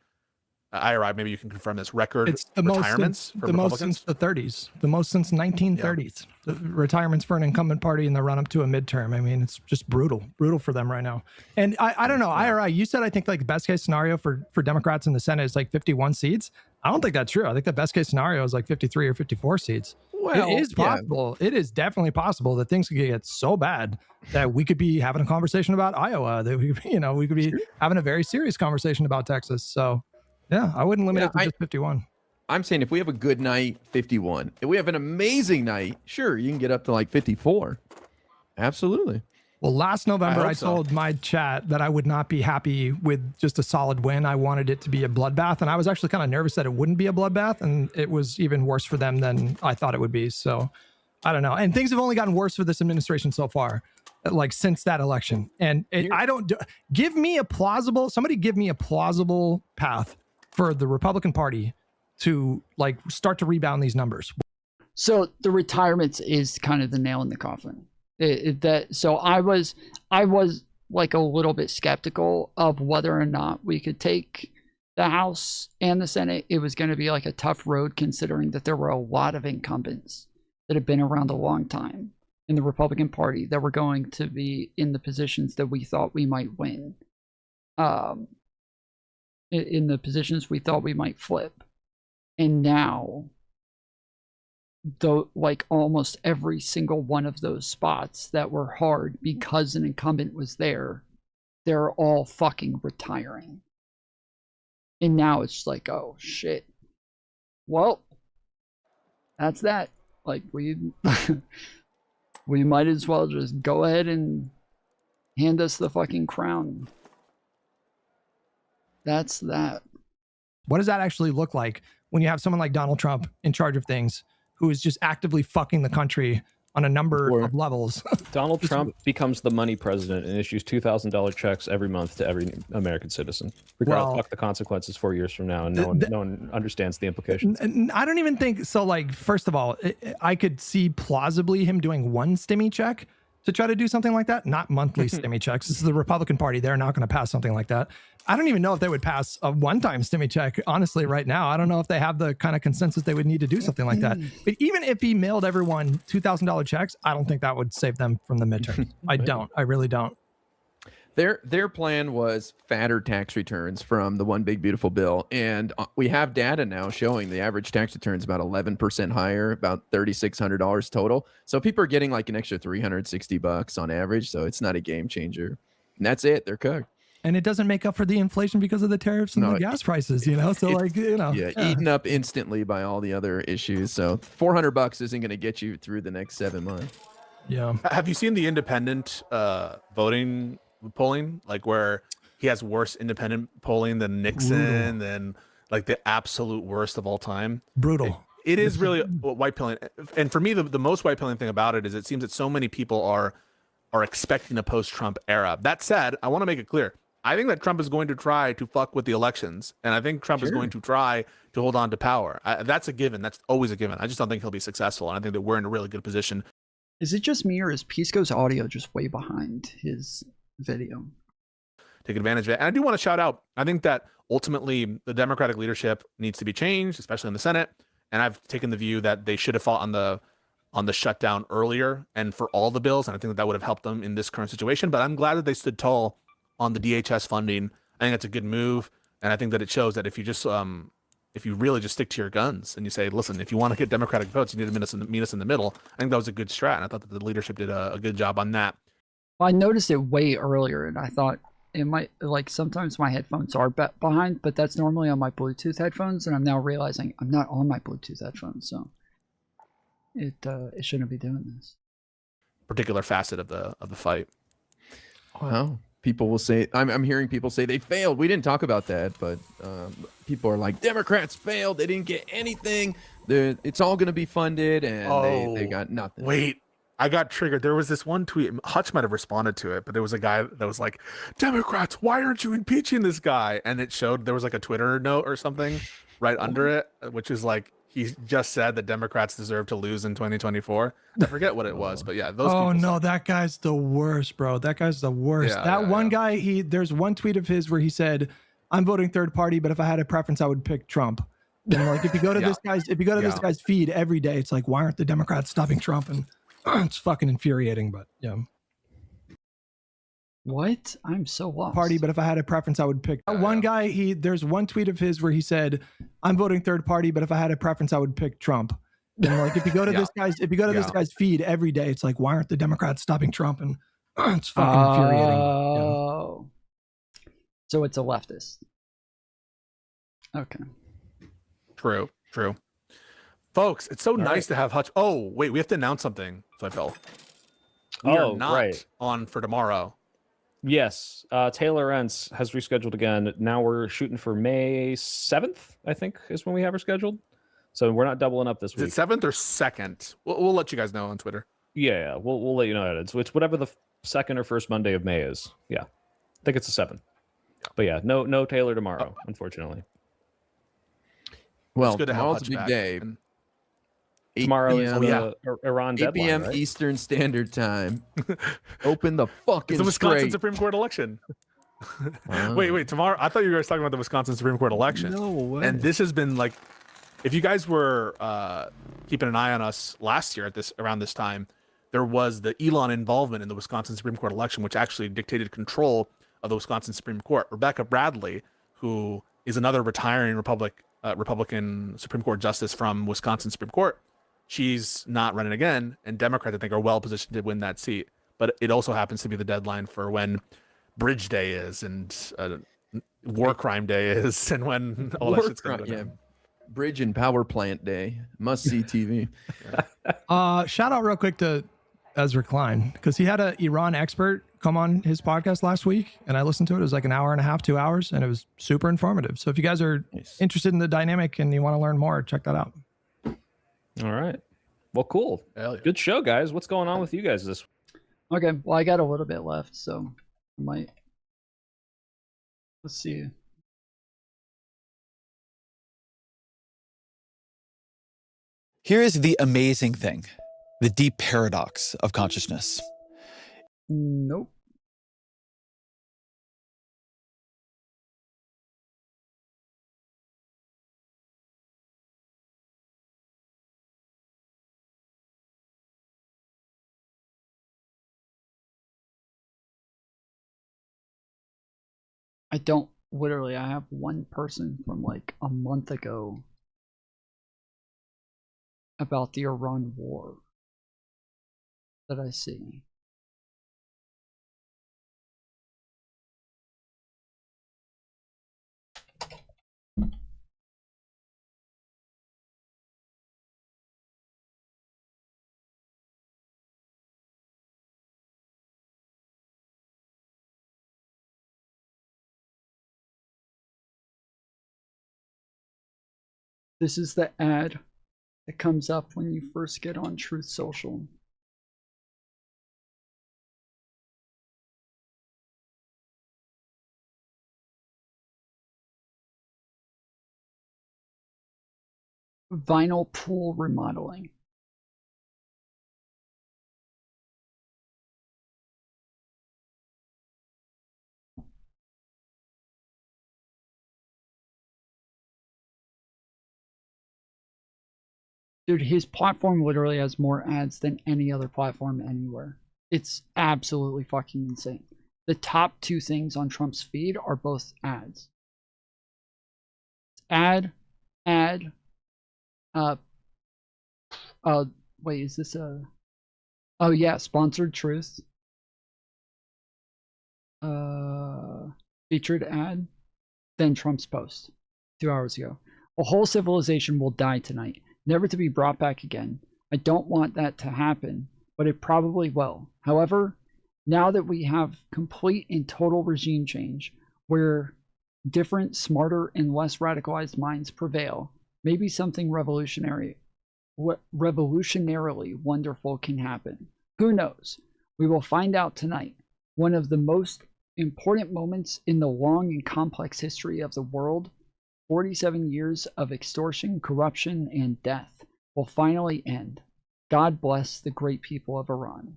IRI, maybe you can confirm this, record it's the retirements most for the Republicans? most since the 30s, the most since 1930s. The retirements for an incumbent party in the run up to a midterm. I mean, it's just brutal for them right now. And I don't know, IRI, you said I think like the best case scenario for Democrats in the Senate is like 51 seats. I don't think that's true. I think the best case scenario is like 53 or 54 seats. Well, it is possible. It is definitely possible that things could get so bad that we could be having a conversation about Iowa, that we could be having a very serious conversation about Texas. So yeah, I wouldn't limit it to just 51. I'm saying if we have a good night, 51. If we have an amazing night, sure, you can get up to like 54. Absolutely. Well, last November, I told my chat that I would not be happy with just a solid win. I wanted it to be a bloodbath, and I was actually kind of nervous that it wouldn't be a bloodbath, and it was even worse for them than I thought it would be. So I don't know. And things have only gotten worse for this administration so far, like since that election. And give me a plausible path for the Republican Party to like start to rebound these numbers. So the retirements is kind of the nail in the coffin. So I was like a little bit skeptical of whether or not we could take the House and the Senate. It was going to be like a tough road, considering that there were a lot of incumbents that have been around a long time in the Republican Party that were going to be in the positions that we thought we might win. In the positions we thought we might flip. And now, though, like almost every single one of those spots that were hard because an incumbent was there, they're all fucking retiring. And now it's like, oh shit. Well, that's that. Like we might as well just go ahead and hand us the fucking crown. That's that. What does that actually look like when you have someone like Donald Trump in charge of things, who is just actively fucking the country on a number of levels? Donald Trump becomes the money president and issues $2,000 checks every month to every American citizen. Regardless of the consequences 4 years from now, and no one understands the implications. I don't even think so. Like, first of all, I could see plausibly him doing one stimmy check to try to do something like that, not monthly stimmy checks. This is the Republican Party. They're not going to pass something like that. I don't even know if they would pass a one-time stimmy check, honestly, right now. I don't know if they have the kind of consensus they would need to do something like that. But even if he mailed everyone $2,000 checks, I don't think that would save them from the midterm. I don't. I really don't. Their plan was fatter tax returns from the one big beautiful bill, and we have data now showing the average tax return is about 11% higher, about $3,600 total. So people are getting like an extra $360 on average. So it's not a game changer, and that's it. They're cooked. And it doesn't make up for the inflation because of the tariffs and the gas prices, you know. So eaten up instantly by all the other issues. So $400 isn't going to get you through the next 7 months. Yeah. Have you seen the independent voting polling, like where he has worse independent polling than Nixon, than like the absolute worst of all time? Brutal. It is really white pilling. And for me, the most white pilling thing about it is it seems that so many people are expecting a post-Trump era. That said, I want to make it clear. I think that Trump is going to try to fuck with the elections, and I think Trump is going to try to hold on to power. That's a given. That's always a given. I just don't think he'll be successful, and I think that we're in a really good position. Is it just me, or is Pisco's audio just way behind his video? Take advantage of it. And I do want to shout out, I think that ultimately the Democratic leadership needs to be changed, especially in the Senate. And I've taken the view that they should have fought on the shutdown earlier and for all the bills. And I think that would have helped them in this current situation. But I'm glad that they stood tall on the DHS funding. I think that's a good move. And I think that it shows that if you really just stick to your guns and you say, listen, if you want to get Democratic votes, you need to meet us in the middle. I think that was a good strat. And I thought that the leadership did a good job on that. Well, I noticed it way earlier, and I thought it might, like, sometimes my headphones are behind, but that's normally on my Bluetooth headphones, and I'm now realizing I'm not on my Bluetooth headphones, so it shouldn't be doing this. Particular facet of the fight. Wow. People will say, I'm hearing people say they failed. We didn't talk about that, but people are like, Democrats failed. They didn't get anything. It's all going to be funded, and they got nothing. Wait, I got triggered. There was this one tweet. Hutch might have responded to it, but there was a guy that was like, Democrats, why aren't you impeaching this guy? And it showed there was like a Twitter note or something right under it, which is like, he just said that Democrats deserve to lose in 2024. I forget what it was, but yeah, those people. Oh no, that guy's the worst, bro. That guy's the worst. Yeah, That one guy, there's one tweet of his where he said, "I'm voting third party, but if I had a preference, I would pick Trump." And like, if you go to this guy's feed every day, it's like, why aren't the Democrats stopping Trump? And it's fucking infuriating. But yeah. What? I'm so lost. Party, but if I had a preference, I would pick one guy. There's one tweet of his where he said, "I'm voting third party, but if I had a preference, I would pick Trump." And like, if you go to this guy's feed every day, it's like, why aren't the Democrats stopping Trump? And it's fucking infuriating. Oh, so it's a leftist. Okay. True. Folks, it's so nice to have Hutch. Oh, wait, we have to announce something. So I felt we are not on for tomorrow. Yes, Taylor Ents has rescheduled again. Now we're shooting for May 7th, I think, is when we have her scheduled. So we're not doubling up this week. Is it 7th or 2nd? We'll let you guys know on Twitter. Yeah, we'll let you know. It's whatever the second or first Monday of May is. Yeah, I think it's the 7th. But yeah, no Taylor tomorrow, unfortunately. Well, tomorrow's a big day. Tomorrow is the Iran 8 deadline, p.m. right? Eastern Standard Time. Open the fucking It's the Wisconsin Strait. Supreme Court election. Wait, tomorrow? I thought you guys were talking about the Wisconsin Supreme Court election. No way. And this has been like, if you guys were keeping an eye on us last year around this time, there was the Elon involvement in the Wisconsin Supreme Court election, which actually dictated control of the Wisconsin Supreme Court. Rebecca Bradley, who is another retiring Republican Supreme Court justice from Wisconsin Supreme Court, she's not running again, and Democrats, I think, are well positioned to win that seat. But it also happens to be the deadline for when Bridge Day is, and War Crime Day is, and when all that shit's going to go down. Bridge and Power Plant Day. Must see TV. Shout out real quick to Ezra Klein, because he had an Iran expert come on his podcast last week, and I listened to it. It was like an hour and a half, 2 hours, and it was super informative. So if you guys are interested in the dynamic and you want to learn more, check that out. All right. Well, cool. Good show, guys. What's going on with you guys this week? Okay, well, I got a little bit left, so I might. Let's see. Here is the amazing thing, the deep paradox of consciousness. Nope. I don't literally. I have one person from like a month ago about the Iran war that I see. This is the ad that comes up when you first get on Truth Social. Vinyl pool remodeling. Dude, his platform literally has more ads than any other platform anywhere. It's absolutely fucking insane. The top two things on Trump's feed are both ads. Wait, is this a... Oh yeah, Sponsored Truth. Featured ad. Then Trump's post 2 hours ago. A whole civilization will die tonight, never to be brought back again. I don't want that to happen, but it probably will. However, now that we have complete and total regime change, where different, smarter, and less radicalized minds prevail, maybe something revolutionarily wonderful can happen. Who knows? We will find out tonight. One of the most important moments in the long and complex history of the world 47 years of extortion, corruption, and death will finally end. God bless the great people of Iran.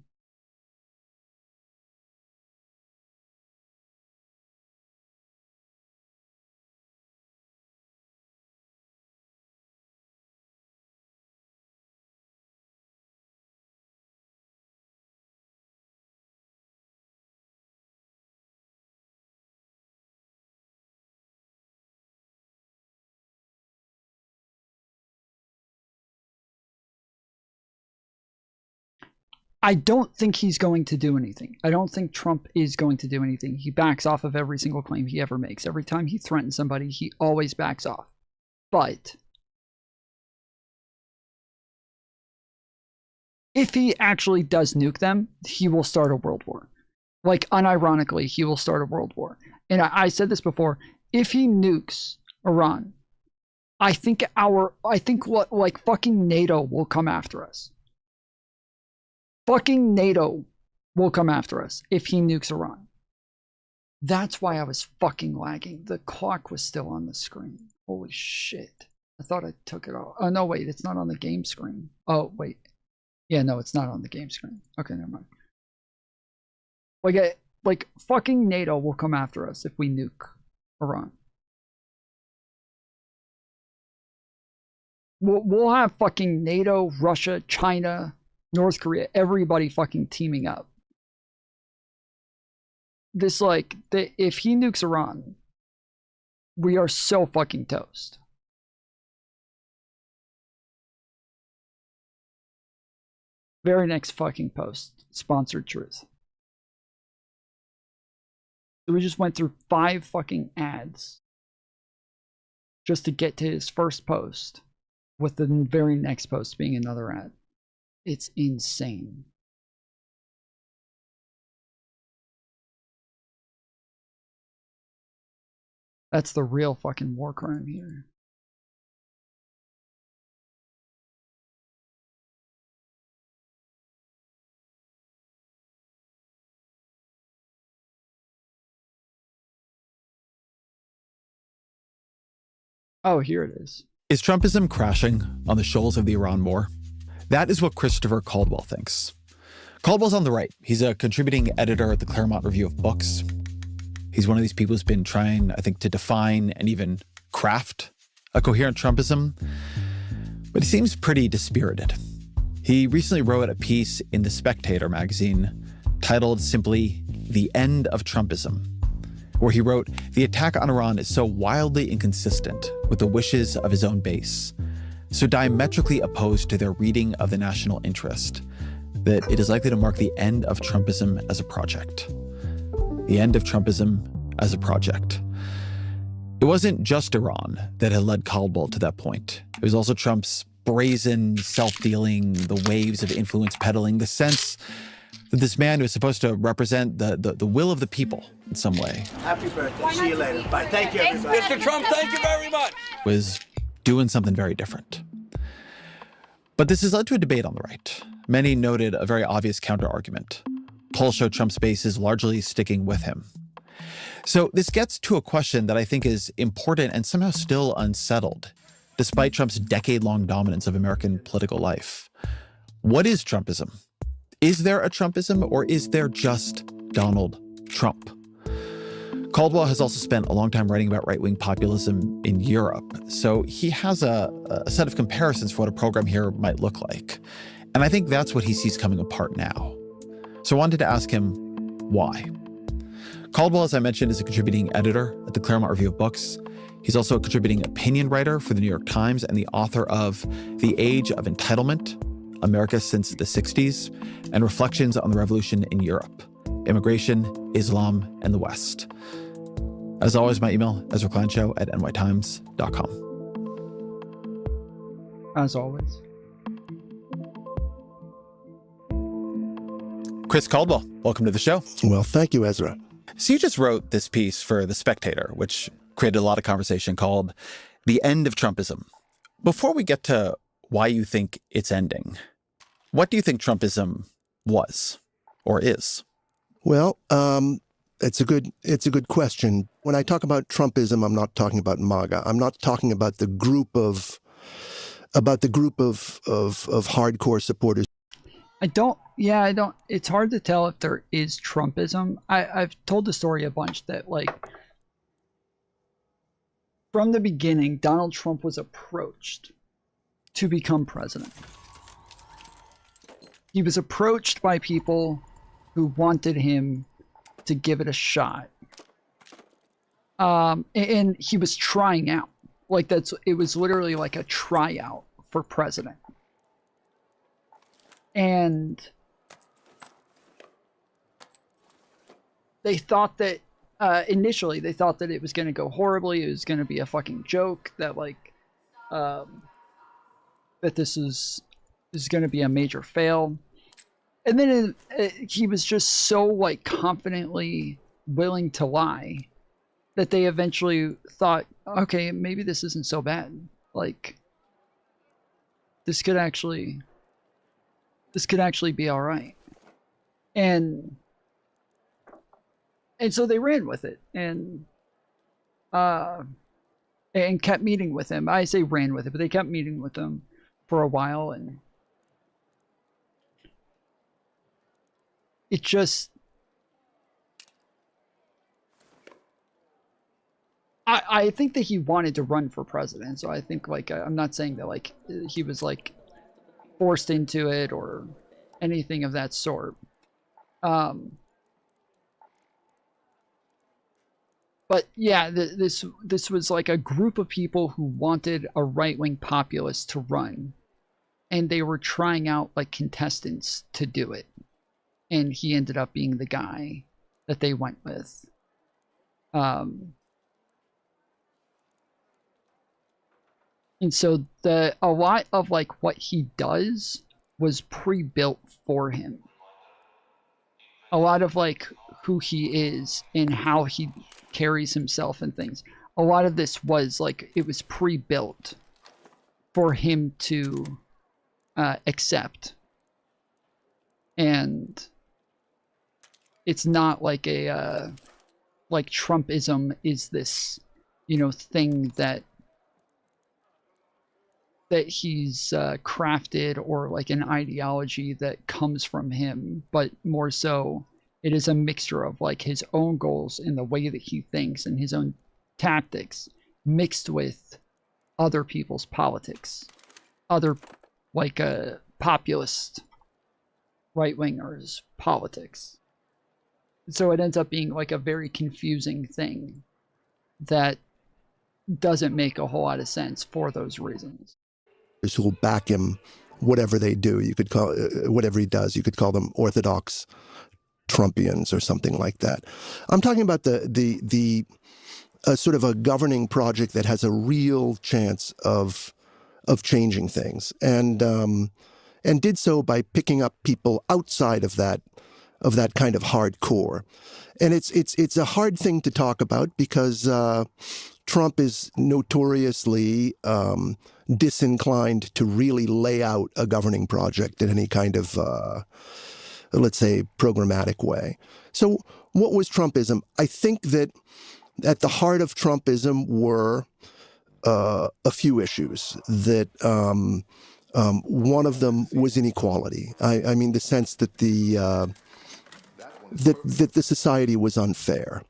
I don't think he's going to do anything. I don't think Trump is going to do anything. He backs off of every single claim he ever makes. Every time he threatens somebody, he always backs off. But if he actually does nuke them, he will start a world war. Like, unironically, he will start a world war. And I said this before. If he nukes Iran, I think fucking NATO will come after us. Fucking NATO will come after us if he nukes Iran. That's why I was fucking lagging. The clock was still on the screen. Holy shit. I thought I took it off. Oh, no, wait. It's not on the game screen. Oh, wait. Yeah, no, it's not on the game screen. Okay, never mind. Like fucking NATO will come after us if we nuke Iran. We'll have fucking NATO, Russia, China, North Korea, everybody fucking teaming up. If he nukes Iran, we are so fucking toast. Very next fucking post, sponsored truth. So we just went through 5 fucking ads just to get to his first post, with the very next post being another ad. It's insane. That's the real fucking war crime here. Oh, here it is. Is Trumpism crashing on the shoals of the Iran war? That is what Christopher Caldwell thinks. Caldwell's on the right. He's a contributing editor at the Claremont Review of Books. He's one of these people who's been trying, I think, to define and even craft a coherent Trumpism, but he seems pretty dispirited. He recently wrote a piece in The Spectator magazine titled simply "The End of Trumpism," where he wrote, "The attack on Iran is so wildly inconsistent with the wishes of his own base, so diametrically opposed to their reading of the national interest, that it is likely to mark the end of Trumpism as a project." The end of Trumpism as a project. It wasn't just Iran that had led Caldwell to that point. It was also Trump's brazen self-dealing, the waves of influence peddling, the sense that this man who was supposed to represent the will of the people in some way. Happy birthday. See you later. Bye. Thank you, everybody. Mr. Trump, thank you very much. Was doing something very different. But this has led to a debate on the right. Many noted a very obvious counter-argument. Polls show Trump's base is largely sticking with him. So this gets to a question that I think is important and somehow still unsettled, despite Trump's decade-long dominance of American political life. What is Trumpism? Is there a Trumpism, or is there just Donald Trump? Caldwell has also spent a long time writing about right-wing populism in Europe, so he has a set of comparisons for what a program here might look like. And I think that's what he sees coming apart now. So I wanted to ask him why. Caldwell, as I mentioned, is a contributing editor at the Claremont Review of Books. He's also a contributing opinion writer for the New York Times and the author of The Age of Entitlement, America Since the 60s, and Reflections on the Revolution in Europe, Immigration, Islam, and the West. As always, my email, EzraKleinShow@nytimes.com. As always. Chris Caldwell, welcome to the show. Well, thank you, Ezra. So you just wrote this piece for The Spectator, which created a lot of conversation, called The End of Trumpism. Before we get to why you think it's ending, what do you think Trumpism was or is? Well, It's a good question. When I talk about Trumpism, I'm not talking about MAGA. I'm not talking about the group of hardcore supporters. I don't. It's hard to tell if there is Trumpism. I've told the story a bunch that, like, from the beginning, Donald Trump was approached to become president. He was approached by people who wanted him to give it a shot. And he was trying out. Like, it was literally like a tryout for president. And they thought that, initially, they thought that it was going to go horribly. It was going to be a fucking joke, that, like, that this is going to be a major fail. And then he was just so, like, confidently willing to lie that they eventually thought, okay, maybe this isn't so bad. Like, this could actually be all right. And so they ran with it and kept meeting with him. I say ran with it, but they kept meeting with him for a while, and it just, I think that he wanted to run for president. So I think, like, I'm not saying that, like, he was, like, forced into it or anything of that sort. But yeah, this was like a group of people who wanted a right-wing populist to run, and they were trying out, like, contestants to do it. And he ended up being the guy that they went with. And so a lot of, like, what he does was pre-built for him. A lot of, like, who he is and how he carries himself and things. A lot of this was, like, it was pre-built for him to accept. And it's not like like Trumpism is this, you know, thing that he's crafted, or like an ideology that comes from him, but more so it is a mixture of, like, his own goals and the way that he thinks and his own tactics mixed with other people's politics, other, like, populist right-wingers politics. So it ends up being, like, a very confusing thing that doesn't make a whole lot of sense for those reasons. Who will back him, whatever they do. You could call whatever he does. You could call them orthodox Trumpians or something like that. I'm talking about the sort of a governing project that has a real chance of changing things, and did so by picking up people outside of that kind of hardcore. And it's a hard thing to talk about because Trump is notoriously disinclined to really lay out a governing project in any kind of, let's say, programmatic way. So what was Trumpism? I think that at the heart of Trumpism were a few issues. That one of them was inequality. I mean, the sense that that the society was unfair.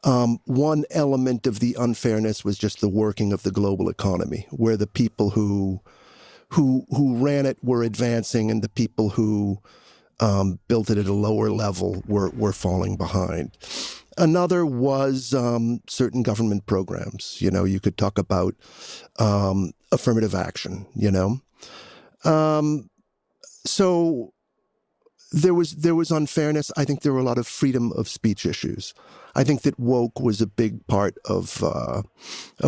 One element of the unfairness was just the working of the global economy, where the people who ran it were advancing, and the people who built it at a lower level were falling behind. Another was certain government programs. You know, you could talk about affirmative action. You know, so there was unfairness. I think there were a lot of freedom of speech issues. I think that woke was a big part of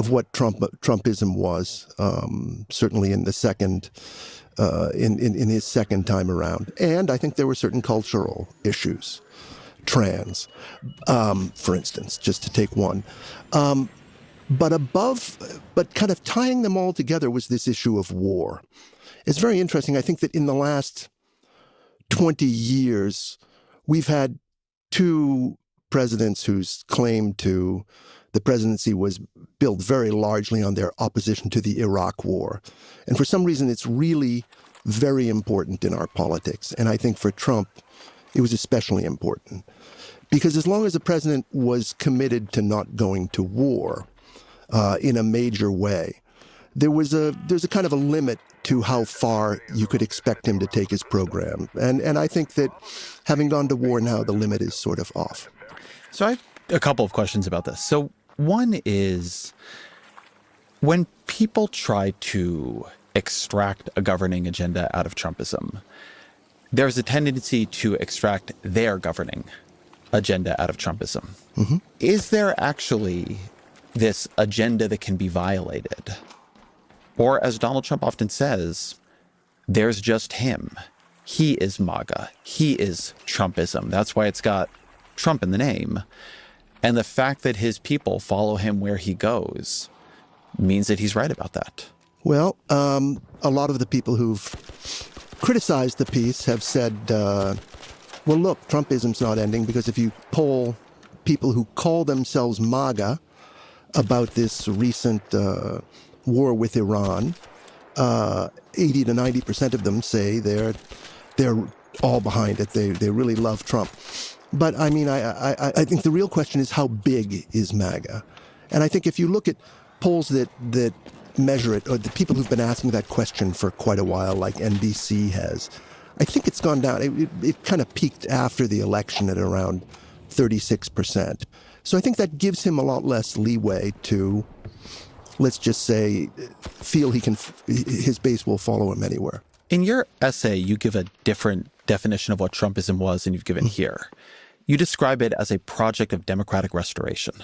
what Trumpism was, certainly in the second, in his second time around. And I think there were certain cultural issues, trans, for instance, just to take one. But kind of tying them all together was this issue of war. It's very interesting. I think that in the last 20 years, we've had two presidents whose claim to the presidency was built very largely on their opposition to the Iraq War. And for some reason, it's really very important in our politics. And I think for Trump, it was especially important. Because as long as the president was committed to not going to war in a major way, there's a kind of a limit to how far you could expect him to take his program. And I think that having gone to war now, the limit is sort of off. So I have a couple of questions about this. So one is, when people try to extract a governing agenda out of Trumpism, there's a tendency to extract their governing agenda out of Trumpism. Mm-hmm. Is there actually this agenda that can be violated? Or, as Donald Trump often says, there's just him. He is MAGA. He is Trumpism. That's why it's got Trump in the name. And the fact that his people follow him where he goes means that he's right about that. Well, a lot of the people who've criticized the piece have said, well, look, Trumpism's not ending, because if you poll people who call themselves MAGA about this recent war with Iran, 80 to 90% of them say they're all behind it. They really love Trump. But I mean, I think the real question is, how big is MAGA? And I think if you look at polls that measure it, or the people who've been asking that question for quite a while, like NBC has, I think it's gone down. It kind of peaked after the election at around 36%. So I think that gives him a lot less leeway to, let's just say, feel his base will follow him anywhere. In your essay, you give a different definition of what Trumpism was than you've given here. You describe it as a project of democratic restoration.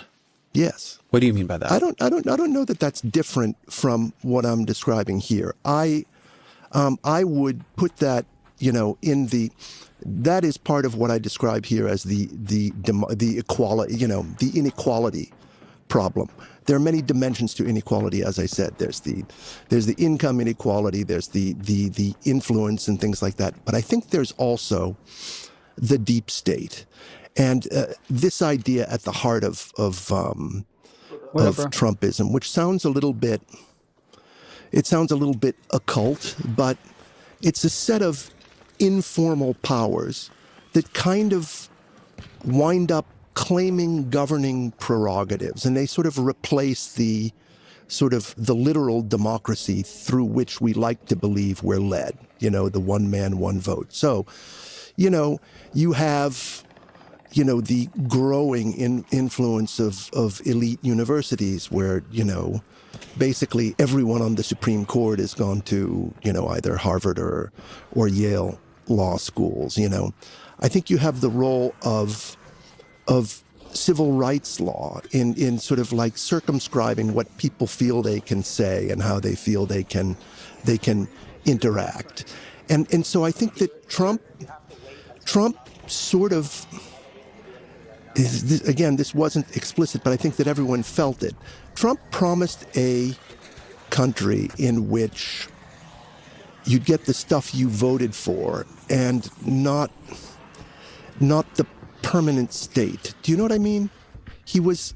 Yes. What do you mean by that? I don't know that that's different from what I'm describing here. I would put that, that is part of what I describe here as the equality, the inequality problem. There are many dimensions to inequality, as I said. There's the income inequality, there's the influence and things like that. But I think there's also the deep state, and this idea at the heart of Trumpism, which sounds a little bit occult, but it's a set of informal powers that kind of wind up claiming governing prerogatives, and they sort of replace the literal democracy through which we like to believe we're led, the one man, one vote. So, you have, the growing influence of elite universities where, basically everyone on the Supreme Court has gone to, either Harvard or Yale law schools. I think you have the role of civil rights law in sort of like circumscribing what people feel they can say and how they feel they can interact. And so I think that Trump sort of this wasn't explicit, but I think that everyone felt it. Trump promised a country in which you'd get the stuff you voted for and not the permanent state. Do you know what I mean? He was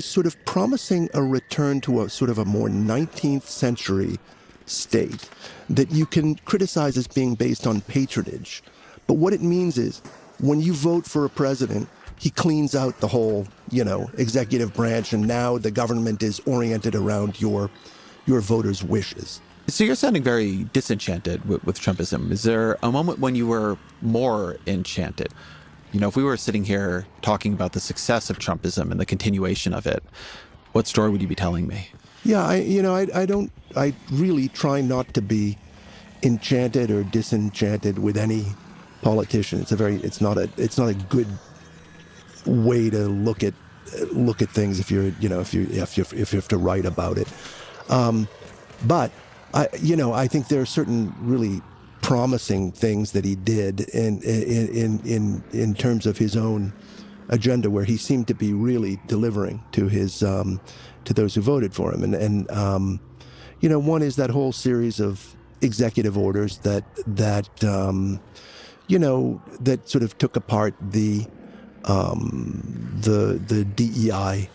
sort of promising a return to a sort of a more 19th century state that you can criticize as being based on patronage. But what it means is, when you vote for a president, he cleans out the whole, executive branch, and now the government is oriented around your voters' wishes. So you're sounding very disenchanted with Trumpism. Is there a moment when you were more enchanted? If we were sitting here talking about the success of Trumpism and the continuation of it, what story would you be telling me? Yeah, I really try not to be enchanted or disenchanted with any politician. It's not a good way to look at things if you have to write about it. But I think there are certain really promising things that he did in terms of his own agenda, where he seemed to be really delivering to his to those who voted for him. And one is that whole series of executive orders that that sort of took apart the DEI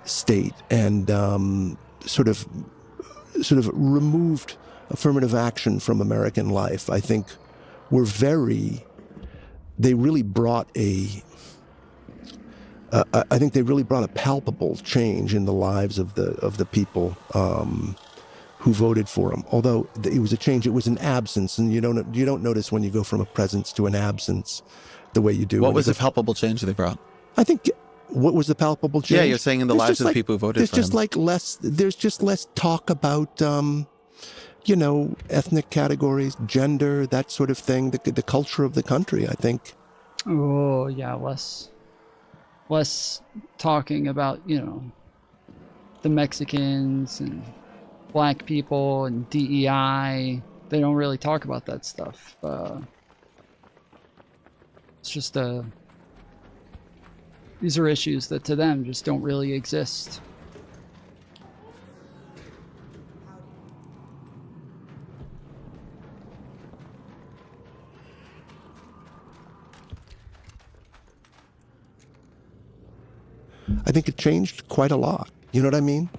state and sort of removed affirmative action from American life, I think they really brought a palpable change in the lives of the people who voted for him. Although it was a change, it was an absence, and you don't notice when you go from a presence to an absence the way you do. What was the palpable change they brought? I think. What was the palpable change? Yeah, you're saying in the lives of the people who voted for him. There's just less talk about, ethnic categories, gender, that sort of thing, the culture of the country, I think. Oh, yeah, less talking about, the Mexicans and black people and DEI. They don't really talk about that stuff. It's just these are issues that to them just don't really exist. I think it changed quite a lot. You know what I mean?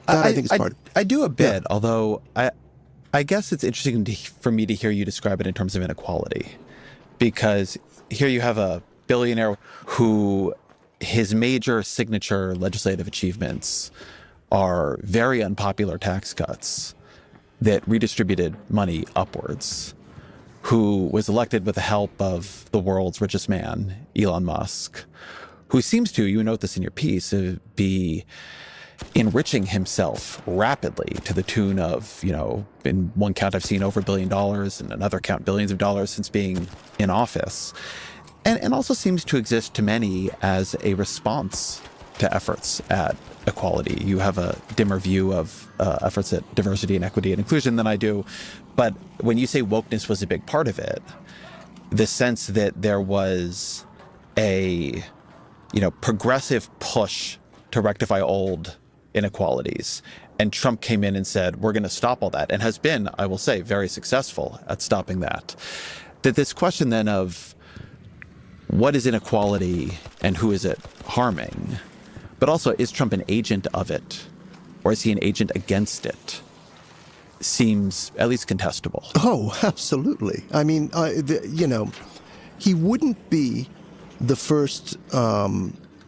That I think is part. I do a bit, although I guess it's interesting for me to hear you describe it in terms of inequality, because here you have a billionaire who his major signature legislative achievements are very unpopular tax cuts that redistributed money upwards, who was elected with the help of the world's richest man, Elon Musk, who seems to, you note this in your piece, be enriching himself rapidly to the tune of, in one count I've seen over $1 billion, and another count billions of dollars since being in office. And also seems to exist to many as a response to efforts at equality. You have a dimmer view of efforts at diversity and equity and inclusion than I do. But when you say wokeness was a big part of it, the sense that there was a, progressive push to rectify old inequalities. And Trump came in and said, we're going to stop all that, and has been, I will say, very successful at stopping that. That this question then of what is inequality and who is it harming? But also, is Trump an agent of it, or is he an agent against it? Seems at least contestable. Oh, absolutely. I mean, he wouldn't be the first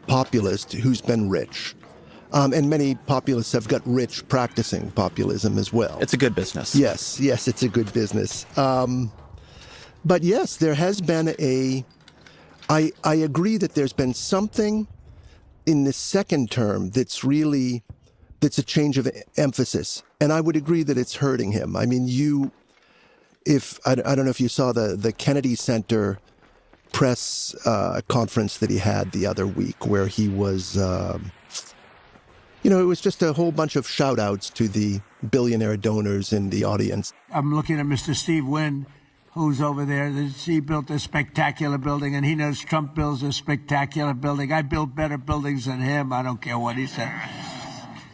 populist who's been rich. And many populists have got rich practicing populism as well. It's a good business. Yes, it's a good business. But yes, there has been I agree that there's been something in the second term that's a change of emphasis. And I would agree that it's hurting him. I mean, I don't know if you saw the Kennedy Center press conference that he had the other week, where he was, it was just a whole bunch of shout outs to the billionaire donors in the audience. I'm looking at Mr. Steve Wynn, who's over there. He built a spectacular building, and he knows Trump builds a spectacular building. I build better buildings than him. I don't care what he said.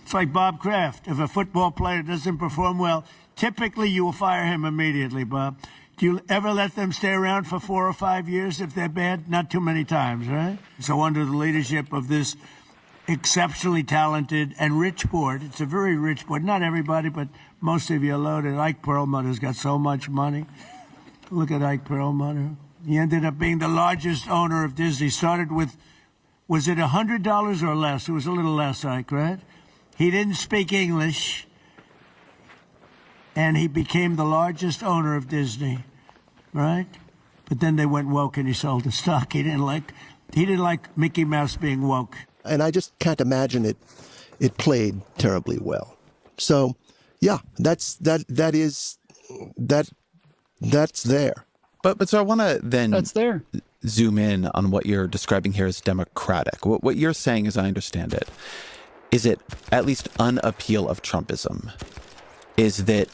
It's like Bob Kraft. If a football player doesn't perform well, typically you will fire him immediately, Bob. Do you ever let them stay around for 4 or 5 years if they're bad? Not too many times, right? So under the leadership of this exceptionally talented and rich board, it's a very rich board. Not everybody, but most of you are loaded. Ike Perlmutter's got so much money. Look at Ike Perlmutter. He ended up being the largest owner of Disney. Started with, was it $100 or less? It was a little less, Ike, right? He didn't speak English, and he became the largest owner of Disney, right? But then they went woke, and he sold the stock. He didn't like Mickey Mouse being woke. And I just can't imagine it played terribly well. So, yeah, that's there. But so I want to then that's there. Zoom in on what you're describing here as democratic. What you're saying, as I understand it, is it at least an appeal of Trumpism is that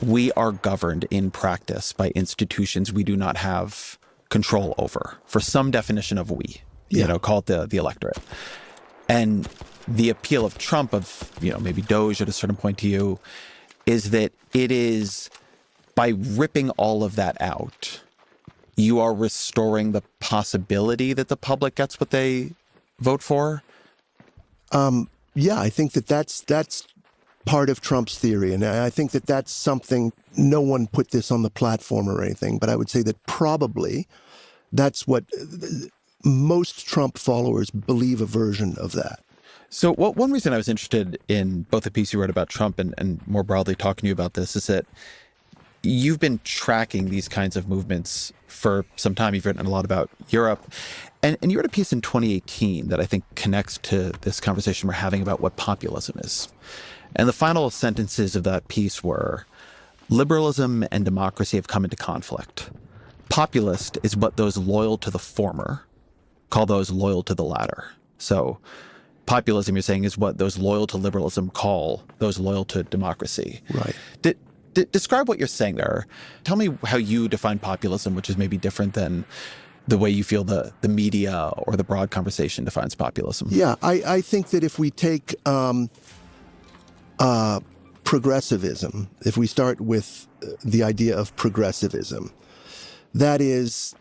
we are governed in practice by institutions we do not have control over, for some definition of we, call it the electorate. And the appeal of Trump, of, maybe Doge at a certain point to you, is that it is by ripping all of that out you are restoring the possibility that the public gets what they vote for? Yeah, I think that's part of Trump's theory. And I think that's something, no one put this on the platform or anything, but I would say that probably that's what most Trump followers believe, a version of that. So one reason I was interested in both the piece you wrote about Trump and more broadly talking to you about this is that you've been tracking these kinds of movements for some time. You've written a lot about Europe. And you wrote a piece in 2018 that I think connects to this conversation we're having about what populism is. And the final sentences of that piece were, liberalism and democracy have come into conflict. Populist is what those loyal to the former call those loyal to the latter. So populism, you're saying, is what those loyal to liberalism call those loyal to democracy. Right. Describe what you're saying there. Tell me how you define populism, which is maybe different than the way you feel the media or the broad conversation defines populism. Yeah, I think that if we take progressivism, if we start with the idea of progressivism, that is,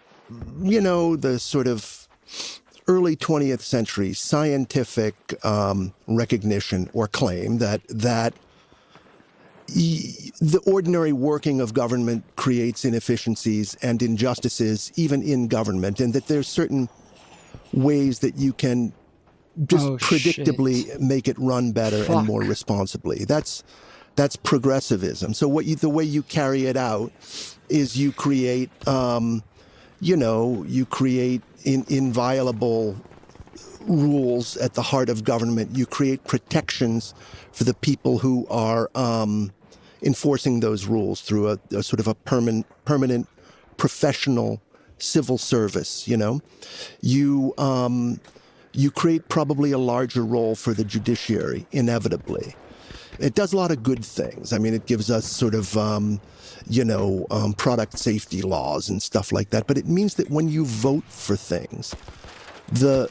the sort of early 20th century scientific recognition or claim that the ordinary working of government creates inefficiencies and injustices even in government, and that there's certain ways that you can just predictably make it run better and more responsibly. That's progressivism. So the way you carry it out is you create, inviolable rules at the heart of government. You create protections for the people who are enforcing those rules through a sort of a permanent professional civil service. You create probably a larger role for the judiciary, inevitably. It does a lot of good things. I mean, it gives us sort of, product safety laws and stuff like that. But it means that when you vote for things, the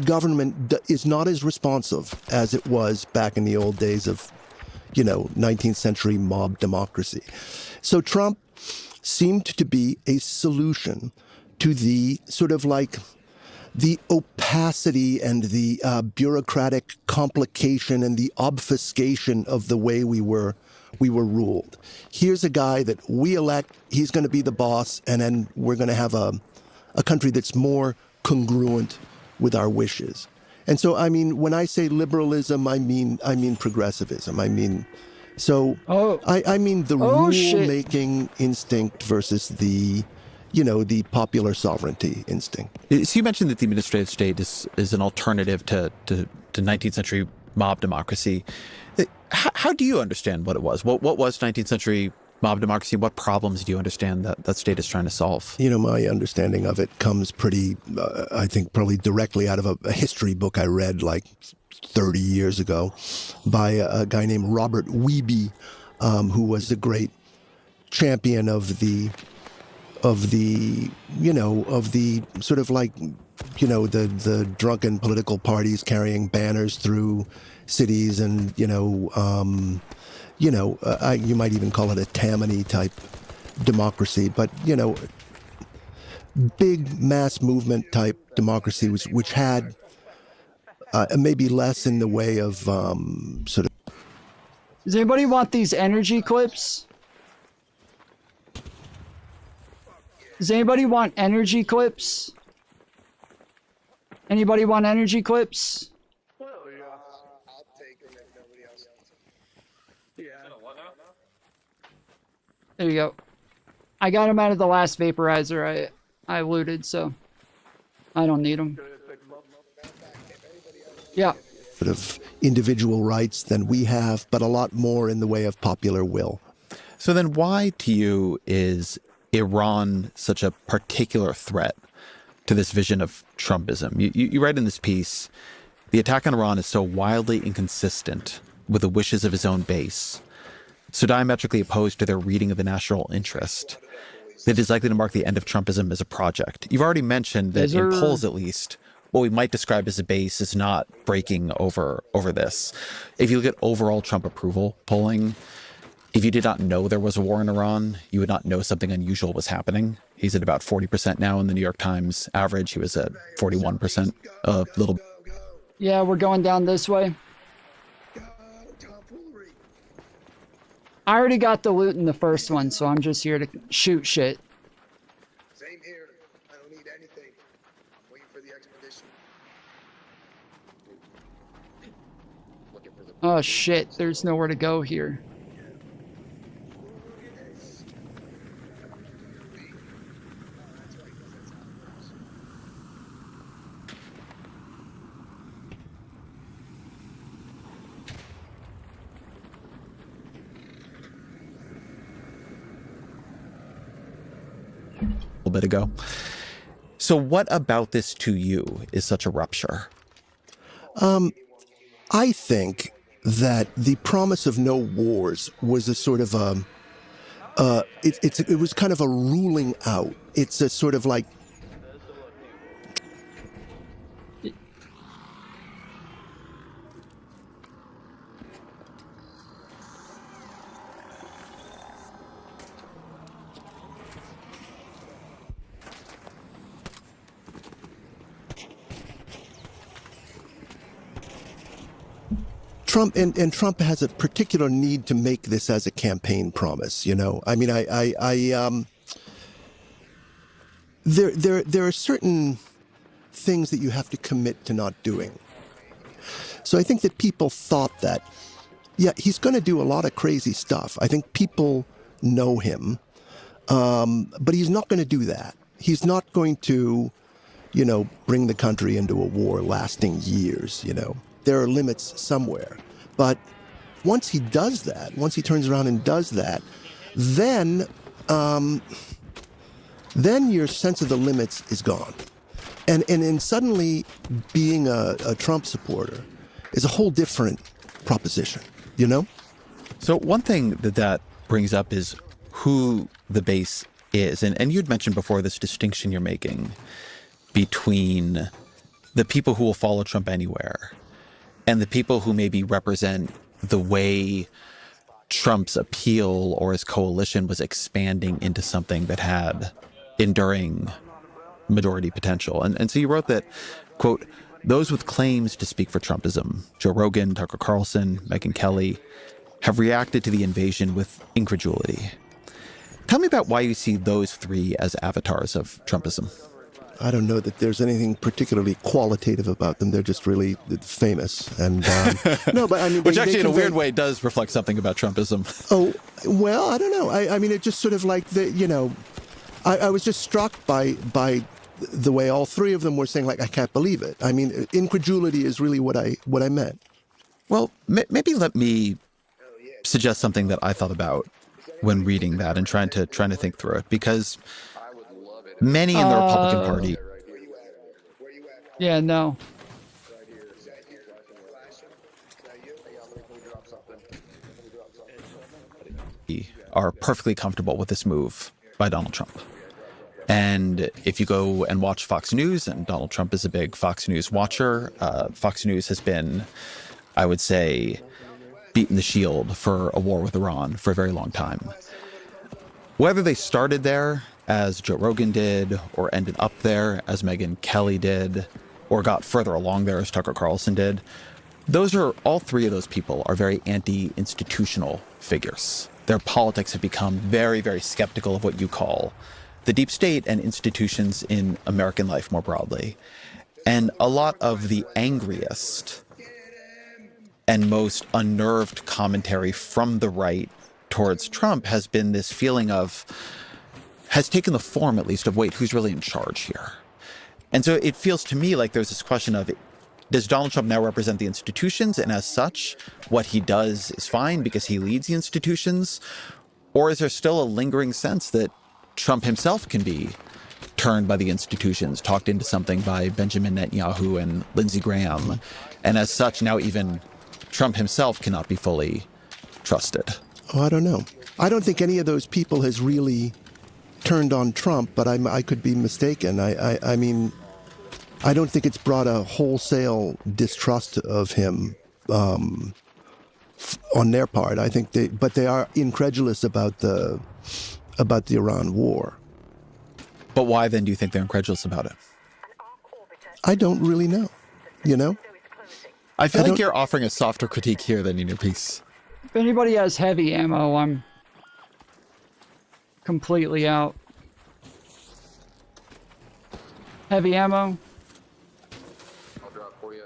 government is not as responsive as it was back in the old days of, 19th century mob democracy. So Trump seemed to be a solution to the sort of like the opacity and the bureaucratic complication and the obfuscation of the way we were ruled. Here's a guy that we elect, he's going to be the boss, and then we're going to have a country that's more congruent with our wishes. And so, I mean, when I say liberalism, I mean progressivism. I mean the rule-making instinct versus the popular sovereignty instinct. So you mentioned that the administrative state is an alternative to 19th century mob democracy. How do you understand what it was? What was 19th century mob democracy? What problems do you understand that state is trying to solve? My understanding of it comes pretty, I think, probably directly out of a history book I read like 30 years ago by a guy named Robert Wiebe, who was a great champion of the sort of like, the drunken political parties carrying banners through cities and, you might even call it a Tammany type democracy, but, big mass movement type democracy, which had maybe less in the way of sort of. Does anybody want these energy clips? Does anybody want energy clips? Anybody want energy clips? There you go. I got them out of the last vaporizer I looted, so I don't need them. Yeah. Sort of individual rights than we have, but a lot more in the way of popular will. So then why to you is Iran such a particular threat to this vision of Trumpism? You write in this piece, the attack on Iran is so wildly inconsistent with the wishes of his own base, so diametrically opposed to their reading of the national interest, that it is likely to mark the end of Trumpism as a project. You've already mentioned that in polls, at least, what we might describe as a base is not breaking over this. If you look at overall Trump approval polling, If you did not know there was a war in Iran, you would not know something unusual was happening. He's at about 40% now in the New York Times average. He was at 41%, a little. Yeah, we're going down this way. I already got the loot in the first one, so I'm just here to shoot shit. Same here. I don't need anything. I'm waiting for the expedition. Oh shit, there's nowhere to go here. Bit ago. So what about this to you is such a rupture? I think that the promise of no wars was a sort of it was kind of a ruling out. It's a sort of like Trump and Trump has a particular need to make this as a campaign promise. You know, I mean, there are certain things that you have to commit to not doing. So I think that people thought that, yeah, he's going to do a lot of crazy stuff. I think people know him, but he's not going to do that. He's not going to, you know, bring the country into a war lasting years, you know. There are limits somewhere. But once he does that, once he turns around and does that, then your sense of the limits is gone. And suddenly being a Trump supporter is a whole different proposition, you know? So one thing that brings up is who the base is. And you'd mentioned before this distinction you're making between the people who will follow Trump anywhere and the people who maybe represent the way Trump's appeal or his coalition was expanding into something that had enduring majority potential. And so you wrote that, quote, those with claims to speak for Trumpism, Joe Rogan, Tucker Carlson, Megyn Kelly, have reacted to the invasion with incredulity. Tell me about why you see those three as avatars of Trumpism. I don't know that there's anything particularly qualitative about them. They're just really famous. And no, but I mean, which actually, in a weird way, does reflect something about Trumpism. Oh, well, I don't know. I mean, it just sort of like I was just struck by the way all three of them were saying, like, I can't believe it. I mean, incredulity is really what I meant. Well, maybe let me suggest something that I thought about when reading that and trying to think through it, because many in the Republican Party. Yeah, no. Are perfectly comfortable with this move by Donald Trump. And if you go and watch Fox News, and Donald Trump is a big Fox News watcher, Fox News has been, I would say, beaten the shield for a war with Iran for a very long time. Whether they started there, as Joe Rogan did, or ended up there, as Megyn Kelly did, or got further along there, as Tucker Carlson did, all three of those people are very anti-institutional figures. Their politics have become very, very skeptical of what you call the deep state and institutions in American life more broadly. And a lot of the angriest and most unnerved commentary from the right towards Trump has been this feeling of, has taken the form at least of, wait, who's really in charge here? And so it feels to me like there's this question of, does Donald Trump now represent the institutions, and as such, what he does is fine because he leads the institutions? Or is there still a lingering sense that Trump himself can be turned by the institutions, talked into something by Benjamin Netanyahu and Lindsey Graham, and as such, now even Trump himself cannot be fully trusted? Oh, I don't know. I don't think any of those people has really turned on Trump, but I could be mistaken. I mean, I don't think it's brought a wholesale distrust of him on their part. I think but they are incredulous about the Iran war. But why then do you think they're incredulous about it? I don't really know. You know, I feel like you're offering a softer critique here than in your piece. If anybody has heavy ammo, I'm completely out. Heavy ammo? I'll drop for you.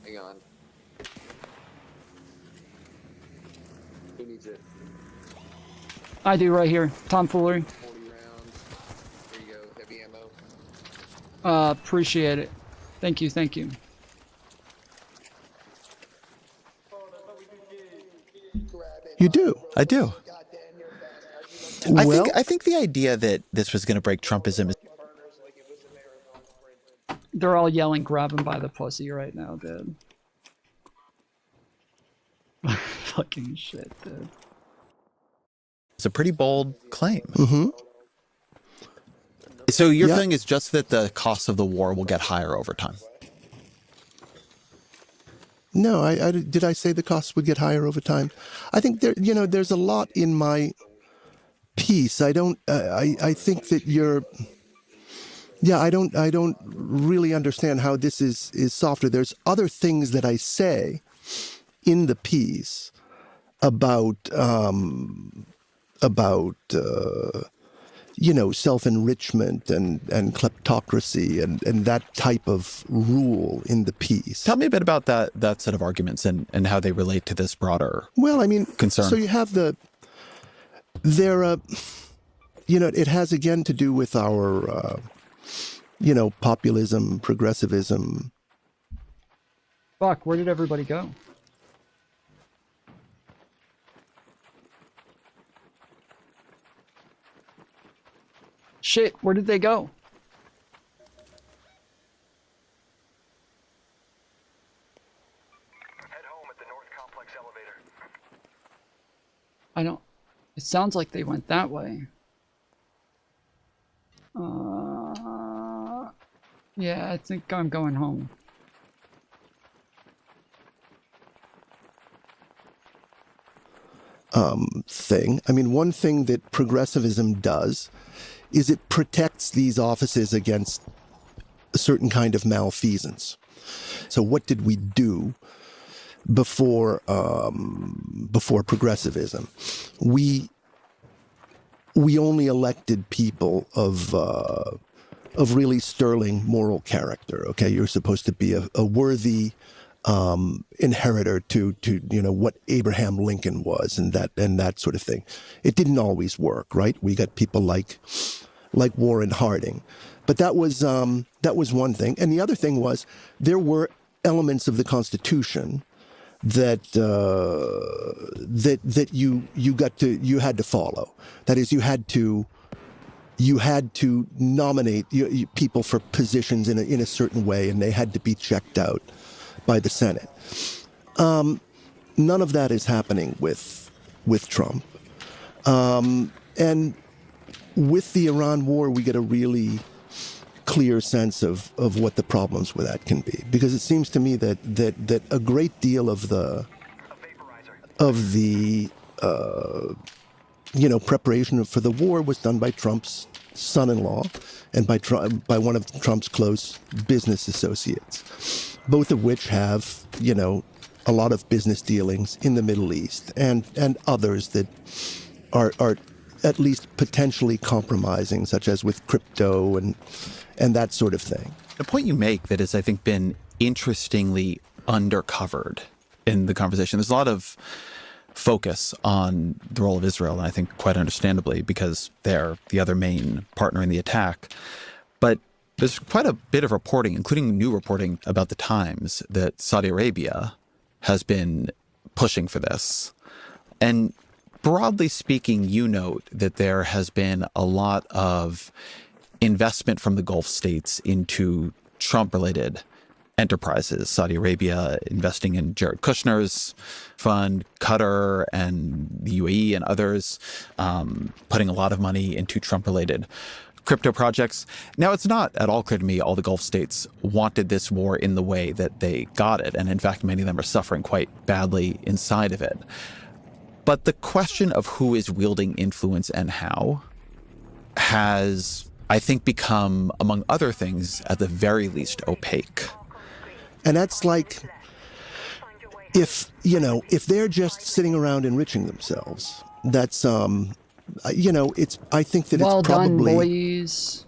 Hang on. Who needs it? I do right here. Foolery. 40 rounds. There you go. Heavy ammo. Appreciate it. Thank you, thank you. You do. I do. Well, I think the idea that this was going to break Trumpism is... They're all yelling, grab him by the pussy right now, dude. Fucking shit, dude. It's a pretty bold claim. Mm-hmm. So your feeling is just that the cost of the war will get higher over time? No, did I say the costs would get higher over time? I think there's a lot in my piece. I think that I don't really understand how this is softer. There's other things that I say in the piece about self-enrichment and kleptocracy and that type of rule in the piece. Tell me a bit about that set of arguments and how they relate to this broader concern. So you have it has again to do with our, populism, progressivism. Fuck, where did everybody go? Shit, where did they go? Head home at the North Complex elevator. I don't... It sounds like they went that way. Yeah, I think I'm going home. Thing. I mean, one thing that progressivism does is it protects these offices against a certain kind of malfeasance. So what did we do before progressivism? We only elected people of really sterling moral character. Okay, you're supposed to be a worthy inheritor to what Abraham Lincoln was and that sort of thing. It didn't always work, right? We got people like Warren Harding, but that was one thing. And the other thing was there were elements of the Constitution that you had to follow. That is, you had to nominate people for positions in a certain way, and they had to be checked out by the Senate. None of that is happening with Trump. And with the Iran war, we get a really clear sense of what the problems with that can be. Because it seems to me that a great deal of the preparation for the war was done by Trump's son-in-law and by one of Trump's close business associates, both of which have, a lot of business dealings in the Middle East and others that are at least potentially compromising, such as with crypto and that sort of thing. The point you make that has, I think, been interestingly undercovered in the conversation. There's a lot of focus on the role of Israel, and I think quite understandably, because they're the other main partner in the attack. But there's quite a bit of reporting, including new reporting about the Times, that Saudi Arabia has been pushing for this. And broadly speaking, you note that there has been a lot of investment from the Gulf states into Trump-related enterprises. Saudi Arabia investing in Jared Kushner's fund, Qatar and the UAE and others putting a lot of money into Trump-related crypto projects. Now, it's not at all clear to me all the Gulf states wanted this war in the way that they got it. And in fact, many of them are suffering quite badly inside of it. But the question of who is wielding influence and how has, I think, become, among other things, at the very least, opaque. And that's like, if they're just sitting around enriching themselves, that's, it's, I think that well it's probably done, boys.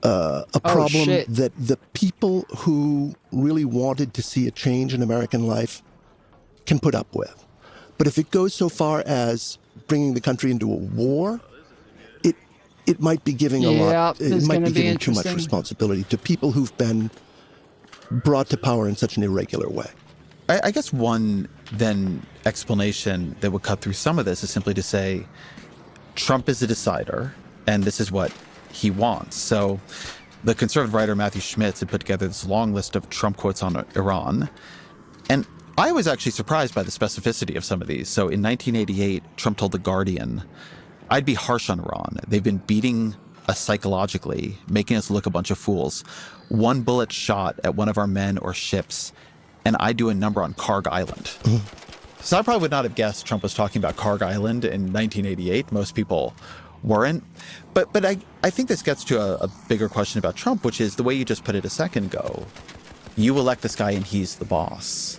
A problem that the people who really wanted to see a change in American life can put up with. But if it goes so far as bringing the country into a war, it might be giving a lot. It might be giving too much responsibility to people who've been brought to power in such an irregular way. I guess one then explanation that would cut through some of this is simply to say Trump is a decider, and this is what he wants. So the conservative writer Matthew Schmitz had put together this long list of Trump quotes on Iran. And I was actually surprised by the specificity of some of these. So in 1988, Trump told The Guardian, "I'd be harsh on Iran. They've been beating us psychologically, making us look a bunch of fools. One bullet shot at one of our men or ships, and I do a number on Karg Island." So I probably would not have guessed Trump was talking about Karg Island in 1988. Most people weren't. But I think this gets to a bigger question about Trump, which is the way you just put it a second ago. You elect this guy and he's the boss.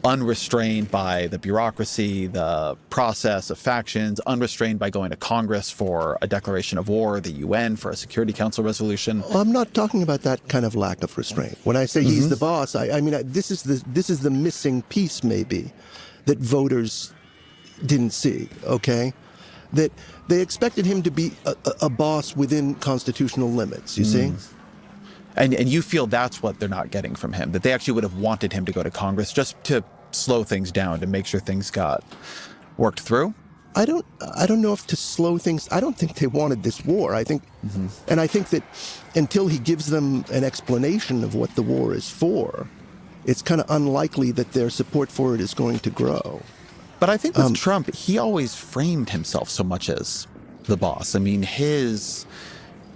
Unrestrained by the bureaucracy, the process of factions, unrestrained by going to Congress for a declaration of war, the UN for a Security Council resolution. Well, I'm not talking about that kind of lack of restraint. When I say he's the boss, I mean this is the missing piece maybe that voters didn't see. Okay, that they expected him to be a boss within constitutional limits. You see. And you feel that's what they're not getting from him, that they actually would have wanted him to go to Congress just to slow things down, to make sure things got worked through? I don't know if to slow things. I don't think they wanted this war. I think, and I think that until he gives them an explanation of what the war is for, it's kind of unlikely that their support for it is going to grow. But I think with Trump, he always framed himself so much as the boss. I mean, his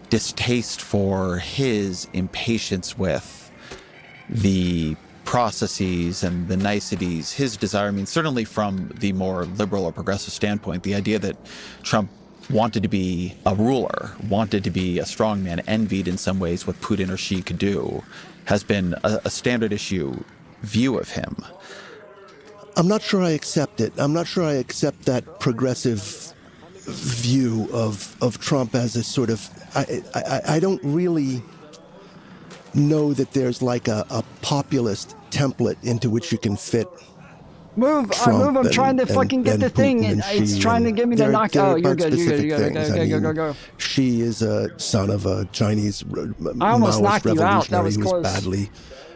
distaste for, his impatience with the processes and the niceties, his desire, I mean, certainly from the more liberal or progressive standpoint, the idea that Trump wanted to be a ruler, wanted to be a strongman, envied in some ways what Putin or Xi could do, has been a standard issue view of him. I'm not sure I accept it. I'm not sure I accept that progressive view of Trump as a sort of, I don't really know that there's like a populist template into which you can fit Move, Trump I'm trying to fucking get the thing, and it's trying to get me to knock out. Oh, you're good, go. Xi is a son of a Chinese I almost Maoist knocked you out. That revolutionary was who was close. badly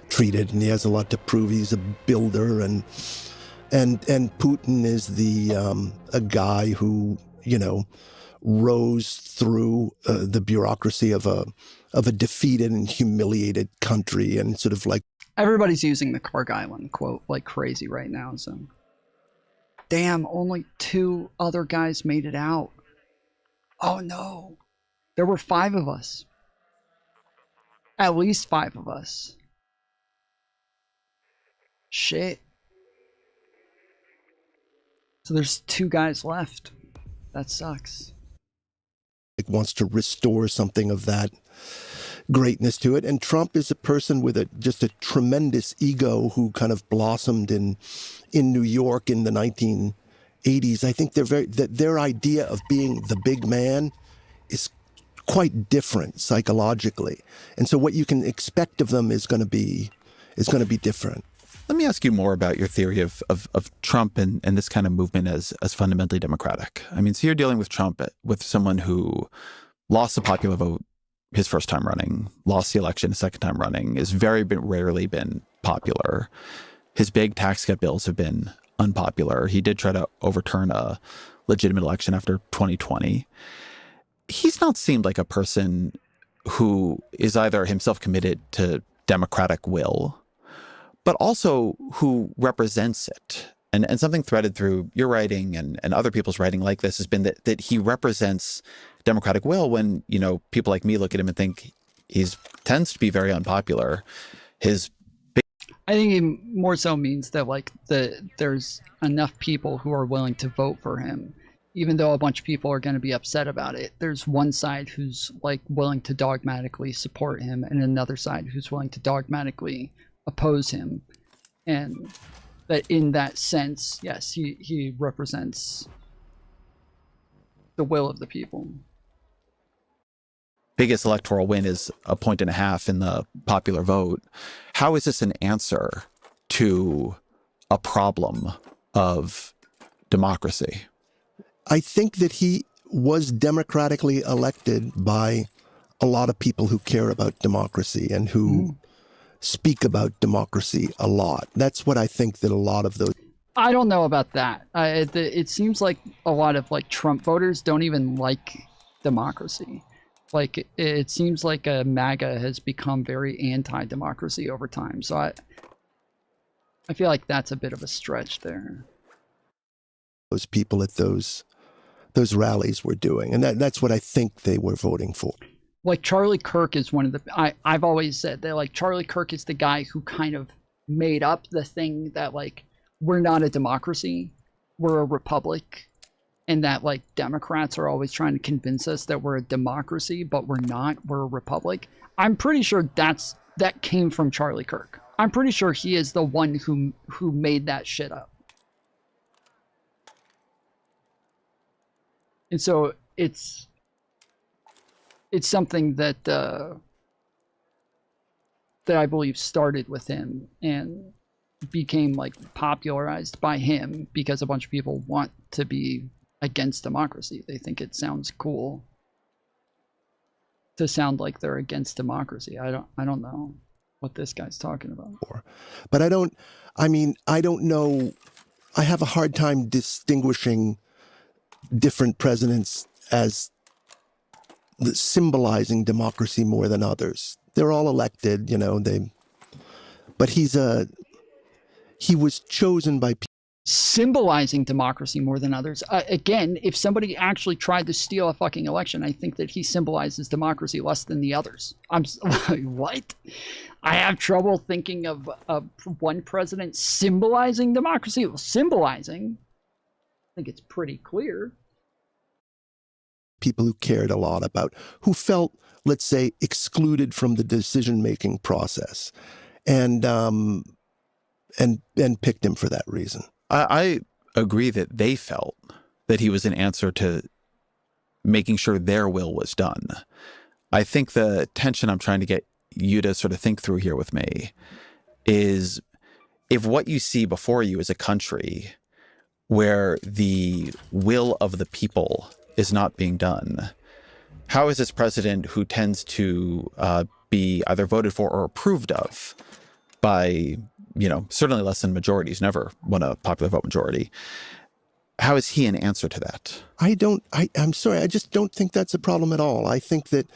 treated, and he has a lot to prove. He's a builder, and Putin is a guy who, you know, rose through the bureaucracy of a defeated and humiliated country, and sort of like Everybody's using the Karg Island quote like crazy right now. So, damn, only 2 other guys made it out. Oh no, there were 5 of us. At least 5 of us. Shit. So there's 2 guys left. That sucks. wants to restore something of that greatness to it. And Trump is a person with just a tremendous ego who kind of blossomed in New York in the 1980s. I think their idea of being the big man is quite different psychologically. And so what you can expect of them is going to be different. Let me ask you more about your theory of Trump and this kind of movement as fundamentally democratic. I mean, so you're dealing with Trump, with someone who lost the popular vote his first time running, lost the election his second time running, has rarely been popular. His big tax cut bills have been unpopular. He did try to overturn a legitimate election after 2020. He's not seemed like a person who is either himself committed to democratic will, but also who represents it. And something threaded through your writing and other people's writing like this has been that he represents democratic will when, you know, people like me look at him and think tends to be very unpopular. I think it more so means that like there's enough people who are willing to vote for him, even though a bunch of people are going to be upset about it. There's one side who's like willing to dogmatically support him, and another side who's willing to dogmatically oppose him. And that in that sense, yes, he represents the will of the people. Biggest electoral win is 1.5 points in the popular vote. How is this an answer to a problem of democracy? I think that he was democratically elected by a lot of people who care about democracy and who speak about democracy a lot. That's what I think that a lot of those... I don't know about that. It seems like a lot of like Trump voters don't even like democracy. Like it seems like MAGA has become very anti-democracy over time. So I feel like that's a bit of a stretch there. Those people at those rallies were doing, and that's what I think they were voting for. Like Charlie Kirk is one of the... I've always said that like Charlie Kirk is the guy who kind of made up the thing that like we're not a democracy, we're a republic. And that like Democrats are always trying to convince us that we're a democracy, but we're not, we're a republic. I'm pretty sure that came from Charlie Kirk. I'm pretty sure he is the one who made that shit up. And so it's something that that I believe started with him and became like popularized by him because a bunch of people want to be against democracy. They think it sounds cool to sound like they're against democracy. I don't know what this guy's talking about. But I don't know. I have a hard time distinguishing different presidents as symbolizing democracy more than others. They're all elected, you know, but he was chosen by people. Symbolizing democracy more than others. Again, if somebody actually tried to steal a fucking election, I think that he symbolizes democracy less than the others. I'm what? I have trouble thinking of one president symbolizing democracy. Well, symbolizing, I think it's pretty clear. People who cared a lot about, who felt, let's say, excluded from the decision-making process, and picked him for that reason. I agree that they felt that he was an answer to making sure their will was done. I think the tension I'm trying to get you to sort of think through here with me is if what you see before you is a country where the will of the people is not being done, how is this president who tends to be either voted for or approved of by, you know, certainly less than majorities, never won a popular vote majority. How is he an answer to that? I'm sorry, I just don't think that's a problem at all. I think that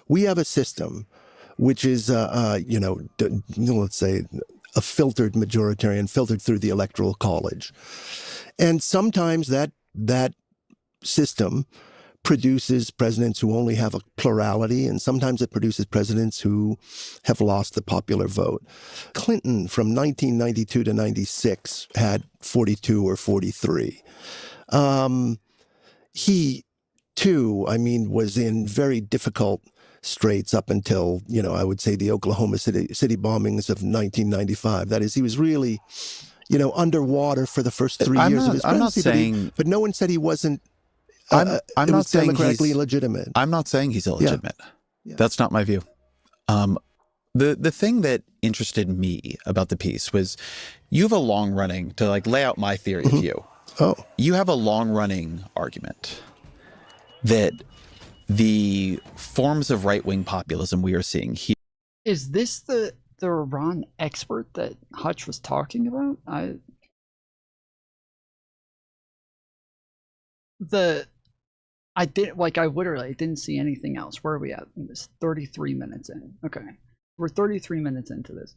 we have a system which is, let's say a filtered majoritarian, filtered through the Electoral College. And sometimes that system produces presidents who only have a plurality, and sometimes it produces presidents who have lost the popular vote. Clinton from 1992 to 96 had 42 or 43. He, too, was in very difficult straits up until, I would say the Oklahoma City bombings of 1995. That is, he was really, underwater for the first 3 years of his presidency. I'm not saying... But no one said he wasn't. I'm not saying democratically illegitimate. I'm not saying he's illegitimate. Yeah. That's not my view. The thing that interested me about the piece was you have a long running, to lay out my theory of you. Oh. You have a long running argument that the forms of right-wing populism we are seeing here. Is this the Iran expert that Hutch was talking about? I didn't see anything else. Where are we at? It was 33 minutes in. Okay. We're 33 minutes into this.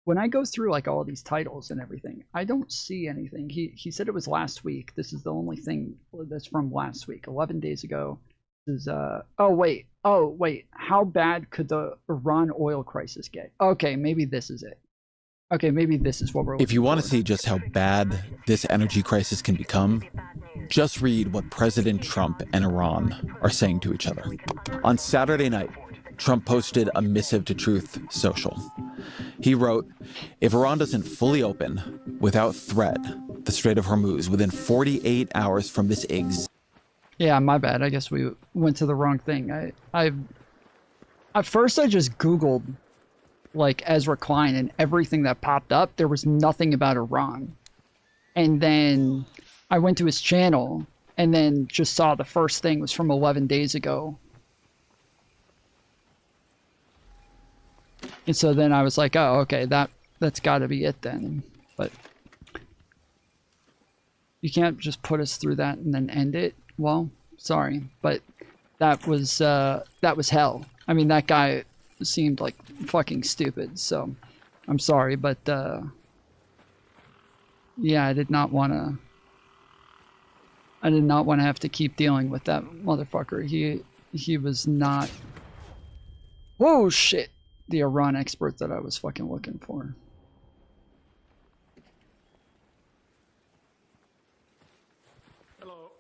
When I go through all these titles and everything, I don't see anything. He said it was last week. This is the only thing that's from last week, 11 days ago. is oh wait, how bad could the Iran oil crisis get? Okay, maybe this is it. Okay, maybe this is what we're looking If you want for. to see just how bad this energy crisis can become, just read what President Trump and Iran are saying to each other. On Saturday night, Trump posted a missive to Truth Social. He wrote, "If Iran doesn't fully open, without threat, the Strait of Hormuz within 48 hours from this Yeah, my bad. I guess we went to the wrong thing. At first I just Googled like Ezra Klein, and everything that popped up, there was nothing about Iran. And then I went to his channel and then just saw the first thing was from 11 days ago. And so then I was like, oh, okay, that's got to be it then. But you can't just put us through that and then end it. Well, sorry, but that was hell. I mean, that guy seemed like fucking stupid, so I'm sorry, but yeah, I did not want to have to keep dealing with that motherfucker. He was not, whoa, shit, the Iran expert that I was fucking looking for. Hello.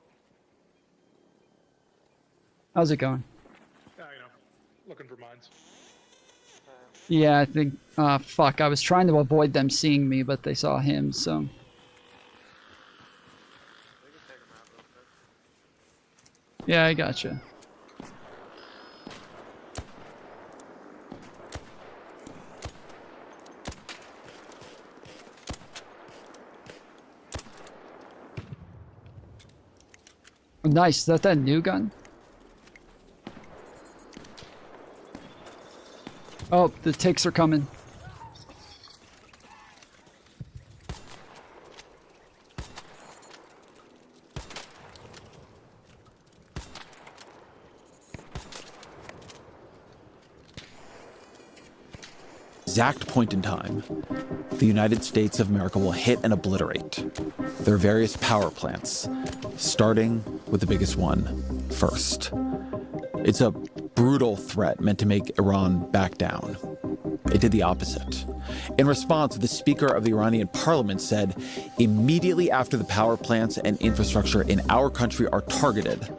How's it going? Looking for mines. Yeah, I think, fuck, I was trying to avoid them seeing me, but they saw him, so. Yeah, I gotcha. Oh, nice, is that new gun? Oh, the ticks are coming. exact point in time, the United States of America will hit and obliterate their various power plants, starting with the biggest one first. It's a brutal threat meant to make Iran back down. It did the opposite. In response, the Speaker of the Iranian parliament said, immediately after the power plants and infrastructure in our country are targeted,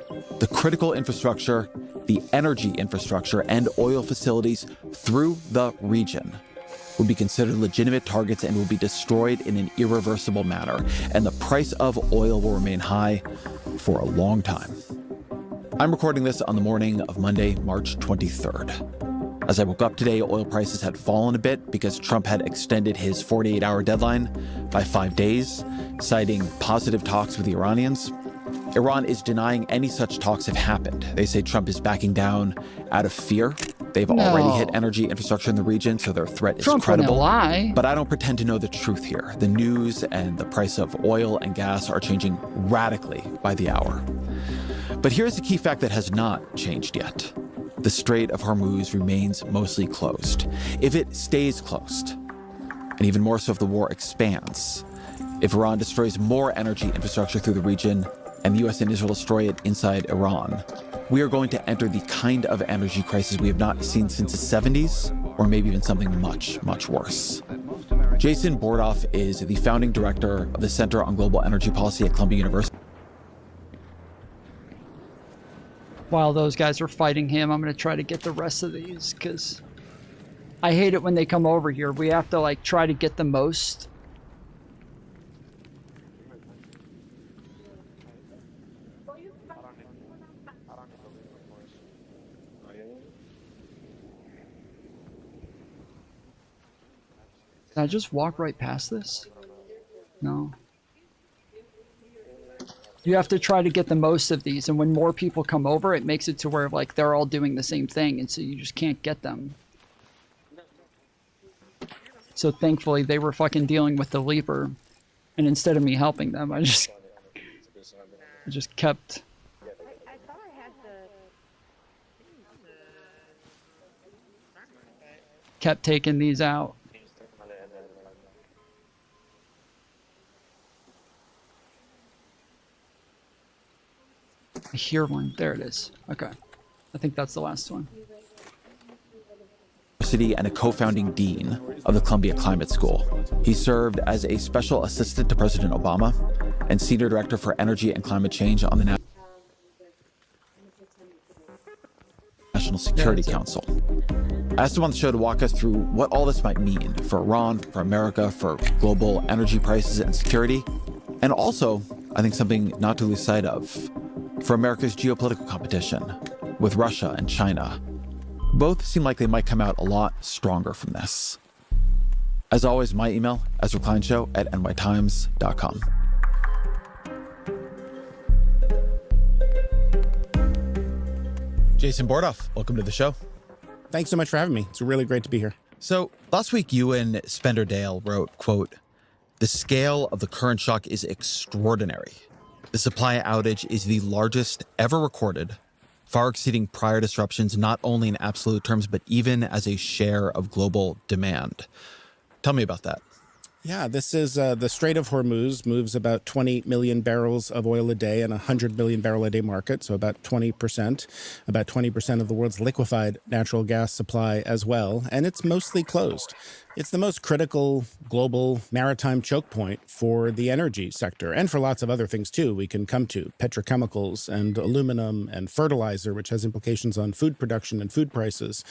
the critical infrastructure, the energy infrastructure, and oil facilities through the region would be considered legitimate targets and will be destroyed in an irreversible manner, and the price of oil will remain high for a long time. I'm recording this on the morning of Monday, March 23rd. As I woke up today, oil prices had fallen a bit because Trump had extended his 48-hour deadline by 5 days, citing positive talks with the Iranians. Iran is denying any such talks have happened. They say Trump is backing down out of fear. They've already hit energy infrastructure in the region, so their threat is credible. Lie. But I don't pretend to know the truth here. The news and the price of oil and gas are changing radically by the hour. But here's the key fact that has not changed yet. The Strait of Hormuz remains mostly closed. If it stays closed, and even more so if the war expands, if Iran destroys more energy infrastructure through the region, and the US and Israel destroy it inside Iran, we are going to enter the kind of energy crisis we have not seen since the 70s, or maybe even something much, much worse. Jason Bordoff is the founding director of the Center on Global Energy Policy at Columbia University. While those guys are fighting him, I'm going to try to get the rest of these, because I hate it when they come over here. We have to, like, try to get the most. Did I just walk right past this? No. You have to try to get the most of these, and when more people come over, it makes it to where, like, they're all doing the same thing, and so you just can't get them. So thankfully, they were fucking dealing with the Leaper, and instead of me helping them, I just kept... kept taking these out. I hear one. There it is. Okay. I think that's the last one. And a co-founding dean of the Columbia Climate School. He served as a special assistant to President Obama and senior director for energy and climate change on the National Security Council. I asked him on the show to walk us through what all this might mean for Iran, for America, for global energy prices and security, and also, I think, something not to lose sight of, for America's geopolitical competition with Russia and China. Both seem like they might come out a lot stronger from this. As always, my email, EzraKleinShow@nytimes.com. Jason Bordoff, welcome to the show. Thanks so much for having me. It's really great to be here. So last week, you and Spender Dale wrote, quote, "The scale of the current shock is extraordinary. The supply outage is the largest ever recorded, far exceeding prior disruptions, not only in absolute terms, but even as a share of global demand." Tell me about that. Yeah, this is the Strait of Hormuz moves about 20 million barrels of oil a day in a 100 million barrel a day market, so about 20%, about 20% of the world's liquefied natural gas supply as well, and it's mostly closed. It's the most critical global maritime choke point for the energy sector and for lots of other things too we can come to, petrochemicals and aluminum and fertilizer, which has implications on food production and food prices.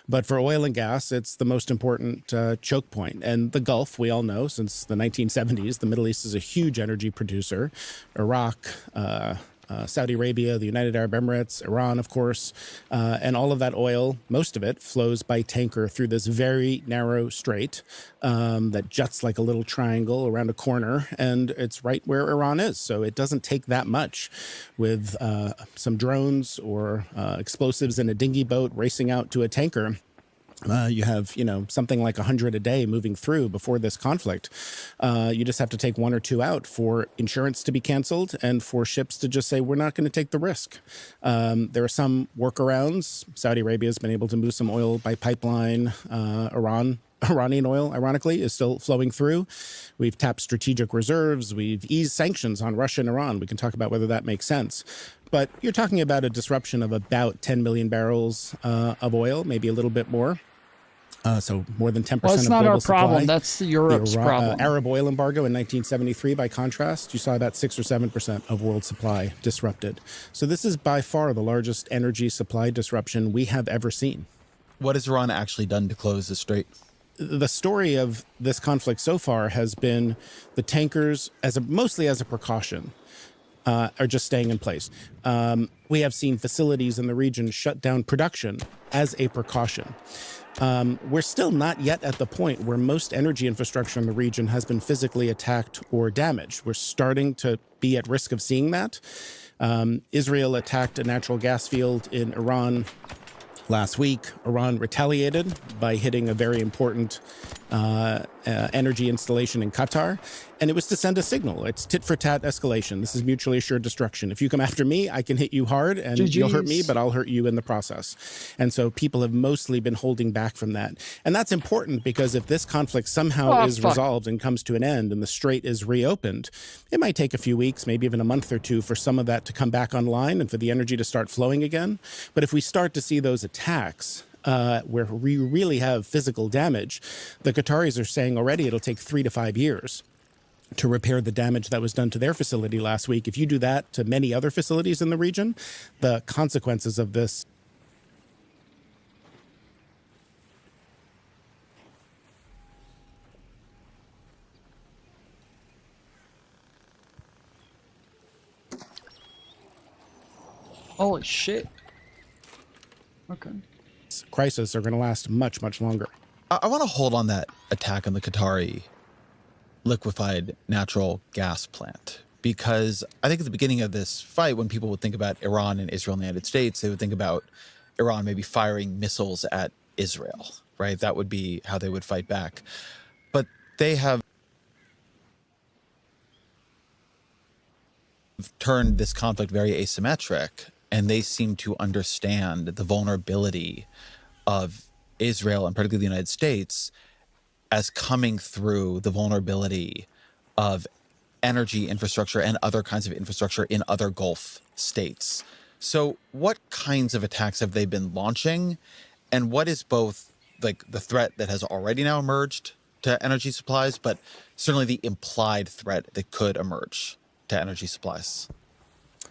But for oil and gas, it's the most important choke point. And the Gulf, we all know, since the 1970s, the Middle East is a huge energy producer. Iraq, Saudi Arabia, the United Arab Emirates, Iran, of course, and all of that oil, most of it, flows by tanker through this very narrow strait that juts like a little triangle around a corner, and it's right where Iran is. So it doesn't take that much with some drones or explosives in a dinghy boat racing out to a tanker. You have, something like 100 a day moving through before this conflict. You just have to take one or two out for insurance to be canceled and for ships to just say, we're not going to take the risk. There are some workarounds. Saudi Arabia has been able to move some oil by pipeline. Iranian oil, ironically, is still flowing through. We've tapped strategic reserves. We've eased sanctions on Russia and Iran. We can talk about whether that makes sense. But you're talking about a disruption of about 10 million barrels of oil, maybe a little bit more. So more than 10% of global supply. Well, it's not our problem. That's Europe's problem. Arab oil embargo in 1973, by contrast, you saw about 6 or 7% of world supply disrupted. So this is by far the largest energy supply disruption we have ever seen. What has Iran actually done to close the strait? The story of this conflict so far has been the tankers, mostly as a precaution, are just staying in place. We have seen facilities in the region shut down production as a precaution. We're still not yet at the point where most energy infrastructure in the region has been physically attacked or damaged. We're starting to be at risk of seeing that. Israel attacked a natural gas field in Iran last week. Iran retaliated by hitting a very important energy installation in Qatar. And it was to send a signal. It's tit-for-tat escalation. This is mutually assured destruction. If you come after me, I can hit you hard and you'll hurt me, but I'll hurt you in the process. And so people have mostly been holding back from that. And that's important because if this conflict somehow is resolved and comes to an end and the strait is reopened, it might take a few weeks, maybe even a month or two for some of that to come back online and for the energy to start flowing again. But if we start to see those attacks, where we really have physical damage, the Qataris are saying already it'll take 3 to 5 years to repair the damage that was done to their facility last week. If you do that to many other facilities in the region, the consequences of this. Holy shit. Okay. Crisis are going to last much, much longer. I want to hold on that attack on the Qatari liquefied natural gas plant, because I think at the beginning of this fight, when people would think about Iran and Israel and the United States, they would think about Iran maybe firing missiles at Israel, right? That would be how they would fight back. But they have turned this conflict very asymmetric, and they seem to understand the vulnerability of Israel and particularly the United States as coming through the vulnerability of energy infrastructure and other kinds of infrastructure in other Gulf states. So what kinds of attacks have they been launching? And what is both like the threat that has already now emerged to energy supplies, but certainly the implied threat that could emerge to energy supplies?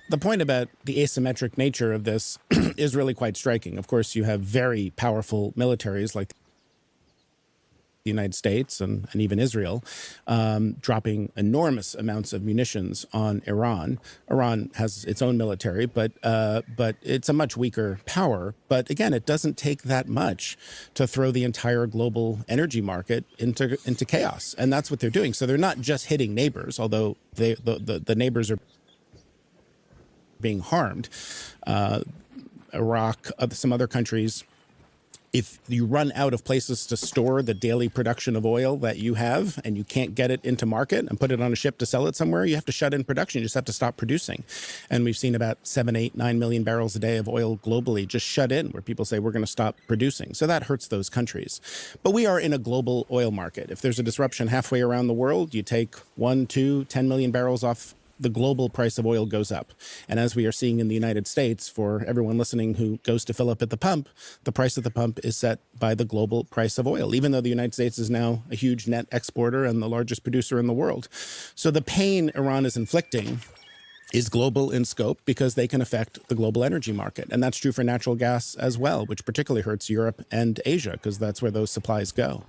The point about the asymmetric nature of this is really quite striking. Of course, you have very powerful militaries like the United States and even Israel dropping enormous amounts of munitions on Iran. Iran has its own military, but it's a much weaker power. But again, it doesn't take that much to throw the entire global energy market into chaos. And that's what they're doing. So they're not just hitting neighbors, although the neighbors are being harmed. Iraq, some other countries, if you run out of places to store the daily production of oil that you have and you can't get it into market and put it on a ship to sell it somewhere, you have to shut in production. You just have to stop producing. And we've seen about 7, 8, 9 million barrels a day of oil globally just shut in, where people say we're going to stop producing. So that hurts those countries. But we are in a global oil market. If there's a disruption halfway around the world, you take 1, 2, 10 million barrels off, the global price of oil goes up. And as we are seeing in the United States, for everyone listening who goes to fill up at the pump, the price at the pump is set by the global price of oil, even though the United States is now a huge net exporter and the largest producer in the world. So the pain Iran is inflicting is global in scope because they can affect the global energy market. And that's true for natural gas as well, which particularly hurts Europe and Asia because that's where those supplies go.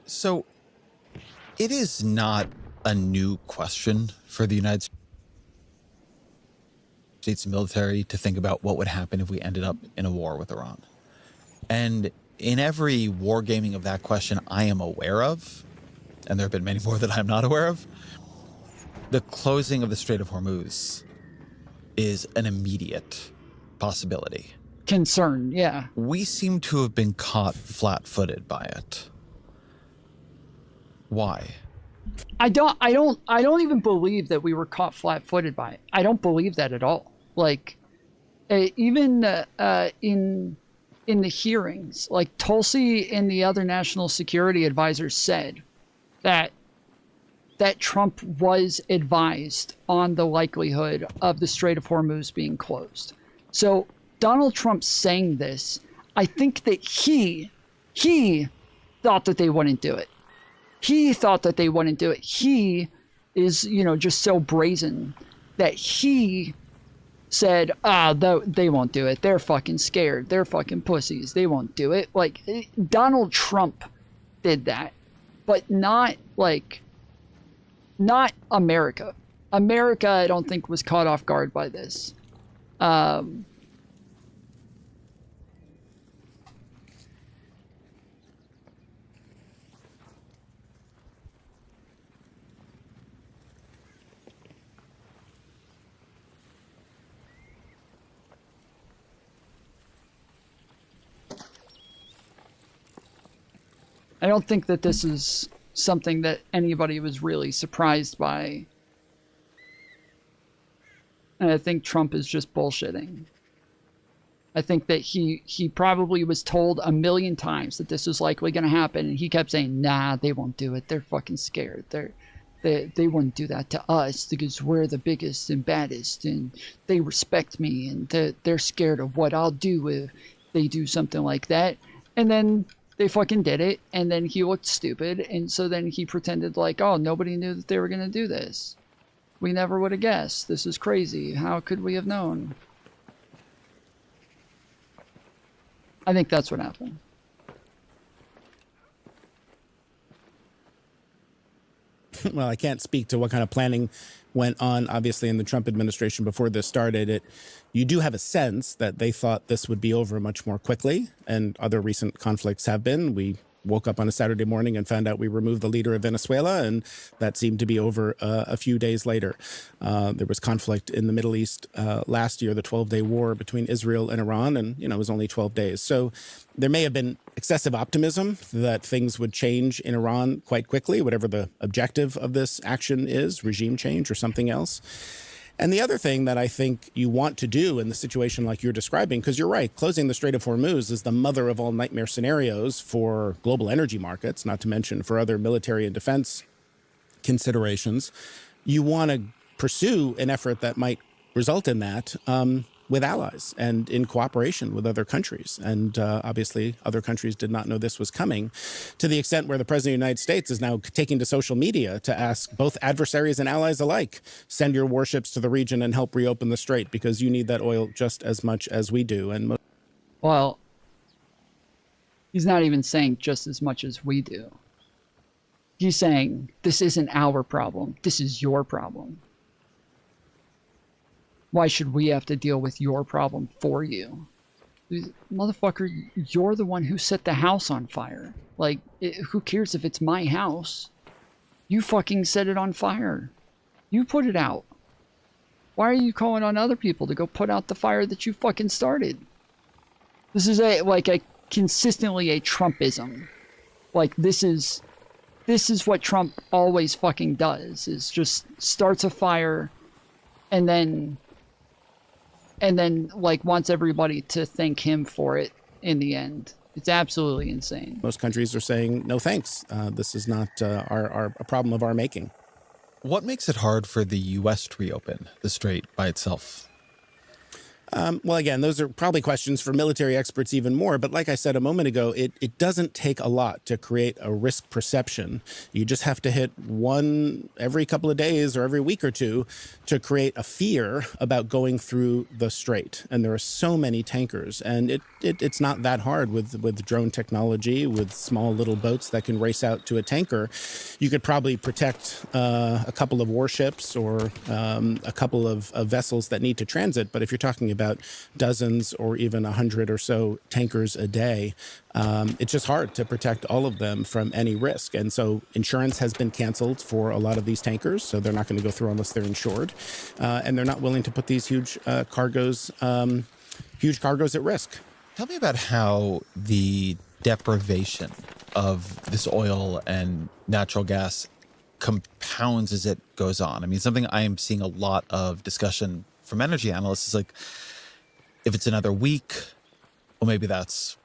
So it is not a new question for the United States military to think about what would happen if we ended up in a war with Iran. And in every wargaming of that question I am aware of, and there have been many more that I'm not aware of, the closing of the Strait of Hormuz is an immediate possibility. Concern, yeah. We seem to have been caught flat-footed by it. Why? I don't even believe that we were caught flat-footed by it. I don't believe that at all. Like, even in the hearings, like Tulsi and the other national security advisors said that Trump was advised on the likelihood of the Strait of Hormuz being closed. So Donald Trump saying this, I think that he thought that they wouldn't do it. He thought that they wouldn't do it. He is, just so brazen that he said, they won't do it. They're fucking scared. They're fucking pussies. They won't do it. Like, Donald Trump did that, but not America. America, I don't think, was caught off guard by this. I don't think that this is something that anybody was really surprised by. And I think Trump is just bullshitting. I think that he probably was told a million times that this was likely going to happen, and he kept saying, nah, they won't do it. They're fucking scared. They wouldn't do that to us because we're the biggest and baddest, and they respect me, and they're scared of what I'll do if they do something like that. And then they fucking did it, and then he looked stupid, and so then he pretended like, oh, nobody knew that they were going to do this. We never would have guessed. This is crazy. How could we have known? I think that's what happened. Well, I can't speak to what kind of planning went on, obviously, in the Trump administration before this started. You do have a sense that they thought this would be over much more quickly, and other recent conflicts have been. We woke up on a Saturday morning and found out we removed the leader of Venezuela, and that seemed to be over a few days later. There was conflict in the Middle East last year, the 12-day war between Israel and Iran, and it was only 12 days. So there may have been excessive optimism that things would change in Iran quite quickly, whatever the objective of this action is, regime change or something else. And the other thing that I think you want to do in the situation like you're describing, because you're right, closing the Strait of Hormuz is the mother of all nightmare scenarios for global energy markets, not to mention for other military and defense considerations. you want to pursue an effort that might result in that with allies and in cooperation with other countries. And obviously, other countries did not know this was coming, to the extent where the President of the United States is now taking to social media to ask both adversaries and allies alike, send your warships to the region and help reopen the strait, because you need that oil just as much as we do. And well, he's not even saying just as much as we do. He's saying, this isn't our problem. This is your problem. Why should we have to deal with your problem for you? Motherfucker, you're the one who set the house on fire. Like, who cares if it's my house? You fucking set it on fire. You put it out. Why are you calling on other people to go put out the fire that you fucking started? This is consistently a Trumpism. Like, this is what Trump always fucking does, is just starts a fire and then like wants everybody to thank him for it in the end. It's absolutely insane. most countries are saying, no thanks. This is not a problem of our making. What makes it hard for the U.S. to reopen the strait by itself? Well, again, those are probably questions for military experts even more. But like I said a moment ago, it doesn't take a lot to create a risk perception. You just have to hit one every couple of days or every week or two to create a fear about going through the strait. And there are so many tankers. And it's not that hard with drone technology, with small little boats that can race out to a tanker. You could probably protect a couple of warships or a couple of vessels that need to transit. But if you're talking about dozens or even 100 or so tankers a day, it's just hard to protect all of them from any risk. And so insurance has been canceled for a lot of these tankers, so they're not going to go through unless they're insured. And they're not willing to put these huge cargoes at risk. Tell me about how the deprivation of this oil and natural gas compounds as it goes on. I mean, something I am seeing a lot of discussion from energy analysts is like, if it's another week, well, maybe that's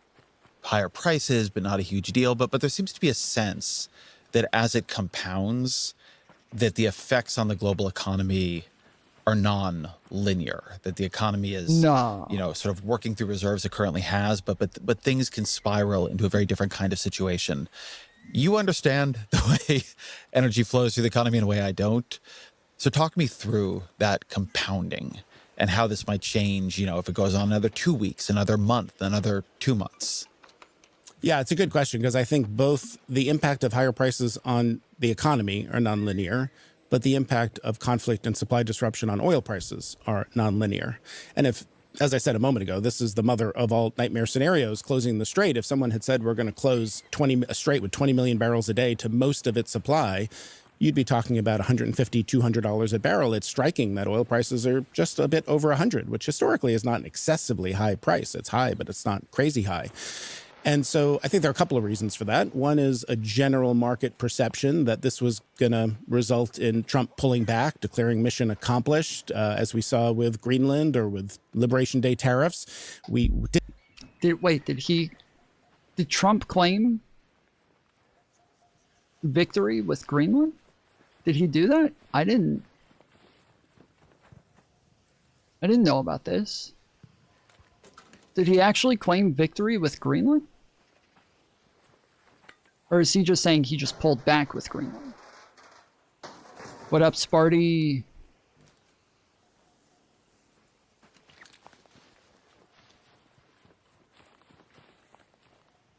higher prices, but not a huge deal. But there seems to be a sense that as it compounds, that the effects on the global economy are non-linear, that the economy is, sort of working through reserves it currently has, but things can spiral into a very different kind of situation. You understand the way energy flows through the economy in a way I don't. So talk me through that compounding and how this might change, if it goes on another 2 weeks, another month, another 2 months. Yeah, it's a good question, because I think both the impact of higher prices on the economy are nonlinear, but the impact of conflict and supply disruption on oil prices are nonlinear. And if, as I said a moment ago, this is the mother of all nightmare scenarios, closing the strait. If someone had said we're going to close a strait with 20 million barrels a day to most of its supply, you'd be talking about $150, $200 a barrel. It's striking that oil prices are just a bit over 100, which historically is not an excessively high price. It's high, but it's not crazy high. And so I think there are a couple of reasons for that. One is a general market perception that this was going to result in Trump pulling back, declaring mission accomplished, as we saw with Greenland or with Liberation Day tariffs. Did Trump claim victory with Greenland? Did he do that? I didn't know about this. Did he actually claim victory with Greenland? Or is he just saying he just pulled back with Greenland? What up, Sparty?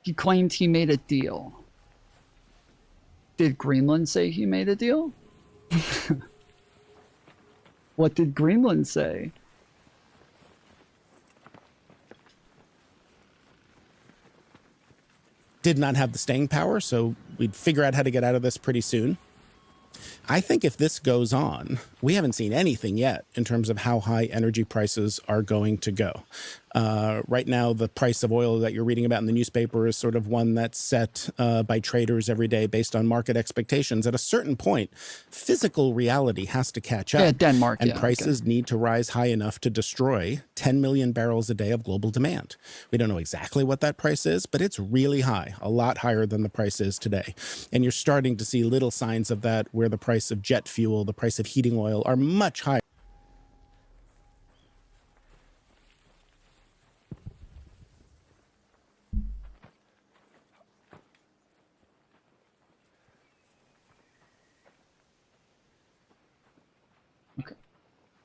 He claimed he made a deal. Did Greenland say he made a deal? What did Greenland say? Did not have the staying power, so we'd figure out how to get out of this pretty soon. I think if this goes on, we haven't seen anything yet in terms of how high energy prices are going to go. Right now, the price of oil that you're reading about in the newspaper is sort of one that's set by traders every day based on market expectations. At a certain point, physical reality has to catch up. Yeah, Denmark, and yeah, prices need to rise high enough to destroy 10 million barrels a day of global demand. We don't know exactly what that price is, but it's really high, a lot higher than the price is today. And you're starting to see little signs of that where the price of jet fuel, the price of heating oil are much higher.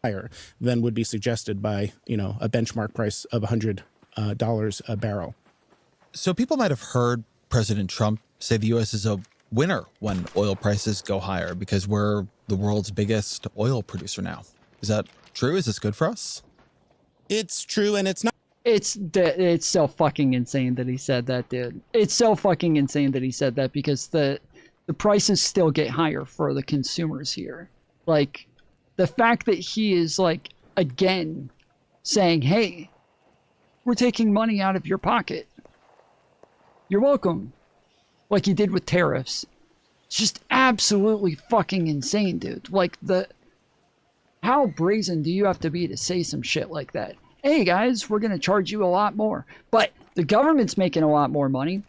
Higher than would be suggested by, a benchmark price of $100 a barrel. So people might have heard President Trump say the U.S. is a winner when oil prices go higher because we're the world's biggest oil producer now. Is that true? Is this good for us? It's true, and it's not. It's so fucking insane that he said that, dude. It's so fucking insane that he said that because the prices still get higher for the consumers here. Like, the fact that he is, like, again, saying, hey, we're taking money out of your pocket. You're welcome. Like he did with tariffs. It's just absolutely fucking insane, dude. Like, how brazen do you have to be to say some shit like that? Hey, guys, we're going to charge you a lot more. But the government's making a lot more money.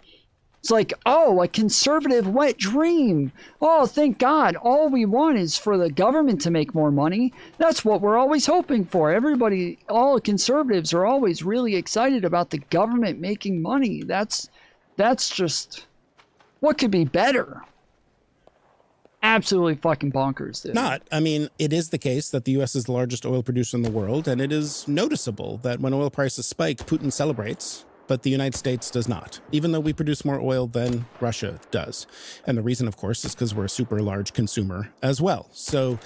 It's like, oh, a conservative wet dream. Oh, thank God. All we want is for the government to make more money. That's what we're always hoping for. Everybody, all conservatives are always really excited about the government making money. That's just, what could be better? Absolutely fucking bonkers, dude. It is the case that the U.S. is the largest oil producer in the world, and it is noticeable that when oil prices spike, Putin celebrates, but the United States does not, even though we produce more oil than Russia does. And the reason, of course, is because we're a super large consumer as well. So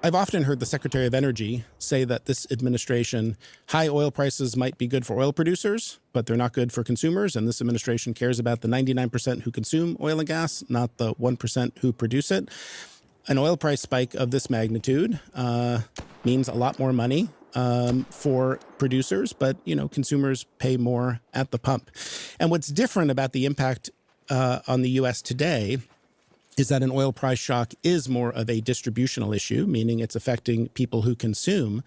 I've often heard the Secretary of Energy say that this administration, high oil prices might be good for oil producers, but they're not good for consumers. And this administration cares about the 99% who consume oil and gas, not the 1% who produce it. An oil price spike of this magnitude means a lot more money for producers, but consumers pay more at the pump. And what's different about the impact on the U.S. today is that an oil price shock is more of a distributional issue, meaning it's affecting people who consume.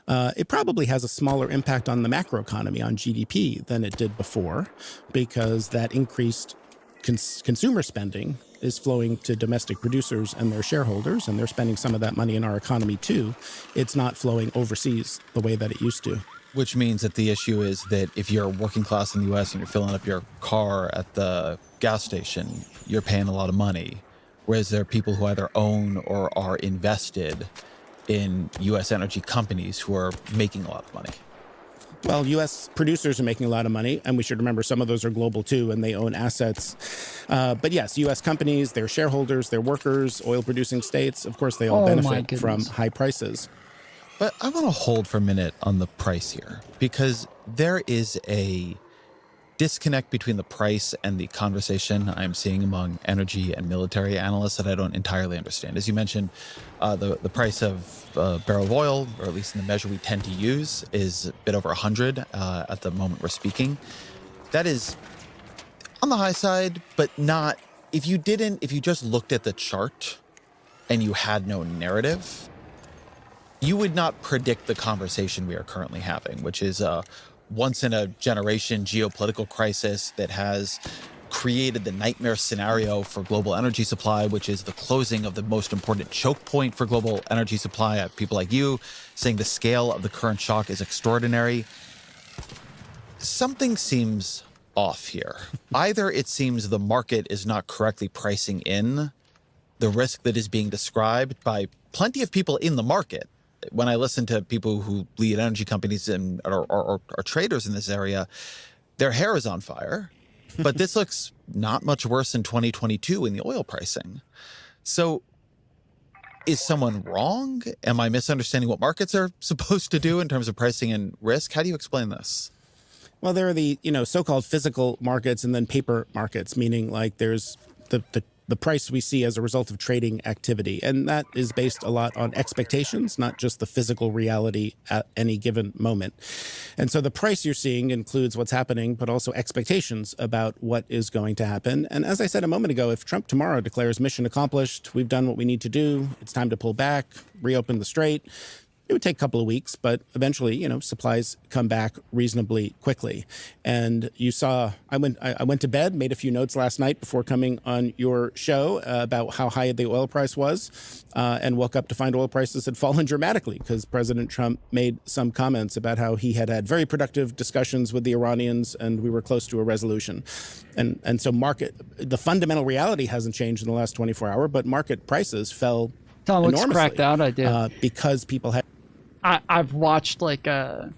It probably has a smaller impact on the macroeconomy, on GDP, than it did before, because that increased consumer spending is flowing to domestic producers and their shareholders, and they're spending some of that money in our economy too. It's not flowing overseas the way that it used to. Which means that the issue is that if you're working class in the U.S. and you're filling up your car at the gas station, you're paying a lot of money. Whereas there are people who either own or are invested in U.S. energy companies who are making a lot of money. Well, U.S. producers are making a lot of money, and we should remember some of those are global too, and they own assets. But yes, U.S. companies, their shareholders, their workers, oil-producing states, of course, they all benefit from high prices. But I want to hold for a minute on the price here, because there is a disconnect between the price and the conversation I'm seeing among energy and military analysts that I don't entirely understand. As you mentioned, the price of a barrel of oil, or at least in the measure we tend to use, is a bit over 100 at the moment we're speaking. That is on the high side, but not, if you just looked at the chart and you had no narrative, you would not predict the conversation we are currently having, which is once-in-a-generation geopolitical crisis that has created the nightmare scenario for global energy supply, which is the closing of the most important choke point for global energy supply. People like you saying the scale of the current shock is extraordinary. Something seems off here. Either it seems the market is not correctly pricing in the risk that is being described by plenty of people in the market. When I listen to people who lead energy companies and are traders in this area, their hair is on fire. But this looks not much worse in 2022 in the oil pricing. So is someone wrong? Am I misunderstanding what markets are supposed to do in terms of pricing and risk? How do you explain this? Well, there are the so-called physical markets and then paper markets, meaning like there's the the price we see as a result of trading activity. And that is based a lot on expectations, not just the physical reality at any given moment. And so the price you're seeing includes what's happening, but also expectations about what is going to happen. And as I said a moment ago, if Trump tomorrow declares mission accomplished, we've done what we need to do, it's time to pull back, reopen the strait, it would take a couple of weeks, but eventually, you know, supplies come back reasonably quickly. And you saw, I went to bed, made a few notes last night before coming on your show about how high the oil price was, and woke up to find oil prices had fallen dramatically because President Trump made some comments about how he had very productive discussions with the Iranians and we were close to a resolution. And so the fundamental reality hasn't changed in the last 24 hours, but market prices fell enormously. Looks cracked out, I do. Because people had... I've watched I've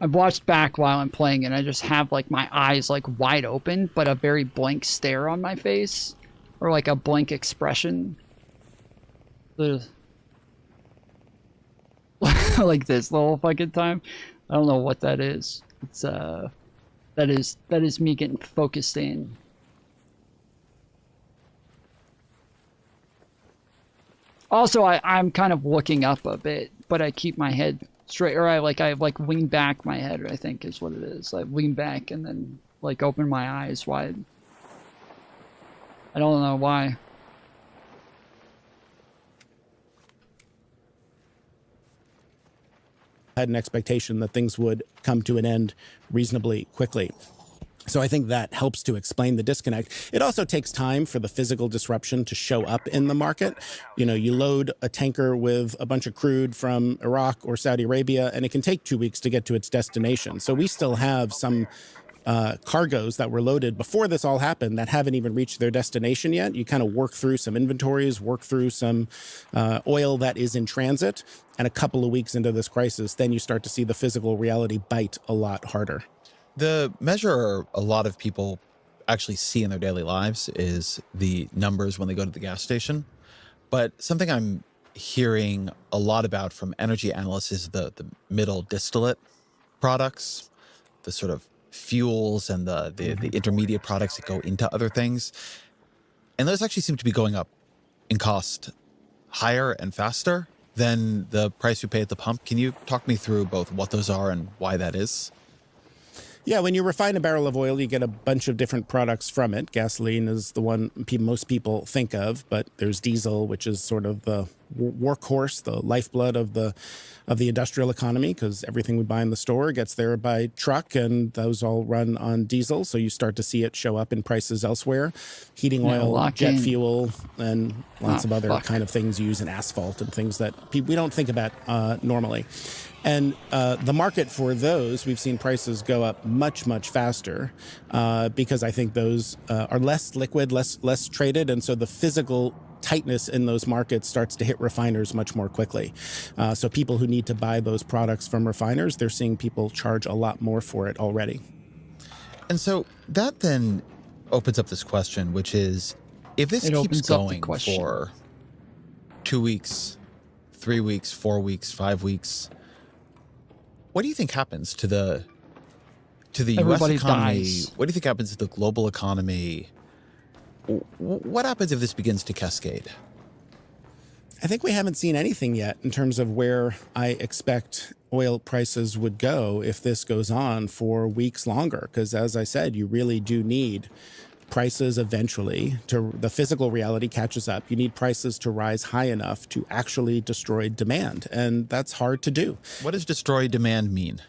watched back while I'm playing and I just have like my eyes like wide open, but a very blank stare on my face or like a blank expression. Like this the whole fucking time. I don't know what that is. It's that is me getting focused in. Also, I'm kind of looking up a bit, but I keep my head straight, or I lean back my head, I think is what it is. I lean back and then like open my eyes wide. I don't know why. Had an expectation that things would come to an end reasonably quickly. So I think that helps to explain the disconnect. It also takes time for the physical disruption to show up in the market. You know, you load a tanker with a bunch of crude from Iraq or Saudi Arabia, and it can take 2 weeks to get to its destination. So we still have some cargoes that were loaded before this all happened that haven't even reached their destination yet. You kind of work through some inventories, work through some oil that is in transit, and a couple of weeks into this crisis, then you start to see the physical reality bite a lot harder. The measure a lot of people actually see in their daily lives is the numbers when they go to the gas station. But something I'm hearing a lot about from energy analysts is the middle distillate products, the sort of fuels and the intermediate products that go into other things. And those actually seem to be going up in cost higher and faster than the price we pay at the pump. Can you talk me through both what those are and why that is? Yeah, when you refine a barrel of oil, you get a bunch of different products from it. Gasoline is the one most people think of, but there's diesel, which is sort of the workhorse, the lifeblood of the industrial economy, because everything we buy in the store gets there by truck, and those all run on diesel. So you start to see it show up in prices elsewhere. Heating oil, jet fuel, and lots of other kind of things used in asphalt and things that we don't think about normally. And the market for those, we've seen prices go up much, much faster because I think those are less liquid, less traded. And so the physical tightness in those markets starts to hit refiners much more quickly. So people who need to buy those products from refiners, they're seeing people charge a lot more for it already. And so that then opens up this question, which is, if this keeps going for 2 weeks, 3 weeks, 4 weeks, 5 weeks, what do you think happens to the U.S. economy? What do you think happens to the global economy? What happens if this begins to cascade? I think we haven't seen anything yet in terms of where I expect oil prices would go if this goes on for weeks longer. Because as I said, you really do need prices eventually to the physical reality catches up. You need prices to rise high enough to actually destroy demand. And that's hard to do. What does destroy demand mean?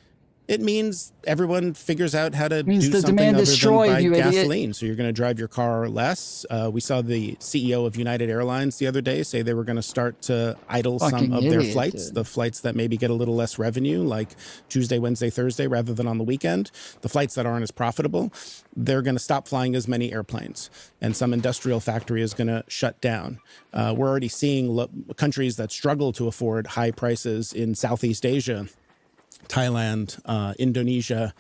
It means everyone figures out how to do the something demand other destroyed, than buy you gasoline. idiot. So you're going to drive your car less. We saw the CEO of United Airlines the other day say they were going to start to idle some of their flights, the flights that maybe get a little less revenue, like Tuesday, Wednesday, Thursday, rather than on the weekend. The flights that aren't as profitable, they're going to stop flying as many airplanes. And some industrial factory is going to shut down. We're already seeing countries that struggle to afford high prices in Southeast Asia, Thailand, Indonesia,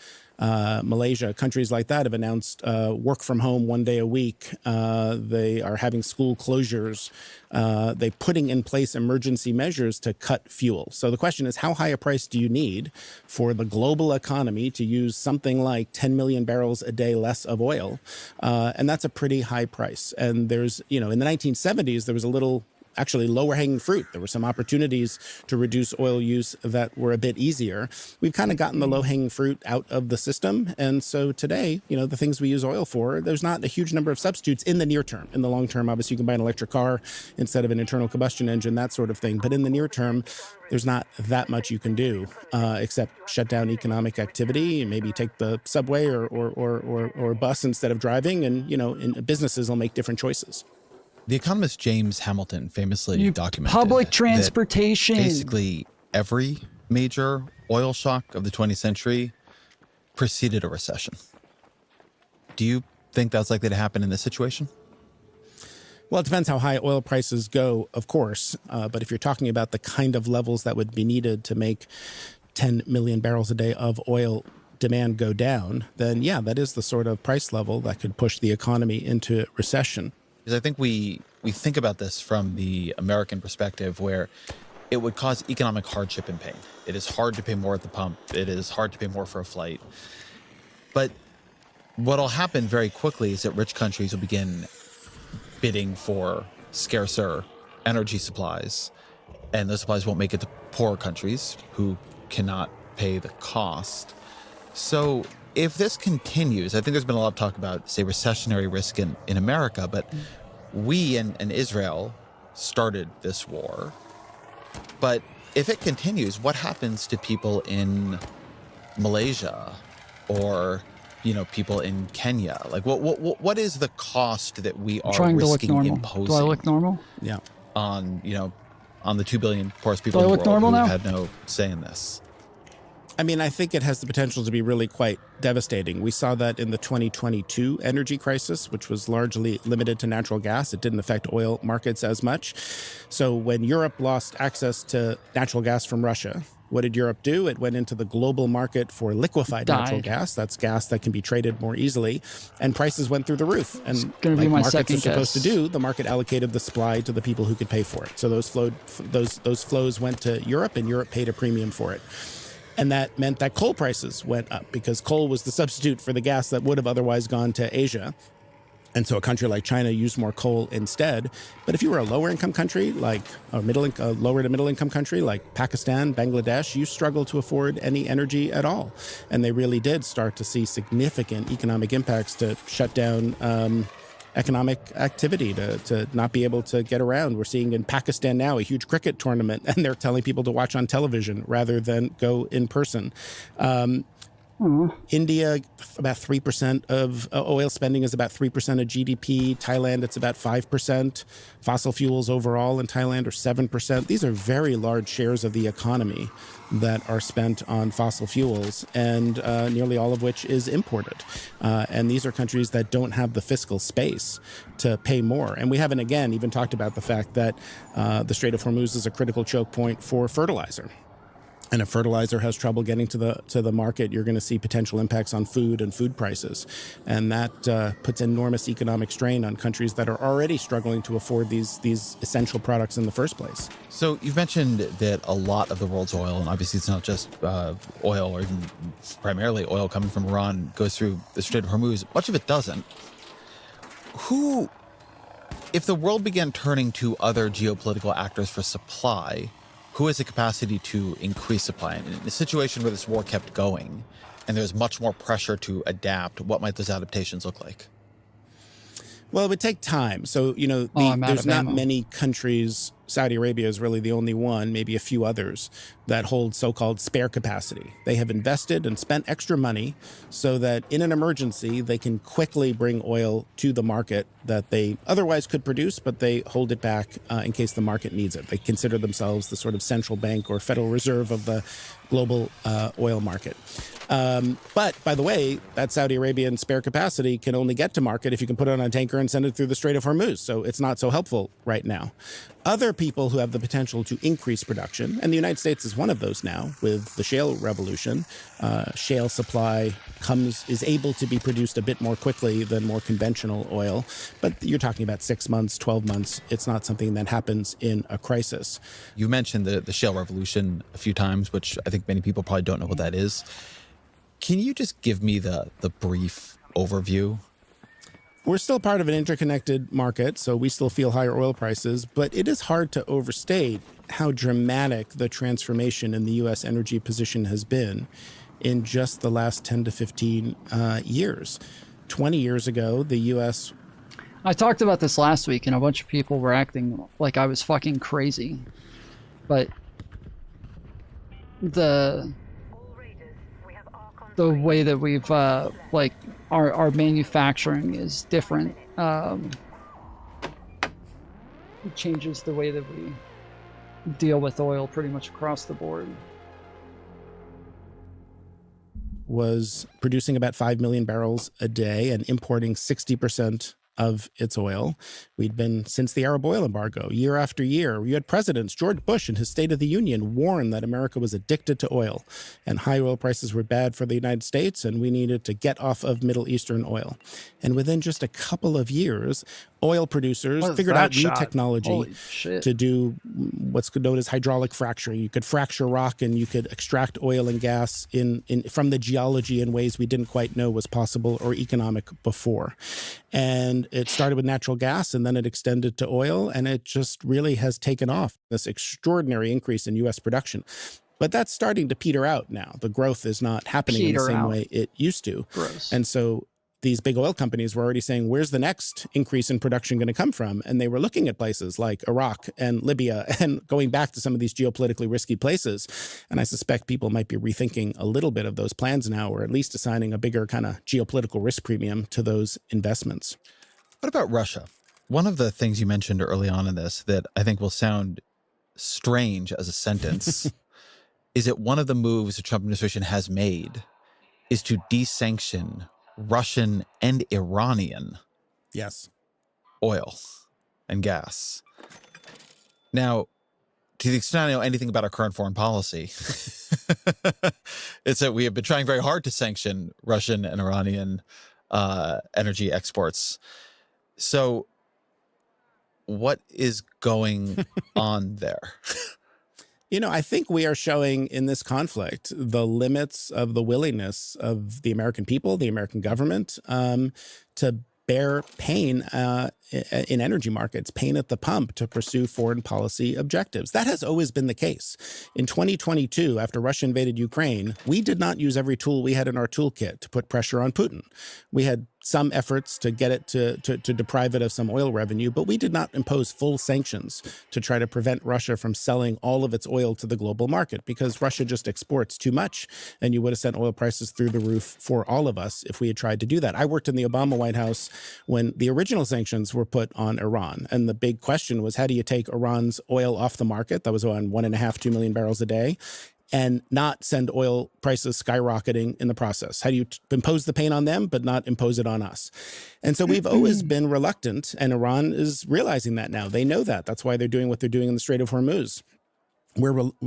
Malaysia, countries like that have announced work from home 1 day a week. They are having school closures. They're putting in place emergency measures to cut fuel. So the question is, how high a price do you need for the global economy to use something like 10 million barrels a day less of oil? And that's a pretty high price. And there's, in the 1970s, there was a little actually lower hanging fruit. There were some opportunities to reduce oil use that were a bit easier. We've kind of gotten the low hanging fruit out of the system. And so today, the things we use oil for, there's not a huge number of substitutes in the near term. In the long term, obviously, you can buy an electric car instead of an internal combustion engine, that sort of thing. But in the near term, there's not that much you can do except shut down economic activity, maybe take the subway or bus instead of driving. And businesses will make different choices. The economist James Hamilton famously documented public transportation. Basically, every major oil shock of the 20th century preceded a recession. Do you think that's likely to happen in this situation? Well, it depends how high oil prices go, of course. But if you're talking about the kind of levels that would be needed to make 10 million barrels a day of oil demand go down, then yeah, that is the sort of price level that could push the economy into recession. Because I think we think about this from the American perspective, where it would cause economic hardship and pain. It is hard to pay more at the pump. It is hard to pay more for a flight. But what will happen very quickly is that rich countries will begin bidding for scarcer energy supplies, and those supplies won't make it to poorer countries who cannot pay the cost. So if this continues, I think there's been a lot of talk about, say, recessionary risk in America, but we and Israel started this war. But if it continues, what happens to people in Malaysia or, people in Kenya? Like, what is the cost that we are risking imposing? Do I look normal? Yeah. On the 2 billion poorest people in the world who had no say in this. I mean, I think it has the potential to be really quite devastating. We saw that in the 2022 energy crisis, which was largely limited to natural gas. It didn't affect oil markets as much. So when Europe lost access to natural gas from Russia, what did Europe do? It went into the global market for liquefied natural gas. That's gas that can be traded more easily. And prices went through the roof. And like markets are supposed to do, the market allocated the supply to the people who could pay for it. So those flows went to Europe, and Europe paid a premium for it. And that meant that coal prices went up because coal was the substitute for the gas that would have otherwise gone to Asia. And so a country like China used more coal instead. But if you were a lower income country, like a lower to middle income country like Pakistan, Bangladesh, you struggled to afford any energy at all. And they really did start to see significant economic impacts to shut down economic activity, to not be able to get around. We're seeing in Pakistan now a huge cricket tournament, and they're telling people to watch on television rather than go in person. India, about 3% of oil spending is about 3% of GDP. Thailand, it's about 5%. Fossil fuels overall in Thailand are 7%. These are very large shares of the economy that are spent on fossil fuels, and nearly all of which is imported. And these are countries that don't have the fiscal space to pay more. And we haven't, again, even talked about the fact that the Strait of Hormuz is a critical choke point for fertilizer. And if fertilizer has trouble getting to the market, you're going to see potential impacts on food and food prices. And that puts enormous economic strain on countries that are already struggling to afford these essential products in the first place. So you've mentioned that a lot of the world's oil, and obviously it's not just oil or even primarily oil coming from Iran, goes through the Strait of Hormuz. Much of it doesn't. If the world began turning to other geopolitical actors for supply, who has the capacity to increase supply? And in a situation where this war kept going and there's much more pressure to adapt, what might those adaptations look like? Well, it would take time. So, there's not many countries. Saudi Arabia is really the only one, maybe a few others, that hold so-called spare capacity. They have invested and spent extra money so that in an emergency, they can quickly bring oil to the market that they otherwise could produce, but they hold it back in case the market needs it. They consider themselves the sort of central bank or Federal Reserve of the global oil market. But, by the way, that Saudi Arabian spare capacity can only get to market if you can put it on a tanker and send it through the Strait of Hormuz. So it's not so helpful right now. Other people who have the potential to increase production, and the United States is one of those now with the shale revolution. Shale supply is able to be produced a bit more quickly than more conventional oil, but you're talking about 6 months, 12 months. It's not something that happens in a crisis. You mentioned the shale revolution a few times, which I think many people probably don't know what that is. Can you just give me the brief overview? We're still part of an interconnected market, so we still feel higher oil prices, but it is hard to overstate how dramatic the transformation in the U.S. energy position has been in just the last 10 to 15 years. 20 years ago, the U.S. I talked about this last week, and a bunch of people were acting like I was fucking crazy. But the way that we've like our manufacturing is different. It changes the way that we deal with oil pretty much across the board. Was producing about 5 million barrels a day and importing 60% of its oil. We'd been, since the Arab oil embargo, year after year, you had presidents, George Bush in his State of the Union, warn that America was addicted to oil and high oil prices were bad for the United States and we needed to get off of Middle Eastern oil. And within just a couple of years, oil producers figured out new technology to do what's known as hydraulic fracturing. You could fracture rock and you could extract oil and gas from the geology in ways we didn't quite know was possible or economic before. And it started with natural gas and then it extended to oil, and it just really has taken off, this extraordinary increase in U.S. production. But that's starting to peter out now. The growth is not happening in the same way it used to. Gross. And so these big oil companies were already saying, where's the next increase in production going to come from? And they were looking at places like Iraq and Libya and going back to some of these geopolitically risky places. And I suspect people might be rethinking a little bit of those plans now, or at least assigning a bigger kind of geopolitical risk premium to those investments. What about Russia? One of the things you mentioned early on in this that I think will sound strange as a sentence is that one of the moves the Trump administration has made is to desanction Russian and Iranian oil and gas. Now, to the extent I know anything about our current foreign policy, it's that we have been trying very hard to sanction Russian and Iranian energy exports. So what is going on there? You know, I think we are showing in this conflict the limits of the willingness of the American people, the American government, to bear pain in energy markets, pain at the pump to pursue foreign policy objectives. That has always been the case. In 2022, after Russia invaded Ukraine, we did not use every tool we had in our toolkit to put pressure on Putin. We had some efforts to get it to deprive it of some oil revenue, but we did not impose full sanctions to try to prevent Russia from selling all of its oil to the global market, because Russia just exports too much, and you would have sent oil prices through the roof for all of us if we had tried to do that. I worked in the Obama White House when the original sanctions were put on Iran, and the big question was, how do you take Iran's oil off the market? That was on 1.5, 2 million barrels a day, and not send oil prices skyrocketing in the process? How do you impose the pain on them, but not impose it on us? And so we've always been reluctant, and Iran is realizing that now. They know that. That's why they're doing what they're doing in the Strait of Hormuz.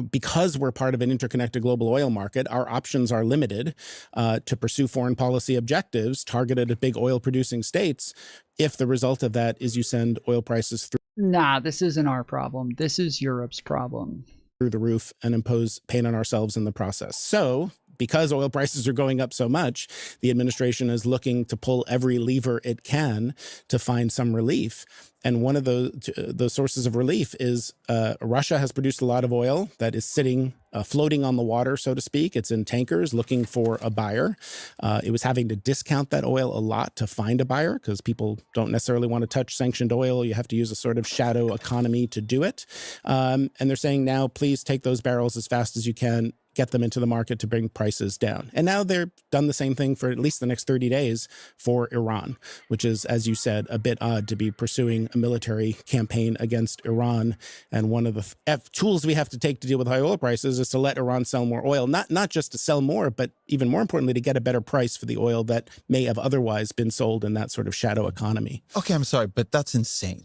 Because we're part of an interconnected global oil market, our options are limited to pursue foreign policy objectives targeted at big oil-producing states if the result of that is you send oil prices through. Nah, this isn't our problem. This is Europe's problem. Through the roof and impose pain on ourselves in the process. So, because oil prices are going up so much, the administration is looking to pull every lever it can to find some relief. And one of the sources of relief is Russia has produced a lot of oil that is sitting, floating on the water, so to speak. It's in tankers looking for a buyer. It was having to discount that oil a lot to find a buyer, because people don't necessarily want to touch sanctioned oil. You have to use a sort of shadow economy to do it. And they're saying now, please take those barrels as fast as you can, get them into the market to bring prices down. And now they're done the same thing for at least the next 30 days for Iran, which is, as you said, a bit odd to be pursuing a military campaign against Iran. And one of the tools we have to take to deal with high oil prices is to let Iran sell more oil, not just to sell more, but even more importantly, to get a better price for the oil that may have otherwise been sold in that sort of shadow economy. Okay, I'm sorry, but that's insane.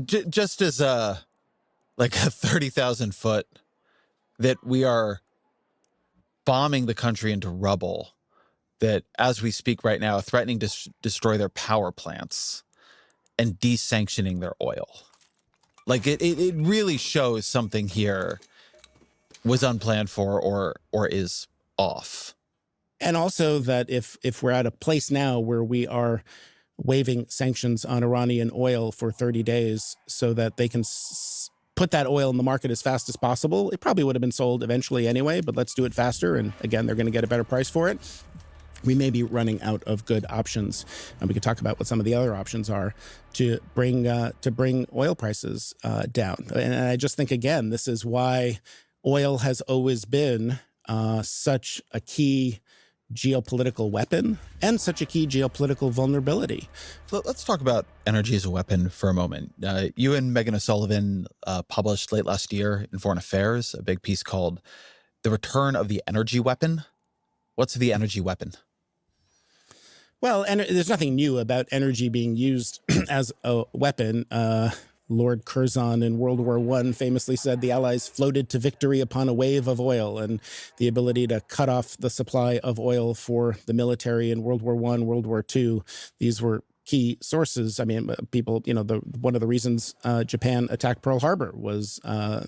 Just as a 30,000 foot that we are bombing the country into rubble, that as we speak right now, threatening to destroy their power plants and desanctioning their oil. Like it really shows something here was unplanned for or is off. And also that if we're at a place now where we are waiving sanctions on Iranian oil for 30 days so that they can put that oil in the market as fast as possible, it probably would have been sold eventually anyway, but let's do it faster. And again, they're going to get a better price for it. We may be running out of good options, and we could talk about what some of the other options are to bring oil prices down. And I just think, again, this is why oil has always been such a key geopolitical weapon and such a key geopolitical vulnerability. Let's talk about energy as a weapon for a moment. You and Megan O'Sullivan published late last year in Foreign Affairs a big piece called "The Return of the Energy Weapon." What's the energy weapon? Well, and there's nothing new about energy being used as a weapon. Lord Curzon in World War I famously said the Allies floated to victory upon a wave of oil, and the ability to cut off the supply of oil for the military in World War I, World War II, these were key sources. I mean, people, one of the reasons Japan attacked Pearl Harbor was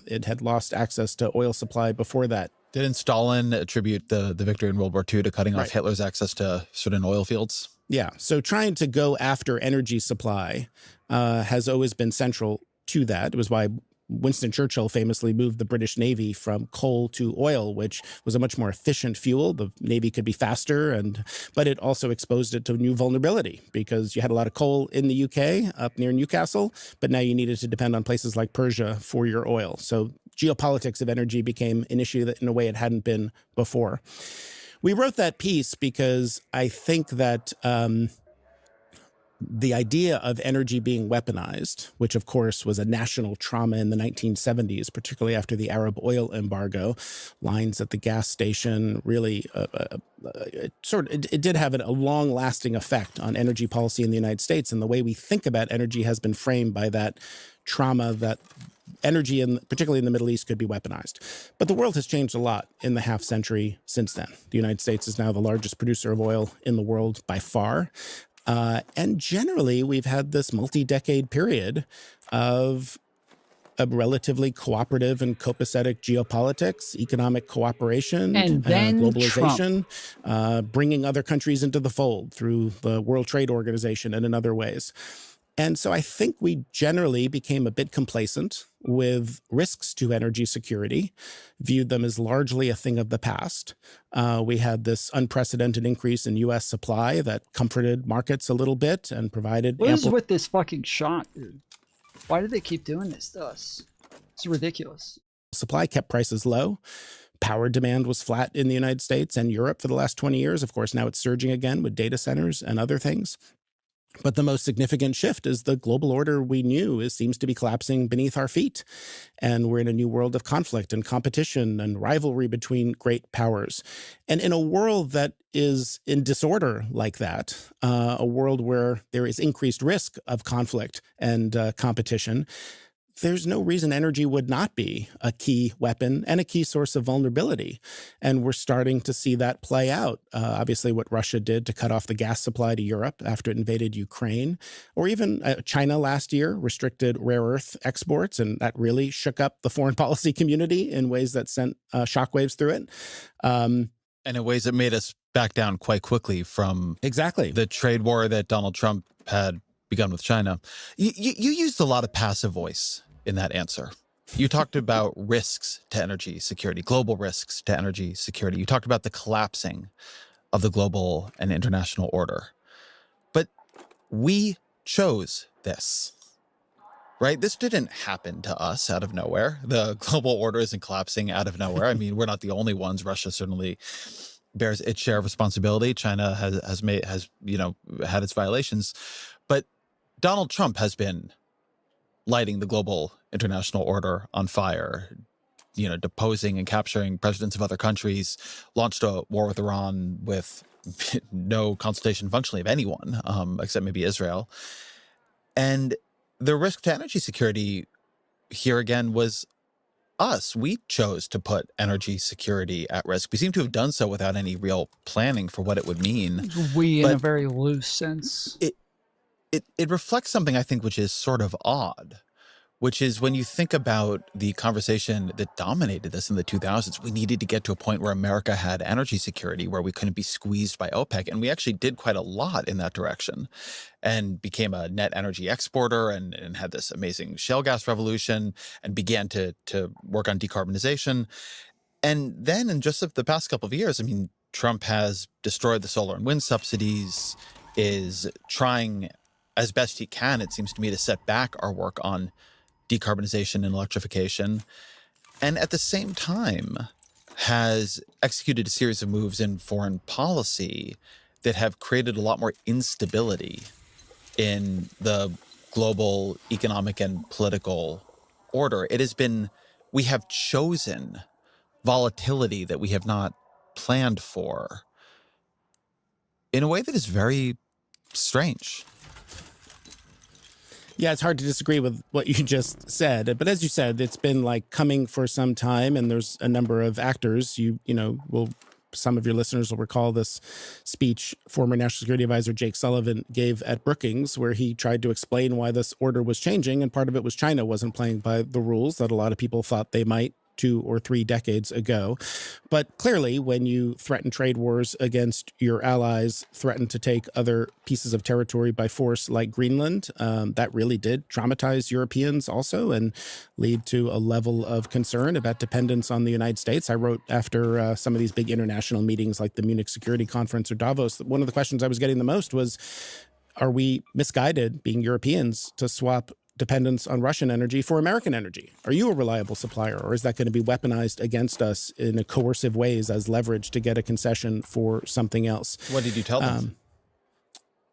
it had lost access to oil supply before that. Didn't Stalin attribute the victory in World War II to cutting off Hitler's access to certain oil fields? Yeah. So trying to go after energy supply has always been central to that. It was why Winston Churchill famously moved the British Navy from coal to oil, which was a much more efficient fuel. The Navy could be faster, but it also exposed it to new vulnerability because you had a lot of coal in the UK up near Newcastle, but now you needed to depend on places like Persia for your oil. So geopolitics of energy became an issue that in a way it hadn't been before. We wrote that piece because I think that the idea of energy being weaponized, which of course was a national trauma in the 1970s, particularly after the Arab oil embargo, lines at the gas station, really it did have a long-lasting effect on energy policy in the United States. And the way we think about energy has been framed by that trauma that energy, particularly in the Middle East, could be weaponized. But the world has changed a lot in the half century since then. The United States is now the largest producer of oil in the world by far. And generally, we've had this multi-decade period of a relatively cooperative and copacetic geopolitics, economic cooperation, and then globalization, bringing other countries into the fold through the World Trade Organization and in other ways. And so I think we generally became a bit complacent with risks to energy security, viewed them as largely a thing of the past. We had this unprecedented increase in U.S. supply that comforted markets a little bit and provided What is with this fucking shot, dude? Why do they keep doing this to us? It's ridiculous. Supply kept prices low. Power demand was flat in the United States and Europe for the last 20 years. Of course, now it's surging again with data centers and other things. But the most significant shift is the global order we knew seems to be collapsing beneath our feet. And we're in a new world of conflict and competition and rivalry between great powers. And in a world that is in disorder like that, a world where there is increased risk of conflict and competition, there's no reason energy would not be a key weapon and a key source of vulnerability. And we're starting to see that play out. Obviously, what Russia did to cut off the gas supply to Europe after it invaded Ukraine, or even China last year restricted rare earth exports, and that really shook up the foreign policy community in ways that sent shockwaves through it. And in ways that made us back down quite quickly from the trade war that Donald Trump had begun with China. You used a lot of passive voice in that answer. You talked about risks to energy security, global risks to energy security. You talked about the collapsing of the global and international order. But we chose this, right? This didn't happen to us out of nowhere. The global order isn't collapsing out of nowhere. I mean, we're not the only ones. Russia certainly bears its share of responsibility. China has had its violations, but Donald Trump has been lighting the global international order on fire, deposing and capturing presidents of other countries, launched a war with Iran with no consultation functionally of anyone, except maybe Israel. And the risk to energy security here again was us. We chose to put energy security at risk. We seem to have done so without any real planning for what it would mean. We, in a very loose sense. It reflects something, I think, which is sort of odd, which is when you think about the conversation that dominated this in the 2000s, we needed to get to a point where America had energy security, where we couldn't be squeezed by OPEC. And we actually did quite a lot in that direction and became a net energy exporter and had this amazing shale gas revolution and began to work on decarbonization. And then in just the past couple of years, I mean, Trump has destroyed the solar and wind subsidies, is trying as best he can, it seems to me, to set back our work on decarbonization and electrification, and at the same time has executed a series of moves in foreign policy that have created a lot more instability in the global economic and political order. It has been, we have chosen volatility that we have not planned for in a way that is very strange. Yeah, it's hard to disagree with what you just said. But as you said, it's been like coming for some time, and there's a number of actors. Some of your listeners will recall this speech former National Security Advisor Jake Sullivan gave at Brookings, where he tried to explain why this order was changing. And part of it was China wasn't playing by the rules that a lot of people thought they might 2 or 3 decades ago. But clearly, when you threaten trade wars against your allies, threaten to take other pieces of territory by force like Greenland, that really did traumatize Europeans also and lead to a level of concern about dependence on the United States. I wrote after some of these big international meetings like the Munich Security Conference or Davos, one of the questions I was getting the most was, are we misguided, being Europeans, to swap dependence on Russian energy for American energy? Are you a reliable supplier, or is that going to be weaponized against us in a coercive ways as leverage to get a concession for something else? What did you tell them?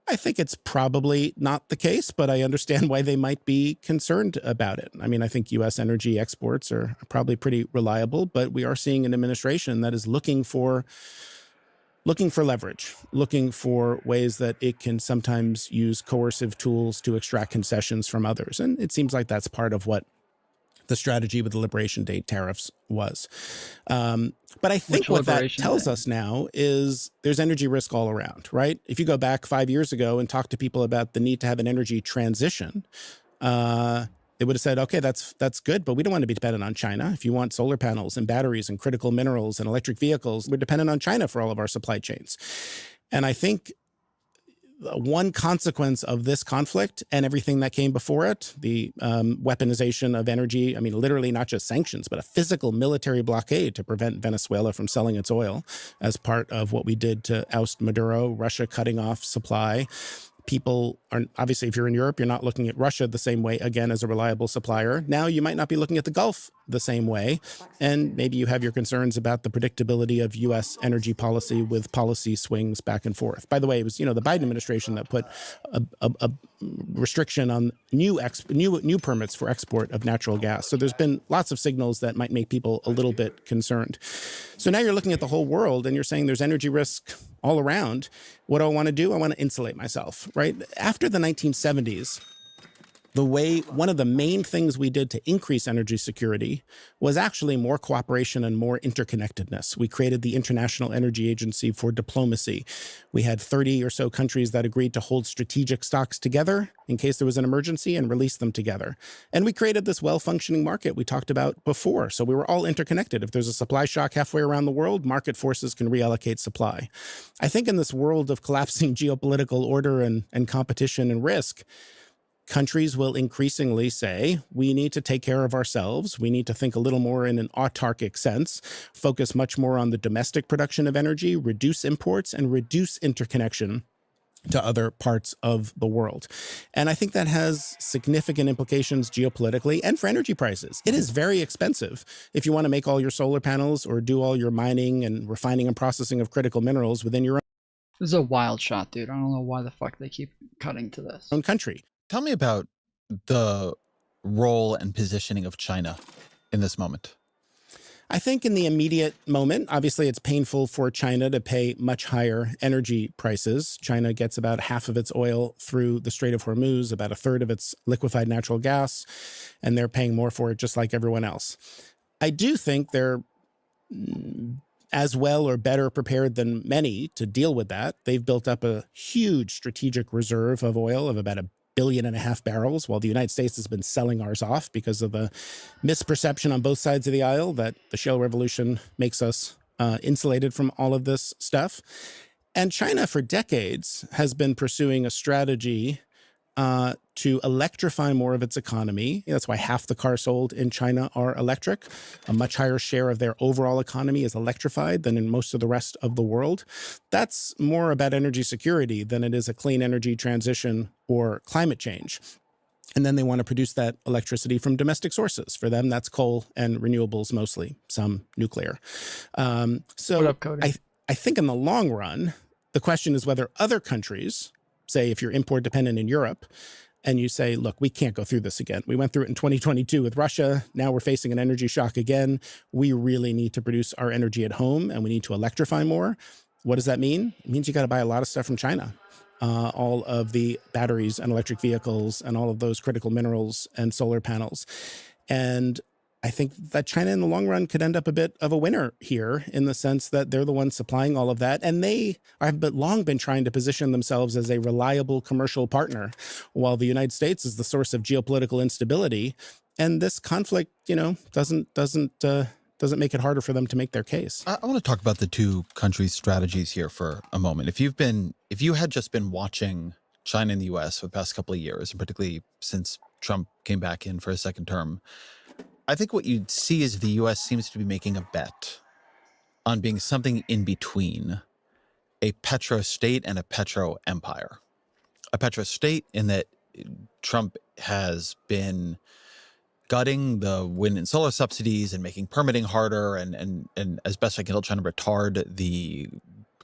I think it's probably not the case, but I understand why they might be concerned about it. I mean, I think U.S. energy exports are probably pretty reliable, but we are seeing an administration that is looking for leverage, looking for ways that it can sometimes use coercive tools to extract concessions from others. And it seems like that's part of what the strategy with the Liberation Day tariffs was. But I think what that tells us now is there's energy risk all around, right? If you go back 5 years ago and talk to people about the need to have an energy transition, they would have said, okay, that's good, but we don't want to be dependent on China. If you want solar panels and batteries and critical minerals and electric vehicles, we're dependent on China for all of our supply chains. And I think one consequence of this conflict and everything that came before it, the weaponization of energy, I mean, literally not just sanctions, but a physical military blockade to prevent Venezuela from selling its oil as part of what we did to oust Maduro, Russia cutting off supply. People are, obviously, if you're in Europe, you're not looking at Russia the same way, again, as a reliable supplier. Now you might not be looking at the Gulf the same way. And maybe you have your concerns about the predictability of U.S. energy policy with policy swings back and forth. By the way, it was, the Biden administration that put a restriction on new permits for export of natural gas. So there's been lots of signals that might make people a little bit concerned. So now you're looking at the whole world and you're saying there's energy risk all around. What do I want to do? I want to insulate myself, right? After the 1970s, one of the main things we did to increase energy security was actually more cooperation and more interconnectedness. We created the International Energy Agency for diplomacy. We had 30 or so countries that agreed to hold strategic stocks together in case there was an emergency and release them together. And we created this well-functioning market we talked about before. So we were all interconnected. If there's a supply shock halfway around the world, market forces can reallocate supply. I think in this world of collapsing geopolitical order and competition and risk, countries will increasingly say, we need to take care of ourselves. We need to think a little more in an autarkic sense, focus much more on the domestic production of energy, reduce imports, and reduce interconnection to other parts of the world. And I think that has significant implications geopolitically and for energy prices. It is very expensive if you want to make all your solar panels or do all your mining and refining and processing of critical minerals within your This is a wild shot, dude. I don't know why the fuck they keep cutting to this. own country. Tell me about the role and positioning of China in this moment. I think in the immediate moment, obviously it's painful for China to pay much higher energy prices. China gets about half of its oil through the Strait of Hormuz, about a third of its liquefied natural gas, and they're paying more for it just like everyone else. I do think they're as well or better prepared than many to deal with that. They've built up a huge strategic reserve of oil of about 1.5 billion barrels, while the United States has been selling ours off because of the misperception on both sides of the aisle that the shale revolution makes us insulated from all of this stuff. And China, for decades, has been pursuing a strategy to electrify more of its economy. That's why half the cars sold in China are electric. A much higher share of their overall economy is electrified than in most of the rest of the world. That's more about energy security than it is a clean energy transition or climate change. And then they want to produce that electricity from domestic sources. For them, that's coal and renewables mostly, some nuclear. So what up, Cody? I think in the long run, the question is whether other countries, say if you're import dependent in Europe, and you say, look, we can't go through this again. We went through it in 2022 with Russia. Now we're facing an energy shock again. We really need to produce our energy at home and we need to electrify more. What does that mean? It means you got to buy a lot of stuff from China. All of the batteries and electric vehicles and all of those critical minerals and solar panels. And I think that China in the long run could end up a bit of a winner here in the sense that they're the ones supplying all of that. And they have long been trying to position themselves as a reliable commercial partner, while the United States is the source of geopolitical instability. And this conflict, doesn't make it harder for them to make their case. I want to talk about the two countries' strategies here for a moment. If you had just been watching China and the U.S. for the past couple of years, and particularly since Trump came back in for a second term, I think what you'd see is the U.S. seems to be making a bet on being something in between a petro-state and a petro-empire. A petro-state in that Trump has been gutting the wind and solar subsidies and making permitting harder and as best I can tell, trying to retard the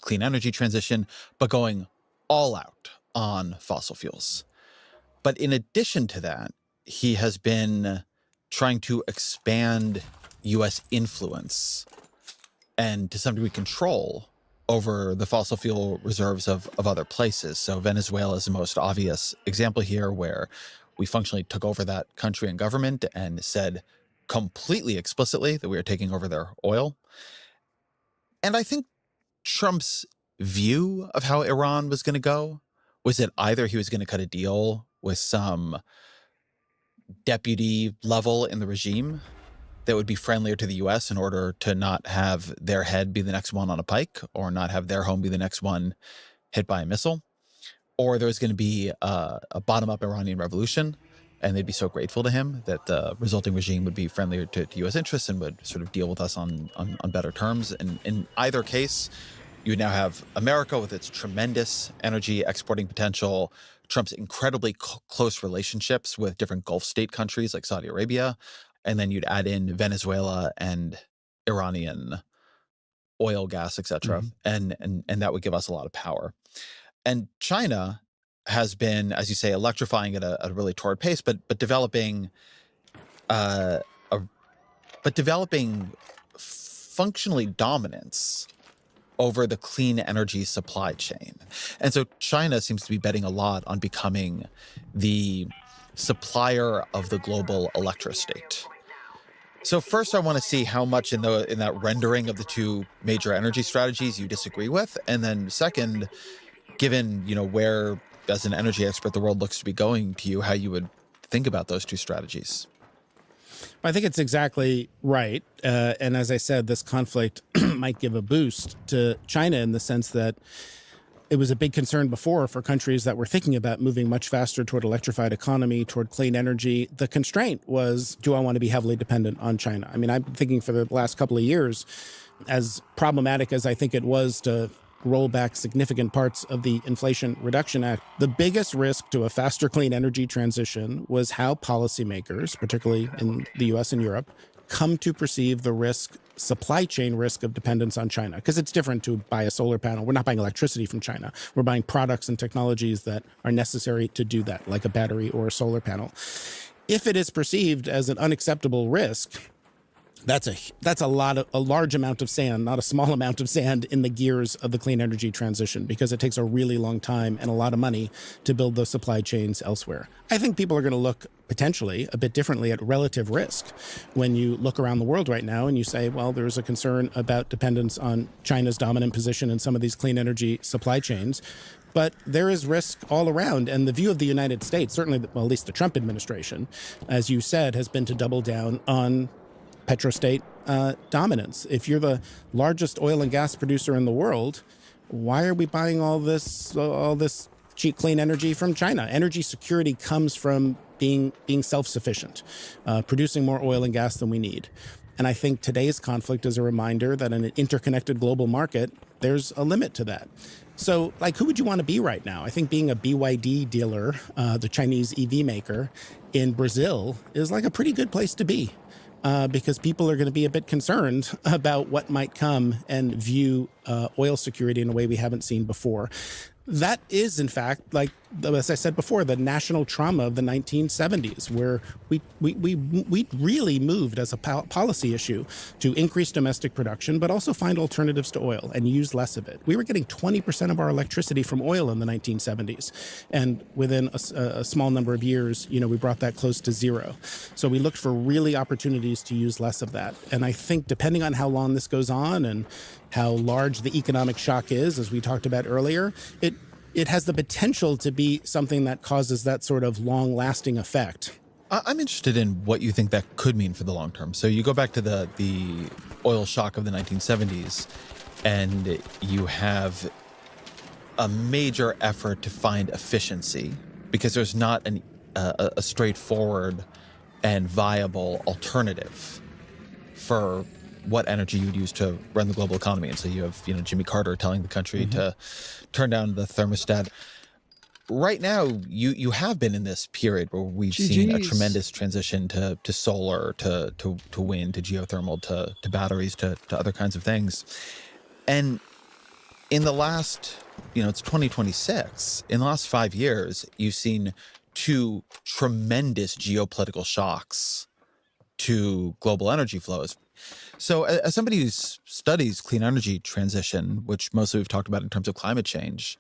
clean energy transition, but going all out on fossil fuels. But in addition to that, he has been trying to expand U.S. influence and to some degree control over the fossil fuel reserves of other places. So Venezuela is the most obvious example here, where we functionally took over that country and government and said completely explicitly that we are taking over their oil. And I think Trump's view of how Iran was going to go was that either he was going to cut a deal with some deputy level in the regime that would be friendlier to the U.S. in order to not have their head be the next one on a pike or not have their home be the next one hit by a missile, or there was going to be a bottom-up Iranian revolution, and they'd be so grateful to him that the resulting regime would be friendlier to U.S. interests and would sort of deal with us on better terms. And in either case, you would now have America with its tremendous energy exporting potential, Trump's incredibly close relationships with different Gulf state countries like Saudi Arabia, and then you'd add in Venezuela and Iranian oil, gas, etc., and that would give us a lot of power. And China has been, as you say, electrifying at a really torrid pace, but developing functionally dominance over the clean energy supply chain. And so China seems to be betting a lot on becoming the supplier of the global electrostate. So first, I want to see how much in that rendering of the two major energy strategies you disagree with. And then second, given, where as an energy expert the world looks to be going to you, how you would think about those two strategies. I think it's exactly right. And as I said, this conflict might give a boost to China in the sense that it was a big concern before for countries that were thinking about moving much faster toward electrified economy, toward clean energy. The constraint was, do I want to be heavily dependent on China? I mean, I've been thinking for the last couple of years, as problematic as I think it was to roll back significant parts of the Inflation Reduction Act, the biggest risk to a faster clean energy transition was how policymakers, particularly in the US and Europe, come to perceive the supply chain risk of dependence on China. Because it's different to buy a solar panel. We're not buying electricity from China. We're buying products and technologies that are necessary to do that, like a battery or a solar panel. If it is perceived as an unacceptable risk, That's a large amount of sand, not a small amount of sand in the gears of the clean energy transition, because it takes a really long time and a lot of money to build those supply chains elsewhere. I think people are going to look potentially a bit differently at relative risk when you look around the world right now and you say, well, there's a concern about dependence on China's dominant position in some of these clean energy supply chains. But there is risk all around. And the view of the United States, certainly, well, at least the Trump administration, as you said, has been to double down on petrostate dominance. If you're the largest oil and gas producer in the world, why are we buying all this cheap, clean energy from China? Energy security comes from being self-sufficient, producing more oil and gas than we need. And I think today's conflict is a reminder that in an interconnected global market, there's a limit to that. So, like, who would you want to be right now? I think being a BYD dealer, the Chinese EV maker in Brazil, is like a pretty good place to be. Because people are going to be a bit concerned about what might come and view oil security in a way we haven't seen before. That is, in fact, like, as I said before, the national trauma of the 1970s, where we really moved as a policy issue to increase domestic production, but also find alternatives to oil and use less of it. We were getting 20% of our electricity from oil in the 1970s. And within a small number of years, we brought that close to zero. So we looked for really opportunities to use less of that. And I think depending on how long this goes on and how large the economic shock is, as we talked about earlier, it has the potential to be something that causes that sort of long-lasting effect. I'm interested in what you think that could mean for the long term. So you go back to the oil shock of the 1970s, and you have a major effort to find efficiency because there's not a straightforward and viable alternative for what energy you would use to run the global economy. And so you have, Jimmy Carter telling the country to turn down the thermostat. Right now, you have been in this period where we've seen a tremendous transition to solar, to wind, to geothermal, to batteries, to other kinds of things. And in the last, it's 2026, in the last 5 years, you've seen two tremendous geopolitical shocks to global energy flows. So as somebody who studies clean energy transition, which mostly we've talked about in terms of climate change,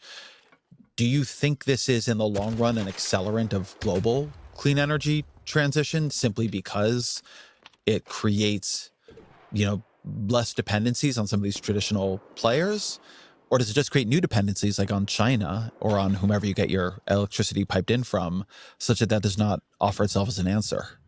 do you think this is in the long run an accelerant of global clean energy transition simply because it creates, less dependencies on some of these traditional players? Or does it just create new dependencies like on China or on whomever you get your electricity piped in from, such that does not offer itself as an answer?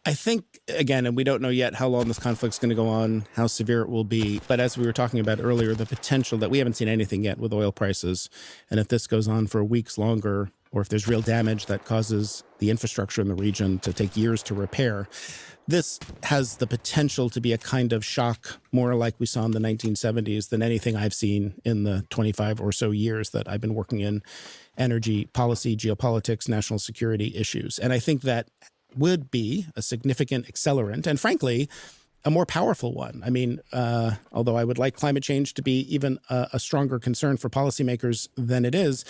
I think, again, and we don't know yet how long this conflict's going to go on, how severe it will be. But as we were talking about earlier, the potential that we haven't seen anything yet with oil prices. And if this goes on for weeks longer, or if there's real damage that causes the infrastructure in the region to take years to repair, this has the potential to be a kind of shock more like we saw in the 1970s than anything I've seen in the 25 or so years that I've been working in energy policy, geopolitics, national security issues. And I think that would be a significant accelerant and, frankly, a more powerful one. I mean, although I would like climate change to be even a stronger concern for policymakers than it is,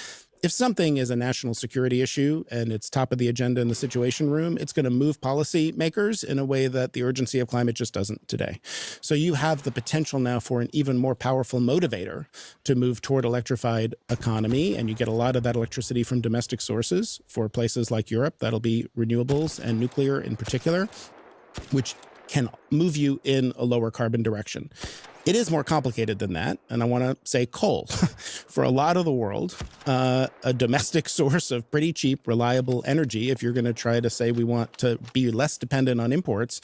if something is a national security issue and it's top of the agenda in the Situation Room, it's going to move policymakers in a way that the urgency of climate just doesn't today. So you have the potential now for an even more powerful motivator to move toward electrified economy, and you get a lot of that electricity from domestic sources. For places like Europe, that'll be renewables and nuclear in particular, which can move you in a lower carbon direction. It is more complicated than that, and I want to say coal. For a lot of the world, a domestic source of pretty cheap, reliable energy, if you're going to try to say we want to be less dependent on imports,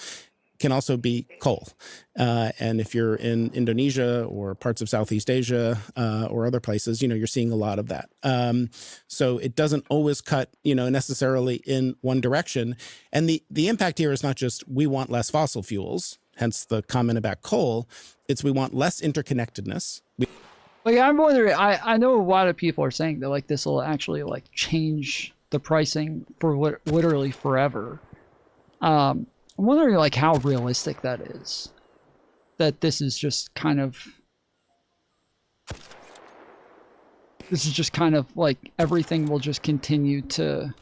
can also be coal. And if you're in Indonesia or parts of Southeast Asia or other places, you're seeing a lot of that. So it doesn't always cut, necessarily in one direction. And the impact here is not just we want less fossil fuels, hence the comment about coal. It's we want less interconnectedness. I'm wondering, I know a lot of people are saying that this will actually change the pricing for literally forever. I'm wondering how realistic that is. That this is just kind of everything will just continue to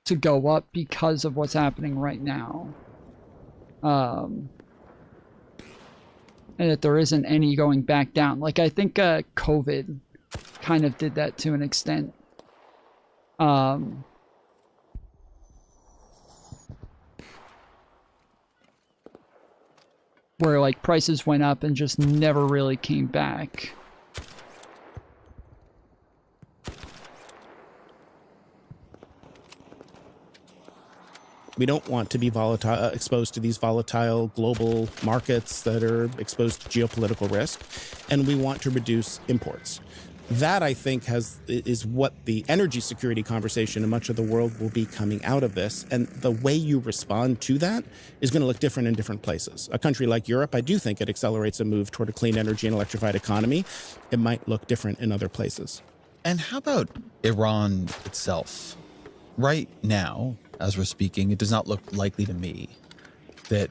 to go up because of what's happening right now. And that there isn't any going back down. Like, I think COVID kind of did that to an extent. Where, like, prices went up and just never really came back. We don't want to be volatile, exposed to these volatile global markets that are exposed to geopolitical risk, and we want to reduce imports. That, I think, is what the energy security conversation in much of the world will be coming out of this. And the way you respond to that is going to look different in different places. A country like Europe, I do think it accelerates a move toward a clean energy and electrified economy. It might look different in other places. And how about Iran itself? Right now, as we're speaking, it does not look likely to me that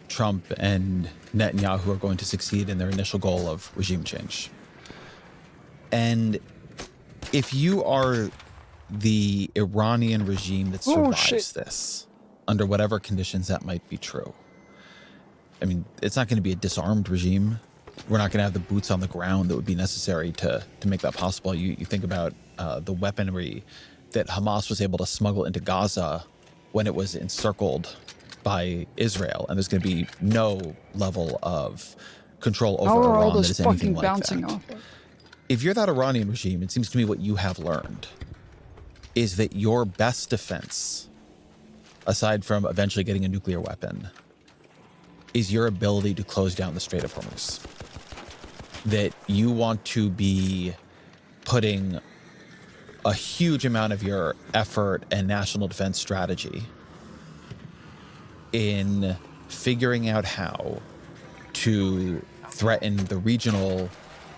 Trump and Netanyahu are going to succeed in their initial goal of regime change. And if you are the Iranian regime that survives this, under whatever conditions that might be true, I mean, it's not going to be a disarmed regime. We're not going to have the boots on the ground that would be necessary to make that possible. You think about the weaponry that Hamas was able to smuggle into Gaza when it was encircled by Israel, and there's going to be no level of control over Iran that is anything like that. If you're that Iranian regime, it seems to me what you have learned is that your best defense, aside from eventually getting a nuclear weapon, is your ability to close down the Strait of Hormuz. That you want to be putting a huge amount of your effort and national defense strategy in figuring out how to threaten the regional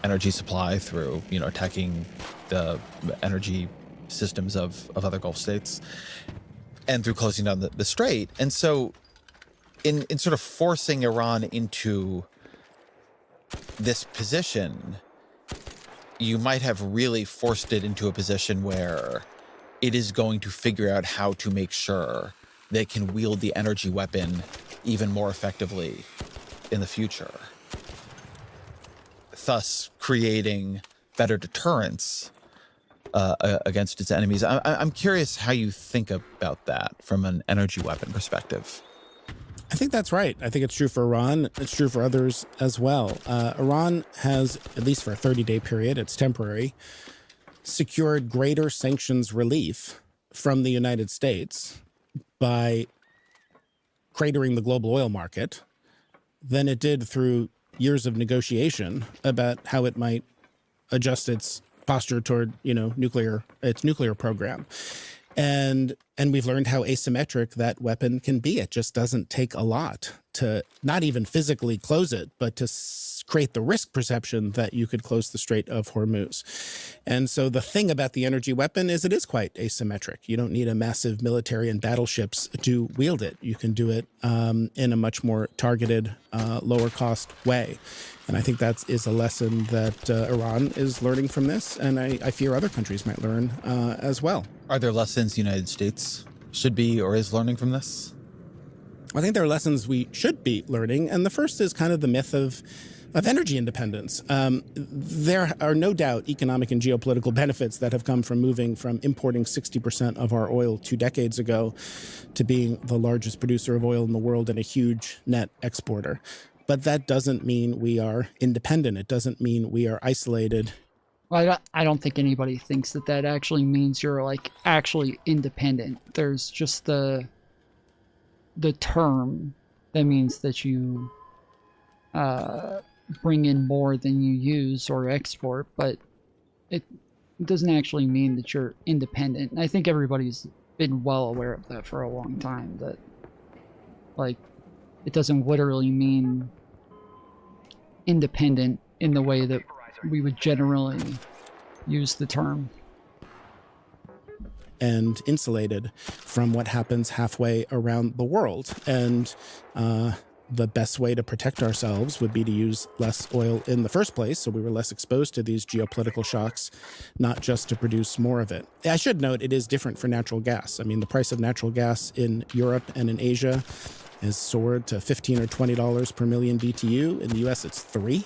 energy supply through, attacking the energy systems of other Gulf states and through closing down the strait. And so in sort of forcing Iran into this position, you might have really forced it into a position where it is going to figure out how to make sure they can wield the energy weapon even more effectively in the future, thus creating better deterrence against its enemies. I'm curious how you think about that from an energy weapon perspective. I think that's right. I think it's true for Iran. It's true for others as well. Iran has, at least for a 30-day period, it's temporary, secured greater sanctions relief from the United States by cratering the global oil market than it did through years of negotiation about how it might adjust its posture toward, its nuclear program. And we've learned how asymmetric that weapon can be. It just doesn't take a lot to not even physically close it, but to create the risk perception that you could close the Strait of Hormuz. And so the thing about the energy weapon is it is quite asymmetric. You don't need a massive military and battleships to wield it. You can do it in a much more targeted, lower cost way. And I think that is a lesson that Iran is learning from this, and I fear other countries might learn as well. Are there lessons the United States should be or is learning from this? I think there are lessons we should be learning, and the first is kind of the myth of energy independence. There are no doubt economic and geopolitical benefits that have come from moving from importing 60% of our oil 2 decades ago to being the largest producer of oil in the world and a huge net exporter. But that doesn't mean we are independent. It doesn't mean we are isolated. Well, I don't think anybody thinks that actually means you're like actually independent. There's just the term that means that you bring in more than you use or export, but it doesn't actually mean that you're independent. And I think everybody's been well aware of that for a long time, that like it doesn't literally mean independent in the way that we would generally use the term. And insulated from what happens halfway around the world. And the best way to protect ourselves would be to use less oil in the first place, so we were less exposed to these geopolitical shocks, not just to produce more of it. I should note it is different for natural gas. I mean, the price of natural gas in Europe and in Asia has soared to $15 or $20 per million BTU. In the US, it's $3.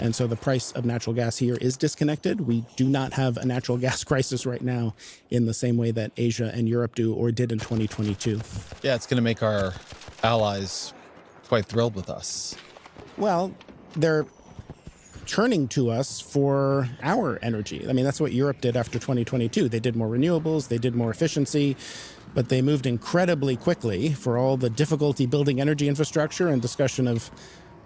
And so the price of natural gas here is disconnected. We do not have a natural gas crisis right now in the same way that Asia and Europe do or did in 2022. Yeah, it's going to make our allies quite thrilled with us. Well, they're turning to us for our energy. I mean, that's what Europe did after 2022. They did more renewables, they did more efficiency, but they moved incredibly quickly for all the difficulty building energy infrastructure and discussion of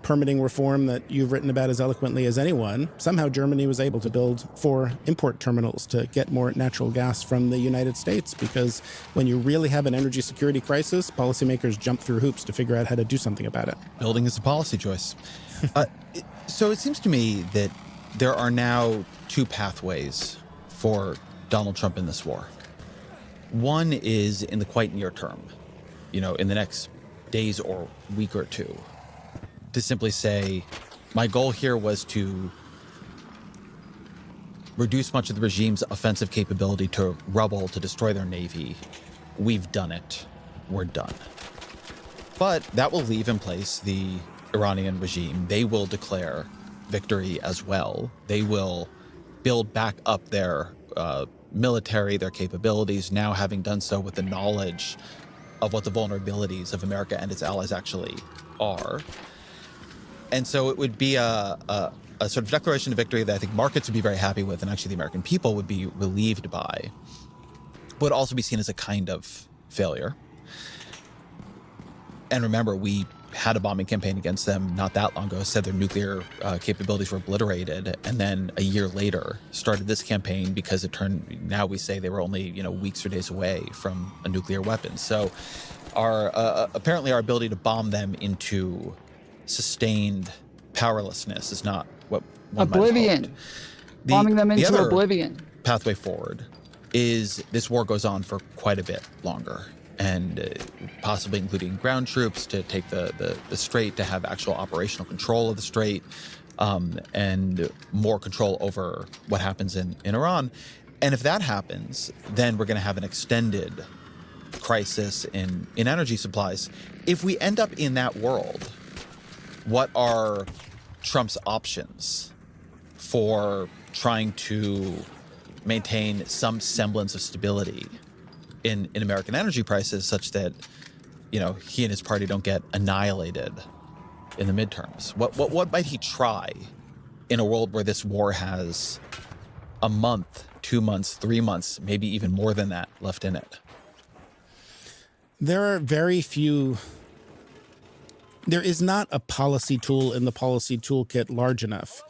permitting reform that you've written about as eloquently as anyone. Somehow Germany was able to build 4 import terminals to get more natural gas from the United States, because when you really have an energy security crisis, policymakers jump through hoops to figure out how to do something about it. Building is a policy choice. So it seems to me that there are now 2 pathways for Donald Trump in this war. One is in the quite near term, in the next days or week or two, to simply say, my goal here was to reduce much of the regime's offensive capability to rubble, to destroy their navy. We've done it. We're done. But that will leave in place the Iranian regime. They will declare victory as well. They will build back up their military, their capabilities, now having done so with the knowledge of what the vulnerabilities of America and its allies actually are. And so it would be a sort of declaration of victory that I think markets would be very happy with, and actually the American people would be relieved by, would also be seen as a kind of failure. And remember, we had a bombing campaign against them not that long ago, said their nuclear capabilities were obliterated, and then a year later started this campaign because now we say they were only weeks or days away from a nuclear weapon. So apparently our ability to bomb them into sustained powerlessness is not what one oblivion. Bombing them into oblivion. Pathway forward is this war goes on for quite a bit longer, and possibly including ground troops to take the strait, to have actual operational control of the strait, and more control over what happens in Iran. And if that happens, then we're going to have an extended crisis in energy supplies. If we end up in that world, what are Trump's options for trying to maintain some semblance of stability in American energy prices, such that he and his party don't get annihilated in the midterms? What might he try in a world where this war has a month, 2 months, 3 months, maybe even more than that left in it? There are very few. There is not a policy tool in the policy toolkit large enough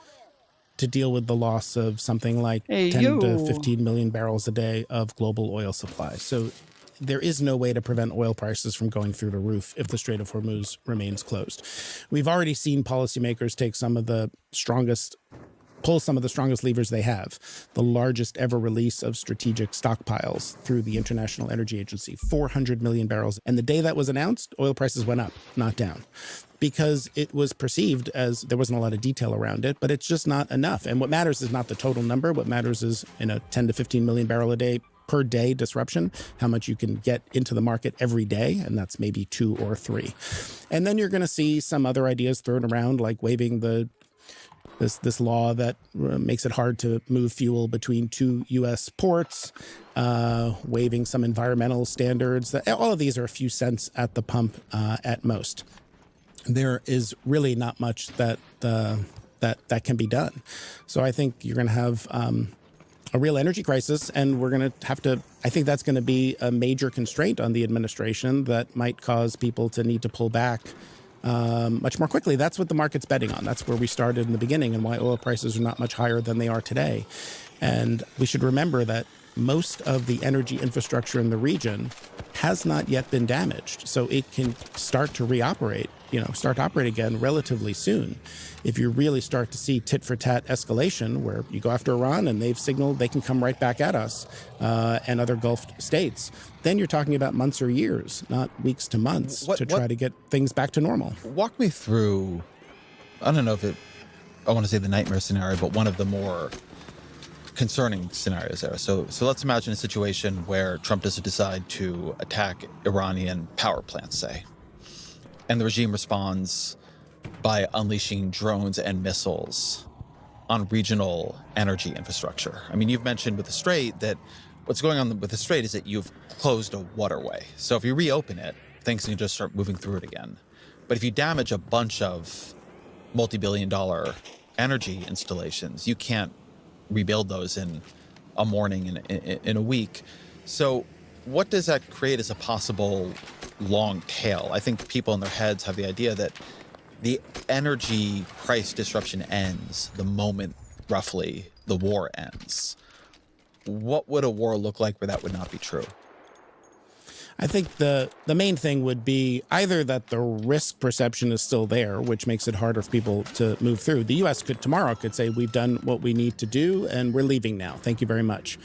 to deal with the loss of something like 10 to 15 million barrels a day of global oil supply. So there is no way to prevent oil prices from going through the roof if the Strait of Hormuz remains closed. We've already seen policymakers pull some of the strongest levers they have. The largest ever release of strategic stockpiles through the International Energy Agency, 400 million barrels. And the day that was announced, oil prices went up, not down, because it was perceived as there wasn't a lot of detail around it, but it's just not enough. And what matters is not the total number. What matters is 10 to 15 million barrel a day per day disruption, how much you can get into the market every day, and that's maybe 2 or 3. And then you're going to see some other ideas thrown around, like waiving this law that makes it hard to move fuel between 2 U.S. ports, waiving some environmental standards. All of these are a few cents at the pump at most. There is really not much that can be done. So I think you're going to have a real energy crisis, and we're going to have to. I think that's going to be a major constraint on the administration that might cause people to need to pull back much more quickly. That's what the market's betting on. That's where we started in the beginning, and why oil prices are not much higher than they are today. And we should remember that most of the energy infrastructure in the region has not yet been damaged. So it can start to reoperate, start to operate again relatively soon. If you really start to see tit-for-tat escalation, where you go after Iran and they've signaled they can come right back at us and other Gulf states, then you're talking about months or years, not weeks to months, to try to get things back to normal. Walk me through, I don't know if I want to say the nightmare scenario, but one of the more concerning scenarios there. So let's imagine a situation where Trump doesn't decide to attack Iranian power plants, say, and the regime responds by unleashing drones and missiles on regional energy infrastructure. I mean, you've mentioned with the Strait that what's going on with the Strait is that you've closed a waterway. So if you reopen it, things can just start moving through it again. But if you damage a bunch of multi-billion-dollar energy installations, you can't rebuild those in a morning, in a week. So what does that create as a possible long tail? I think people in their heads have the idea that the energy price disruption ends the moment, roughly, the war ends. What would a war look like where that would not be true? I think the main thing would be either that the risk perception is still there, which makes it harder for people to move through. The U.S. tomorrow could say, we've done what we need to do and we're leaving now. Thank you very much.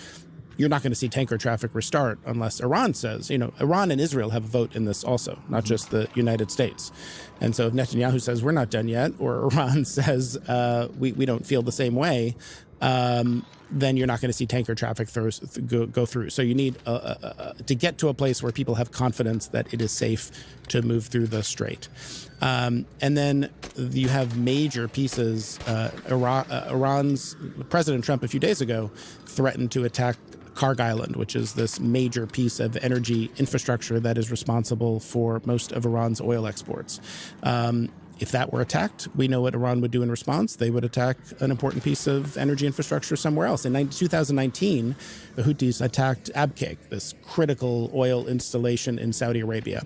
You're not going to see tanker traffic restart unless Iran says, Iran and Israel have a vote in this also, not just the United States. And so if Netanyahu says we're not done yet, or Iran says we don't feel the same way, then you're not going to see tanker traffic go through. So you need to get to a place where people have confidence that it is safe to move through the Strait. And then you have major pieces. Iran's President Trump a few days ago threatened to attack Karg Island, which is this major piece of energy infrastructure that is responsible for most of Iran's oil exports. If that were attacked, we know what Iran would do in response. They would attack an important piece of energy infrastructure somewhere else. In 2019, the Houthis attacked Abqaiq, this critical oil installation in Saudi Arabia.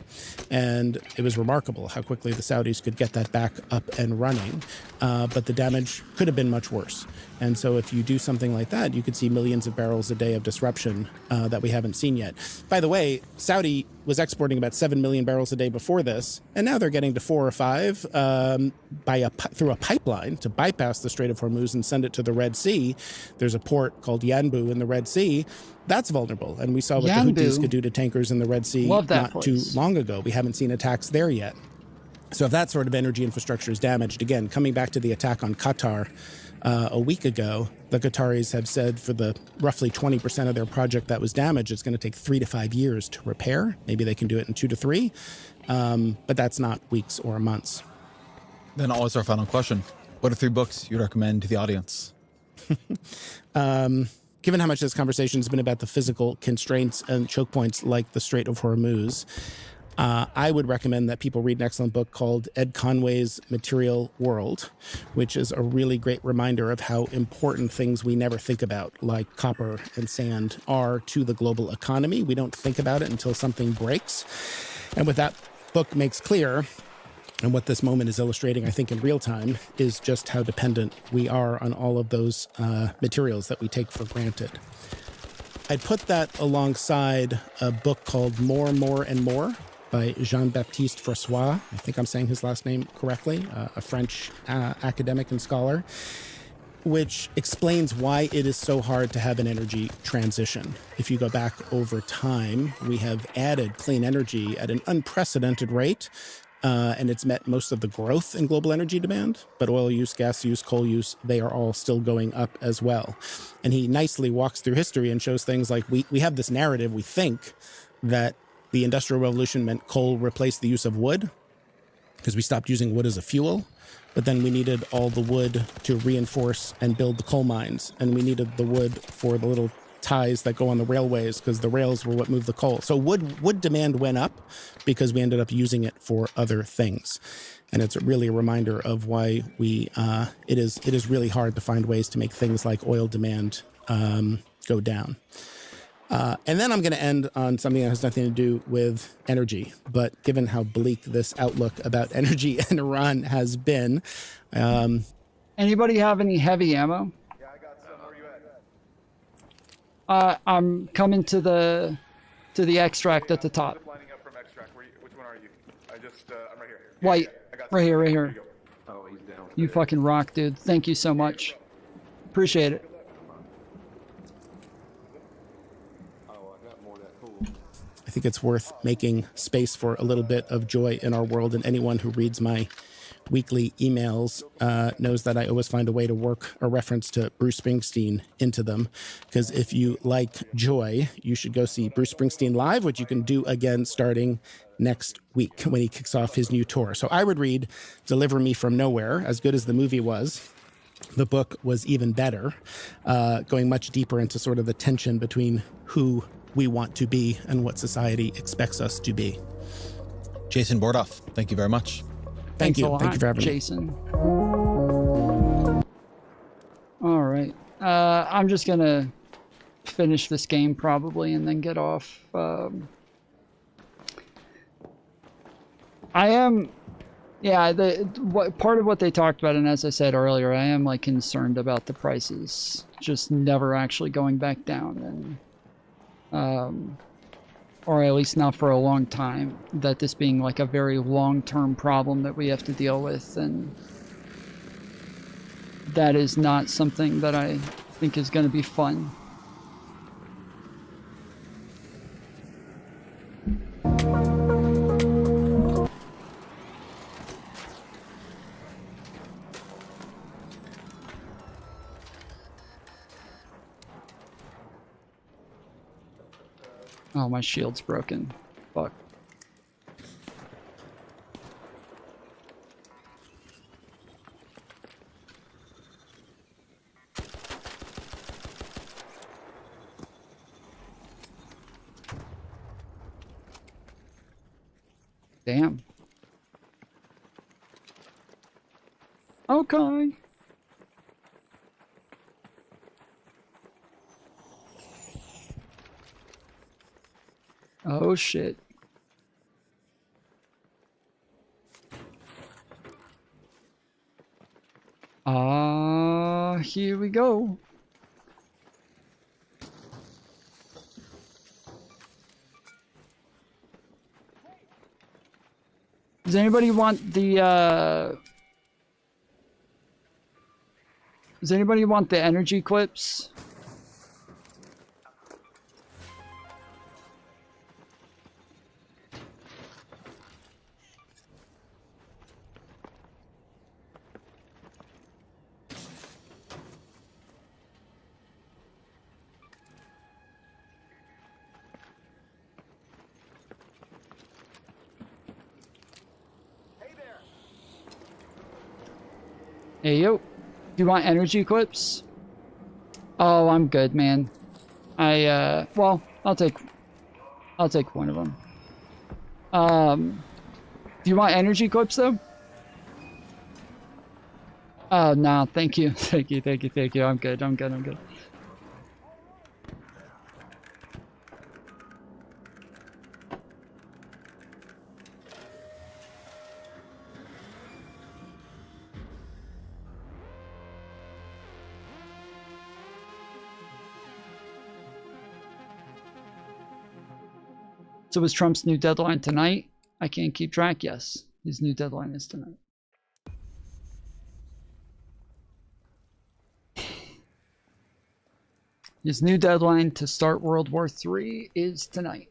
And it was remarkable how quickly the Saudis could get that back up and running. But the damage could have been much worse. And so if you do something like that, you could see millions of barrels a day of disruption that we haven't seen yet. By the way, Saudi was exporting about 7 million barrels a day before this, and now they're getting to 4 or 5 through a pipeline to bypass the Strait of Hormuz and send it to the Red Sea. There's a port called Yanbu in the Red Sea. That's vulnerable, and we saw what the Houthis could do to tankers in the Red Sea not too long ago. We haven't seen attacks there yet. So if that sort of energy infrastructure is damaged, again, coming back to the attack on Qatar a week ago, the Qataris have said for the roughly 20% of their project that was damaged, it's going to take 3 to 5 years to repair. Maybe they can do it in 2 to 3, but that's not weeks or months. Then always our final question. What are 3 books you recommend to the audience? Given how much this conversation has been about the physical constraints and choke points like the Strait of Hormuz, I would recommend that people read an excellent book called Ed Conway's Material World, which is a really great reminder of how important things we never think about, like copper and sand, are to the global economy. We don't think about it until something breaks. And what that book makes clear, and what this moment is illustrating, I think, in real time, is just how dependent we are on all of those materials that we take for granted. I'd put that alongside a book called More, More, and More by Jean-Baptiste François. I think I'm saying his last name correctly, a French academic and scholar, which explains why it is so hard to have an energy transition. If you go back over time, we have added clean energy at an unprecedented rate, and it's met most of the growth in global energy demand, but oil use, gas use, coal use, they are all still going up as well. And he nicely walks through history and shows things like we have this narrative, we think, that the Industrial Revolution meant coal replaced the use of wood because we stopped using wood as a fuel, but then we needed all the wood to reinforce and build the coal mines, and we needed the wood for the little ties that go on the railways because the rails were what moved the coal. So wood demand went up because we ended up using it for other things. And it's really a reminder of why it is really hard to find ways to make things like oil demand go down. And then I'm going to end on something that has nothing to do with energy. But given how bleak this outlook about energy in Iran has been. Anybody have any heavy ammo? Yeah, I got some. Where you at? I'm coming to the extract at the top. Lining up from extract. Which one are you? I'm right here. White. Right here, right here. Oh, he's down. You fucking rock, dude. Thank you so much. Appreciate it. I think it's worth making space for a little bit of joy in our world, and anyone who reads my weekly emails knows that I always find a way to work a reference to Bruce Springsteen into them, because if you like joy, you should go see Bruce Springsteen live, which you can do again starting next week when he kicks off his new tour. So I would read Deliver Me From Nowhere. As good as the movie was, the book was even better, going much deeper into sort of the tension between who we want to be and what society expects us to be. Jason Bordoff, thank you very much. Thank you. A lot, Thank you for having Jason. All right. I'm just going to finish this game probably and then get off. I am... Yeah, part of what they talked about, and as I said earlier, I am like concerned about the prices just never actually going back down, and or at least not for a long time, that this being like a very long-term problem that we have to deal with, and that is not something that I think is going to be fun. Oh, my shield's broken. Fuck. Damn. Okay. Oh shit. Here we go. Does anybody want the energy clips? Hey, yo. Do you want energy clips? Oh, I'm good, man. Well, I'll take one of them. Do you want energy clips, though? Oh, no, thank you. Thank you. I'm good. So is Trump's new deadline tonight? I can't keep track. Yes, his new deadline is tonight. His new deadline to start World War III is tonight.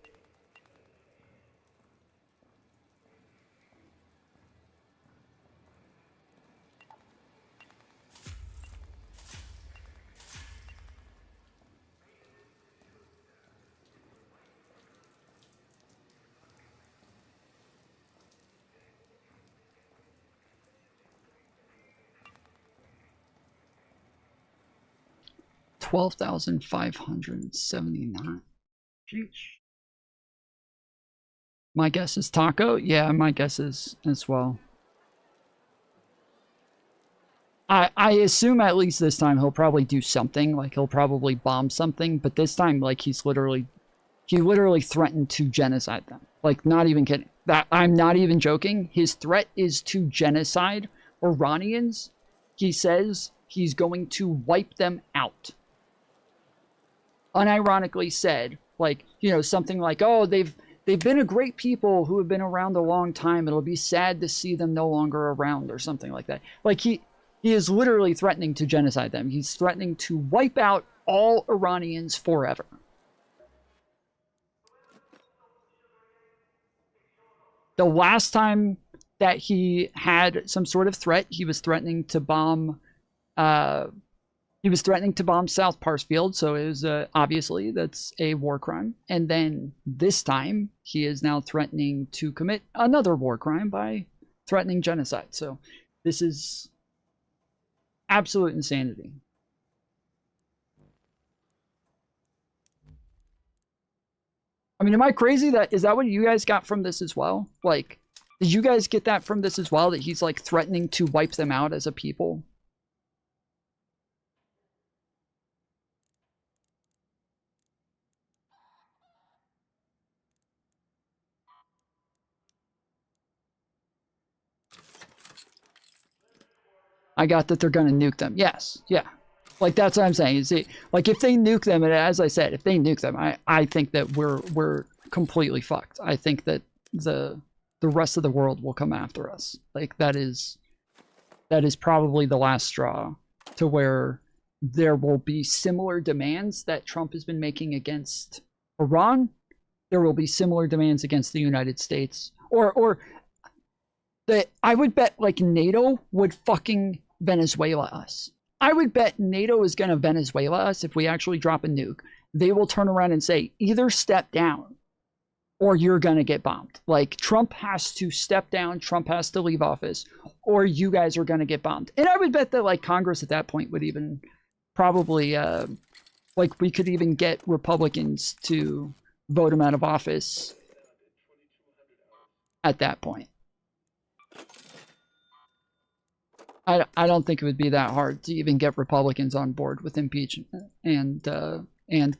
$12,579. Jeez. My guess is Taco. Yeah, my guess is as well. I assume at least this time he'll probably do something. Like he'll probably bomb something. But this time, like he literally threatened to genocide them. Like not even kidding. I'm not even joking. His threat is to genocide Iranians. He says he's going to wipe them out. unironically said, like, you know, something like, oh, they've been a great people who have been around a long time. It'll be sad to see them no longer around, or something like that. Like, he is literally threatening to genocide them. He's threatening to wipe out all Iranians forever. The last time that he had some sort of threat, he was threatening to bomb South Parsfield, so it was obviously that's a war crime. And then this time he is now threatening to commit another war crime by threatening genocide. So this is absolute insanity. I mean, am I crazy? Is that what you guys got from this as well? Like, did you guys get that from this as well, that he's like threatening to wipe them out as a people? I got that they're going to nuke them. Yes. Yeah. Like, that's what I'm saying. You see, like, if they nuke them, and as I said, if they nuke them, I think that we're completely fucked. I think that the rest of the world will come after us. Like, that is probably the last straw, to where there will be similar demands that Trump has been making against Iran. There will be similar demands against the United States, or that I would bet, like, NATO would fucking Venezuela us. I would bet NATO is going to Venezuela us if we actually drop a nuke. They will turn around and say, either step down or you're going to get bombed. Like, Trump has to step down, Trump has to leave office, or you guys are going to get bombed. And I would bet that, like, Congress at that point would even probably, like, we could even get Republicans to vote him out of office at that point. I don't think it would be that hard to even get Republicans on board with impeachment and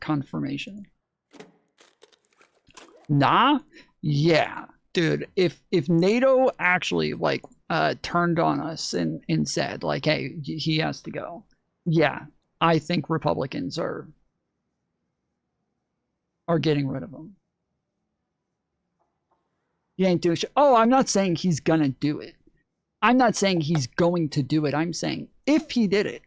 confirmation. Nah, yeah, dude. If NATO actually, like, turned on us and said, like, hey, he has to go, yeah, I think Republicans are getting rid of him. He ain't doing shit. Oh, I'm not saying he's gonna do it. I'm not saying he's going to do it. I'm saying if he did it.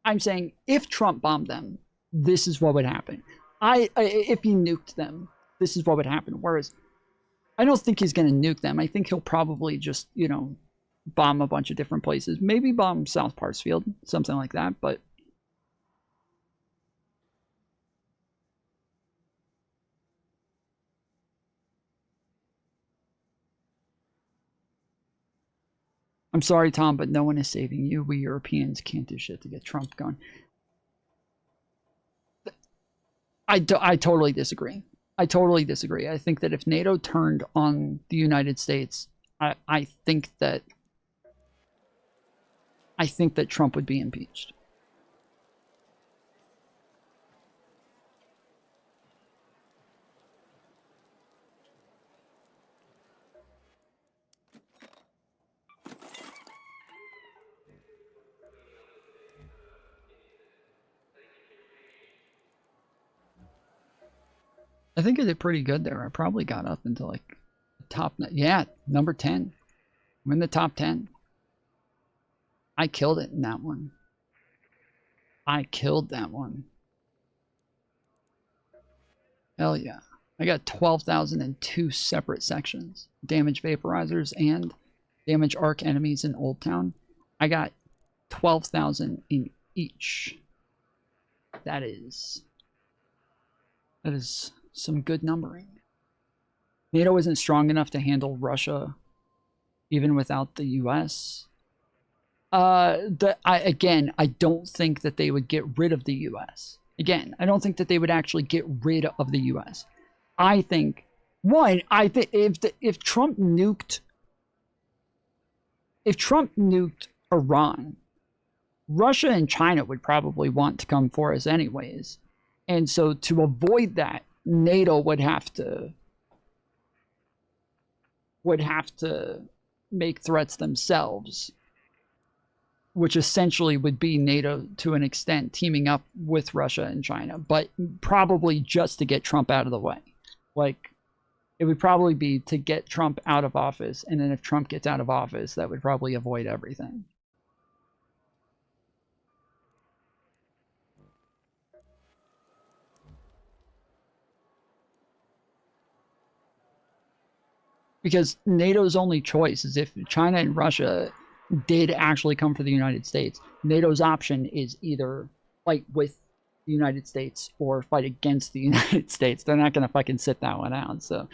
I'm saying if Trump bombed them, this is what would happen. If he nuked them, this is what would happen. Whereas I don't think he's going to nuke them. I think he'll probably just, you know, bomb a bunch of different places. Maybe bomb South Parsfield, something like that. But I'm sorry, Tom, but no one is saving you. We Europeans can't do shit to get Trump going. I totally disagree. I totally disagree. I think that if NATO turned on the United States, I think that Trump would be impeached. I think I did pretty good there. I probably got up into, like, the top, yeah, number 10. I'm in the top 10. I killed it in that one. I killed that one. Hell yeah. I got 12,002 separate sections. Damage vaporizers and damage arc enemies in Old Town. I got 12,000 in each. That is some good numbering. NATO isn't strong enough to handle Russia, even without the U.S. Again, I don't think that they would get rid of the U.S. Again, I don't think that they would actually get rid of the U.S. I think, one, if Trump nuked Iran, Russia and China would probably want to come for us anyways. And so to avoid that, NATO would have to make threats themselves. which essentially would be NATO to an extent teaming up with Russia and China, but probably just to get Trump out of the way. Like, it would probably be to get Trump out of office, and then if Trump gets out of office, that would probably avoid everything. Because NATO's only choice is if China and Russia did actually come for the United States. NATO's option is either fight with the United States or fight against the United States. They're not going to fucking sit that one out. So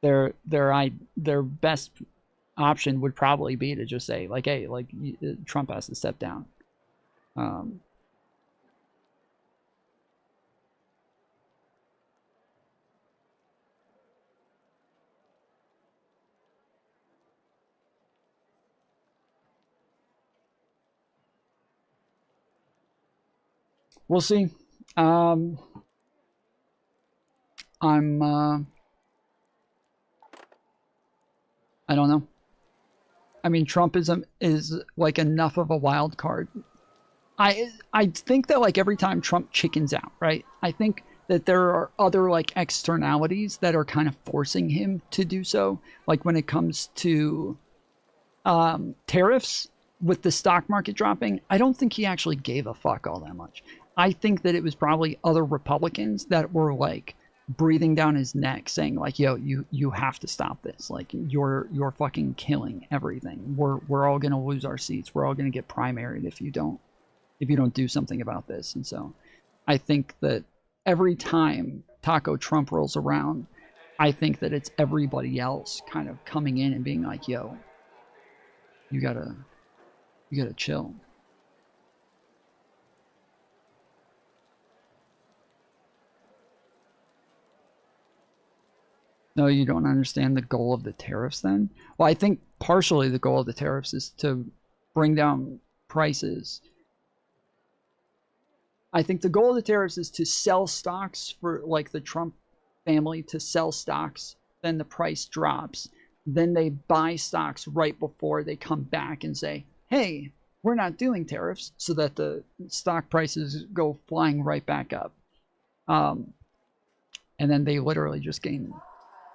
their best option would probably be to just say, like, hey, like, Trump has to step down. We'll see. I don't know. I mean, Trumpism is like enough of a wild card. I think that, like, every time Trump chickens out, right? I think that there are other, like, externalities that are kind of forcing him to do so. Like when it comes to tariffs with the stock market dropping, I don't think he actually gave a fuck all that much. I think that it was probably other Republicans that were, like, breathing down his neck saying, like, yo, you have to stop this. Like, you're fucking killing everything. We're all going to lose our seats. We're all going to get primaried if you don't do something about this. And so I think that every time Taco Trump rolls around, I think that it's everybody else kind of coming in and being like, yo, you gotta chill. No, you don't understand the goal of the tariffs then? Well, I think partially the goal of the tariffs is to bring down prices. I think the goal of the tariffs is to sell stocks for, like, the Trump family to sell stocks, then the price drops. Then they buy stocks right before they come back and say, hey, we're not doing tariffs, so that the stock prices go flying right back up. And then they literally just gain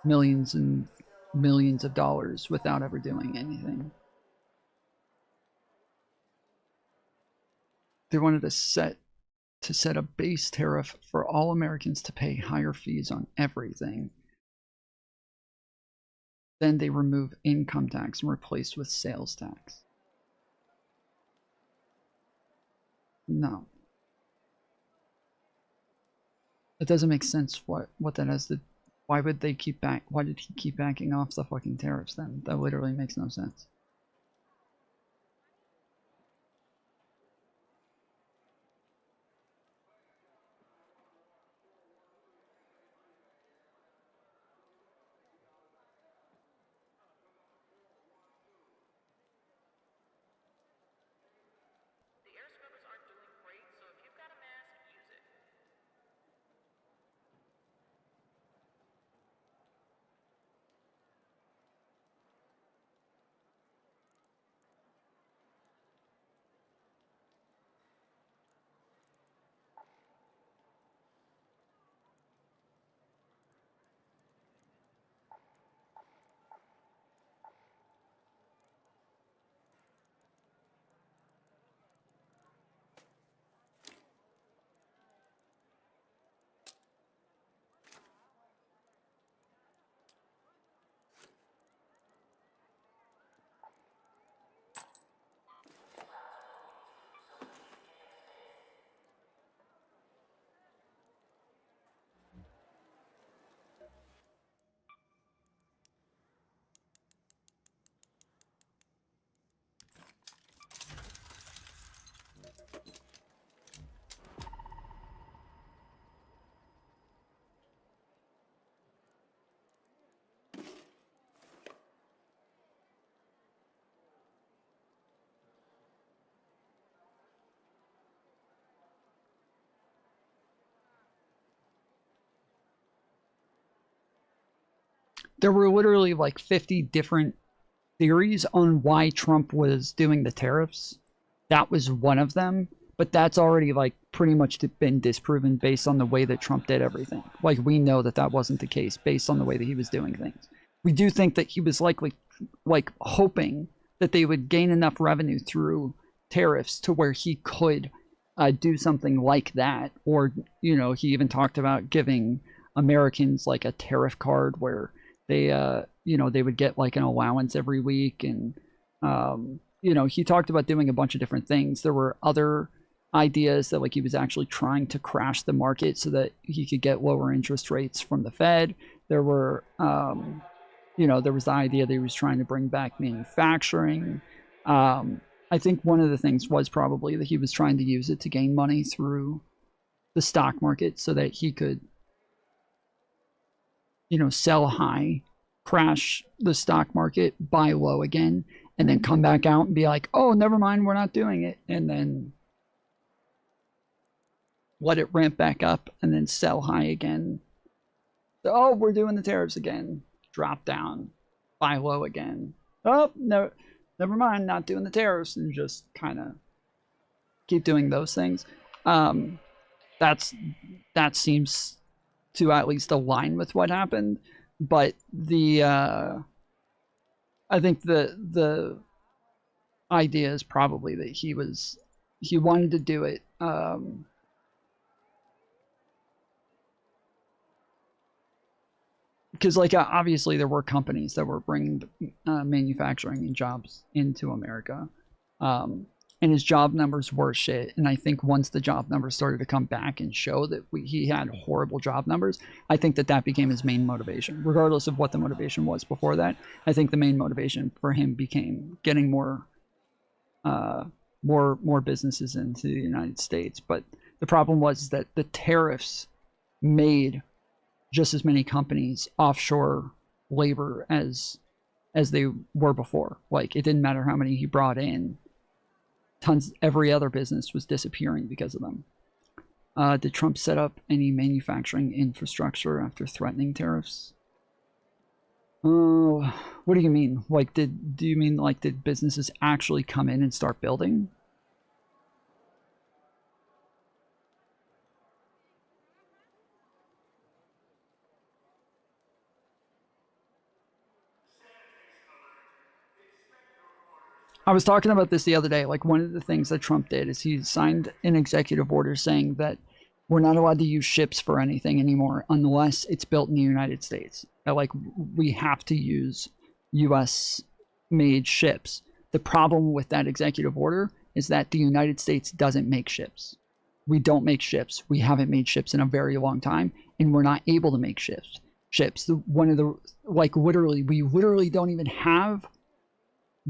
millions and millions of dollars without ever doing anything. They wanted to set a base tariff for all Americans to pay higher fees on everything. Then they remove income tax and replace with sales tax. No. It doesn't make sense what that has to. Why would they why did he keep backing off the fucking tariffs then? That literally makes no sense. There were literally like 50 different theories on why Trump was doing the tariffs. that was one of them, but that's already like pretty much been disproven based on the way that Trump did everything. Like, we know that that wasn't the case based on the way that he was doing things. We do think that he was likely like hoping that they would gain enough revenue through tariffs to where he could do something like that. Or, you know, he even talked about giving Americans like a tariff card where they, you know, they would get like an allowance every week. And, you know, he talked about doing a bunch of different things. There were other ideas that like he was actually trying to crash the market so that he could get lower interest rates from the Fed. There were, you know, there was the idea that he was trying to bring back manufacturing. I think one of the things was probably that he was trying to use it to gain money through the stock market so that he could, you know, sell high, crash the stock market, buy low again, and then come back out and be like, oh, never mind, we're not doing it. And then let it ramp back up and then sell high again. So, oh, we're doing the tariffs again. Drop down, buy low again. Oh, no, never mind, not doing the tariffs, and just kind of keep doing those things. That seems to at least align with what happened. But the I think the idea is probably that he wanted to do it. Because like obviously there were companies that were bringing manufacturing and jobs into America, and his job numbers were shit. And I think once the job numbers started to come back and show that he had horrible job numbers, I think that became his main motivation, regardless of what the motivation was before that. I think the main motivation for him became getting more businesses into the United States. But the problem was that the tariffs made just as many companies offshore labor as they were before. Like, it didn't matter how many he brought in. Every other business was disappearing because of them. Did Trump set up any manufacturing infrastructure after threatening tariffs? Oh, what do you mean? Like, do you mean like did businesses actually come in and start building? I was talking about this the other day. Like, one of the things that Trump did is he signed an executive order saying that we're not allowed to use ships for anything anymore unless it's built in the United States. That, like, we have to use U.S. made ships. The problem with that executive order is that the United States doesn't make ships. We don't make ships. We haven't made ships in a very long time, and we're not able to make ships. One of the, like, we literally don't even have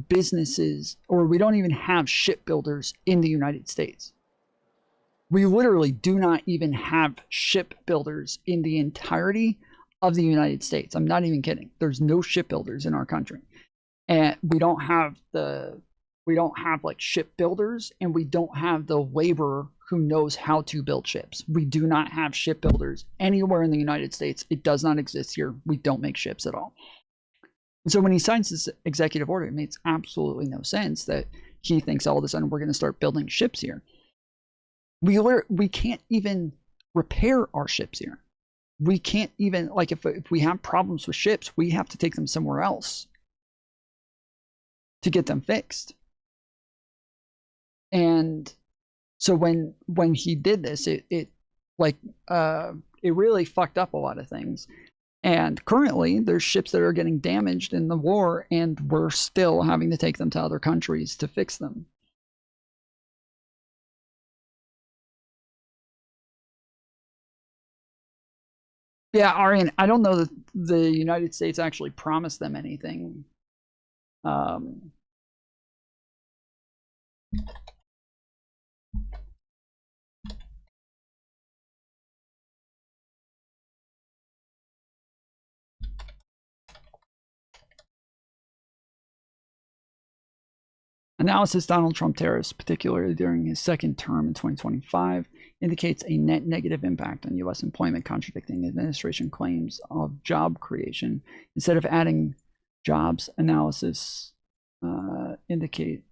businesses, or we don't even have shipbuilders in the United States. We literally do not even have shipbuilders in the entirety of the United States. I'm not even kidding. There's no shipbuilders in our country. And we don't have like shipbuilders, and we don't have the laborer who knows how to build ships. We do not have shipbuilders anywhere in the United States. It does not exist here. We don't make ships at all. So when he signs this executive order, it makes absolutely no sense that he thinks all of a sudden we're going to start building ships here. We can't even repair our ships here. We can't even, like, if we have problems with ships, we have to take them somewhere else to get them fixed. And so when he did this, it really fucked up a lot of things. And currently, there's ships that are getting damaged in the war, and we're still having to take them to other countries to fix them. Yeah, Arian, I don't know that the United States actually promised them anything. Analysis Donald Trump tariffs, particularly during his second term in 2025, indicates a net negative impact on U.S. employment, contradicting administration claims of job creation. Instead of adding jobs, analysis indicate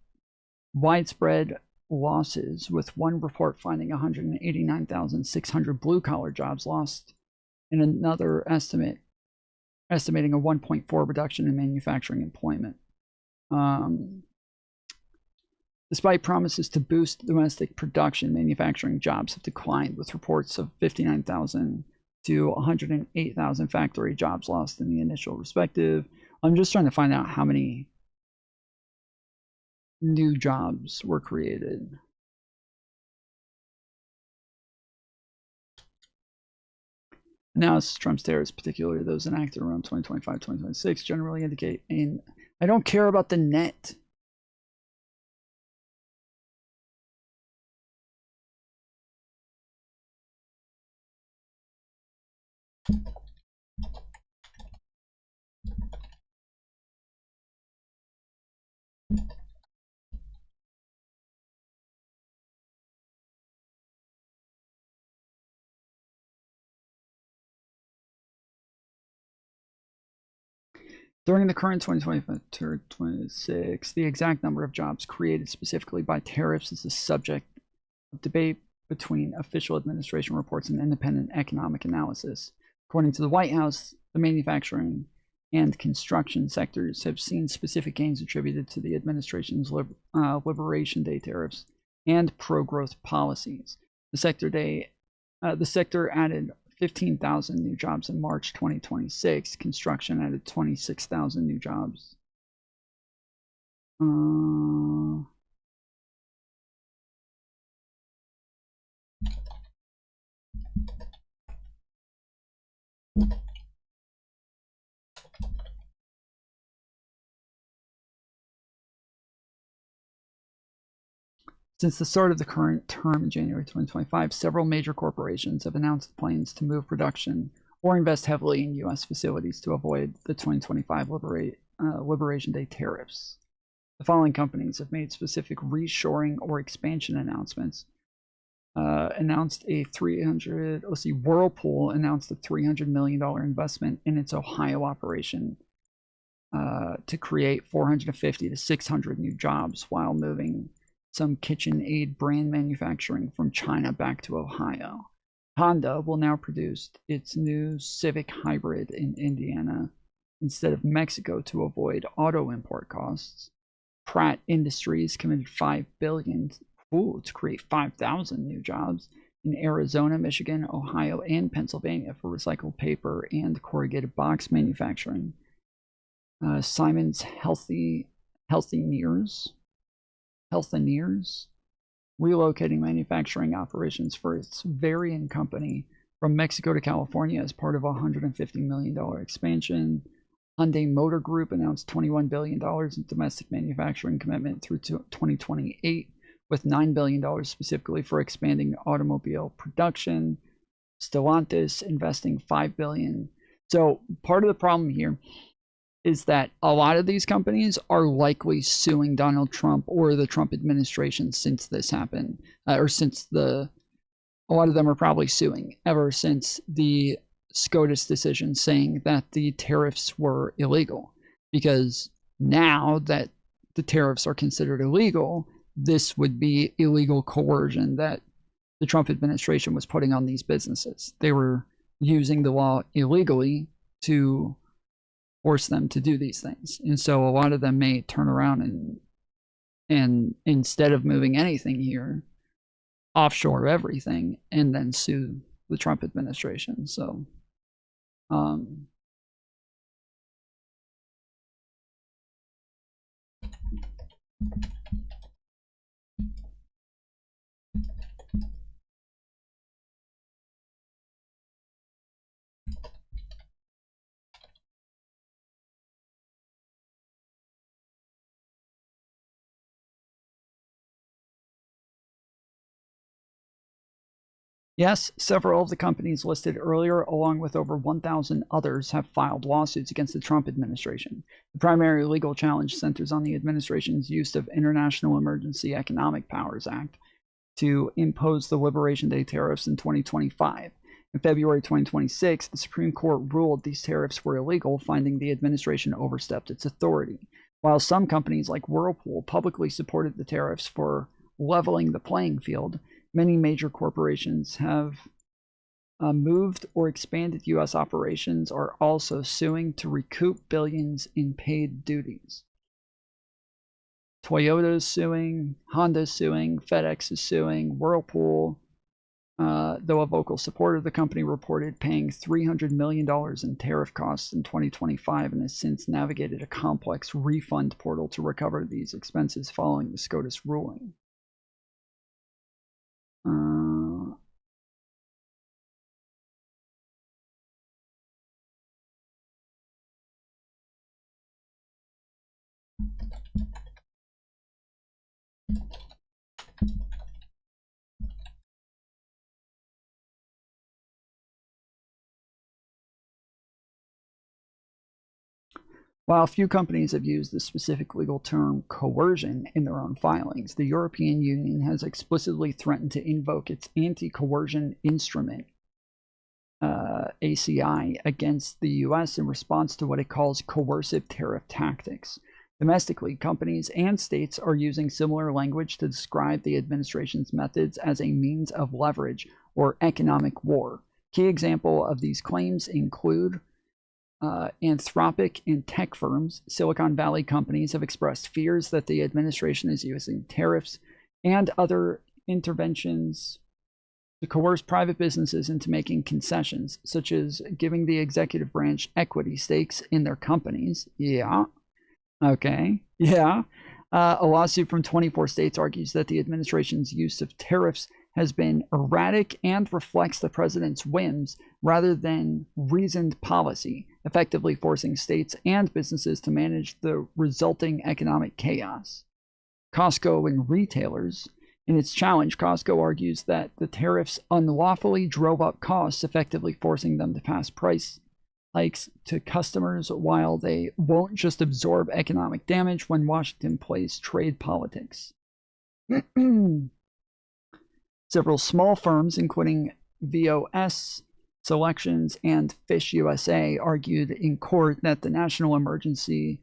widespread losses, with one report finding 189,600 blue-collar jobs lost, and another estimating a 1.4 reduction in manufacturing employment. Despite promises to boost domestic production, manufacturing jobs have declined, with reports of 59,000 to 108,000 factory jobs lost in the initial respective. I'm just trying to find out how many new jobs were created. Analysis of Trump's tariffs, particularly those enacted around 2025, 2026, generally indicate I don't care about the net. During the current 2025-26, the exact number of jobs created specifically by tariffs is the subject of debate between official administration reports and independent economic analysis. According to the White House, the manufacturing and construction sectors have seen specific gains attributed to the administration's Liberation Day tariffs and pro-growth policies. The sector added 15,000 new jobs in March 2026. Construction added 26,000 new jobs. Since the start of the current term in January 2025, several major corporations have announced plans to move production or invest heavily in U.S. facilities to avoid the 2025 Liberation Day tariffs. The following companies have made specific reshoring or expansion announcements. Whirlpool announced a $300 million investment in its Ohio operation to create 450 to 600 new jobs while moving some KitchenAid brand manufacturing from China back to Ohio. Honda will now produce its new Civic Hybrid in Indiana instead of Mexico to avoid auto import costs. Pratt Industries committed $5 billion to create 5,000 new jobs in Arizona, Michigan, Ohio, and Pennsylvania for recycled paper and corrugated box manufacturing. Simon's Healthineers relocating manufacturing operations for its Varian company from Mexico to California as part of a $150 million expansion. Hyundai Motor Group announced $21 billion in domestic manufacturing commitment through 2028, with $9 billion specifically for expanding automobile production. Stellantis investing $5 billion. So part of the problem here is that a lot of these companies are likely suing Donald Trump or the Trump administration since this happened, a lot of them are probably suing ever since the SCOTUS decision saying that the tariffs were illegal. Because now that the tariffs are considered illegal, this would be illegal coercion that the Trump administration was putting on these businesses. They were using the law illegally to force them to do these things. And so a lot of them may turn around and instead of moving anything here, offshore everything and then sue the Trump administration. So yes, several of the companies listed earlier, along with over 1,000 others, have filed lawsuits against the Trump administration. The primary legal challenge centers on the administration's use of International Emergency Economic Powers Act to impose the Liberation Day tariffs in 2025. In February 2026, the Supreme Court ruled these tariffs were illegal, finding the administration overstepped its authority. While some companies like Whirlpool publicly supported the tariffs for leveling the playing field, many major corporations have moved or expanded U.S. operations are also suing to recoup billions in paid duties. Toyota is suing, Honda is suing, FedEx is suing, Whirlpool, though a vocal supporter of the company reported paying $300 million in tariff costs in 2025 and has since navigated a complex refund portal to recover these expenses following the SCOTUS ruling. While few companies have used the specific legal term coercion in their own filings, the European Union has explicitly threatened to invoke its anti-coercion instrument, ACI, against the U.S. in response to what it calls coercive tariff tactics. Domestically, companies and states are using similar language to describe the administration's methods as a means of leverage or economic war. Key examples of these claims include Anthropic and tech firms. Silicon Valley companies have expressed fears that the administration is using tariffs and other interventions to coerce private businesses into making concessions, such as giving the executive branch equity stakes in their companies. Yeah. Okay. Yeah. A lawsuit from 24 states argues that the administration's use of tariffs has been erratic and reflects the president's whims rather than reasoned policy, effectively forcing states and businesses to manage the resulting economic chaos. Costco and retailers. In its challenge, Costco argues that the tariffs unlawfully drove up costs, effectively forcing them to pass price hikes to customers, while they won't just absorb economic damage when Washington plays trade politics. Several small firms, including VOS Selections and Fish USA, argued in court that the national emergency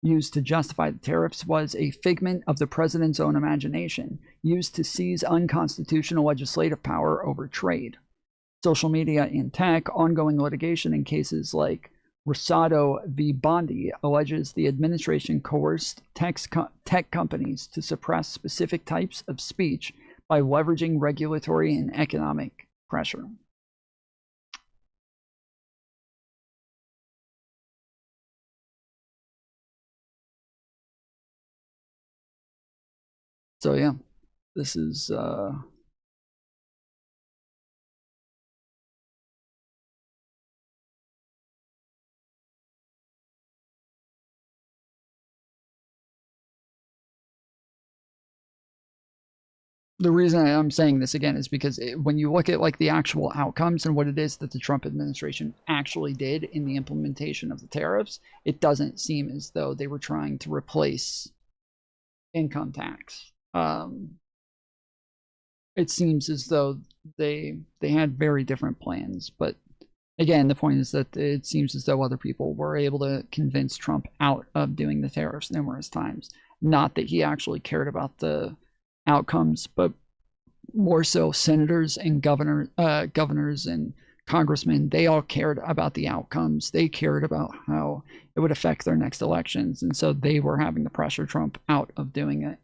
used to justify the tariffs was a figment of the president's own imagination, used to seize unconstitutional legislative power over trade. Social media and tech, ongoing litigation in cases like Rosado v. Bondi alleges the administration coerced tech companies to suppress specific types of speech by leveraging regulatory and economic pressure. So yeah, this is the reason I'm saying this again is because when you look at like the actual outcomes and what it is that the Trump administration actually did in the implementation of the tariffs, it doesn't seem as though they were trying to replace income tax. It seems as though they had very different plans, but again, the point is that it seems as though other people were able to convince Trump out of doing the tariffs numerous times. Not that he actually cared about the outcomes, but more so senators and governors and congressmen, they all cared about the outcomes. They cared about how it would affect their next elections, and so they were having to pressure Trump out of doing it.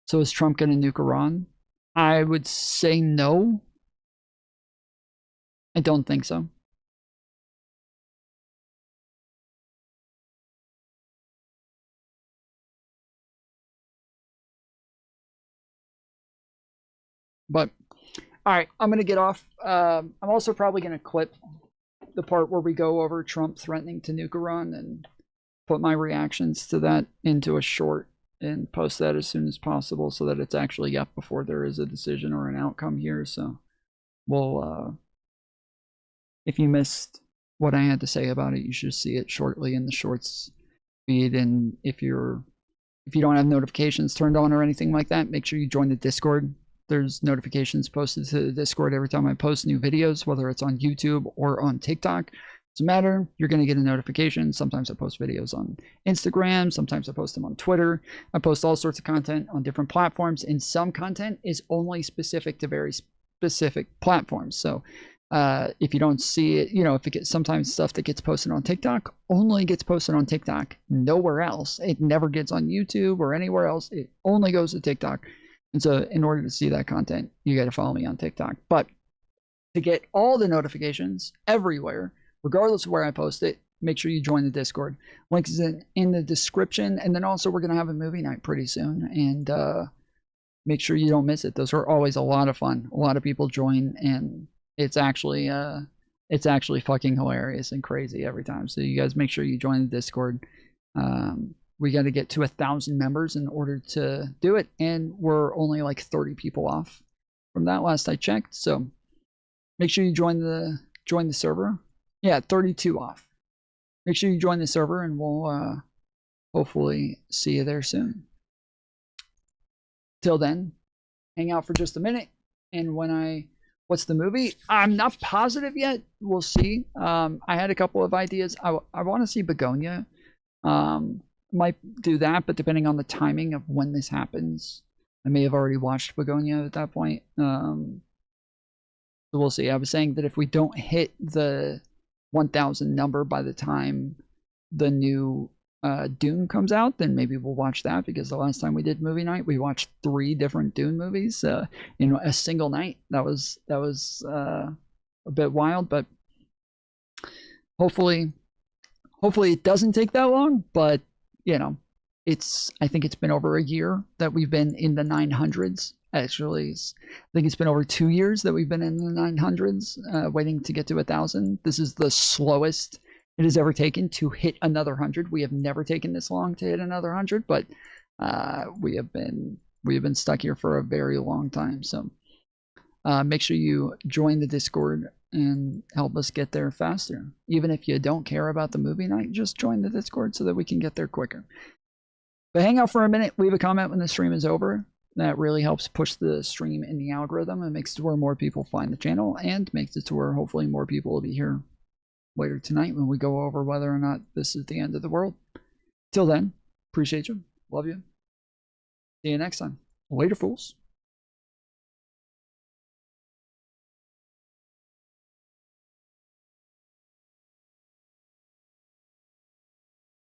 So is Trump going to nuke Iran? I would say no. I don't think so. But all right, I'm going to get off. I'm also probably going to clip the part where we go over Trump threatening to nuke Iran and put my reactions to that into a short and post that as soon as possible so that it's actually up before there is a decision or an outcome here. So we'll, if you missed what I had to say about it, you should see it shortly in the shorts feed. And if you don't have notifications turned on or anything like that, make sure you join the Discord. There's notifications posted to the Discord every time I post new videos, whether it's on YouTube or on TikTok. Doesn't matter, you're going to get a notification. Sometimes I post videos on Instagram, sometimes I post them on Twitter. I post all sorts of content on different platforms, and some content is only specific to very specific platforms. So if you don't see it, if it gets, sometimes stuff that gets posted on TikTok only gets posted on TikTok, nowhere else. It never gets on YouTube or anywhere else. It only goes to TikTok. And so in order to see that content, you got to follow me on TikTok. But to get all the notifications everywhere, regardless of where I post it, make sure you join the Discord. Link is in the description. And then also we're going to have a movie night pretty soon. And make sure you don't miss it. Those are always a lot of fun. A lot of people join, and it's actually fucking hilarious and crazy every time. So you guys make sure you join the Discord. We got to get to 1,000 members in order to do it. And we're only like 30 people off from that last I checked. So make sure you join the server. Yeah, 32 off. Make sure you join the server, and we'll hopefully see you there soon. Till then, hang out for just a minute. And what's the movie? I'm not positive yet. We'll see. I had a couple of ideas. I want to see Begonia. Might do that, but depending on the timing of when this happens, I may have already watched Begonia at that point. So we'll see. I was saying that if we don't hit the 1,000 number by the time the new Dune comes out, then maybe we'll watch that, because the last time we did movie night, we watched 3 different Dune movies in a single night. That was a bit wild, but hopefully it doesn't take that long. But I think it's been over a year that we've been in the 900s. Actually, I think it's been over 2 years that we've been in the 900s, waiting to get to 1,000. This is the slowest it has ever taken to hit another 100. We have never taken this long to hit another 100, but we have been stuck here for a very long time. So make sure you join the Discord and help us get there faster. Even if you don't care about the movie night, just join the Discord so that we can get there quicker. But hang out for a minute, leave a comment when the stream is over. That really helps push the stream in the algorithm and makes it to where more people find the channel, and makes it to where hopefully more people will be here later tonight when we go over whether or not this is the end of the world. Till then, appreciate you. Love you. See you next time. Later, fools.